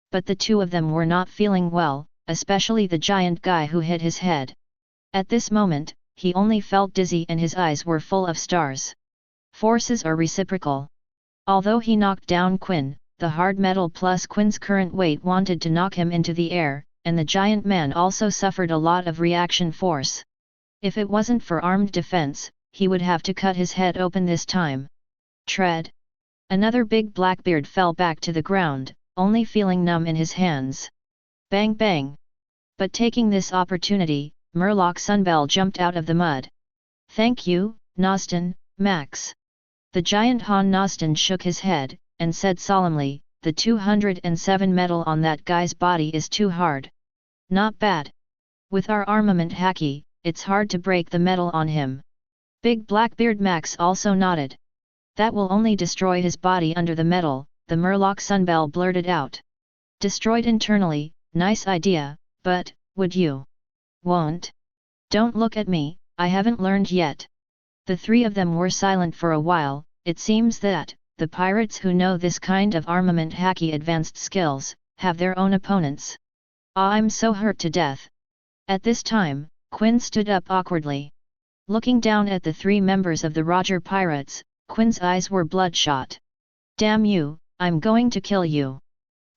But the two of them were not feeling well, especially the giant guy who hit his head. At this moment, he only felt dizzy and his eyes were full of stars. Forces are reciprocal. Although he knocked down Quinn, the hard metal plus Quinn's current weight wanted to knock him into the air, and the giant man also suffered a lot of reaction force. If it wasn't for armed defense, he would have to cut his head open this time. Tread! Another big Blackbeard fell back to the ground, only feeling numb in his hands. Bang bang! But taking this opportunity, Murloc Sunbell jumped out of the mud. Thank you, Nostin, Max. The giant Han Nostin shook his head, and said solemnly, the 207 metal on that guy's body is too hard. Not bad. With our armament haki, it's hard to break the metal on him. Big Blackbeard Max also nodded. That will only destroy his body under the metal, the Murloc Sunbell blurted out. Destroyed internally, nice idea, but, would you? Won't? Don't look at me, I haven't learned yet. The three of them were silent for a while. It seems that, the pirates who know this kind of armament haki advanced skills, have their own opponents. Ah, I'm so hurt to death. At this time, Quinn stood up awkwardly. Looking down at the three members of the Roger Pirates, Quinn's eyes were bloodshot. Damn you, I'm going to kill you.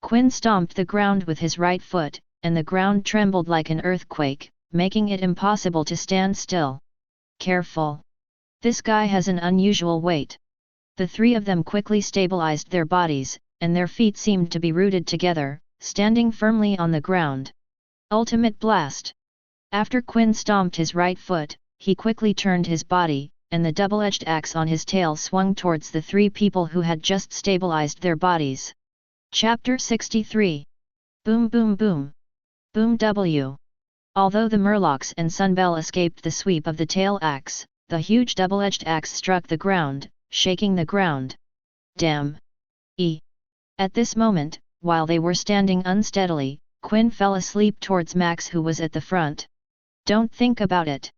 Quinn stomped the ground with his right foot, and the ground trembled like an earthquake, making it impossible to stand still. Careful. This guy has an unusual weight. The three of them quickly stabilized their bodies, and their feet seemed to be rooted together, standing firmly on the ground. Ultimate blast! After Quinn stomped his right foot, he quickly turned his body, and the double-edged axe on his tail swung towards the three people who had just stabilized their bodies. Chapter 63. Boom boom boom. Boom W. Although the Murlocs and Sunbelle escaped the sweep of the tail axe, the huge double-edged axe struck the ground, shaking the ground. Damn! At this moment, while they were standing unsteadily, Quinn fell asleep towards Max, who was at the front. Don't think about it.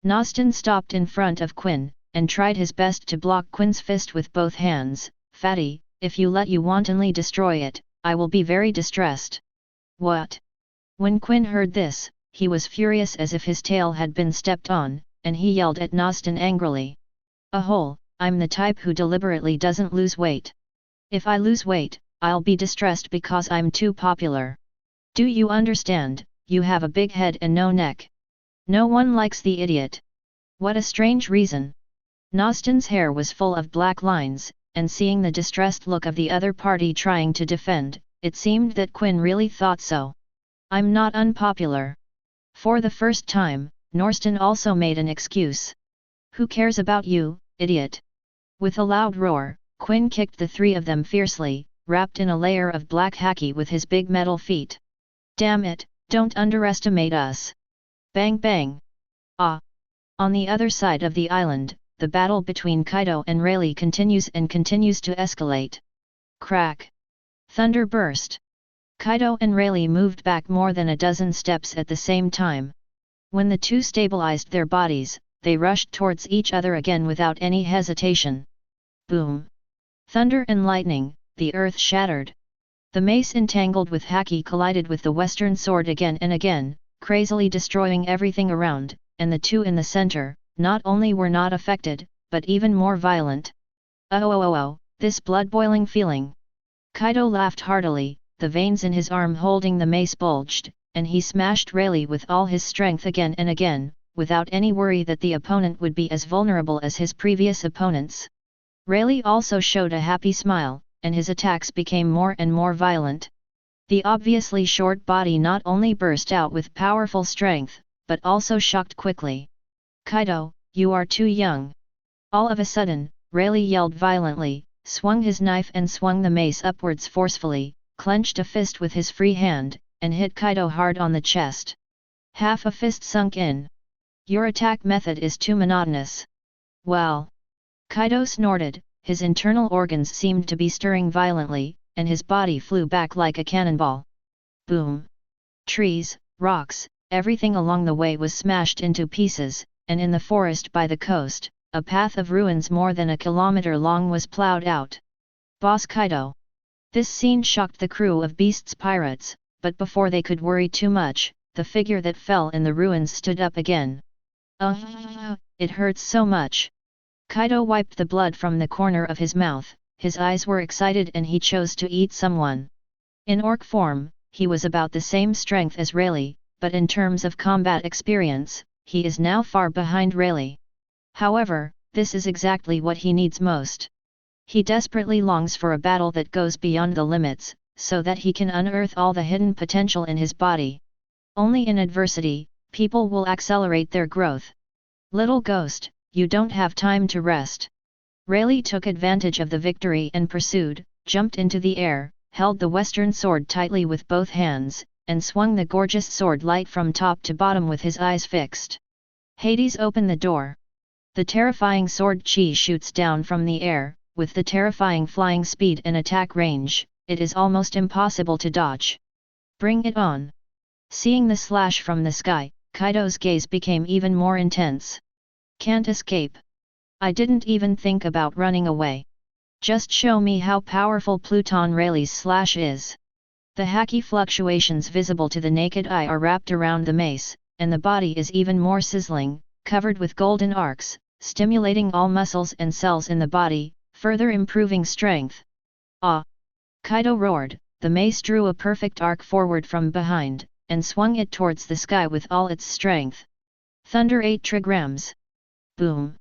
Nostin stopped in front of Quinn, and tried his best to block Quinn's fist with both hands. Fatty, if you let you wantonly destroy it, I will be very distressed. What? When Quinn heard this, he was furious as if his tail had been stepped on, and he yelled at Nostin angrily. I'm the type who deliberately doesn't lose weight. If I lose weight, I'll be distressed because I'm too popular. Do you understand? You have a big head and no neck. No one likes the idiot. What a strange reason. Nostin's hair was full of black lines, and seeing the distressed look of the other party trying to defend, it seemed that Quinn really thought so. I'm not unpopular. For the first time, Nostin also made an excuse. Who cares about you, idiot? With a loud roar, Quinn kicked the three of them fiercely, wrapped in a layer of black haki with his big metal feet. Damn it, don't underestimate us. Bang bang. On the other side of the island, the battle between Kaido and Rayleigh continues to escalate. Crack. Thunder burst. Kaido and Rayleigh moved back more than a dozen steps at the same time. When the two stabilized their bodies, they rushed towards each other again without any hesitation. Boom. Thunder and lightning, the earth shattered. The mace entangled with haki collided with the western sword again and again, crazily destroying everything around, and the two in the center, not only were not affected, but even more violent. This blood-boiling feeling. Kaido laughed heartily, the veins in his arm holding the mace bulged, and he smashed Rayleigh with all his strength again and again, without any worry that the opponent would be as vulnerable as his previous opponents. Rayleigh also showed a happy smile, and his attacks became more and more violent. The obviously short body not only burst out with powerful strength, but also shocked quickly. Kaido, you are too young. All of a sudden, Rayleigh yelled violently, swung his knife and swung the mace upwards forcefully, clenched a fist with his free hand, and hit Kaido hard on the chest. Half a fist sunk in. Your attack method is too monotonous. Well. Kaido snorted, his internal organs seemed to be stirring violently, and his body flew back like a cannonball. Boom! Trees, rocks, everything along the way was smashed into pieces, and in the forest by the coast, a path of ruins more than a kilometer long was plowed out. Boss Kaido! This scene shocked the crew of Beast's pirates, but before they could worry too much, the figure that fell in the ruins stood up again. It hurts so much. Kaido wiped the blood from the corner of his mouth, his eyes were excited and he chose to eat someone. In orc form, he was about the same strength as Rayleigh, but in terms of combat experience, he is now far behind Rayleigh. However, this is exactly what he needs most. He desperately longs for a battle that goes beyond the limits, so that he can unearth all the hidden potential in his body. Only in adversity, people will accelerate their growth. Little ghost, you don't have time to rest. Rayleigh took advantage of the victory and pursued, jumped into the air, held the western sword tightly with both hands, and swung the gorgeous sword light from top to bottom with his eyes fixed. Hades opened the door. The terrifying sword chi shoots down from the air, with the terrifying flying speed and attack range, it is almost impossible to dodge. Bring it on. Seeing the slash from the sky, Kaido's gaze became even more intense. Can't escape. I didn't even think about running away. Just show me how powerful Pluton Rayleigh's slash is. The haki fluctuations visible to the naked eye are wrapped around the mace, and the body is even more sizzling, covered with golden arcs, stimulating all muscles and cells in the body, further improving strength. Kaido roared, the mace drew a perfect arc forward from behind, and swung it towards the sky with all its strength. Thunder 8 trigrams. Boom!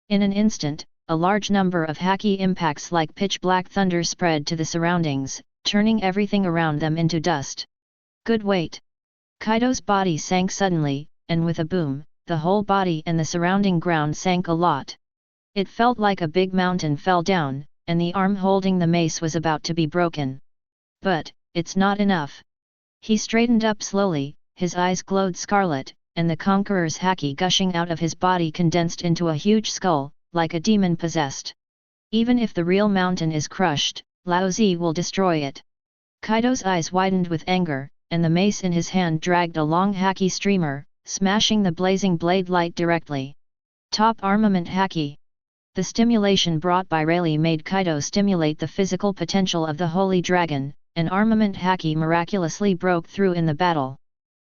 In an instant, a large number of haki impacts like pitch-black thunder spread to the surroundings, turning everything around them into dust. Good weight! Kaido's body sank suddenly, and with a boom, the whole body and the surrounding ground sank a lot. It felt like a big mountain fell down, and the arm holding the mace was about to be broken. But, it's not enough. He straightened up slowly, his eyes glowed scarlet, and the conqueror's haki gushing out of his body condensed into a huge skull, like a demon possessed. Even if the real mountain is crushed, Lao Zi will destroy it. Kaido's eyes widened with anger, and the mace in his hand dragged a long haki streamer, smashing the blazing blade light directly. Top armament haki. The stimulation brought by Rayleigh made Kaido stimulate the physical potential of the Holy Dragon, and armament haki miraculously broke through in the battle.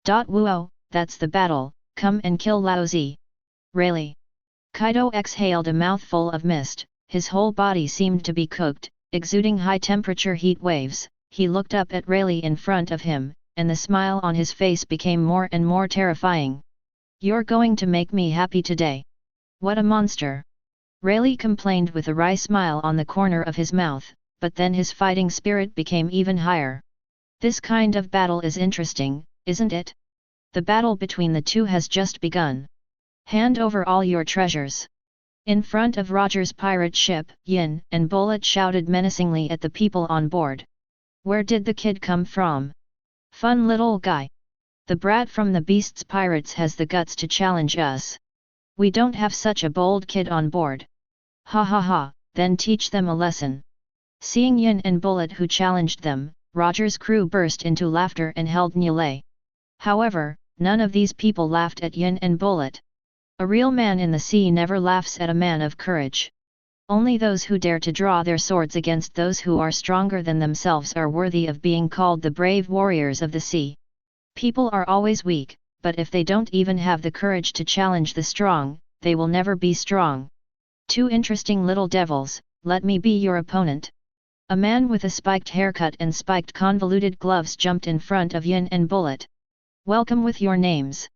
Whoa, that's the battle, come and kill Lao Zi. Rayleigh. Kaido exhaled a mouthful of mist, his whole body seemed to be cooked, exuding high-temperature heat waves. He looked up at Rayleigh in front of him, and the smile on his face became more and more terrifying. You're going to make me happy today. What a monster! Rayleigh complained with a wry smile on the corner of his mouth, but then his fighting spirit became even higher. This kind of battle is interesting, isn't it? The battle between the two has just begun. Hand over all your treasures. In front of Roger's pirate ship, Yin and Bullet shouted menacingly at the people on board. Where did the kid come from? Fun little guy. The brat from the Beast's Pirates has the guts to challenge us. We don't have such a bold kid on board. Ha ha ha, then teach them a lesson. Seeing Yin and Bullet who challenged them, Roger's crew burst into laughter and held Nielay. However, none of these people laughed at Yin and Bullet. A real man in the sea never laughs at a man of courage. Only those who dare to draw their swords against those who are stronger than themselves are worthy of being called the brave warriors of the sea. People are always weak, but if they don't even have the courage to challenge the strong, they will never be strong. Two interesting little devils, let me be your opponent. A man with a spiked haircut and spiked convoluted gloves jumped in front of Yin and Bullet. Welcome with your names.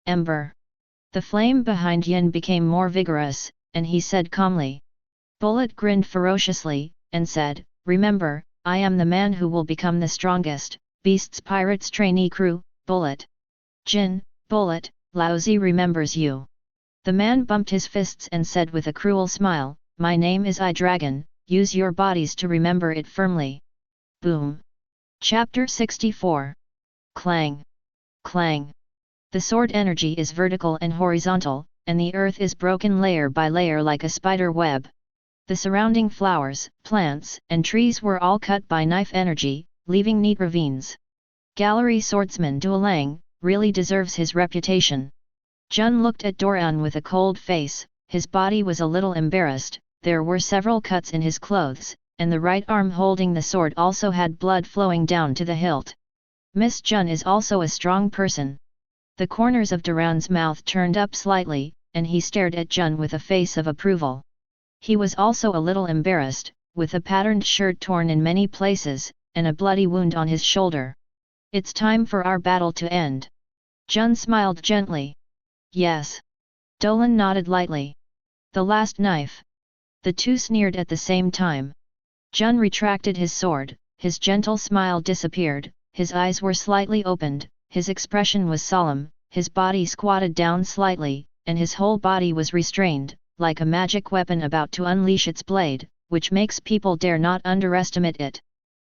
Ember. The flame behind Yin became more vigorous, and he said calmly. Bullet grinned ferociously, and said, remember, I am the man who will become the strongest, Beast's Pirates trainee crew, Bullet. Jin, Bullet, Lao Zi remembers you. The man bumped his fists and said with a cruel smile, my name is I Dragon, use your bodies to remember it firmly. Boom. Chapter 64. Clang. Clang. The sword energy is vertical and horizontal, and the earth is broken layer by layer like a spider web. The surrounding flowers, plants, and trees were all cut by knife energy, leaving neat ravines. Gallery swordsman Duolang really deserves his reputation. Jun looked at Doran with a cold face, his body was a little embarrassed, there were several cuts in his clothes, and the right arm holding the sword also had blood flowing down to the hilt. Miss Jun is also a strong person. The corners of Doran's mouth turned up slightly, and he stared at Jun with a face of approval. He was also a little embarrassed, with a patterned shirt torn in many places, and a bloody wound on his shoulder. It's time for our battle to end. Jun smiled gently. Yes. Dolan nodded lightly. The last knife. The two sneered at the same time. Jun retracted his sword, his gentle smile disappeared, his eyes were slightly opened, his expression was solemn, his body squatted down slightly, and his whole body was restrained, like a magic weapon about to unleash its blade, which makes people dare not underestimate it.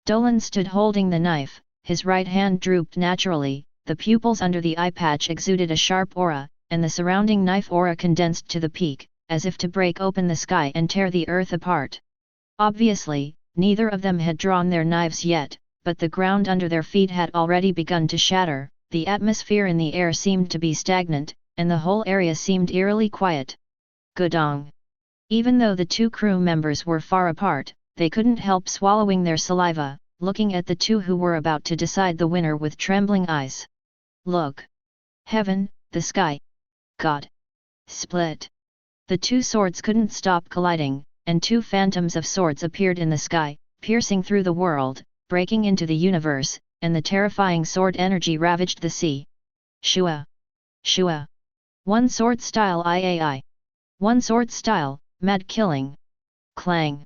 Dolan stood holding the knife, his right hand drooped naturally, the pupils under the eye patch exuded a sharp aura, and the surrounding knife aura condensed to the peak, as if to break open the sky and tear the earth apart. Obviously, neither of them had drawn their knives yet, but the ground under their feet had already begun to shatter, the atmosphere in the air seemed to be stagnant, and the whole area seemed eerily quiet. Godong. Even though the two crew members were far apart, they couldn't help swallowing their saliva, looking at the two who were about to decide the winner with trembling eyes. Look! Heaven, the sky! God! Split! The two swords couldn't stop colliding, and two phantoms of swords appeared in the sky, piercing through the world, breaking into the universe, and the terrifying sword energy ravaged the sea. Shua! Shua! One sword style III. One sword style, mad killing. Clang!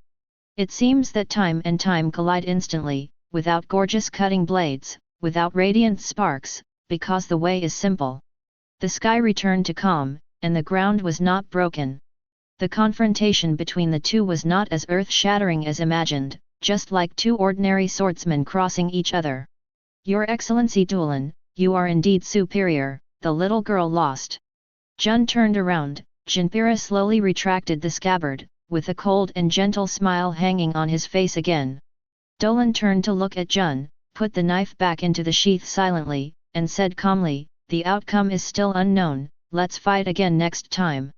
It seems that time and time collide instantly, without gorgeous cutting blades, without radiant sparks, because the way is simple. The sky returned to calm, and the ground was not broken. The confrontation between the two was not as earth-shattering as imagined, just like two ordinary swordsmen crossing each other. Your Excellency Dulan, you are indeed superior, the little girl lost. Jun turned around, Jinpira slowly retracted the scabbard, with a cold and gentle smile hanging on his face again. Dolan turned to look at Jun, put the knife back into the sheath silently, and said calmly, the outcome is still unknown, let's fight again next time.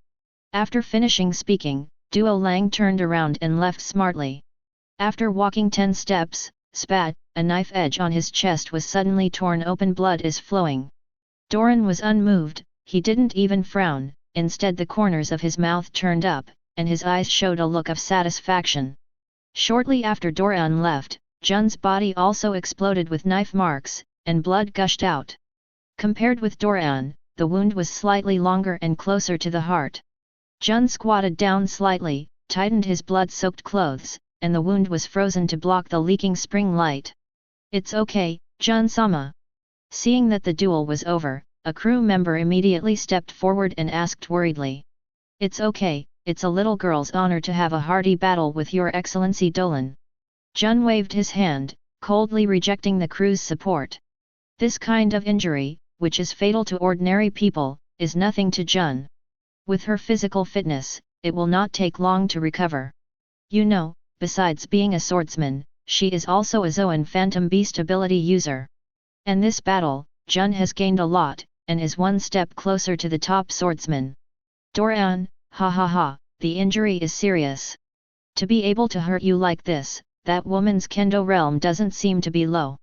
After finishing speaking, Duo Lang turned around and left smartly. After walking 10 steps, spat, a knife edge on his chest was suddenly torn open, blood is flowing. Doran was unmoved, he didn't even frown, instead the corners of his mouth turned up, and his eyes showed a look of satisfaction. Shortly after Doran left, Jun's body also exploded with knife marks, and blood gushed out. Compared with Doran, the wound was slightly longer and closer to the heart. Jun squatted down slightly, tightened his blood-soaked clothes, and the wound was frozen to block the leaking spring light. It's okay, Jun-sama. Seeing that the duel was over, a crew member immediately stepped forward and asked worriedly. It's okay, it's a little girl's honor to have a hearty battle with Your Excellency Dolan. Jun waved his hand, coldly rejecting the crew's support. This kind of injury, which is fatal to ordinary people, is nothing to Jun. With her physical fitness, it will not take long to recover. You know, besides being a swordsman, she is also a Zoan Phantom Beast ability user. And this battle, Jun has gained a lot, and is one step closer to the top swordsman. Doran, ha ha ha, the injury is serious. To be able to hurt you like this, that woman's kendo realm doesn't seem to be low.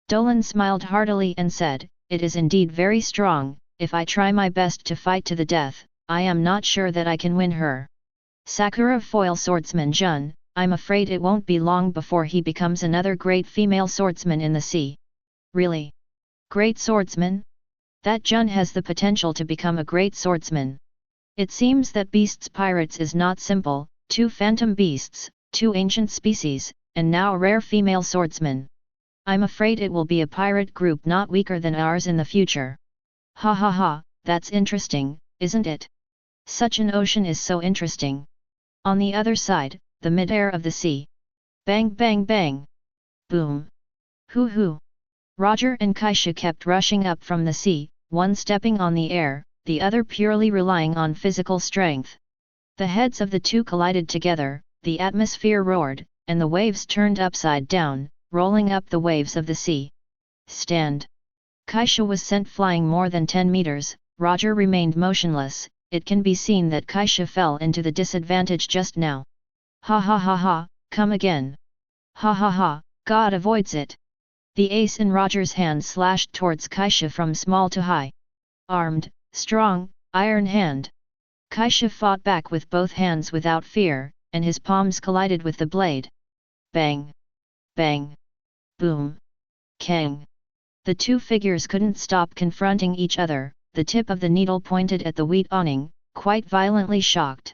Dolan smiled heartily and said, it is indeed very strong, if I try my best to fight to the death, I am not sure that I can win her. Sakura foil swordsman Jun, I'm afraid it won't be long before he becomes another great female swordsman in the sea. Really? Great swordsman? That Jun has the potential to become a great swordsman. It seems that beasts pirates is not simple, 2 phantom beasts, 2 ancient species, and now a rare female swordsman. I'm afraid it will be a pirate group not weaker than ours in the future. Ha ha ha, that's interesting, isn't it? Such an ocean is so interesting. On the other side, the mid-air of the sea. Bang bang bang. Boom. Hoo hoo. Roger and Kaishu kept rushing up from the sea, one stepping on the air, the other purely relying on physical strength. The heads of the two collided together, the atmosphere roared, and the waves turned upside down, rolling up the waves of the sea. Stand. Kaishu was sent flying more than 10 meters, Roger remained motionless. It can be seen that Kaishu fell into the disadvantage just now. Ha ha ha ha, come again. Ha ha ha, God avoids it. The ace in Roger's hand slashed towards Kaishu from small to high. Armed, strong, iron hand. Kaishu fought back with both hands without fear, and his palms collided with the blade. Bang! Bang! Boom! Kang! The two figures couldn't stop confronting each other. The tip of the needle pointed at the wheat awning, quite violently shocked.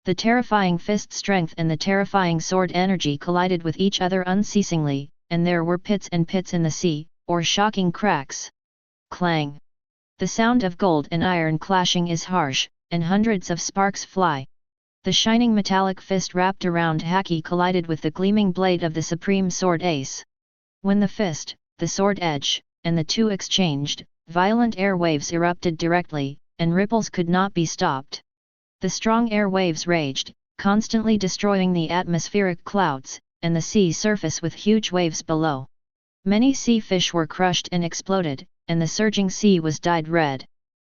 The terrifying fist strength and the terrifying sword energy collided with each other unceasingly, and there were pits and pits in the sea, or shocking cracks. Clang! The sound of gold and iron clashing is harsh, and hundreds of sparks fly. The shining metallic fist wrapped around Haki collided with the gleaming blade of the supreme sword ace. When the fist, the sword edge, and the two exchanged, violent air waves erupted directly, and ripples could not be stopped. The strong air waves raged, constantly destroying the atmospheric clouds, and the sea surface with huge waves below. Many sea fish were crushed and exploded, and the surging sea was dyed red.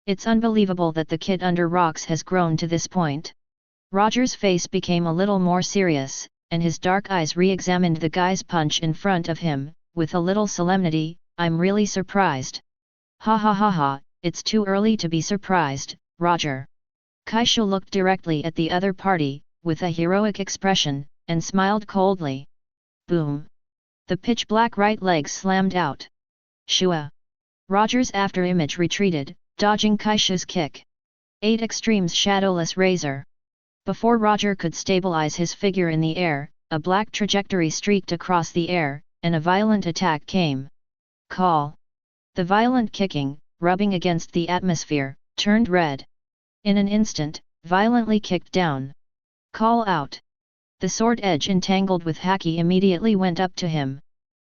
It's unbelievable that the kid under rocks has grown to this point. Roger's face became a little more serious, and his dark eyes re-examined the guy's punch in front of him, with a little solemnity. I'm really surprised. Ha ha ha ha, it's too early to be surprised, Roger. Kaishu looked directly at the other party, with a heroic expression, and smiled coldly. Boom! The pitch-black right leg slammed out. Shua! Roger's after-image retreated, dodging Kaishu's kick. 8 Extremes Shadowless Razor. Before Roger could stabilize his figure in the air, a black trajectory streaked across the air, and a violent attack came. Call! The violent kicking, rubbing against the atmosphere, turned red. In an instant, violently kicked down. Call out. The sword edge entangled with haki immediately went up to him.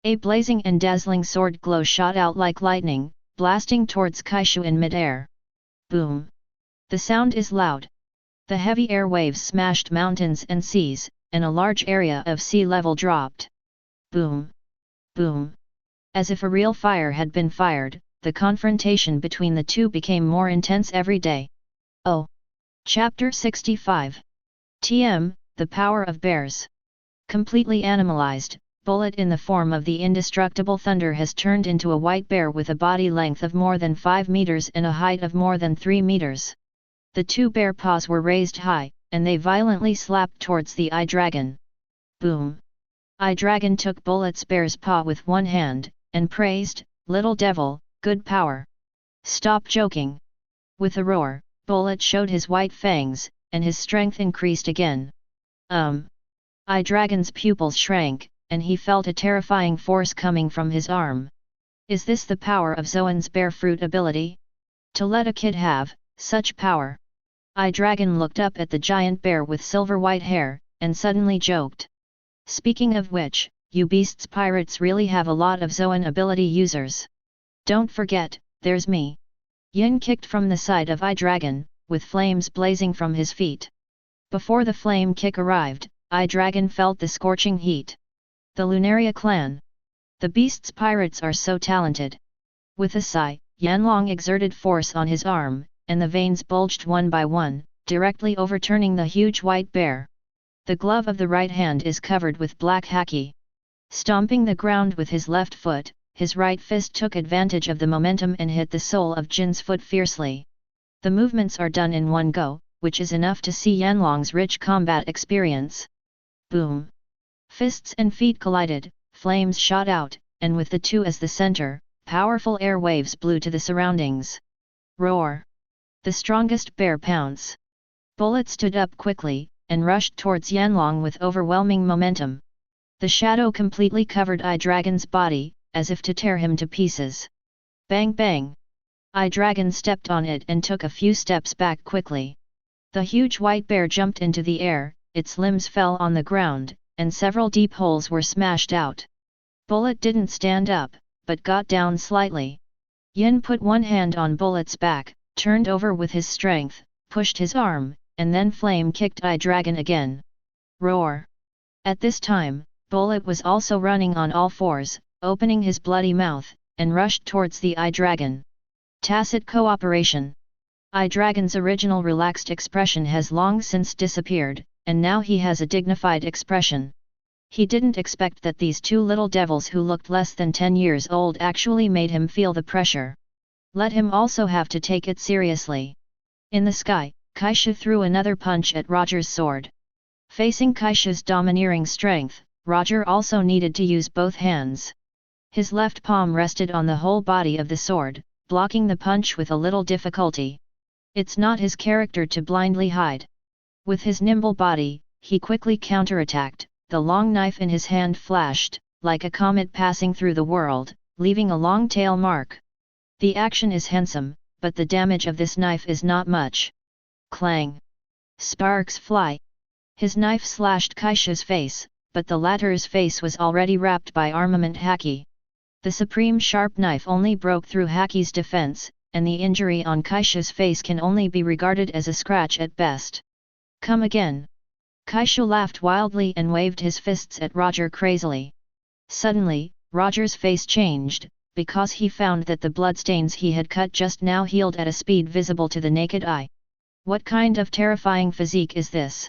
A blazing and dazzling sword glow shot out like lightning, blasting towards Kaishu in midair. Boom! The sound is loud. The heavy air waves smashed mountains and seas, and a large area of sea level dropped. Boom! Boom! As if a real fire had been fired, the confrontation between the two became more intense every day. Oh! Chapter 65. TM, The Power of Bears. Completely animalized, Bullet in the form of the indestructible Thunder has turned into a white bear with a body length of more than 5 meters and a height of more than 3 meters. The two bear paws were raised high, and they violently slapped towards the eye dragon. Boom! Eye dragon took Bullet's bear's paw with one hand, and praised, "Little devil, good power. Stop joking." With a roar, Bullet showed his white fangs, and his strength increased again. Eye dragon's pupils shrank, and he felt a terrifying force coming from his arm. Is this the power of Zoan's bear fruit ability? To let a kid have such power? Eye dragon looked up at the giant bear with silver white hair, and suddenly joked. Speaking of which, you beasts pirates really have a lot of Zoan ability users. Don't forget, there's me. Yin kicked from the side of Eye dragon, with flames blazing from his feet. Before the flame kick arrived, Eye dragon felt the scorching heat. The Lunaria clan. The beasts pirates are so talented. With a sigh, Yanlong exerted force on his arm, and the veins bulged one by one, directly overturning the huge white bear. The glove of the right hand is covered with black haki. Stomping the ground with his left foot, his right fist took advantage of the momentum and hit the sole of Jin's foot fiercely. The movements are done in one go, which is enough to see Yanlong's rich combat experience. Boom! Fists and feet collided, flames shot out, and with the two as the center, powerful air waves blew to the surroundings. Roar! The strongest bear pounce. Bullet stood up quickly, and rushed towards Yanlong with overwhelming momentum. The shadow completely covered Eye Dragon's body, as if to tear him to pieces. Bang bang! Eye Dragon stepped on it and took a few steps back quickly. The huge white bear jumped into the air, its limbs fell on the ground, and several deep holes were smashed out. Bullet didn't stand up, but got down slightly. Yin put one hand on Bullet's back, turned over with his strength, pushed his arm, and then flame kicked Eye Dragon again. Roar! At this time, Bullet was also running on all fours, opening his bloody mouth, and rushed towards the Eye Dragon. Tacit cooperation. Eye Dragon's original relaxed expression has long since disappeared, and now he has a dignified expression. He didn't expect that these two little devils who looked less than 10 years old actually made him feel the pressure. Let him also have to take it seriously. In the sky, Kaishu threw another punch at Roger's sword. Facing Kaishu's domineering strength, Roger also needed to use both hands. His left palm rested on the whole body of the sword, blocking the punch with a little difficulty. It's not his character to blindly hide. With his nimble body, he quickly counterattacked. The long knife in his hand flashed, like a comet passing through the world, leaving a long tail mark. The action is handsome, but the damage of this knife is not much. Clang! Sparks fly. His knife slashed Kaishu's face, but the latter's face was already wrapped by armament haki. The supreme sharp knife only broke through haki's defense, and the injury on Kaishu's face can only be regarded as a scratch at best. Come again! Kaishu laughed wildly and waved his fists at Roger crazily. Suddenly, Roger's face changed, because he found that the bloodstains he had cut just now healed at a speed visible to the naked eye. What kind of terrifying physique is this?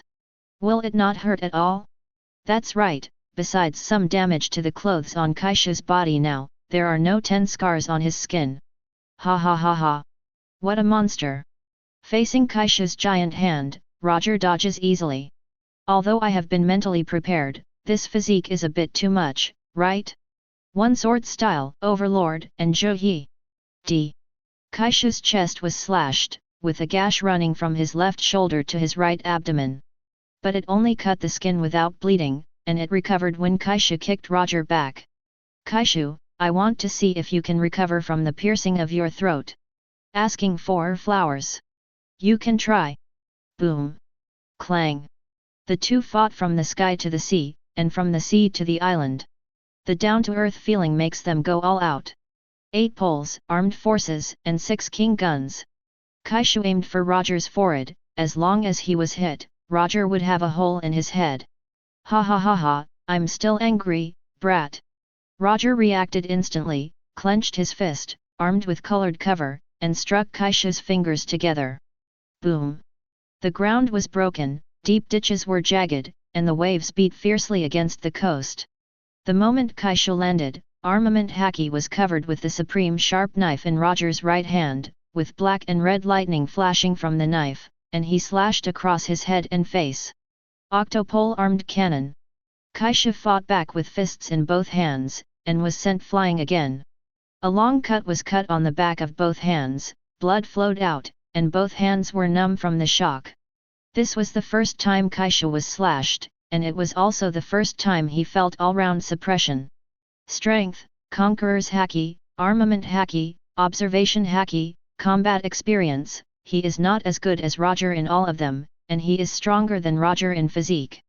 Will it not hurt at all? That's right, besides some damage to the clothes on Kaishu's body now, there are no 10 scars on his skin. Ha ha ha ha! What a monster! Facing Kaishu's giant hand, Roger dodges easily. Although I have been mentally prepared, this physique is a bit too much, right? One sword style, Overlord, and Zhou Yi. Kaishu's chest was slashed, with a gash running from his left shoulder to his right abdomen. But it only cut the skin without bleeding, and it recovered when Kaishu kicked Roger back. Kaishu, I want to see if you can recover from the piercing of your throat. Asking for flowers. You can try. Boom. Clang. The two fought from the sky to the sea, and from the sea to the island. The down-to-earth feeling makes them go all out. 8 poles, armed forces, and 6 king guns. Kaishu aimed for Roger's forehead. As long as he was hit, Roger would have a hole in his head. Ha ha ha ha, I'm still angry, brat. Roger reacted instantly, clenched his fist, armed with colored cover, and struck Kaishu's fingers together. Boom! The ground was broken, deep ditches were jagged, and the waves beat fiercely against the coast. The moment Kaishu landed, armament haki was covered with the supreme sharp knife in Roger's right hand, with black and red lightning flashing from the knife, and he slashed across his head and face. Octopole armed cannon. Kaishu fought back with fists in both hands, and was sent flying again. A long cut was cut on the back of both hands, blood flowed out, and both hands were numb from the shock. This was the first time Kaishu was slashed, and it was also the first time he felt all-round suppression. Strength, Conqueror's haki, Armament haki, Observation haki, Combat experience. He is not as good as Roger in all of them, and he is stronger than Roger in physique.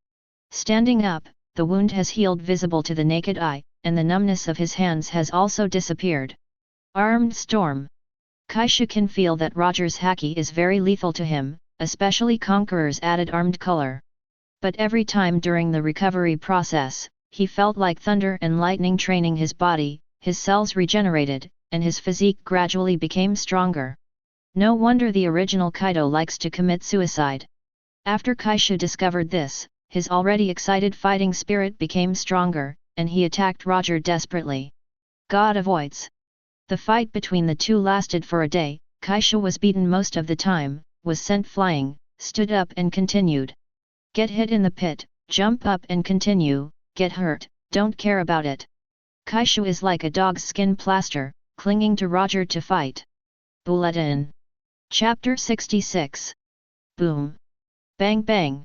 Standing up, the wound has healed visible to the naked eye, and the numbness of his hands has also disappeared. Armed storm. Kaishu can feel that Roger's haki is very lethal to him, especially Conqueror's added armed color. But every time during the recovery process, he felt like thunder and lightning training his body, his cells regenerated, and his physique gradually became stronger. No wonder the original Kaido likes to commit suicide. After Kaishu discovered this, his already excited fighting spirit became stronger, and he attacked Roger desperately. God avoids. The fight between the two lasted for a day. Kaishu was beaten most of the time, was sent flying, stood up and continued. Get hit in the pit, jump up and continue, get hurt, don't care about it. Kaishu is like a dog's skin plaster, clinging to Roger to fight. Bulletin. Chapter 66. Boom. Bang bang.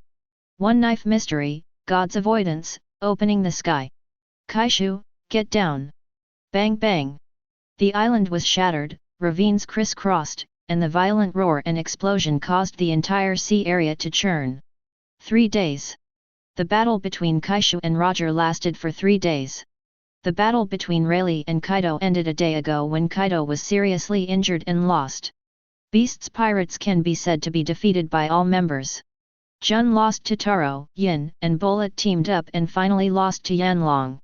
One knife mystery, God's avoidance, opening the sky. Kaishu, get down. Bang bang. The island was shattered, ravines crisscrossed, and the violent roar and explosion caused the entire sea area to churn. 3 days. The battle between Kaishu and Roger lasted for 3 days. The battle between Rayleigh and Kaido ended a day ago when Kaido was seriously injured and lost. Beast's pirates can be said to be defeated by all members. Jun lost to Taro, Yin, and Bullet teamed up and finally lost to Yanlong.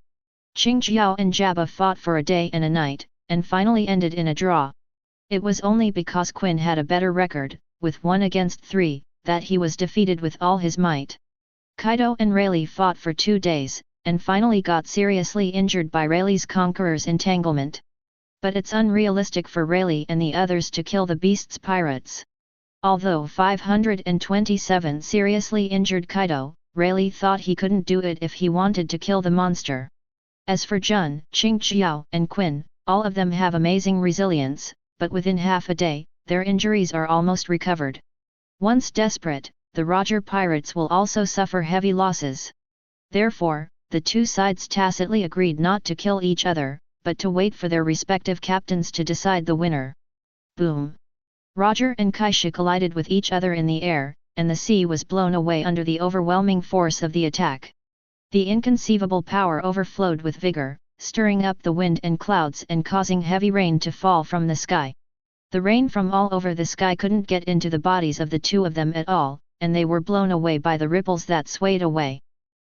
Qingjiao and Jabba fought for a day and a night, and finally ended in a draw. It was only because Quinn had a better record, with 1 against 3, that he was defeated with all his might. Kaido and Rayleigh fought for 2 days, and finally got seriously injured by Rayleigh's Conqueror's entanglement. But it's unrealistic for Rayleigh and the others to kill the Beast's pirates. Although 527 seriously injured Kaido, Rayleigh thought he couldn't do it if he wanted to kill the monster. As for Jun, Qingjiao, and Quinn, all of them have amazing resilience, but within half a day, their injuries are almost recovered. Once desperate, the Roger pirates will also suffer heavy losses. Therefore, the two sides tacitly agreed not to kill each other, but to wait for their respective captains to decide the winner. Boom! Roger and Kaishu collided with each other in the air, and the sea was blown away under the overwhelming force of the attack. The inconceivable power overflowed with vigor, stirring up the wind and clouds and causing heavy rain to fall from the sky. The rain from all over the sky couldn't get into the bodies of the two of them at all, and they were blown away by the ripples that swayed away.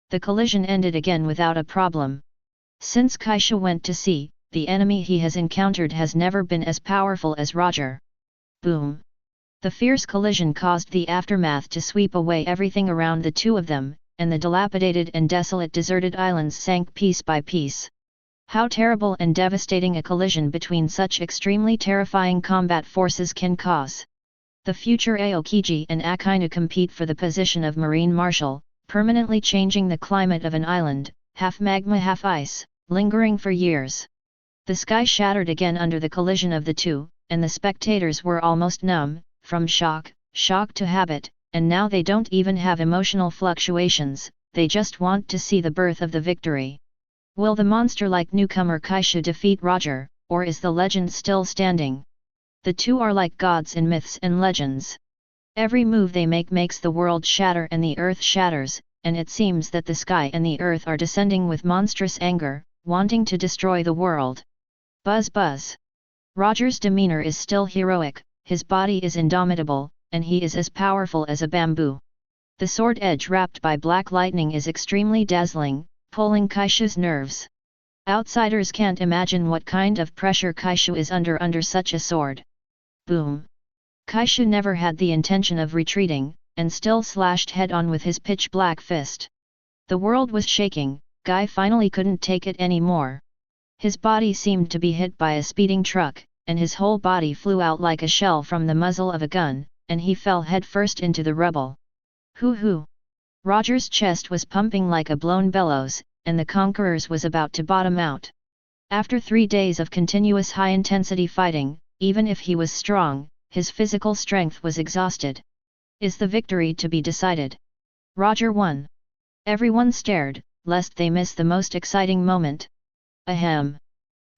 The collision ended again without a problem. Since Kaishu went to sea, the enemy he has encountered has never been as powerful as Roger. Boom! The fierce collision caused the aftermath to sweep away everything around the two of them, and the dilapidated and desolate deserted islands sank piece by piece. How terrible and devastating a collision between such extremely terrifying combat forces can cause. The future Aokiji and Akainu compete for the position of Marine Marshal, permanently changing the climate of an island, half magma half ice, lingering for years. The sky shattered again under the collision of the two, and the spectators were almost numb, from shock to habit, and now they don't even have emotional fluctuations, they just want to see the birth of the victory. Will the monster-like newcomer Kaishu defeat Roger, or is the legend still standing? The two are like gods in myths and legends. Every move they make makes the world shatter and the earth shatters, and it seems that the sky and the earth are descending with monstrous anger, wanting to destroy the world. Buzz buzz. Roger's demeanor is still heroic, his body is indomitable, and he is as powerful as a bamboo. The sword edge wrapped by black lightning is extremely dazzling, pulling Kaishu's nerves. Outsiders can't imagine what kind of pressure Kaishu is under such a sword. Boom! Kaishu never had the intention of retreating, and still slashed head-on with his pitch-black fist. The world was shaking, Guy finally couldn't take it anymore. His body seemed to be hit by a speeding truck, and his whole body flew out like a shell from the muzzle of a gun, and he fell headfirst into the rubble. Hoo-hoo! Roger's chest was pumping like a blown bellows, and the Conquerors was about to bottom out. After 3 days of continuous high-intensity fighting, even if he was strong, his physical strength was exhausted. Is the victory to be decided? Roger won. Everyone stared, lest they miss the most exciting moment. Ahem!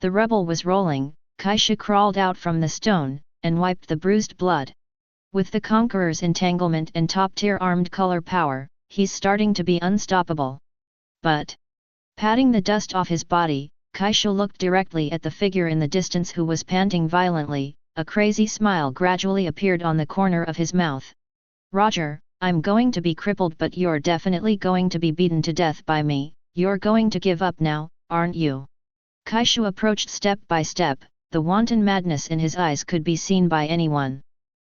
The rubble was rolling, Kaishu crawled out from the stone, and wiped the bruised blood. With the Conqueror's entanglement and top-tier armed color power, he's starting to be unstoppable. But, patting the dust off his body, Kaishu looked directly at the figure in the distance who was panting violently. A crazy smile gradually appeared on the corner of his mouth. Roger, I'm going to be crippled, but you're definitely going to be beaten to death by me. You're going to give up now, aren't you? Kaishu approached step by step, the wanton madness in his eyes could be seen by anyone.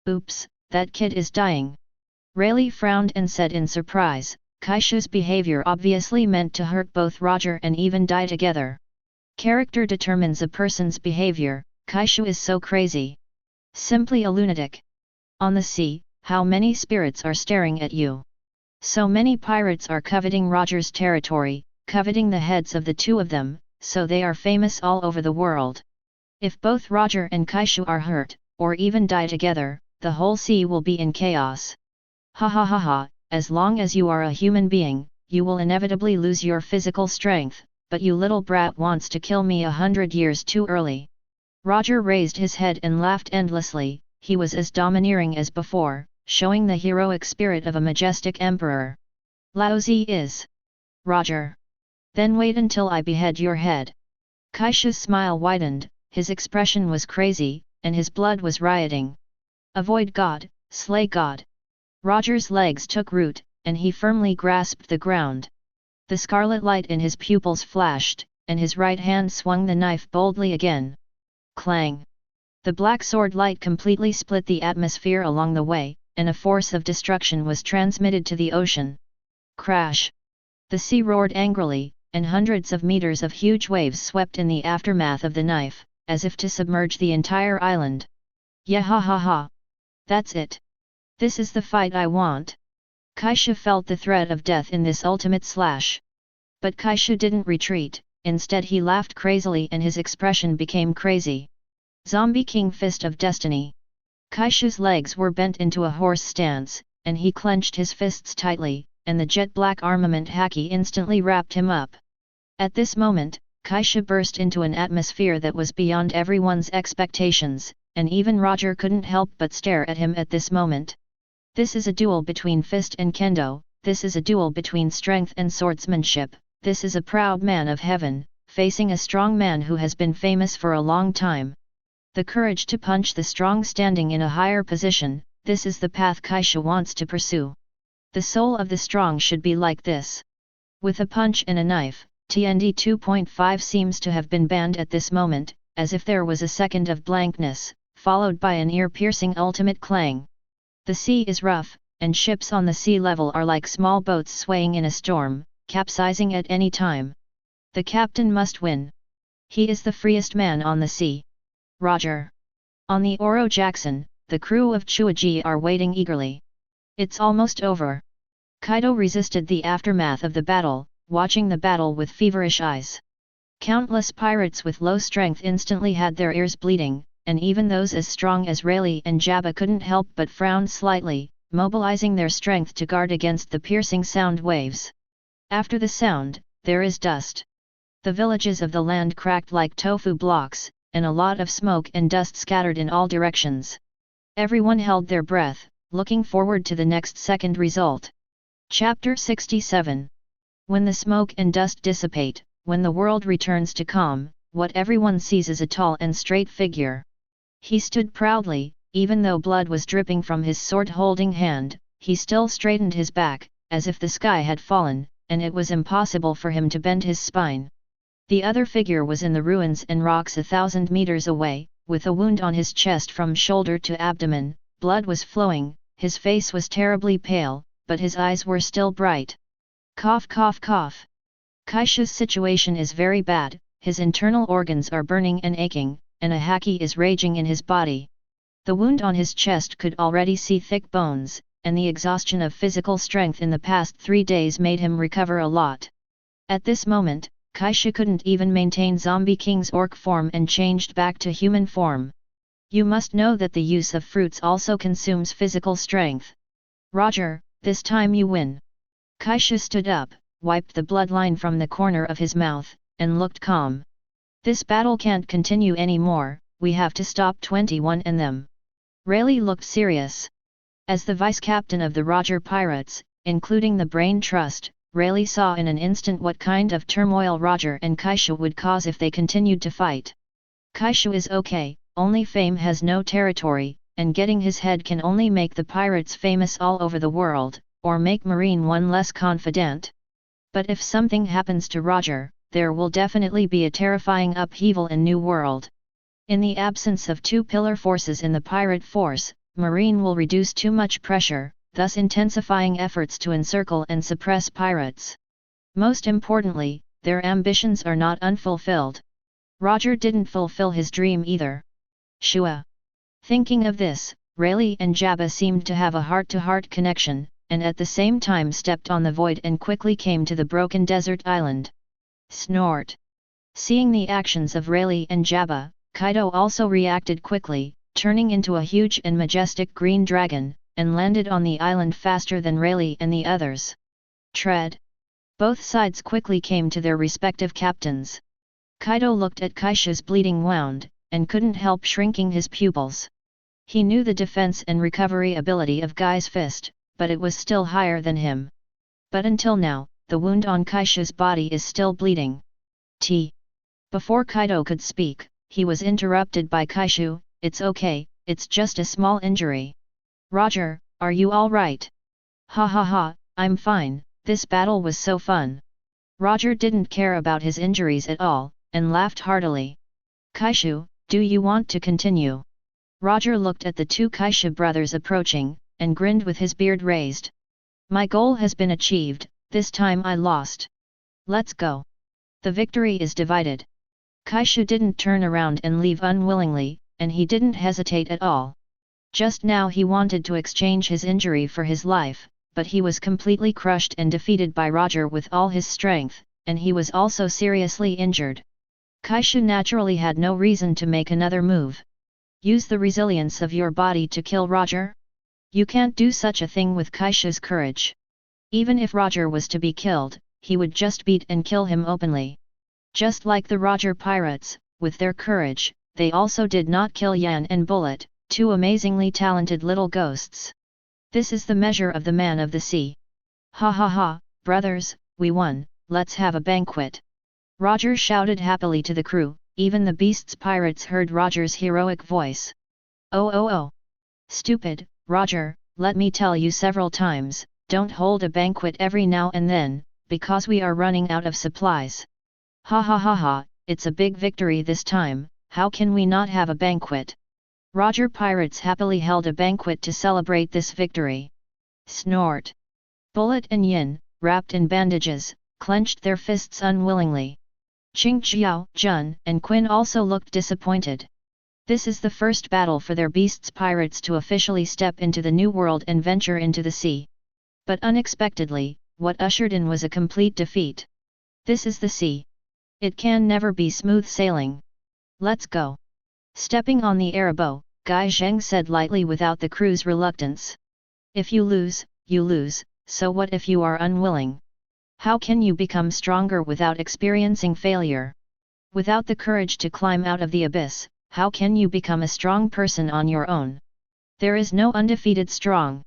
Oops, that kid is dying. Rayleigh frowned and said in surprise, Kaishu's behavior obviously meant to hurt both Roger and even die together. Character determines a person's behavior. Kaishu is so crazy. Simply a lunatic. On the sea, how many spirits are staring at you? So many pirates are coveting Roger's territory, coveting the heads of the two of them, so they are famous all over the world. If both Roger and Kaishu are hurt, or even die together, the whole sea will be in chaos. Ha ha ha ha, as long as you are a human being, you will inevitably lose your physical strength, but you little brat wants to kill me 100 years too early. Roger raised his head and laughed endlessly. He was as domineering as before, showing the heroic spirit of a majestic emperor. Lousy is. Roger. Then wait until I behead your head. Kaishu's smile widened, his expression was crazy, and his blood was rioting. Avoid God, slay God. Roger's legs took root, and he firmly grasped the ground. The scarlet light in his pupils flashed, and his right hand swung the knife boldly again. Clang! The black sword light completely split the atmosphere along the way, and a force of destruction was transmitted to the ocean. Crash! The sea roared angrily, and hundreds of meters of huge waves swept in the aftermath of the knife, as if to submerge the entire island. Yeah ha ha ha! That's it! This is the fight I want! Kaishu felt the threat of death in this ultimate slash. But Kaishu didn't retreat. Instead he laughed crazily and his expression became crazy. Zombie King Fist of Destiny. Kaishu's legs were bent into a horse stance, and he clenched his fists tightly, and the jet-black armament haki instantly wrapped him up. At this moment, Kaishu burst into an atmosphere that was beyond everyone's expectations, and even Roger couldn't help but stare at him at this moment. This is a duel between fist and kendo, this is a duel between strength and swordsmanship. This is a proud man of heaven, facing a strong man who has been famous for a long time. The courage to punch the strong standing in a higher position, this is the path Kaishu wants to pursue. The soul of the strong should be like this. With a punch and a knife, TND 2.5 seems to have been banned at this moment, as if there was a second of blankness, followed by an ear-piercing ultimate clang. The sea is rough, and ships on the sea level are like small boats swaying in a storm, capsizing at any time. The captain must win. He is the freest man on the sea. Roger. On the Oro Jackson, the crew of Chuaji are waiting eagerly. It's almost over. Kaido resisted the aftermath of the battle, watching the battle with feverish eyes. Countless pirates with low strength instantly had their ears bleeding, and even those as strong as Rayleigh and Jabba couldn't help but frown slightly, mobilizing their strength to guard against the piercing sound waves. After the sound, there is dust. The villages of the land cracked like tofu blocks, and a lot of smoke and dust scattered in all directions. Everyone held their breath, looking forward to the next second result. Chapter 67. When the smoke and dust dissipate, when the world returns to calm, what everyone sees is a tall and straight figure. He stood proudly, even though blood was dripping from his sword-holding hand, he still straightened his back, as if the sky had fallen, and it was impossible for him to bend his spine. The other figure was in the ruins and rocks 1,000 meters away, with a wound on his chest from shoulder to abdomen, blood was flowing, his face was terribly pale, but his eyes were still bright. Cough cough cough. Kaishu's situation is very bad, his internal organs are burning and aching, and a haki is raging in his body. The wound on his chest could already see thick bones, and the exhaustion of physical strength in the past 3 days made him recover a lot. At this moment, Kaishu couldn't even maintain Zombie King's orc form and changed back to human form. You must know that the use of fruits also consumes physical strength. Roger, this time you win. Kaishu stood up, wiped the bloodline from the corner of his mouth, and looked calm. This battle can't continue anymore, we have to stop 21 and them. Rayleigh looked serious. As the vice-captain of the Roger pirates, including the Brain Trust, Rayleigh saw in an instant what kind of turmoil Roger and Kaishu would cause if they continued to fight. Kaishu is okay, only fame has no territory, and getting his head can only make the pirates famous all over the world, or make Marine One less confident. But if something happens to Roger, there will definitely be a terrifying upheaval in New World. In the absence of two pillar forces in the pirate force, Marine will reduce too much pressure, thus intensifying efforts to encircle and suppress pirates. Most importantly, their ambitions are not unfulfilled. Roger didn't fulfill his dream either. Shua. Thinking of this, Rayleigh and Jabba seemed to have a heart-to-heart connection, and at the same time stepped on the void and quickly came to the broken desert island. Snort. Seeing the actions of Rayleigh and Jabba, Kaido also reacted quickly, turning into a huge and majestic green dragon, and landed on the island faster than Rayleigh and the others. Tread. Both sides quickly came to their respective captains. Kaido looked at Kaishu's bleeding wound, and couldn't help shrinking his pupils. He knew the defense and recovery ability of Guy's fist, but it was still higher than him. But until now, the wound on Kaishu's body is still bleeding. Before Kaido could speak, he was interrupted by Kaishu. It's okay, it's just a small injury. Roger, are you all right? Ha ha ha, I'm fine, this battle was so fun. Roger didn't care about his injuries at all, and laughed heartily. Kaishu, do you want to continue? Roger looked at the two Kaishu brothers approaching, and grinned with his beard raised. My goal has been achieved, this time I lost. Let's go. The victory is divided. Kaishu didn't turn around and leave unwillingly, and he didn't hesitate at all. Just now he wanted to exchange his injury for his life, but he was completely crushed and defeated by Roger with all his strength, and he was also seriously injured. Kaishu naturally had no reason to make another move. Use the resilience of your body to kill Roger? You can't do such a thing with Kaishu's courage. Even if Roger was to be killed, he would just beat and kill him openly. Just like the Roger pirates, with their courage, they also did not kill Yan and Bullet, two amazingly talented little ghosts. This is the measure of the man of the sea. Ha ha ha, brothers, we won, let's have a banquet. Roger shouted happily to the crew, even the beast's pirates heard Roger's heroic voice. Oh. Stupid, Roger, let me tell you several times, don't hold a banquet every now and then, because we are running out of supplies. Ha ha ha ha, it's a big victory this time, how can we not have a banquet? Roger pirates happily held a banquet to celebrate this victory. Snort. Bullet and Yin, wrapped in bandages, clenched their fists unwillingly. Qingqiao, Jun, and Quinn also looked disappointed. This is the first battle for their beasts pirates to officially step into the new world and venture into the sea. But unexpectedly, what ushered in was a complete defeat. This is the sea. It can never be smooth sailing. Let's go. Stepping on the Arabo, Gai Zheng said lightly without the crew's reluctance. If you lose, so what if you are unwilling? How can you become stronger without experiencing failure? Without the courage to climb out of the abyss, how can you become a strong person on your own? There is no undefeated strong.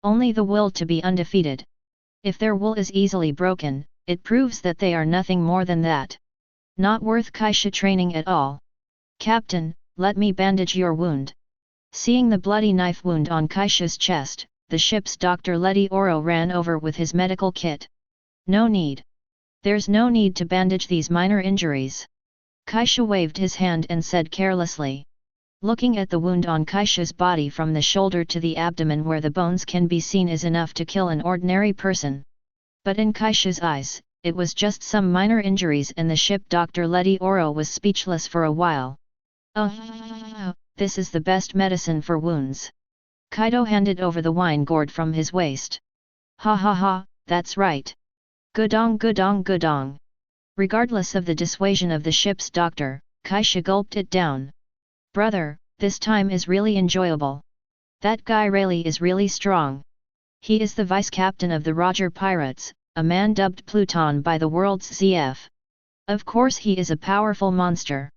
Only the will to be undefeated. If their will is easily broken, it proves that they are nothing more than that. Not worth geisha training at all. Captain, let me bandage your wound. Seeing the bloody knife wound on Kaishu's chest, the ship's doctor Letty Oro ran over with his medical kit. No need. There's no need to bandage these minor injuries. Kaishu waved his hand and said carelessly. Looking at the wound on Kaishu's body from the shoulder to the abdomen where the bones can be seen is enough to kill an ordinary person. But in Kaishu's eyes, it was just some minor injuries and the ship doctor Letty Oro was speechless for a while. Oh, this is the best medicine for wounds. Kaido handed over the wine gourd from his waist. Ha ha ha, that's right. Gudong gudong gudong. Regardless of the dissuasion of the ship's doctor, Kaishu gulped it down. Brother, this time is really enjoyable. That guy Rayleigh is really strong. He is the vice-captain of the Roger Pirates, a man dubbed Pluton by the world's ZF. Of course he is a powerful monster.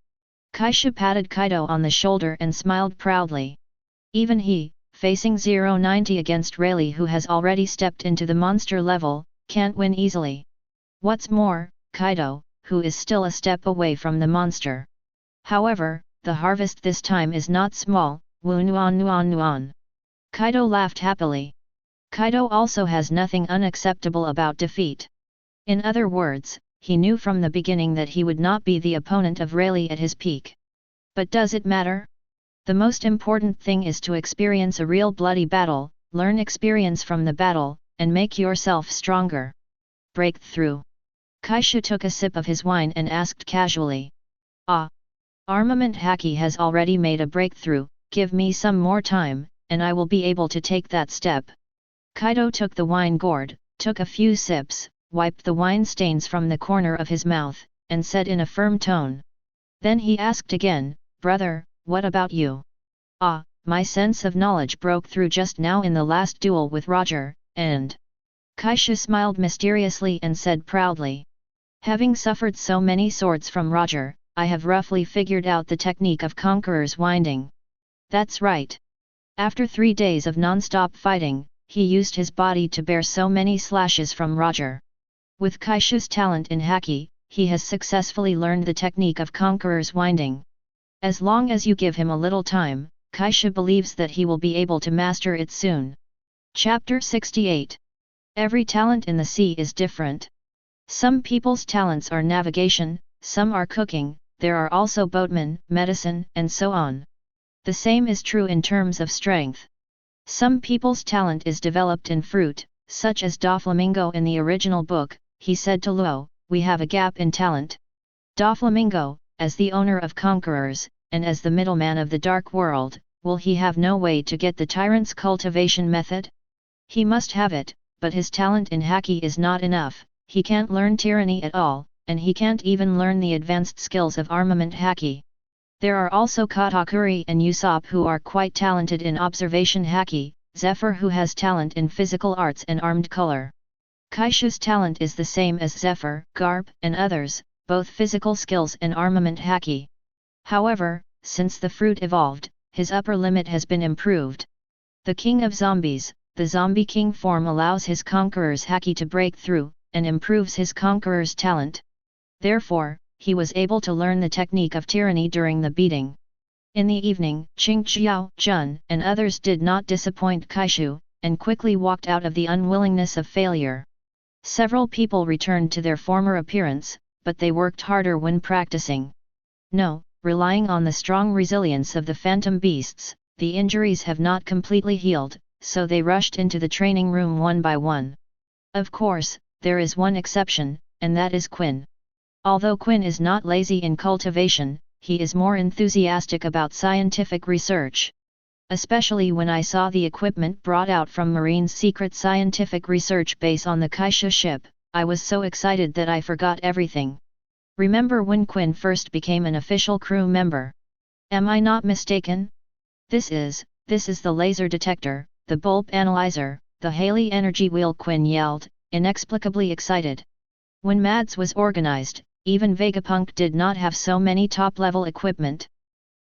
Kaishu patted Kaido on the shoulder and smiled proudly. Even he, facing 090 against Rayleigh who has already stepped into the monster level, can't win easily. What's more, Kaido, who is still a step away from the monster. However, the harvest this time is not small, wu nuan nuan nuan. Kaido laughed happily. Kaido also has nothing unacceptable about defeat. In other words, he knew from the beginning that he would not be the opponent of Rayleigh at his peak. But does it matter? The most important thing is to experience a real bloody battle, learn experience from the battle, and make yourself stronger. Breakthrough. Kaishu took a sip of his wine and asked casually. Ah! Armament Haki has already made a breakthrough, give me some more time, and I will be able to take that step. Kaido took the wine gourd, took a few sips, wiped the wine stains from the corner of his mouth, and said in a firm tone. Then he asked again, Brother, what about you? Ah, my sense of knowledge broke through just now in the last duel with Roger, and... Kaishu smiled mysteriously and said proudly. Having suffered so many swords from Roger, I have roughly figured out the technique of Conqueror's winding. That's right. After 3 days of non-stop fighting, he used his body to bear so many slashes from Roger. With Kaishu's talent in Haki, he has successfully learned the technique of Conqueror's winding. As long as you give him a little time, Kaishu believes that he will be able to master it soon. Chapter 68. Every talent in the sea is different. Some people's talents are navigation, some are cooking, there are also boatmen, medicine, and so on. The same is true in terms of strength. Some people's talent is developed in fruit, such as Doflamingo in the original book. He said to Luo, we have a gap in talent. Doflamingo, as the owner of Conquerors, and as the middleman of the Dark World, will he have no way to get the tyrant's cultivation method? He must have it, but his talent in Haki is not enough, he can't learn tyranny at all, and he can't even learn the advanced skills of armament Haki. There are also Katakuri and Usopp who are quite talented in observation Haki, Zephyr who has talent in physical arts and armed color. Kaishu's talent is the same as Zephyr, Garp, and others, both physical skills and armament Haki. However, since the fruit evolved, his upper limit has been improved. The king of zombies, the zombie king form allows his conqueror's Haki to break through, and improves his conqueror's talent. Therefore, he was able to learn the technique of tyranny during the beating. In the evening, Qing Xiao, Jun, and others did not disappoint Kaishu, and quickly walked out of the unwillingness of failure. Several people returned to their former appearance, but they worked harder when practicing. No, relying on the strong resilience of the phantom beasts, the injuries have not completely healed, so they rushed into the training room one by one. Of course, there is one exception, and that is Quinn. Although Quinn is not lazy in cultivation, he is more enthusiastic about scientific research. Especially when I saw the equipment brought out from Marine's secret scientific research base on the Kaishu ship, I was so excited that I forgot everything. Remember when Quinn first became an official crew member? Am I not mistaken? This is the laser detector, the bulb analyzer, the Haley energy wheel, Quinn yelled, inexplicably excited. When Mads was organized, even Vegapunk did not have so many top-level equipment.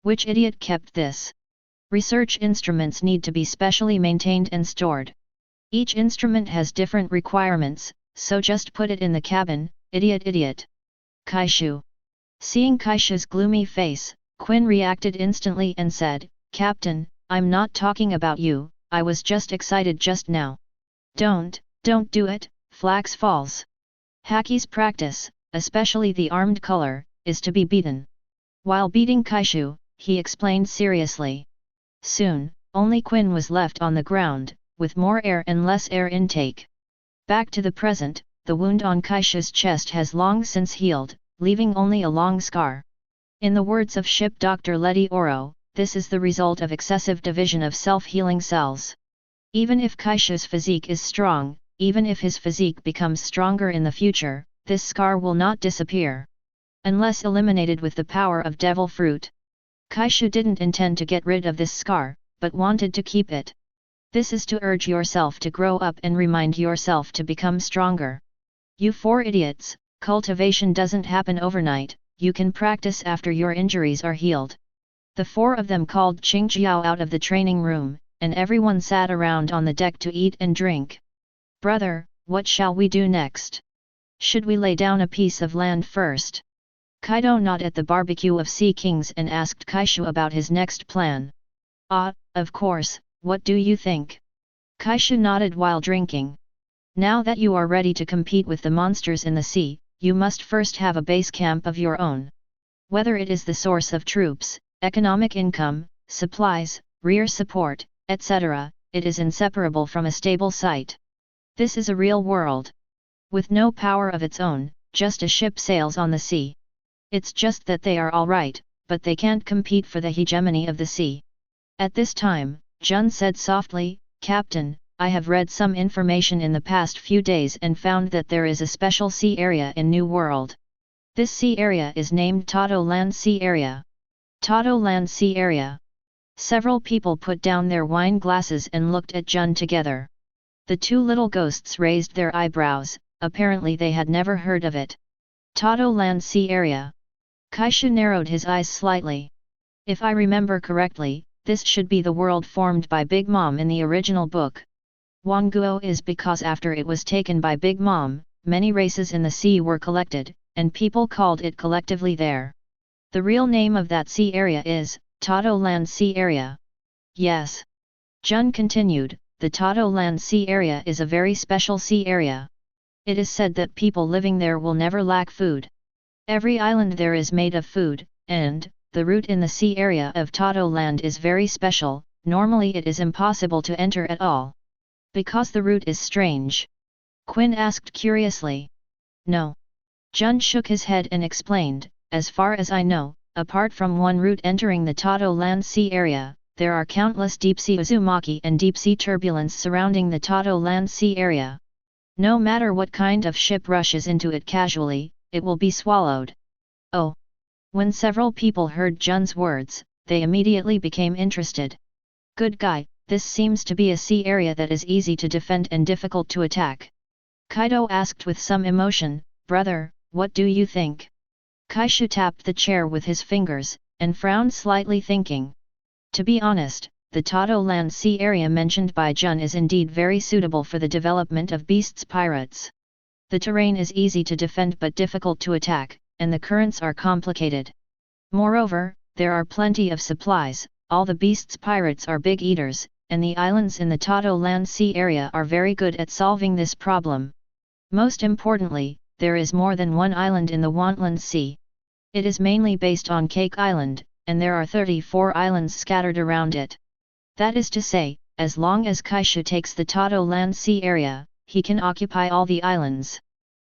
Which idiot kept this? Research instruments need to be specially maintained and stored. Each instrument has different requirements, so just put it in the cabin, idiot. Kaishu. Seeing Kaishu's gloomy face, Quinn reacted instantly and said, Captain, I'm not talking about you, I was just excited just now. Don't do it, Flax Falls. Haki's practice, especially the armed color, is to be beaten. While beating Kaishu, he explained seriously. Soon, only Quinn was left on the ground, with more air and less air intake. Back to the present, the wound on Kaishu's chest has long since healed, leaving only a long scar. In the words of ship Dr. Letty Oro, this is the result of excessive division of self-healing cells. Even if Kaishu's physique is strong, even if his physique becomes stronger in the future, this scar will not disappear. Unless eliminated with the power of Devil Fruit. Kaishu didn't intend to get rid of this scar, but wanted to keep it. This is to urge yourself to grow up and remind yourself to become stronger. You four idiots, cultivation doesn't happen overnight, you can practice after your injuries are healed. The four of them called Qingjiao out of the training room, and everyone sat around on the deck to eat and drink. Brother, what shall we do next? Should we lay down a piece of land first? Kaido gnawed at the barbecue of Sea Kings and asked Kaishu about his next plan. Ah, of course, what do you think? Kaishu nodded while drinking. Now that you are ready to compete with the monsters in the sea, you must first have a base camp of your own. Whether it is the source of troops, economic income, supplies, rear support, etc., it is inseparable from a stable site. This is a real world. With no power of its own, just a ship sails on the sea. It's just that they are alright, but they can't compete for the hegemony of the sea. At this time, Jun said softly, Captain, I have read some information in the past few days and found that there is a special sea area in New World. This sea area is named Tato Land Sea Area. Tato Land Sea Area. Several people put down their wine glasses and looked at Jun together. The two little ghosts raised their eyebrows, apparently they had never heard of it. Tato Land Sea Area. Kaishu narrowed his eyes slightly. If I remember correctly, this should be the world formed by Big Mom in the original book. Wanguo is because after it was taken by Big Mom, many races in the sea were collected, and people called it collectively there. The real name of that sea area is, Tato Land Sea Area. Yes. Jun continued, the Tato Land Sea Area is a very special sea area. It is said that people living there will never lack food. Every island there is made of food, and, the route in the sea area of Tato Land is very special, normally it is impossible to enter at all. Because the route is strange? Quinn asked curiously. No. Jun shook his head and explained, as far as I know, apart from one route entering the Tato Land Sea Area, there are countless deep-sea uzumaki and deep-sea turbulence surrounding the Tato Land Sea Area. No matter what kind of ship rushes into it casually, it will be swallowed. Oh! When several people heard Jun's words, they immediately became interested. Good guy, this seems to be a sea area that is easy to defend and difficult to attack. Kaido asked with some emotion, Brother, what do you think? Kaishu tapped the chair with his fingers, and frowned slightly thinking. To be honest, the Tato Land Sea area mentioned by Jun is indeed very suitable for the development of beasts pirates. The terrain is easy to defend but difficult to attack, and the currents are complicated. Moreover, there are plenty of supplies, all the beasts pirates are big eaters, and the islands in the Tato Land Sea area are very good at solving this problem. Most importantly, there is more than one island in the Wantland Sea. It is mainly based on Cake Island, and there are 34 islands scattered around it. That is to say, as long as Kaishu takes the Tato Land Sea area, he can occupy all the islands.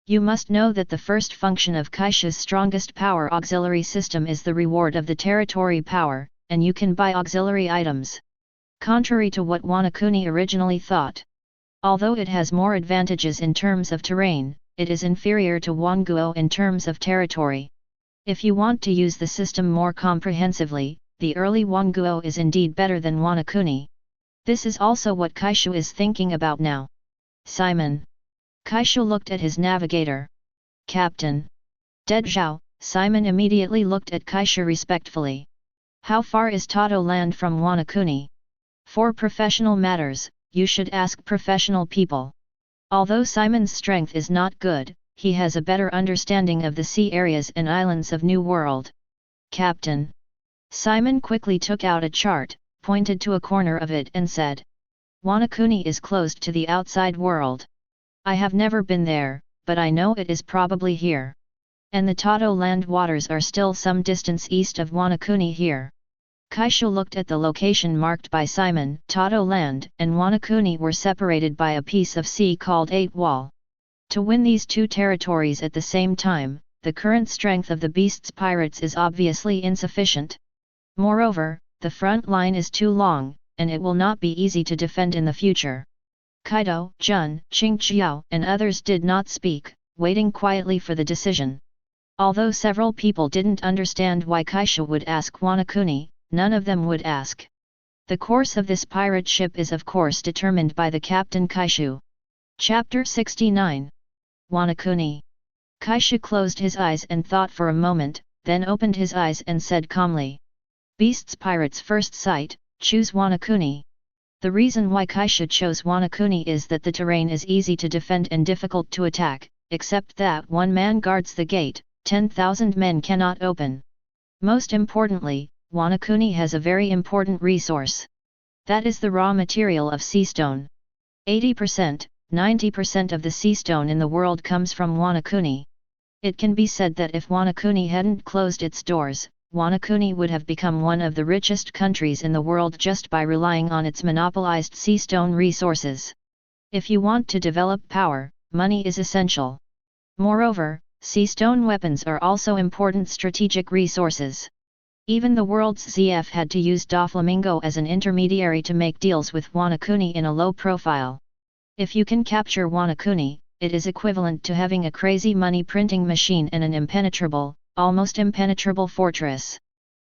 You must know that the first function of Kaishu's strongest power auxiliary system is the reward of the territory power, and you can buy auxiliary items. Contrary to what Wanukuni originally thought. Although it has more advantages in terms of terrain, it is inferior to Wanguo in terms of territory. If you want to use the system more comprehensively, the early Wanguo is indeed better than Wanukuni. This is also what Kaishu is thinking about now. Simon. Kaishu looked at his navigator. Captain. Dead Zhao, Simon immediately looked at Kaishu respectfully. How far is Tato land from Wanukuni? For professional matters, you should ask professional people. Although Simon's strength is not good, he has a better understanding of the sea areas and islands of New World. Captain. Simon quickly took out a chart, pointed to a corner of it and said. Wanukuni is closed to the outside world. I have never been there, but I know it is probably here. And the Tato land waters are still some distance east of Wanukuni here. Kaishu looked at the location marked by Simon. Tato land and Wanukuni were separated by a piece of sea called Eight Wall. To win these two territories at the same time, the current strength of the beast's pirates is obviously insufficient. Moreover, the front line is too long, and it will not be easy to defend in the future. Kaido, Jun, Qingqiao, and others did not speak, waiting quietly for the decision. Although several people didn't understand why Kaishu would ask Wanukuni, none of them would ask. The course of this pirate ship is of course determined by the captain Kaishu. Chapter 69. Wanukuni. Kaishu closed his eyes and thought for a moment, then opened his eyes and said calmly. Beast's pirates first sight, choose Wanukuni. The reason why Kaishu chose Wanukuni is that the terrain is easy to defend and difficult to attack, except that one man guards the gate, 10,000 men cannot open. Most importantly, Wanukuni has a very important resource. That is the raw material of sea stone. 80%, 90% of the sea stone in the world comes from Wanukuni. It can be said that if Wanukuni hadn't closed its doors, Wanukuni would have become one of the richest countries in the world just by relying on its monopolized sea stone resources. If you want to develop power, money is essential. Moreover, sea stone weapons are also important strategic resources. Even the world's ZF had to use Doflamingo as an intermediary to make deals with Wanukuni in a low profile. If you can capture Wanukuni, it is equivalent to having a crazy money printing machine and an impenetrable, almost impenetrable fortress.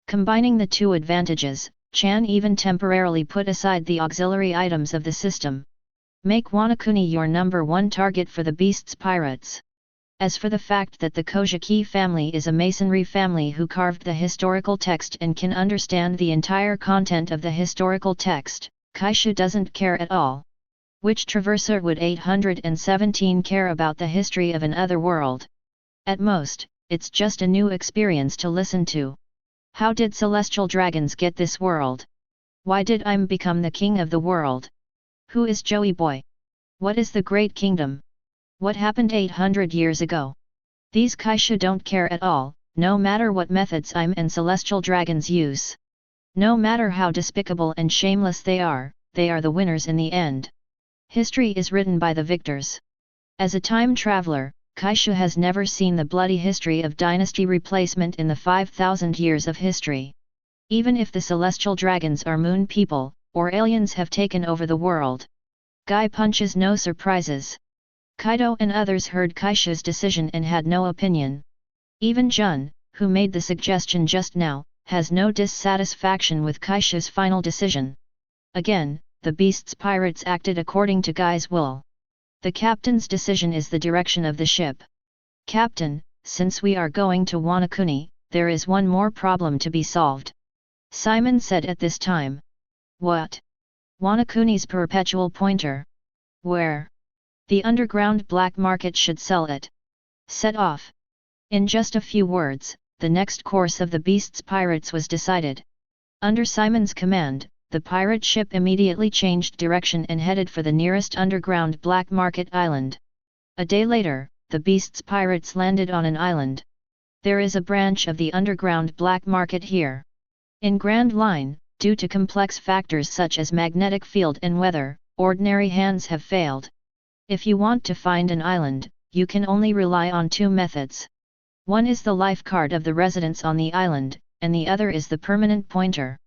Combining the two advantages, Chan even temporarily put aside the auxiliary items of the system. Make Wanukuni your number one target for the beast's pirates. As for the fact that the Kojaki family is a masonry family who carved the historical text and can understand the entire content of the historical text, Kaishu doesn't care at all. Which traverser would 817 care about the history of an other world? At most, it's just a new experience to listen to. How did celestial dragons get this world? Why did I become the king of the world? Who is Joey Boy? What is the Great Kingdom? What happened 800 years ago? These Kaishu don't care at all, no matter what methods I'm and celestial dragons use. No matter how despicable and shameless they are the winners in the end. History is written by the victors. As a time traveler, Kaishu has never seen the bloody history of dynasty replacement in the 5,000 years of history. Even if the celestial dragons are moon people, or aliens have taken over the world. Guy punches no surprises. Kaido and others heard Kaishu's decision and had no opinion. Even Jun, who made the suggestion just now, has no dissatisfaction with Kaishu's final decision. Again, the beast's pirates acted according to Guy's will. The captain's decision is the direction of the ship. Captain, since we are going to Wanukuni, there is one more problem to be solved. Simon said at this time. What? Wanukuni's perpetual pointer. Where? The underground black market should sell it. Set off. In just a few words, the next course of the beast's pirates was decided. Under Simon's command, the pirate ship immediately changed direction and headed for the nearest underground black market island. A day later, the beast's pirates landed on an island. There is a branch of the underground black market here. In Grand Line, due to complex factors such as magnetic field and weather, ordinary hands have failed. If you want to find an island, you can only rely on two methods. One is the life card of the residents on the island, and the other is the permanent pointer.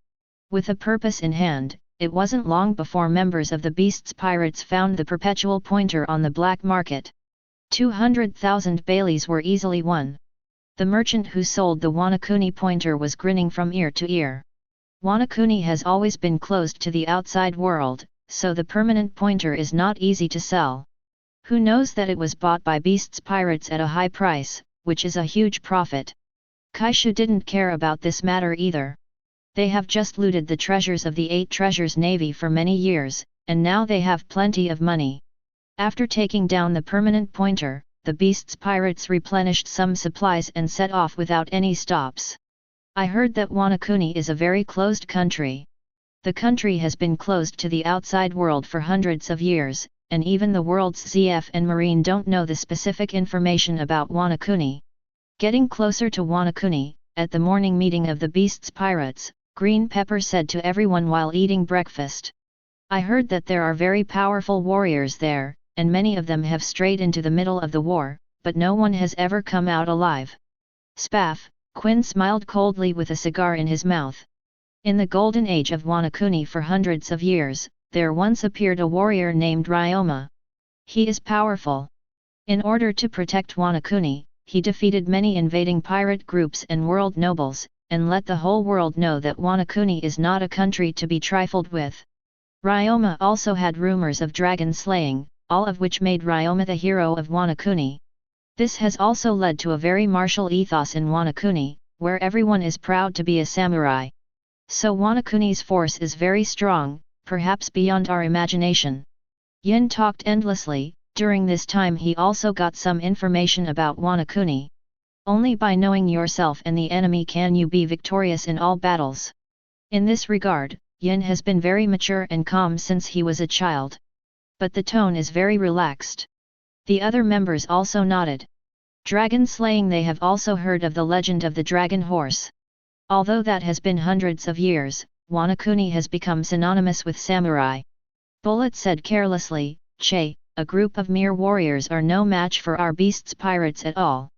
With a purpose in hand, it wasn't long before members of the beast's pirates found the perpetual pointer on the black market. 200,000 Baileys were easily won. The merchant who sold the Wanukuni pointer was grinning from ear to ear. Wanukuni has always been closed to the outside world, so the permanent pointer is not easy to sell. Who knows that it was bought by beast's pirates at a high price, which is a huge profit. Kaishu didn't care about this matter either. They have just looted the treasures of the 8 Treasures Navy for many years, and now they have plenty of money. After taking down the permanent pointer, the beast's pirates replenished some supplies and set off without any stops. I heard that Wanukuni is a very closed country. The country has been closed to the outside world for hundreds of years, and even the world's ZF and Marine don't know the specific information about Wanukuni. Getting closer to Wanukuni, at the morning meeting of the beast's pirates, Green Pepper said to everyone while eating breakfast. I heard that there are very powerful warriors there, and many of them have strayed into the middle of the war, but no one has ever come out alive. Spaff, Quinn smiled coldly with a cigar in his mouth. In the golden age of Wanukuni for hundreds of years, there once appeared a warrior named Ryoma. He is powerful. In order to protect Wanukuni, he defeated many invading pirate groups and world nobles, and let the whole world know that Wanukuni is not a country to be trifled with. Ryoma also had rumors of dragon slaying, all of which made Ryoma the hero of Wanukuni. This has also led to a very martial ethos in Wanukuni, where everyone is proud to be a samurai. So Wanukuni's force is very strong, perhaps beyond our imagination. Yin talked endlessly. During this time he also got some information about Wanukuni. Only by knowing yourself and the enemy can you be victorious in all battles. In this regard, Yin has been very mature and calm since he was a child. But the tone is very relaxed. The other members also nodded. Dragon slaying. They have also heard of the legend of the dragon horse. Although that has been hundreds of years, Wanukuni has become synonymous with samurai. Bullet said carelessly, "Che, a group of mere warriors are no match for our beast's pirates at all."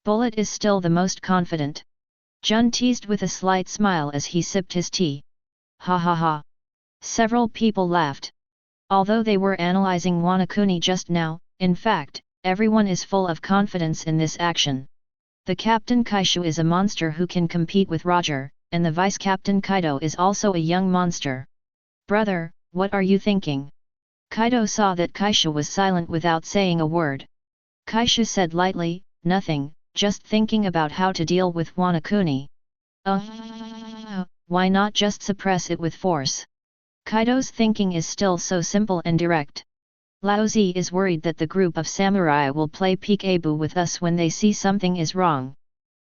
Bullet is still the most confident. Jun teased with a slight smile as he sipped his tea. Ha ha ha. Several people laughed. Although they were analyzing Wanukuni just now, in fact, everyone is full of confidence in this action. The Captain Kaishu is a monster who can compete with Roger, and the Vice Captain Kaido is also a young monster. Brother, what are you thinking? Kaido saw that Kaishu was silent without saying a word. Kaishu said lightly, "Nothing, just thinking about how to deal with Wanukuni." Why not just suppress it with force? Kaido's thinking is still so simple and direct. Laozi is worried that the group of samurai will play peekaboo with us when they see something is wrong.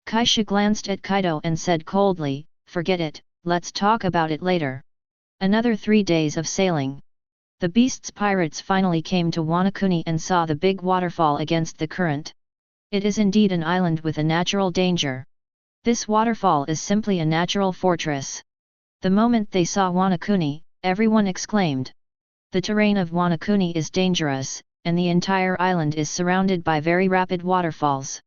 Kaishu glanced at Kaido and said coldly, "Forget it, let's talk about it later." Another 3 days of sailing. The beast's pirates finally came to Wanukuni and saw the big waterfall against the current. It is indeed an island with a natural danger. This waterfall is simply a natural fortress. The moment they saw Wanukuni, everyone exclaimed. The terrain of Wanukuni is dangerous, and the entire island is surrounded by very rapid waterfalls.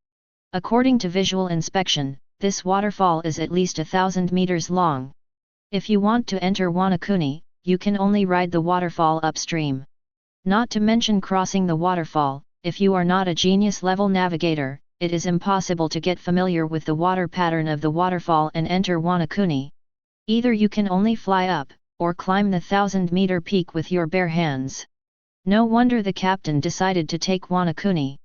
According to visual inspection, this waterfall is at least 1,000 meters long. If you want to enter Wanukuni, you can only ride the waterfall upstream. Not to mention crossing the waterfall, if you are not a genius-level navigator, it is impossible to get familiar with the water pattern of the waterfall and enter Wanukuni. Either you can only fly up, or climb the 1,000-meter peak with your bare hands. No wonder the captain decided to take Wanukuni.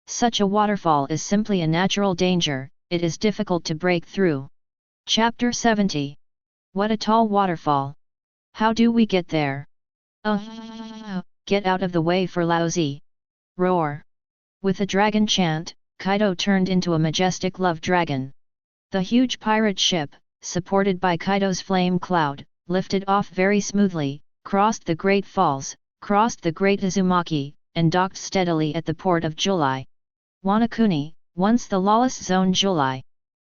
Such a waterfall is simply a natural danger, it is difficult to break through. Chapter 70. What a tall waterfall! How do we get there? Get out of the way for Laozi! Roar! With a dragon chant, Kaido turned into a majestic love dragon. The huge pirate ship, supported by Kaido's flame cloud, lifted off very smoothly, crossed the Great Falls, crossed the Great Uzumaki, and docked steadily at the port of July. Wanukuni, once the lawless zone July.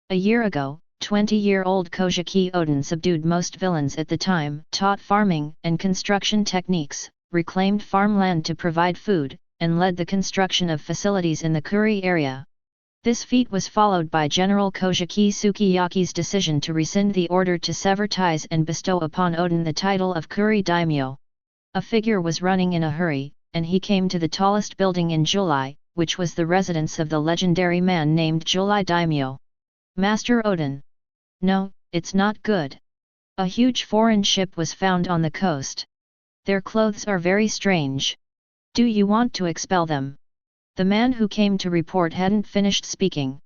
A year ago, 20-year-old Kojaki Odin subdued most villains at the time, taught farming and construction techniques, reclaimed farmland to provide food, and led the construction of facilities in the Kuri area. This feat was followed by General Kojaki Sukiyaki's decision to rescind the order to sever ties and bestow upon Odin the title of Kuri Daimyo. A figure was running in a hurry, and he came to the tallest building in July, which was the residence of the legendary man named July Daimyo. Master Odin. No, it's not good. A huge foreign ship was found on the coast. Their clothes are very strange. Do you want to expel them? The man who came to report hadn't finished speaking.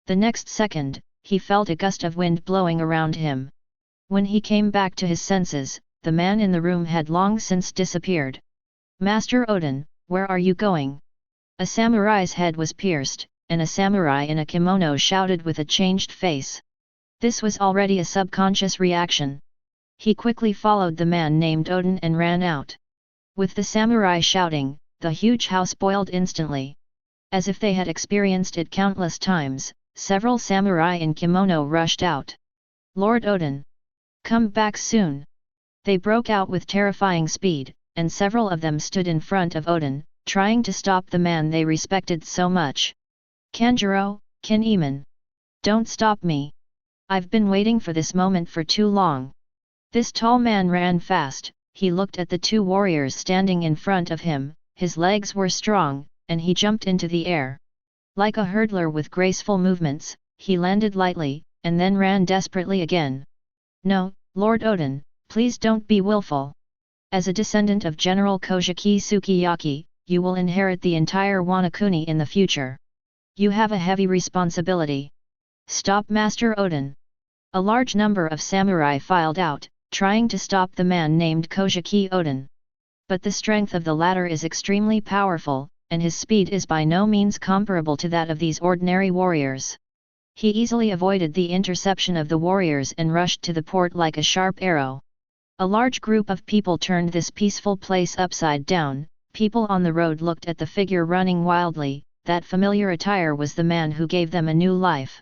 The next second, he felt a gust of wind blowing around him. When he came back to his senses, the man in the room had long since disappeared. "Master Odin, where are you going?" A samurai's head was pierced, and a samurai in a kimono shouted with a changed face. This was already a subconscious reaction. He quickly followed the man named Odin and ran out. With the samurai shouting, the huge house boiled instantly. As if they had experienced it countless times, several samurai in kimono rushed out. "Lord Odin! Come back soon!" They broke out with terrifying speed, and several of them stood in front of Odin, trying to stop the man they respected so much. "Kanjuro, Kin-Eman! Don't stop me! I've been waiting for this moment for too long." This tall man ran fast. He looked at the two warriors standing in front of him, his legs were strong, and he jumped into the air. Like a hurdler with graceful movements, he landed lightly, and then ran desperately again. "No, Lord Odin, please don't be willful. As a descendant of General Kojaki Sukiyaki, you will inherit the entire Wanukuni in the future. You have a heavy responsibility. Stop Master Odin." A large number of samurai filed out, trying to stop the man named Kojaki Odin. But the strength of the latter is extremely powerful, and his speed is by no means comparable to that of these ordinary warriors. He easily avoided the interception of the warriors and rushed to the port like a sharp arrow. A large group of people turned this peaceful place upside down. People on the road looked at the figure running wildly. That familiar attire was the man who gave them a new life.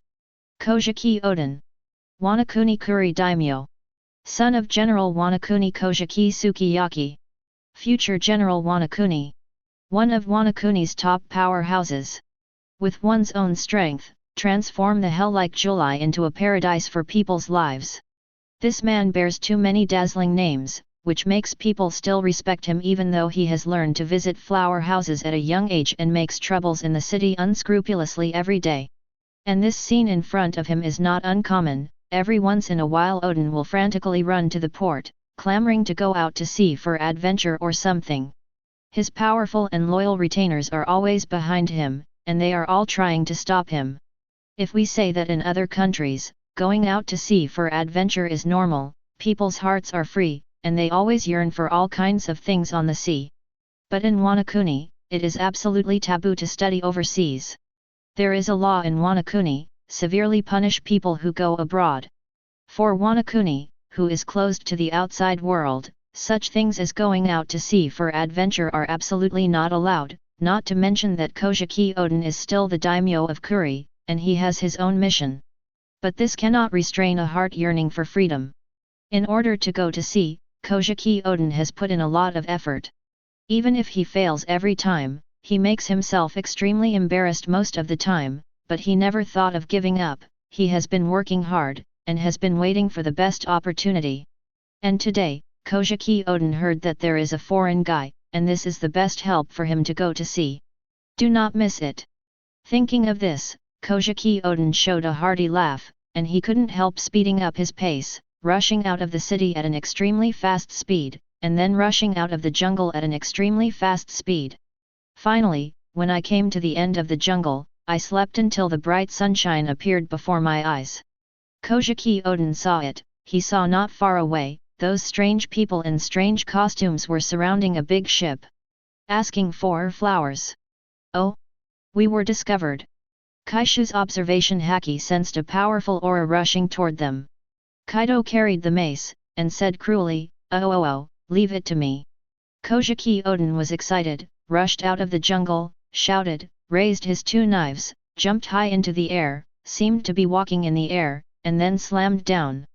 Kojaki Odin, Wanukuni Kuri Daimyo, son of General Wanukuni Kojaki Sukiyaki, future General Wanukuni, one of Wanukuni's top powerhouses. With one's own strength, transform the hell-like July into a paradise for people's lives. This man bears too many dazzling names, which makes people still respect him even though he has learned to visit flower houses at a young age and makes troubles in the city unscrupulously every day. And this scene in front of him is not uncommon. Every once in a while Odin will frantically run to the port, clamoring to go out to sea for adventure or something. His powerful and loyal retainers are always behind him, and they are all trying to stop him. If we say that in other countries, going out to sea for adventure is normal, people's hearts are free, and they always yearn for all kinds of things on the sea. But in Wanukuni, it is absolutely taboo to study overseas. There is a law in Wanukuni, severely punish people who go abroad. For Wanukuni, who is closed to the outside world, such things as going out to sea for adventure are absolutely not allowed, not to mention that Kojaki Odin is still the daimyo of Kuri, and he has his own mission. But this cannot restrain a heart yearning for freedom. In order to go to sea, Kojaki Odin has put in a lot of effort. Even if he fails every time, he makes himself extremely embarrassed most of the time, but he never thought of giving up. He has been working hard, and has been waiting for the best opportunity. And today, Kojaki Odin heard that there is a foreign guy, and this is the best help for him to go to sea. Do not miss it. Thinking of this, Kojaki Odin showed a hearty laugh, and he couldn't help speeding up his pace, rushing out of the city at an extremely fast speed, and then rushing out of the jungle at an extremely fast speed. Finally, when I came to the end of the jungle, I slept until the bright sunshine appeared before my eyes. Kojaki Odin saw it. He saw not far away, those strange people in strange costumes were surrounding a big ship, asking for flowers. Oh! We were discovered. Kaishu's observation haki sensed a powerful aura rushing toward them. Kaido carried the mace, and said cruelly, "Oh, leave it to me." Kojaki Odin was excited, rushed out of the jungle, shouted, raised his two knives, jumped high into the air, seemed to be walking in the air, and then slammed down.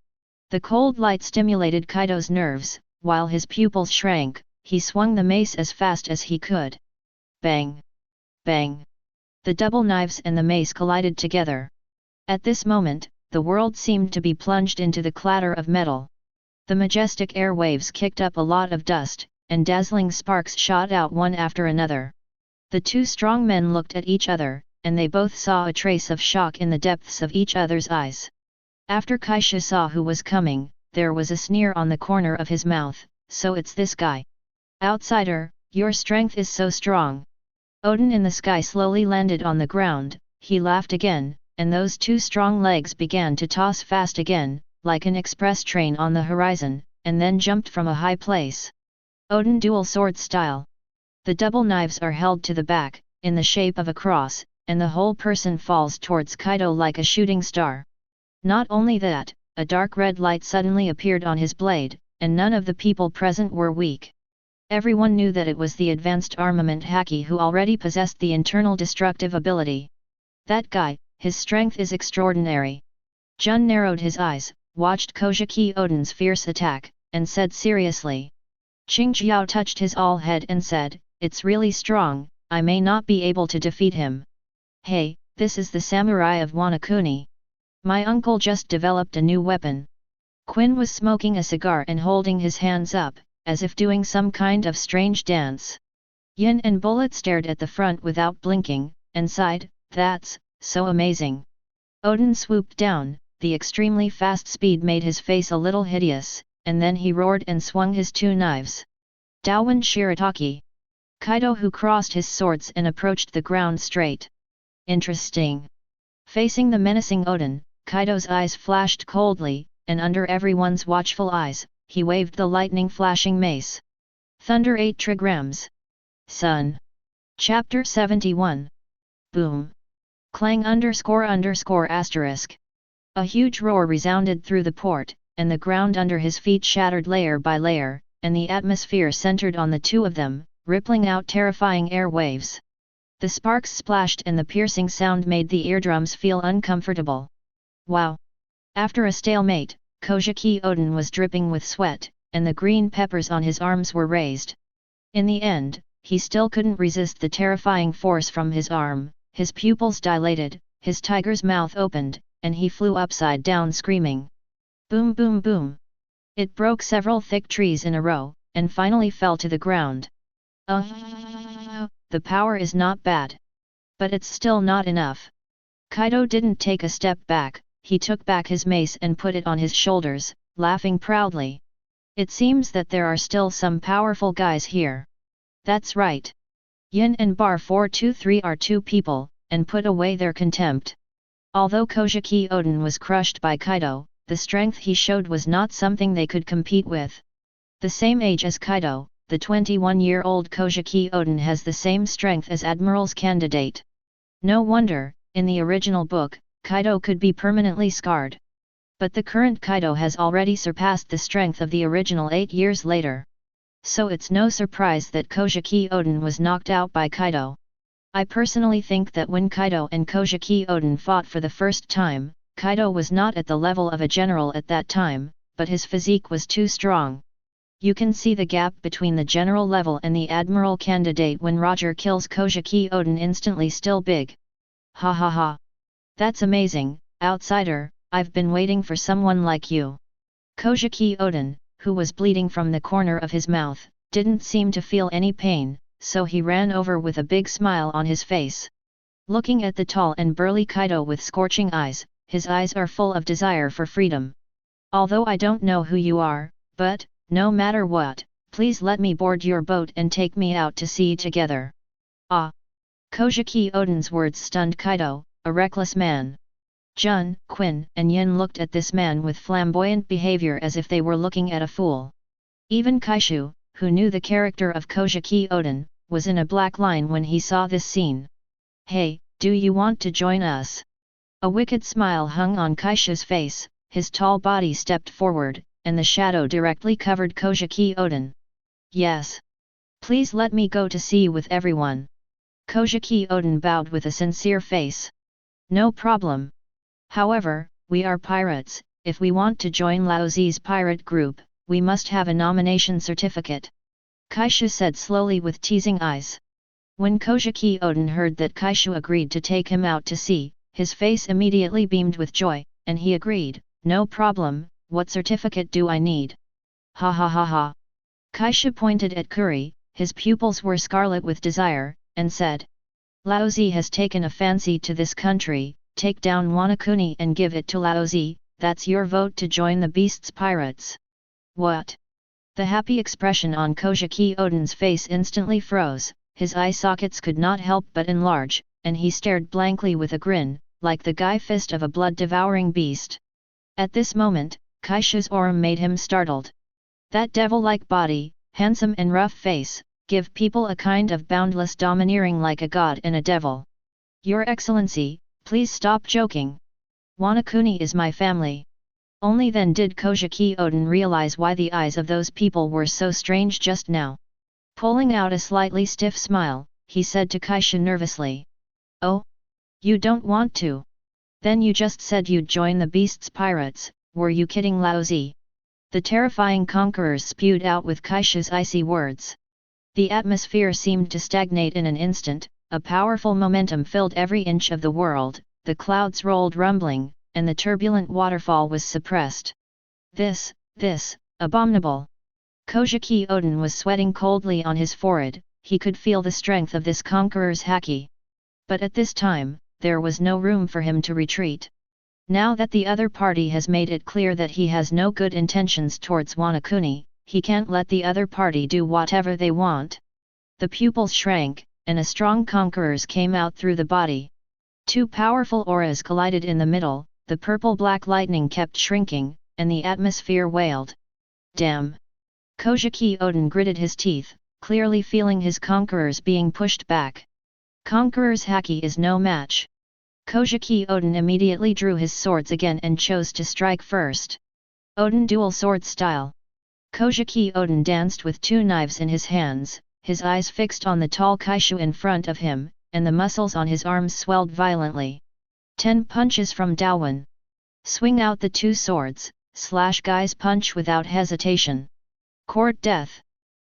The cold light stimulated Kaido's nerves, while his pupils shrank. He swung the mace as fast as he could. Bang! Bang! The double knives and the mace collided together. At this moment, the world seemed to be plunged into the clatter of metal. The majestic air waves kicked up a lot of dust, and dazzling sparks shot out one after another. The two strong men looked at each other, and they both saw a trace of shock in the depths of each other's eyes. After Kaishu saw who was coming, there was a sneer on the corner of his mouth. So it's this guy. Outsider, your strength is so strong. Odin in the sky slowly landed on the ground, he laughed again, and those two strong legs began to toss fast again, like an express train on the horizon, and then jumped from a high place. Odin dual sword style. The double knives are held to the back, in the shape of a cross, and the whole person falls towards Kaido like a shooting star. Not only that, a dark red light suddenly appeared on his blade, and none of the people present were weak. Everyone knew that it was the advanced armament Haki who already possessed the internal destructive ability. That guy, his strength is extraordinary. Jun narrowed his eyes, watched Kojaki Odin's fierce attack, and said seriously. Qingjiao touched his all head and said, "It's really strong, I may not be able to defeat him." "Hey, this is the samurai of Wanukuni. My uncle just developed a new weapon." Quinn was smoking a cigar and holding his hands up, as if doing some kind of strange dance. Yin and Bullet stared at the front without blinking, and sighed, "That's so amazing." Odin swooped down, the extremely fast speed made his face a little hideous, and then he roared and swung his two knives. Dawen Shirataki. Kaido who crossed his swords and approached the ground straight. Interesting. Facing the menacing Odin, Kaido's eyes flashed coldly, and under everyone's watchful eyes, he waved the lightning-flashing mace. Thunder 8 trigrams. Sun. Chapter 71. Boom. Clang __***. A huge roar resounded through the port, and the ground under his feet shattered layer by layer, and the atmosphere centered on the two of them, rippling out terrifying air waves. The sparks splashed and the piercing sound made the eardrums feel uncomfortable. Wow! After a stalemate, Kojaki Odin was dripping with sweat, and the green peppers on his arms were raised. In the end, he still couldn't resist the terrifying force from his arm, his pupils dilated, his tiger's mouth opened, and he flew upside down screaming. Boom boom boom! It broke several thick trees in a row, and finally fell to the ground. The power is not bad. But it's still not enough. Kaido didn't take a step back, he took back his mace and put it on his shoulders, laughing proudly. It seems that there are still some powerful guys here. That's right. Yin and Bar 423 are two people, and put away their contempt. Although Kojaki Odin was crushed by Kaido, the strength he showed was not something they could compete with. The same age as Kaido, the 21-year-old Kojaki Odin has the same strength as Admiral's candidate. No wonder, in the original book, Kaido could be permanently scarred. But the current Kaido has already surpassed the strength of the original 8 years later. So it's no surprise that Kojaki Odin was knocked out by Kaido. I personally think that when Kaido and Kojaki Odin fought for the first time, Kaido was not at the level of a general at that time, but his physique was too strong. You can see the gap between the general level and the admiral candidate when Roger kills Kojaki Odin instantly still big. Ha ha ha. That's amazing, outsider, I've been waiting for someone like you. Kojaki Odin, who was bleeding from the corner of his mouth, didn't seem to feel any pain, so he ran over with a big smile on his face. Looking at the tall and burly Kaido with scorching eyes, his eyes are full of desire for freedom. Although I don't know who you are, but, no matter what, please let me board your boat and take me out to sea together. Ah! Kojaki Odin's words stunned Kaido, a reckless man. Jun, Quinn, and Yin looked at this man with flamboyant behavior as if they were looking at a fool. Even Kaishu, who knew the character of Kojaki Odin, was in a black line when he saw this scene. Hey, do you want to join us? A wicked smile hung on Kaishu's face, his tall body stepped forward, and the shadow directly covered Kojaki Odin. Yes. Please let me go to sea with everyone. Kojaki Odin bowed with a sincere face. No problem. However, we are pirates, if we want to join Laozi's pirate group, we must have a nomination certificate. Kaishu said slowly with teasing eyes. When Kojaki Odin heard that Kaishu agreed to take him out to sea, his face immediately beamed with joy, and he agreed, no problem, what certificate do I need? Ha ha ha ha. Kaishu pointed at Kuri, his pupils were scarlet with desire, and said. Laozi has taken a fancy to this country, take down Wanukuni and give it to Laozi, that's your vote to join the beast's pirates. What? The happy expression on Kojaki Odin's face instantly froze, his eye sockets could not help but enlarge, and he stared blankly with a grin, like the guy fist of a blood-devouring beast. At this moment, Kaishu's aura made him startled. That devil-like body, handsome and rough face, give people a kind of boundless domineering like a god and a devil. Your Excellency, please stop joking. Wanukuni is my family. Only then did Kojaki Oden realize why the eyes of those people were so strange just now. Pulling out a slightly stiff smile, he said to Kaishu nervously. Oh? You don't want to? Then you just said you'd join the beast's pirates, were you kidding Laozi? The terrifying conquerors spewed out with Kaishu's icy words. The atmosphere seemed to stagnate in an instant, a powerful momentum filled every inch of the world, the clouds rolled rumbling, and the turbulent waterfall was suppressed. This, abominable! Kojaki Oden was sweating coldly on his forehead, he could feel the strength of this conqueror's haki. But at this time, there was no room for him to retreat. Now that the other party has made it clear that he has no good intentions towards Wanukuni, he can't let the other party do whatever they want. The pupils shrank, and a strong conquerors came out through the body. Two powerful auras collided in the middle, the purple-black lightning kept shrinking, and the atmosphere wailed. Damn! Kojaki Oden gritted his teeth, clearly feeling his conquerors being pushed back. Conqueror's haki is no match. Kojaki Oden immediately drew his swords again and chose to strike first. Oden dual sword style. Kojaki Oden danced with two knives in his hands, his eyes fixed on the tall Kaishu in front of him, and the muscles on his arms swelled violently. 10 punches from Daowen. Swing out the two swords, slash guy's punch without hesitation. Court death.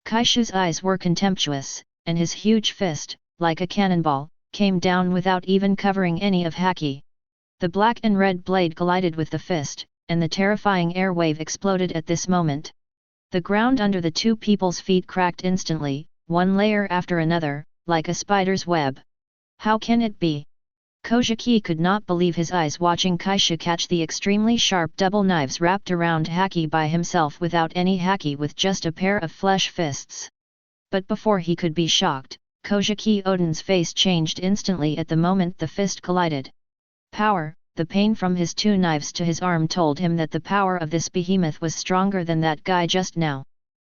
Kaishu's eyes were contemptuous, and his huge fist, like a cannonball, came down without even covering any of haki. The black and red blade collided with the fist, and the terrifying air wave exploded at this moment. The ground under the two people's feet cracked instantly, one layer after another, like a spider's web. How can it be? Kojaki could not believe his eyes watching Kaishu catch the extremely sharp double knives wrapped around haki by himself without any haki, with just a pair of flesh fists. But before he could be shocked, Kojaki Oden's face changed instantly at the moment the fist collided. Power, the pain from his two knives to his arm told him that the power of this behemoth was stronger than that guy just now.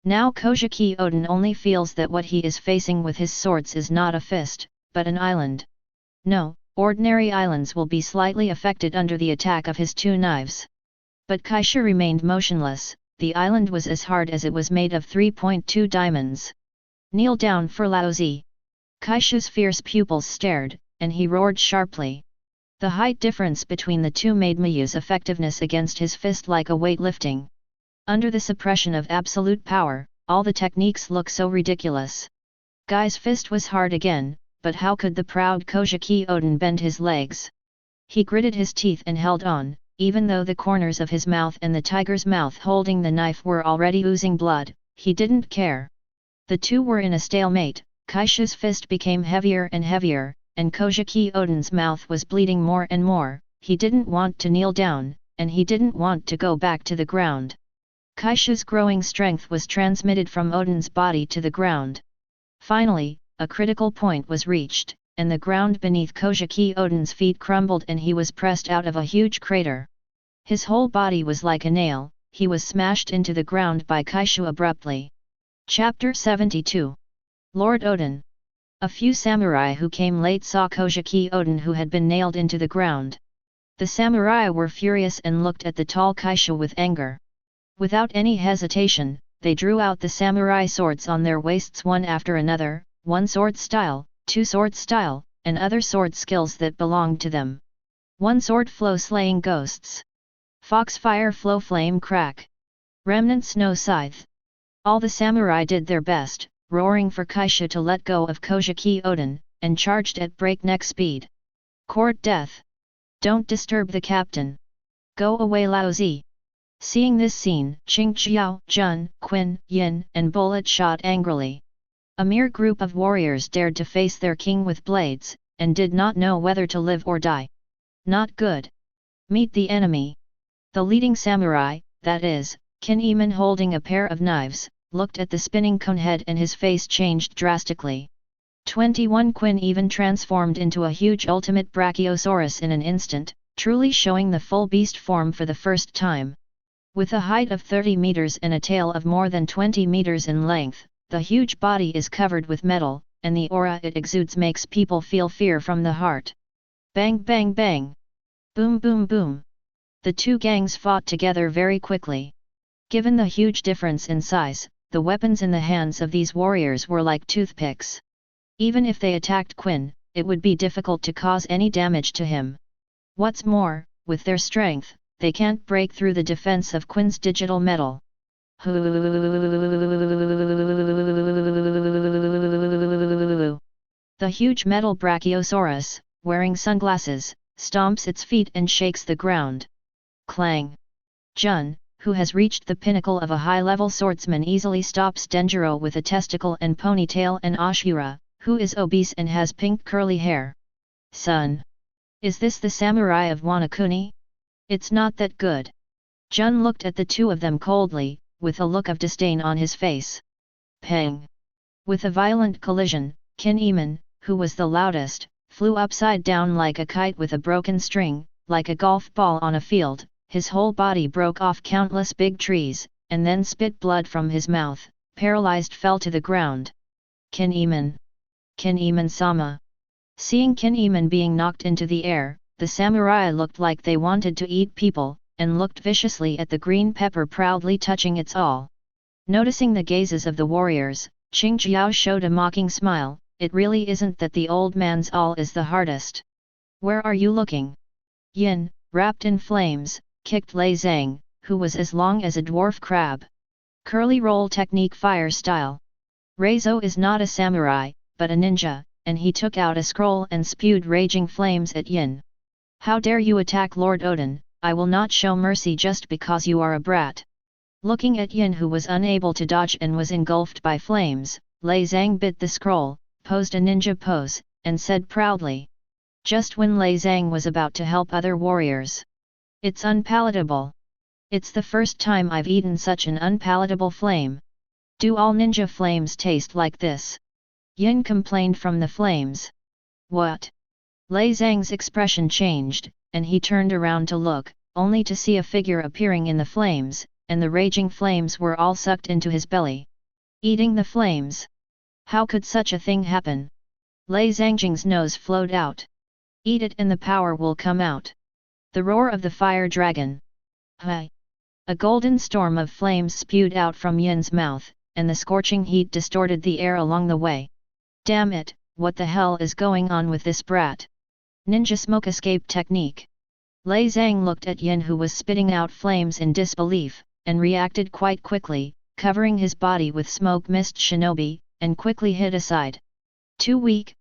Now Kojaki Oden only feels that what he is facing with his swords is not a fist, but an island. No, ordinary islands will be slightly affected under the attack of his two knives. But Kaishu remained motionless, the island was as hard as it was made of 3.2 diamonds. Kneel down for Laozi. Kaishu's fierce pupils stared, and he roared sharply. The height difference between the two made Miyu's effectiveness against his fist like a weightlifting. Under the suppression of absolute power, all the techniques look so ridiculous. Guy's fist was hard again, but how could the proud Kojaki Oden bend his legs? He gritted his teeth and held on, even though the corners of his mouth and the tiger's mouth holding the knife were already oozing blood, he didn't care. The two were in a stalemate, Kaishu's fist became heavier and heavier, and Kojaki Oden's mouth was bleeding more and more. He didn't want to kneel down, and he didn't want to go back to the ground. Kaishu's growing strength was transmitted from Oden's body to the ground. Finally, a critical point was reached, and the ground beneath Kojaki Oden's feet crumbled and he was pressed out of a huge crater. His whole body was like a nail, he was smashed into the ground by Kaishu abruptly. Chapter 72. Lord Oden. A few samurai who came late saw Kojaki Oden who had been nailed into the ground. The samurai were furious and looked at the tall Kaishu with anger. Without any hesitation, they drew out the samurai swords on their waists one after another, one sword style, two sword style, and other sword skills that belonged to them. One sword flow slaying ghosts. Foxfire flow flame crack. Remnant snow scythe. All the samurai did their best, roaring for Kaishu to let go of Kojaki Oden, and charged at breakneck speed. Court death. Don't disturb the captain. Go away Laozi. Seeing this scene, Qingqiao, Jun, Qin, Yin, and Bullet shot angrily. A mere group of warriors dared to face their king with blades, and did not know whether to live or die. Not good. Meet the enemy. The leading samurai, that is, Qin Iman holding a pair of knives, looked at the spinning cone head and his face changed drastically. 21 Quinn even transformed into a huge ultimate brachiosaurus in an instant, truly showing the full beast form for the first time. With a height of 30 meters and a tail of more than 20 meters in length, the huge body is covered with metal, and the aura it exudes makes people feel fear from the heart. Bang bang bang! Boom boom boom! The two gangs fought together very quickly. Given the huge difference in size, the weapons in the hands of these warriors were like toothpicks. Even if they attacked Quinn, it would be difficult to cause any damage to him. What's more, with their strength, they can't break through the defense of Quinn's digital metal. The huge metal brachiosaurus, wearing sunglasses, stomps its feet and shakes the ground. Clang! Jun, who has reached the pinnacle of a high-level swordsman, easily stops Denjiro with a testicle and ponytail, and Ashura, who is obese and has pink curly hair. Son! Is this the samurai of Wanukuni? It's not that good. Jun looked at the two of them coldly, with a look of disdain on his face. Pang! With a violent collision, Kin Eamon, who was the loudest, flew upside down like a kite with a broken string, like a golf ball on a field. His whole body broke off countless big trees, and then spit blood from his mouth, paralyzed fell to the ground. Kin Eamon! Kin Eamon-sama! Seeing Kin Eamon being knocked into the air, the samurai looked like they wanted to eat people, and looked viciously at the green pepper proudly touching its awl. Noticing the gazes of the warriors, Qing Jiao showed a mocking smile. It really isn't that the old man's awl is the hardest. Where are you looking? Yin, wrapped in flames, kicked Lei Zhang, who was as long as a dwarf crab. Curly roll technique fire style. Reizo is not a samurai, but a ninja, and he took out a scroll and spewed raging flames at Yin. How dare you attack Lord Odin? I will not show mercy just because you are a brat. Looking at Yin, who was unable to dodge and was engulfed by flames, Lei Zhang bit the scroll, posed a ninja pose, and said proudly. Just when Lei Zhang was about to help other warriors. It's unpalatable. It's the first time I've eaten such an unpalatable flame. Do all ninja flames taste like this? Yin complained from the flames. What? Lei Zhang's expression changed, and he turned around to look, only to see a figure appearing in the flames, and the raging flames were all sucked into his belly. Eating the flames? How could such a thing happen? Lei Zhangjing's nose flowed out. Eat it and the power will come out. The roar of the fire dragon. Hi! A golden storm of flames spewed out from Yin's mouth, and the scorching heat distorted the air along the way. Damn it, what the hell is going on with this brat? Ninja smoke escape technique. Lei Zhang looked at Yin, who was spitting out flames in disbelief, and reacted quite quickly, covering his body with smoke mist shinobi, and quickly hid aside. Too weak,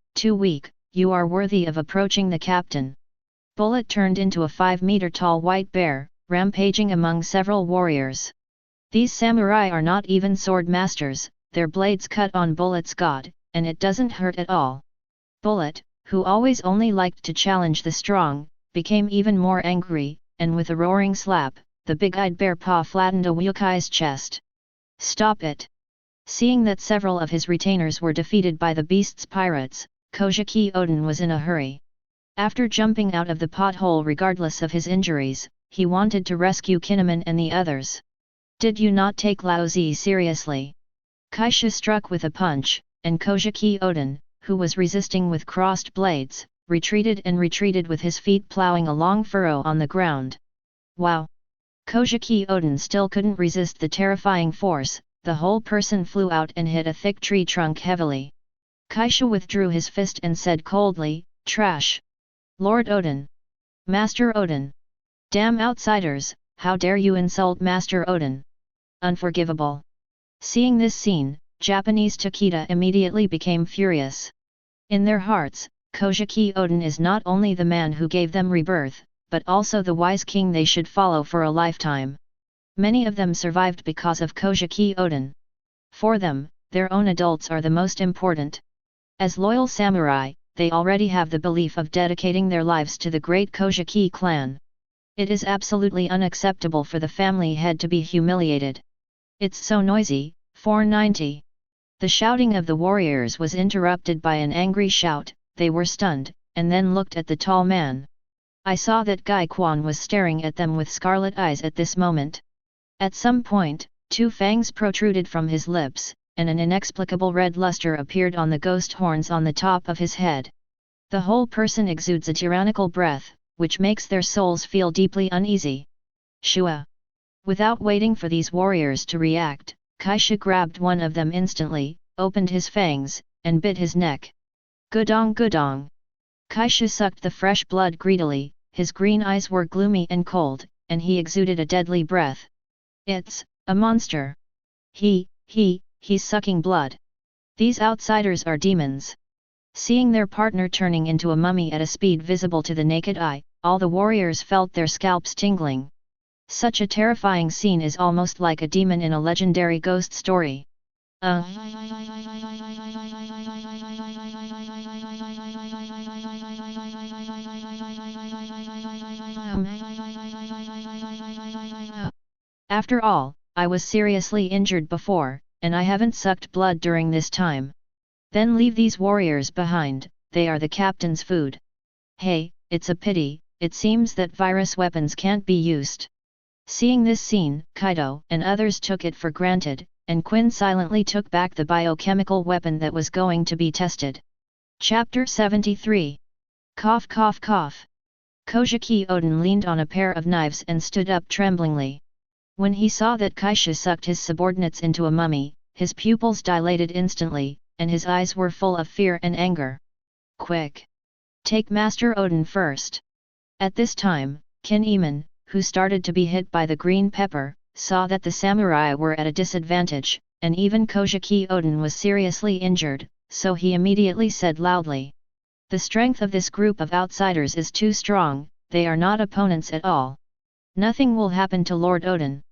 you are worthy of approaching the captain. Bullet turned into a 5-meter-tall white bear, rampaging among several warriors. These samurai are not even sword masters, their blades cut on Bullet's god, and it doesn't hurt at all. Bullet, who always only liked to challenge the strong, became even more angry, and with a roaring slap, the big-eyed bear paw flattened a Ryukai's chest. Stop it! Seeing that several of his retainers were defeated by the beast's pirates, Kojaki Odin was in a hurry. After jumping out of the pothole regardless of his injuries, he wanted to rescue Kinemon and the others. Did you not take Laozi seriously? Kaishu struck with a punch, and Kojaki Odin, who was resisting with crossed blades, retreated with his feet plowing a long furrow on the ground. Wow! Kojaki Odin still couldn't resist the terrifying force, the whole person flew out and hit a thick tree trunk heavily. Kaishu withdrew his fist and said coldly, "Trash! Lord Odin! Master Odin! Damn outsiders, how dare you insult Master Odin! Unforgivable!" Seeing this scene, Japanese Takeda immediately became furious. In their hearts, Kojaki Odin is not only the man who gave them rebirth, but also the wise king they should follow for a lifetime. Many of them survived because of Kojaki Odin. For them, their own adults are the most important. As loyal samurai, they already have the belief of dedicating their lives to the great Kojaki clan. It is absolutely unacceptable for the family head to be humiliated. It's so noisy. 490. The shouting of the warriors was interrupted by an angry shout. They were stunned, and then looked at the tall man. I saw that Gai Quan was staring at them with scarlet eyes at this moment. At some point, two fangs protruded from his lips, and an inexplicable red luster appeared on the ghost horns on the top of his head. The whole person exudes a tyrannical breath, which makes their souls feel deeply uneasy. Shua! Without waiting for these warriors to react, Kaishu grabbed one of them instantly, opened his fangs, and bit his neck. Gudong gudong! Kaishu sucked the fresh blood greedily, his green eyes were gloomy and cold, and he exuded a deadly breath. It's a monster! He's sucking blood. These outsiders are demons. Seeing their partner turning into a mummy at a speed visible to the naked eye, all the warriors felt their scalps tingling. Such a terrifying scene is almost like a demon in a legendary ghost story. After all, I was seriously injured before, and I haven't sucked blood during this time. Then leave these warriors behind, they are the captain's food. Hey, it's a pity, it seems that virus weapons can't be used. Seeing this scene, Kaido and others took it for granted, and Quinn silently took back the biochemical weapon that was going to be tested. Chapter 73. Cough cough cough. Kojaki Oden leaned on a pair of knives and stood up tremblingly. When he saw that Kaishu sucked his subordinates into a mummy, his pupils dilated instantly, and his eyes were full of fear and anger. Quick! Take Master Oden first! At this time, Kin Eamon, who started to be hit by the green pepper, saw that the samurai were at a disadvantage, and even Kojaki Oden was seriously injured, so he immediately said loudly. The strength of this group of outsiders is too strong, they are not opponents at all. Nothing will happen to Lord Oden.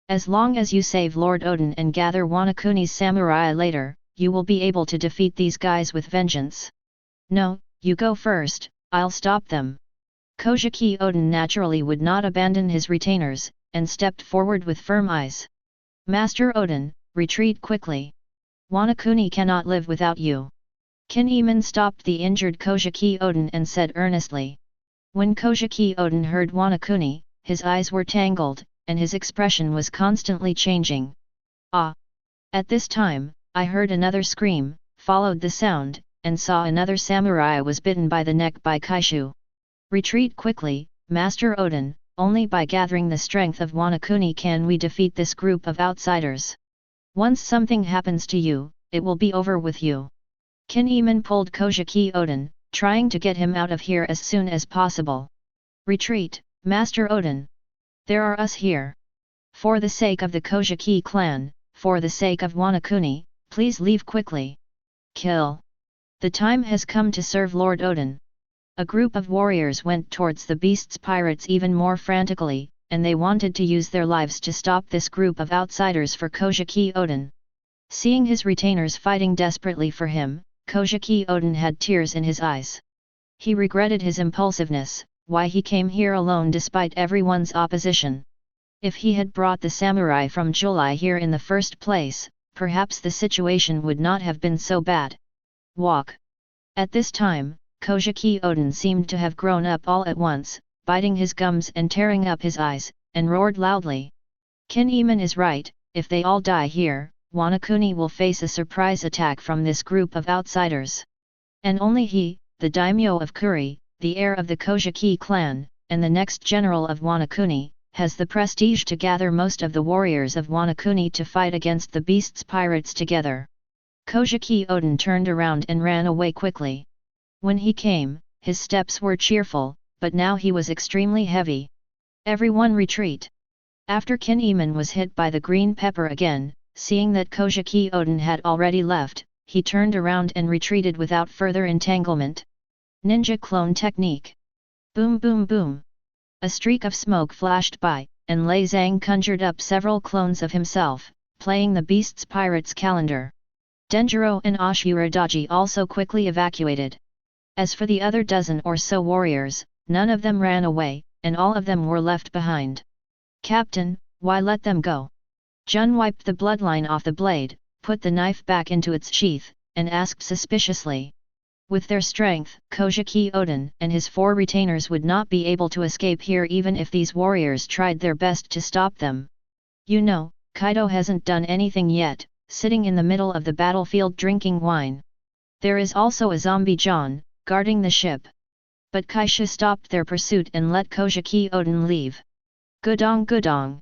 As long as you save Lord Oden and gather Wanukuni's samurai later, you will be able to defeat these guys with vengeance. No, you go first, I'll stop them. Kojaki Oden naturally would not abandon his retainers, and stepped forward with firm eyes. Master Oden, retreat quickly. Wanukuni cannot live without you. Kin Eamon stopped the injured Kojaki Oden and said earnestly. When Kojaki Oden heard Wanukuni, his eyes were tangled, and his expression was constantly changing. Ah! At this time, I heard another scream, followed the sound, and saw another samurai was bitten by the neck by Kaishu. Retreat quickly, Master Oden, only by gathering the strength of Wanukuni can we defeat this group of outsiders. Once something happens to you, it will be over with you. Kin Eamon pulled Kojaki Oden, trying to get him out of here as soon as possible. Retreat, Master Oden. There are us here. For the sake of the Kojaki clan, for the sake of Wanukuni, please leave quickly. Kill. The time has come to serve Lord Oden. A group of warriors went towards the beast's pirates even more frantically, and they wanted to use their lives to stop this group of outsiders for Kojaki Oden. Seeing his retainers fighting desperately for him, Kojaki Oden had tears in his eyes. He regretted his impulsiveness, why he came here alone despite everyone's opposition. If he had brought the samurai from Julai here in the first place, perhaps the situation would not have been so bad. Walk. At this time, Kojaki Oden seemed to have grown up all at once, biting his gums and tearing up his eyes, and roared loudly. Kin Eamon is right, if they all die here, Wanukuni will face a surprise attack from this group of outsiders. And only he, the daimyo of Kuri, the heir of the Kojaki clan, and the next general of Wanukuni, has the prestige to gather most of the warriors of Wanukuni to fight against the beast's pirates together. Kojaki Oden turned around and ran away quickly. When he came, his steps were cheerful, but now he was extremely heavy. Everyone retreat. After Kin Eamon was hit by the green pepper again, seeing that Kojaki Oden had already left, he turned around and retreated without further entanglement. Ninja clone technique. Boom boom boom. A streak of smoke flashed by, and Lei Zhang conjured up several clones of himself, playing the beast's pirates calendar. Denjiro and Ashuradaji also quickly evacuated. As for the other dozen or so warriors, none of them ran away, and all of them were left behind. Captain, why let them go? Jun wiped the bloodline off the blade, put the knife back into its sheath, and asked suspiciously. With their strength, Kojaki Odin and his 4 retainers would not be able to escape here even if these warriors tried their best to stop them. You know, Kaido hasn't done anything yet, sitting in the middle of the battlefield drinking wine. There is also a zombie John, guarding the ship. But Kaishu stopped their pursuit and let Kojaki Odin leave. Gudong gudong.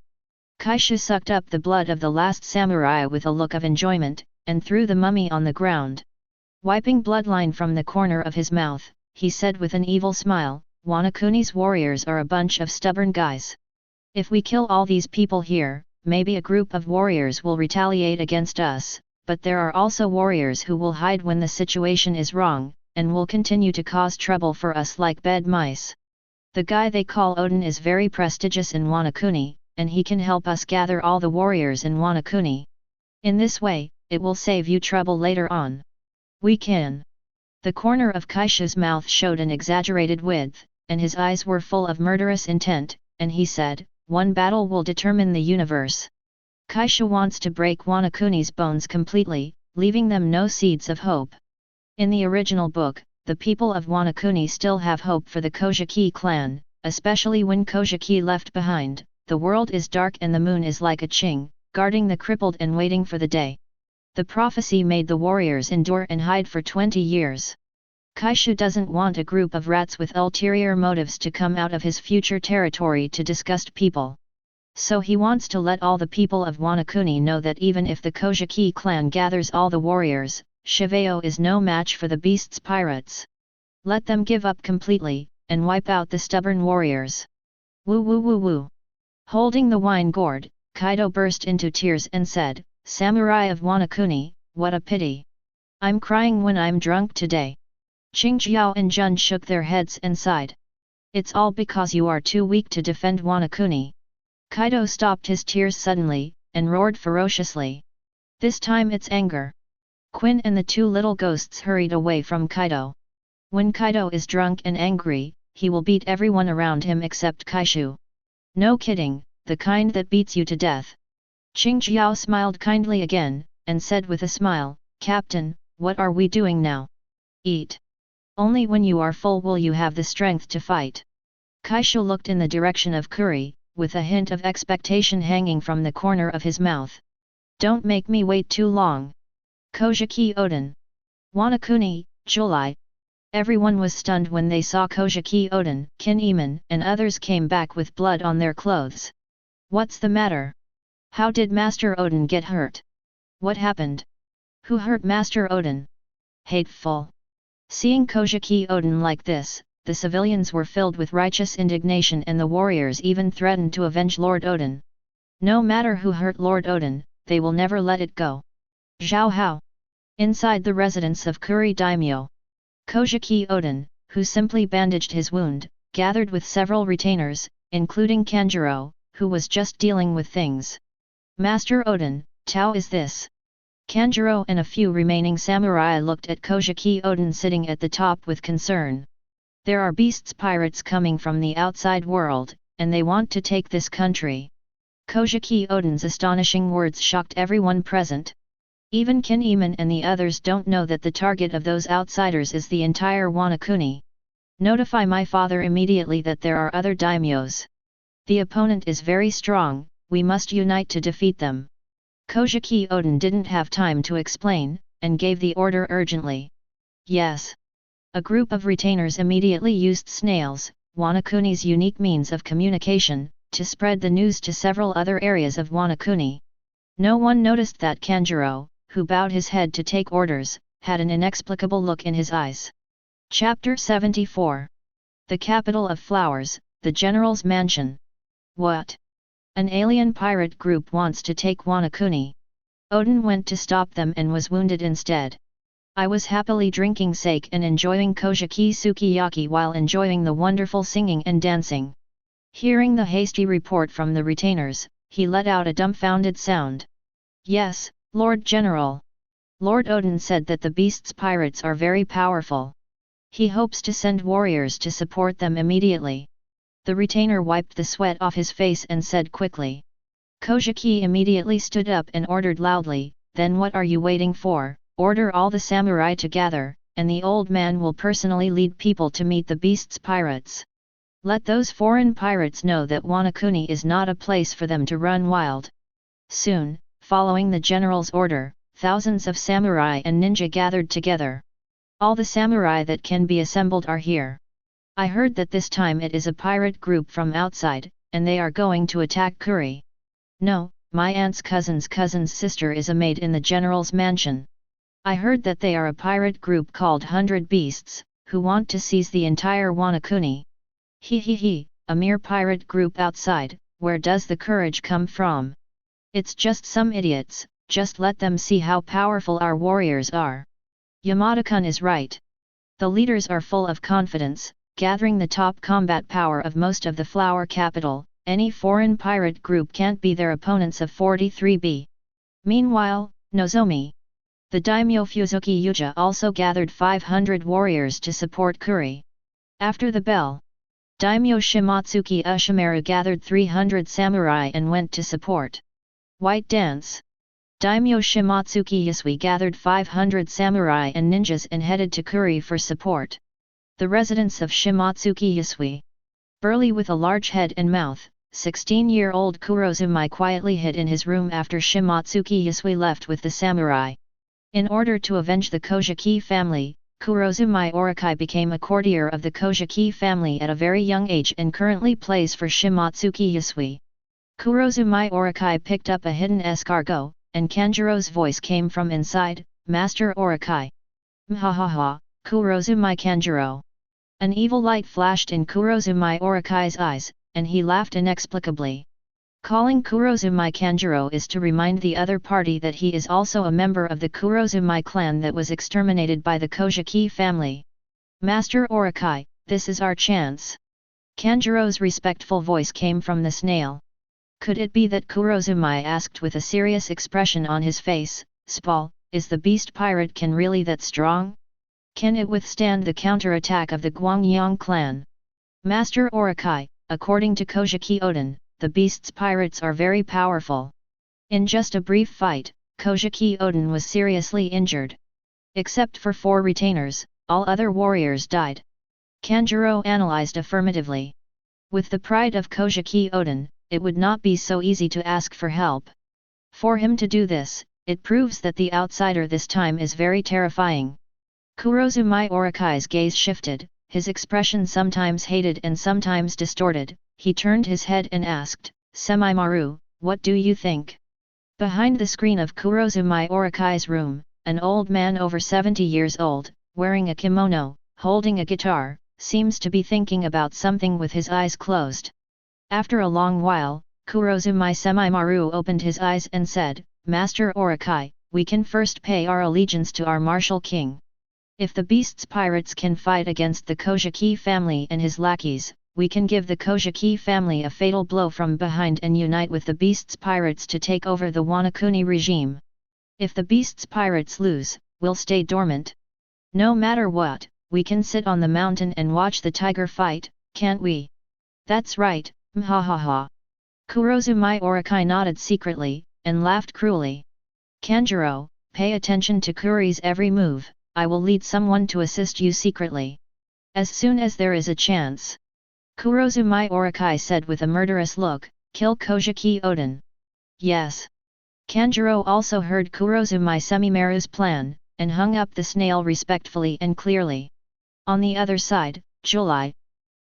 Kaishu sucked up the blood of the last samurai with a look of enjoyment, and threw the mummy on the ground. Wiping bloodline from the corner of his mouth, he said with an evil smile, Wanukuni's warriors are a bunch of stubborn guys. If we kill all these people here, maybe a group of warriors will retaliate against us, but there are also warriors who will hide when the situation is wrong, and will continue to cause trouble for us like bed mice. The guy they call Odin is very prestigious in Wanukuni, and he can help us gather all the warriors in Wanukuni. In this way, it will save you trouble later on. We can. The corner of Kaishu's mouth showed an exaggerated width, and his eyes were full of murderous intent, and he said, one battle will determine the universe. Kaishu wants to break Wanukuni's bones completely, leaving them no seeds of hope. In the original book, the people of Wanukuni still have hope for the Kojaki clan, especially when Kojaki left behind. The world is dark and the moon is like a ching, guarding the crippled and waiting for the day. The prophecy made the warriors endure and hide for 20 years. Kaishu doesn't want a group of rats with ulterior motives to come out of his future territory to disgust people. So he wants to let all the people of Wanukuni know that even if the Kojaki clan gathers all the warriors, Shiveo is no match for the beast's pirates. Let them give up completely, and wipe out the stubborn warriors. Woo woo woo woo. Holding the wine gourd, Kaido burst into tears and said, Samurai of Wanukuni, what a pity. I'm crying when I'm drunk today. Qingjiao and Jun shook their heads and sighed. It's all because you are too weak to defend Wanukuni. Kaido stopped his tears suddenly, and roared ferociously. This time it's anger. Quinn and the 2 little ghosts hurried away from Kaido. When Kaido is drunk and angry, he will beat everyone around him except Kaishu. No kidding, the kind that beats you to death. Qingjiao smiled kindly again, and said with a smile, Captain, what are we doing now? Eat. Only when you are full will you have the strength to fight. Kaishu looked in the direction of curry, with a hint of expectation hanging from the corner of his mouth. Don't make me wait too long. Kojaki Odin. Wanukuni, July. Everyone was stunned when they saw Kojaki Odin, Kinemon and others came back with blood on their clothes. What's the matter? How did Master Odin get hurt? What happened? Who hurt Master Odin? Hateful. Seeing Kojaki Odin like this, the civilians were filled with righteous indignation and the warriors even threatened to avenge Lord Odin. No matter who hurt Lord Odin, they will never let it go. Zhao Hao. Inside the residence of Kuri Daimyo. Kojaki Odin, who simply bandaged his wound, gathered with several retainers, including Kanjuro, who was just dealing with things. Master Odin, Tao is this? Kanjuro and a few remaining samurai looked at Kojaki Odin sitting at the top with concern. There are beasts pirates coming from the outside world, and they want to take this country. Kojaki Odin's astonishing words shocked everyone present. Even Kinemon and the others don't know that the target of those outsiders is the entire Wanukuni. Notify my father immediately that there are other daimyos. The opponent is very strong, we must unite to defeat them. Kojaki Odin didn't have time to explain, and gave the order urgently. Yes. A group of retainers immediately used snails, Wanukuni's unique means of communication, to spread the news to several other areas of Wanukuni. No one noticed that Kanjuro, who bowed his head to take orders, had an inexplicable look in his eyes. Chapter 74. The Capital of Flowers, the General's Mansion. What? An alien pirate group wants to take Wanukuni. Odin went to stop them and was wounded instead. I was happily drinking sake and enjoying Kojaki Sukiyaki while enjoying the wonderful singing and dancing. Hearing the hasty report from the retainers, he let out a dumbfounded sound. Yes, Lord General. Lord Odin said that the beast's pirates are very powerful. He hopes to send warriors to support them immediately. The retainer wiped the sweat off his face and said quickly. Kojaki immediately stood up and ordered loudly, then what are you waiting for? Order all the samurai to gather, and the old man will personally lead people to meet the beast's pirates. Let those foreign pirates know that Wanukuni is not a place for them to run wild. Soon, following the general's order, thousands of samurai and ninja gathered together. All the samurai that can be assembled are here. I heard that this time it is a pirate group from outside, and they are going to attack Kuri. No, my aunt's cousin's sister is a maid in the general's mansion. I heard that they are a pirate group called 100 Beasts, who want to seize the entire Wanukuni. A mere pirate group outside, where does the courage come from? It's just some idiots, just let them see how powerful our warriors are. Yamada-kun is right. The leaders are full of confidence, gathering the top combat power of most of the flower capital. Any foreign pirate group can't be their opponents of 43B. Meanwhile, Nozomi, the daimyo Fuzuki Yuja also gathered 500 warriors to support Kuri. After the bell, daimyo Shimatsuki Ushimaru gathered 300 samurai and went to support. White Dance. Daimyo Shimatsuki Yasui gathered 500 samurai and ninjas and headed to Kuri for support. The residence of Shimatsuki Yasui. Burly with a large head and mouth, 16-year-old Kurozumai quietly hid in his room after Shimatsuki Yasui left with the samurai. In order to avenge the Kojaki family, Kurozumai Orakai became a courtier of the Kojaki family at a very young age and currently plays for Shimatsuki Yasui. Kurozumai Orakai picked up a hidden escargot, and Kanjuro's voice came from inside, "Master Orakai." "Mhahaha, Kurozumai Kanjuro." An evil light flashed in Kurozumai Orakai's eyes, and he laughed inexplicably. Calling Kurozumai Kanjuro is to remind the other party that he is also a member of the Kurozumai clan that was exterminated by the Kojaki family. "Master Orakai, this is our chance." Kanjuro's respectful voice came from the snail. Could it be that Kurozumai asked with a serious expression on his face, "Spal, is the beast pirate can really that strong? Can it withstand the counter-attack of the Gwangyang clan?" "Master Orakai, according to Kojaki Oden, the beast's pirates are very powerful. In just a brief fight, Kojaki Oden was seriously injured. Except for 4 retainers, all other warriors died." Kanjuro analyzed affirmatively. With the pride of Kojaki Oden, it would not be so easy to ask for help. For him to do this, it proves that the outsider this time is very terrifying. Kurozumai Orakai's gaze shifted, his expression sometimes hated and sometimes distorted. He turned his head and asked, "Semimaru, what do you think?" Behind the screen of Kurozumai Orakai's room, an old man over 70 years old, wearing a kimono, holding a guitar, seems to be thinking about something with his eyes closed. After a long while, Kurozumai Semimaru opened his eyes and said, "Master Orakai, we can first pay our allegiance to our martial king. If the beast's pirates can fight against the Kojaki family and his lackeys, we can give the Kojaki family a fatal blow from behind and unite with the beast's pirates to take over the Wanukuni regime. If the beast's pirates lose, we'll stay dormant. No matter what, we can sit on the mountain and watch the tiger fight, can't we?" "That's right, mhahaha." Kurozumai Orakai nodded secretly, and laughed cruelly. "Kanjuro, pay attention to Kuri's every move, I will lead someone to assist you secretly. As soon as there is a chance." Kurozumai Orakai said with a murderous look, "Kill Kojaki Oden." "Yes." Kanjuro also heard Kurozumai Semimaru's plan, and hung up the snail respectfully and clearly. On the other side, July.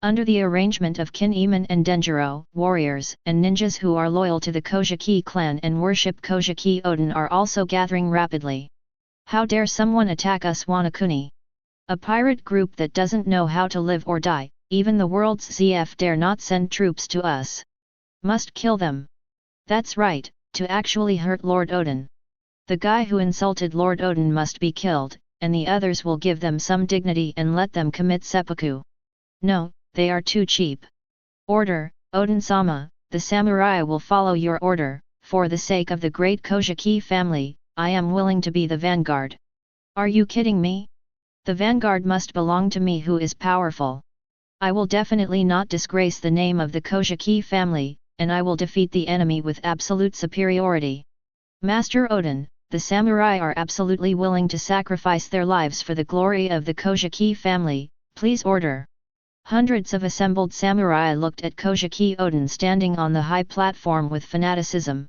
Under the arrangement of Kin-Eman and Denjiro, warriors and ninjas who are loyal to the Kojaki clan and worship Kojaki Oden are also gathering rapidly. "How dare someone attack us Wanukuni? A pirate group that doesn't know how to live or die, even the world's ZF dare not send troops to us. Must kill them. That's right, to actually hurt Lord Oden. The guy who insulted Lord Oden must be killed, and the others will give them some dignity and let them commit seppuku. No, they are too cheap. Order, Oden-sama, the samurai will follow your order, for the sake of the great Kojaki family, I am willing to be the vanguard." "Are you kidding me? The vanguard must belong to me who is powerful. I will definitely not disgrace the name of the Kojaki family, and I will defeat the enemy with absolute superiority." "Master Oden, the samurai are absolutely willing to sacrifice their lives for the glory of the Kojaki family, please order. Hundreds of assembled samurai looked at Kojaki Oden standing on the high platform with fanaticism.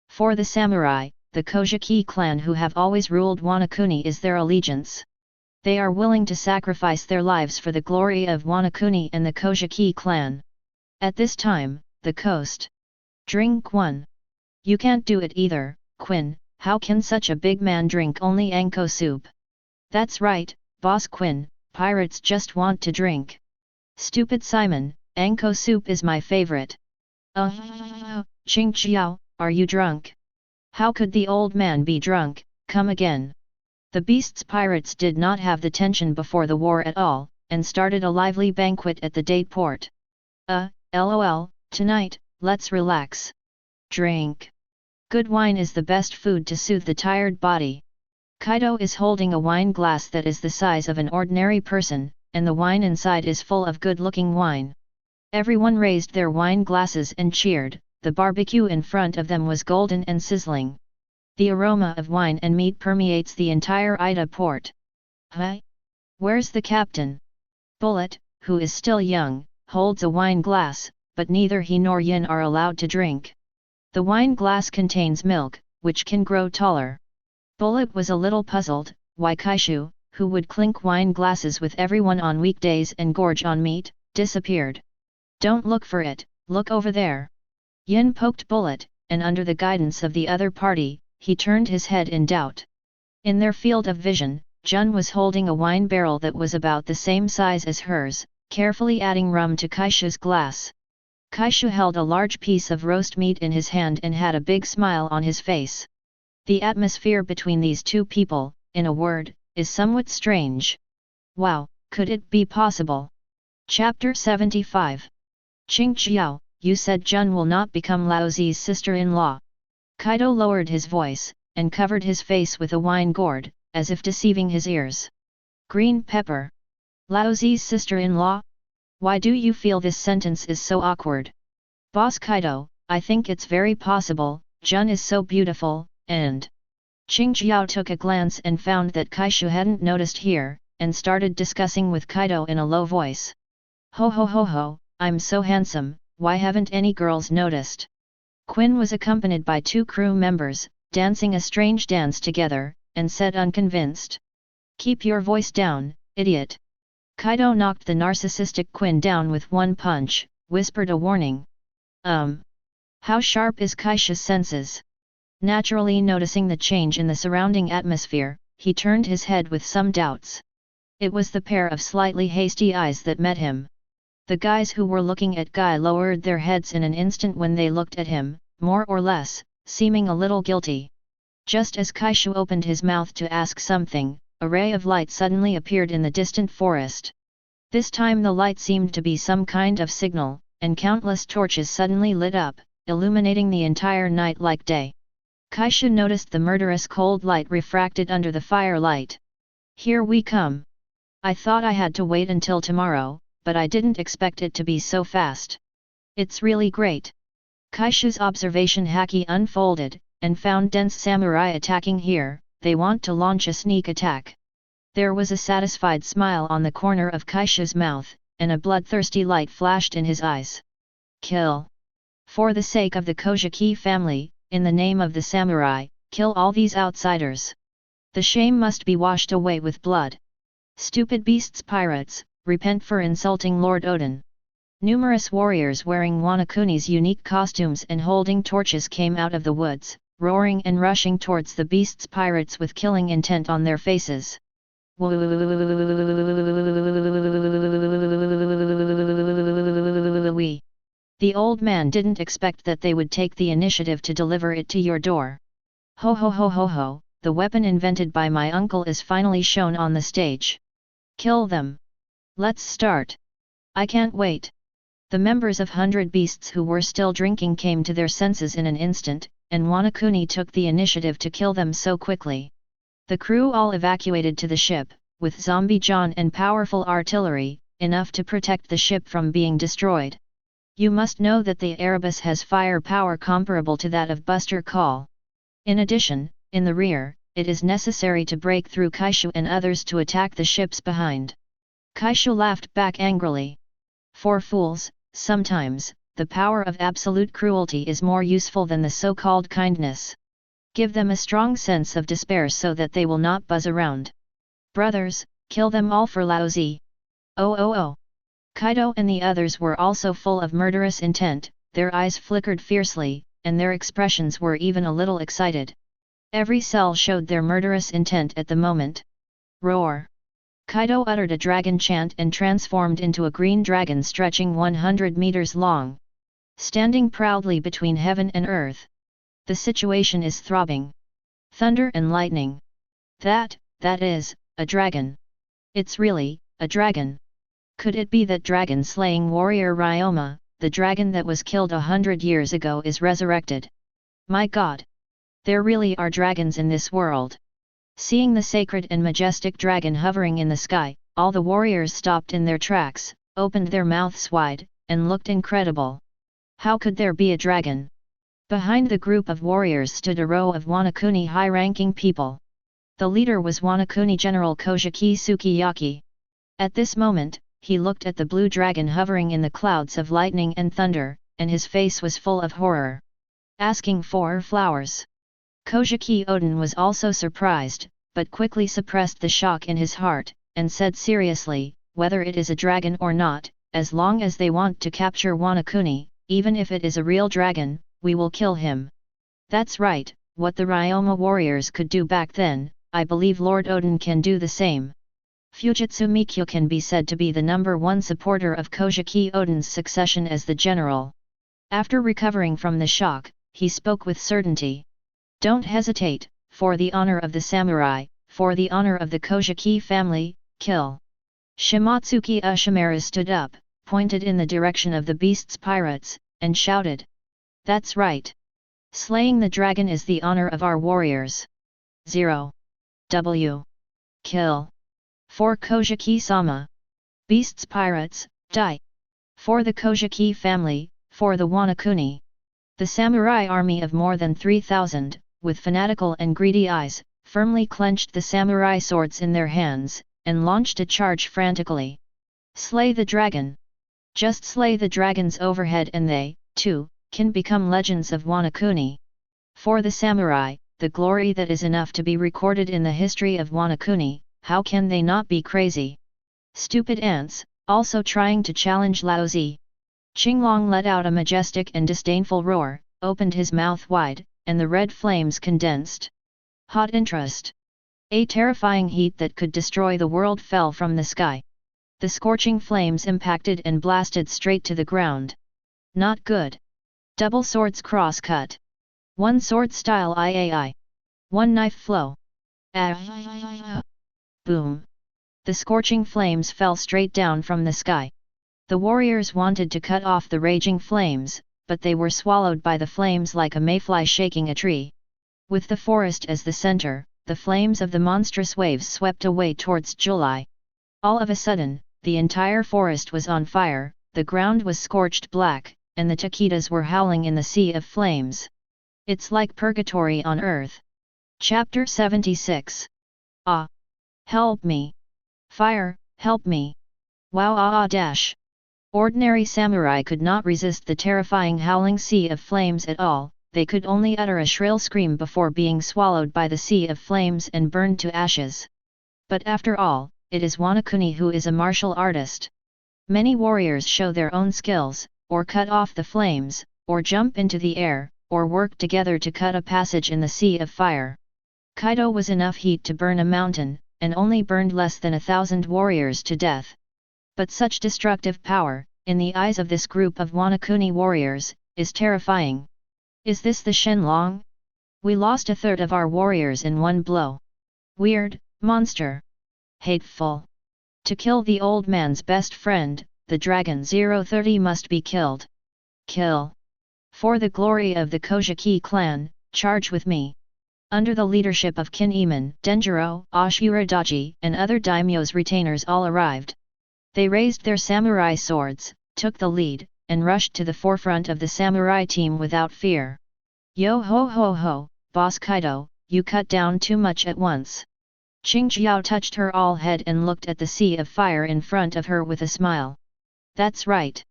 For the samurai, the Kojaki clan who have always ruled Wanukuni is their allegiance. They are willing to sacrifice their lives for the glory of Wanukuni and the Kojaki clan. At this time, the coast. Drink one. You can't do it either, Quinn, how can such a big man drink only anko soup? That's right, Boss Quinn, pirates just want to drink. Stupid Simon, anko soup is my favorite. Ching Chiao, are you drunk? How could the old man be drunk, come again? The beasts pirates did not have the tension before the war at all, and started a lively banquet at the date port. LOL, tonight, let's relax. Drink. Good wine is the best food to soothe the tired body. Kaido is holding a wine glass that is the size of an ordinary person, and the wine inside is full of good-looking wine. Everyone raised their wine glasses and cheered, the barbecue in front of them was golden and sizzling. The aroma of wine and meat permeates the entire Ida port. Huh? Where's the captain? Bullet, who is still young, holds a wine glass, but neither he nor Yin are allowed to drink. The wine glass contains milk, which can grow taller. Bullet was a little puzzled, why Kaishu, who would clink wine glasses with everyone on weekdays and gorge on meat, disappeared. Don't look for it, look over there. Yin poked Bullet, and under the guidance of the other party, he turned his head in doubt. In their field of vision, Jun was holding a wine barrel that was about the same size as hers, carefully adding rum to Kaishu's glass. Kaishu held a large piece of roast meat in his hand and had a big smile on his face. The atmosphere between these two people, in a word, is somewhat strange. Wow, could it be possible? Chapter 75. Qing Xiao, you said Jun will not become Lao Zi's sister-in-law. Kaido lowered his voice, and covered his face with a wine gourd, as if deceiving his ears. Green pepper. Lao Zi's sister-in-law? Why do you feel this sentence is so awkward? Boss Kaido, I think it's very possible, Jun is so beautiful, and… Qing Xiao took a glance and found that Kaishu hadn't noticed here, and started discussing with Kaido in a low voice. Ho ho ho ho, I'm so handsome, why haven't any girls noticed? Quinn was accompanied by two crew members, dancing a strange dance together, and said unconvinced. Keep your voice down, idiot. Kaido knocked the narcissistic Quinn down with one punch, whispered a warning. How sharp is Kaishu's senses? Naturally noticing the change in the surrounding atmosphere, he turned his head with some doubts. It was the pair of slightly hasty eyes that met him. The guys who were looking at Guy lowered their heads in an instant when they looked at him, more or less, seeming a little guilty. Just as Kaishu opened his mouth to ask something, a ray of light suddenly appeared in the distant forest. This time the light seemed to be some kind of signal, and countless torches suddenly lit up, illuminating the entire night like day. Kaishu noticed the murderous cold light refracted under the firelight. Here we come. I thought I had to wait until tomorrow, but I didn't expect it to be so fast. It's really great. Kaishu's observation haki unfolded, and found dense samurai attacking here. They want to launch a sneak attack. There was a satisfied smile on the corner of Kaishu's mouth, and a bloodthirsty light flashed in his eyes. Kill. For the sake of the Kojaki family, in the name of the samurai, kill all these outsiders. The shame must be washed away with blood. Stupid beasts pirates, repent for insulting Lord Oden. Numerous warriors wearing Wanukuni's unique costumes and holding torches came out of the woods, roaring and rushing towards the beasts pirates with killing intent on their faces. The old man didn't expect that they would take the initiative to deliver it to your door. Ho ho ho ho ho, the weapon invented by my uncle is finally shown on the stage. Kill them. Let's start. I can't wait. The members of 100 Beasts who were still drinking came to their senses in an instant, and Wanukuni took the initiative to kill them so quickly. The crew all evacuated to the ship, with Zombie John and powerful artillery, enough to protect the ship from being destroyed. You must know that the Erebus has firepower comparable to that of Buster Call. In addition, In the rear, it is necessary to break through Kaishu and others to attack the ships behind. Kaishu laughed back angrily. For fools, sometimes, the power of absolute cruelty is more useful than the so-called kindness. Give them a strong sense of despair so that they will not buzz around. Brothers, kill them all for Laozi. Oh. Kaido and the others were also full of murderous intent, their eyes flickered fiercely, and their expressions were even a little excited. Every cell showed their murderous intent at the moment. Roar! Kaido uttered a dragon chant and transformed into a green dragon stretching 100 meters long. Standing proudly between heaven and earth. The situation is throbbing. Thunder and lightning. That is, a dragon. It's really, a dragon. Could it be that dragon-slaying warrior Ryoma, the dragon that was killed 100 years ago, is resurrected? My God! There really are dragons in this world. Seeing the sacred and majestic dragon hovering in the sky, all the warriors stopped in their tracks, opened their mouths wide, and looked incredible. How could there be a dragon? Behind the group of warriors stood a row of Wanukuni high-ranking people. The leader was Wanukuni General Kojaki Sukiyaki. At this moment, he looked at the blue dragon hovering in the clouds of lightning and thunder, and his face was full of horror. Asking for flowers. Kojaki Oden was also surprised, but quickly suppressed the shock in his heart, and said seriously, whether it is a dragon or not, as long as they want to capture Wanukuni, even if it is a real dragon, we will kill him. That's right, what the Ryoma warriors could do back then, I believe Lord Oden can do the same. Fujitsu Mikyo can be said to be the #1 supporter of Kojaki Oden's succession as the general. After recovering from the shock, he spoke with certainty. Don't hesitate, for the honor of the samurai, for the honor of the Kojaki family, kill. Shimatsuki Ushimura stood up, pointed in the direction of the beast's pirates, and shouted. That's right. Slaying the dragon is the honor of our warriors. 0. W. Kill. For Kojaki-sama. Beast's pirates, die. For the Kojaki family, for the Wanukuni. The samurai army of more than 3,000, with fanatical and greedy eyes, firmly clenched the samurai swords in their hands, and launched a charge frantically. Slay the dragon! Just slay the dragons overhead and they, too, can become legends of Wanukuni. For the samurai, the glory that is enough to be recorded in the history of Wanukuni, how can they not be crazy? Stupid ants, also trying to challenge Laozi. Qinglong let out a majestic and disdainful roar, opened his mouth wide, and the red flames condensed. Hot interest. A terrifying heat that could destroy the world fell from the sky. The scorching flames impacted and blasted straight to the ground. Not good. Double swords cross-cut. One sword style iai. One knife flow. Boom. The scorching flames fell straight down from the sky. The warriors wanted to cut off the raging flames, but they were swallowed by the flames like a mayfly shaking a tree. With the forest as the center, the flames of the monstrous waves swept away towards July. All of a sudden, the entire forest was on fire, the ground was scorched black, and the takitas were howling in the sea of flames. It's like purgatory on earth. Chapter 76. Ah! Help me! Fire, help me! Wow dash! Ordinary samurai could not resist the terrifying howling sea of flames at all, they could only utter a shrill scream before being swallowed by the sea of flames and burned to ashes. But after all, it is Wanukuni who is a martial artist. Many warriors show their own skills, or cut off the flames, or jump into the air, or work together to cut a passage in the sea of fire. Kaido was enough heat to burn a mountain, and only burned less than 1,000 warriors to death. But such destructive power, in the eyes of this group of Wanukuni warriors, is terrifying. Is this the Shenlong? We lost a third of our warriors in one blow. Weird, monster. Hateful. To kill the old man's best friend, the dragon 030 must be killed. Kill. For the glory of the Kojaki clan, charge with me. Under the leadership of Kin Iman, Denjiro, Ashura Daji, and other daimyo's retainers all arrived. They raised their samurai swords, took the lead, and rushed to the forefront of the samurai team without fear. Yo ho ho ho, Boss Kaido, you cut down too much at once. Qingjiao touched her all head and looked at the sea of fire in front of her with a smile. That's right.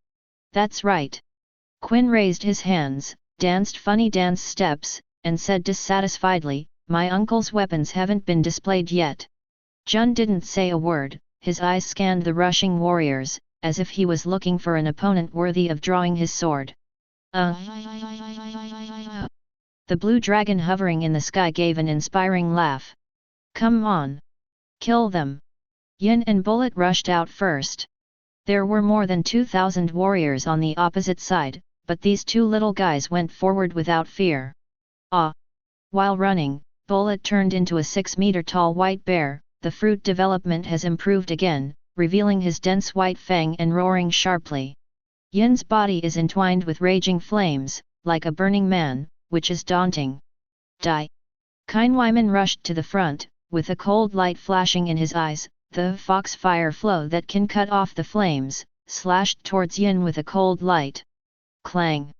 That's right. Quinn raised his hands, danced funny dance steps, and said dissatisfiedly, my uncle's weapons haven't been displayed yet. Jun didn't say a word, his eyes scanned the rushing warriors, as if he was looking for an opponent worthy of drawing his sword. The blue dragon hovering in the sky gave an inspiring laugh. Come on! Kill them! Yin and Bullet rushed out first. There were more than 2,000 warriors on the opposite side, but these two little guys went forward without fear. While running, Bullet turned into a 6-meter tall white bear. The fruit development has improved again, revealing his dense white fang and roaring sharply. Yin's body is entwined with raging flames, like a burning man, which is daunting. Die! Kainyman rushed to the front, with a cold light flashing in his eyes, the foxfire flow that can cut off the flames, slashed towards Yin with a cold light. Clang!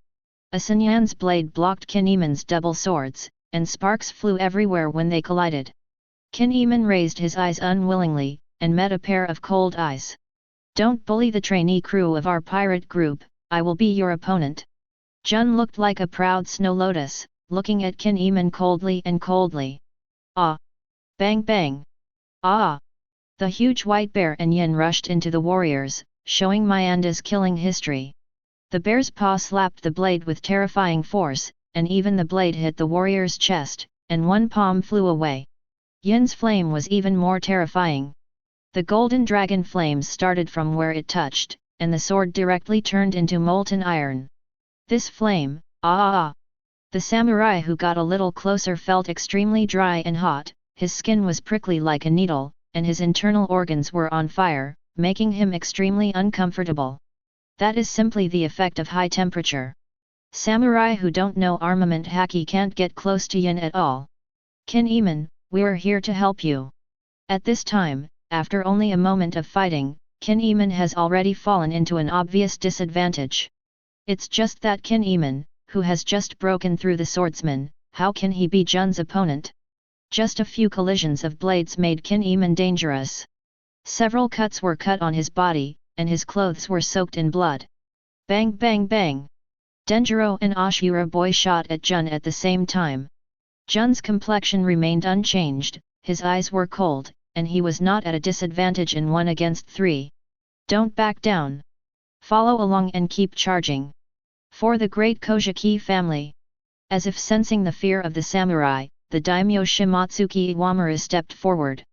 A Sinyan's blade blocked Kainyman's double swords, and sparks flew everywhere when they collided. Kainyman raised his eyes unwillingly, and met a pair of cold eyes. Don't bully the trainee crew of our pirate group, I will be your opponent. Jun looked like a proud snow lotus, looking at Kainyman coldly and coldly. Bang bang! The huge white bear and Yin rushed into the warriors, showing Myanda's killing history. The bear's paw slapped the blade with terrifying force, and even the blade hit the warrior's chest, and one palm flew away. Yin's flame was even more terrifying. The golden dragon flames started from where it touched, and the sword directly turned into molten iron. This flame, The samurai who got a little closer felt extremely dry and hot, his skin was prickly like a needle, and his internal organs were on fire, making him extremely uncomfortable. That is simply the effect of high temperature. Samurai who don't know armament haki can't get close to Yin at all. Kainyman, we're here to help you. At this time, after only a moment of fighting, Kainyman has already fallen into an obvious disadvantage. It's just that Kainyman, who has just broken through the swordsman, how can he be Jun's opponent? Just a few collisions of blades made Kainyman dangerous. Several cuts were cut on his body, and his clothes were soaked in blood. Bang bang bang! Denjiro and Ashura boy shot at Jun at the same time. Jun's complexion remained unchanged, his eyes were cold, and he was not at a disadvantage in 1 against 3. Don't back down. Follow along and keep charging. For the great Kojaki family. As if sensing the fear of the samurai, the daimyo Shimatsuki Iwamura stepped forward.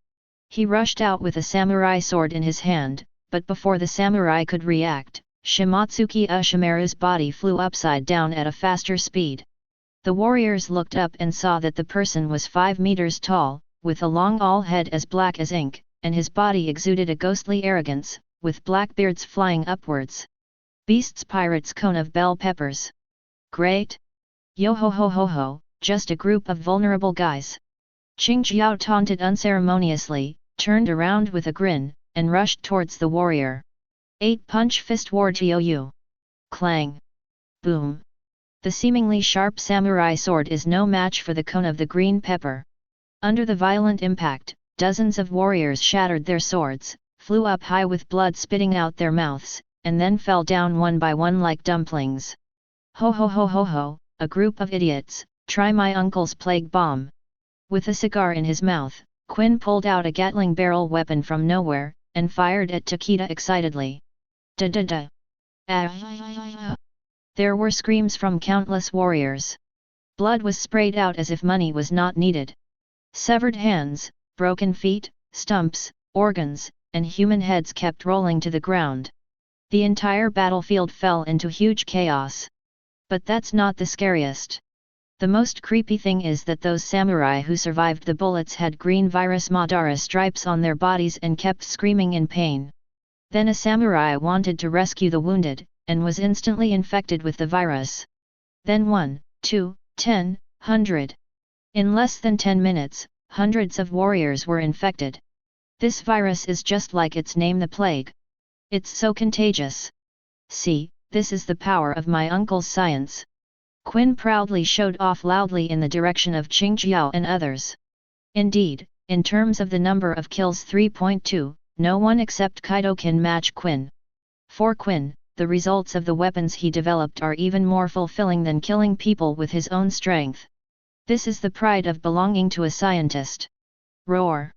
He rushed out with a samurai sword in his hand, but before the samurai could react, Shimatsuki Ushimaru's body flew upside down at a faster speed. The warriors looked up and saw that the person was 5 meters tall, with a long awl head as black as ink, and his body exuded a ghostly arrogance, with black beards flying upwards. Beasts pirates cone of bell peppers. Great! Yo ho ho ho ho, just a group of vulnerable guys. Qingjiao taunted unceremoniously, turned around with a grin, and rushed towards the warrior. 8-punch fist war Jiu. Clang! Boom! The seemingly sharp samurai sword is no match for the cone of the green pepper. Under the violent impact, dozens of warriors shattered their swords, flew up high with blood spitting out their mouths, and then fell down one by one like dumplings. Ho ho ho ho ho, a group of idiots, try my uncle's plague bomb. With a cigar in his mouth, Quinn pulled out a Gatling barrel weapon from nowhere, and fired at Takeda excitedly. Da-da-da! There were screams from countless warriors. Blood was sprayed out as if money was not needed. Severed hands, broken feet, stumps, organs, and human heads kept rolling to the ground. The entire battlefield fell into huge chaos. But that's not the scariest. The most creepy thing is that those samurai who survived the bullets had green virus Madara stripes on their bodies and kept screaming in pain. Then a samurai wanted to rescue the wounded, and was instantly infected with the virus. Then 1, 2, 10, 100. In less than 10 minutes, hundreds of warriors were infected. This virus is just like its name, the plague. It's so contagious. See, this is the power of my uncle's science. Quinn proudly showed off loudly in the direction of Qingjiao and others. Indeed, in terms of the number of kills 3.2, no one except Kaido can match Quinn. For Quinn, the results of the weapons he developed are even more fulfilling than killing people with his own strength. This is the pride of belonging to a scientist. Roar!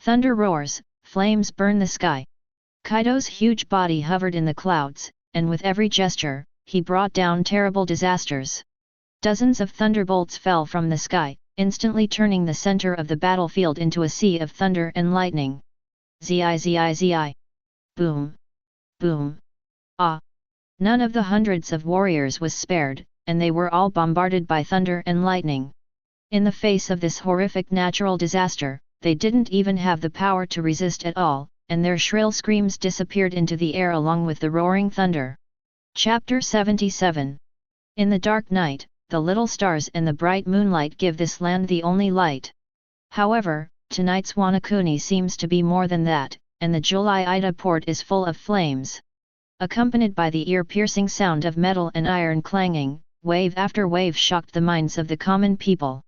Thunder roars, flames burn the sky. Kaido's huge body hovered in the clouds, and with every gesture, he brought down terrible disasters. Dozens of thunderbolts fell from the sky, instantly turning the center of the battlefield into a sea of thunder and lightning. Zi. Boom! Boom! Ah! None of the hundreds of warriors was spared, and they were all bombarded by thunder and lightning. In the face of this horrific natural disaster, they didn't even have the power to resist at all, and their shrill screams disappeared into the air along with the roaring thunder. Chapter 77. In the dark night, the little stars and the bright moonlight give this land the only light. However, tonight's Wanukuni seems to be more than that, and the July Ida port is full of flames. Accompanied by the ear-piercing sound of metal and iron clanging, wave after wave shocked the minds of the common people.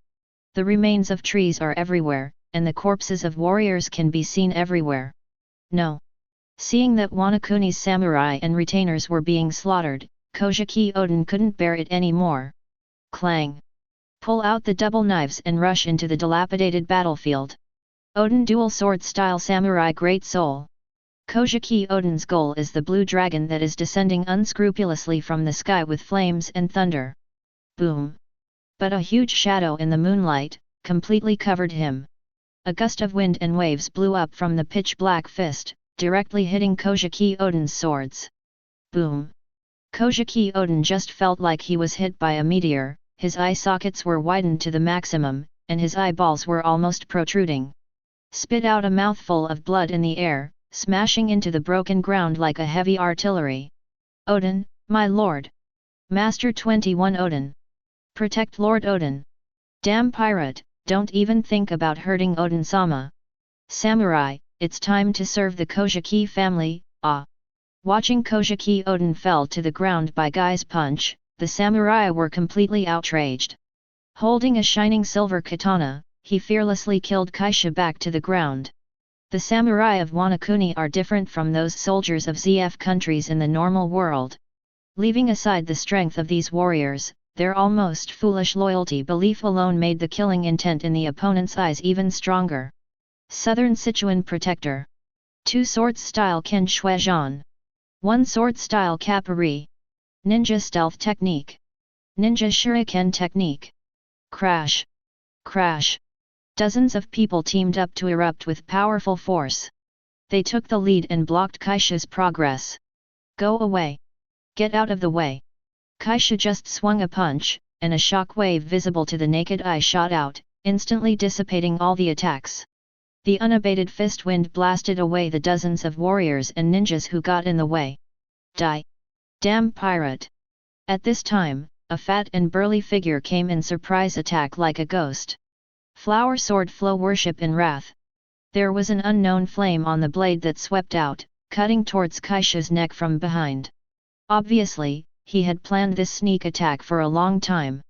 The remains of trees are everywhere, and the corpses of warriors can be seen everywhere. No. Seeing that Wanukuni's samurai and retainers were being slaughtered, Kojaki Oden couldn't bear it anymore. Clang! Pull out the double knives and rush into the dilapidated battlefield. Oden dual sword style samurai great soul. Kojaki Oden's goal is the blue dragon that is descending unscrupulously from the sky with flames and thunder. Boom! But a huge shadow in the moonlight completely covered him. A gust of wind and waves blew up from the pitch-black fist, directly hitting Kojaki Oden's swords. Boom! Kojaki Oden just felt like he was hit by a meteor, his eye sockets were widened to the maximum, and his eyeballs were almost protruding. Spit out a mouthful of blood in the air, smashing into the broken ground like a heavy artillery. Oden, my lord! Master 21 Oden! Protect Lord Oden! Damn pirate, don't even think about hurting Oden-sama! Samurai, it's time to serve the Kojaki family, ah! Watching Kojaki Oden fell to the ground by Guy's punch, the samurai were completely outraged. Holding a shining silver katana, he fearlessly killed Kaishu back to the ground. The samurai of Wanukuni are different from those soldiers of ZF countries in the normal world. Leaving aside the strength of these warriors, their almost foolish loyalty belief alone made the killing intent in the opponent's eyes even stronger. Southern Sichuan Protector. 2 Swords Style Ken Shuizhan. 1 Sword Style Kapari. Ninja Stealth Technique. Ninja Shuriken Technique. Crash! Crash! Dozens of people teamed up to erupt with powerful force. They took the lead and blocked Kaishu's progress. Go away! Get out of the way! Kaishu just swung a punch, and a shock wave visible to the naked eye shot out, instantly dissipating all the attacks. The unabated fist wind blasted away the dozens of warriors and ninjas who got in the way. Die! Damn pirate! At this time, a fat and burly figure came in surprise attack like a ghost. Flower sword flow worship in wrath. There was an unknown flame on the blade that swept out, cutting towards Kaishu's neck from behind. Obviously, he had planned this sneak attack for a long time.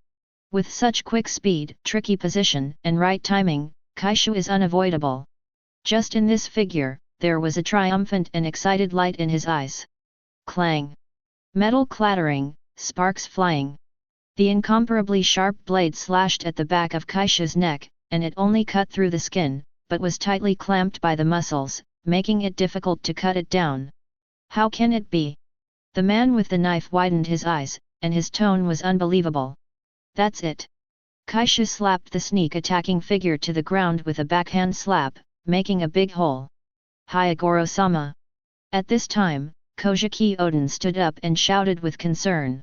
With such quick speed, tricky position, and right timing, Kaishu is unavoidable. Just in this figure, there was a triumphant and excited light in his eyes. Clang! Metal clattering, sparks flying. The incomparably sharp blade slashed at the back of Kaishu's neck, and it only cut through the skin, but was tightly clamped by the muscles, making it difficult to cut it down. How can it be? The man with the knife widened his eyes, and his tone was unbelievable. That's it. Kaishu slapped the sneak-attacking figure to the ground with a backhand slap, making a big hole. Hyagoro-sama! At this time, Kojaki Oden stood up and shouted with concern.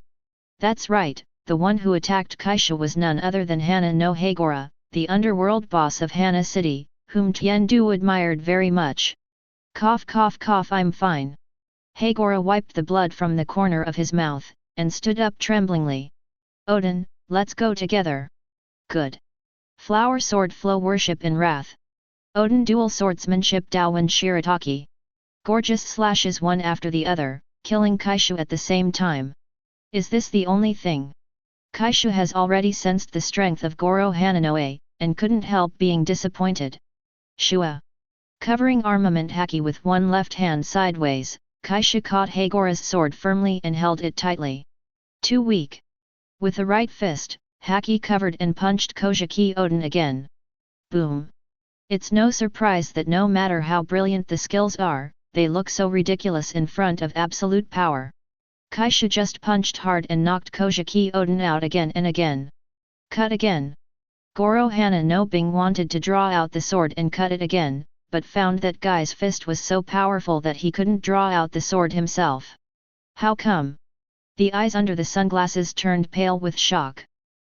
That's right, the one who attacked Kaishu was none other than Hana no Hagora, the underworld boss of Hana City, whom Tiandu admired very much. Cough cough cough, I'm fine. Hagora wiped the blood from the corner of his mouth, and stood up tremblingly. Oden, let's go together. Good. Flower sword flow worship in wrath. Oden dual swordsmanship Dawen Shirataki. Gorgeous slashes one after the other, killing Kaishu at the same time. Is this the only thing? Kaishu has already sensed the strength of Goro Hananoe, and couldn't help being disappointed. Shua. Covering armament haki with one left hand sideways, Kaishu caught Hagora's sword firmly and held it tightly. Too weak. With the right fist, haki covered and punched Kojaki Oden again. Boom. It's no surprise that no matter how brilliant the skills are, they look so ridiculous in front of absolute power. Kaishu just punched hard and knocked Kojaki Oden out again and again. Cut again. Goro Hananoe wanted to draw out the sword and cut it again, but found that Guy's fist was so powerful that he couldn't draw out the sword himself. How come? The eyes under the sunglasses turned pale with shock.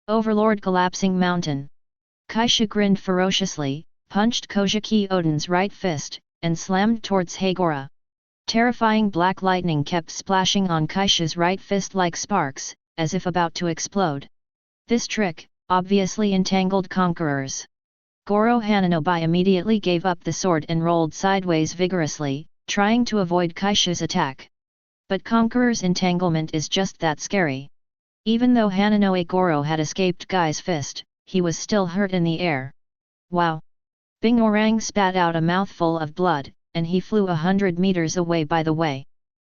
Overlord collapsing mountain. Kaishu grinned ferociously, punched Kojaki Oden's right fist, and slammed towards Hagora. Terrifying black lightning kept splashing on Kaishu's right fist like sparks, as if about to explode. This trick obviously entangled conquerors. Goro Hananoe immediately gave up the sword and rolled sideways vigorously, trying to avoid Kaishu's attack. But Conqueror's entanglement is just that scary. Even though Hananoe Goro had escaped Guy's fist, he was still hurt in the air. Wow! Bing Orang spat out a mouthful of blood, and he flew 100 meters away by the way.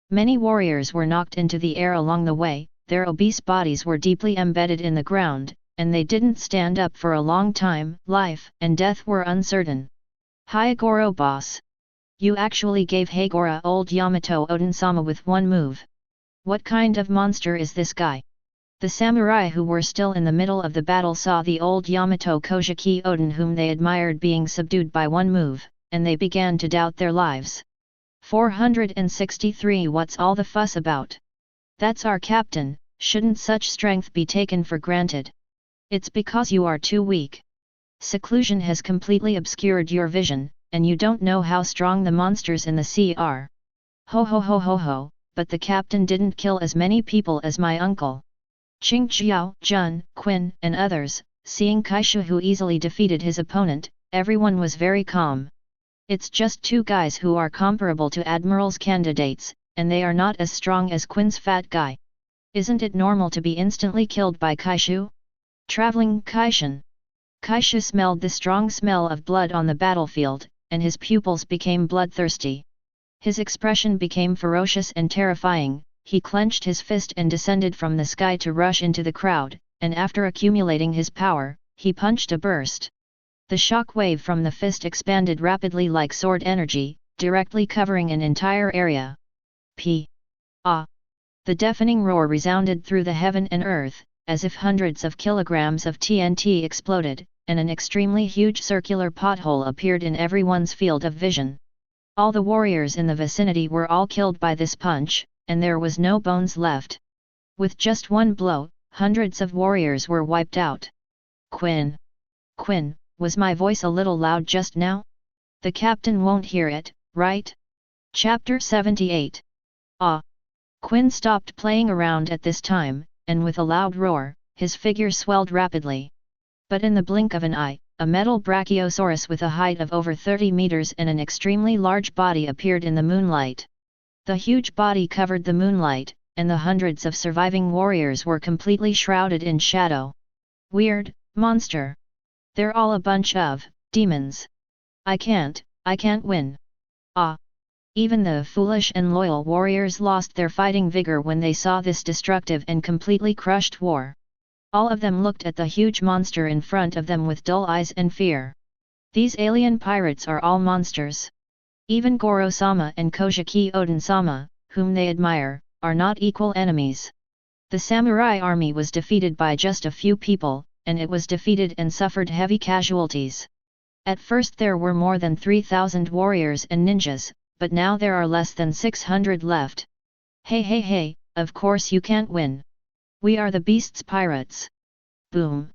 Many warriors were knocked into the air along the way, their obese bodies were deeply embedded in the ground, and they didn't stand up for a long time. Life and death were uncertain. Hi Goro boss! You actually gave Hagora old Yamato Oden-sama with one move. What kind of monster is this guy? The samurai who were still in the middle of the battle saw the old Yamato Kojaki Oden whom they admired being subdued by one move, and they began to doubt their lives. 463 What's all the fuss about? That's our captain, shouldn't such strength be taken for granted? It's because you are too weak. Seclusion has completely obscured your vision, and you don't know how strong the monsters in the sea are. Ho ho ho ho ho, but the captain didn't kill as many people as my uncle. Qing Xiao, Jun, Quinn, and others, seeing Kaishu who easily defeated his opponent, everyone was very calm. It's just two guys who are comparable to admiral's candidates, and they are not as strong as Quinn's fat guy. Isn't it normal to be instantly killed by Kaishu? Traveling Kaishan. Kaishu smelled the strong smell of blood on the battlefield, and his pupils became bloodthirsty. His expression became ferocious and terrifying. He clenched his fist and descended from the sky to rush into the crowd, and after accumulating his power, he punched a burst. The shock wave from the fist expanded rapidly like sword energy, directly covering an entire area. Ah! The deafening roar resounded through the heaven and earth, as if hundreds of kilograms of TNT exploded, and an extremely huge circular pothole appeared in everyone's field of vision. All the warriors in the vicinity were all killed by this punch, and there was no bones left. With just one blow, hundreds of warriors were wiped out. Quinn! Quinn, was my voice a little loud just now? The captain won't hear it, right? Chapter 78. Ah! Quinn stopped playing around at this time, and with a loud roar, his figure swelled rapidly. But in the blink of an eye, a metal brachiosaurus with a height of over 30 meters and an extremely large body appeared in the moonlight. The huge body covered the moonlight, and the hundreds of surviving warriors were completely shrouded in shadow. Weird, monster. They're all a bunch of demons. I can't win. Ah! Even the foolish and loyal warriors lost their fighting vigor when they saw this destructive and completely crushed war. All of them looked at the huge monster in front of them with dull eyes and fear. These alien pirates are all monsters. Even Goro-sama and Kojaki Oden-sama, whom they admire, are not equal enemies. The samurai army was defeated by just a few people, and it was defeated and suffered heavy casualties. At first there were more than 3,000 warriors and ninjas, but now there are less than 600 left. Hey, of course you can't win. We are the beast's pirates. Boom!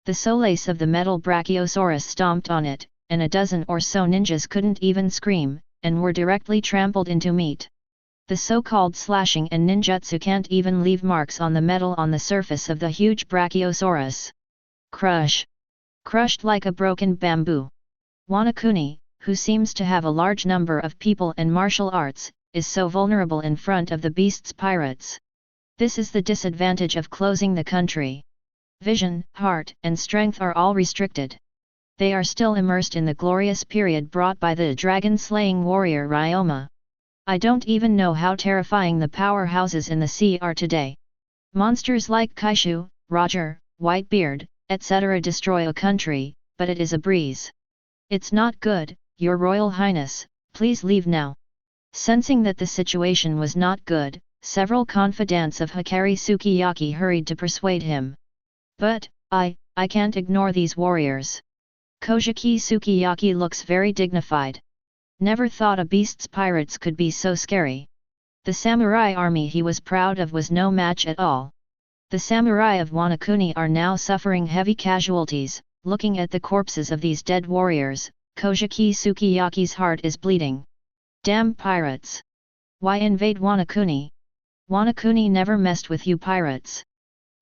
The solace of the metal brachiosaurus stomped on it, and a dozen or so ninjas couldn't even scream, and were directly trampled into meat. The so-called slashing and ninjutsu can't even leave marks on the metal on the surface of the huge brachiosaurus. Crush! Crushed like a broken bamboo. Wanukuni, who seems to have a large number of people and martial arts, is so vulnerable in front of the beast's pirates. This is the disadvantage of closing the country. Vision, heart, and strength are all restricted. They are still immersed in the glorious period brought by the dragon-slaying warrior Ryoma. I don't even know how terrifying the powerhouses in the sea are today. Monsters like Kaishu, Roger, Whitebeard, etc. destroy a country, but it is a breeze. It's not good, Your Royal Highness, please leave now. Sensing that the situation was not good, several confidants of Hikari Sukiyaki hurried to persuade him. But, I can't ignore these warriors. Kojaki Sukiyaki looks very dignified. Never thought a beast's pirates could be so scary. The samurai army he was proud of was no match at all. The samurai of Wanukuni are now suffering heavy casualties. Looking at the corpses of these dead warriors, Kojaki Sukiyaki's heart is bleeding. Damn pirates! Why invade Wanukuni? Wanukuni never messed with you pirates.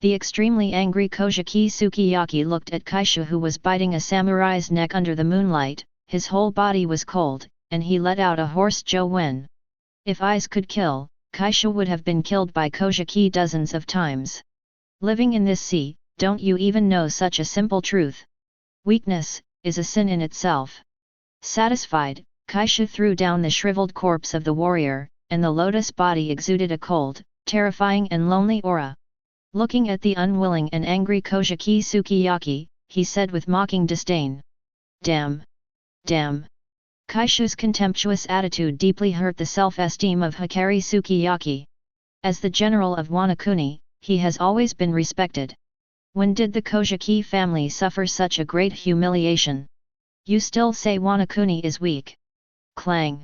The extremely angry Kojaki Sukiyaki looked at Kaishu, who was biting a samurai's neck under the moonlight. His whole body was cold, and he let out a hoarse Jowen. If eyes could kill, Kaishu would have been killed by Kojaki dozens of times. Living in this sea, don't you even know such a simple truth? Weakness is a sin in itself. Satisfied, Kaishu threw down the shriveled corpse of the warrior, and the lotus body exuded a cold, terrifying and lonely aura. Looking at the unwilling and angry Kojaki Sukiyaki, he said with mocking disdain. Damn! Damn! Kaishu's contemptuous attitude deeply hurt the self-esteem of Hikari Sukiyaki. As the general of Wanukuni, he has always been respected. When did the Kojaki family suffer such a great humiliation? You still say Wanukuni is weak? Clang!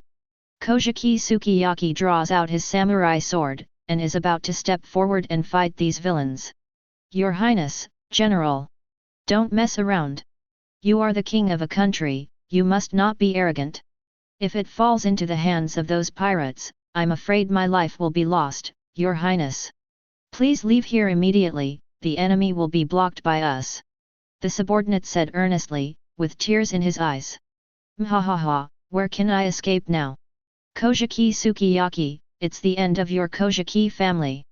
Kojaki Sukiyaki draws out his samurai sword, and is about to step forward and fight these villains. Your Highness, General! Don't mess around. You are the king of a country, you must not be arrogant. If it falls into the hands of those pirates, I'm afraid my life will be lost, Your Highness. Please leave here immediately, the enemy will be blocked by us. The subordinate said earnestly, with tears in his eyes. Mhahaha, where can I escape now? Kojaki Sukiyaki, it's the end of your Kojaki family.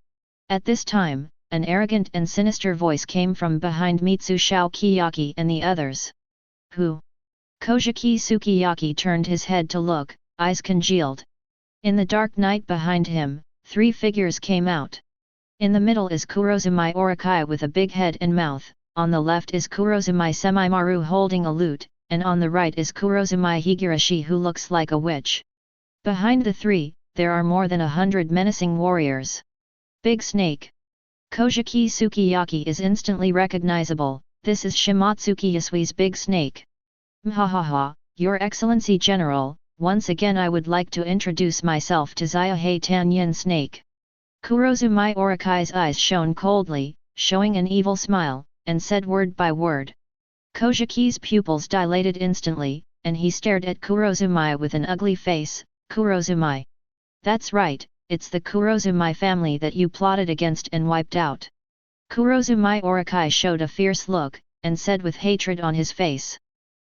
At this time, an arrogant and sinister voice came from behind Mitsu Kiyaki and the others. Who? Kojaki Sukiyaki turned his head to look, eyes congealed. In the dark night behind him, 3 figures came out. In the middle is Kurozumai Orakai with a big head and mouth, on the left is Kurozumai Semimaru holding a lute, and on the right is Kurozumai Higurashi who looks like a witch. Behind the 3, there are more than 100 menacing warriors. Big Snake. Kojaki Sukiyaki is instantly recognizable, this is Shimatsuki Yasui's Big Snake. Mhahaha, Your Excellency General, once again I would like to introduce myself to Zyahei Tanyin Snake. Kurozumai Orakai's eyes shone coldly, showing an evil smile, and said word by word. Kojaki's pupils dilated instantly, and he stared at Kurozumai with an ugly face. Kurozumai. That's right, it's the Kurozumai family that you plotted against and wiped out. Kurozumai Orakai showed a fierce look, and said with hatred on his face.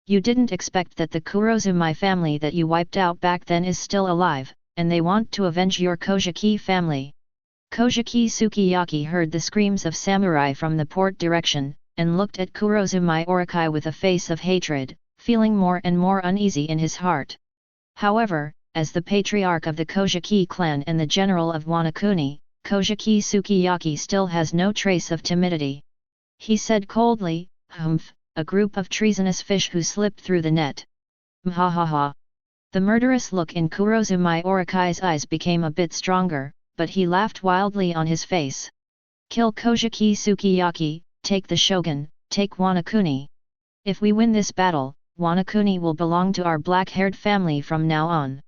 You didn't expect that the Kurozumai family that you wiped out back then is still alive, and they want to avenge your Kojaki family. Kojaki Sukiyaki heard the screams of samurai from the port direction, and looked at Kurozumai Orakai with a face of hatred, feeling more and more uneasy in his heart. However, as the patriarch of the Kojaki clan and the general of Wanukuni, Kojaki Sukiyaki still has no trace of timidity. He said coldly, "Humph, a group of treasonous fish who slipped through the net." Mhahaha. The murderous look in Kurozumai Orakai's eyes became a bit stronger, but he laughed wildly on his face. Kill Kojaki Sukiyaki, take the shogun, take Wanukuni. If we win this battle, Wanukuni will belong to our black-haired family from now on.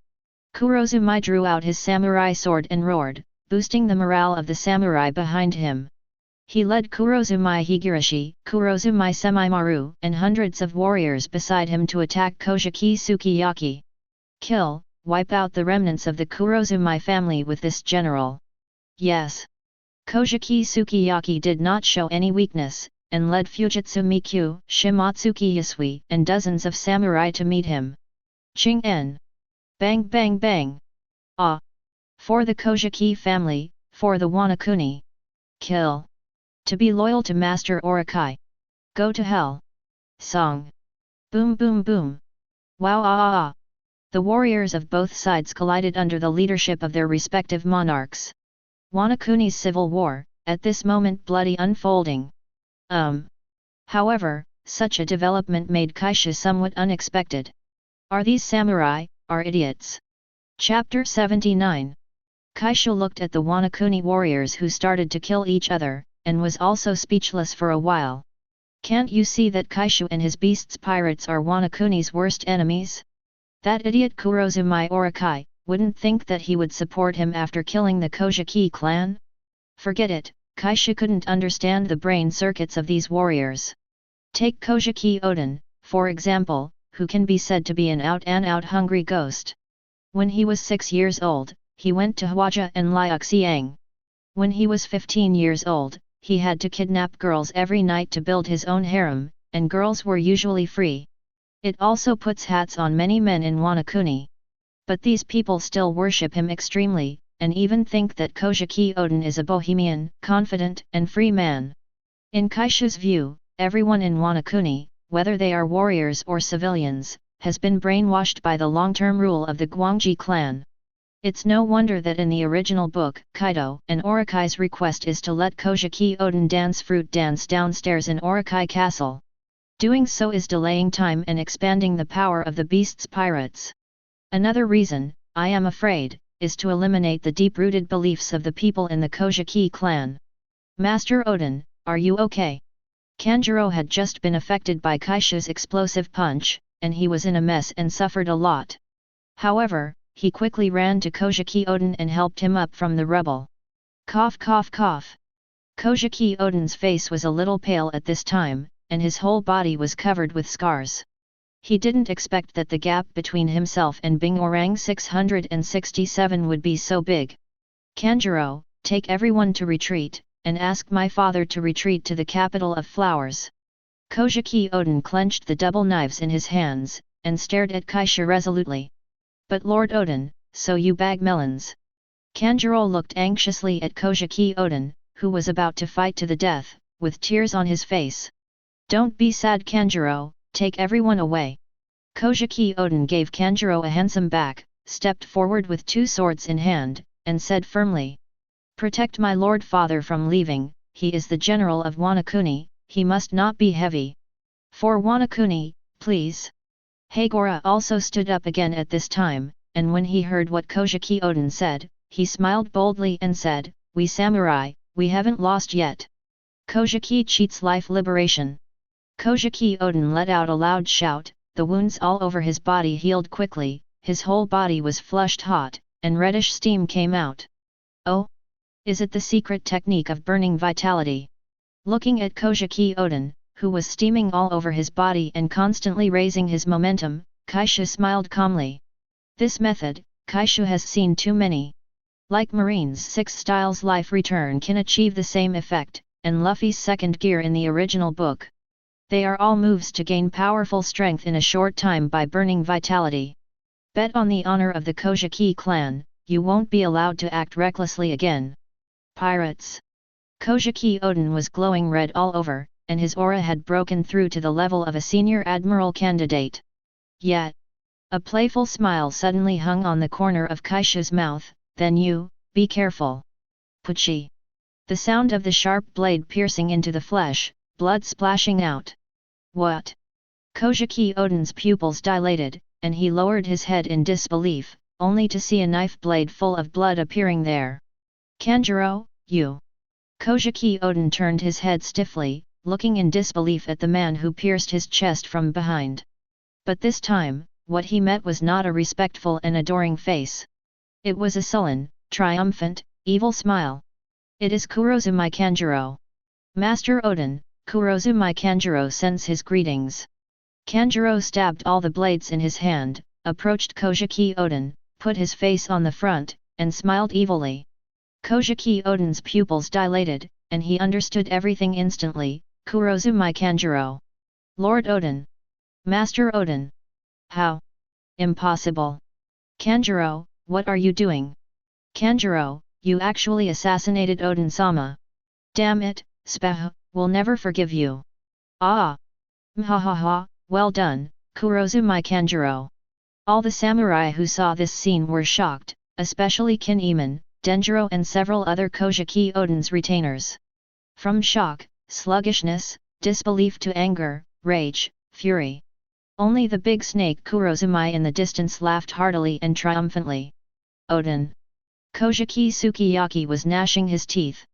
Kurozumai drew out his samurai sword and roared, boosting the morale of the samurai behind him. He led Kurozumai Higurashi, Kurozumai Semimaru, and hundreds of warriors beside him to attack Kojaki Sukiyaki. Kill, wipe out the remnants of the Kurozumai family with this general. Yes. Kojaki Sukiyaki did not show any weakness, and led Fujitsu Mikyu, Shimatsuki Yasui, and dozens of samurai to meet him. Ching-en! Bang bang bang! Ah! For the Kojaki family, for the Wanukuni! Kill. To be loyal to Master Orokai. Go to hell. Song. Boom boom boom. Wow ah ah ah. The warriors of both sides collided under the leadership of their respective monarchs. Wanukuni's civil war, at this moment bloody unfolding. However, such a development made Kaishu somewhat unexpected. Are these samurai, are idiots? Chapter 79. Kaishu looked at the Wanukuni warriors who started to kill each other, and was also speechless for a while. Can't you see that Kaishu and his beasts pirates are Wanukuni's worst enemies? That idiot Kurozumai Orokai, wouldn't think that he would support him after killing the Kojaki clan? Forget it, Kaishu couldn't understand the brain circuits of these warriors. Take Kojaki Odin, for example, who can be said to be an out-and-out hungry ghost. When he was 6 years old, he went to Hwaja and Liuxiang. When he was 15 years old, he had to kidnap girls every night to build his own harem, and girls were usually free. It also puts hats on many men in Wanukuni. But these people still worship him extremely, and even think that Kojaki Odin is a bohemian, confident and free man. In Kaishu's view, everyone in Wanukuni, whether they are warriors or civilians, has been brainwashed by the long-term rule of the Guangji clan. It's no wonder that in the original book, Kaido and Orokai's request is to let Kojaki Odin dance fruit dance downstairs in Orokai Castle. Doing so is delaying time and expanding the power of the beast's pirates. Another reason, I am afraid, is to eliminate the deep-rooted beliefs of the people in the Kojaki clan. Master Odin, are you okay? Kanjuro had just been affected by Kaishu's explosive punch, and he was in a mess and suffered a lot. However, he quickly ran to Kojaki Odin and helped him up from the rubble. Cough cough cough. Kojaki Odin's face was a little pale at this time, and his whole body was covered with scars. He didn't expect that the gap between himself and Bing Orang 667 would be so big. Kanjuro, take everyone to retreat, and ask my father to retreat to the capital of flowers. Kojaki Odin clenched the double knives in his hands, and stared at Kaishu resolutely. But Lord Odin, so you bag melons. Kanjuro looked anxiously at Kojaki Odin, who was about to fight to the death, with tears on his face. Don't be sad Kanjuro, take everyone away. Kojaki Odin gave Kanjuro a handsome back, stepped forward with 2 swords in hand, and said firmly. Protect my lord father from leaving, he is the general of Wanukuni, he must not be heavy. For Wanukuni, please. Hagora also stood up again at this time, and when he heard what Kojaki Odin said, he smiled boldly and said, we samurai, we haven't lost yet. Kojaki cheats life liberation. Kojaki Odin let out a loud shout, the wounds all over his body healed quickly, his whole body was flushed hot, and reddish steam came out. Oh? Is it the secret technique of burning vitality? Looking at Kojaki Odin, who was steaming all over his body and constantly raising his momentum, Kaishu smiled calmly. This method, Kaishu has seen too many. Like Marine's 6 styles life return can achieve the same effect, and Luffy's second gear in the original book. They are all moves to gain powerful strength in a short time by burning vitality. Bet on the honor of the Kojaki clan, you won't be allowed to act recklessly again. Pirates. Kojaki Odin was glowing red all over, and his aura had broken through to the level of a senior admiral candidate. Yet, a playful smile suddenly hung on the corner of Kaishu's mouth, then you, be careful. Puchi. The sound of the sharp blade piercing into the flesh, blood splashing out. What? Kojaki Odin's pupils dilated, and he lowered his head in disbelief, only to see a knife blade full of blood appearing there. Kanjuro, you. Kojaki Odin turned his head stiffly, looking in disbelief at the man who pierced his chest from behind. But this time, what he met was not a respectful and adoring face. It was a sullen, triumphant, evil smile. It is Kurozumai Kanjuro. Master Odin, Kurozumai Kanjuro sends his greetings. Kanjuro stabbed all the blades in his hand, approached Kojaki Odin, put his face on the front, and smiled evilly. Kojaki Odin's pupils dilated, and he understood everything instantly. Kurozumai Kanjuro. Lord Odin. Master Odin. How? Impossible. Kanjuro, what are you doing? Kanjuro, you actually assassinated Odin-sama. Damn it, Spah, we'll never forgive you. Ah! Mhahaha, well done, Kurozumai Kanjuro. All the samurai who saw this scene were shocked, especially Kin Eamon, Denjiro and several other Kojaki Oden's retainers. From shock, sluggishness, disbelief to anger, rage, fury. Only the big snake Kurozumai in the distance laughed heartily and triumphantly. Oden. Kojaki Sukiyaki was gnashing his teeth.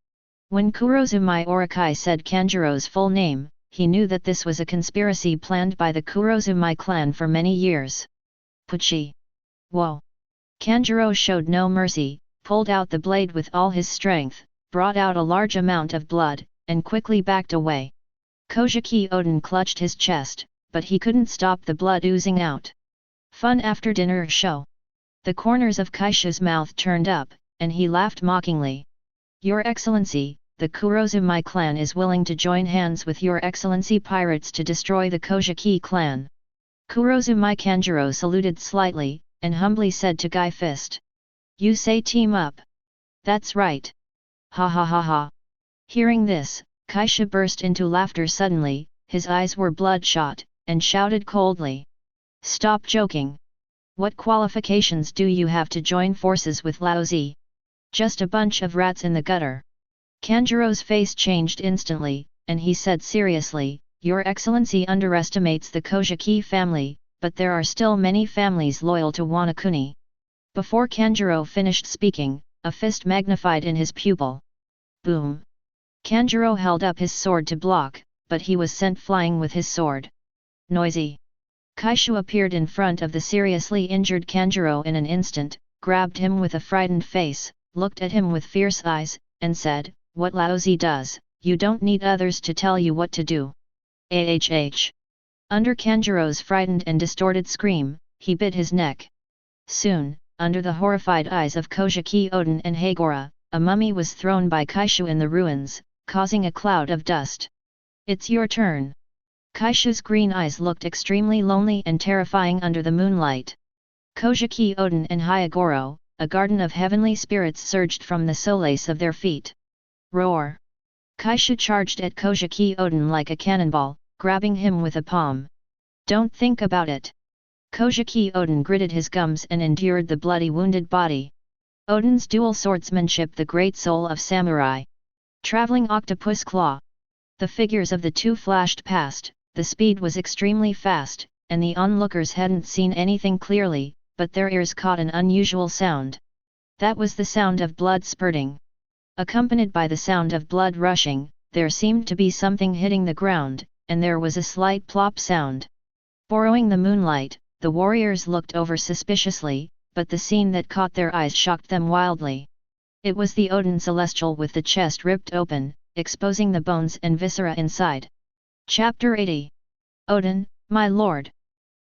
When Kurozumai Orakai said Kanjuro's full name, he knew that this was a conspiracy planned by the Kurozumai clan for many years. Puchi. Whoa! Kanjuro showed no mercy, pulled out the blade with all his strength, brought out a large amount of blood, and quickly backed away. Kojaki Oden clutched his chest, but he couldn't stop the blood oozing out. Fun after dinner show. The corners of Kaishu's mouth turned up, and he laughed mockingly. Your Excellency, the Kurozumai clan is willing to join hands with Your Excellency pirates to destroy the Kojaki clan. Kurozumai Kanjuro saluted slightly, and humbly said to Guy Fist. You say team up. That's right. Ha ha ha ha. Hearing this, Kaishu burst into laughter suddenly, his eyes were bloodshot, and shouted coldly. Stop joking. What qualifications do you have to join forces with Laozi? Just a bunch of rats in the gutter. Kanjuro's face changed instantly, and he said seriously, Your Excellency underestimates the Kojaki family, but there are still many families loyal to Wanukuni. Before Kanjuro finished speaking, a fist magnified in his pupil. Boom! Kanjuro held up his sword to block, but he was sent flying with his sword. Noisy! Kaishu appeared in front of the seriously injured Kanjuro in an instant, grabbed him with a frightened face, looked at him with fierce eyes, and said, What Laozi does, you don't need others to tell you what to do. AHH. Under Kanjuro's frightened and distorted scream, he bit his neck. Soon, under the horrified eyes of Kojaki Oden and Hagora, a mummy was thrown by Kaishu in the ruins, causing a cloud of dust. It's your turn. Kaishu's green eyes looked extremely lonely and terrifying under the moonlight. Kojaki Oden and Hyagoro, a garden of heavenly spirits surged from the solace of their feet. Roar! Kaishu charged at Kojaki Oden like a cannonball, grabbing him with a palm. Don't think about it. Kojaki Oden gritted his gums and endured the bloody wounded body. Oden's dual swordsmanship, the great soul of samurai. Traveling octopus claw. The figures of the two flashed past, the speed was extremely fast, and the onlookers hadn't seen anything clearly, but their ears caught an unusual sound. That was the sound of blood spurting. Accompanied by the sound of blood rushing, there seemed to be something hitting the ground, and there was a slight plop sound. Borrowing the moonlight, the warriors looked over suspiciously, but the scene that caught their eyes shocked them wildly. It was the Oden Celestial with the chest ripped open, exposing the bones and viscera inside. Chapter 80. Oden, my lord.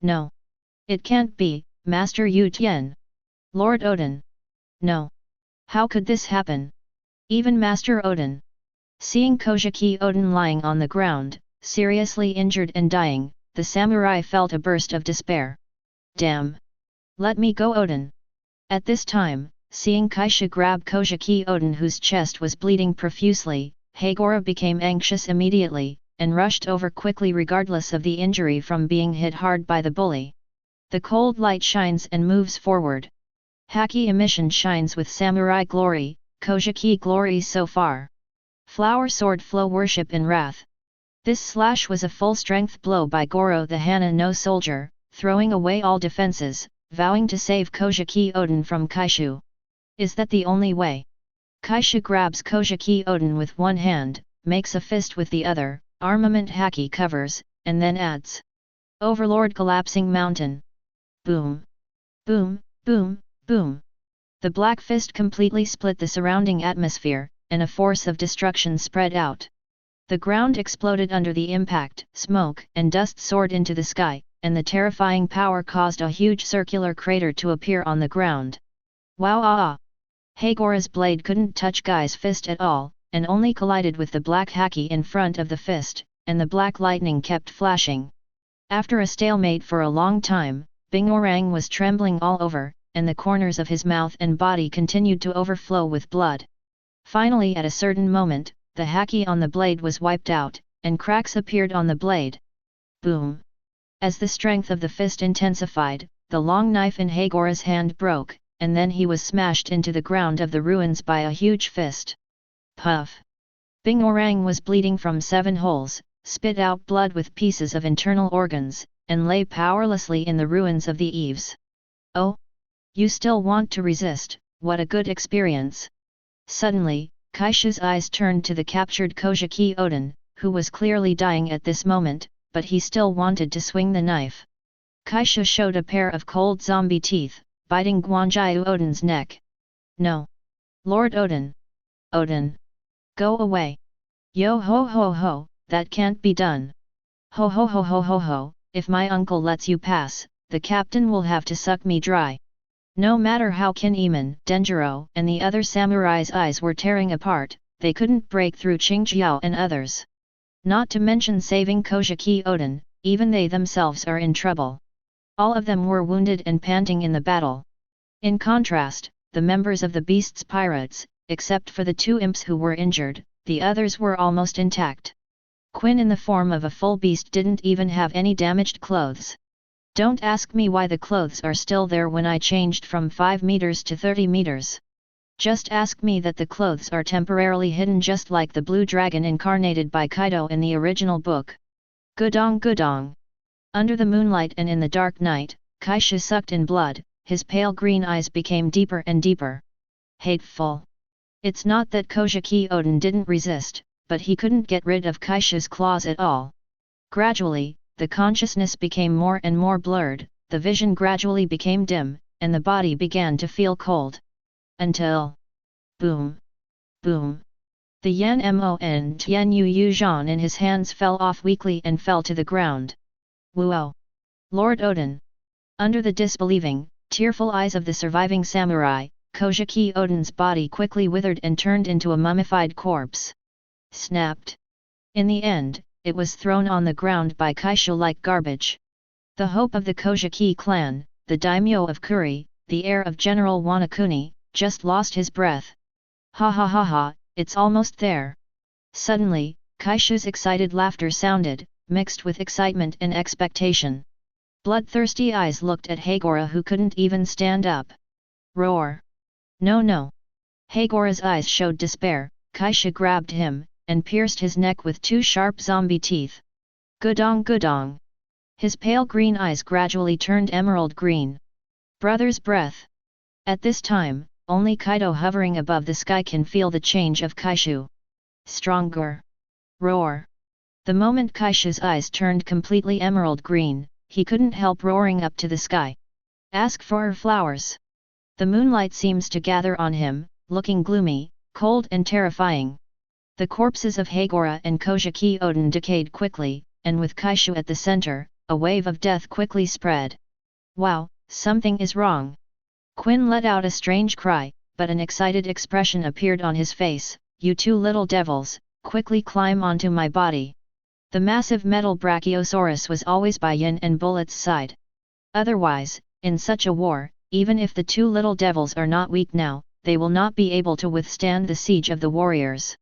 No. It can't be, Master Yu Tian. Lord Oden. No. How could this happen? Even Master Oden. Seeing Kojaki Oden lying on the ground, seriously injured and dying, the samurai felt a burst of despair. Damn! Let me go, Oden! At this time, seeing Kaishu grab Kojaki Oden whose chest was bleeding profusely, Hagora became anxious immediately, and rushed over quickly regardless of the injury from being hit hard by the bully. The cold light shines and moves forward. Haki emission shines with samurai glory, Kojaki glory so far. Flower sword flow worship in wrath. This slash was a full-strength blow by Goro the Hana no soldier, throwing away all defenses, vowing to save Kojaki Oden from Kaishu. Is that the only way? Kaishu grabs Kojaki Oden with one hand, makes a fist with the other, armament haki covers, and then adds. Overlord collapsing mountain. Boom! Boom! Boom! Boom! The black fist completely split the surrounding atmosphere, and a force of destruction spread out. The ground exploded under the impact, smoke and dust soared into the sky, and the terrifying power caused a huge circular crater to appear on the ground. Wow! Ah! Hagora's blade couldn't touch Guy's fist at all, and only collided with the black haki in front of the fist, and the black lightning kept flashing. After a stalemate for a long time, Bingorang was trembling all over, and the corners of his mouth and body continued to overflow with blood. Finally, at a certain moment, the haki on the blade was wiped out, and cracks appeared on the blade. Boom! As the strength of the fist intensified, the long knife in Hagora's hand broke, and then he was smashed into the ground of the ruins by a huge fist. Puff! Bing Orang was bleeding from 7 holes, spit out blood with pieces of internal organs, and lay powerlessly in the ruins of the eaves. Oh! You still want to resist, what a good experience! Suddenly, Kaishu's eyes turned to the captured Kojaki Odin, who was clearly dying at this moment, but he still wanted to swing the knife. Kaishu showed a pair of cold zombie teeth, biting Guanjiu Odin's neck. No! Lord Odin! Odin! Go away! Yo ho ho ho, that can't be done! Ho ho ho ho ho ho, if my uncle lets you pass, the captain will have to suck me dry. No matter how Kinemon, Denjiro, and the other samurais' eyes were tearing apart, they couldn't break through Qingjiao and others. Not to mention saving Kojaki Odin, even they themselves are in trouble. All of them were wounded and panting in the battle. In contrast, the members of the Beast's pirates, except for the 2 imps who were injured, the others were almost intact. Quinn in the form of a full beast didn't even have any damaged clothes. Don't ask me why the clothes are still there when I changed from 5 meters to 30 meters. Just ask me that the clothes are temporarily hidden just like the blue dragon incarnated by Kaido in the original book. Gudong gudong. Under the moonlight and in the dark night, Kaishu sucked in blood, his pale green eyes became deeper and deeper. Hateful. It's not that Kojaki Odin didn't resist, but he couldn't get rid of Kaishu's claws at all. Gradually, the consciousness became more and more blurred, the vision gradually became dim, and the body began to feel cold. Until... boom! Boom! The Yan Mon Tian Yu Zhan in his hands fell off weakly and fell to the ground. Whoa! Lord Odin! Under the disbelieving, tearful eyes of the surviving samurai, Kojaki Odin's body quickly withered and turned into a mummified corpse. Snapped! In the end, it was thrown on the ground by Kaishu like garbage. The hope of the Kojaki clan, the daimyo of Kuri, the heir of General Wanukuni, just lost his breath. Ha ha ha ha, it's almost there. Suddenly, Kaishu's excited laughter sounded, mixed with excitement and expectation. Bloodthirsty eyes looked at Hagora who couldn't even stand up. Roar! No no! Hagora's eyes showed despair. Kaishu grabbed him, and pierced his neck with 2 sharp zombie teeth. Gudong gudong! His pale green eyes gradually turned emerald green. Brother's breath! At this time, only Kaido hovering above the sky can feel the change of Kaishu. Stronger! Roar! The moment Kaishu's eyes turned completely emerald green, he couldn't help roaring up to the sky. Ask for flowers! The moonlight seems to gather on him, looking gloomy, cold and terrifying. The corpses of Hagora and Kojaki Odin decayed quickly, and with Kaishu at the center, a wave of death quickly spread. Wow, something is wrong! Quinn let out a strange cry, but an excited expression appeared on his face. You 2 little devils, quickly climb onto my body. The massive metal Brachiosaurus was always by Yin and Bullet's side. Otherwise, in such a war, even if the 2 little devils are not weak now, they will not be able to withstand the siege of the warriors.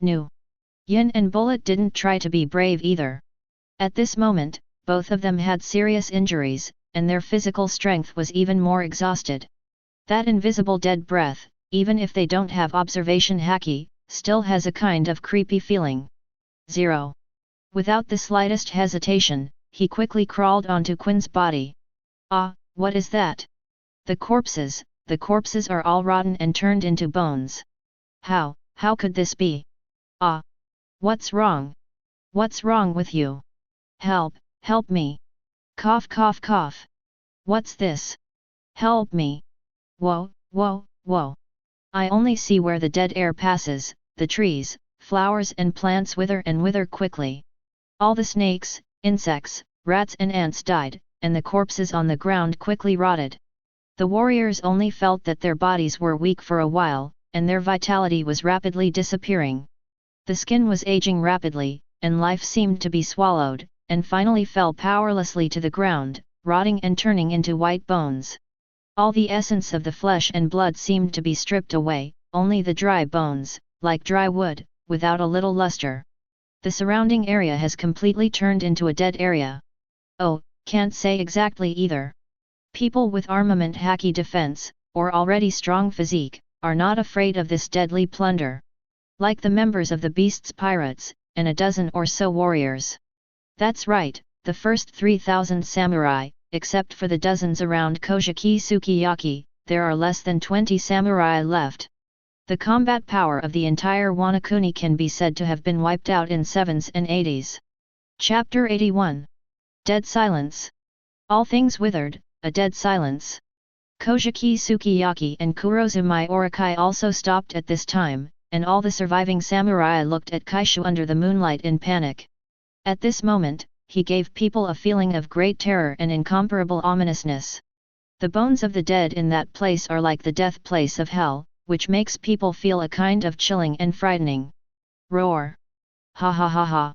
No. Yin and Bullet didn't try to be brave either. At this moment, both of them had serious injuries, and their physical strength was even more exhausted. That invisible dead breath, even if they don't have observation haki, still has a kind of creepy feeling. 0. Without the slightest hesitation, he quickly crawled onto Quinn's body. Ah, what is that? The corpses are all rotten and turned into bones. How could this be? Ah! What's wrong? What's wrong with you? Help me! Cough cough cough! What's this? Help me! Whoa! I only see where the dead air passes, the trees, flowers and plants wither and wither quickly. All the snakes, insects, rats and ants died, and the corpses on the ground quickly rotted. The warriors only felt that their bodies were weak for a while, and their vitality was rapidly disappearing. The skin was aging rapidly, and life seemed to be swallowed, and finally fell powerlessly to the ground, rotting and turning into white bones. All the essence of the flesh and blood seemed to be stripped away, only the dry bones, like dry wood, without a little luster. The surrounding area has completely turned into a dead area. Oh, can't say exactly either. People with armament hacky defense, or already strong physique, are not afraid of this deadly plunder. Like the members of the Beast's pirates, and a dozen or so warriors. That's right, the first 3,000 samurai, except for the dozens around Kojaki Sukiyaki, there are less than 20 samurai left. The combat power of the entire Wanukuni can be said to have been wiped out in 7s and 80s. Chapter 81. Dead Silence. All things withered, a dead silence. Kojaki Sukiyaki and Kurozumai Orakai also stopped at this time, and all the surviving samurai looked at Kaishu under the moonlight in panic. At this moment, he gave people a feeling of great terror and incomparable ominousness. The bones of the dead in that place are like the death place of hell, which makes people feel a kind of chilling and frightening. Roar! Ha ha ha ha!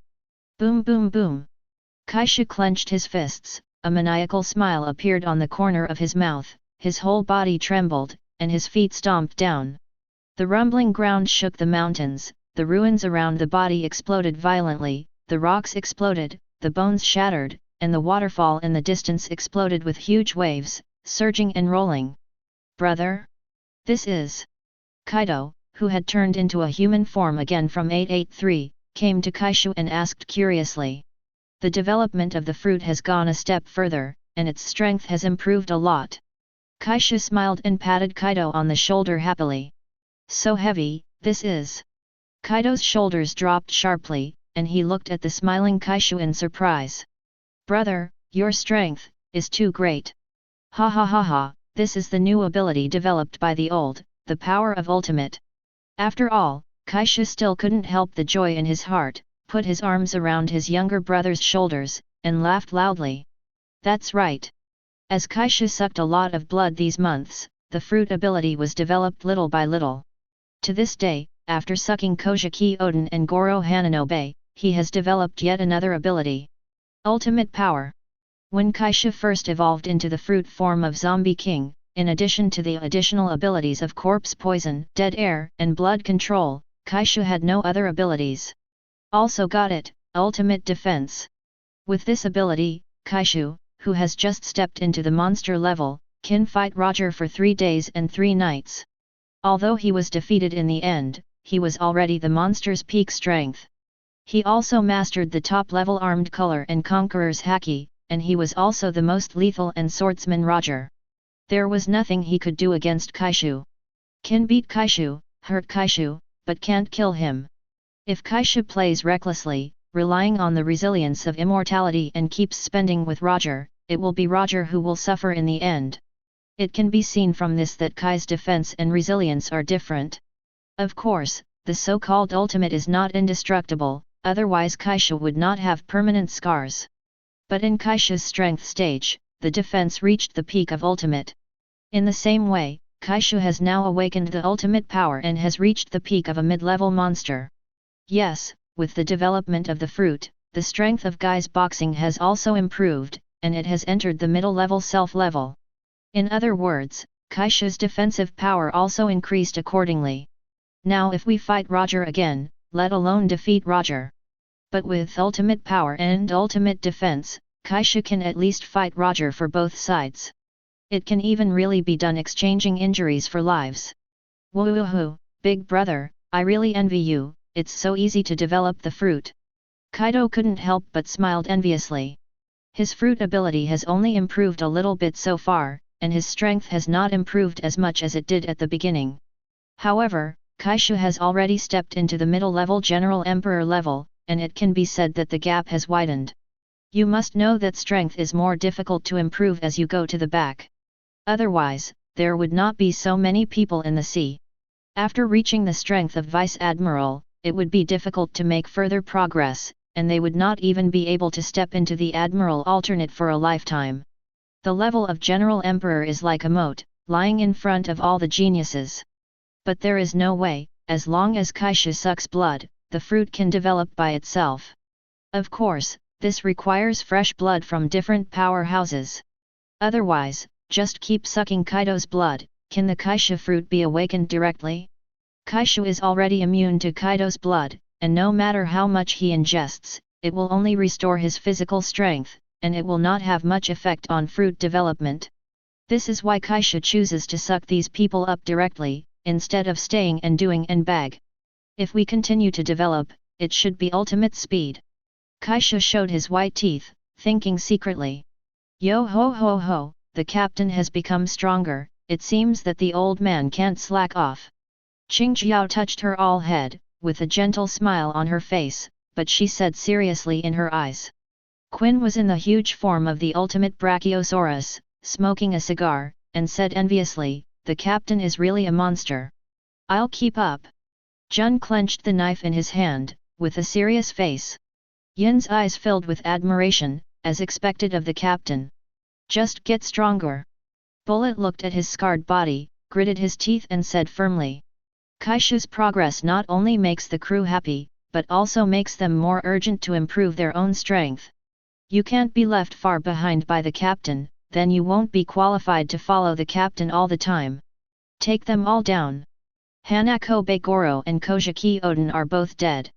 Boom boom boom! Kaishu clenched his fists, a maniacal smile appeared on the corner of his mouth, his whole body trembled, and his feet stomped down. The rumbling ground shook the mountains, the ruins around the body exploded violently, the rocks exploded, the bones shattered, and the waterfall in the distance exploded with huge waves, surging and rolling. Brother? This is... Kaido, who had turned into a human form again from 883, came to Kaishu and asked curiously. The development of the fruit has gone a step further, and its strength has improved a lot. Kaishu smiled and patted Kaido on the shoulder happily. So heavy, this is. Kaido's shoulders dropped sharply, and he looked at the smiling Kaishu in surprise. Brother, your strength is too great. Ha ha ha ha, this is the new ability developed by the old, the power of ultimate. After all, Kaishu still couldn't help the joy in his heart, put his arms around his younger brother's shoulders, and laughed loudly. That's right. As Kaishu sucked a lot of blood these months, the fruit ability was developed little by little. To this day, after sucking Kojaki Oden and Goro Hananobe, he has developed yet another ability. Ultimate power. When Kaishu first evolved into the fruit form of Zombie King, in addition to the additional abilities of corpse poison, dead air, and blood control, Kaishu had no other abilities. Also got it, ultimate defense. With this ability, Kaishu, who has just stepped into the monster level, can fight Roger for 3 days and 3 nights. Although he was defeated in the end, he was already the monster's peak strength. He also mastered the top-level armed color and conqueror's haki, and he was also the most lethal and swordsman Roger. There was nothing he could do against Kaishu. Can beat Kaishu, hurt Kaishu, but can't kill him. If Kaishu plays recklessly, relying on the resilience of immortality and keeps spending with Roger, it will be Roger who will suffer in the end. It can be seen from this that Kai's defense and resilience are different. Of course, the so-called ultimate is not indestructible, otherwise Kaishu would not have permanent scars. But in Kaishu's strength stage, the defense reached the peak of ultimate. In the same way, Kaishu has now awakened the ultimate power and has reached the peak of a mid-level monster. Yes, with the development of the fruit, the strength of Kai's boxing has also improved, and it has entered the middle-level self-level. In other words, Kaishu's defensive power also increased accordingly. Now if we fight Roger again, let alone defeat Roger. But with ultimate power and ultimate defense, Kaishu can at least fight Roger for both sides. It can even really be done exchanging injuries for lives. Woohoo, big brother, I really envy you, it's so easy to develop the fruit. Kaido couldn't help but smiled enviously. His fruit ability has only improved a little bit so far, and his strength has not improved as much as it did at the beginning. However, Kaishu has already stepped into the middle-level General Emperor level, and it can be said that the gap has widened. You must know that strength is more difficult to improve as you go to the back. Otherwise, there would not be so many people in the sea. After reaching the strength of Vice Admiral, it would be difficult to make further progress, and they would not even be able to step into the Admiral alternate for a lifetime. The level of General Emperor is like a moat, lying in front of all the geniuses. But there is no way, as long as Kaishu sucks blood, the fruit can develop by itself. Of course, this requires fresh blood from different powerhouses. Otherwise, just keep sucking Kaido's blood. Can the Kaishu fruit be awakened directly? Kaishu is already immune to Kaido's blood, and no matter how much he ingests, it will only restore his physical strength, and it will not have much effect on fruit development. This is why Kaishu chooses to suck these people up directly, instead of staying and doing and bag. If we continue to develop, it should be ultimate speed. Kaishu showed his white teeth, thinking secretly. Yo ho ho ho, the captain has become stronger, it seems that the old man can't slack off. Qingjiao touched her all head, with a gentle smile on her face, but she said seriously in her eyes. Quinn was in the huge form of the ultimate Brachiosaurus, smoking a cigar, and said enviously, the captain is really a monster. I'll keep up. Jun clenched the knife in his hand, with a serious face. Yin's eyes filled with admiration, as expected of the captain. Just get stronger. Bullet looked at his scarred body, gritted his teeth and said firmly. Kaishu's progress not only makes the crew happy, but also makes them more urgent to improve their own strength. You can't be left far behind by the captain, then you won't be qualified to follow the captain all the time. Take them all down. Hanako Begoro and Kojaki Oden are both dead.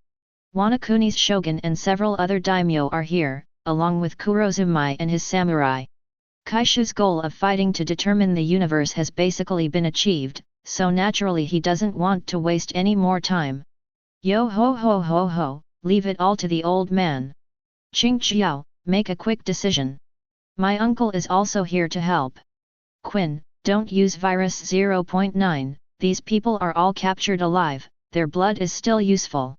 Wanukuni's shogun and several other daimyo are here, along with Kurozumai and his samurai. Kaishu's goal of fighting to determine the universe has basically been achieved, so naturally he doesn't want to waste any more time. Yo ho ho ho ho, leave it all to the old man. Qingjiao, make a quick decision. My uncle is also here to help. Quinn, don't use virus 0.9, these people are all captured alive, their blood is still useful.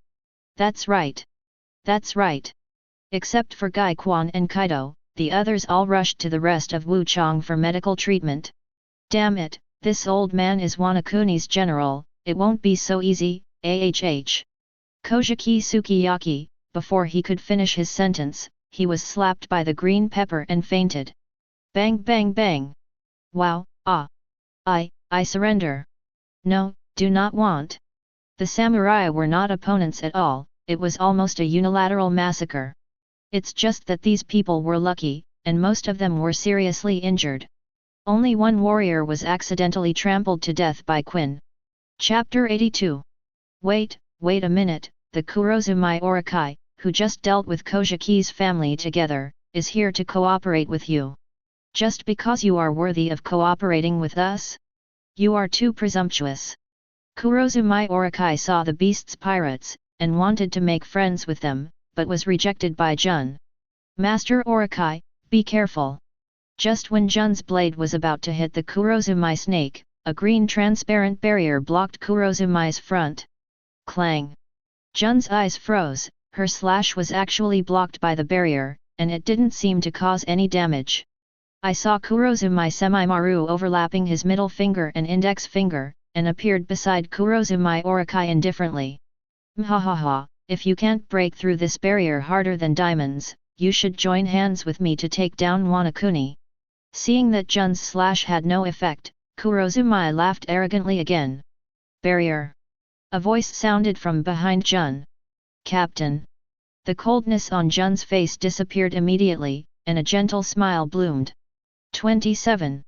That's right. That's right. Except for Gai Quan and Kaido, the others all rushed to the rest of Wuchang for medical treatment. Damn it, this old man is Wanukuni's general, it won't be so easy, ahh. Kojaki Sukiyaki, before he could finish his sentence, he was slapped by the green pepper and fainted. Bang bang bang. Wow, ah. I surrender. No, do not want. The samurai were not opponents at all, it was almost a unilateral massacre. It's just that these people were lucky, and most of them were seriously injured. Only one warrior was accidentally trampled to death by Quinn. Chapter 82. Wait a minute, the Kurozumai Orokai, who just dealt with Kojaki's family together, is here to cooperate with you. Just because you are worthy of cooperating with us? You are too presumptuous. Kurozumai Orokai saw the beast's pirates, and wanted to make friends with them, but was rejected by Jun. Master Orokai, be careful. Just when Jun's blade was about to hit the Kurozumai snake, a green transparent barrier blocked Kurozumai's front. Clang! Jun's eyes froze, her slash was actually blocked by the barrier, and it didn't seem to cause any damage. I saw Kurozumai Semimaru overlapping his middle finger and index finger, and appeared beside Kurozumai Orokai indifferently. Mhahaha, if you can't break through this barrier harder than diamonds, you should join hands with me to take down Wanukuni. Seeing that Jun's slash had no effect, Kurozumai laughed arrogantly again. Barrier. A voice sounded from behind Jun. Captain. The coldness on Jun's face disappeared immediately, and a gentle smile bloomed. 27.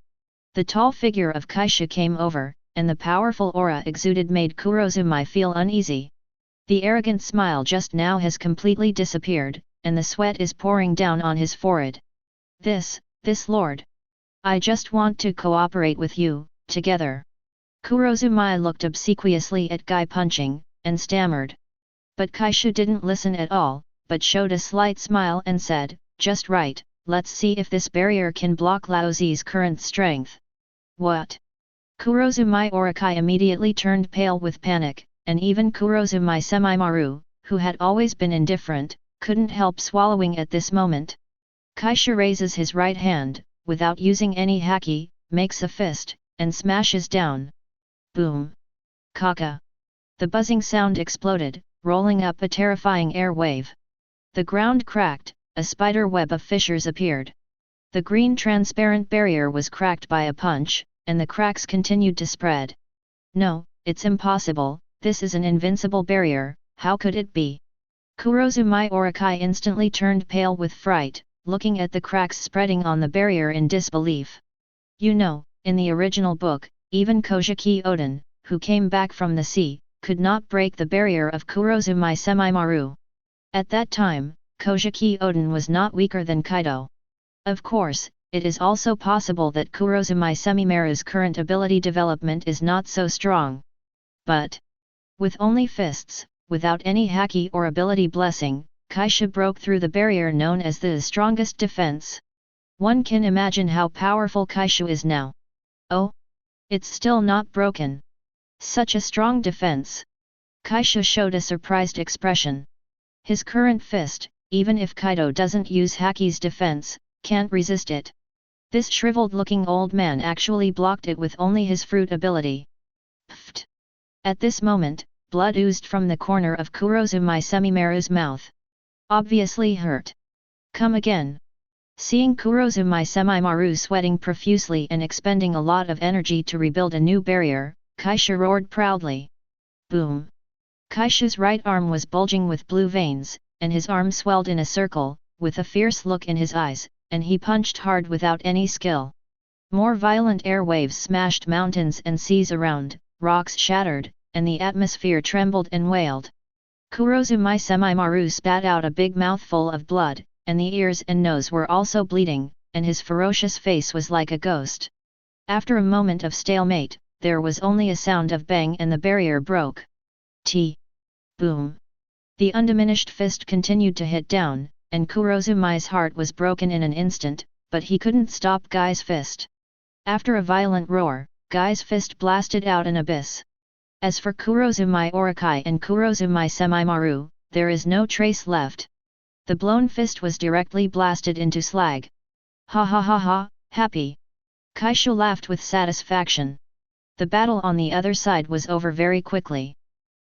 The tall figure of Kaishu came over, and the powerful aura exuded made Kurozumai feel uneasy. The arrogant smile just now has completely disappeared, and the sweat is pouring down on his forehead. This lord. I just want to cooperate with you, together. Kurozumai looked obsequiously at Guy punching, and stammered. But Kaishu didn't listen at all, but showed a slight smile and said, just right, let's see if this barrier can block Laozi's current strength. What? Kurozumai Orokai immediately turned pale with panic, and even Kurozumai Semimaru, who had always been indifferent, couldn't help swallowing at this moment. Kaishu raises his right hand, without using any haki, makes a fist, and smashes down. Boom! Kaka! The buzzing sound exploded, rolling up a terrifying air wave. The ground cracked, a spider web of fissures appeared. The green transparent barrier was cracked by a punch, and the cracks continued to spread. No, it's impossible, this is an invincible barrier, how could it be? Kurozumai Orokai instantly turned pale with fright, looking at the cracks spreading on the barrier in disbelief. You know, in the original book, even Kojaki Oden, who came back from the sea, could not break the barrier of Kurozumai Semimaru. At that time, Kojaki Oden was not weaker than Kaido. Of course, it is also possible that Kurozumai Semimaru's current ability development is not so strong. But with only fists, without any haki or ability blessing, Kaishu broke through the barrier known as the strongest defense. One can imagine how powerful Kaishu is now. Oh! It's still not broken. Such a strong defense. Kaishu showed a surprised expression. His current fist, even if Kaido doesn't use haki's defense, can't resist it. This shriveled-looking old man actually blocked it with only his fruit ability. Pfft! At this moment, blood oozed from the corner of Kurozumai Semimaru's mouth. Obviously hurt. Come again. Seeing Kurozumai Semimaru sweating profusely and expending a lot of energy to rebuild a new barrier, Kaishu roared proudly. Boom! Kaishu's right arm was bulging with blue veins, and his arm swelled in a circle, with a fierce look in his eyes, and he punched hard without any skill. More violent air waves smashed mountains and seas around, rocks shattered, and the atmosphere trembled and wailed. Kurozumai Semimaru spat out a big mouthful of blood, and the ears and nose were also bleeding, and his ferocious face was like a ghost. After a moment of stalemate, there was only a sound of bang and the barrier broke. Boom! The undiminished fist continued to hit down, and Kurozumai's heart was broken in an instant, but he couldn't stop Guy's fist. After a violent roar, Guy's fist blasted out an abyss. As for Kurozumai Orokai and Kurozumai Semimaru, there is no trace left. The blown fist was directly blasted into slag. Ha ha ha ha, happy! Kaishu laughed with satisfaction. The battle on the other side was over very quickly.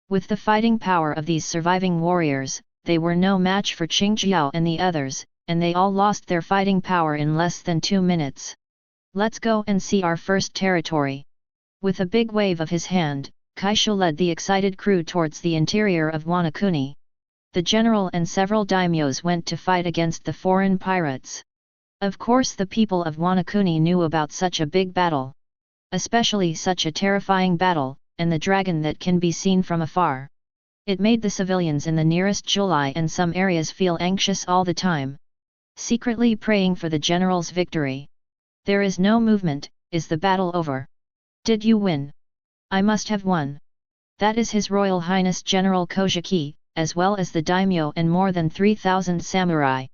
With the fighting power of these surviving warriors, they were no match for Qingjiao and the others, and they all lost their fighting power in less than 2 minutes. Let's go and see our first territory. With a big wave of his hand, Kaishu led the excited crew towards the interior of Wanukuni. The general and several daimyos went to fight against the foreign pirates. Of course the people of Wanukuni knew about such a big battle. Especially such a terrifying battle, and the dragon that can be seen from afar. It made the civilians in the nearest Julai and some areas feel anxious all the time. Secretly praying for the general's victory. There is no movement, is the battle over? Did you win? I must have won. That is His Royal Highness General Kojaki, as well as the daimyo and more than 3,000 samurai.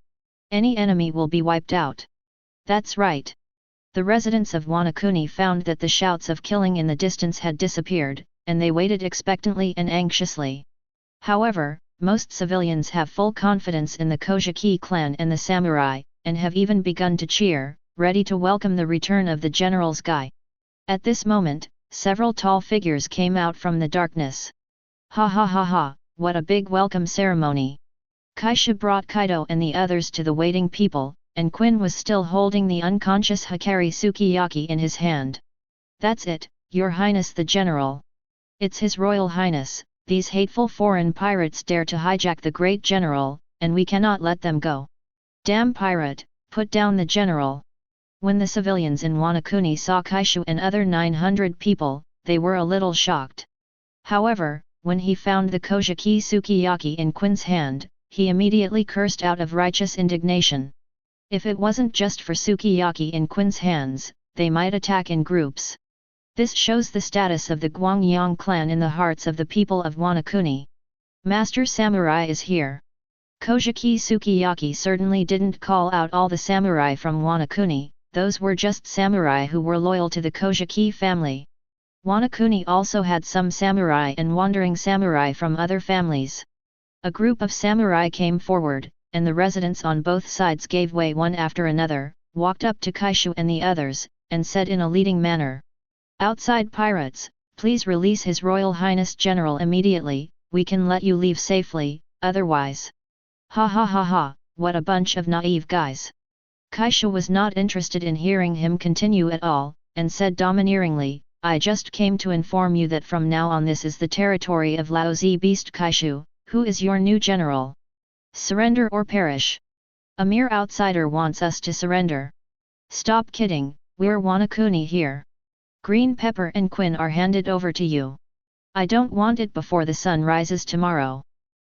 Any enemy will be wiped out. That's right. The residents of Wanukuni found that the shouts of killing in the distance had disappeared, and they waited expectantly and anxiously. However, most civilians have full confidence in the Kojaki clan and the samurai, and have even begun to cheer, ready to welcome the return of the general's guy. At this moment, several tall figures came out from the darkness. Ha ha ha ha, what a big welcome ceremony! Kaishu brought Kaido and the others to the waiting people, and Quinn was still holding the unconscious Hikari Sukiyaki in his hand. That's it, Your Highness the General. It's His Royal Highness, these hateful foreign pirates dare to hijack the great general, and we cannot let them go. Damn pirate, put down the general. When the civilians in Wanukuni saw Kaishu and other 900 people, they were a little shocked. However, when he found the Kojaki Sukiyaki in Quinn's hand, he immediately cursed out of righteous indignation. If it wasn't just for Sukiyaki in Quinn's hands, they might attack in groups. This shows the status of the Guangyang clan in the hearts of the people of Wanukuni. Master Samurai is here. Kojaki Sukiyaki certainly didn't call out all the samurai from Wanukuni, those were just samurai who were loyal to the Kojaki family. Wanukuni also had some samurai and wandering samurai from other families. A group of samurai came forward, and the residents on both sides gave way one after another, walked up to Kaishu and the others, and said in a leading manner, "Outside pirates, please release His Royal Highness General immediately, we can let you leave safely, otherwise." Ha ha ha ha, what a bunch of naive guys. Kaishu was not interested in hearing him continue at all, and said domineeringly, "I just came to inform you that from now on this is the territory of Laozi Beast Kaishu, who is your new general. Surrender or perish. A mere outsider wants us to surrender. Stop kidding, we're Wanukuni here. Green Pepper and Quinn are handed over to you. I don't want it before the sun rises tomorrow.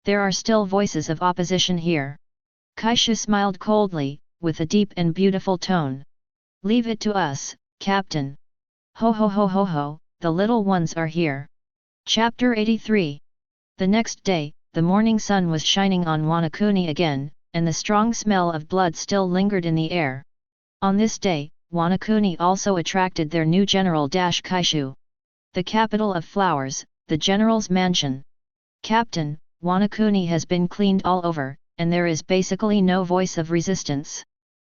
There are still voices of opposition here. Kaishu smiled coldly, with a deep and beautiful tone. Leave it to us, Captain. Ho ho ho ho ho, the little ones are here. Chapter 83. The next day, the morning sun was shining on Wanukuni again, and the strong smell of blood still lingered in the air. On this day, Wanukuni also attracted their new general Kaishu. The capital of flowers, the general's mansion. Captain, Wanukuni has been cleaned all over, and there is basically no voice of resistance.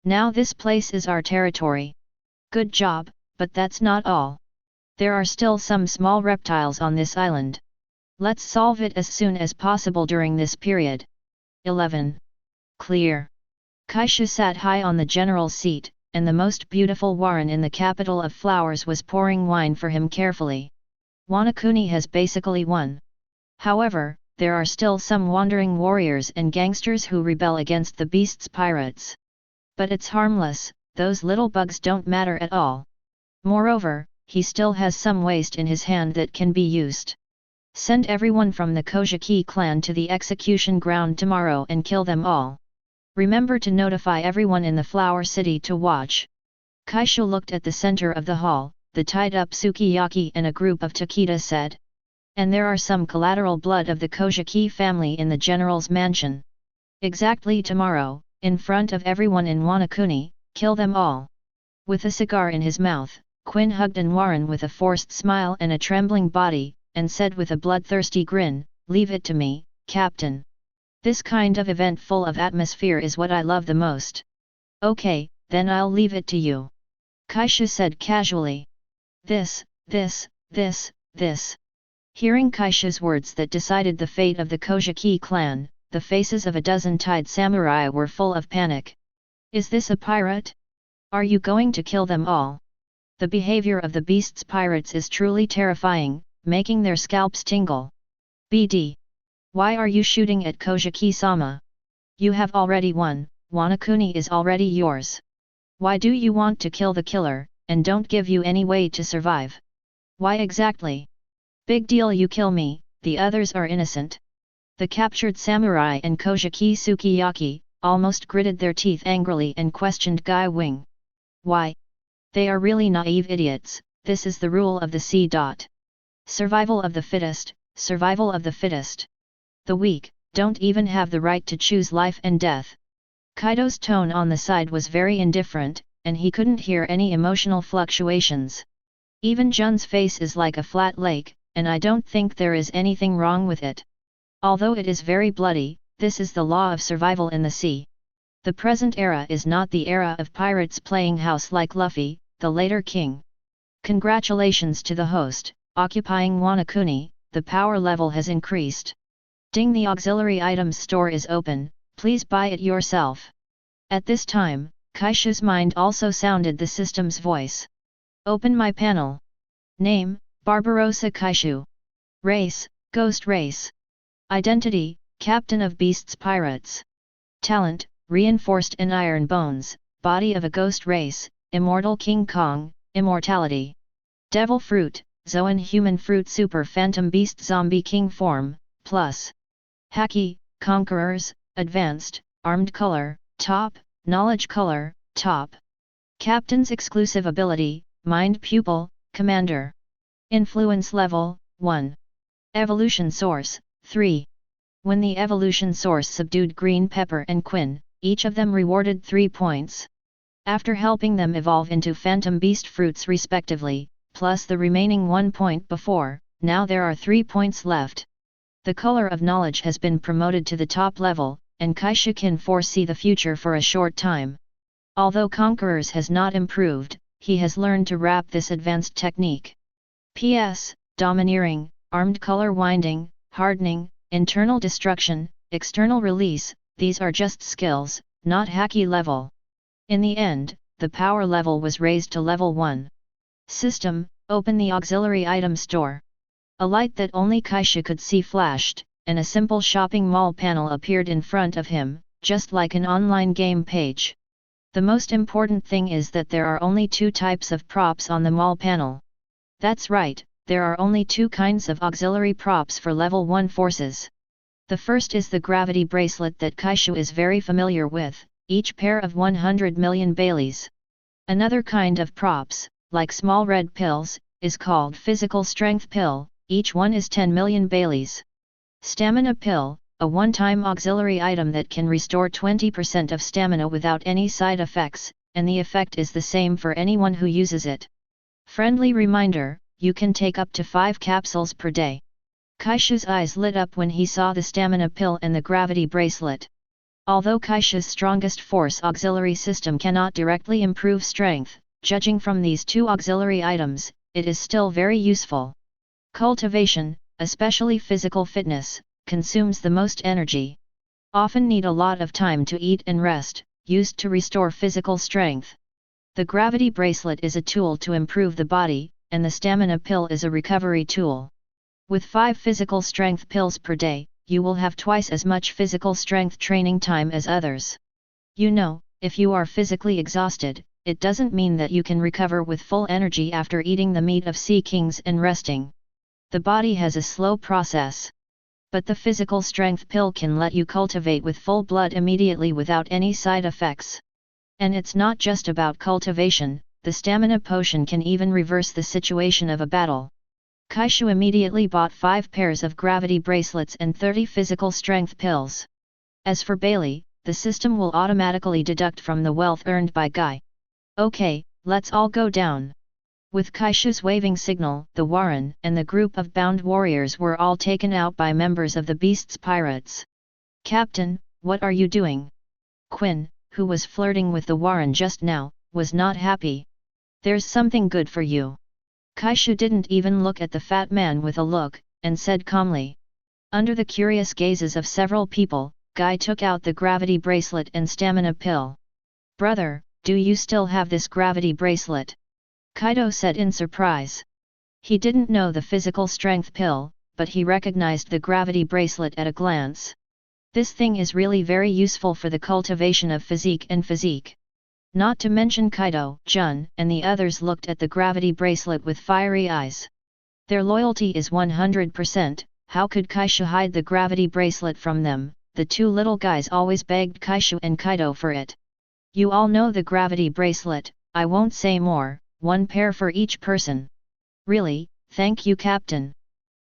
Now this place is our territory. Good job, but that's not all. There are still some small reptiles on this island. Let's solve it as soon as possible during this period. 11. Clear. Kaishu sat high on the general's seat, and the most beautiful Warren in the capital of flowers was pouring wine for him carefully. Wanukuni has basically won. However, there are still some wandering warriors and gangsters who rebel against the beast's pirates. But it's harmless, those little bugs don't matter at all. Moreover, he still has some waste in his hand that can be used. Send everyone from the Kojaki clan to the execution ground tomorrow and kill them all. Remember to notify everyone in the Flower City to watch. Kaishu looked at the center of the hall, the tied-up Sukiyaki and a group of Takeda said. And there are some collateral blood of the Kojaki family in the general's mansion. Exactly tomorrow, in front of everyone in Wanukuni, kill them all. With a cigar in his mouth, Quinn hugged Warren with a forced smile and a trembling body, and said with a bloodthirsty grin, "Leave it to me, Captain. This kind of event full of atmosphere is what I love the most." "Okay, then I'll leave it to you," Kaishu said casually. This. Hearing Kaishu's words that decided the fate of the Kojaki clan, the faces of a dozen tied samurai were full of panic. "Is this a pirate? Are you going to kill them all?" The behavior of the beast's pirates is truly terrifying, making their scalps tingle. "BD. Why are you shooting at Kojaki-sama? You have already won, Wanukuni is already yours. Why do you want to kill the killer, and don't give you any way to survive? Why exactly? Big deal you kill me, the others are innocent." The captured samurai and Kojaki Sukiyaki almost gritted their teeth angrily and questioned Gai Wing. "Why? They are really naive idiots, this is the rule of the sea. Survival of the fittest, survival of the fittest. The weak don't even have the right to choose life and death." Kaido's tone on the side was very indifferent, and he couldn't hear any emotional fluctuations. Even Jun's face is like a flat lake, and I don't think there is anything wrong with it. Although it is very bloody, this is the law of survival in the sea. The present era is not the era of pirates playing house like Luffy, the later king. Congratulations to the host, occupying Wanukuni, the power level has increased. Ding, the auxiliary items store is open, please buy it yourself. At this time, Kaishu's mind also sounded the system's voice. Open my panel. Name, Barbarossa Kaishu. Race, Ghost Race. Identity, Captain of Beasts Pirates. Talent, Reinforced in Iron Bones, Body of a Ghost Race, Immortal King Kong, Immortality. Devil Fruit, Zoan Human Fruit Super Phantom Beast Zombie King Form, Plus. Haki, Conquerors, Advanced, Armed Color, Top, Knowledge Color, Top. Captain's Exclusive Ability, Mind Pupil, Commander. Influence Level, 1. Evolution Source, 3. When the evolution source subdued Green Pepper and Quinn, each of them rewarded 3 points. After helping them evolve into Phantom Beast fruits respectively, plus the remaining 1 point before, now there are 3 points left. The color of knowledge has been promoted to the top level, and Kaishu can foresee the future for a short time. Although Conquerors has not improved, he has learned to wrap this advanced technique. P.S. Domineering, Armed Color Winding, Hardening, Internal Destruction, External Release, these are just skills, not Haki level. In the end, the power level was raised to level 1. System, open the auxiliary item store. A light that only Kaishu could see flashed, and a simple shopping mall panel appeared in front of him, just like an online game page. The most important thing is that there are only 2 types of props on the mall panel. That's right, there are only two kinds of auxiliary props for level 1 forces. The first is the gravity bracelet that Kaishu is very familiar with, each pair of 100 million Baileys. Another kind of props, like small red pills, is called physical strength pill, each one is 10 million Baileys. Stamina pill, a one-time auxiliary item that can restore 20% of stamina without any side effects, and the effect is the same for anyone who uses it. Friendly reminder, you can take up to 5 capsules per day. Kaishu's eyes lit up when he saw the stamina pill and the gravity bracelet. Although Kaishu's strongest force auxiliary system cannot directly improve strength, judging from these two auxiliary items, it is still very useful. Cultivation, especially physical fitness, consumes the most energy. Often need a lot of time to eat and rest, used to restore physical strength. The gravity bracelet is a tool to improve the body, and the stamina pill is a recovery tool. With 5 physical strength pills per day, you will have twice as much physical strength training time as others. You know, if you are physically exhausted, it doesn't mean that you can recover with full energy after eating the meat of sea kings and resting. The body has a slow process. But the physical strength pill can let you cultivate with full blood immediately without any side effects. And it's not just about cultivation, the stamina potion can even reverse the situation of a battle. Kaishu immediately bought 5 pairs of gravity bracelets and 30 physical strength pills. As for Bailey, the system will automatically deduct from the wealth earned by Guy. Okay, let's all go down. With Kaishu's waving signal, the Warren and the group of bound warriors were all taken out by members of the Beast's pirates. Captain, what are you doing? Quinn, who was flirting with the Warren just now, was not happy. There's something good for you. Kaishu didn't even look at the fat man with a look, and said calmly. Under the curious gazes of several people, Guy took out the gravity bracelet and stamina pill. Brother, do you still have this gravity bracelet? Kaido said in surprise. He didn't know the physical strength pill, but he recognized the gravity bracelet at a glance. This thing is really very useful for the cultivation of physique and physique. Not to mention Kaido, Jun, and the others looked at the gravity bracelet with fiery eyes. Their loyalty is 100%, how could Kaishu hide the gravity bracelet from them? The two little guys always begged Kaishu and Kaido for it. You all know the gravity bracelet, I won't say more, 1 pair for each person. Really, thank you Captain.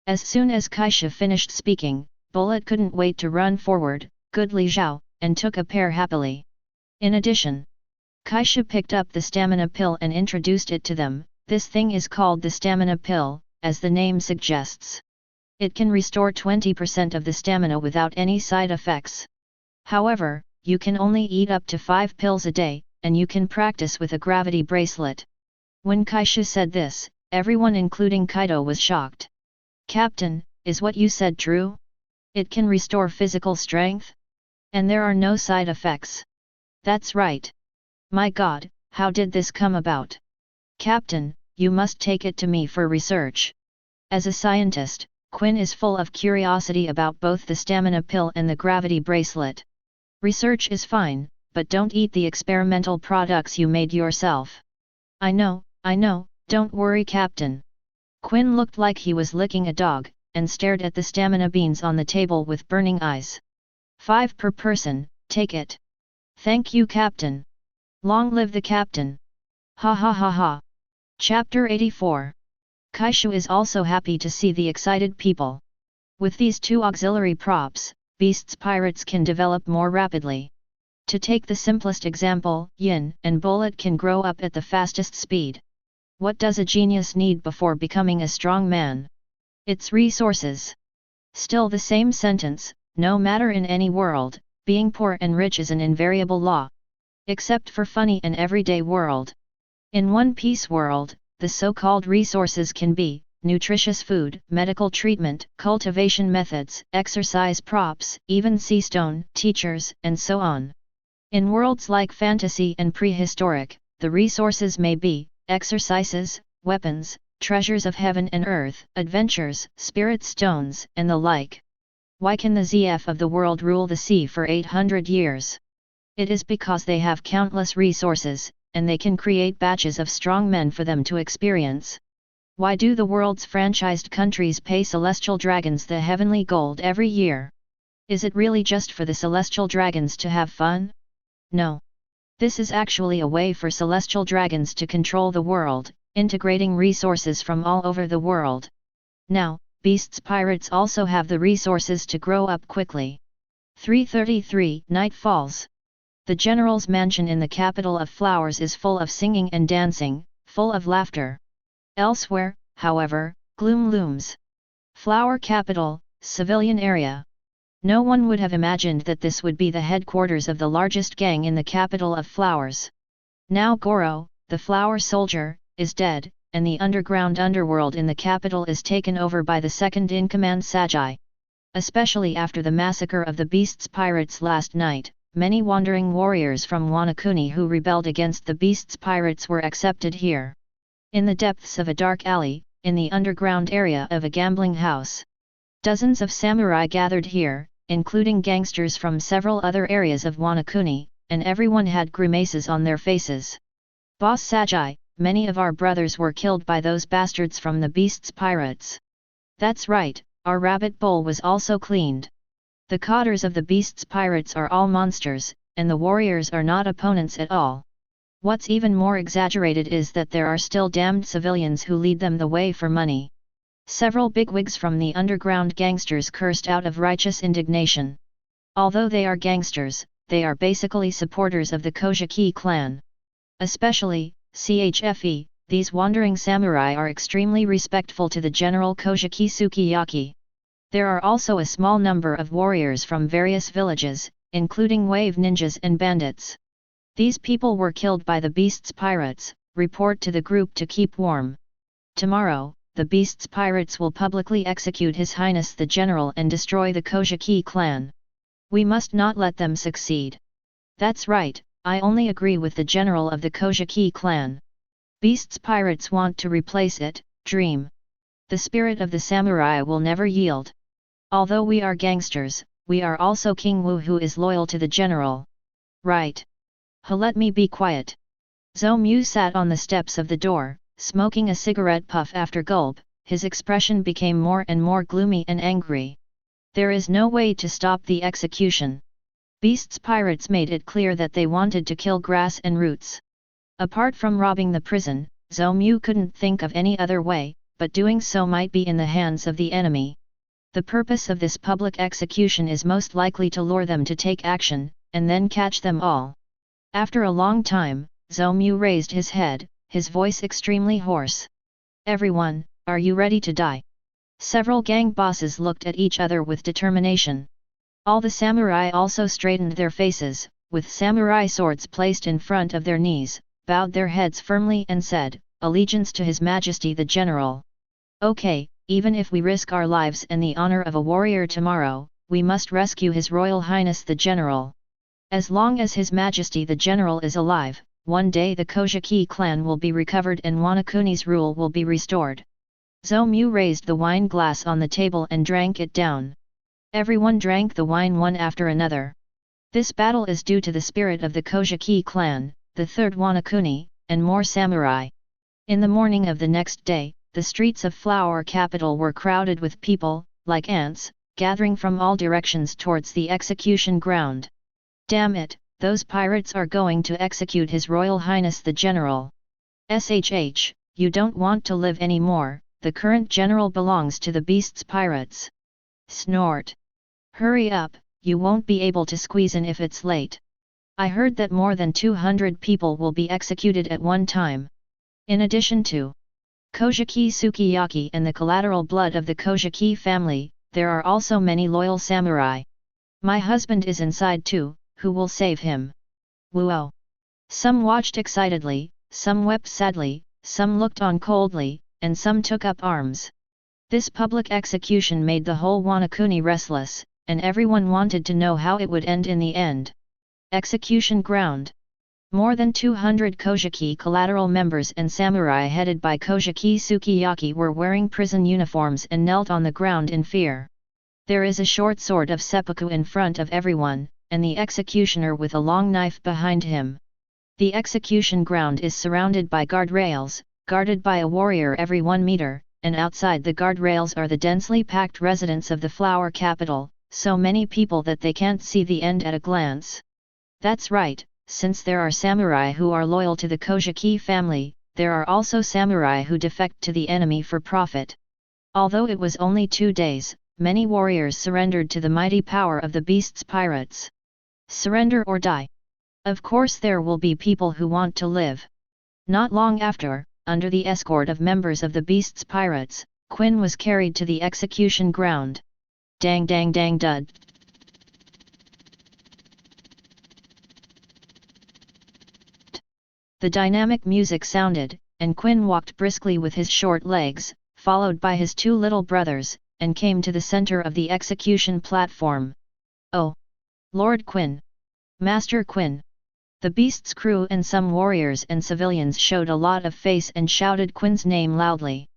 As soon as Kaishu finished speaking, Bullet couldn't wait to run forward, good Li Zhao, and took a pair happily. In addition, Kaishu picked up the stamina pill and introduced it to them. This thing is called the stamina pill, as the name suggests. It can restore 20% of the stamina without any side effects. However, you can only eat up to 5 pills a day, and you can practice with a gravity bracelet. When Kaishu said this, everyone including Kaido was shocked. Captain, is what you said true? It can restore physical strength? And there are no side effects. That's right. My God, how did this come about? Captain, you must take it to me for research. As a scientist, Quinn is full of curiosity about both the stamina pill and the gravity bracelet. Research is fine, but don't eat the experimental products you made yourself. I know, don't worry Captain. Quinn looked like he was licking a dog, and stared at the stamina beans on the table with burning eyes. 5 per person, take it. Thank you Captain. Long live the Captain. Ha ha ha ha. Chapter 84. Kaishu is also happy to see the excited people. With these 2 auxiliary props, Beast's pirates can develop more rapidly. To take the simplest example, Yin and Bullet can grow up at the fastest speed. What does a genius need before becoming a strong man? It's resources. Still the same sentence, no matter in any world, being poor and rich is an invariable law. Except for funny and everyday world. In One Piece world, the so-called resources can be nutritious food, medical treatment, cultivation methods, exercise props, even sea stone, teachers, and so on. In worlds like fantasy and prehistoric, the resources may be exercises, weapons, treasures of heaven and earth, adventures, spirit stones, and the like. Why can the ZF of the world rule the sea for 800 years? It is because they have countless resources, and they can create batches of strong men for them to experience. Why do the world's franchised countries pay celestial dragons the heavenly gold every year? Is it really just for the celestial dragons to have fun? No. This is actually a way for celestial dragons to control the world, integrating resources from all over the world. Now, beasts pirates also have the resources to grow up quickly. 333 Night falls. The general's mansion in the capital of flowers is full of singing and dancing, full of laughter. Elsewhere, however, gloom looms. Flower capital, civilian area. No one would have imagined that this would be the headquarters of the largest gang in the capital of flowers. Now Goro, the flower soldier, is dead, and the underworld in the capital is taken over by the second-in-command Sagi. Especially after the massacre of the beasts pirates last night, many wandering warriors from Wanukuni who rebelled against the beasts pirates were accepted here. In the depths of a dark alley, in the underground area of a gambling house. Dozens of samurai gathered here, including gangsters from several other areas of Wanukuni, and everyone had grimaces on their faces. Boss Sagi, many of our brothers were killed by those bastards from the beasts pirates. That's right, our rabbit bowl was also cleaned. The cotters of the beasts pirates are all monsters, and the warriors are not opponents at all. What's even more exaggerated is that there are still damned civilians who lead them the way for money. Several bigwigs from the underground gangsters cursed out of righteous indignation. Although they are gangsters, they are basically supporters of the Kojaki clan. Especially, CHFE, these wandering samurai are extremely respectful to the general Kojaki Sukiyaki. There are also a small number of warriors from various villages, including wave ninjas and bandits. These people were killed by the beasts pirates, report to the group to keep warm. Tomorrow, the beasts pirates will publicly execute His Highness the General and destroy the Kojaki clan. We must not let them succeed. That's right, I only agree with the general of the Kojaki clan. Beasts pirates want to replace it, dream. The spirit of the samurai will never yield. Although we are gangsters, we are also King Wu who is loyal to the general. Right. Let me be quiet. Zhou sat on the steps of the door, smoking a cigarette puff after gulp, his expression became more and more gloomy and angry. There is no way to stop the execution. Beasts pirates made it clear that they wanted to kill grass and roots. Apart from robbing the prison, Zhou couldn't think of any other way, but doing so might be in the hands of the enemy. The purpose of this public execution is most likely to lure them to take action, and then catch them all. After a long time, Zhou raised his head, his voice extremely hoarse. Everyone, are you ready to die? Several gang bosses looked at each other with determination. All the samurai also straightened their faces, with samurai swords placed in front of their knees, bowed their heads firmly and said, "Allegiance to His Majesty the General." Okay, even if we risk our lives and the honor of a warrior tomorrow, we must rescue His Royal Highness the General. As long as His Majesty the General is alive, one day the Kojaki clan will be recovered and Wanukuni's rule will be restored. Zhou raised the wine glass on the table and drank it down. Everyone drank the wine one after another. This battle is due to the spirit of the Kojaki clan, the third Wanukuni, and more samurai. In the morning of the next day, the streets of Flower Capital were crowded with people, like ants, gathering from all directions towards the execution ground. Damn it, those pirates are going to execute His Royal Highness the General. SHH, you don't want to live anymore, the current general belongs to the beasts pirates. Snort. Hurry up, you won't be able to squeeze in if it's late. I heard that more than 200 people will be executed at one time. In addition to Kojaki Sukiyaki and the collateral blood of the Kojaki family, there are also many loyal samurai. My husband is inside too, who will save him? Whoa! Some watched excitedly, some wept sadly, some looked on coldly, and some took up arms. This public execution made the whole Wanukuni restless, and everyone wanted to know how it would end in the end. Execution ground. More than 200 Kojaki collateral members and samurai headed by Kojaki Sukiyaki were wearing prison uniforms and knelt on the ground in fear. There is a short sword of seppuku in front of everyone, and the executioner with a long knife behind him. The execution ground is surrounded by guardrails, guarded by a warrior every 1 meter, and outside the guardrails are the densely packed residents of the flower capital, so many people that they can't see the end at a glance. That's right, since there are samurai who are loyal to the Kojaki family, there are also samurai who defect to the enemy for profit. Although it was only 2 days, many warriors surrendered to the mighty power of the beast's pirates. Surrender or die. Of course there will be people who want to live. Not long after, under the escort of members of the beast's pirates, Quinn was carried to the execution ground. Dang dang dang dud. The dynamic music sounded, and Quinn walked briskly with his short legs, followed by his 2 little brothers, and came to the center of the execution platform. Oh! Lord Quinn! Master Quinn! The beast's crew and some warriors and civilians showed a lot of face and shouted Quinn's name loudly.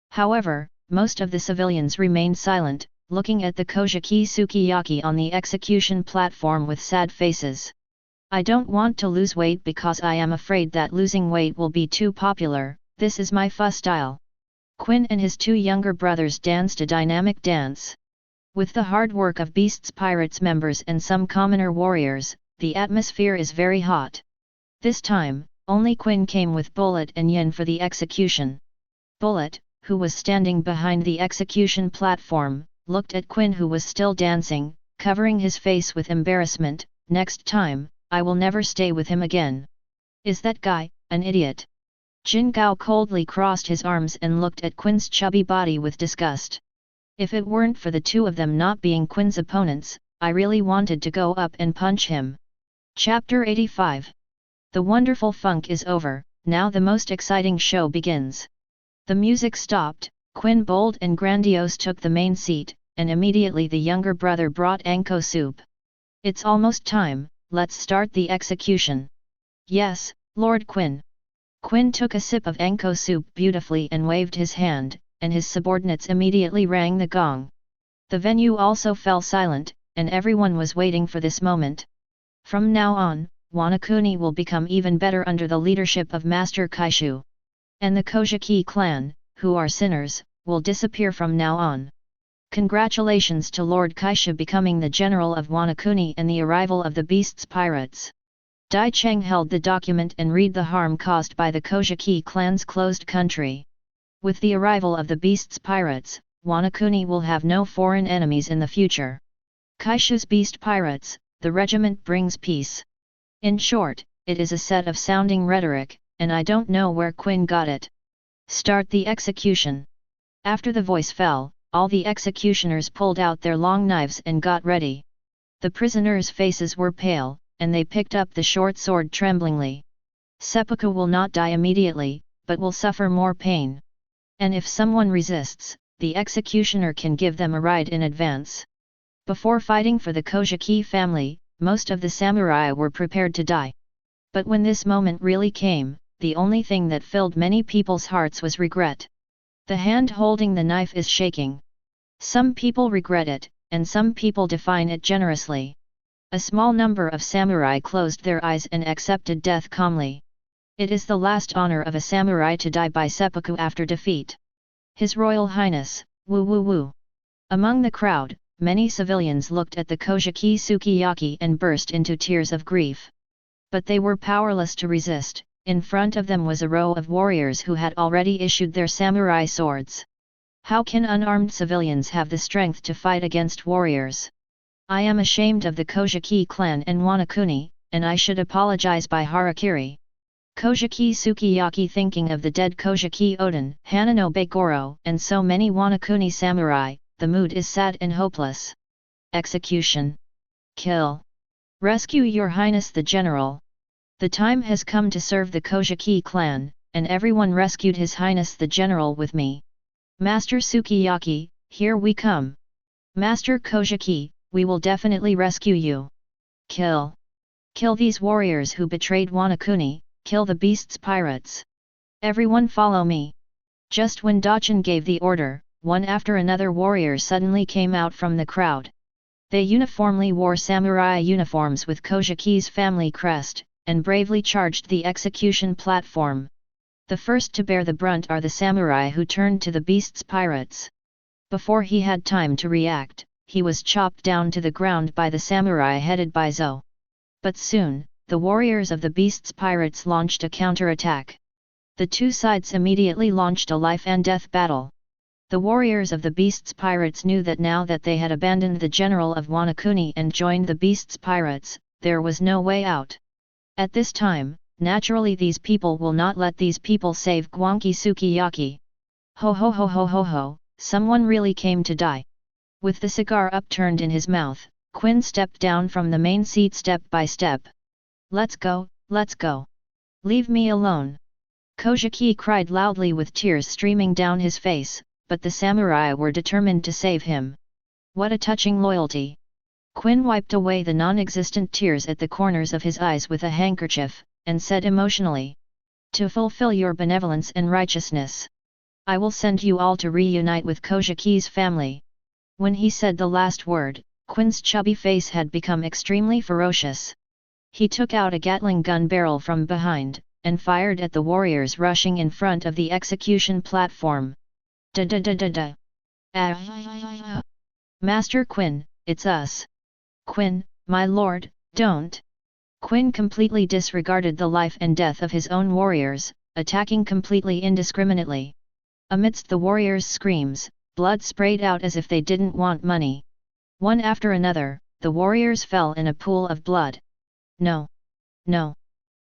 However, most of the civilians remained silent, looking at the Kojaki Sukiyaki on the execution platform with sad faces. I don't want to lose weight because I am afraid that losing weight will be too popular, this is my pho style. Quinn and his 2 younger brothers danced a dynamic dance. With the hard work of Beast's Pirates members and some commoner warriors, the atmosphere is very hot. This time, only Quinn came with Bullet and Yin for the execution. Bullet, who was standing behind the execution platform, looked at Quinn who was still dancing, covering his face with embarrassment. Next time, I will never stay with him again. Is that guy an idiot? Jin Gao coldly crossed his arms and looked at Quinn's chubby body with disgust. If it weren't for the 2 of them not being Quinn's opponents, I really wanted to go up and punch him. Chapter 85. The wonderful funk is over, now the most exciting show begins. The music stopped, Quinn bold and grandiose took the main seat, and immediately the younger brother brought anko soup. It's almost time, let's start the execution. Yes, Lord Quinn. Quinn took a sip of anko soup beautifully and waved his hand, and his subordinates immediately rang the gong. The venue also fell silent, and everyone was waiting for this moment. From now on, Wanukuni will become even better under the leadership of Master Kaishu. And the Kojaki clan, who are sinners, will disappear from now on. Congratulations to Lord Kaishu becoming the general of Wanukuni and the arrival of the beast's pirates. Dai Cheng held the document and read the harm caused by the Kojaki clan's closed country. With the arrival of the beast's pirates, Wanukuni will have no foreign enemies in the future. Kaishu's beast pirates, the regiment brings peace. In short, it is a set of sounding rhetoric, and I don't know where Quinn got it. Start the execution. After the voice fell, all the executioners pulled out their long knives and got ready. The prisoners' faces were pale, and they picked up the short sword tremblingly. Seppuku will not die immediately, but will suffer more pain. And if someone resists, the executioner can give them a ride in advance. Before fighting for the Kojaki family, most of the samurai were prepared to die. But when this moment really came, the only thing that filled many people's hearts was regret. The hand holding the knife is shaking. Some people regret it, and some people define it generously. A small number of samurai closed their eyes and accepted death calmly. It is the last honor of a samurai to die by seppuku after defeat. His Royal Highness, woo woo woo. Among the crowd, many civilians looked at the Kojaki Sukiyaki and burst into tears of grief. But they were powerless to resist. In front of them was a row of warriors who had already issued their samurai swords. How can unarmed civilians have the strength to fight against warriors? I am ashamed of the Kojaki clan and Wanukuni, and I should apologize by harakiri. Kojaki Sukiyaki thinking of the dead Kojaki Oden, Hananobe Goro, and so many Wanukuni samurai, the mood is sad and hopeless. Execution. Kill. Rescue Your Highness the General. The time has come to serve the Kojaki clan, and everyone rescued His Highness the General with me. Master Sukiyaki, here we come. Master Kojaki, we will definitely rescue you. Kill. Kill these warriors who betrayed Wanukuni, kill the beast's pirates. Everyone follow me. Just when Dachin gave the order, one after another warrior suddenly came out from the crowd. They uniformly wore samurai uniforms with Kojaki's family crest, and bravely charged the execution platform. The first to bear the brunt are the samurai who turned to the beast's pirates. Before he had time to react, he was chopped down to the ground by the samurai headed by Zo. But soon, the warriors of the beast's pirates launched a counterattack. The two sides immediately launched a life-and-death battle. The warriors of the beast's pirates knew that now that they had abandoned the general of Wanukuni and joined the beast's pirates, there was no way out. At this time, naturally these people will not let these people save Gwanki Sukiyaki. Ho ho ho ho ho ho, someone really came to die. With the cigar upturned in his mouth, Quinn stepped down from the main seat step by step. Let's go, let's go. Leave me alone. Kojaki cried loudly with tears streaming down his face, but the samurai were determined to save him. What a touching loyalty. Quinn wiped away the non-existent tears at the corners of his eyes with a handkerchief, and said emotionally, "To fulfill your benevolence and righteousness, I will send you all to reunite with Kojaki's family." When he said the last word, Quinn's chubby face had become extremely ferocious. He took out a Gatling gun barrel from behind, and fired at the warriors rushing in front of the execution platform. Da-da-da-da-da. Ah. Master Quinn, it's us. Quinn, my lord, don't. Quinn completely disregarded the life and death of his own warriors, attacking completely indiscriminately. Amidst the warriors' screams, blood sprayed out as if they didn't want money. One after another, the warriors fell in a pool of blood. No. No.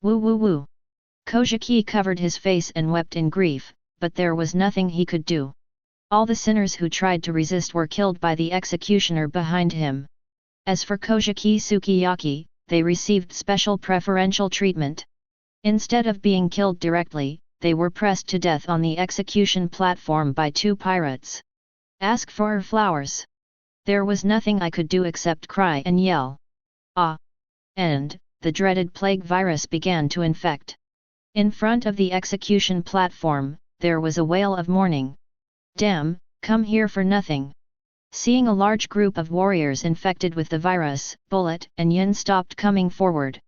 Woo woo woo. Kojaki covered his face and wept in grief, but there was nothing he could do. All the sinners who tried to resist were killed by the executioner behind him. As for Kojaki Sukiyaki, they received special preferential treatment. Instead of being killed directly, they were pressed to death on the execution platform by two pirates. Ask for flowers. There was nothing I could do except cry and yell. Ah! And, the dreaded plague virus began to infect. In front of the execution platform, there was a wail of mourning. Damn, come here for nothing. Seeing a large group of warriors infected with the virus, Bullet and Yin stopped coming forward.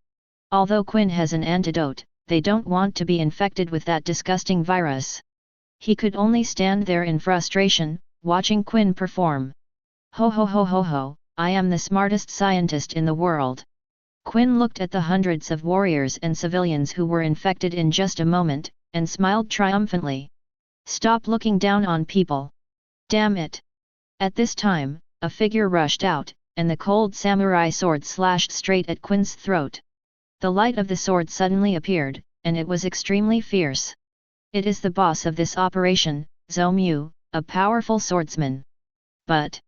Although Quinn has an antidote, they don't want to be infected with that disgusting virus. He could only stand there in frustration, watching Quinn perform. Ho ho ho ho ho, I am the smartest scientist in the world. Quinn looked at the hundreds of warriors and civilians who were infected in just a moment, and smiled triumphantly. Stop looking down on people. Damn it. At this time, a figure rushed out, and the cold samurai sword slashed straight at Quinn's throat. The light of the sword suddenly appeared, and it was extremely fierce. It is the boss of this operation, Zomu, a powerful swordsman. But...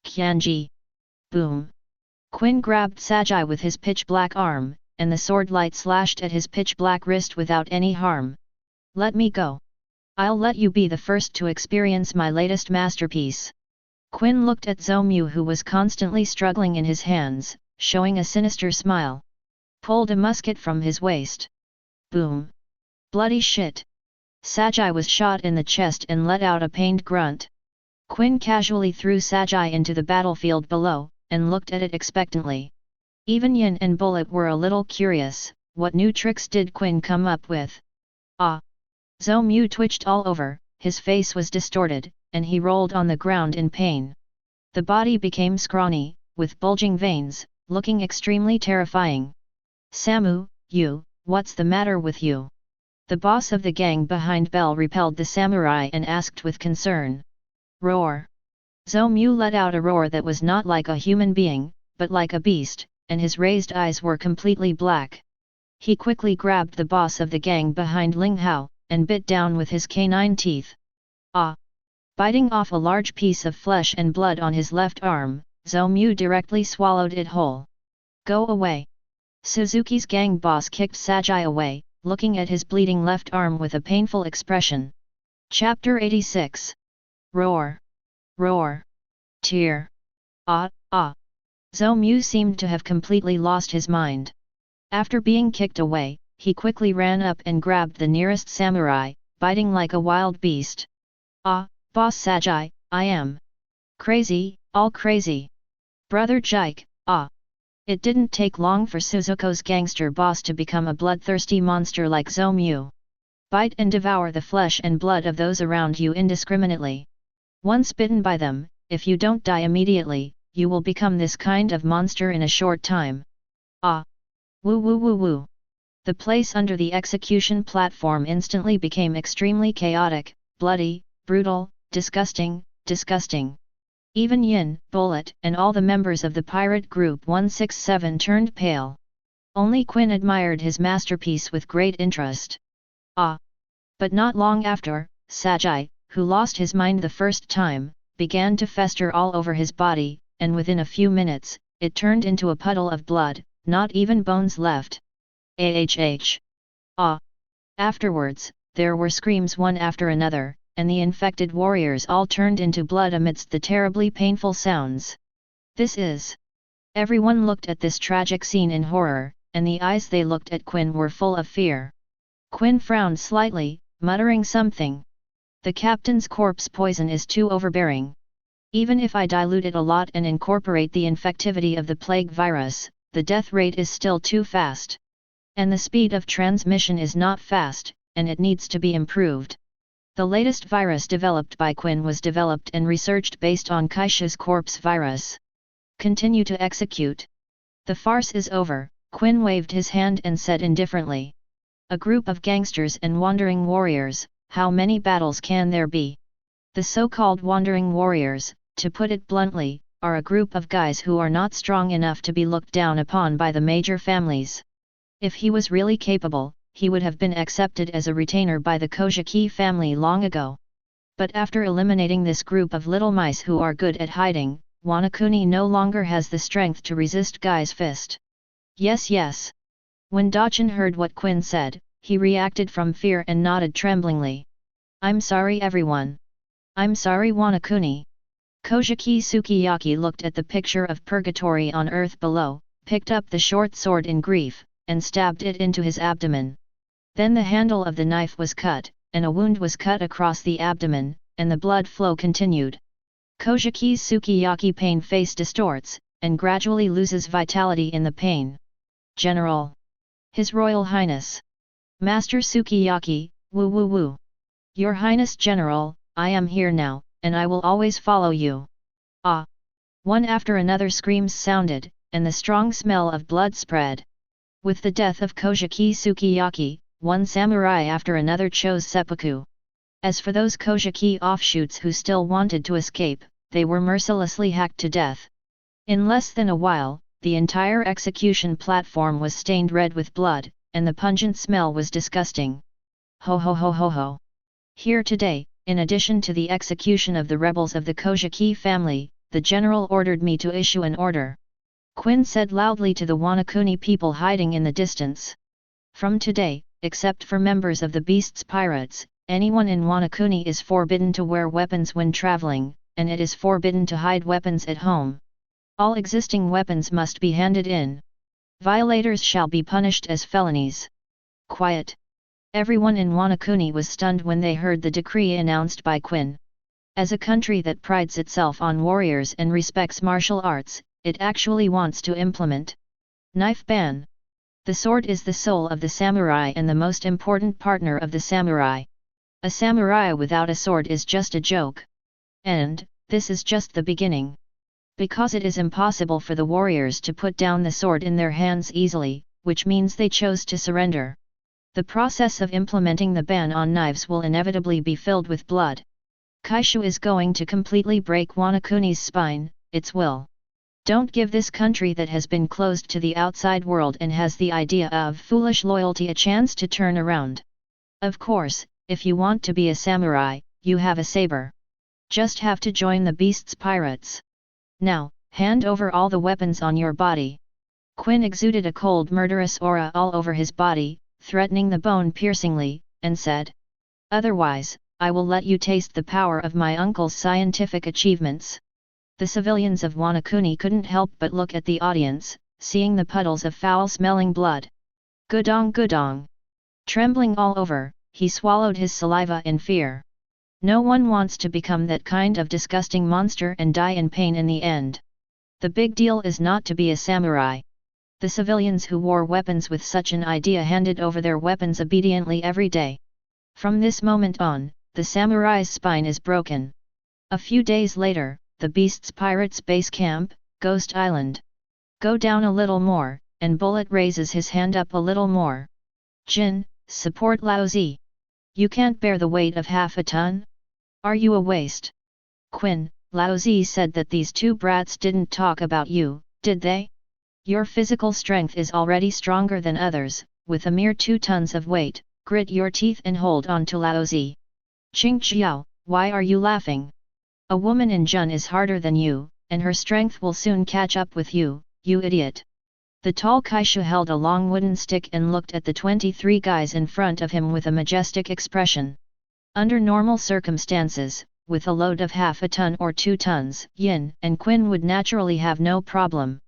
Kyanji! Boom! Quinn grabbed Sajai with his pitch-black arm, and the sword light slashed at his pitch-black wrist without any harm. Let me go. I'll let you be the first to experience my latest masterpiece. Quinn looked at Zomu, who was constantly struggling in his hands, showing a sinister smile. Pulled a musket from his waist. Boom! Bloody shit! Sajai was shot in the chest and let out a pained grunt. Quinn casually threw Sajai into the battlefield below, and looked at it expectantly. Even Yin and Bullet were a little curious, what new tricks did Quinn come up with? Ah! Zomu twitched all over, his face was distorted, and he rolled on the ground in pain. The body became scrawny, with bulging veins, looking extremely terrifying. Samu, what's the matter with you? The boss of the gang behind Bell repelled the samurai and asked with concern. Roar! Zomu let out a roar that was not like a human being, but like a beast, and his raised eyes were completely black. He quickly grabbed the boss of the gang behind Ling Hao, and bit down with his canine teeth. Ah! Biting off a large piece of flesh and blood on his left arm, Zomu directly swallowed it whole. Go away! Suzuki's gang boss kicked Sajai away, looking at his bleeding left arm with a painful expression. Chapter 86. Roar! Roar! Tear! Ah! Ah! Zomu seemed to have completely lost his mind. After being kicked away, he quickly ran up and grabbed the nearest samurai, biting like a wild beast. Ah, Boss Sajai, I am crazy, all crazy. Brother Jike, ah. It didn't take long for Suzuko's gangster boss to become a bloodthirsty monster like Zomu. Bite and devour the flesh and blood of those around you indiscriminately. Once bitten by them, if you don't die immediately, you will become this kind of monster in a short time. Ah! Woo woo woo woo! The place under the execution platform instantly became extremely chaotic, bloody, brutal, disgusting, disgusting. Even Yin, Bullet, and all the members of the pirate group 167 turned pale. Only Quinn admired his masterpiece with great interest. Ah! But not long after, Sajai, who lost his mind the first time, began to fester all over his body, and within a few minutes, it turned into a puddle of blood, not even bones left. Ah! Afterwards, there were screams one after another, and the infected warriors all turned into blood amidst the terribly painful sounds. This is... Everyone looked at this tragic scene in horror, and the eyes they looked at Quinn were full of fear. Quinn frowned slightly, muttering something. The captain's corpse poison is too overbearing. Even if I dilute it a lot and incorporate the infectivity of the plague virus, the death rate is still too fast. And the speed of transmission is not fast, and it needs to be improved. The latest virus developed by Quinn was developed and researched based on Kaishu's corpse virus. Continue to execute. The farce is over, Quinn waved his hand and said indifferently. A group of gangsters and wandering warriors, how many battles can there be? The so-called wandering warriors, to put it bluntly, are a group of guys who are not strong enough to be looked down upon by the major families. If he was really capable, he would have been accepted as a retainer by the Kojaki family long ago. But after eliminating this group of little mice who are good at hiding, Wanukuni no longer has the strength to resist Guy's fist. Yes, yes. When Dachin heard what Quinn said, he reacted from fear and nodded tremblingly. I'm sorry everyone. I'm sorry Wanukuni. Kojaki Sukiyaki looked at the picture of purgatory on earth below, picked up the short sword in grief, and stabbed it into his abdomen. Then the handle of the knife was cut, and a wound was cut across the abdomen, and the blood flow continued. Kojaki's Sukiyaki pain face distorts, and gradually loses vitality in the pain. General. His Royal Highness. Master Sukiyaki, woo woo woo. Your Highness General, I am here now, and I will always follow you. Ah! One after another screams sounded, and the strong smell of blood spread. With the death of Kojaki Sukiyaki, one samurai after another chose seppuku. As for those Kojaki offshoots who still wanted to escape, they were mercilessly hacked to death. In less than a while, the entire execution platform was stained red with blood, and the pungent smell was disgusting. Ho ho ho ho ho. Here today, in addition to the execution of the rebels of the Kojaki family, the general ordered me to issue an order. Quinn said loudly to the Wanukuni people hiding in the distance. From today, except for members of the Beast's pirates, anyone in Wanukuni is forbidden to wear weapons when traveling, and it is forbidden to hide weapons at home. All existing weapons must be handed in. Violators shall be punished as felonies. Quiet. Everyone in Wanukuni was stunned when they heard the decree announced by Quinn. As a country that prides itself on warriors and respects martial arts, it actually wants to implement knife ban. The sword is the soul of the samurai and the most important partner of the samurai. A samurai without a sword is just a joke. And, this is just the beginning. Because it is impossible for the warriors to put down the sword in their hands easily, which means they chose to surrender. The process of implementing the ban on knives will inevitably be filled with blood. Kaishu is going to completely break Wanukuni's spine, its will. Don't give this country that has been closed to the outside world and has the idea of foolish loyalty a chance to turn around. Of course, if you want to be a samurai, you have a saber. Just have to join the Beast's pirates. Now, hand over all the weapons on your body. Quinn exuded a cold murderous aura all over his body, threatening the bone piercingly, and said. Otherwise, I will let you taste the power of my uncle's scientific achievements. The civilians of Wanukuni couldn't help but look at the audience, seeing the puddles of foul-smelling blood. Gudong gudong. Trembling all over, he swallowed his saliva in fear. No one wants to become that kind of disgusting monster and die in pain in the end. The big deal is not to be a samurai. The civilians who wore weapons with such an idea handed over their weapons obediently every day. From this moment on, the samurai's spine is broken. A few days later, the Beast's Pirates base camp, Ghost Island. Go down a little more, and Bullet raises his hand up a little more. Jin, support Laozi. You can't bear the weight of half a ton? Are you a waste? Quinn, Laozi said that these two brats didn't talk about you, did they? Your physical strength is already stronger than others, with a mere 2 tons of weight, grit your teeth and hold on to Laozi. Qing Xiao, why are you laughing? A woman in Jun is harder than you, and her strength will soon catch up with you, you idiot. The tall Kaishu held a long wooden stick and looked at the 23 guys in front of him with a majestic expression. Under normal circumstances, with a load of half a ton or 2 tons, Yin and Quinn would naturally have no problem.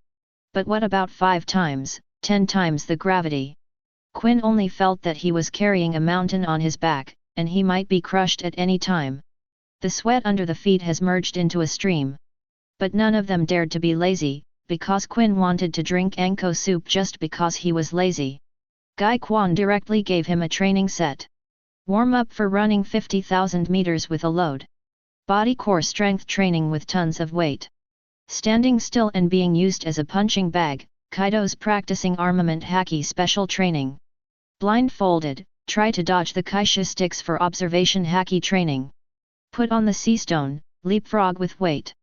But what about 5 times, 10 times the gravity? Quinn only felt that he was carrying a mountain on his back, and he might be crushed at any time. The sweat under the feet has merged into a stream. But none of them dared to be lazy, because Quinn wanted to drink Anko soup just because he was lazy. Gai Quan directly gave him a training set. Warm up for running 50,000 meters with a load. Body core strength training with tons of weight. Standing still and being used as a punching bag, Kaido's practicing armament haki special training. Blindfolded, try to dodge the Kaishu sticks for observation haki training. Put on the sea stone, leapfrog with weight.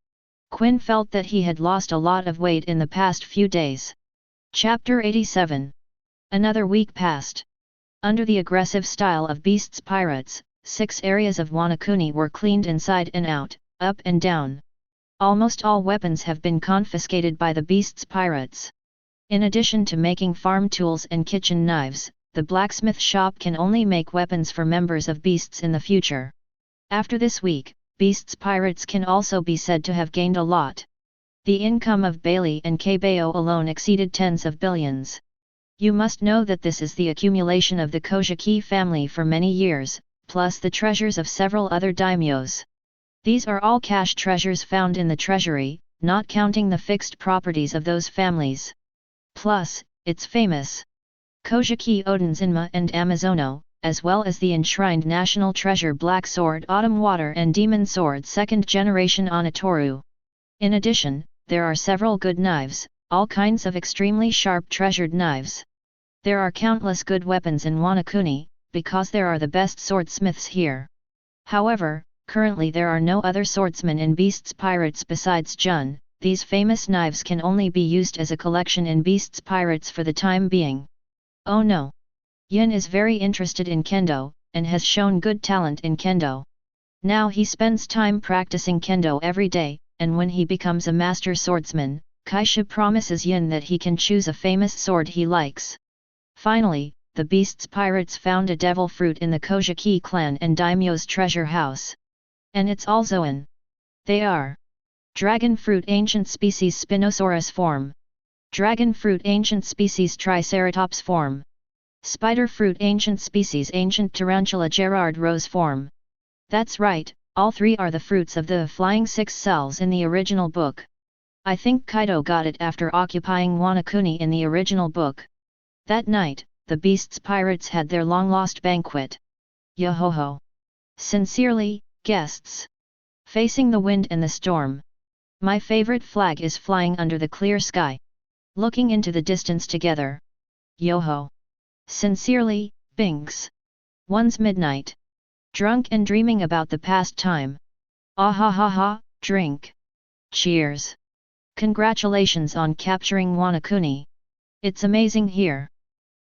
Quinn felt that he had lost a lot of weight in the past few days. Chapter 87. Another week passed. Under the aggressive style of Beast's Pirates, 6 areas of Wanukuni were cleaned inside and out, up and down. Almost all weapons have been confiscated by the Beast's Pirates. In addition to making farm tools and kitchen knives, the blacksmith shop can only make weapons for members of Beasts in the future. After this week, Beast's Pirates can also be said to have gained a lot. The income of Bailey and Kaido alone exceeded tens of billions. You must know that this is the accumulation of the Kojaki family for many years, plus the treasures of several other daimyos. These are all cash treasures found in the treasury, not counting the fixed properties of those families. Plus, it's famous Kojaki Odin's-inma and Amazono, as well as the enshrined national treasure Black Sword Autumn Water and Demon Sword 2nd generation Onitoru. In addition, there are several good knives, all kinds of extremely sharp treasured knives. There are countless good weapons in Wanukuni, because there are the best swordsmiths here. However, currently there are no other swordsmen in Beast's Pirates besides Jun. These famous knives can only be used as a collection in Beast's Pirates for the time being. Oh no! Yin is very interested in Kendo, and has shown good talent in Kendo. Now he spends time practicing Kendo every day, and when he becomes a master swordsman, Kaishu promises Yin that he can choose a famous sword he likes. Finally, the Beast's Pirates found a devil fruit in the Kojaki clan and daimyo's treasure house. And it's all Zoan. They are Dragon Fruit Ancient Species Spinosaurus form. Dragon Fruit Ancient Species Triceratops form. Spider Fruit Ancient Species Ancient Tarantula Gerard Rose form. That's right, all 3 are the fruits of the Flying 6 cells in the original book. I think Kaido got it after occupying Wanukuni in the original book. That night, the Beast's Pirates had their long-lost banquet. Yo-ho-ho! Sincerely, guests. Facing the wind and the storm. My favorite flag is flying under the clear sky. Looking into the distance together. Yo-ho! Sincerely, Binks. One's midnight. Drunk and dreaming about the past time. Ah ha ha ha, drink. Cheers. Congratulations on capturing Wanukuni. It's amazing here.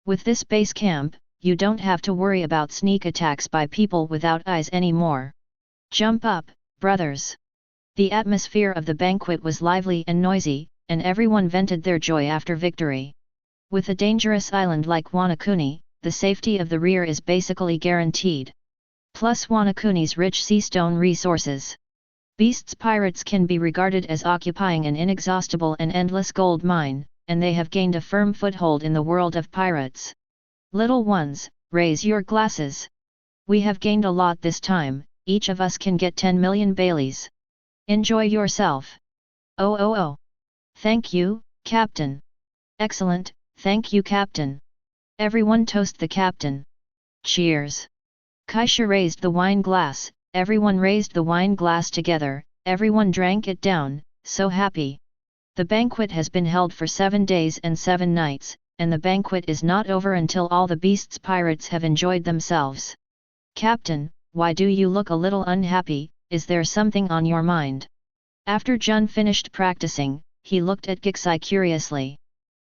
With this base camp, you don't have to worry about sneak attacks by people without eyes anymore. Jump up, brothers. The atmosphere of the banquet was lively and noisy, and everyone vented their joy after victory. With a dangerous island like Wanukuni, the safety of the rear is basically guaranteed. Plus Wanukuni's rich sea stone resources. Beast's Pirates can be regarded as occupying an inexhaustible and endless gold mine, and they have gained a firm foothold in the world of pirates. Little ones, raise your glasses. We have gained a lot this time, each of us can get 10 million Baileys. Enjoy yourself. Oh oh oh. Thank you, Captain. Excellent, thank you Captain. Everyone toast the Captain. Cheers. Kaishu raised the wine glass, everyone raised the wine glass together, everyone drank it down, so happy. The banquet has been held for 7 days and 7 nights, and the banquet is not over until all the beasts pirates have enjoyed themselves. Captain, why do you look a little unhappy, is there something on your mind? After Jun finished practicing, he looked at Gixi curiously.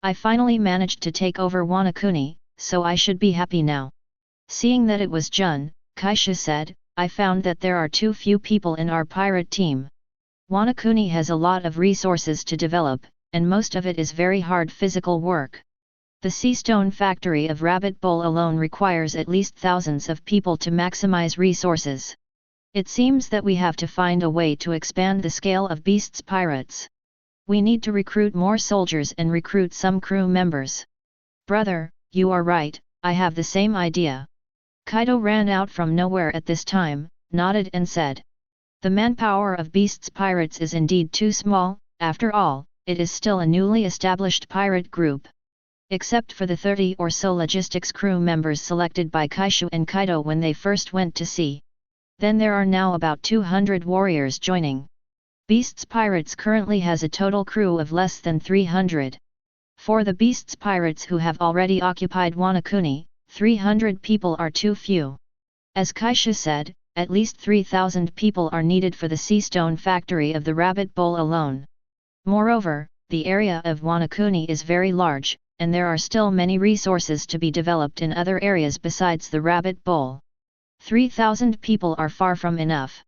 I finally managed to take over Wanukuni, so I should be happy now. Seeing that it was Jun, Kaishu said, I found that there are too few people in our pirate team. Wanukuni has a lot of resources to develop, and most of it is very hard physical work. The sea stone factory of Rabbit Bowl alone requires at least thousands of people to maximize resources. It seems that we have to find a way to expand the scale of beasts pirates. We need to recruit more soldiers and recruit some crew members. Brother, you are right, I have the same idea. Kaido ran out from nowhere at this time, nodded and said. The manpower of beasts pirates is indeed too small, after all, it is still a newly established pirate group. Except for the 30 or so logistics crew members selected by Kaishu and Kaido when they first went to sea. Then there are now about 200 warriors joining. Beasts Pirates currently has a total crew of less than 300. For the Beasts Pirates who have already occupied Wanukuni, 300 people are too few. As Kaishu said, at least 3,000 people are needed for the sea stone factory of the Rabbit Bowl alone. Moreover, the area of Wanukuni is very large, and there are still many resources to be developed in other areas besides the Rabbit Bowl. 3,000 people are far from enough.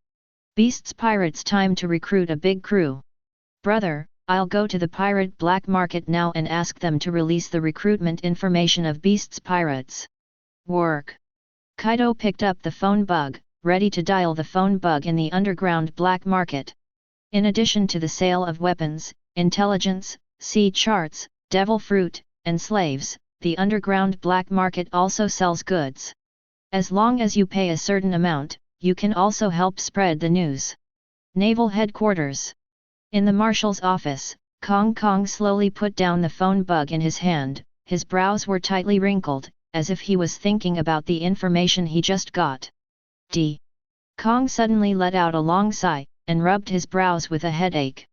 Beasts Pirates time to recruit a big crew. Brother, I'll go to the pirate black market now and ask them to release the recruitment information of Beasts Pirates. Work. Kaido picked up the phone bug, ready to dial the phone bug in the underground black market. In addition to the sale of weapons, intelligence, sea charts, devil fruit, and slaves, the underground black market also sells goods. As long as you pay a certain amount, you can also help spread the news. Naval Headquarters. In the Marshal's office, Kong Kong slowly put down the phone bug in his hand, his brows were tightly wrinkled, as if he was thinking about the information he just got. D. Kong suddenly let out a long sigh, and rubbed his brows with a headache.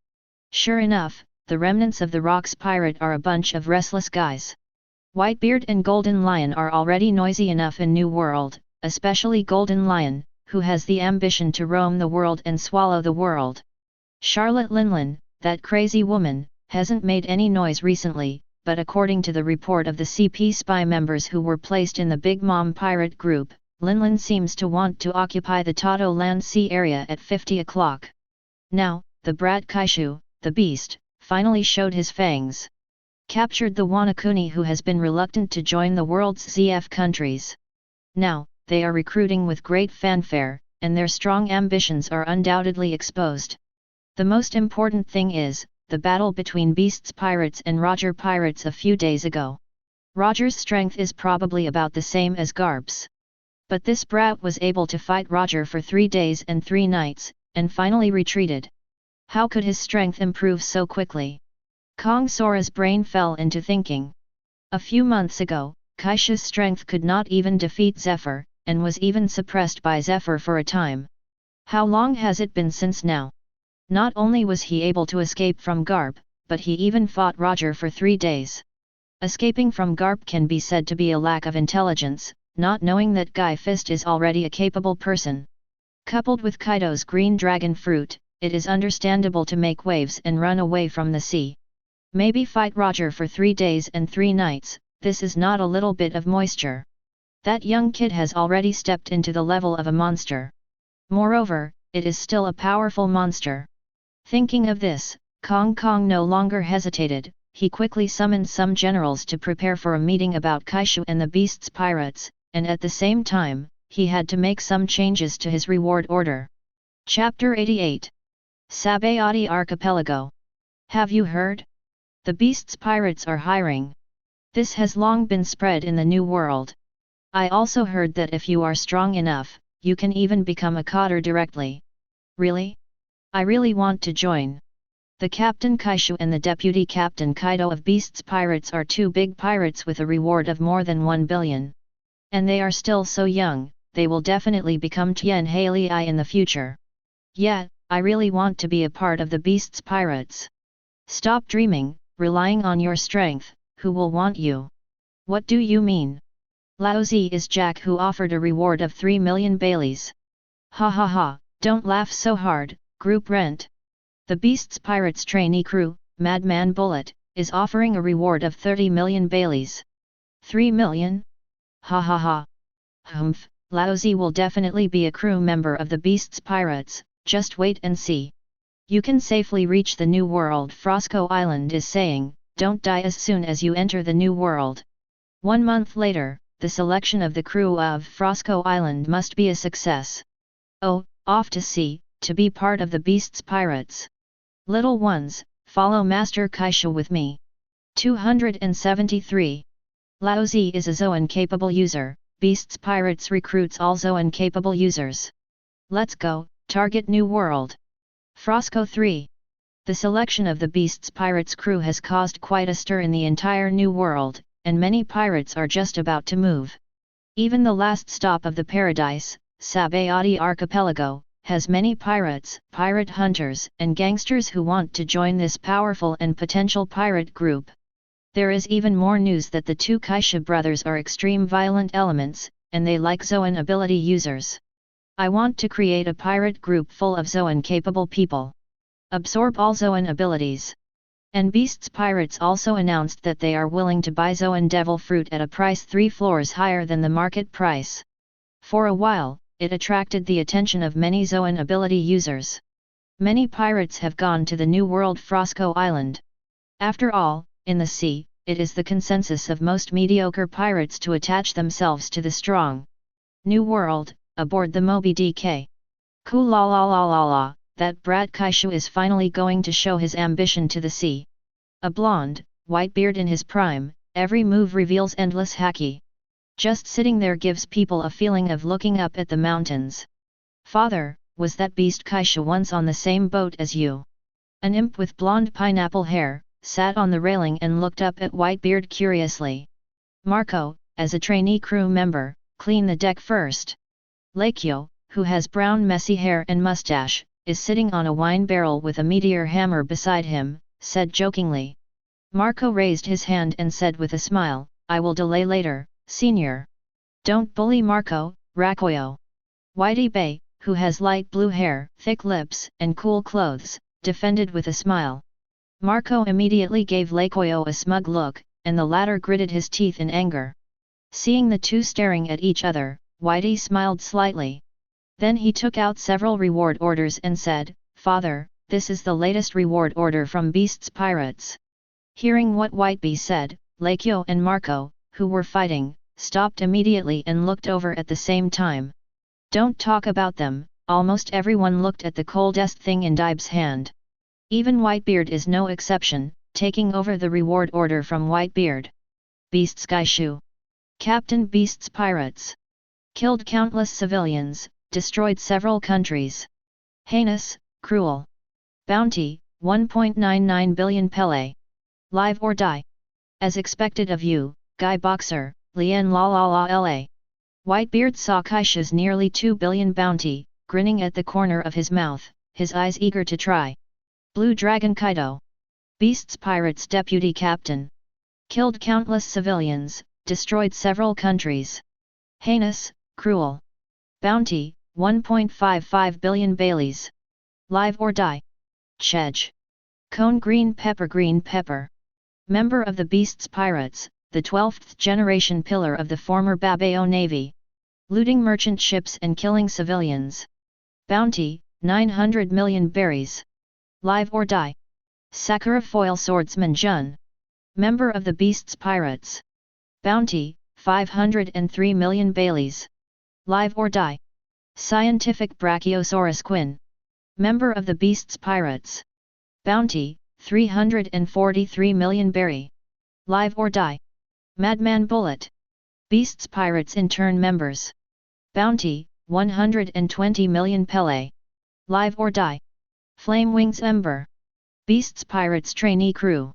Sure enough, the remnants of the Rocks pirate are a bunch of restless guys. Whitebeard and Golden Lion are already noisy enough in New World, especially Golden Lion, who has the ambition to roam the world and swallow the world. Charlotte Linlin, that crazy woman, hasn't made any noise recently, but according to the report of the CP spy members who were placed in the Big Mom pirate group, Linlin seems to want to occupy the Tato Land Sea area at 50 o'clock. Now, the brat Kaishu, the beast, finally showed his fangs. Captured the Wanukuni who has been reluctant to join the world's ZF countries. Now, they are recruiting with great fanfare, and their strong ambitions are undoubtedly exposed. The most important thing is, the battle between Beasts Pirates and Roger Pirates a few days ago. Roger's strength is probably about the same as Garp's. But this brat was able to fight Roger for 3 days and 3 nights, and finally retreated. How could his strength improve so quickly? Kong Sora's brain fell into thinking. A few months ago, Kaishu's strength could not even defeat Zephyr, and was even suppressed by Zephyr for a time. How long has it been since now? Not only was he able to escape from Garp, but he even fought Roger for 3 days. Escaping from Garp can be said to be a lack of intelligence, not knowing that Guy Fist is already a capable person. Coupled with Kaido's green dragon fruit, it is understandable to make waves and run away from the sea. Maybe fight Roger for 3 days and 3 nights, this is not a little bit of moisture. That young kid has already stepped into the level of a monster. Moreover, it is still a powerful monster. Thinking of this, Kong Kong no longer hesitated, he quickly summoned some generals to prepare for a meeting about Kaishu and the Beasts Pirates, and at the same time, he had to make some changes to his reward order. Chapter 88. Sabayati Archipelago. Have you heard? The Beasts Pirates are hiring. This has long been spread in the New World. I also heard that if you are strong enough, you can even become a cotter directly. Really? I really want to join. The Captain Kaishu and the Deputy Captain Kaido of Beasts Pirates are 2 big pirates with a reward of more than 1 billion. And they are still so young, they will definitely become Tien Haley in the future. Yeah, I really want to be a part of the Beast's pirates. Stop dreaming, relying on your strength, who will want you? What do you mean? Laozi is Jack who offered a reward of 3 million Baileys. Ha ha ha, don't laugh so hard, group rent. The Beast's pirates trainee crew, Madman Bullet, is offering a reward of 30 million Baileys. 3 million? Ha ha ha. Humph, Laozi will definitely be a crew member of the Beast's pirates, just wait and see. You can safely reach the New World, Frosco Island is saying, don't die as soon as you enter the New World. 1 month later, the selection of the crew of Frosco Island must be a success. Oh, off to sea, to be part of the Beast's pirates. Little ones, follow Master Kaishu with me. 273. Laozi is a Zoan-capable user, Beast's pirates recruits all Zoan-capable users. Let's go, target New World. Frosco 3. The selection of the Beast's pirates crew has caused quite a stir in the entire New World, and many pirates are just about to move. Even the last stop of the Paradise, Sabayati Archipelago, has many pirates, pirate hunters, and gangsters who want to join this powerful and potential pirate group. There is even more news that the two Kaisha brothers are extreme violent elements, and they like Zoan ability users. I want to create a pirate group full of Zoan-capable people. Absorb all Zoan abilities. And Beast's pirates also announced that they are willing to buy Zoan Devil Fruit at a price 3 floors higher than the market price. For a while, it attracted the attention of many Zoan ability users. Many pirates have gone to the New World Frosco Island. After all, in the sea, it is the consensus of most mediocre pirates to attach themselves to the strong. New World, aboard the Moby DK. Cool la la la la la, that brat Kaishu is finally going to show his ambition to the sea. A blonde, white beard in his prime, every move reveals endless haki. Just sitting there gives people a feeling of looking up at the mountains. Father, was that beast Kaishu once on the same boat as you? An imp with blonde pineapple hair, sat on the railing and looked up at Whitebeard curiously. Marco, as a trainee crew member, clean the deck first. Leikyo, who has brown messy hair and mustache, is sitting on a wine barrel with a meteor hammer beside him, said jokingly. Marco raised his hand and said with a smile, I will delay later, senior. Don't bully Marco, Rakoyo. Whitey Bay, who has light blue hair, thick lips, and cool clothes, defended with a smile. Marco immediately gave Leikoyo a smug look, and the latter gritted his teeth in anger. Seeing the two staring at each other, Whitey smiled slightly. Then he took out several reward orders and said, Father, this is the latest reward order from Beast's Pirates. Hearing what Whiteby said, Leikyo and Marco, who were fighting, stopped immediately and looked over at the same time. Don't talk about them, almost everyone looked at the coldest thing in Dibe's hand. Even Whitebeard is no exception, taking over the reward order from Whitebeard. Beast's Kaishu. Captain Beast's Pirates. Killed countless civilians, destroyed several countries. Heinous, cruel. Bounty, 1.99 billion Pele. Live or die. As expected of you, Guy Boxer, Lien la la la la. Whitebeard saw Kaishu's nearly 2 billion bounty, grinning at the corner of his mouth, his eyes eager to try. Blue Dragon Kaido. Beast's Pirates Deputy Captain. Killed countless civilians, destroyed several countries. Heinous, cruel. Bounty, 1.55 billion Baileys. Live or die. Chedge. Cone Green Pepper. Member of the Beast's Pirates, the 12th generation pillar of the former Babao Navy. Looting merchant ships and killing civilians. Bounty, 900 million berries. Live or die. Sakura Foil Swordsman Jun. Member of the Beast's Pirates. Bounty, 503 million Baileys. Live or die. Scientific Brachiosaurus Quinn. Member of the Beast's Pirates. Bounty, 343 million berry. Live or die. Madman Bullet. Beast's Pirates intern members. Bounty, 120 million Pele. Live or die. Flame Wings Ember. Beast's Pirates trainee crew.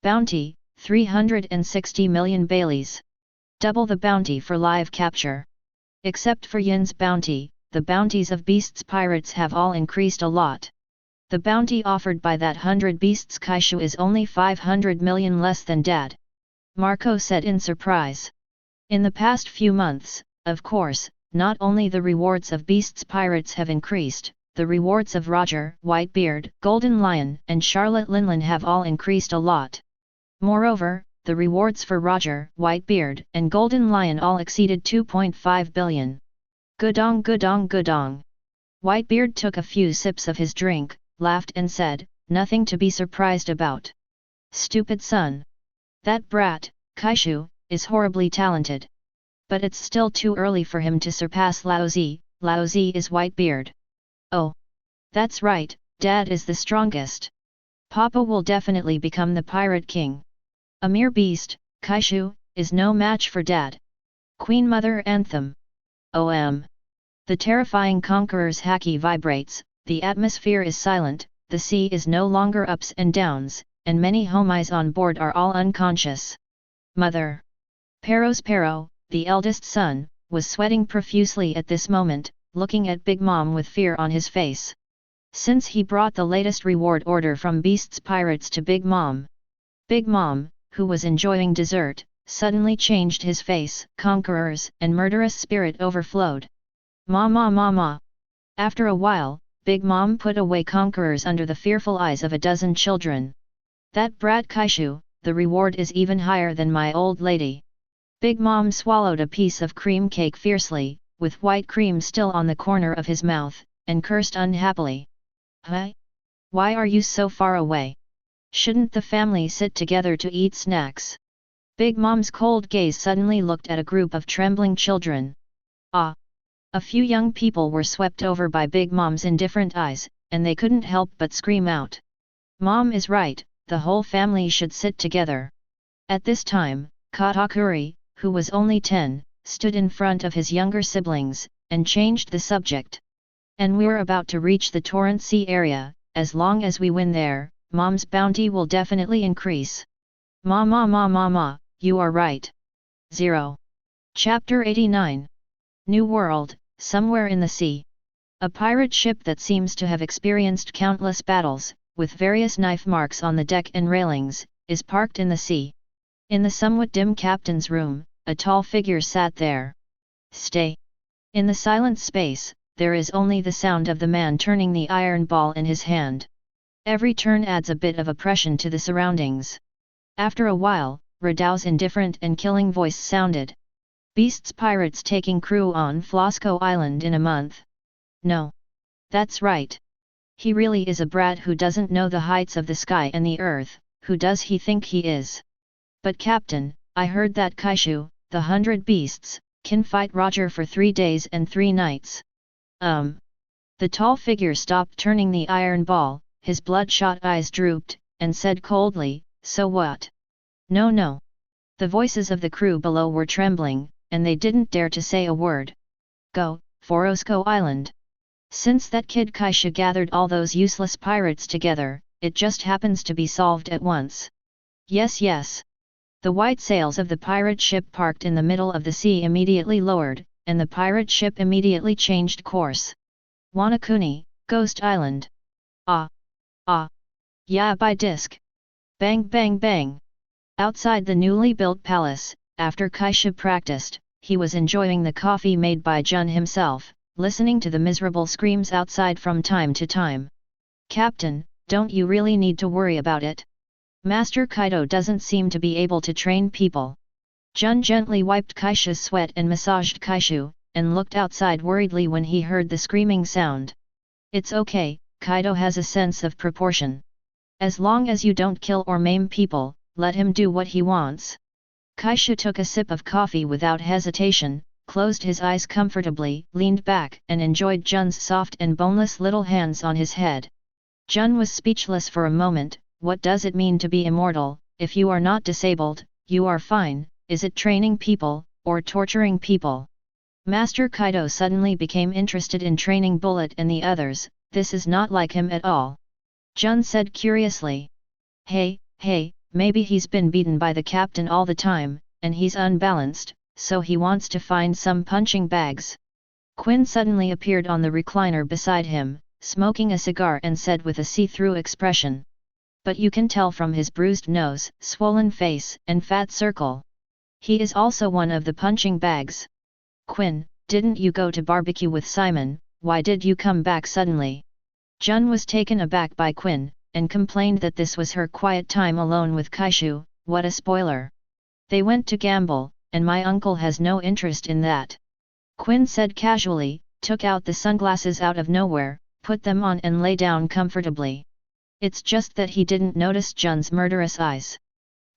Bounty, 360 million Baileys. Double the bounty for live capture. Except for Yin's bounty, the bounties of beasts pirates have all increased a lot. The bounty offered by that 100 beasts Kaishu is only 500 million less than Dad. Marco said in surprise. In the past few months, of course, not only the rewards of beasts pirates have increased, the rewards of Roger, Whitebeard, Golden Lion and Charlotte Linlin have all increased a lot. Moreover, the rewards for Roger, Whitebeard and Golden Lion all exceeded 2.5 billion. Gudong gudong gudong. Whitebeard took a few sips of his drink, laughed and said, nothing to be surprised about. Stupid son. That brat, Kaishu, is horribly talented. But it's still too early for him to surpass Laozi. Laozi is Whitebeard. Oh. That's right, Dad is the strongest. Papa will definitely become the pirate king. A mere beast, Kaishu, is no match for Dad. Queen Mother Anthem. OM. The terrifying conqueror's haki vibrates, the atmosphere is silent, the sea is no longer ups and downs, and many homies on board are all unconscious. Mother. Pero, the eldest son, was sweating profusely at this moment, looking at Big Mom with fear on his face. Since he brought the latest reward order from Beasts Pirates to Big Mom, who was enjoying dessert, suddenly changed his face. Conquerors and murderous spirit overflowed. Ma. After a while, Big Mom put away conquerors under the fearful eyes of a dozen children. That brat Kaishu, the reward is even higher than my old lady. Big Mom swallowed a piece of cream cake fiercely, with white cream still on the corner of his mouth, and cursed unhappily. Huh? Why are you so far away? Shouldn't the family sit together to eat snacks? Big Mom's cold gaze suddenly looked at a group of trembling children. Ah! A few young people were swept over by Big Mom's indifferent eyes, and they couldn't help but scream out. Mom is right, the whole family should sit together. At this time, Katakuri, who was only 10, stood in front of his younger siblings, and changed the subject. And we're about to reach the Torrent Sea area, as long as we win there, Mom's bounty will definitely increase. Ma, you are right. 0. Chapter 89. New World, somewhere in the sea. A pirate ship that seems to have experienced countless battles, with various knife marks on the deck and railings, is parked in the sea. In the somewhat dim captain's room, a tall figure sat there. Stay. In the silent space, there is only the sound of the man turning the iron ball in his hand. Every turn adds a bit of oppression to the surroundings. After a while, Radau's indifferent and killing voice sounded. Beasts pirates taking crew on Flosco Island in a month. No. That's right. He really is a brat who doesn't know the heights of the sky and the earth. Who does he think he is? But Captain, I heard that Kaishu, the 100 beasts, can fight Roger for 3 days and 3 nights. The tall figure stopped turning the iron ball, his bloodshot eyes drooped, and said coldly, so what? No. The voices of the crew below were trembling, and they didn't dare to say a word. Go, Forosco Island. Since that kid Kaisha gathered all those useless pirates together, it just happens to be solved at once. Yes. The white sails of the pirate ship parked in the middle of the sea immediately lowered, and the pirate ship immediately changed course. Wanukuni, Ghost Island. Ah. Yeah, by disc. Bang bang bang. Outside the newly built palace, after Kaisha practiced, he was enjoying the coffee made by Jun himself, listening to the miserable screams outside from time to time. Captain, don't you really need to worry about it? Master Kaido doesn't seem to be able to train people. Jun gently wiped Kaisha's sweat and massaged Kaishu, and looked outside worriedly when he heard the screaming sound. It's okay, Kaido has a sense of proportion. As long as you don't kill or maim people, let him do what he wants. Kaishu took a sip of coffee without hesitation, closed his eyes comfortably, leaned back and enjoyed Jun's soft and boneless little hands on his head. Jun was speechless for a moment. What does it mean to be immortal? If you are not disabled, you are fine. Is it training people, or torturing people? Master Kaido suddenly became interested in training Bullet and the others. This is not like him at all. Jun said curiously. Hey, maybe he's been beaten by the captain all the time, and he's unbalanced, so he wants to find some punching bags. Quinn suddenly appeared on the recliner beside him, smoking a cigar, and said with a see-through expression. But you can tell from his bruised nose, swollen face, and fat circle. He is also one of the punching bags. Quinn, didn't you go to barbecue with Simon? Why did you come back suddenly? Jun was taken aback by Quinn, and complained that this was her quiet time alone with Kaishu. What a spoiler. They went to gamble, and my uncle has no interest in that. Quinn said casually, took out the sunglasses out of nowhere, put them on and lay down comfortably. It's just that he didn't notice Jun's murderous eyes.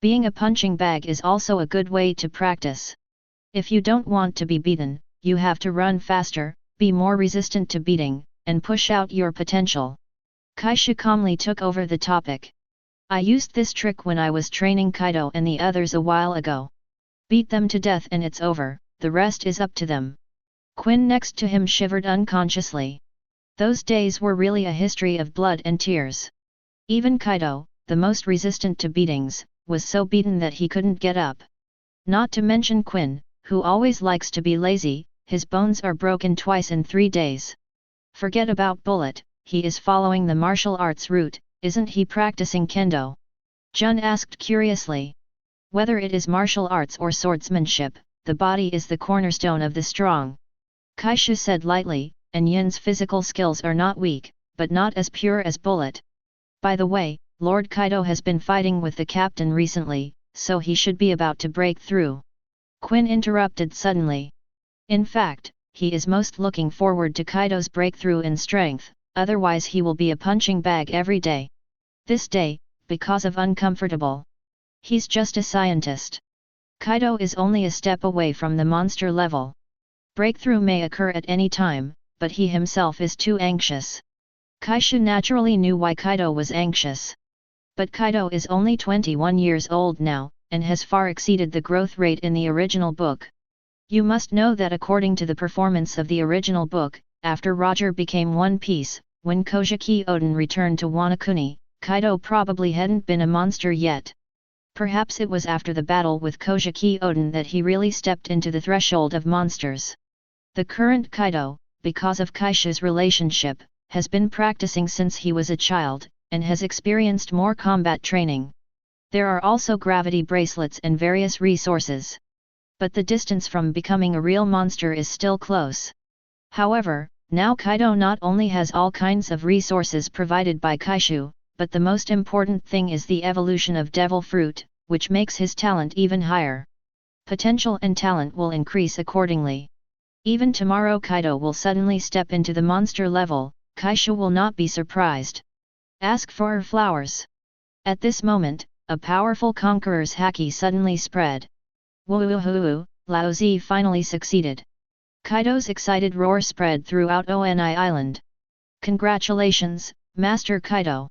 Being a punching bag is also a good way to practice. If you don't want to be beaten, you have to run faster, be more resistant to beating, and push out your potential. Kaishu calmly took over the topic. I used this trick when I was training Kaido and the others a while ago. Beat them to death and it's over, the rest is up to them. Quinn next to him shivered unconsciously. Those days were really a history of blood and tears. Even Kaido, the most resistant to beatings, was so beaten that he couldn't get up. Not to mention Quinn, who always likes to be lazy, his bones are broken twice in 3 days. Forget about Bullet, he is following the martial arts route, isn't he practicing kendo? Jun asked curiously. Whether it is martial arts or swordsmanship, the body is the cornerstone of the strong. Kaishu said lightly, and Yin's physical skills are not weak, but not as pure as Bullet. By the way, Lord Kaido has been fighting with the captain recently, so he should be about to break through. Quinn interrupted suddenly. In fact, he is most looking forward to Kaido's breakthrough in strength, otherwise he will be a punching bag every day. This day, because of uncomfortable. He's just a scientist. Kaido is only a step away from the monster level. Breakthrough may occur at any time, but he himself is too anxious. Kaishu naturally knew why Kaido was anxious. But Kaido is only 21 years old now, and has far exceeded the growth rate in the original book. You must know that according to the performance of the original book, after Roger became One Piece, when Kojaki Oden returned to Wanukuni, Kaido probably hadn't been a monster yet. Perhaps it was after the battle with Kojaki Oden that he really stepped into the threshold of monsters. The current Kaido, because of Kaishu's relationship, has been practicing since he was a child, and has experienced more combat training. There are also gravity bracelets and various resources. But the distance from becoming a real monster is still close. However, now Kaido not only has all kinds of resources provided by Kaishu, but the most important thing is the evolution of Devil Fruit, which makes his talent even higher. Potential and talent will increase accordingly. Even tomorrow Kaido will suddenly step into the monster level, Kaishu will not be surprised. Ask for flowers. At this moment, a powerful conqueror's haki suddenly spread. Woohoo! Lao Zi finally succeeded. Kaido's excited roar spread throughout Oni Island. Congratulations, Master Kaido!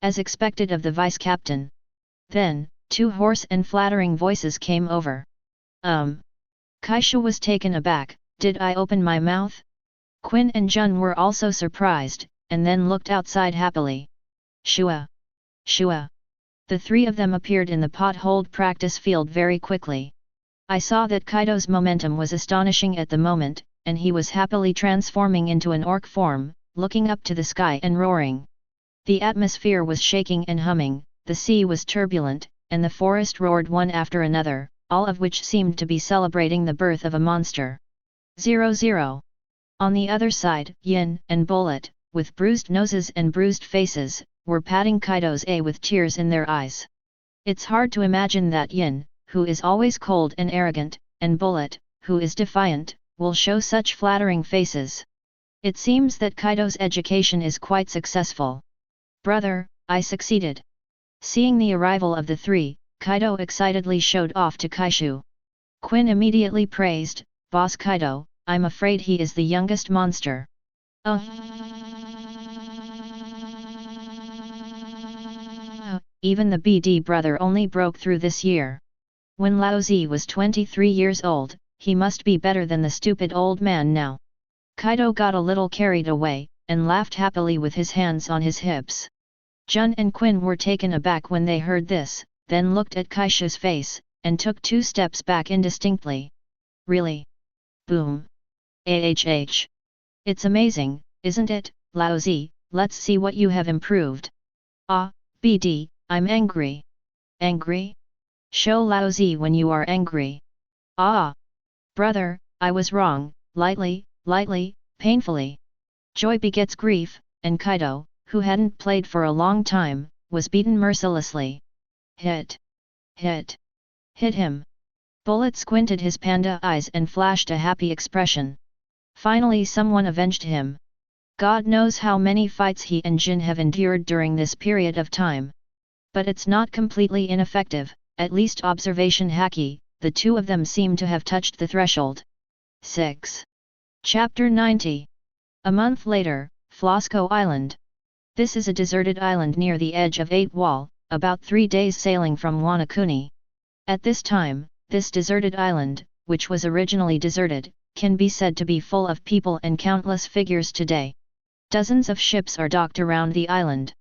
As expected of the vice-captain. Then, 2 hoarse and flattering voices came over. Kaishu was taken aback. Did I open my mouth? Quinn and Jun were also surprised, and then looked outside happily. Shua! Shua! The 3 of them appeared in the potholed practice field very quickly. I saw that Kaido's momentum was astonishing at the moment, and he was happily transforming into an orc form, looking up to the sky and roaring. The atmosphere was shaking and humming, the sea was turbulent, and the forest roared one after another, all of which seemed to be celebrating the birth of a monster. 0-0. On the other side, Yin and Bullet, with bruised noses and bruised faces, were patting Kaido's A with tears in their eyes. It's hard to imagine that Yin, who is always cold and arrogant, and Bullet, who is defiant, will show such flattering faces. It seems that Kaido's education is quite successful. Brother, I succeeded. Seeing the arrival of the 3, Kaido excitedly showed off to Kaishu. Quinn immediately praised, Boss Kaido, I'm afraid he is the youngest monster. Even the BD brother only broke through this year. When Lao Zi was 23 years old, he must be better than the stupid old man now. Kaido got a little carried away, and laughed happily with his hands on his hips. Jun and Quinn were taken aback when they heard this, then looked at Kaishu's face, and took 2 steps back indistinctly. Really? Boom. AHH. It's amazing, isn't it, Laozi? Let's see what you have improved. Ah, BD, I'm angry. Angry? Show Laozi when you are angry. Ah! Brother, I was wrong, lightly, painfully. Joy begets grief, and Kaido, who hadn't played for a long time, was beaten mercilessly. Hit! Hit! Hit him! Bullet squinted his panda eyes and flashed a happy expression. Finally someone avenged him. God knows how many fights he and Jin have endured during this period of time. But it's not completely ineffective, at least observation hacky, the two of them seem to have touched the threshold. 6. Chapter 90. A month later, Flosco Island. This is a deserted island near the edge of 8 Wall, about 3 days sailing from Wanukuni. At this time, this deserted island, which was originally deserted, can be said to be full of people and countless figures today. Dozens of ships are docked around the island.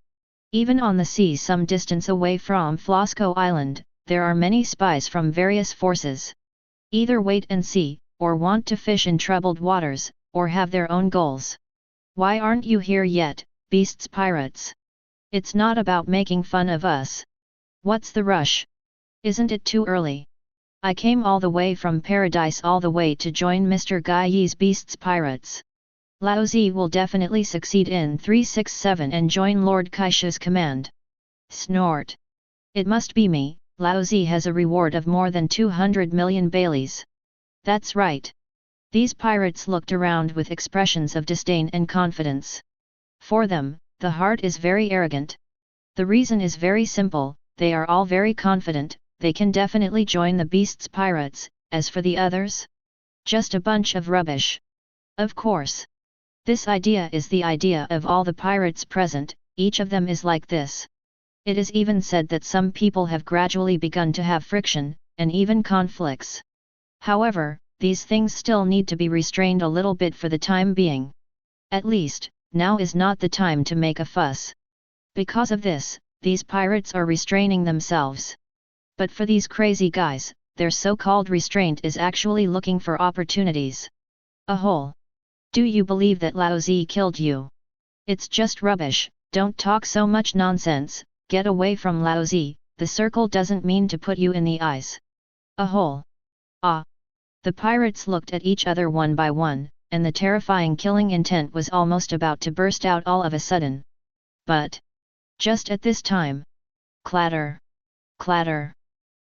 Even on the sea some distance away from Flosco Island, there are many spies from various forces. Either wait and see, or want to fish in troubled waters, or have their own goals. Why aren't you here yet, beasts pirates? It's not about making fun of us. What's the rush? Isn't it too early? I came all the way from paradise all the way to join Mr. Guy Yi's beasts pirates. Laozi will definitely succeed in 367 and join Lord Kaishu's command. Snort. It must be me. Laozi has a reward of more than 200 million Baileys. That's right. These pirates looked around with expressions of disdain and confidence. For them, the heart is very arrogant. The reason is very simple, they are all very confident, they can definitely join the beasts pirates, as for the others? Just a bunch of rubbish. Of course. This idea is the idea of all the pirates present, each of them is like this. It is even said that some people have gradually begun to have friction, and even conflicts. However, these things still need to be restrained a little bit for the time being. At least, now is not the time to make a fuss. Because of this, these pirates are restraining themselves. But for these crazy guys, their so-called restraint is actually looking for opportunities. A hole. Do you believe that Laozi killed you? It's just rubbish, don't talk so much nonsense, get away from Laozi, the circle doesn't mean to put you in the eyes. A hole. Ah. The pirates looked at each other one by one, and the terrifying killing intent was almost about to burst out all of a sudden. But just at this time, clatter, clatter.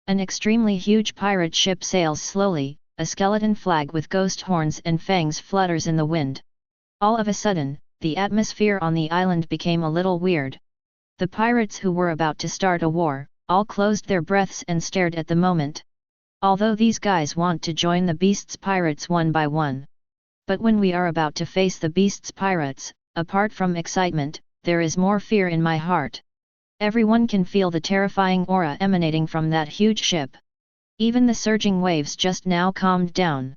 An extremely huge pirate ship sails slowly, a skeleton flag with ghost horns and fangs flutters in the wind. All of a sudden, the atmosphere on the island became a little weird. The pirates who were about to start a war, all closed their breaths and stared at the moment. Although these guys want to join the beasts pirates one by one. But when we are about to face the beasts pirates, apart from excitement, there is more fear in my heart. Everyone can feel the terrifying aura emanating from that huge ship. Even the surging waves just now calmed down.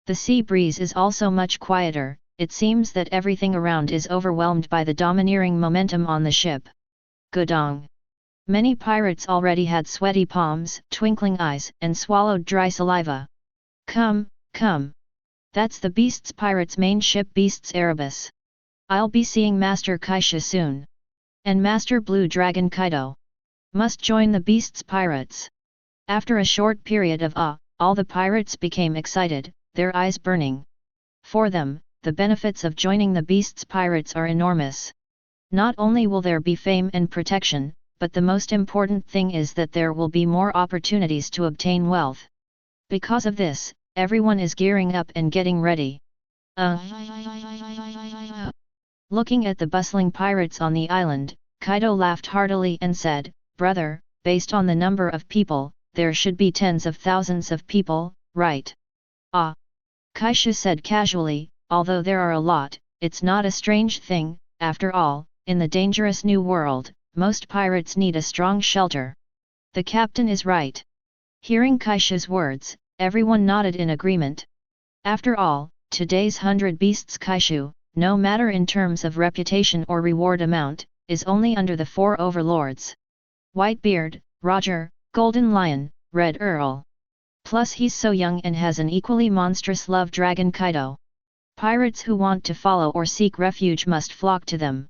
The sea breeze is also much quieter, it seems that everything around is overwhelmed by the domineering momentum on the ship. Gudong. Many pirates already had sweaty palms, twinkling eyes, and swallowed dry saliva. Come, come. That's the Beasts Pirates' main ship, Beasts Erebus. I'll be seeing Master Kaishu soon. And Master Blue Dragon Kaido. Must join the Beasts Pirates. After a short period of awe, all the pirates became excited, their eyes burning. For them, the benefits of joining the Beasts Pirates are enormous. Not only will there be fame and protection, but the most important thing is that there will be more opportunities to obtain wealth. Because of this, everyone is gearing up and getting ready. Looking at the bustling pirates on the island, Kaido laughed heartily and said, "Brother, based on the number of people, there should be tens of thousands of people, right?" "Ah." Kaishu said casually, "Although there are a lot, it's not a strange thing, after all, in the dangerous new world, most pirates need a strong shelter." The captain is right. Hearing Kaishu's words, everyone nodded in agreement. After all, today's 100 beasts Kaishu, no matter in terms of reputation or reward amount, is only under the 4 overlords. Whitebeard, Roger, Golden Lion, Red Earl. Plus he's so young and has an equally monstrous love dragon Kaido. Pirates who want to follow or seek refuge must flock to them.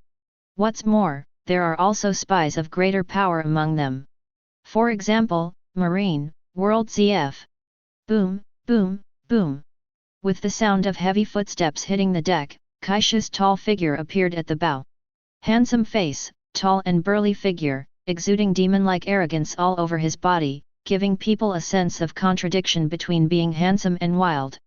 What's more, there are also spies of greater power among them. For example, Marine, World ZF. Boom, boom, boom. With the sound of heavy footsteps hitting the deck, Kaishu's tall figure appeared at the bow. Handsome face, tall and burly figure, exuding demon-like arrogance all over his body, giving people a sense of contradiction between being handsome and wild.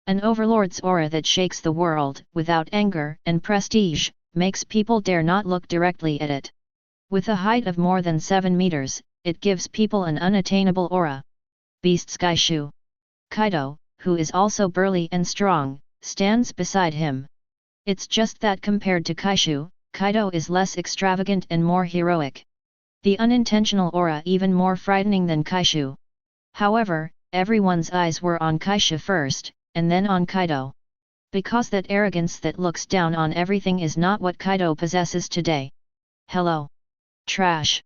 An overlord's aura that shakes the world, without anger and prestige, makes people dare not look directly at it. With a height of more than 7 meters, it gives people an unattainable aura. Beast's Kaishu. Kaido, who is also burly and strong, stands beside him. It's just that compared to Kaishu, Kaido is less extravagant and more heroic. The unintentional aura even more frightening than Kaishu. However, everyone's eyes were on Kaishu first, and then on Kaido. Because that arrogance that looks down on everything is not what Kaido possesses today. Hello. Trash.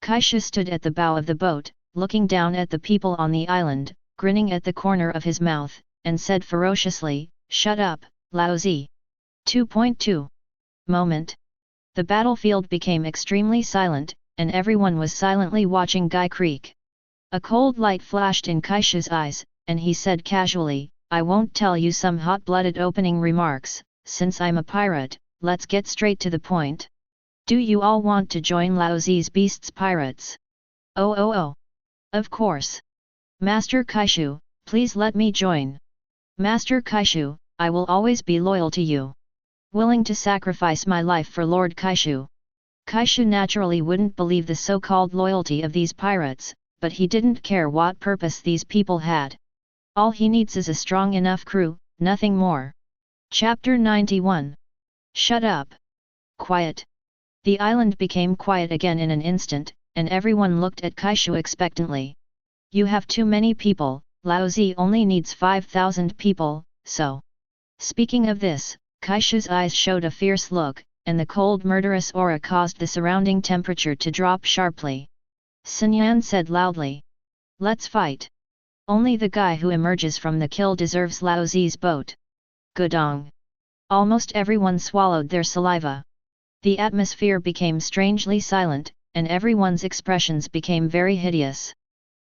Kaishu stood at the bow of the boat, looking down at the people on the island, grinning at the corner of his mouth, and said ferociously, "Shut up, lousy." 2.2. Moment. The battlefield became extremely silent, and everyone was silently watching Guy Creek. A cold light flashed in Kaishu's eyes, and he said casually, "I won't tell you some hot-blooded opening remarks, since I'm a pirate, let's get straight to the point. Do you all want to join Laozi's Beasts Pirates?" Oh. Of course. Master Kaishu, please let me join. Master Kaishu, I will always be loyal to you. Willing to sacrifice my life for Lord Kaishu. Kaishu naturally wouldn't believe the so-called loyalty of these pirates, but he didn't care what purpose these people had. All he needs is a strong enough crew, nothing more. Chapter 91. Shut up. Quiet. The island became quiet again in an instant, and everyone looked at Kaishu expectantly. You have too many people, Laozi only needs 5,000 people, so. Speaking of this, Kaishu's eyes showed a fierce look, and the cold murderous aura caused the surrounding temperature to drop sharply. Sinyan said loudly. Let's fight. Only the guy who emerges from the kill deserves Laozi's boat. Gudong. Almost everyone swallowed their saliva. The atmosphere became strangely silent, and everyone's expressions became very hideous.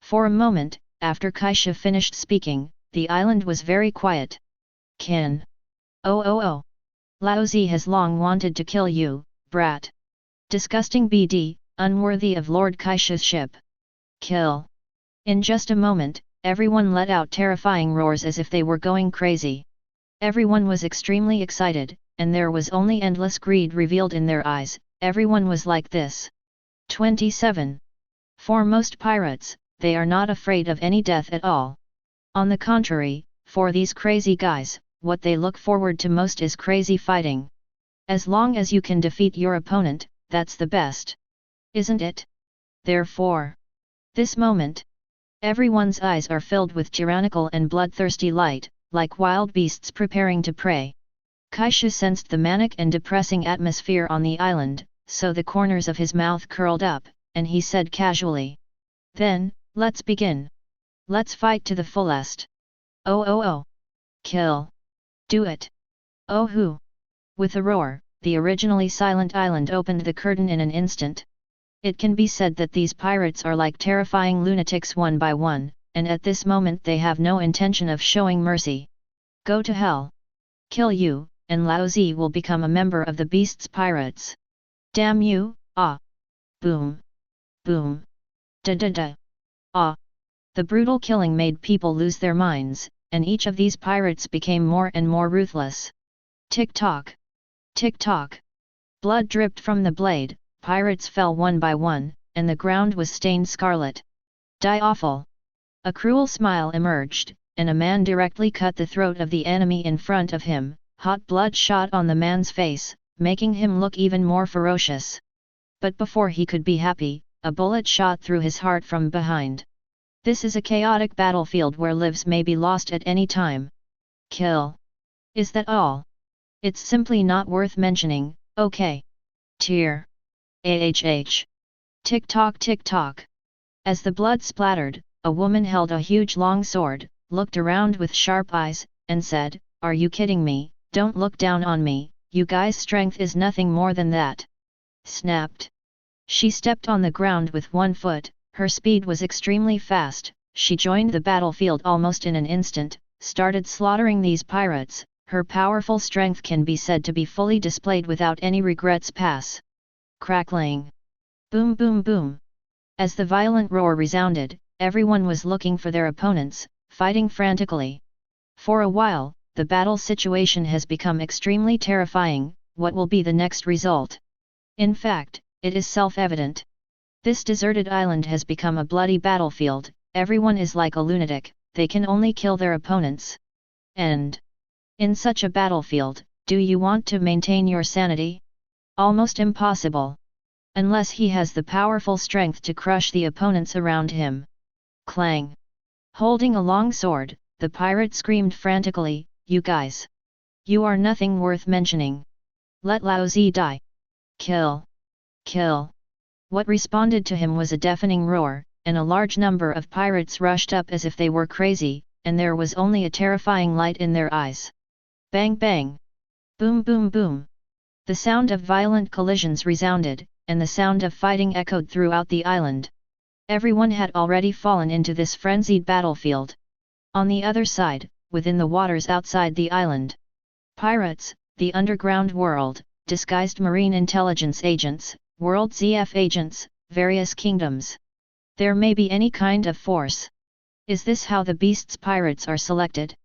For a moment, after Kaishu finished speaking, the island was very quiet. Kin. Oh. Laozi has long wanted to kill you, brat. Disgusting BD, unworthy of Lord Kaishu's ship. Kill. In just a moment, everyone let out terrifying roars as if they were going crazy. Everyone was extremely excited, and there was only endless greed revealed in their eyes. Everyone was like this. 27. For most pirates, they are not afraid of any death at all. On the contrary, for these crazy guys, what they look forward to most is crazy fighting. As long as you can defeat your opponent, that's the best. Isn't it? Therefore, this moment, everyone's eyes are filled with tyrannical and bloodthirsty light, like wild beasts preparing to prey. Kaishu sensed the manic and depressing atmosphere on the island, so the corners of his mouth curled up, and he said casually. Then, let's begin. Let's fight to the fullest. Oh. Kill. Do it. Oh hoo. With a roar, the originally silent island opened the curtain in an instant. It can be said that these pirates are like terrifying lunatics one by one, and at this moment they have no intention of showing mercy. Go to hell. Kill you, and Laozi will become a member of the Beasts Pirates. Damn you, ah. Boom. Boom. Da. Ah. The brutal killing made people lose their minds, and each of these pirates became more and more ruthless. Tick-tock. Tick-tock. Blood dripped from the blade, pirates fell one by one, and the ground was stained scarlet. Die awful. A cruel smile emerged, and a man directly cut the throat of the enemy in front of him. Hot blood shot on the man's face, making him look even more ferocious. But before he could be happy, a bullet shot through his heart from behind. This is a chaotic battlefield where lives may be lost at any time. Kill. Is that all? It's simply not worth mentioning, okay. Tear. AHH. Tick-tock tick-tock. As the blood splattered, a woman held a huge long sword, looked around with sharp eyes, and said, "Are you kidding me? Don't look down on me, you guys' strength is nothing more than that." Snapped. She stepped on the ground with one foot, her speed was extremely fast, she joined the battlefield almost in an instant, started slaughtering these pirates, her powerful strength can be said to be fully displayed without any regrets. Pass. Crackling. Boom boom boom. As the violent roar resounded, everyone was looking for their opponents, fighting frantically. For a while, the battle situation has become extremely terrifying. What will be the next result? In fact, it is self-evident. This deserted island has become a bloody battlefield, everyone is like a lunatic, they can only kill their opponents. And in such a battlefield, do you want to maintain your sanity? Almost impossible. Unless he has the powerful strength to crush the opponents around him. Clang. Holding a long sword, the pirate screamed frantically, "You guys! You are nothing worth mentioning. Let Lao Zi die. Kill! Kill!" What responded to him was a deafening roar, and a large number of pirates rushed up as if they were crazy, and there was only a terrifying light in their eyes. Bang bang! Boom boom boom! The sound of violent collisions resounded, and the sound of fighting echoed throughout the island. Everyone had already fallen into this frenzied battlefield. On the other side, within the waters outside the island, pirates, the underground world, disguised marine intelligence agents, world ZF agents, various kingdoms. There may be any kind of force. Is this how the beast's pirates are selected?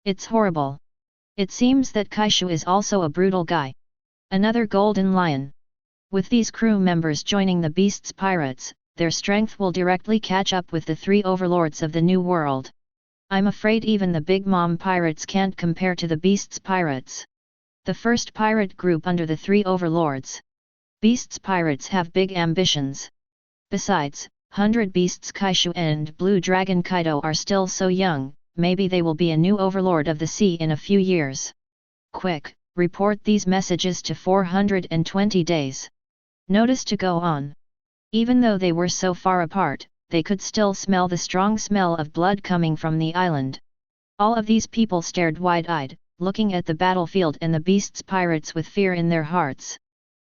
It's horrible. It seems that Kaishu is also a brutal guy. Another golden lion. With these crew members joining the beast's pirates, their strength will directly catch up with the three overlords of the new world. I'm afraid even the Big Mom pirates can't compare to the beast's pirates. The first pirate group under the three overlords. Beast's pirates have big ambitions. Besides, 100 Beasts Kaishu and Blue Dragon Kaido are still so young, maybe they will be a new overlord of the sea in a few years. Quick, report these messages to 420 days. Notice to go on. Even though they were so far apart, they could still smell the strong smell of blood coming from the island. All of these people stared wide-eyed, looking at the battlefield and the beast's pirates with fear in their hearts.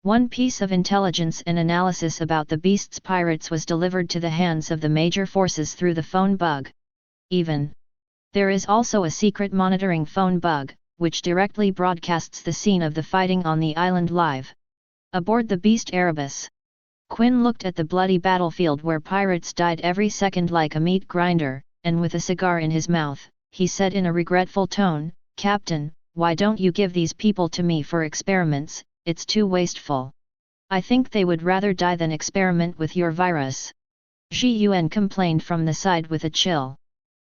One piece of intelligence and analysis about the beast's pirates was delivered to the hands of the major forces through the phone bug. There is also a secret monitoring phone bug, which directly broadcasts the scene of the fighting on the island live. Aboard the Beast Erebus. Quinn looked at the bloody battlefield where pirates died every second like a meat grinder, and with a cigar in his mouth, he said in a regretful tone, "Captain, why don't you give these people to me for experiments? It's too wasteful. I think they would rather die than experiment with your virus." Ji Yuan complained from the side with a chill.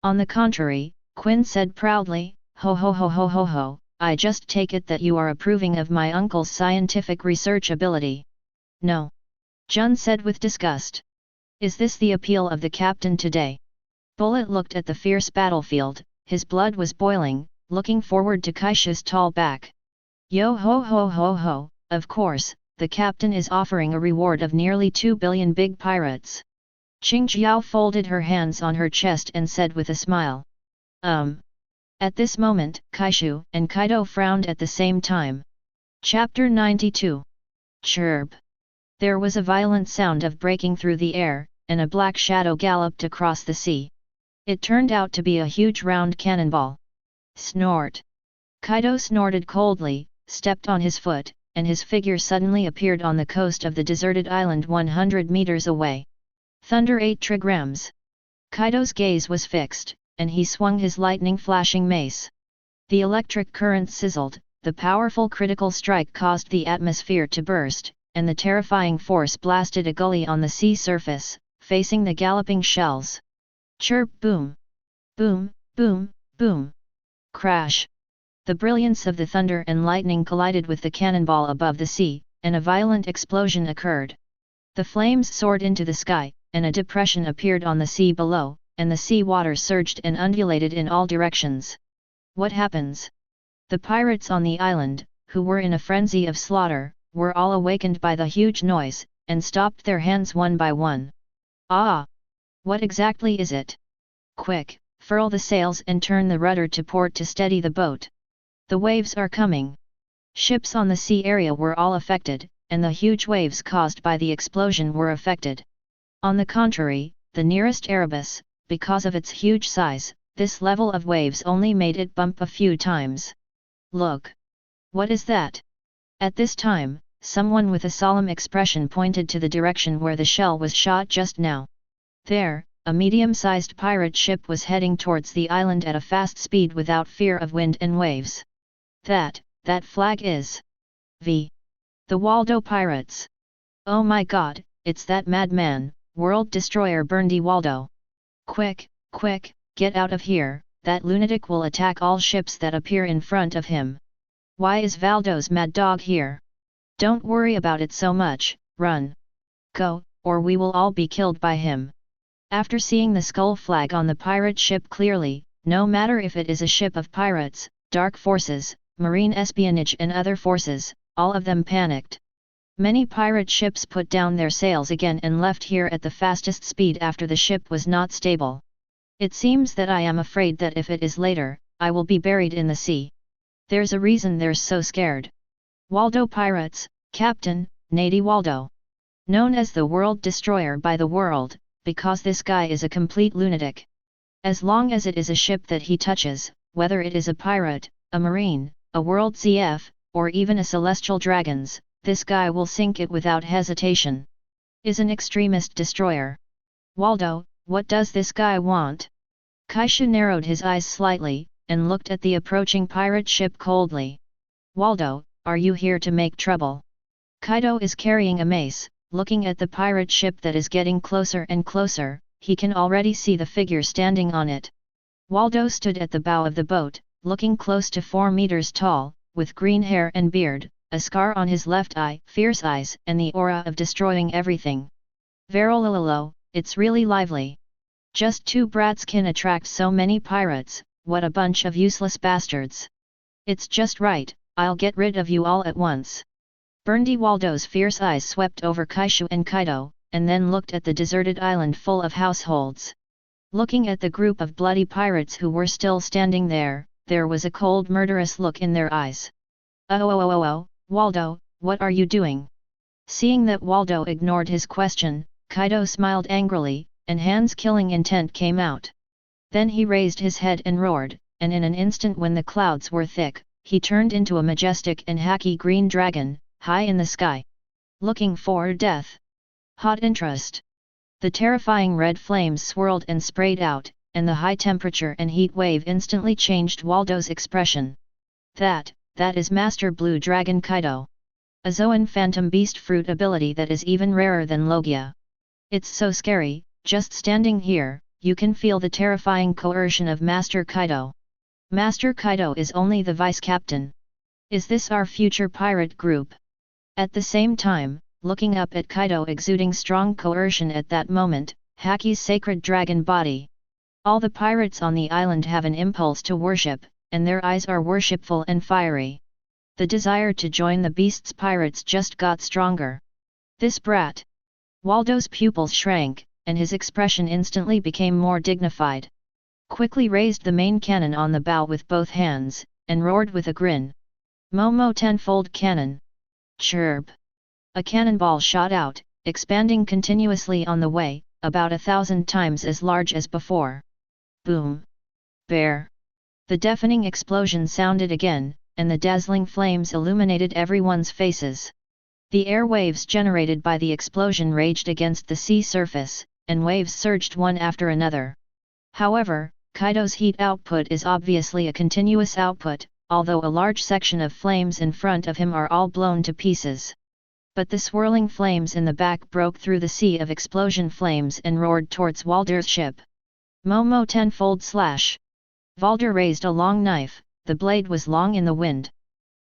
On the contrary, Quinn said proudly, "Ho ho ho ho ho ho, I just take it that you are approving of my uncle's scientific research ability." "No." Jun said with disgust. "Is this the appeal of the captain today?" Bullet looked at the fierce battlefield, his blood was boiling, looking forward to Kaishu's tall back. "Yo ho ho ho ho, of course, the captain is offering a reward of nearly 2 billion big pirates." Qingjiao folded her hands on her chest and said with a smile. At this moment, Kaishu and Kaido frowned at the same time. Chapter 92. Chirp. There was a violent sound of breaking through the air, and a black shadow galloped across the sea. It turned out to be a huge round cannonball. Snort. Kaido snorted coldly, stepped on his foot, and his figure suddenly appeared on the coast of the deserted island 100 meters away. Thunder 8 trigrams. Kaido's gaze was fixed, and he swung his lightning-flashing mace. The electric current sizzled, the powerful critical strike caused the atmosphere to burst, and the terrifying force blasted a gully on the sea surface, facing the galloping shells. Chirp boom! Boom, boom, boom! Crash! The brilliance of the thunder and lightning collided with the cannonball above the sea, and a violent explosion occurred. The flames soared into the sky, and a depression appeared on the sea below, and the sea water surged and undulated in all directions. What happens? The pirates on the island, who were in a frenzy of slaughter, were all awakened by the huge noise, and stopped their hands one by one. "Ah! What exactly is it? Quick, furl the sails and turn the rudder to port to steady the boat. The waves are coming. Ships on the sea area were all affected, and the huge waves caused by the explosion were affected. On the contrary, the nearest Erebus, because of its huge size, this level of waves only made it bump a few times. Look! What is that? At this time, someone with a solemn expression pointed to the direction where the shell was shot just now. There, a medium-sized pirate ship was heading towards the island at a fast speed without fear of wind and waves. That flag is the Waldo Pirates. Oh my god, it's that madman, world destroyer Burndy Waldo. Quick, get out of here, that lunatic will attack all ships that appear in front of him. Why is Valdo's mad dog here? Don't worry about it so much, run. Go, or we will all be killed by him. After seeing the skull flag on the pirate ship clearly, no matter if it is a ship of pirates, dark forces, marine espionage and other forces, all of them panicked. Many pirate ships put down their sails again and left here at the fastest speed after the ship was not stable. It seems that I am afraid that if it is later, I will be buried in the sea. There's a reason they're so scared. Waldo Pirates, Captain, Nady Waldo. Known as the World Destroyer by the world, because this guy is a complete lunatic. As long as it is a ship that he touches, whether it is a pirate, a marine, a world ZF, or even a celestial dragons, this guy will sink it without hesitation. Is an extremist destroyer. Waldo, what does this guy want? Kaishu narrowed his eyes slightly, and looked at the approaching pirate ship coldly. Waldo, are you here to make trouble? Kaido is carrying a mace, looking at the pirate ship that is getting closer and closer, he can already see the figure standing on it. Waldo stood at the bow of the boat, looking close to 4 meters tall, with green hair and beard, a scar on his left eye, fierce eyes, and the aura of destroying everything. Verolololo, it's really lively. Just 2 brats can attract so many pirates, what a bunch of useless bastards. It's just right, I'll get rid of you all at once. Burndy Waldo's fierce eyes swept over Kaishu and Kaido, and then looked at the deserted island full of households. Looking at the group of bloody pirates who were still standing there was a cold murderous look in their eyes. Oh, Waldo, what are you doing? Seeing that Waldo ignored his question, Kaido smiled angrily, and Han's killing intent came out. Then he raised his head and roared, and in an instant when the clouds were thick, he turned into a majestic and hacky green dragon, high in the sky. Looking for death. Hot interest. The terrifying red flames swirled and sprayed out, and the high temperature and heat wave instantly changed Waldo's expression. That is Master Blue Dragon Kaido. A Zoan Phantom Beast fruit ability that is even rarer than Logia. It's so scary, just standing here, you can feel the terrifying coercion of Master Kaido. Master Kaido is only the vice captain. Is this our future pirate group? At the same time, looking up at Kaido exuding strong coercion at that moment, Haki's sacred dragon body. All the pirates on the island have an impulse to worship, and their eyes are worshipful and fiery. The desire to join the beast's pirates just got stronger. This brat. Waldo's pupils shrank, and his expression instantly became more dignified. Quickly raised the main cannon on the bow with both hands, and roared with a grin. Momo tenfold cannon. Chirp. A cannonball shot out, expanding continuously on the way, about 1,000 times as large as before. Boom. Bear. The deafening explosion sounded again, and the dazzling flames illuminated everyone's faces. The air waves generated by the explosion raged against the sea surface, and waves surged one after another. However, Kaido's heat output is obviously a continuous output, although a large section of flames in front of him are all blown to pieces. But the swirling flames in the back broke through the sea of explosion flames and roared towards Waldo's ship. Momo tenfold slash. Waldo raised a long knife, the blade was long in the wind.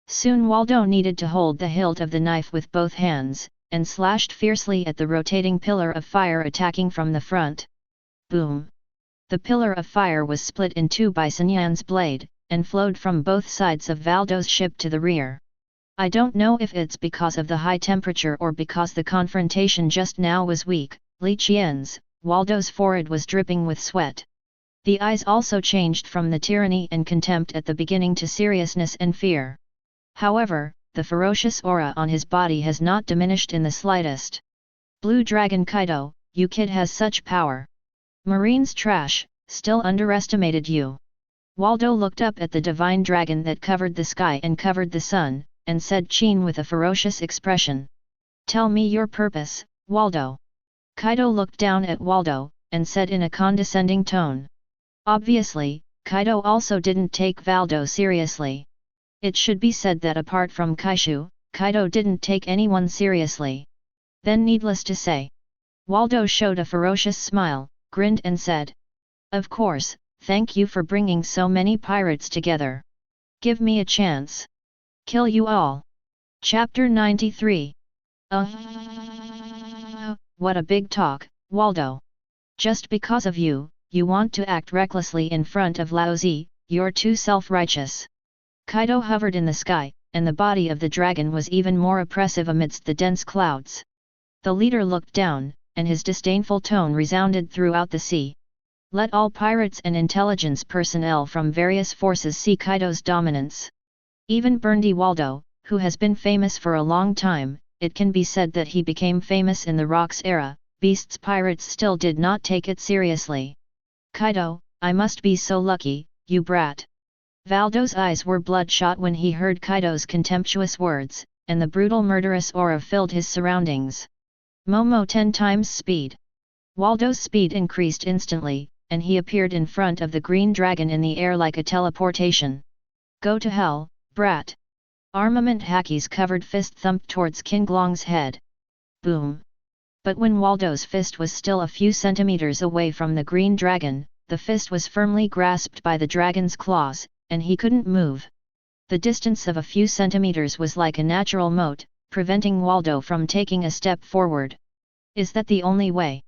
Soon Waldo needed to hold the hilt of the knife with both hands, and slashed fiercely at the rotating pillar of fire attacking from the front. Boom! The pillar of fire was split in two by Sanyan's blade, and flowed from both sides of Waldo's ship to the rear. I don't know if it's because of the high temperature or because the confrontation just now was weak, Li Qian's, Waldo's forehead was dripping with sweat. The eyes also changed from the tyranny and contempt at the beginning to seriousness and fear. However, the ferocious aura on his body has not diminished in the slightest. Blue Dragon Kaido, you kid has such power. Marine's trash, still underestimated you. Waldo looked up at the divine dragon that covered the sky and covered the sun, and said Chin with a ferocious expression. Tell me your purpose, Waldo. Kaido looked down at Waldo, and said in a condescending tone. Obviously, Kaido also didn't take Waldo seriously. It should be said that apart from Kaishu, Kaido didn't take anyone seriously. Then needless to say, Waldo showed a ferocious smile, grinned and said. Of course, thank you for bringing so many pirates together. Give me a chance. Kill you all. Chapter 93. What a big talk, Waldo. Just because of you, you want to act recklessly in front of Laozi, you're too self-righteous. Kaido hovered in the sky, and the body of the dragon was even more oppressive amidst the dense clouds. The leader looked down, and his disdainful tone resounded throughout the sea. Let all pirates and intelligence personnel from various forces see Kaido's dominance. Even Burndy Waldo, who has been famous for a long time, it can be said that he became famous in the Rocks era, Beast's pirates still did not take it seriously. Kaido, I must be so lucky, you brat. Waldo's eyes were bloodshot when he heard Kaido's contemptuous words, and the brutal murderous aura filled his surroundings. Momo 10 times speed. Waldo's speed increased instantly, and he appeared in front of the green dragon in the air like a teleportation. Go to hell, brat. Armament Haki's covered fist thumped towards King Long's head. Boom. But when Waldo's fist was still a few centimeters away from the green dragon, the fist was firmly grasped by the dragon's claws, and he couldn't move. The distance of a few centimeters was like a natural moat, preventing Waldo from taking a step forward. Is that the only way?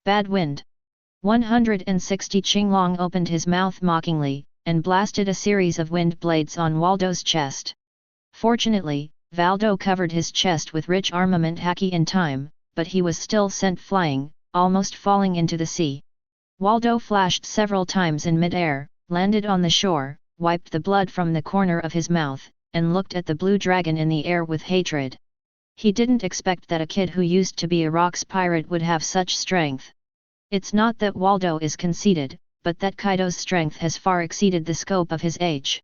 Bad wind. 160 Qinglong opened his mouth mockingly, and blasted a series of wind blades on Waldo's chest. Fortunately, Waldo covered his chest with rich armament haki in time, but he was still sent flying, almost falling into the sea. Waldo flashed several times in mid-air, landed on the shore, wiped the blood from the corner of his mouth, and looked at the blue dragon in the air with hatred. He didn't expect that a kid who used to be a rocks pirate would have such strength. It's not that Waldo is conceited, but that Kaido's strength has far exceeded the scope of his age.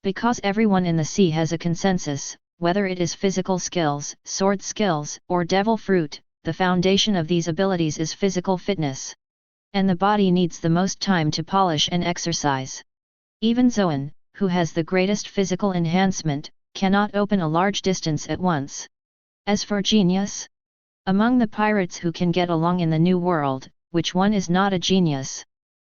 Because everyone in the sea has a consensus, whether it is physical skills, sword skills, or devil fruit, the foundation of these abilities is physical fitness. And the body needs the most time to polish and exercise. Even Zoan, who has the greatest physical enhancement, cannot open a large distance at once. As for genius? Among the pirates who can get along in the New World, which one is not a genius?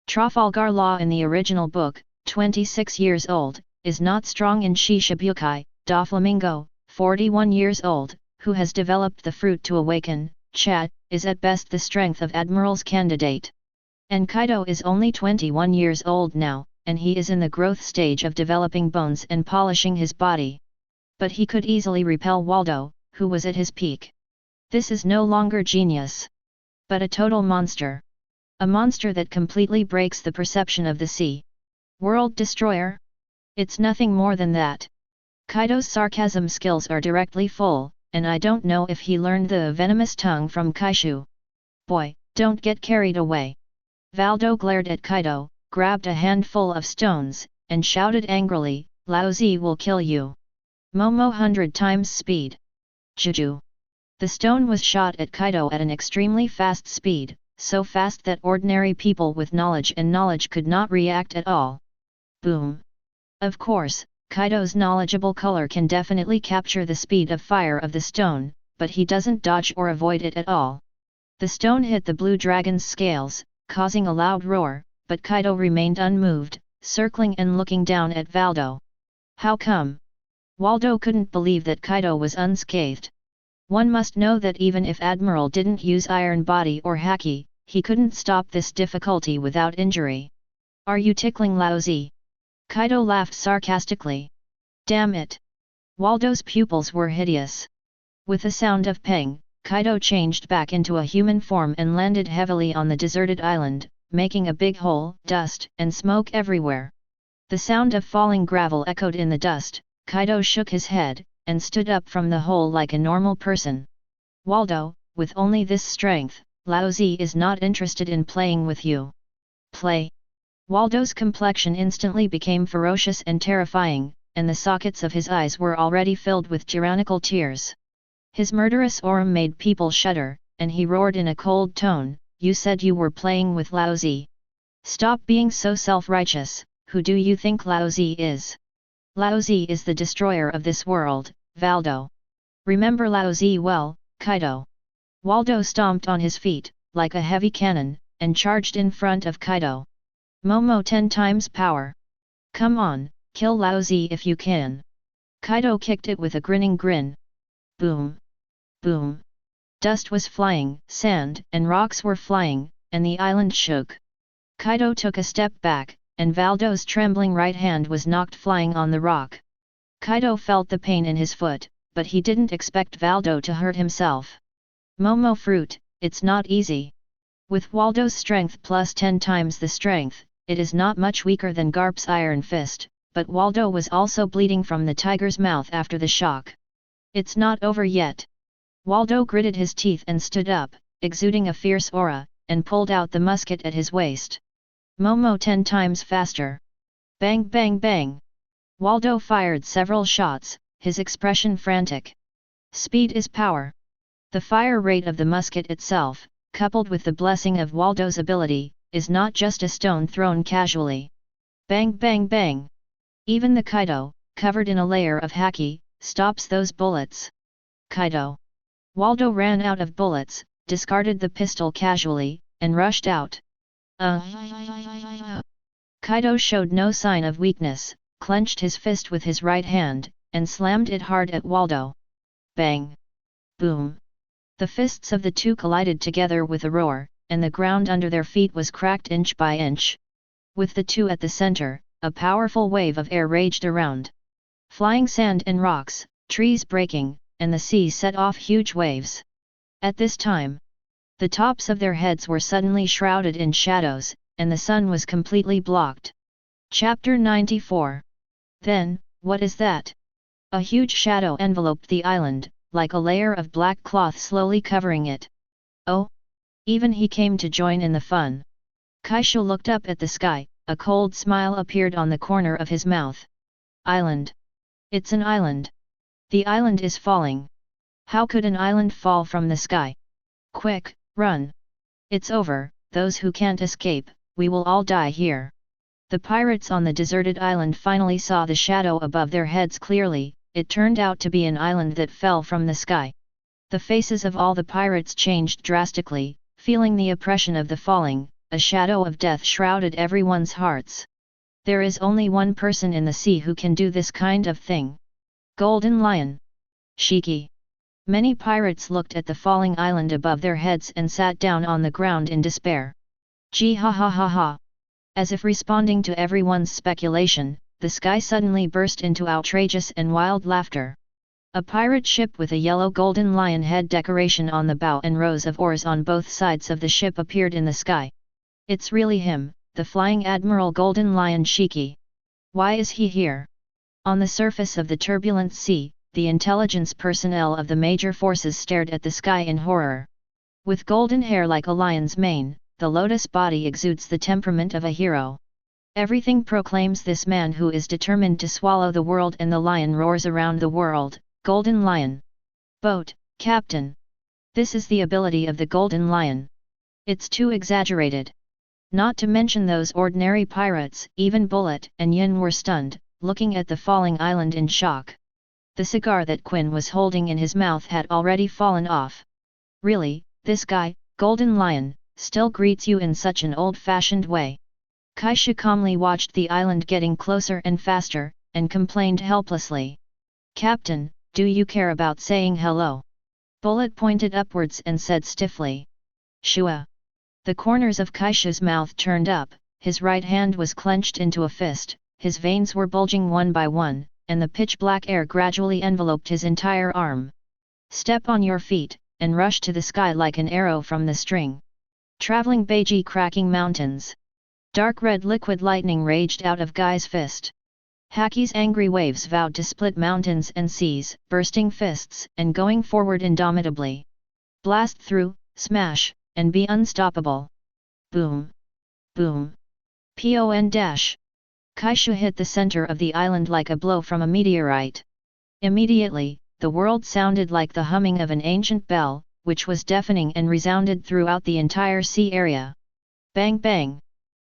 Trafalgar Law in the original book, 26 years old, is not strong in Shishibukai. Doflamingo, 41 years old, who has developed the fruit to awaken, Chat, is at best the strength of Admiral's candidate. And Kaido is only 21 years old now, and he is in the growth stage of developing bones and polishing his body. But he could easily repel Waldo, who was at his peak. This is no longer genius, but a total monster. A monster that completely breaks the perception of the sea. World destroyer? It's nothing more than that. Kaido's sarcasm skills are directly full, and I don't know if he learned the venomous tongue from Kaishu. Boy, don't get carried away. Waldo glared at Kaido, grabbed a handful of stones, and shouted angrily, Laozi will kill you. Momo 100 times speed. Juju. The stone was shot at Kaido at an extremely fast speed, so fast that ordinary people with knowledge could not react at all. Boom. Of course, Kaido's knowledgeable color can definitely capture the speed of fire of the stone, but he doesn't dodge or avoid it at all. The stone hit the blue dragon's scales, causing a loud roar, but Kaido remained unmoved, circling and looking down at Waldo. How come? Waldo couldn't believe that Kaido was unscathed. One must know that even if Admiral didn't use iron body or haki, he couldn't stop this difficulty without injury. Are you tickling Laozi? Kaido laughed sarcastically. Damn it! Waldo's pupils were hideous. With a sound of pang, Kaido changed back into a human form and landed heavily on the deserted island, making a big hole, dust and smoke everywhere. The sound of falling gravel echoed in the dust. Kaido shook his head, and stood up from the hole like a normal person. Waldo, with only this strength, Lao Zi is not interested in playing with you. Play. Waldo's complexion instantly became ferocious and terrifying, and the sockets of his eyes were already filled with tyrannical tears. His murderous aura made people shudder, and he roared in a cold tone, "You said you were playing with Lao Zi. Stop being so self-righteous, who do you think Lao Zi is? Lao Zi is the destroyer of this world, Valdo. Remember Lao Zi well, Kaido." Waldo stomped on his feet, like a heavy cannon, and charged in front of Kaido. Momo 10 times power. Come on, kill Lao Zi if you can. Kaido kicked it with a grinning grin. Boom. Boom. Dust was flying, sand and rocks were flying, and the island shook. Kaido took a step back, and Valdo's trembling right hand was knocked flying on the rock. Kaido felt the pain in his foot, but he didn't expect Valdo to hurt himself. Momo fruit, it's not easy. With Waldo's strength plus 10 times the strength, it is not much weaker than Garp's iron fist, but Waldo was also bleeding from the tiger's mouth after the shock. It's not over yet. Waldo gritted his teeth and stood up, exuding a fierce aura, and pulled out the musket at his waist. Momo 10 times faster. Bang bang bang. Waldo fired several shots, his expression frantic. Speed is power. The fire rate of the musket itself, coupled with the blessing of Waldo's ability, is not just a stone thrown casually. Bang bang bang. Even the Kaido, covered in a layer of haki, stops those bullets. Kaido. Waldo ran out of bullets, discarded the pistol casually, and rushed out. Kaido showed no sign of weakness, clenched his fist with his right hand, and slammed it hard at Waldo. Bang! Boom! The fists of the two collided together with a roar, and the ground under their feet was cracked inch by inch. With the two at the center, a powerful wave of air raged around. Flying sand and rocks, trees breaking, and the sea set off huge waves. At this time, the tops of their heads were suddenly shrouded in shadows, and the sun was completely blocked. Chapter 94. Then, what is that? A huge shadow enveloped the island, like a layer of black cloth slowly covering it. Oh! Even he came to join in the fun. Kaishu looked up at the sky, a cold smile appeared on the corner of his mouth. Island. It's an island. The island is falling. How could an island fall from the sky? Quick, run. It's over, those who can't escape, we will all die here. The pirates on the deserted island finally saw the shadow above their heads clearly. It turned out to be an island that fell from the sky. The faces of all the pirates changed drastically, feeling the oppression of the falling, a shadow of death shrouded everyone's hearts. There is only one person in the sea who can do this kind of thing. Golden Lion. Shiki. Many pirates looked at the falling island above their heads and sat down on the ground in despair. Gee ha ha ha ha. As if responding to everyone's speculation, the sky suddenly burst into outrageous and wild laughter. A pirate ship with a yellow golden lion head decoration on the bow and rows of oars on both sides of the ship appeared in the sky. It's really him, the flying Admiral Golden Lion Shiki. Why is he here? On the surface of the turbulent sea, the intelligence personnel of the major forces stared at the sky in horror. With golden hair like a lion's mane, the lotus body exudes the temperament of a hero. Everything proclaims this man who is determined to swallow the world, and the lion roars around the world, Golden Lion. Boat, Captain. This is the ability of the Golden Lion. It's too exaggerated. Not to mention those ordinary pirates, even Bullet and Yin were stunned, looking at the falling island in shock. The cigar that Quinn was holding in his mouth had already fallen off. Really, this guy, Golden Lion, still greets you in such an old-fashioned way. Kaishu calmly watched the island getting closer and faster, and complained helplessly. Captain, do you care about saying hello? Bullet pointed upwards and said stiffly. Shua. The corners of Kaishu's mouth turned up, his right hand was clenched into a fist, his veins were bulging one by one, and the pitch-black air gradually enveloped his entire arm. Step on your feet, and rushed to the sky like an arrow from the string. Traveling Beiji cracking mountains. Dark red liquid lightning raged out of Guy's fist. Haki's angry waves vowed to split mountains and seas, bursting fists and going forward indomitably. Blast through, smash, and be unstoppable. Boom. Boom. Pon dash. Kaishu hit the center of the island like a blow from a meteorite. Immediately, the world sounded like the humming of an ancient bell, which was deafening and resounded throughout the entire sea area. Bang bang!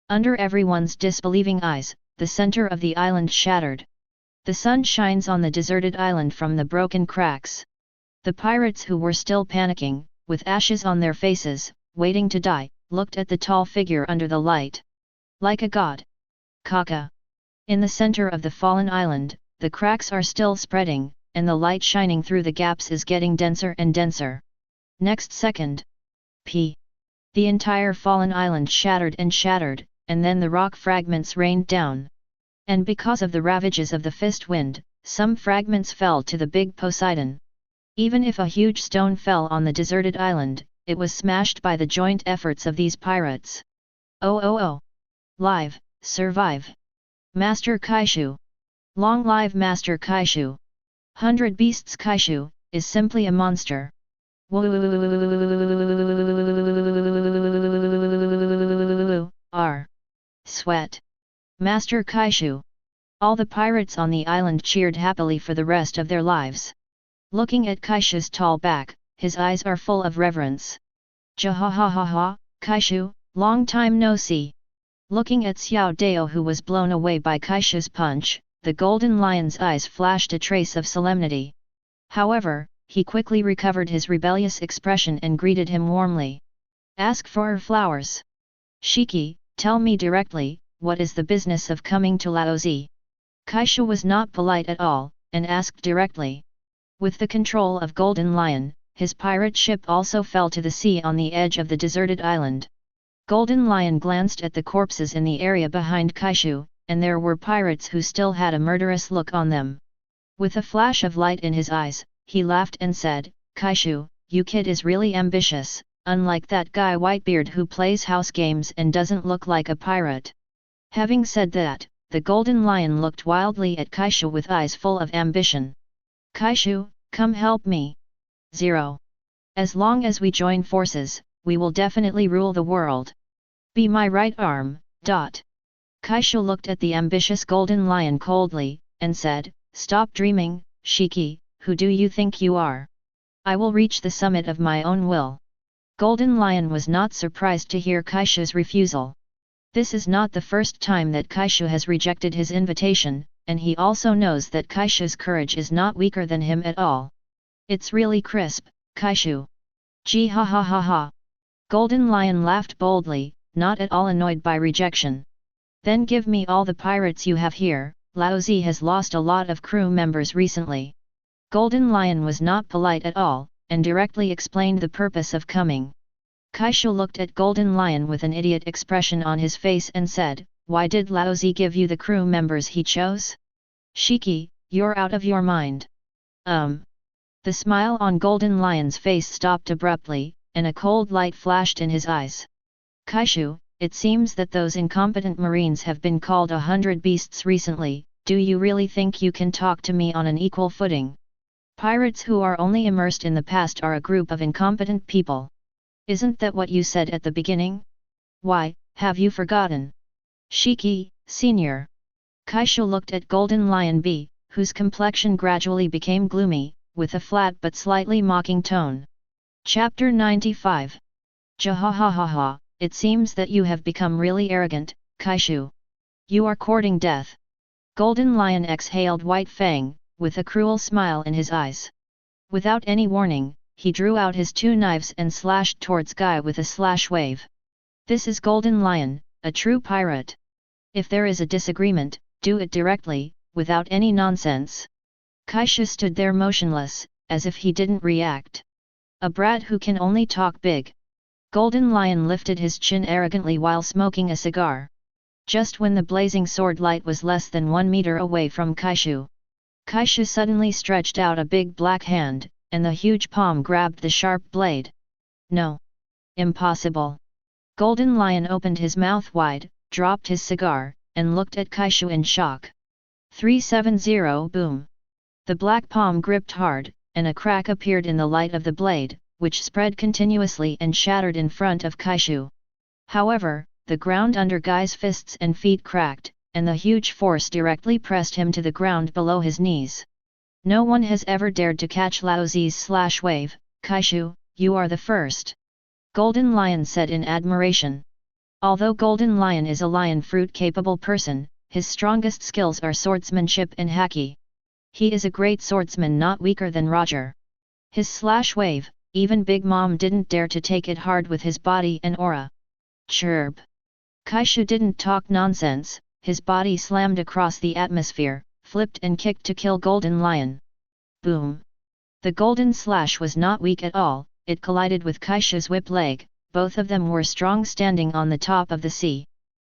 Under everyone's disbelieving eyes, the center of the island shattered. The sun shines on the deserted island from the broken cracks. The pirates who were still panicking, with ashes on their faces, waiting to die, looked at the tall figure under the light. Like a god. Kaka. In the center of the fallen island, the cracks are still spreading, and the light shining through the gaps is getting denser and denser. Next second. The entire fallen island shattered, and then the rock fragments rained down. And because of the ravages of the fist wind, some fragments fell to the big Poseidon. Even if a huge stone fell on the deserted island, it was smashed by the joint efforts of these pirates. Oh! Live, survive! Master Kaishu! Long live Master Kaishu! 100 Beasts Kaishu is simply a monster. Sweat. Master Kaishu. All the pirates on the island cheered happily for the rest of their lives. Looking at Kaishu's tall back, his eyes are full of reverence. Jahahaha, Kaishu, long time no see. Looking at Xiao Dao, who was blown away by Kaishu's punch, the golden lion's eyes flashed a trace of solemnity. However, he quickly recovered his rebellious expression and greeted him warmly. Ask for flowers. Shiki, tell me directly, what is the business of coming to Laozi? Kaishu was not polite at all, and asked directly. With the control of Golden Lion, his pirate ship also fell to the sea on the edge of the deserted island. Golden Lion glanced at the corpses in the area behind Kaishu, and there were pirates who still had a murderous look on them. With a flash of light in his eyes, he laughed and said, Kaishu, you kid is really ambitious, unlike that guy Whitebeard who plays house games and doesn't look like a pirate. Having said that, the Golden Lion looked wildly at Kaishu with eyes full of ambition. Kaishu, come help me. 0. As long as we join forces, we will definitely rule the world. Be my right arm. Kaishu looked at the ambitious Golden Lion coldly, and said, Stop dreaming, Shiki, who do you think you are? I will reach the summit of my own will. Golden Lion was not surprised to hear Kaishu's refusal. This is not the first time that Kaishu has rejected his invitation, and he also knows that Kaishu's courage is not weaker than him at all. It's really crisp, Kaishu. Gee ha ha ha ha. Golden Lion laughed boldly, not at all annoyed by rejection. Then give me all the pirates you have here, Laozi has lost a lot of crew members recently. Golden Lion was not polite at all, and directly explained the purpose of coming. Kaishu looked at Golden Lion with an idiot expression on his face and said, Why did Laozi give you the crew members he chose? Shiki, you're out of your mind. The smile on Golden Lion's face stopped abruptly, and a cold light flashed in his eyes. Kaishu, it seems that those incompetent marines have been called 100 beasts recently, do you really think you can talk to me on an equal footing? Pirates who are only immersed in the past are a group of incompetent people. Isn't that what you said at the beginning? Why, have you forgotten? Shiki, Senior. Kaishu looked at Golden Lion B, whose complexion gradually became gloomy, with a flat but slightly mocking tone. Chapter 95. Jahahaha, it seems that you have become really arrogant, Kaishu. You are courting death. Golden Lion exhaled White Fang, with a cruel smile in his eyes. Without any warning, he drew out his 2 knives and slashed towards Guy with a slash wave. This is Golden Lion, a true pirate. If there is a disagreement, do it directly, without any nonsense. Kaishu stood there motionless, as if he didn't react. A brat who can only talk big. Golden Lion lifted his chin arrogantly while smoking a cigar. Just when the blazing sword light was less than 1 meter away from Kaishu, Kaishu suddenly stretched out a big black hand, and the huge palm grabbed the sharp blade. No. Impossible. Golden Lion opened his mouth wide, dropped his cigar, and looked at Kaishu in shock. 370 boom. The black palm gripped hard, and a crack appeared in the light of the blade, which spread continuously and shattered in front of Kaishu. However, the ground under Guy's fists and feet cracked, and the huge force directly pressed him to the ground below his knees. No one has ever dared to catch Lao Zi's slash wave. Kaishu, you are the first. Golden Lion said in admiration. Although Golden Lion is a lion fruit-capable person, his strongest skills are swordsmanship and haki. He is a great swordsman, not weaker than Roger. His slash wave, even Big Mom didn't dare to take it hard with his body and aura. Chirp. Kaishu didn't talk nonsense, his body slammed across the atmosphere, flipped and kicked to kill Golden Lion. Boom. The golden slash was not weak at all, it collided with Kaishu's whip leg, both of them were strong standing on the top of the sea.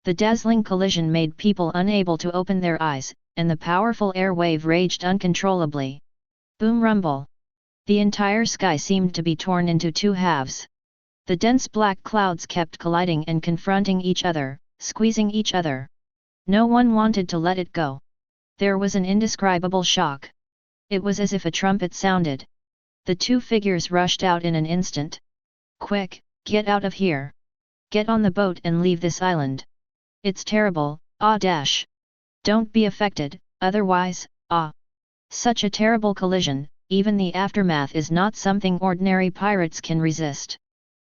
The dazzling collision made people unable to open their eyes, and the powerful air wave raged uncontrollably. Boom rumble. The entire sky seemed to be torn into two halves. The dense black clouds kept colliding and confronting each other, squeezing each other. No one wanted to let it go. There was an indescribable shock. It was as if a trumpet sounded. The two figures rushed out in an instant. Quick, get out of here. Get on the boat and leave this island. It's terrible, dash. Don't be affected, otherwise, Such a terrible collision, even the aftermath is not something ordinary pirates can resist.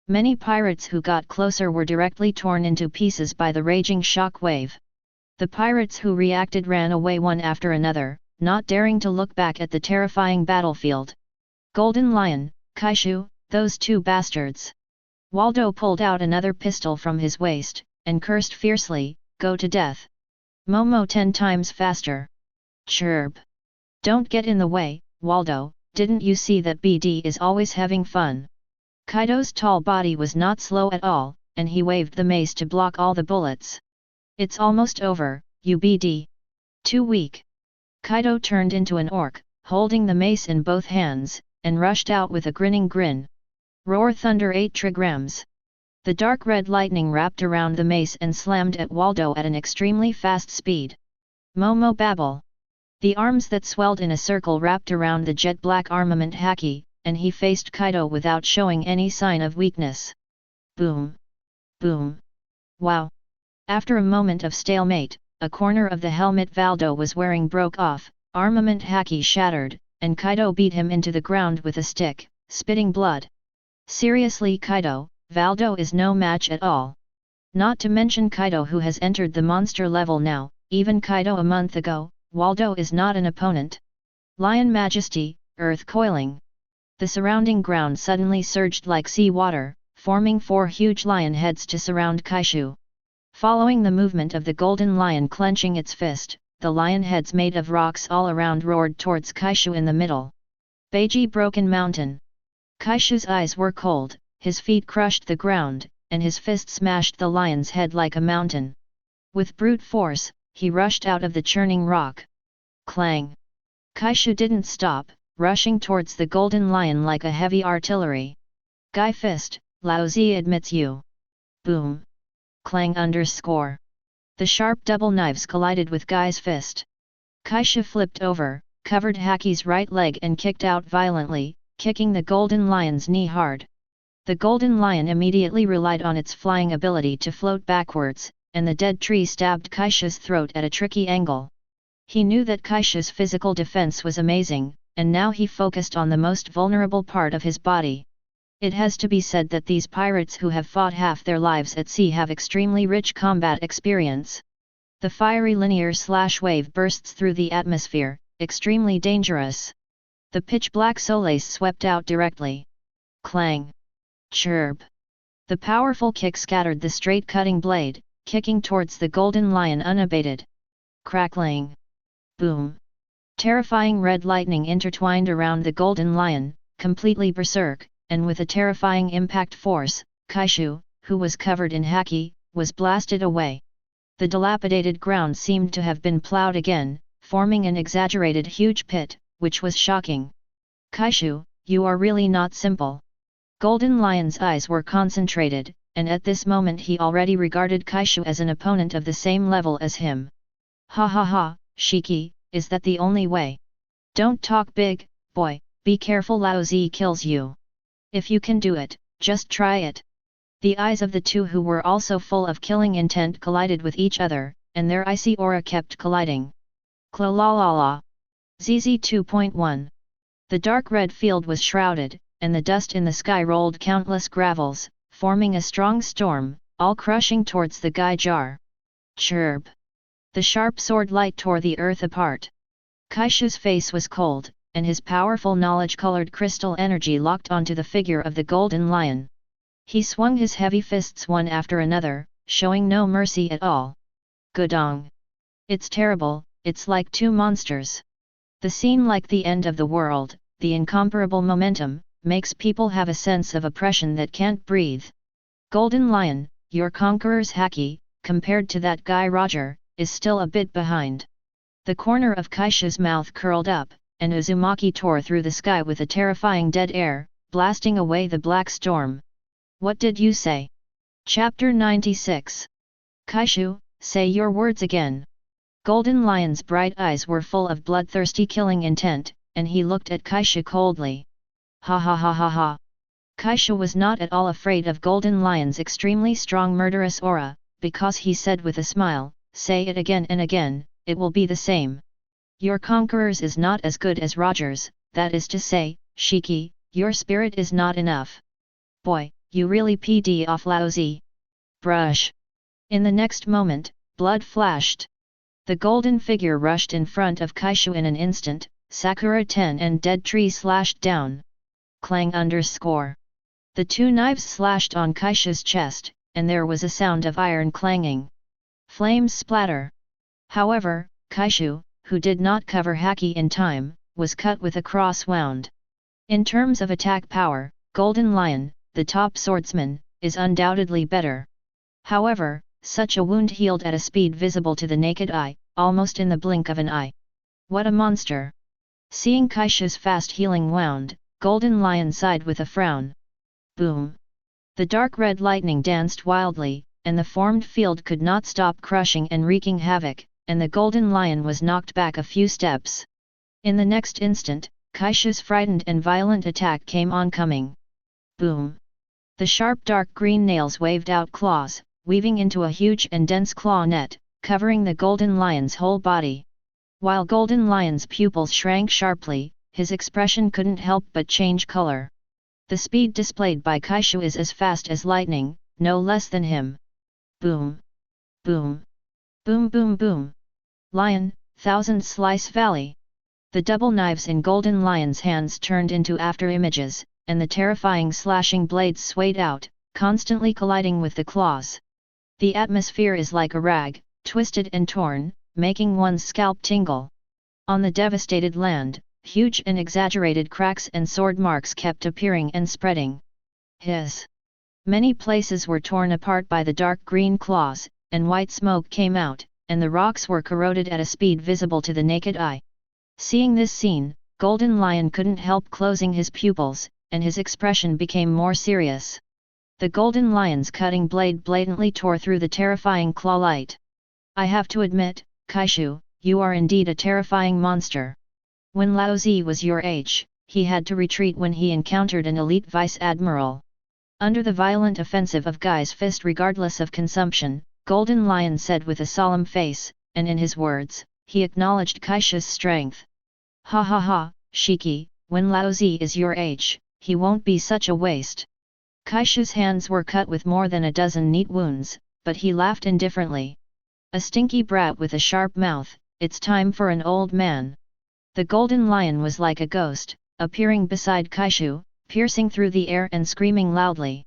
Many pirates who got closer were directly torn into pieces by the raging shock wave. The pirates who reacted ran away one after another, not daring to look back at the terrifying battlefield. Golden Lion, Kaishu, those two bastards. Waldo pulled out another pistol from his waist, and cursed fiercely, go to death. Momo 10 times faster. Chirp. Don't get in the way, Waldo, didn't you see that BD is always having fun? Kaido's tall body was not slow at all, and he waved the mace to block all the bullets. It's almost over, you BD. Too weak. Kaido turned into an orc, holding the mace in both hands, and rushed out with a grinning grin. Roar thunder 8 trigrams. The dark red lightning wrapped around the mace and slammed at Waldo at an extremely fast speed. Momo babble. The arms that swelled in a circle wrapped around the jet black armament haki, and he faced Kaido without showing any sign of weakness. Boom. Boom. Wow. After a moment of stalemate, a corner of the helmet Valdo was wearing broke off, armament haki shattered, and Kaido beat him into the ground with a stick, spitting blood. Seriously Kaido, Valdo is no match at all. Not to mention Kaido who has entered the monster level now, even Kaido a month ago, Waldo is not an opponent. Lion Majesty, Earth coiling. The surrounding ground suddenly surged like sea water, forming 4 huge lion heads to surround Kaishu. Following the movement of the golden lion clenching its fist, the lion heads made of rocks all around roared towards Kaishu in the middle. Beiji Broken Mountain. Kaishu's eyes were cold, his feet crushed the ground, and his fist smashed the lion's head like a mountain. With brute force, he rushed out of the churning rock. Clang! Kaishu didn't stop, rushing towards the golden lion like a heavy artillery. Guy fist, Lao Zi admits you. Boom! Clang _. The sharp double knives collided with Guy's fist. Kaishu flipped over, covered Haki's right leg and kicked out violently, kicking the golden lion's knee hard. The golden lion immediately relied on its flying ability to float backwards, and the dead tree stabbed Kaishu's throat at a tricky angle. He knew that Kaishu's physical defense was amazing, and now he focused on the most vulnerable part of his body. It has to be said that these pirates who have fought half their lives at sea have extremely rich combat experience. The fiery linear slash wave bursts through the atmosphere, extremely dangerous. The pitch-black solace swept out directly. Clang! Chirp! The powerful kick scattered the straight-cutting blade, kicking towards the golden lion unabated. Crackling! Boom! Terrifying red lightning intertwined around the golden lion, completely berserk, and with a terrifying impact force, Kaishu, who was covered in haki, was blasted away. The dilapidated ground seemed to have been plowed again, forming an exaggerated huge pit, which was shocking. Kaishu, you are really not simple. Golden Lion's eyes were concentrated, and at this moment he already regarded Kaishu as an opponent of the same level as him. Ha ha ha, Shiki, is that the only way? Don't talk big, boy, be careful Lao Zi kills you. If you can do it, just try it. The eyes of the two who were also full of killing intent collided with each other, and their icy aura kept colliding. Kla-la-la-la. ZZ 2.1. The dark red field was shrouded, and the dust in the sky rolled countless gravels, forming a strong storm, all crushing towards the Gai jar. Chirp! The sharp sword light tore the earth apart. Kaishu's face was cold, and his powerful knowledge-colored crystal energy locked onto the figure of the Golden Lion. He swung his heavy fists one after another, showing no mercy at all. Gudong! It's terrible, it's like two monsters. The scene like the end of the world, the incomparable momentum, makes people have a sense of oppression that can't breathe. Golden Lion, your conqueror's haki, compared to that guy Roger, is still a bit behind. The corner of Kaishu's mouth curled up, and Uzumaki tore through the sky with a terrifying dead air, blasting away the black storm. What did you say? Chapter 96. Kaishu, say your words again. Golden Lion's bright eyes were full of bloodthirsty killing intent, and he looked at Kaishu coldly. Ha ha ha ha ha. Kaishu was not at all afraid of Golden Lion's extremely strong murderous aura, because he said with a smile, say it again and again, it will be the same. Your conqueror's is not as good as Roger's, that is to say, Shiki, your spirit is not enough. Boy, you really pd off Lao Zi. Brush. In the next moment, blood flashed. The golden figure rushed in front of Kaishu in an instant, Sakura 10 and dead tree slashed down. Clang _. The two knives slashed on Kaishu's chest, and there was a sound of iron clanging. Flames splatter. However, Kaishu, who did not cover haki in time, was cut with a cross wound. In terms of attack power, Golden Lion, the top swordsman, is undoubtedly better. However, such a wound healed at a speed visible to the naked eye, almost in the blink of an eye. What a monster! Seeing Kaishu's fast healing wound, Golden Lion sighed with a frown. Boom! The dark red lightning danced wildly, and the formed field could not stop crushing and wreaking havoc, and the Golden Lion was knocked back a few steps. In the next instant, Kaishu's frightened and violent attack came oncoming. Boom! The sharp dark green nails waved out claws, weaving into a huge and dense claw net, covering the Golden Lion's whole body. While Golden Lion's pupils shrank sharply, his expression couldn't help but change color. The speed displayed by Kaishu is as fast as lightning, no less than him. Boom! Boom! Boom boom boom! Lion, Thousand Slice Valley! The double knives in Golden Lion's hands turned into after-images, and the terrifying slashing blades swayed out, constantly colliding with the claws. The atmosphere is like a rag, twisted and torn, making one's scalp tingle. On the devastated land, huge and exaggerated cracks and sword marks kept appearing and spreading. Hiss! Many places were torn apart by the dark green claws, and white smoke came out, and the rocks were corroded at a speed visible to the naked eye. Seeing this scene, Golden Lion couldn't help closing his pupils, and his expression became more serious. The Golden Lion's cutting blade blatantly tore through the terrifying claw light. I have to admit, Kaishu, you are indeed a terrifying monster. When Lao Zi was your age, he had to retreat when he encountered an elite vice-admiral. Under the violent offensive of Gai's fist regardless of consumption, Golden Lion said with a solemn face, and in his words, he acknowledged Kaishu's strength. Ha ha ha, Shiki, when Lao Zi is your age, he won't be such a waste. Kaishu's hands were cut with more than a dozen neat wounds, but he laughed indifferently. A stinky brat with a sharp mouth, it's time for an old man. The Golden Lion was like a ghost, appearing beside Kaishu, piercing through the air and screaming loudly.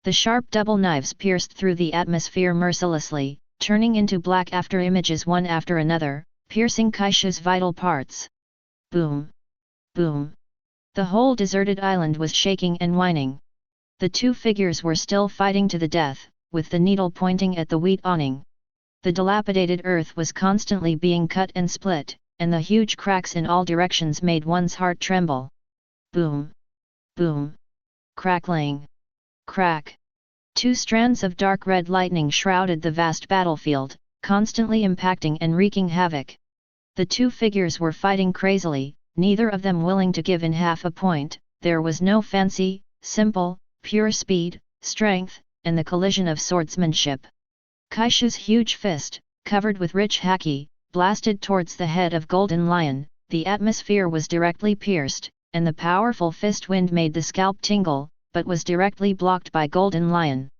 The sharp double knives pierced through the atmosphere mercilessly, turning into black after-images one after another, piercing Kaishu's vital parts. Boom! Boom! The whole deserted island was shaking and whining. The two figures were still fighting to the death, with the needle pointing at the wheat awning. The dilapidated earth was constantly being cut and split, and the huge cracks in all directions made one's heart tremble. Boom! boom, crackling, crack. Two strands of dark red lightning shrouded the vast battlefield, constantly impacting and wreaking havoc. The two figures were fighting crazily, neither of them willing to give in half a point. There was no fancy, simple, pure speed, strength, and the collision of swordsmanship. Kaishu's huge fist, covered with rich haki, blasted towards the head of Golden Lion. The atmosphere was directly pierced, and the powerful fist wind made the scalp tingle, but was directly blocked by Golden Lion.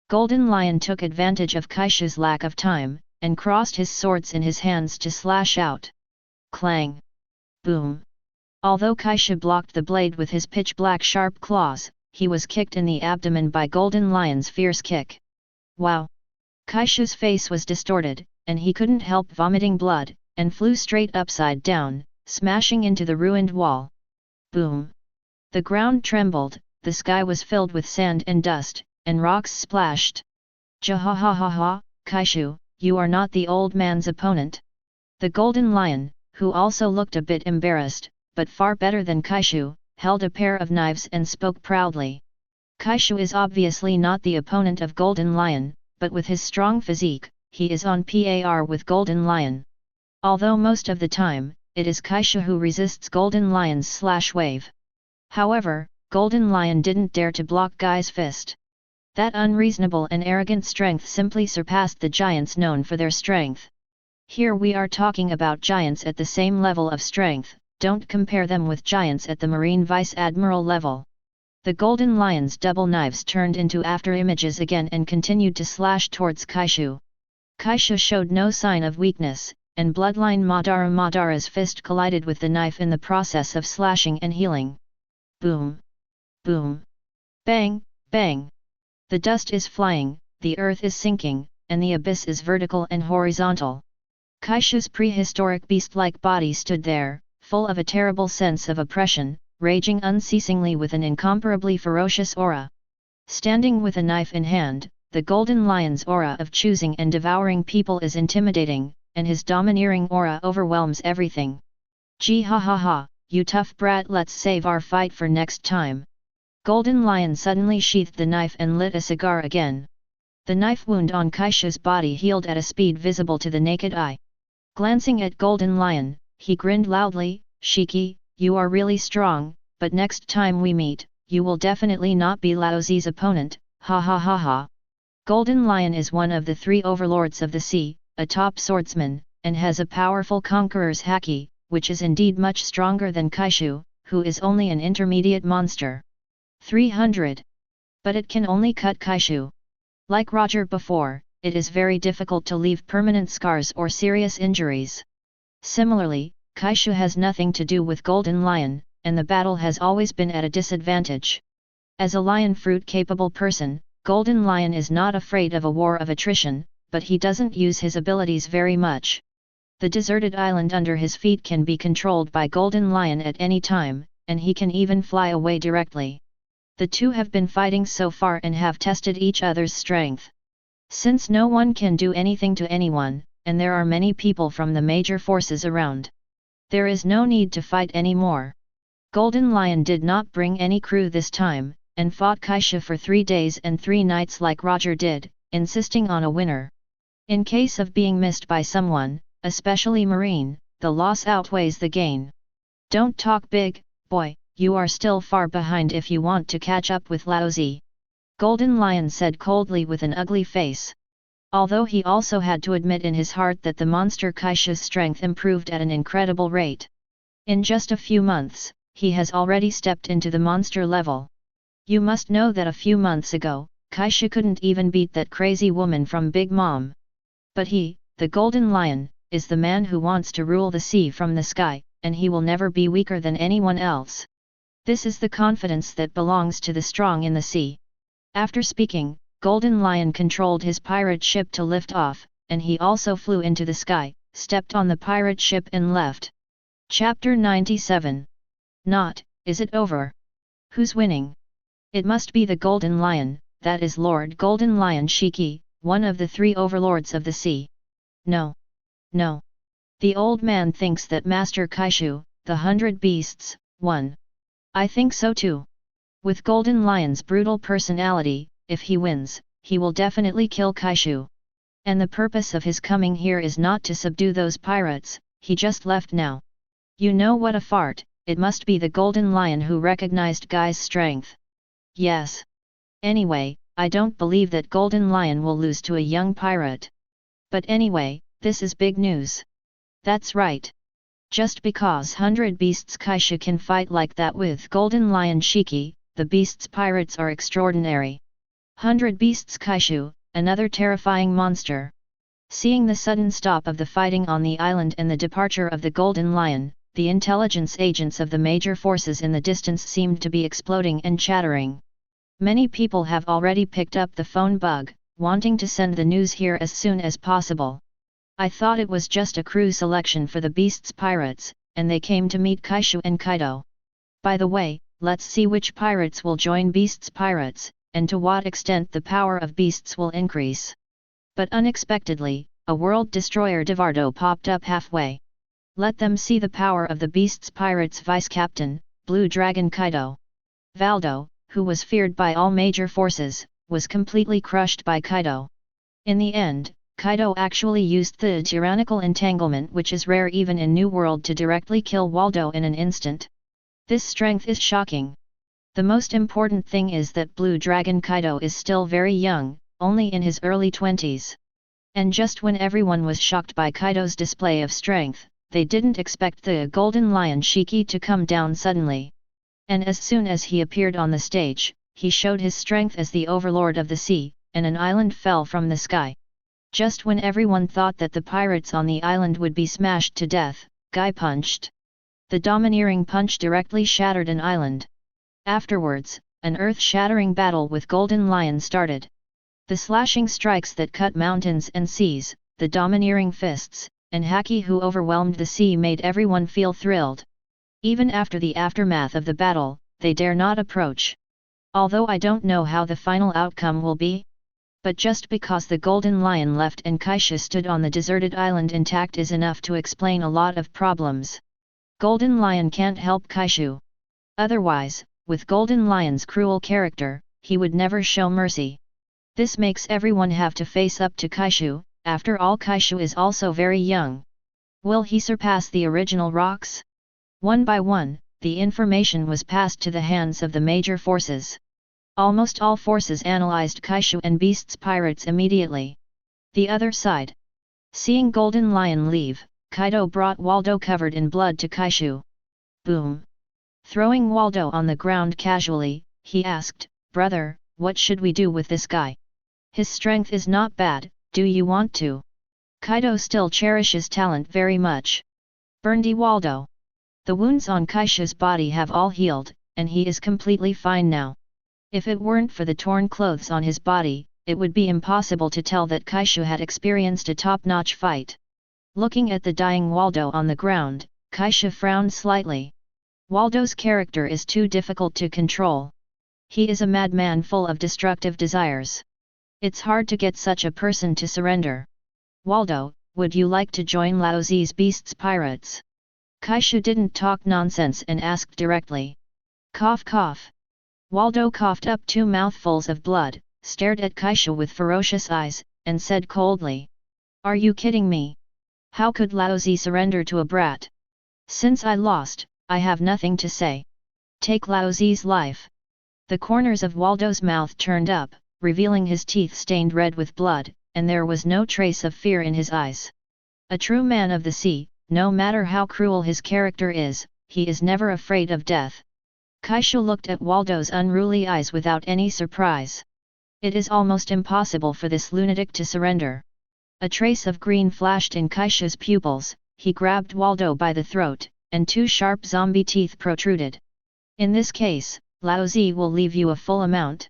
Golden Lion took advantage of Kaishu's lack of time, and crossed his swords in his hands to slash out. Clang! Boom! Although Kaishu blocked the blade with his pitch-black sharp claws, he was kicked in the abdomen by Golden Lion's fierce kick. Wow! Kaishu's face was distorted, and he couldn't help vomiting blood, and flew straight upside down, smashing into the ruined wall. Boom! The ground trembled, the sky was filled with sand and dust, and rocks splashed. Jahahaha, Kaishu, you are not the old man's opponent. The Golden Lion, who also looked a bit embarrassed, but far better than Kaishu, held a pair of knives and spoke proudly. Kaishu is obviously not the opponent of Golden Lion, but with his strong physique, he is on par with Golden Lion. Although most of the time, it is Kaishu who resists Golden Lion's slash wave. However, Golden Lion didn't dare to block Guy's fist. That unreasonable and arrogant strength simply surpassed the giants known for their strength. Here we are talking about giants at the same level of strength, don't compare them with giants at the Marine Vice Admiral level. The Golden Lion's double knives turned into after-images again and continued to slash towards Kaishu. Kaishu showed no sign of weakness, and Bloodline Madara's fist collided with the knife in the process of slashing and healing. Boom! Boom! Bang! Bang! The dust is flying, the earth is sinking, and the abyss is vertical and horizontal. Kaishu's prehistoric beast-like body stood there, full of a terrible sense of oppression, raging unceasingly with an incomparably ferocious aura. Standing with a knife in hand, the Golden Lion's aura of choosing and devouring people is intimidating, and his domineering aura overwhelms everything. Gee ha ha ha, you tough brat, let's save our fight for next time. Golden Lion suddenly sheathed the knife and lit a cigar again. The knife wound on Kaishu's body healed at a speed visible to the naked eye. Glancing at Golden Lion, he grinned loudly, Shiki, you are really strong, but next time we meet, you will definitely not be Laozi's opponent, ha ha ha ha. Golden Lion is one of the three overlords of the sea, a top swordsman, and has a powerful conqueror's haki, which is indeed much stronger than Kaishu, who is only an intermediate monster. 300. But it can only cut Kaishu. Like Roger before, it is very difficult to leave permanent scars or serious injuries. Similarly, Kaishu has nothing to do with Golden Lion, and the battle has always been at a disadvantage. As a lion fruit-capable person, Golden Lion is not afraid of a war of attrition, but he doesn't use his abilities very much. The deserted island under his feet can be controlled by Golden Lion at any time, and he can even fly away directly. The two have been fighting so far and have tested each other's strength. Since no one can do anything to anyone, and there are many people from the major forces around, there is no need to fight anymore. Golden Lion did not bring any crew this time, and fought Kaishu for 3 days and 3 nights like Roger did, insisting on a winner. In case of being missed by someone, especially Marine, the loss outweighs the gain. Don't talk big, boy, you are still far behind if you want to catch up with Laozi. Golden Lion said coldly with an ugly face. Although he also had to admit in his heart that the monster Kaishu's strength improved at an incredible rate. In just a few months, he has already stepped into the monster level. You must know that a few months ago, Kaishu couldn't even beat that crazy woman from Big Mom. But he, the Golden Lion, is the man who wants to rule the sea from the sky, and he will never be weaker than anyone else. This is the confidence that belongs to the strong in the sea. After speaking, Golden Lion controlled his pirate ship to lift off, and he also flew into the sky, stepped on the pirate ship and left. Chapter 97. Not, is it over? Who's winning? It must be the Golden Lion, that is Lord Golden Lion Shiki, one of the 3 overlords of the sea. No. No. The old man thinks that Master Kaishu, the 100 Beasts, won. I think so too. With Golden Lion's brutal personality, if he wins, he will definitely kill Kaishu. And the purpose of his coming here is not to subdue those pirates, he just left now. You know what a fart, it must be the Golden Lion who recognized Guy's strength. Yes. Anyway, I don't believe that Golden Lion will lose to a young pirate. But anyway, this is big news. That's right. Just because 100 Beasts Kaishu can fight like that with Golden Lion Shiki, the Beasts pirates are extraordinary. 100 Beasts Kaishu, another terrifying monster. Seeing the sudden stop of the fighting on the island and the departure of the Golden Lion, the intelligence agents of the major forces in the distance seemed to be exploding and chattering. Many people have already picked up the phone bug, wanting to send the news here as soon as possible. I thought it was just a crew selection for the Beasts pirates, and they came to meet Kaishu and Kaido. By the way, let's see which pirates will join Beasts pirates, and to what extent the power of Beasts will increase. But unexpectedly, a world destroyer Devardo popped up halfway. Let them see the power of the Beasts pirates vice-captain, Blue Dragon Kaido. Valdo, who was feared by all major forces, was completely crushed by Kaido. In the end, Kaido actually used the tyrannical entanglement, which is rare even in New World, to directly kill Waldo in an instant. This strength is shocking. The most important thing is that Blue Dragon Kaido is still very young, only in his early 20s. And just when everyone was shocked by Kaido's display of strength, they didn't expect the Golden Lion Shiki to come down suddenly. And as soon as he appeared on the stage, he showed his strength as the overlord of the sea, and an island fell from the sky. Just when everyone thought that the pirates on the island would be smashed to death, Guy punched. The domineering punch directly shattered an island. Afterwards, an earth-shattering battle with Golden Lion started. The slashing strikes that cut mountains and seas, the domineering fists, and haki who overwhelmed the sea made everyone feel thrilled. Even after the aftermath of the battle, they dare not approach. Although I don't know how the final outcome will be. But just because the Golden Lion left and Kaishu stood on the deserted island intact is enough to explain a lot of problems. Golden Lion can't help Kaishu. Otherwise, with Golden Lion's cruel character, he would never show mercy. This makes everyone have to face up to Kaishu, after all Kaishu is also very young. Will he surpass the original rocks? One by one, the information was passed to the hands of the major forces. Almost all forces analyzed Kaishu and Beasts pirates immediately. The other side. Seeing Golden Lion leave, Kaido brought Waldo covered in blood to Kaishu. Boom! Throwing Waldo on the ground casually, he asked, "Brother, what should we do with this guy? His strength is not bad, do you want to?" Kaido still cherishes talent very much. "Burndy Waldo. The wounds on Kaishu's body have all healed, and he is completely fine now. If it weren't for the torn clothes on his body, it would be impossible to tell that Kaishu had experienced a top-notch fight." Looking at the dying Waldo on the ground, Kaishu frowned slightly. Waldo's character is too difficult to control. He is a madman full of destructive desires. It's hard to get such a person to surrender. "Waldo, would you like to join Laozi's Beasts pirates?" Kaishu didn't talk nonsense and asked directly. Cough cough. Waldo coughed up 2 mouthfuls of blood, stared at Kaishu with ferocious eyes, and said coldly, "Are you kidding me? How could Laozi surrender to a brat? Since I lost, I have nothing to say. Take Laozi's life." The corners of Waldo's mouth turned up, revealing his teeth stained red with blood, and there was no trace of fear in his eyes. A true man of the sea, no matter how cruel his character is, he is never afraid of death. Kaishu looked at Waldo's unruly eyes without any surprise. It is almost impossible for this lunatic to surrender. A trace of green flashed in Kaishu's pupils, he grabbed Waldo by the throat, and 2 sharp zombie teeth protruded. "In this case, Laozi will leave you a full amount."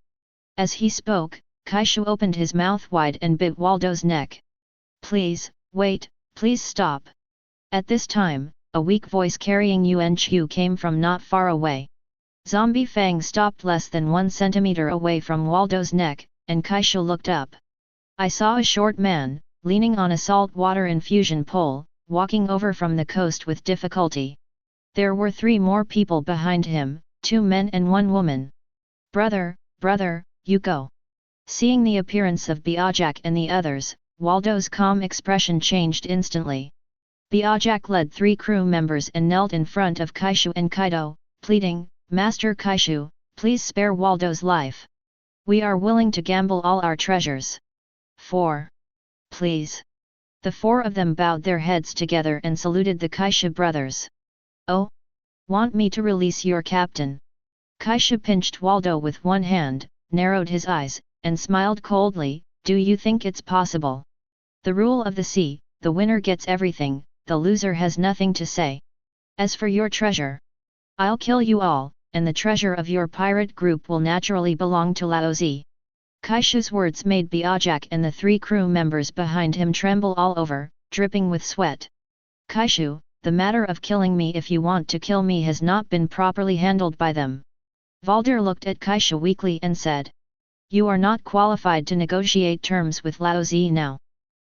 As he spoke, Kaishu opened his mouth wide and bit Waldo's neck. "Please, wait, please stop." At this time, a weak voice carrying Yuan Chu came from not far away. Zombie Fang stopped less than 1 centimeter away from Waldo's neck, and Kaishu looked up. "I saw a short man, leaning on a salt water infusion pole, walking over from the coast with difficulty. There were 3 more people behind him, 2 men and 1 woman. Brother, you go. Seeing the appearance of Bajak and the others, Waldo's calm expression changed instantly. Bajak led 3 crew members and knelt in front of Kaishu and Kaido, pleading, "Master Kaishu, please spare Waldo's life. We are willing to gamble all our treasures. 4. Please." The 4 of them bowed their heads together and saluted the Kaishu brothers. "Oh? Want me to release your captain?" Kaishu pinched Waldo with one hand, narrowed his eyes, and smiled coldly, "Do you think it's possible? The rule of the sea, the winner gets everything, the loser has nothing to say. As for your treasure, I'll kill you all, and the treasure of your pirate group will naturally belong to Laozi." Kaishu's words made Bajak and the 3 crew members behind him tremble all over, dripping with sweat. "Kaishu, the matter of killing me if you want to kill me has not been properly handled by them." Valdir looked at Kaishu weakly and said, "You are not qualified to negotiate terms with Laozi now.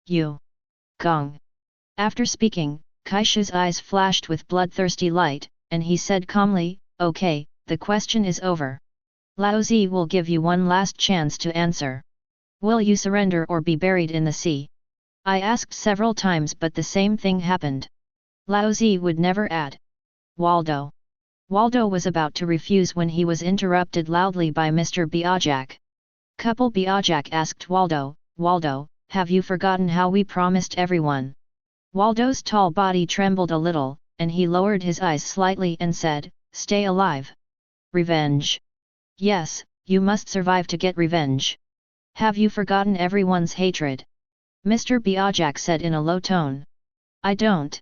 You. Gong." After speaking, Kaishu's eyes flashed with bloodthirsty light, and he said calmly, "Okay, the question is over. Laozi will give you one last chance to answer. Will you surrender or be buried in the sea? I asked several times but the same thing happened. Laozi would never add." "Waldo." Waldo was about to refuse when he was interrupted loudly by Mr. Bajak. Couple Bajak asked Waldo, "Waldo, have you forgotten how we promised everyone?" Waldo's tall body trembled a little, and he lowered his eyes slightly and said, "Stay alive. Revenge. Yes, you must survive to get revenge. Have you forgotten everyone's hatred?" Mr. Bajak said in a low tone. "I don't."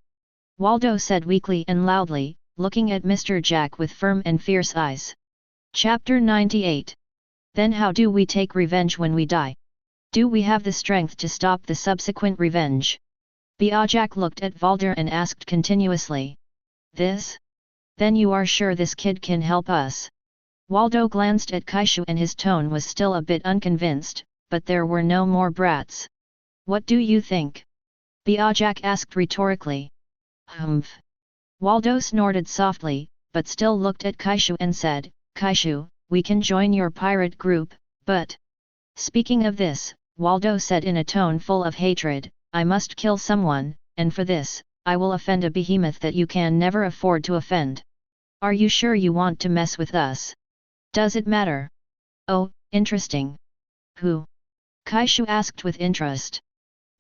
Waldo said weakly and loudly, looking at Mr. Jack with firm and fierce eyes. Chapter 98. Then how do we take revenge when we die? Do we have the strength to stop the subsequent revenge? Bajak looked at Valdir and asked continuously. "This? Then you are sure this kid can help us?" Waldo glanced at Kaishu and his tone was still a bit unconvinced, but there were no more brats. "What do you think?" Bajak asked rhetorically. "Humph." Waldo snorted softly, but still looked at Kaishu and said, "Kaishu, we can join your pirate group, but..." Speaking of this, Waldo said in a tone full of hatred, "I must kill someone, and for this, I will offend a behemoth that you can never afford to offend. Are you sure you want to mess with us? Does it matter?" "Oh, interesting. Who?" Kaishu asked with interest.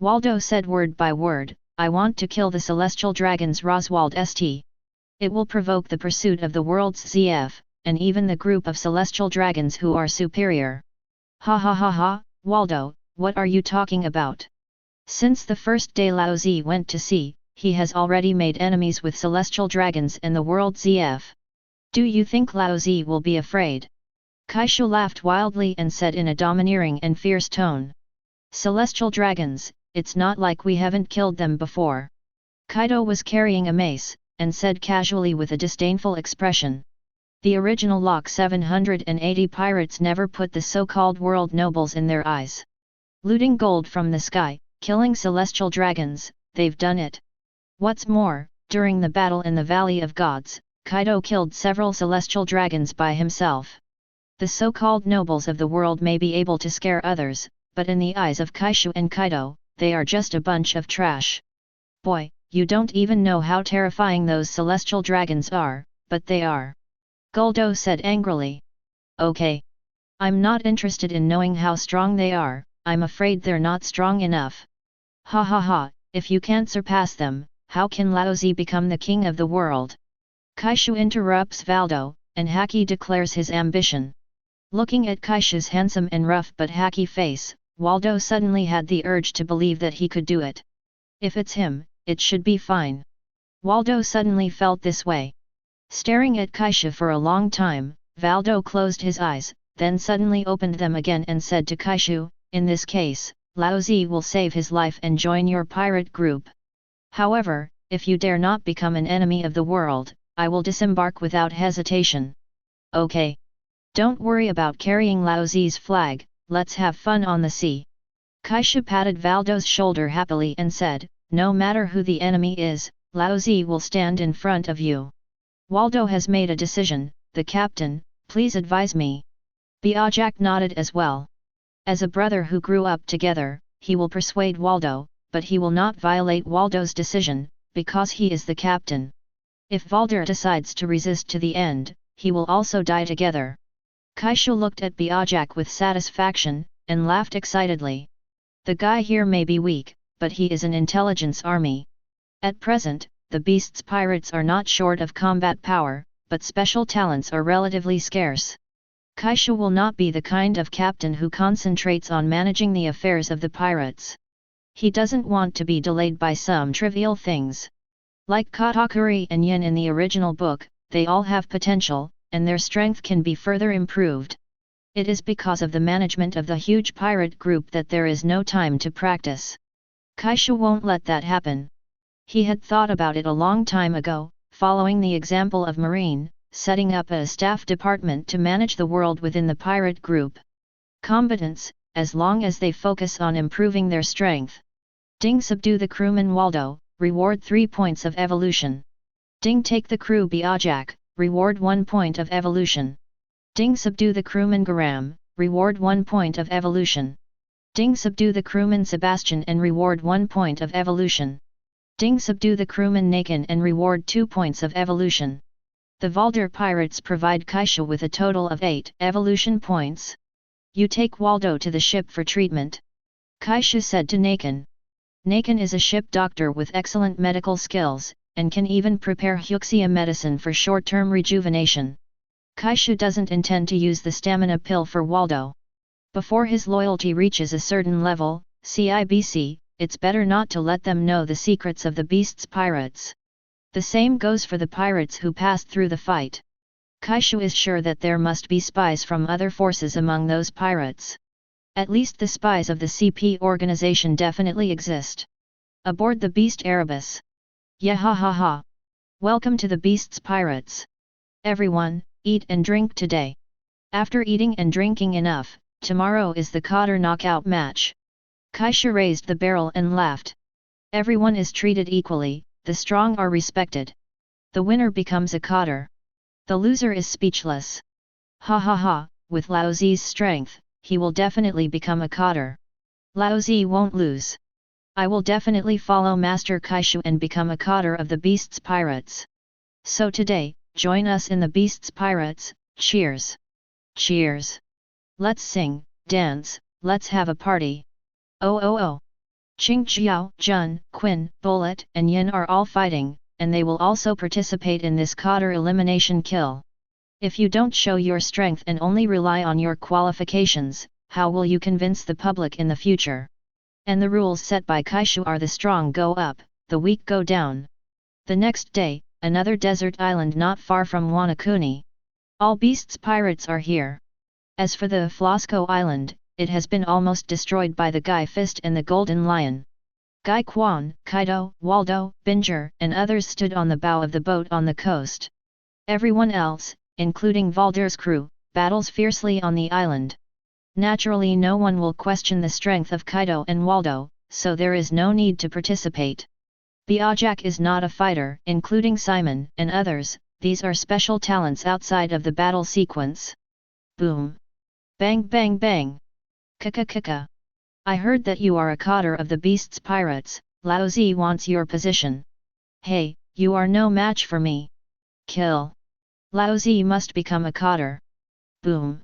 Waldo said word by word, "I want to kill the celestial dragons Roswald St. It will provoke the pursuit of the world's ZF, and even the group of celestial dragons who are superior." "Ha ha ha ha, Waldo, what are you talking about? Since the first day Laozi went to sea, he has already made enemies with celestial dragons and the world ZF. Do you think Laozi will be afraid?" Kaishu laughed wildly and said in a domineering and fierce tone. "Celestial dragons, it's not like we haven't killed them before." Kaido was carrying a mace, and said casually with a disdainful expression. "The original Lock 780 pirates never put the so-called world nobles in their eyes. Looting gold from the sky, killing celestial dragons, they've done it. What's more, during the battle in the Valley of Gods, Kaido killed several celestial dragons by himself. The so-called nobles of the world may be able to scare others, but in the eyes of Kaishu and Kaido, they are just a bunch of trash. Boy, you don't even know how terrifying those celestial dragons are, but they are." Guldo said angrily. "Okay. I'm not interested in knowing how strong they are, I'm afraid they're not strong enough. Ha ha ha, if you can't surpass them, how can Laozi become the king of the world?" Kaishu interrupts Valdo, and Haki declares his ambition. Looking at Kaishu's handsome and rough but Haki face, Waldo suddenly had the urge to believe that he could do it. If it's him, it should be fine. Waldo suddenly felt this way. Staring at Kaishu for a long time, Valdo closed his eyes, then suddenly opened them again and said to Kaishu, "In this case, Laozi will save his life and join your pirate group. However, if you dare not become an enemy of the world, I will disembark without hesitation." "Okay. Don't worry about carrying Laozi's flag, let's have fun on the sea." Kaishu patted Valdo's shoulder happily and said, "No matter who the enemy is, Laozi will stand in front of you. Waldo has made a decision, the captain, please advise me." Kojaki nodded as well. As a brother who grew up together, he will persuade Waldo, but he will not violate Waldo's decision, because he is the captain. If Valder decides to resist to the end, he will also die together. Kaishu looked at Kojaki with satisfaction, and laughed excitedly. The guy here may be weak, but he is an intelligence army. At present, the beast's pirates are not short of combat power, but special talents are relatively scarce. Kaishu will not be the kind of captain who concentrates on managing the affairs of the pirates. He doesn't want to be delayed by some trivial things. Like Katakuri and Yin in the original book, they all have potential, and their strength can be further improved. It is because of the management of the huge pirate group that there is no time to practice. Kaishu won't let that happen. He had thought about it a long time ago, following the example of Marine, setting up a staff department to manage the world within the pirate group. Combatants, as long as they focus on improving their strength. Ding subdue the crewman Waldo, reward 3 points of evolution. Ding take the crew Kojaki, reward 1 point of evolution. Ding subdue the crewman Garam, reward 1 point of evolution. Ding subdue the crewman Sebastian and reward 1 point of evolution. Ding subdue the crewman Nakin and reward 2 points of evolution. The Valder pirates provide Kaishu with a total of 8 evolution points. You take Waldo to the ship for treatment. Kaishu said to Nakin. Nakin is a ship doctor with excellent medical skills, and can even prepare Huxia medicine for short-term rejuvenation. Kaishu doesn't intend to use the stamina pill for Waldo. Before his loyalty reaches a certain level, CIBC, it's better not to let them know the secrets of the beast's pirates. The same goes for the pirates who passed through the fight. Kaishu is sure that there must be spies from other forces among those pirates. At least the spies of the CP organization definitely exist. Aboard the Beast Erebus. Yahahaha. Welcome to the Beast's Pirates. Everyone, eat and drink today. After eating and drinking enough, tomorrow is the Cotter knockout match. Kaishu raised the barrel and laughed. Everyone is treated equally, the strong are respected. The winner becomes a Cotter. The loser is speechless. Ha ha ha, with Lao Zi's strength, he will definitely become a Cotter. Lao Zi won't lose. I will definitely follow Master Kaishu and become a Cotter of the Beast's Pirates. So today, join us in the Beast's Pirates, cheers! Cheers! Let's sing, dance, let's have a party! Oh oh oh! Qing Xiao, Jun, Quinn, Bullet and Yin are all fighting, and they will also participate in this Cotter elimination kill. If you don't show your strength and only rely on your qualifications, how will you convince the public in the future? And the rules set by Kaishu are the strong go up, the weak go down. The next day, another desert island not far from Wanukuni. All beasts pirates are here. As for the Flasco Island, it has been almost destroyed by the Guy Fist and the Golden Lion. Guy Quan, Kaido, Waldo, Binger and others stood on the bow of the boat on the coast. Everyone else, including Valder's crew, battles fiercely on the island. Naturally no one will question the strength of Kaido and Waldo, so there is no need to participate. Kojaki is not a fighter, including Simon and others, these are special talents outside of the battle sequence. Boom! Bang bang bang! Kaka kaka! I heard that you are a Cotter of the Beast's Pirates, Lao Zi wants your position. Hey, you are no match for me. Kill! Lao Zi must become a Cotter. Boom!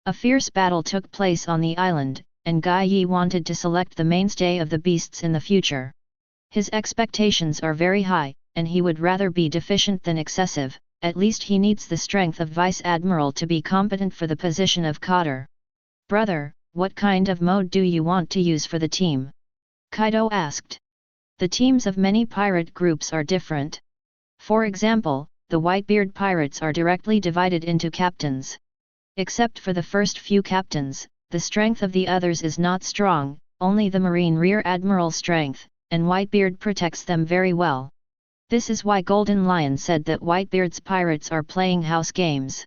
A fierce battle took place on the island, and Guy Yi wanted to select the mainstay of the beasts in the future. His expectations are very high, and he would rather be deficient than excessive, at least he needs the strength of Vice Admiral to be competent for the position of Cotter. Brother, what kind of mode do you want to use for the team? Kaido asked. The teams of many pirate groups are different. For example, the Whitebeard pirates are directly divided into captains. Except for the first few captains, the strength of the others is not strong, only the Marine Rear Admiral strength, and Whitebeard protects them very well. This is why Golden Lion said that Whitebeard's pirates are playing house games.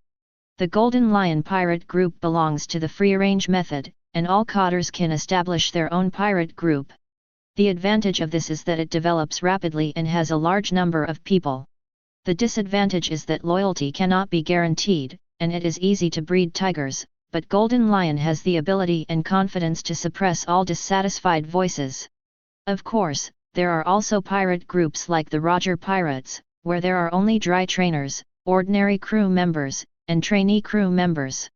The Golden Lion pirate group belongs to the free-range method, and all Cotters can establish their own pirate group. The advantage of this is that it develops rapidly and has a large number of people. The disadvantage is that loyalty cannot be guaranteed, and it is easy to breed tigers, but Golden Lion has the ability and confidence to suppress all dissatisfied voices. Of course, there are also pirate groups like the Roger Pirates, where there are only dry trainers, ordinary crew members, and trainee crew members.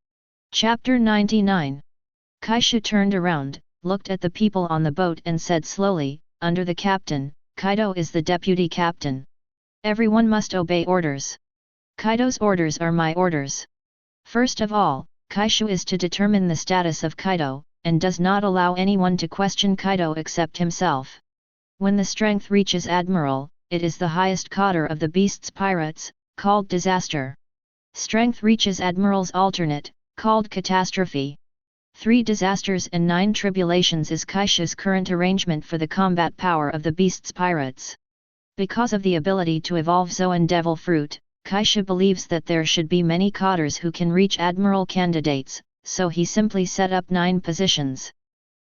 Chapter 99. Kaishu turned around, looked at the people on the boat and said slowly, "Under the captain, Kaido is the deputy captain. Everyone must obey orders. Kaido's orders are my orders. First of all, Kaishu is to determine the status of Kaido, and does not allow anyone to question Kaido except himself. When the strength reaches Admiral, it is the highest cadre of the Beast's pirates, called Disaster. Strength reaches Admiral's alternate, called Catastrophe. 3 disasters and 9 tribulations is Kaishu's current arrangement for the combat power of the Beast's pirates. Because of the ability to evolve Zoan Devil Fruit, Kaishu believes that there should be many cadres who can reach Admiral candidates, so he simply set up 9 positions.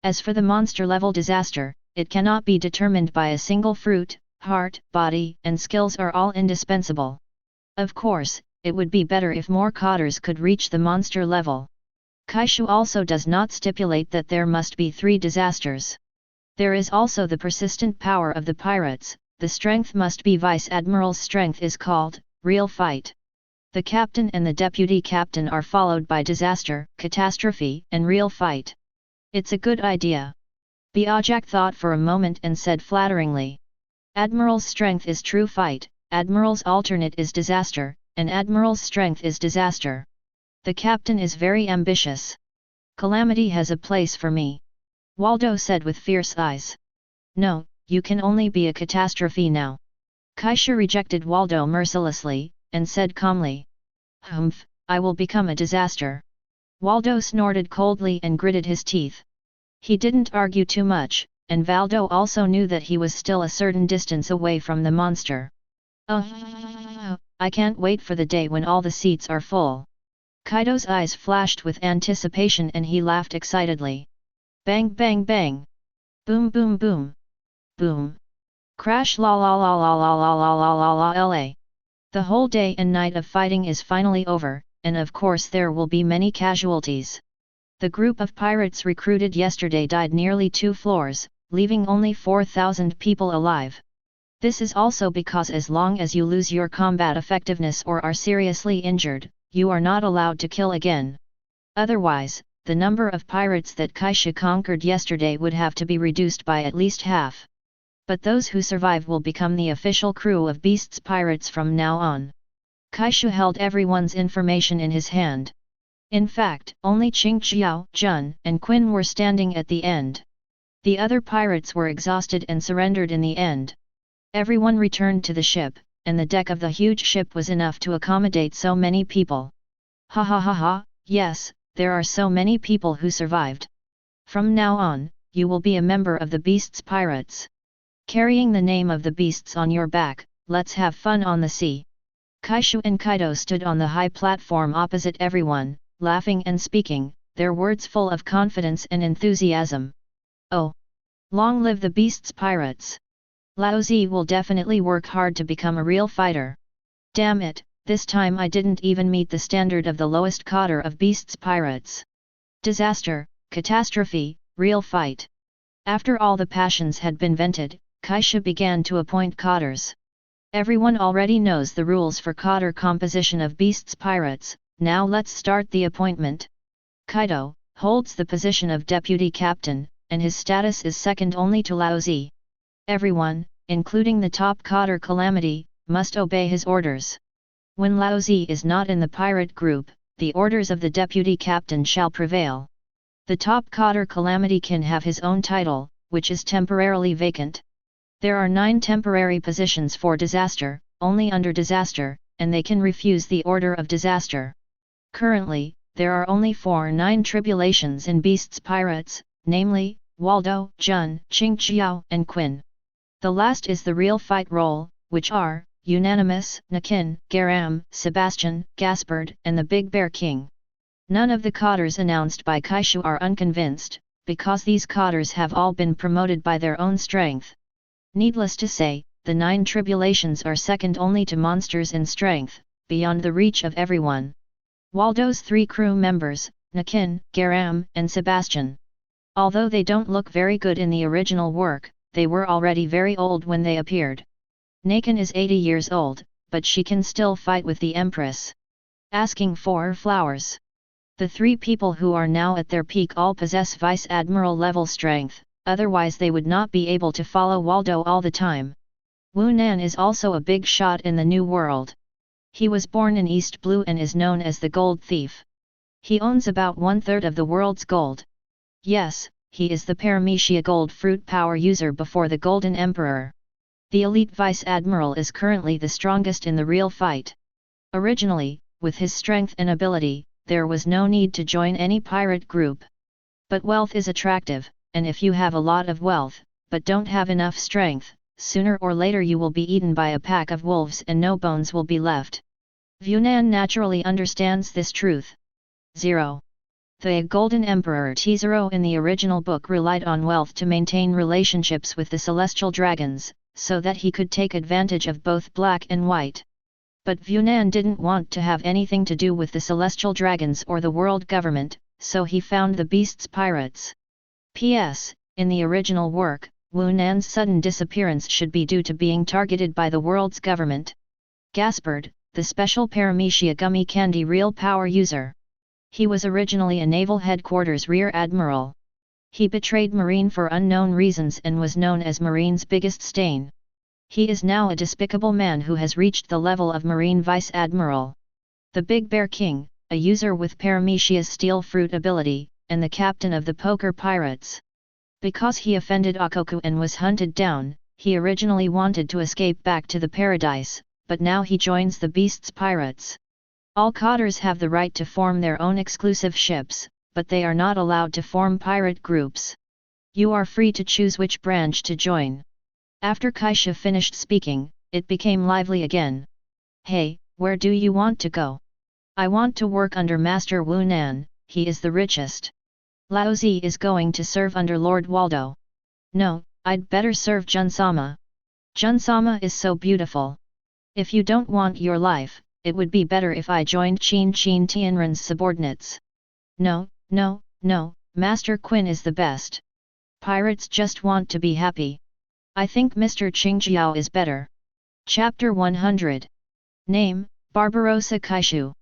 As for the monster-level disaster, it cannot be determined by a single fruit. Heart, body, and skills are all indispensable. Of course, it would be better if more cadres could reach the monster level. Kaishu also does not stipulate that there must be 3 disasters. There is also the persistent power of the pirates. The strength must be Vice Admiral's strength is called Real Fight. The captain and the deputy captain are followed by Disaster, Catastrophe, and Real Fight. It's a good idea. Biajak thought for a moment and said flatteringly. Admiral's strength is True Fight, Admiral's alternate is Disaster, and Admiral's strength is Disaster. The captain is very ambitious. Calamity has a place for me. Waldo said with fierce eyes. No, you can only be a catastrophe now. Kaishu rejected Waldo mercilessly, and said calmly. Humph, I will become a disaster. Waldo snorted coldly and gritted his teeth. He didn't argue too much, and Valdo also knew that he was still a certain distance away from the monster. Oh, I can't wait for the day when all the seats are full. Kaido's eyes flashed with anticipation and he laughed excitedly. Bang bang bang. Boom boom boom. Boom. Crash la la la la la la la la la la la. The whole day and night of fighting is finally over, and of course there will be many casualties. The group of pirates recruited yesterday died nearly 2 floors, leaving only 4,000 people alive. This is also because as long as you lose your combat effectiveness or are seriously injured, you are not allowed to kill again. Otherwise, the number of pirates that Kaishu conquered yesterday would have to be reduced by at least half. But those who survive will become the official crew of Beast's pirates from now on. Kaishu held everyone's information in his hand. In fact, only Qingqiao, Jun, and Quinn were standing at the end. The other pirates were exhausted and surrendered in the end. Everyone returned to the ship, and the deck of the huge ship was enough to accommodate so many people. Ha ha ha ha, yes, there are so many people who survived. From now on, you will be a member of the Beast's pirates. Carrying the name of the Beasts on your back, let's have fun on the sea. Kaishu and Kaido stood on the high platform opposite everyone, laughing and speaking, their words full of confidence and enthusiasm. Oh! Long live the Beast's pirates! Laozi will definitely work hard to become a real fighter. Damn it, this time I didn't even meet the standard of the lowest cadre of Beast's pirates. Disaster, catastrophe, real fight. After all the passions had been vented, Kaishu began to appoint cadres. Everyone already knows the rules for cadre composition of Beast's pirates. Now let's start the appointment. Kaido holds the position of deputy captain, and his status is second only to Laozi. Everyone, including the top cadre Calamity, must obey his orders. When Laozi is not in the pirate group, the orders of the deputy captain shall prevail. The top cadre Calamity can have his own title, which is temporarily vacant. There are 9 temporary positions for Disaster, only under Disaster, and they can refuse the order of Disaster. Currently, there are only 9 tribulations in Beast's pirates, namely, Waldo, Jun, Qingqiao, and Quinn. The last is the real fight role, which are Unanimous, Nakin, Garam, Sebastian, Gaspard, and the Big Bear King. None of the cadres announced by Kaishu are unconvinced, because these cadres have all been promoted by their own strength. Needless to say, the 9 tribulations are second only to monsters in strength, beyond the reach of everyone. Waldo's 3 crew members, Nakin, Garam, and Sebastian. Although they don't look very good in the original work, they were already very old when they appeared. Nakin is 80 years old, but she can still fight with the Empress. Asking for flowers. The three people who are now at their peak all possess Vice Admiral level strength, otherwise they would not be able to follow Waldo all the time. Wu Nan is also a big shot in the New World. He was born in East Blue and is known as the Gold Thief. He owns about 1/3 of the world's gold. Yes, he is the Paramecia Gold Fruit power user before the Golden Emperor. The elite Vice Admiral is currently the strongest in the real fight. Originally, with his strength and ability, there was no need to join any pirate group. But wealth is attractive, and if you have a lot of wealth, but don't have enough strength, sooner or later you will be eaten by a pack of wolves and no bones will be left. Vunan naturally understands this truth. 0. The Golden Emperor T0 in the original book relied on wealth to maintain relationships with the celestial dragons, so that he could take advantage of both black and white. But Vunan didn't want to have anything to do with the celestial dragons or the world government, so he found the beasts pirates. P.S. In the original work, Wu Nan's sudden disappearance should be due to being targeted by the world's government. Gaspard, the special Paramecia gummy candy real power user. He was originally a naval headquarters rear admiral. He betrayed Marine for unknown reasons and was known as Marine's biggest stain. He is now a despicable man who has reached the level of Marine Vice Admiral. The Big Bear King, a user with Paramecia's Steel Fruit ability, and the captain of the Poker Pirates. Because he offended Akoku and was hunted down, he originally wanted to escape back to the paradise, but now he joins the Beasts Pirates. All cotters have the right to form their own exclusive ships, but they are not allowed to form pirate groups. You are free to choose which branch to join. After Kaishu finished speaking, it became lively again. Hey, where do you want to go? I want to work under Master Wu Nan, he is the richest. Lao Zi is going to serve under Lord Waldo. No, I'd better serve Junsama. Junsama is so beautiful. If you don't want your life, it would be better if I joined Qin Tianren's subordinates. No, no, no, Master Quinn is the best. Pirates just want to be happy. I think Mr. Qingjiao is better. Chapter 100. Name, Barbarossa Kaishu.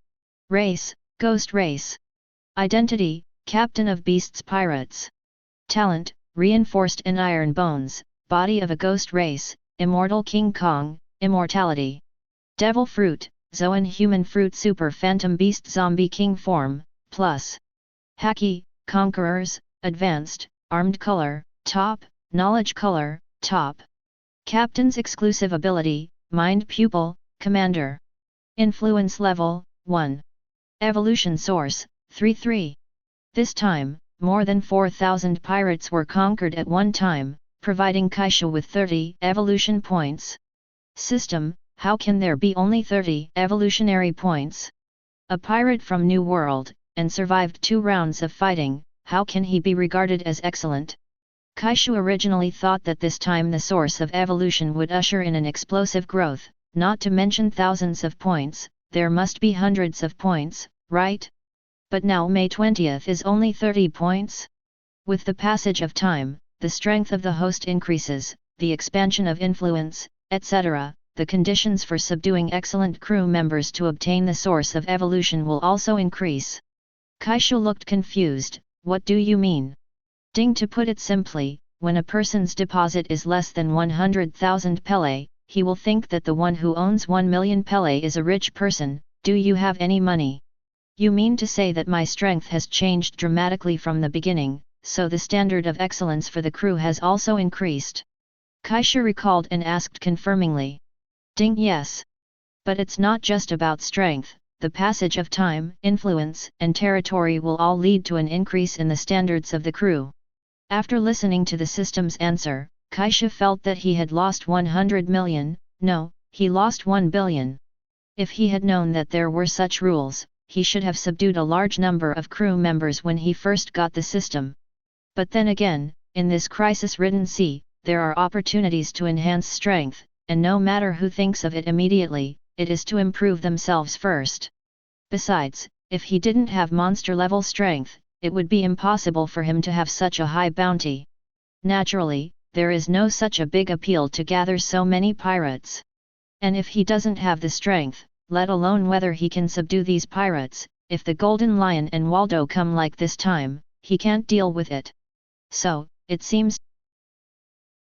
Race, Ghost Race. Identity, Captain of Beasts Pirates. Talent, Reinforced and Iron Bones, Body of a Ghost Race, Immortal King Kong, Immortality. Devil Fruit, Zoan Human Fruit Super Phantom Beast Zombie King Form, Plus. Haki, Conquerors, Advanced, Armed Color, Top, Knowledge Color, Top. Captain's Exclusive Ability, Mind Pupil, Commander. Influence Level, 1. Evolution Source, 3-3. This time, more than 4,000 pirates were conquered at one time, providing Kaishu with 30 evolution points. System, how can there be only 30 evolutionary points? A pirate from New World, and survived 2 rounds of fighting, how can he be regarded as excellent? Kaishu originally thought that this time the source of evolution would usher in an explosive growth, not to mention thousands of points, there must be hundreds of points, right? But now May 20th is only 30 points? With the passage of time, the strength of the host increases, the expansion of influence, etc., the conditions for subduing excellent crew members to obtain the source of evolution will also increase. Kaishu looked confused, what do you mean? Ding, to put it simply, when a person's deposit is less than 100,000 pele, he will think that the one who owns 1 million pele is a rich person. Do you have any money? You mean to say that my strength has changed dramatically from the beginning, so the standard of excellence for the crew has also increased? Kaishu recalled and asked confirmingly. Ding, yes. But it's not just about strength, the passage of time, influence, and territory will all lead to an increase in the standards of the crew. After listening to the system's answer, Kaishu felt that he had lost 100 million, no, he lost 1 billion. If he had known that there were such rules, he should have subdued a large number of crew members when he first got the system. But then again, in this crisis-ridden sea, there are opportunities to enhance strength, and no matter who thinks of it immediately, it is to improve themselves first. Besides, If he didn't have monster-level strength, it would be impossible for him to have such a high bounty. Naturally, there is no such a big appeal to gather so many pirates. And if he doesn't have the strength, let alone whether he can subdue these pirates, if the Golden Lion and Waldo come like this time, he can't deal with it. So, it seems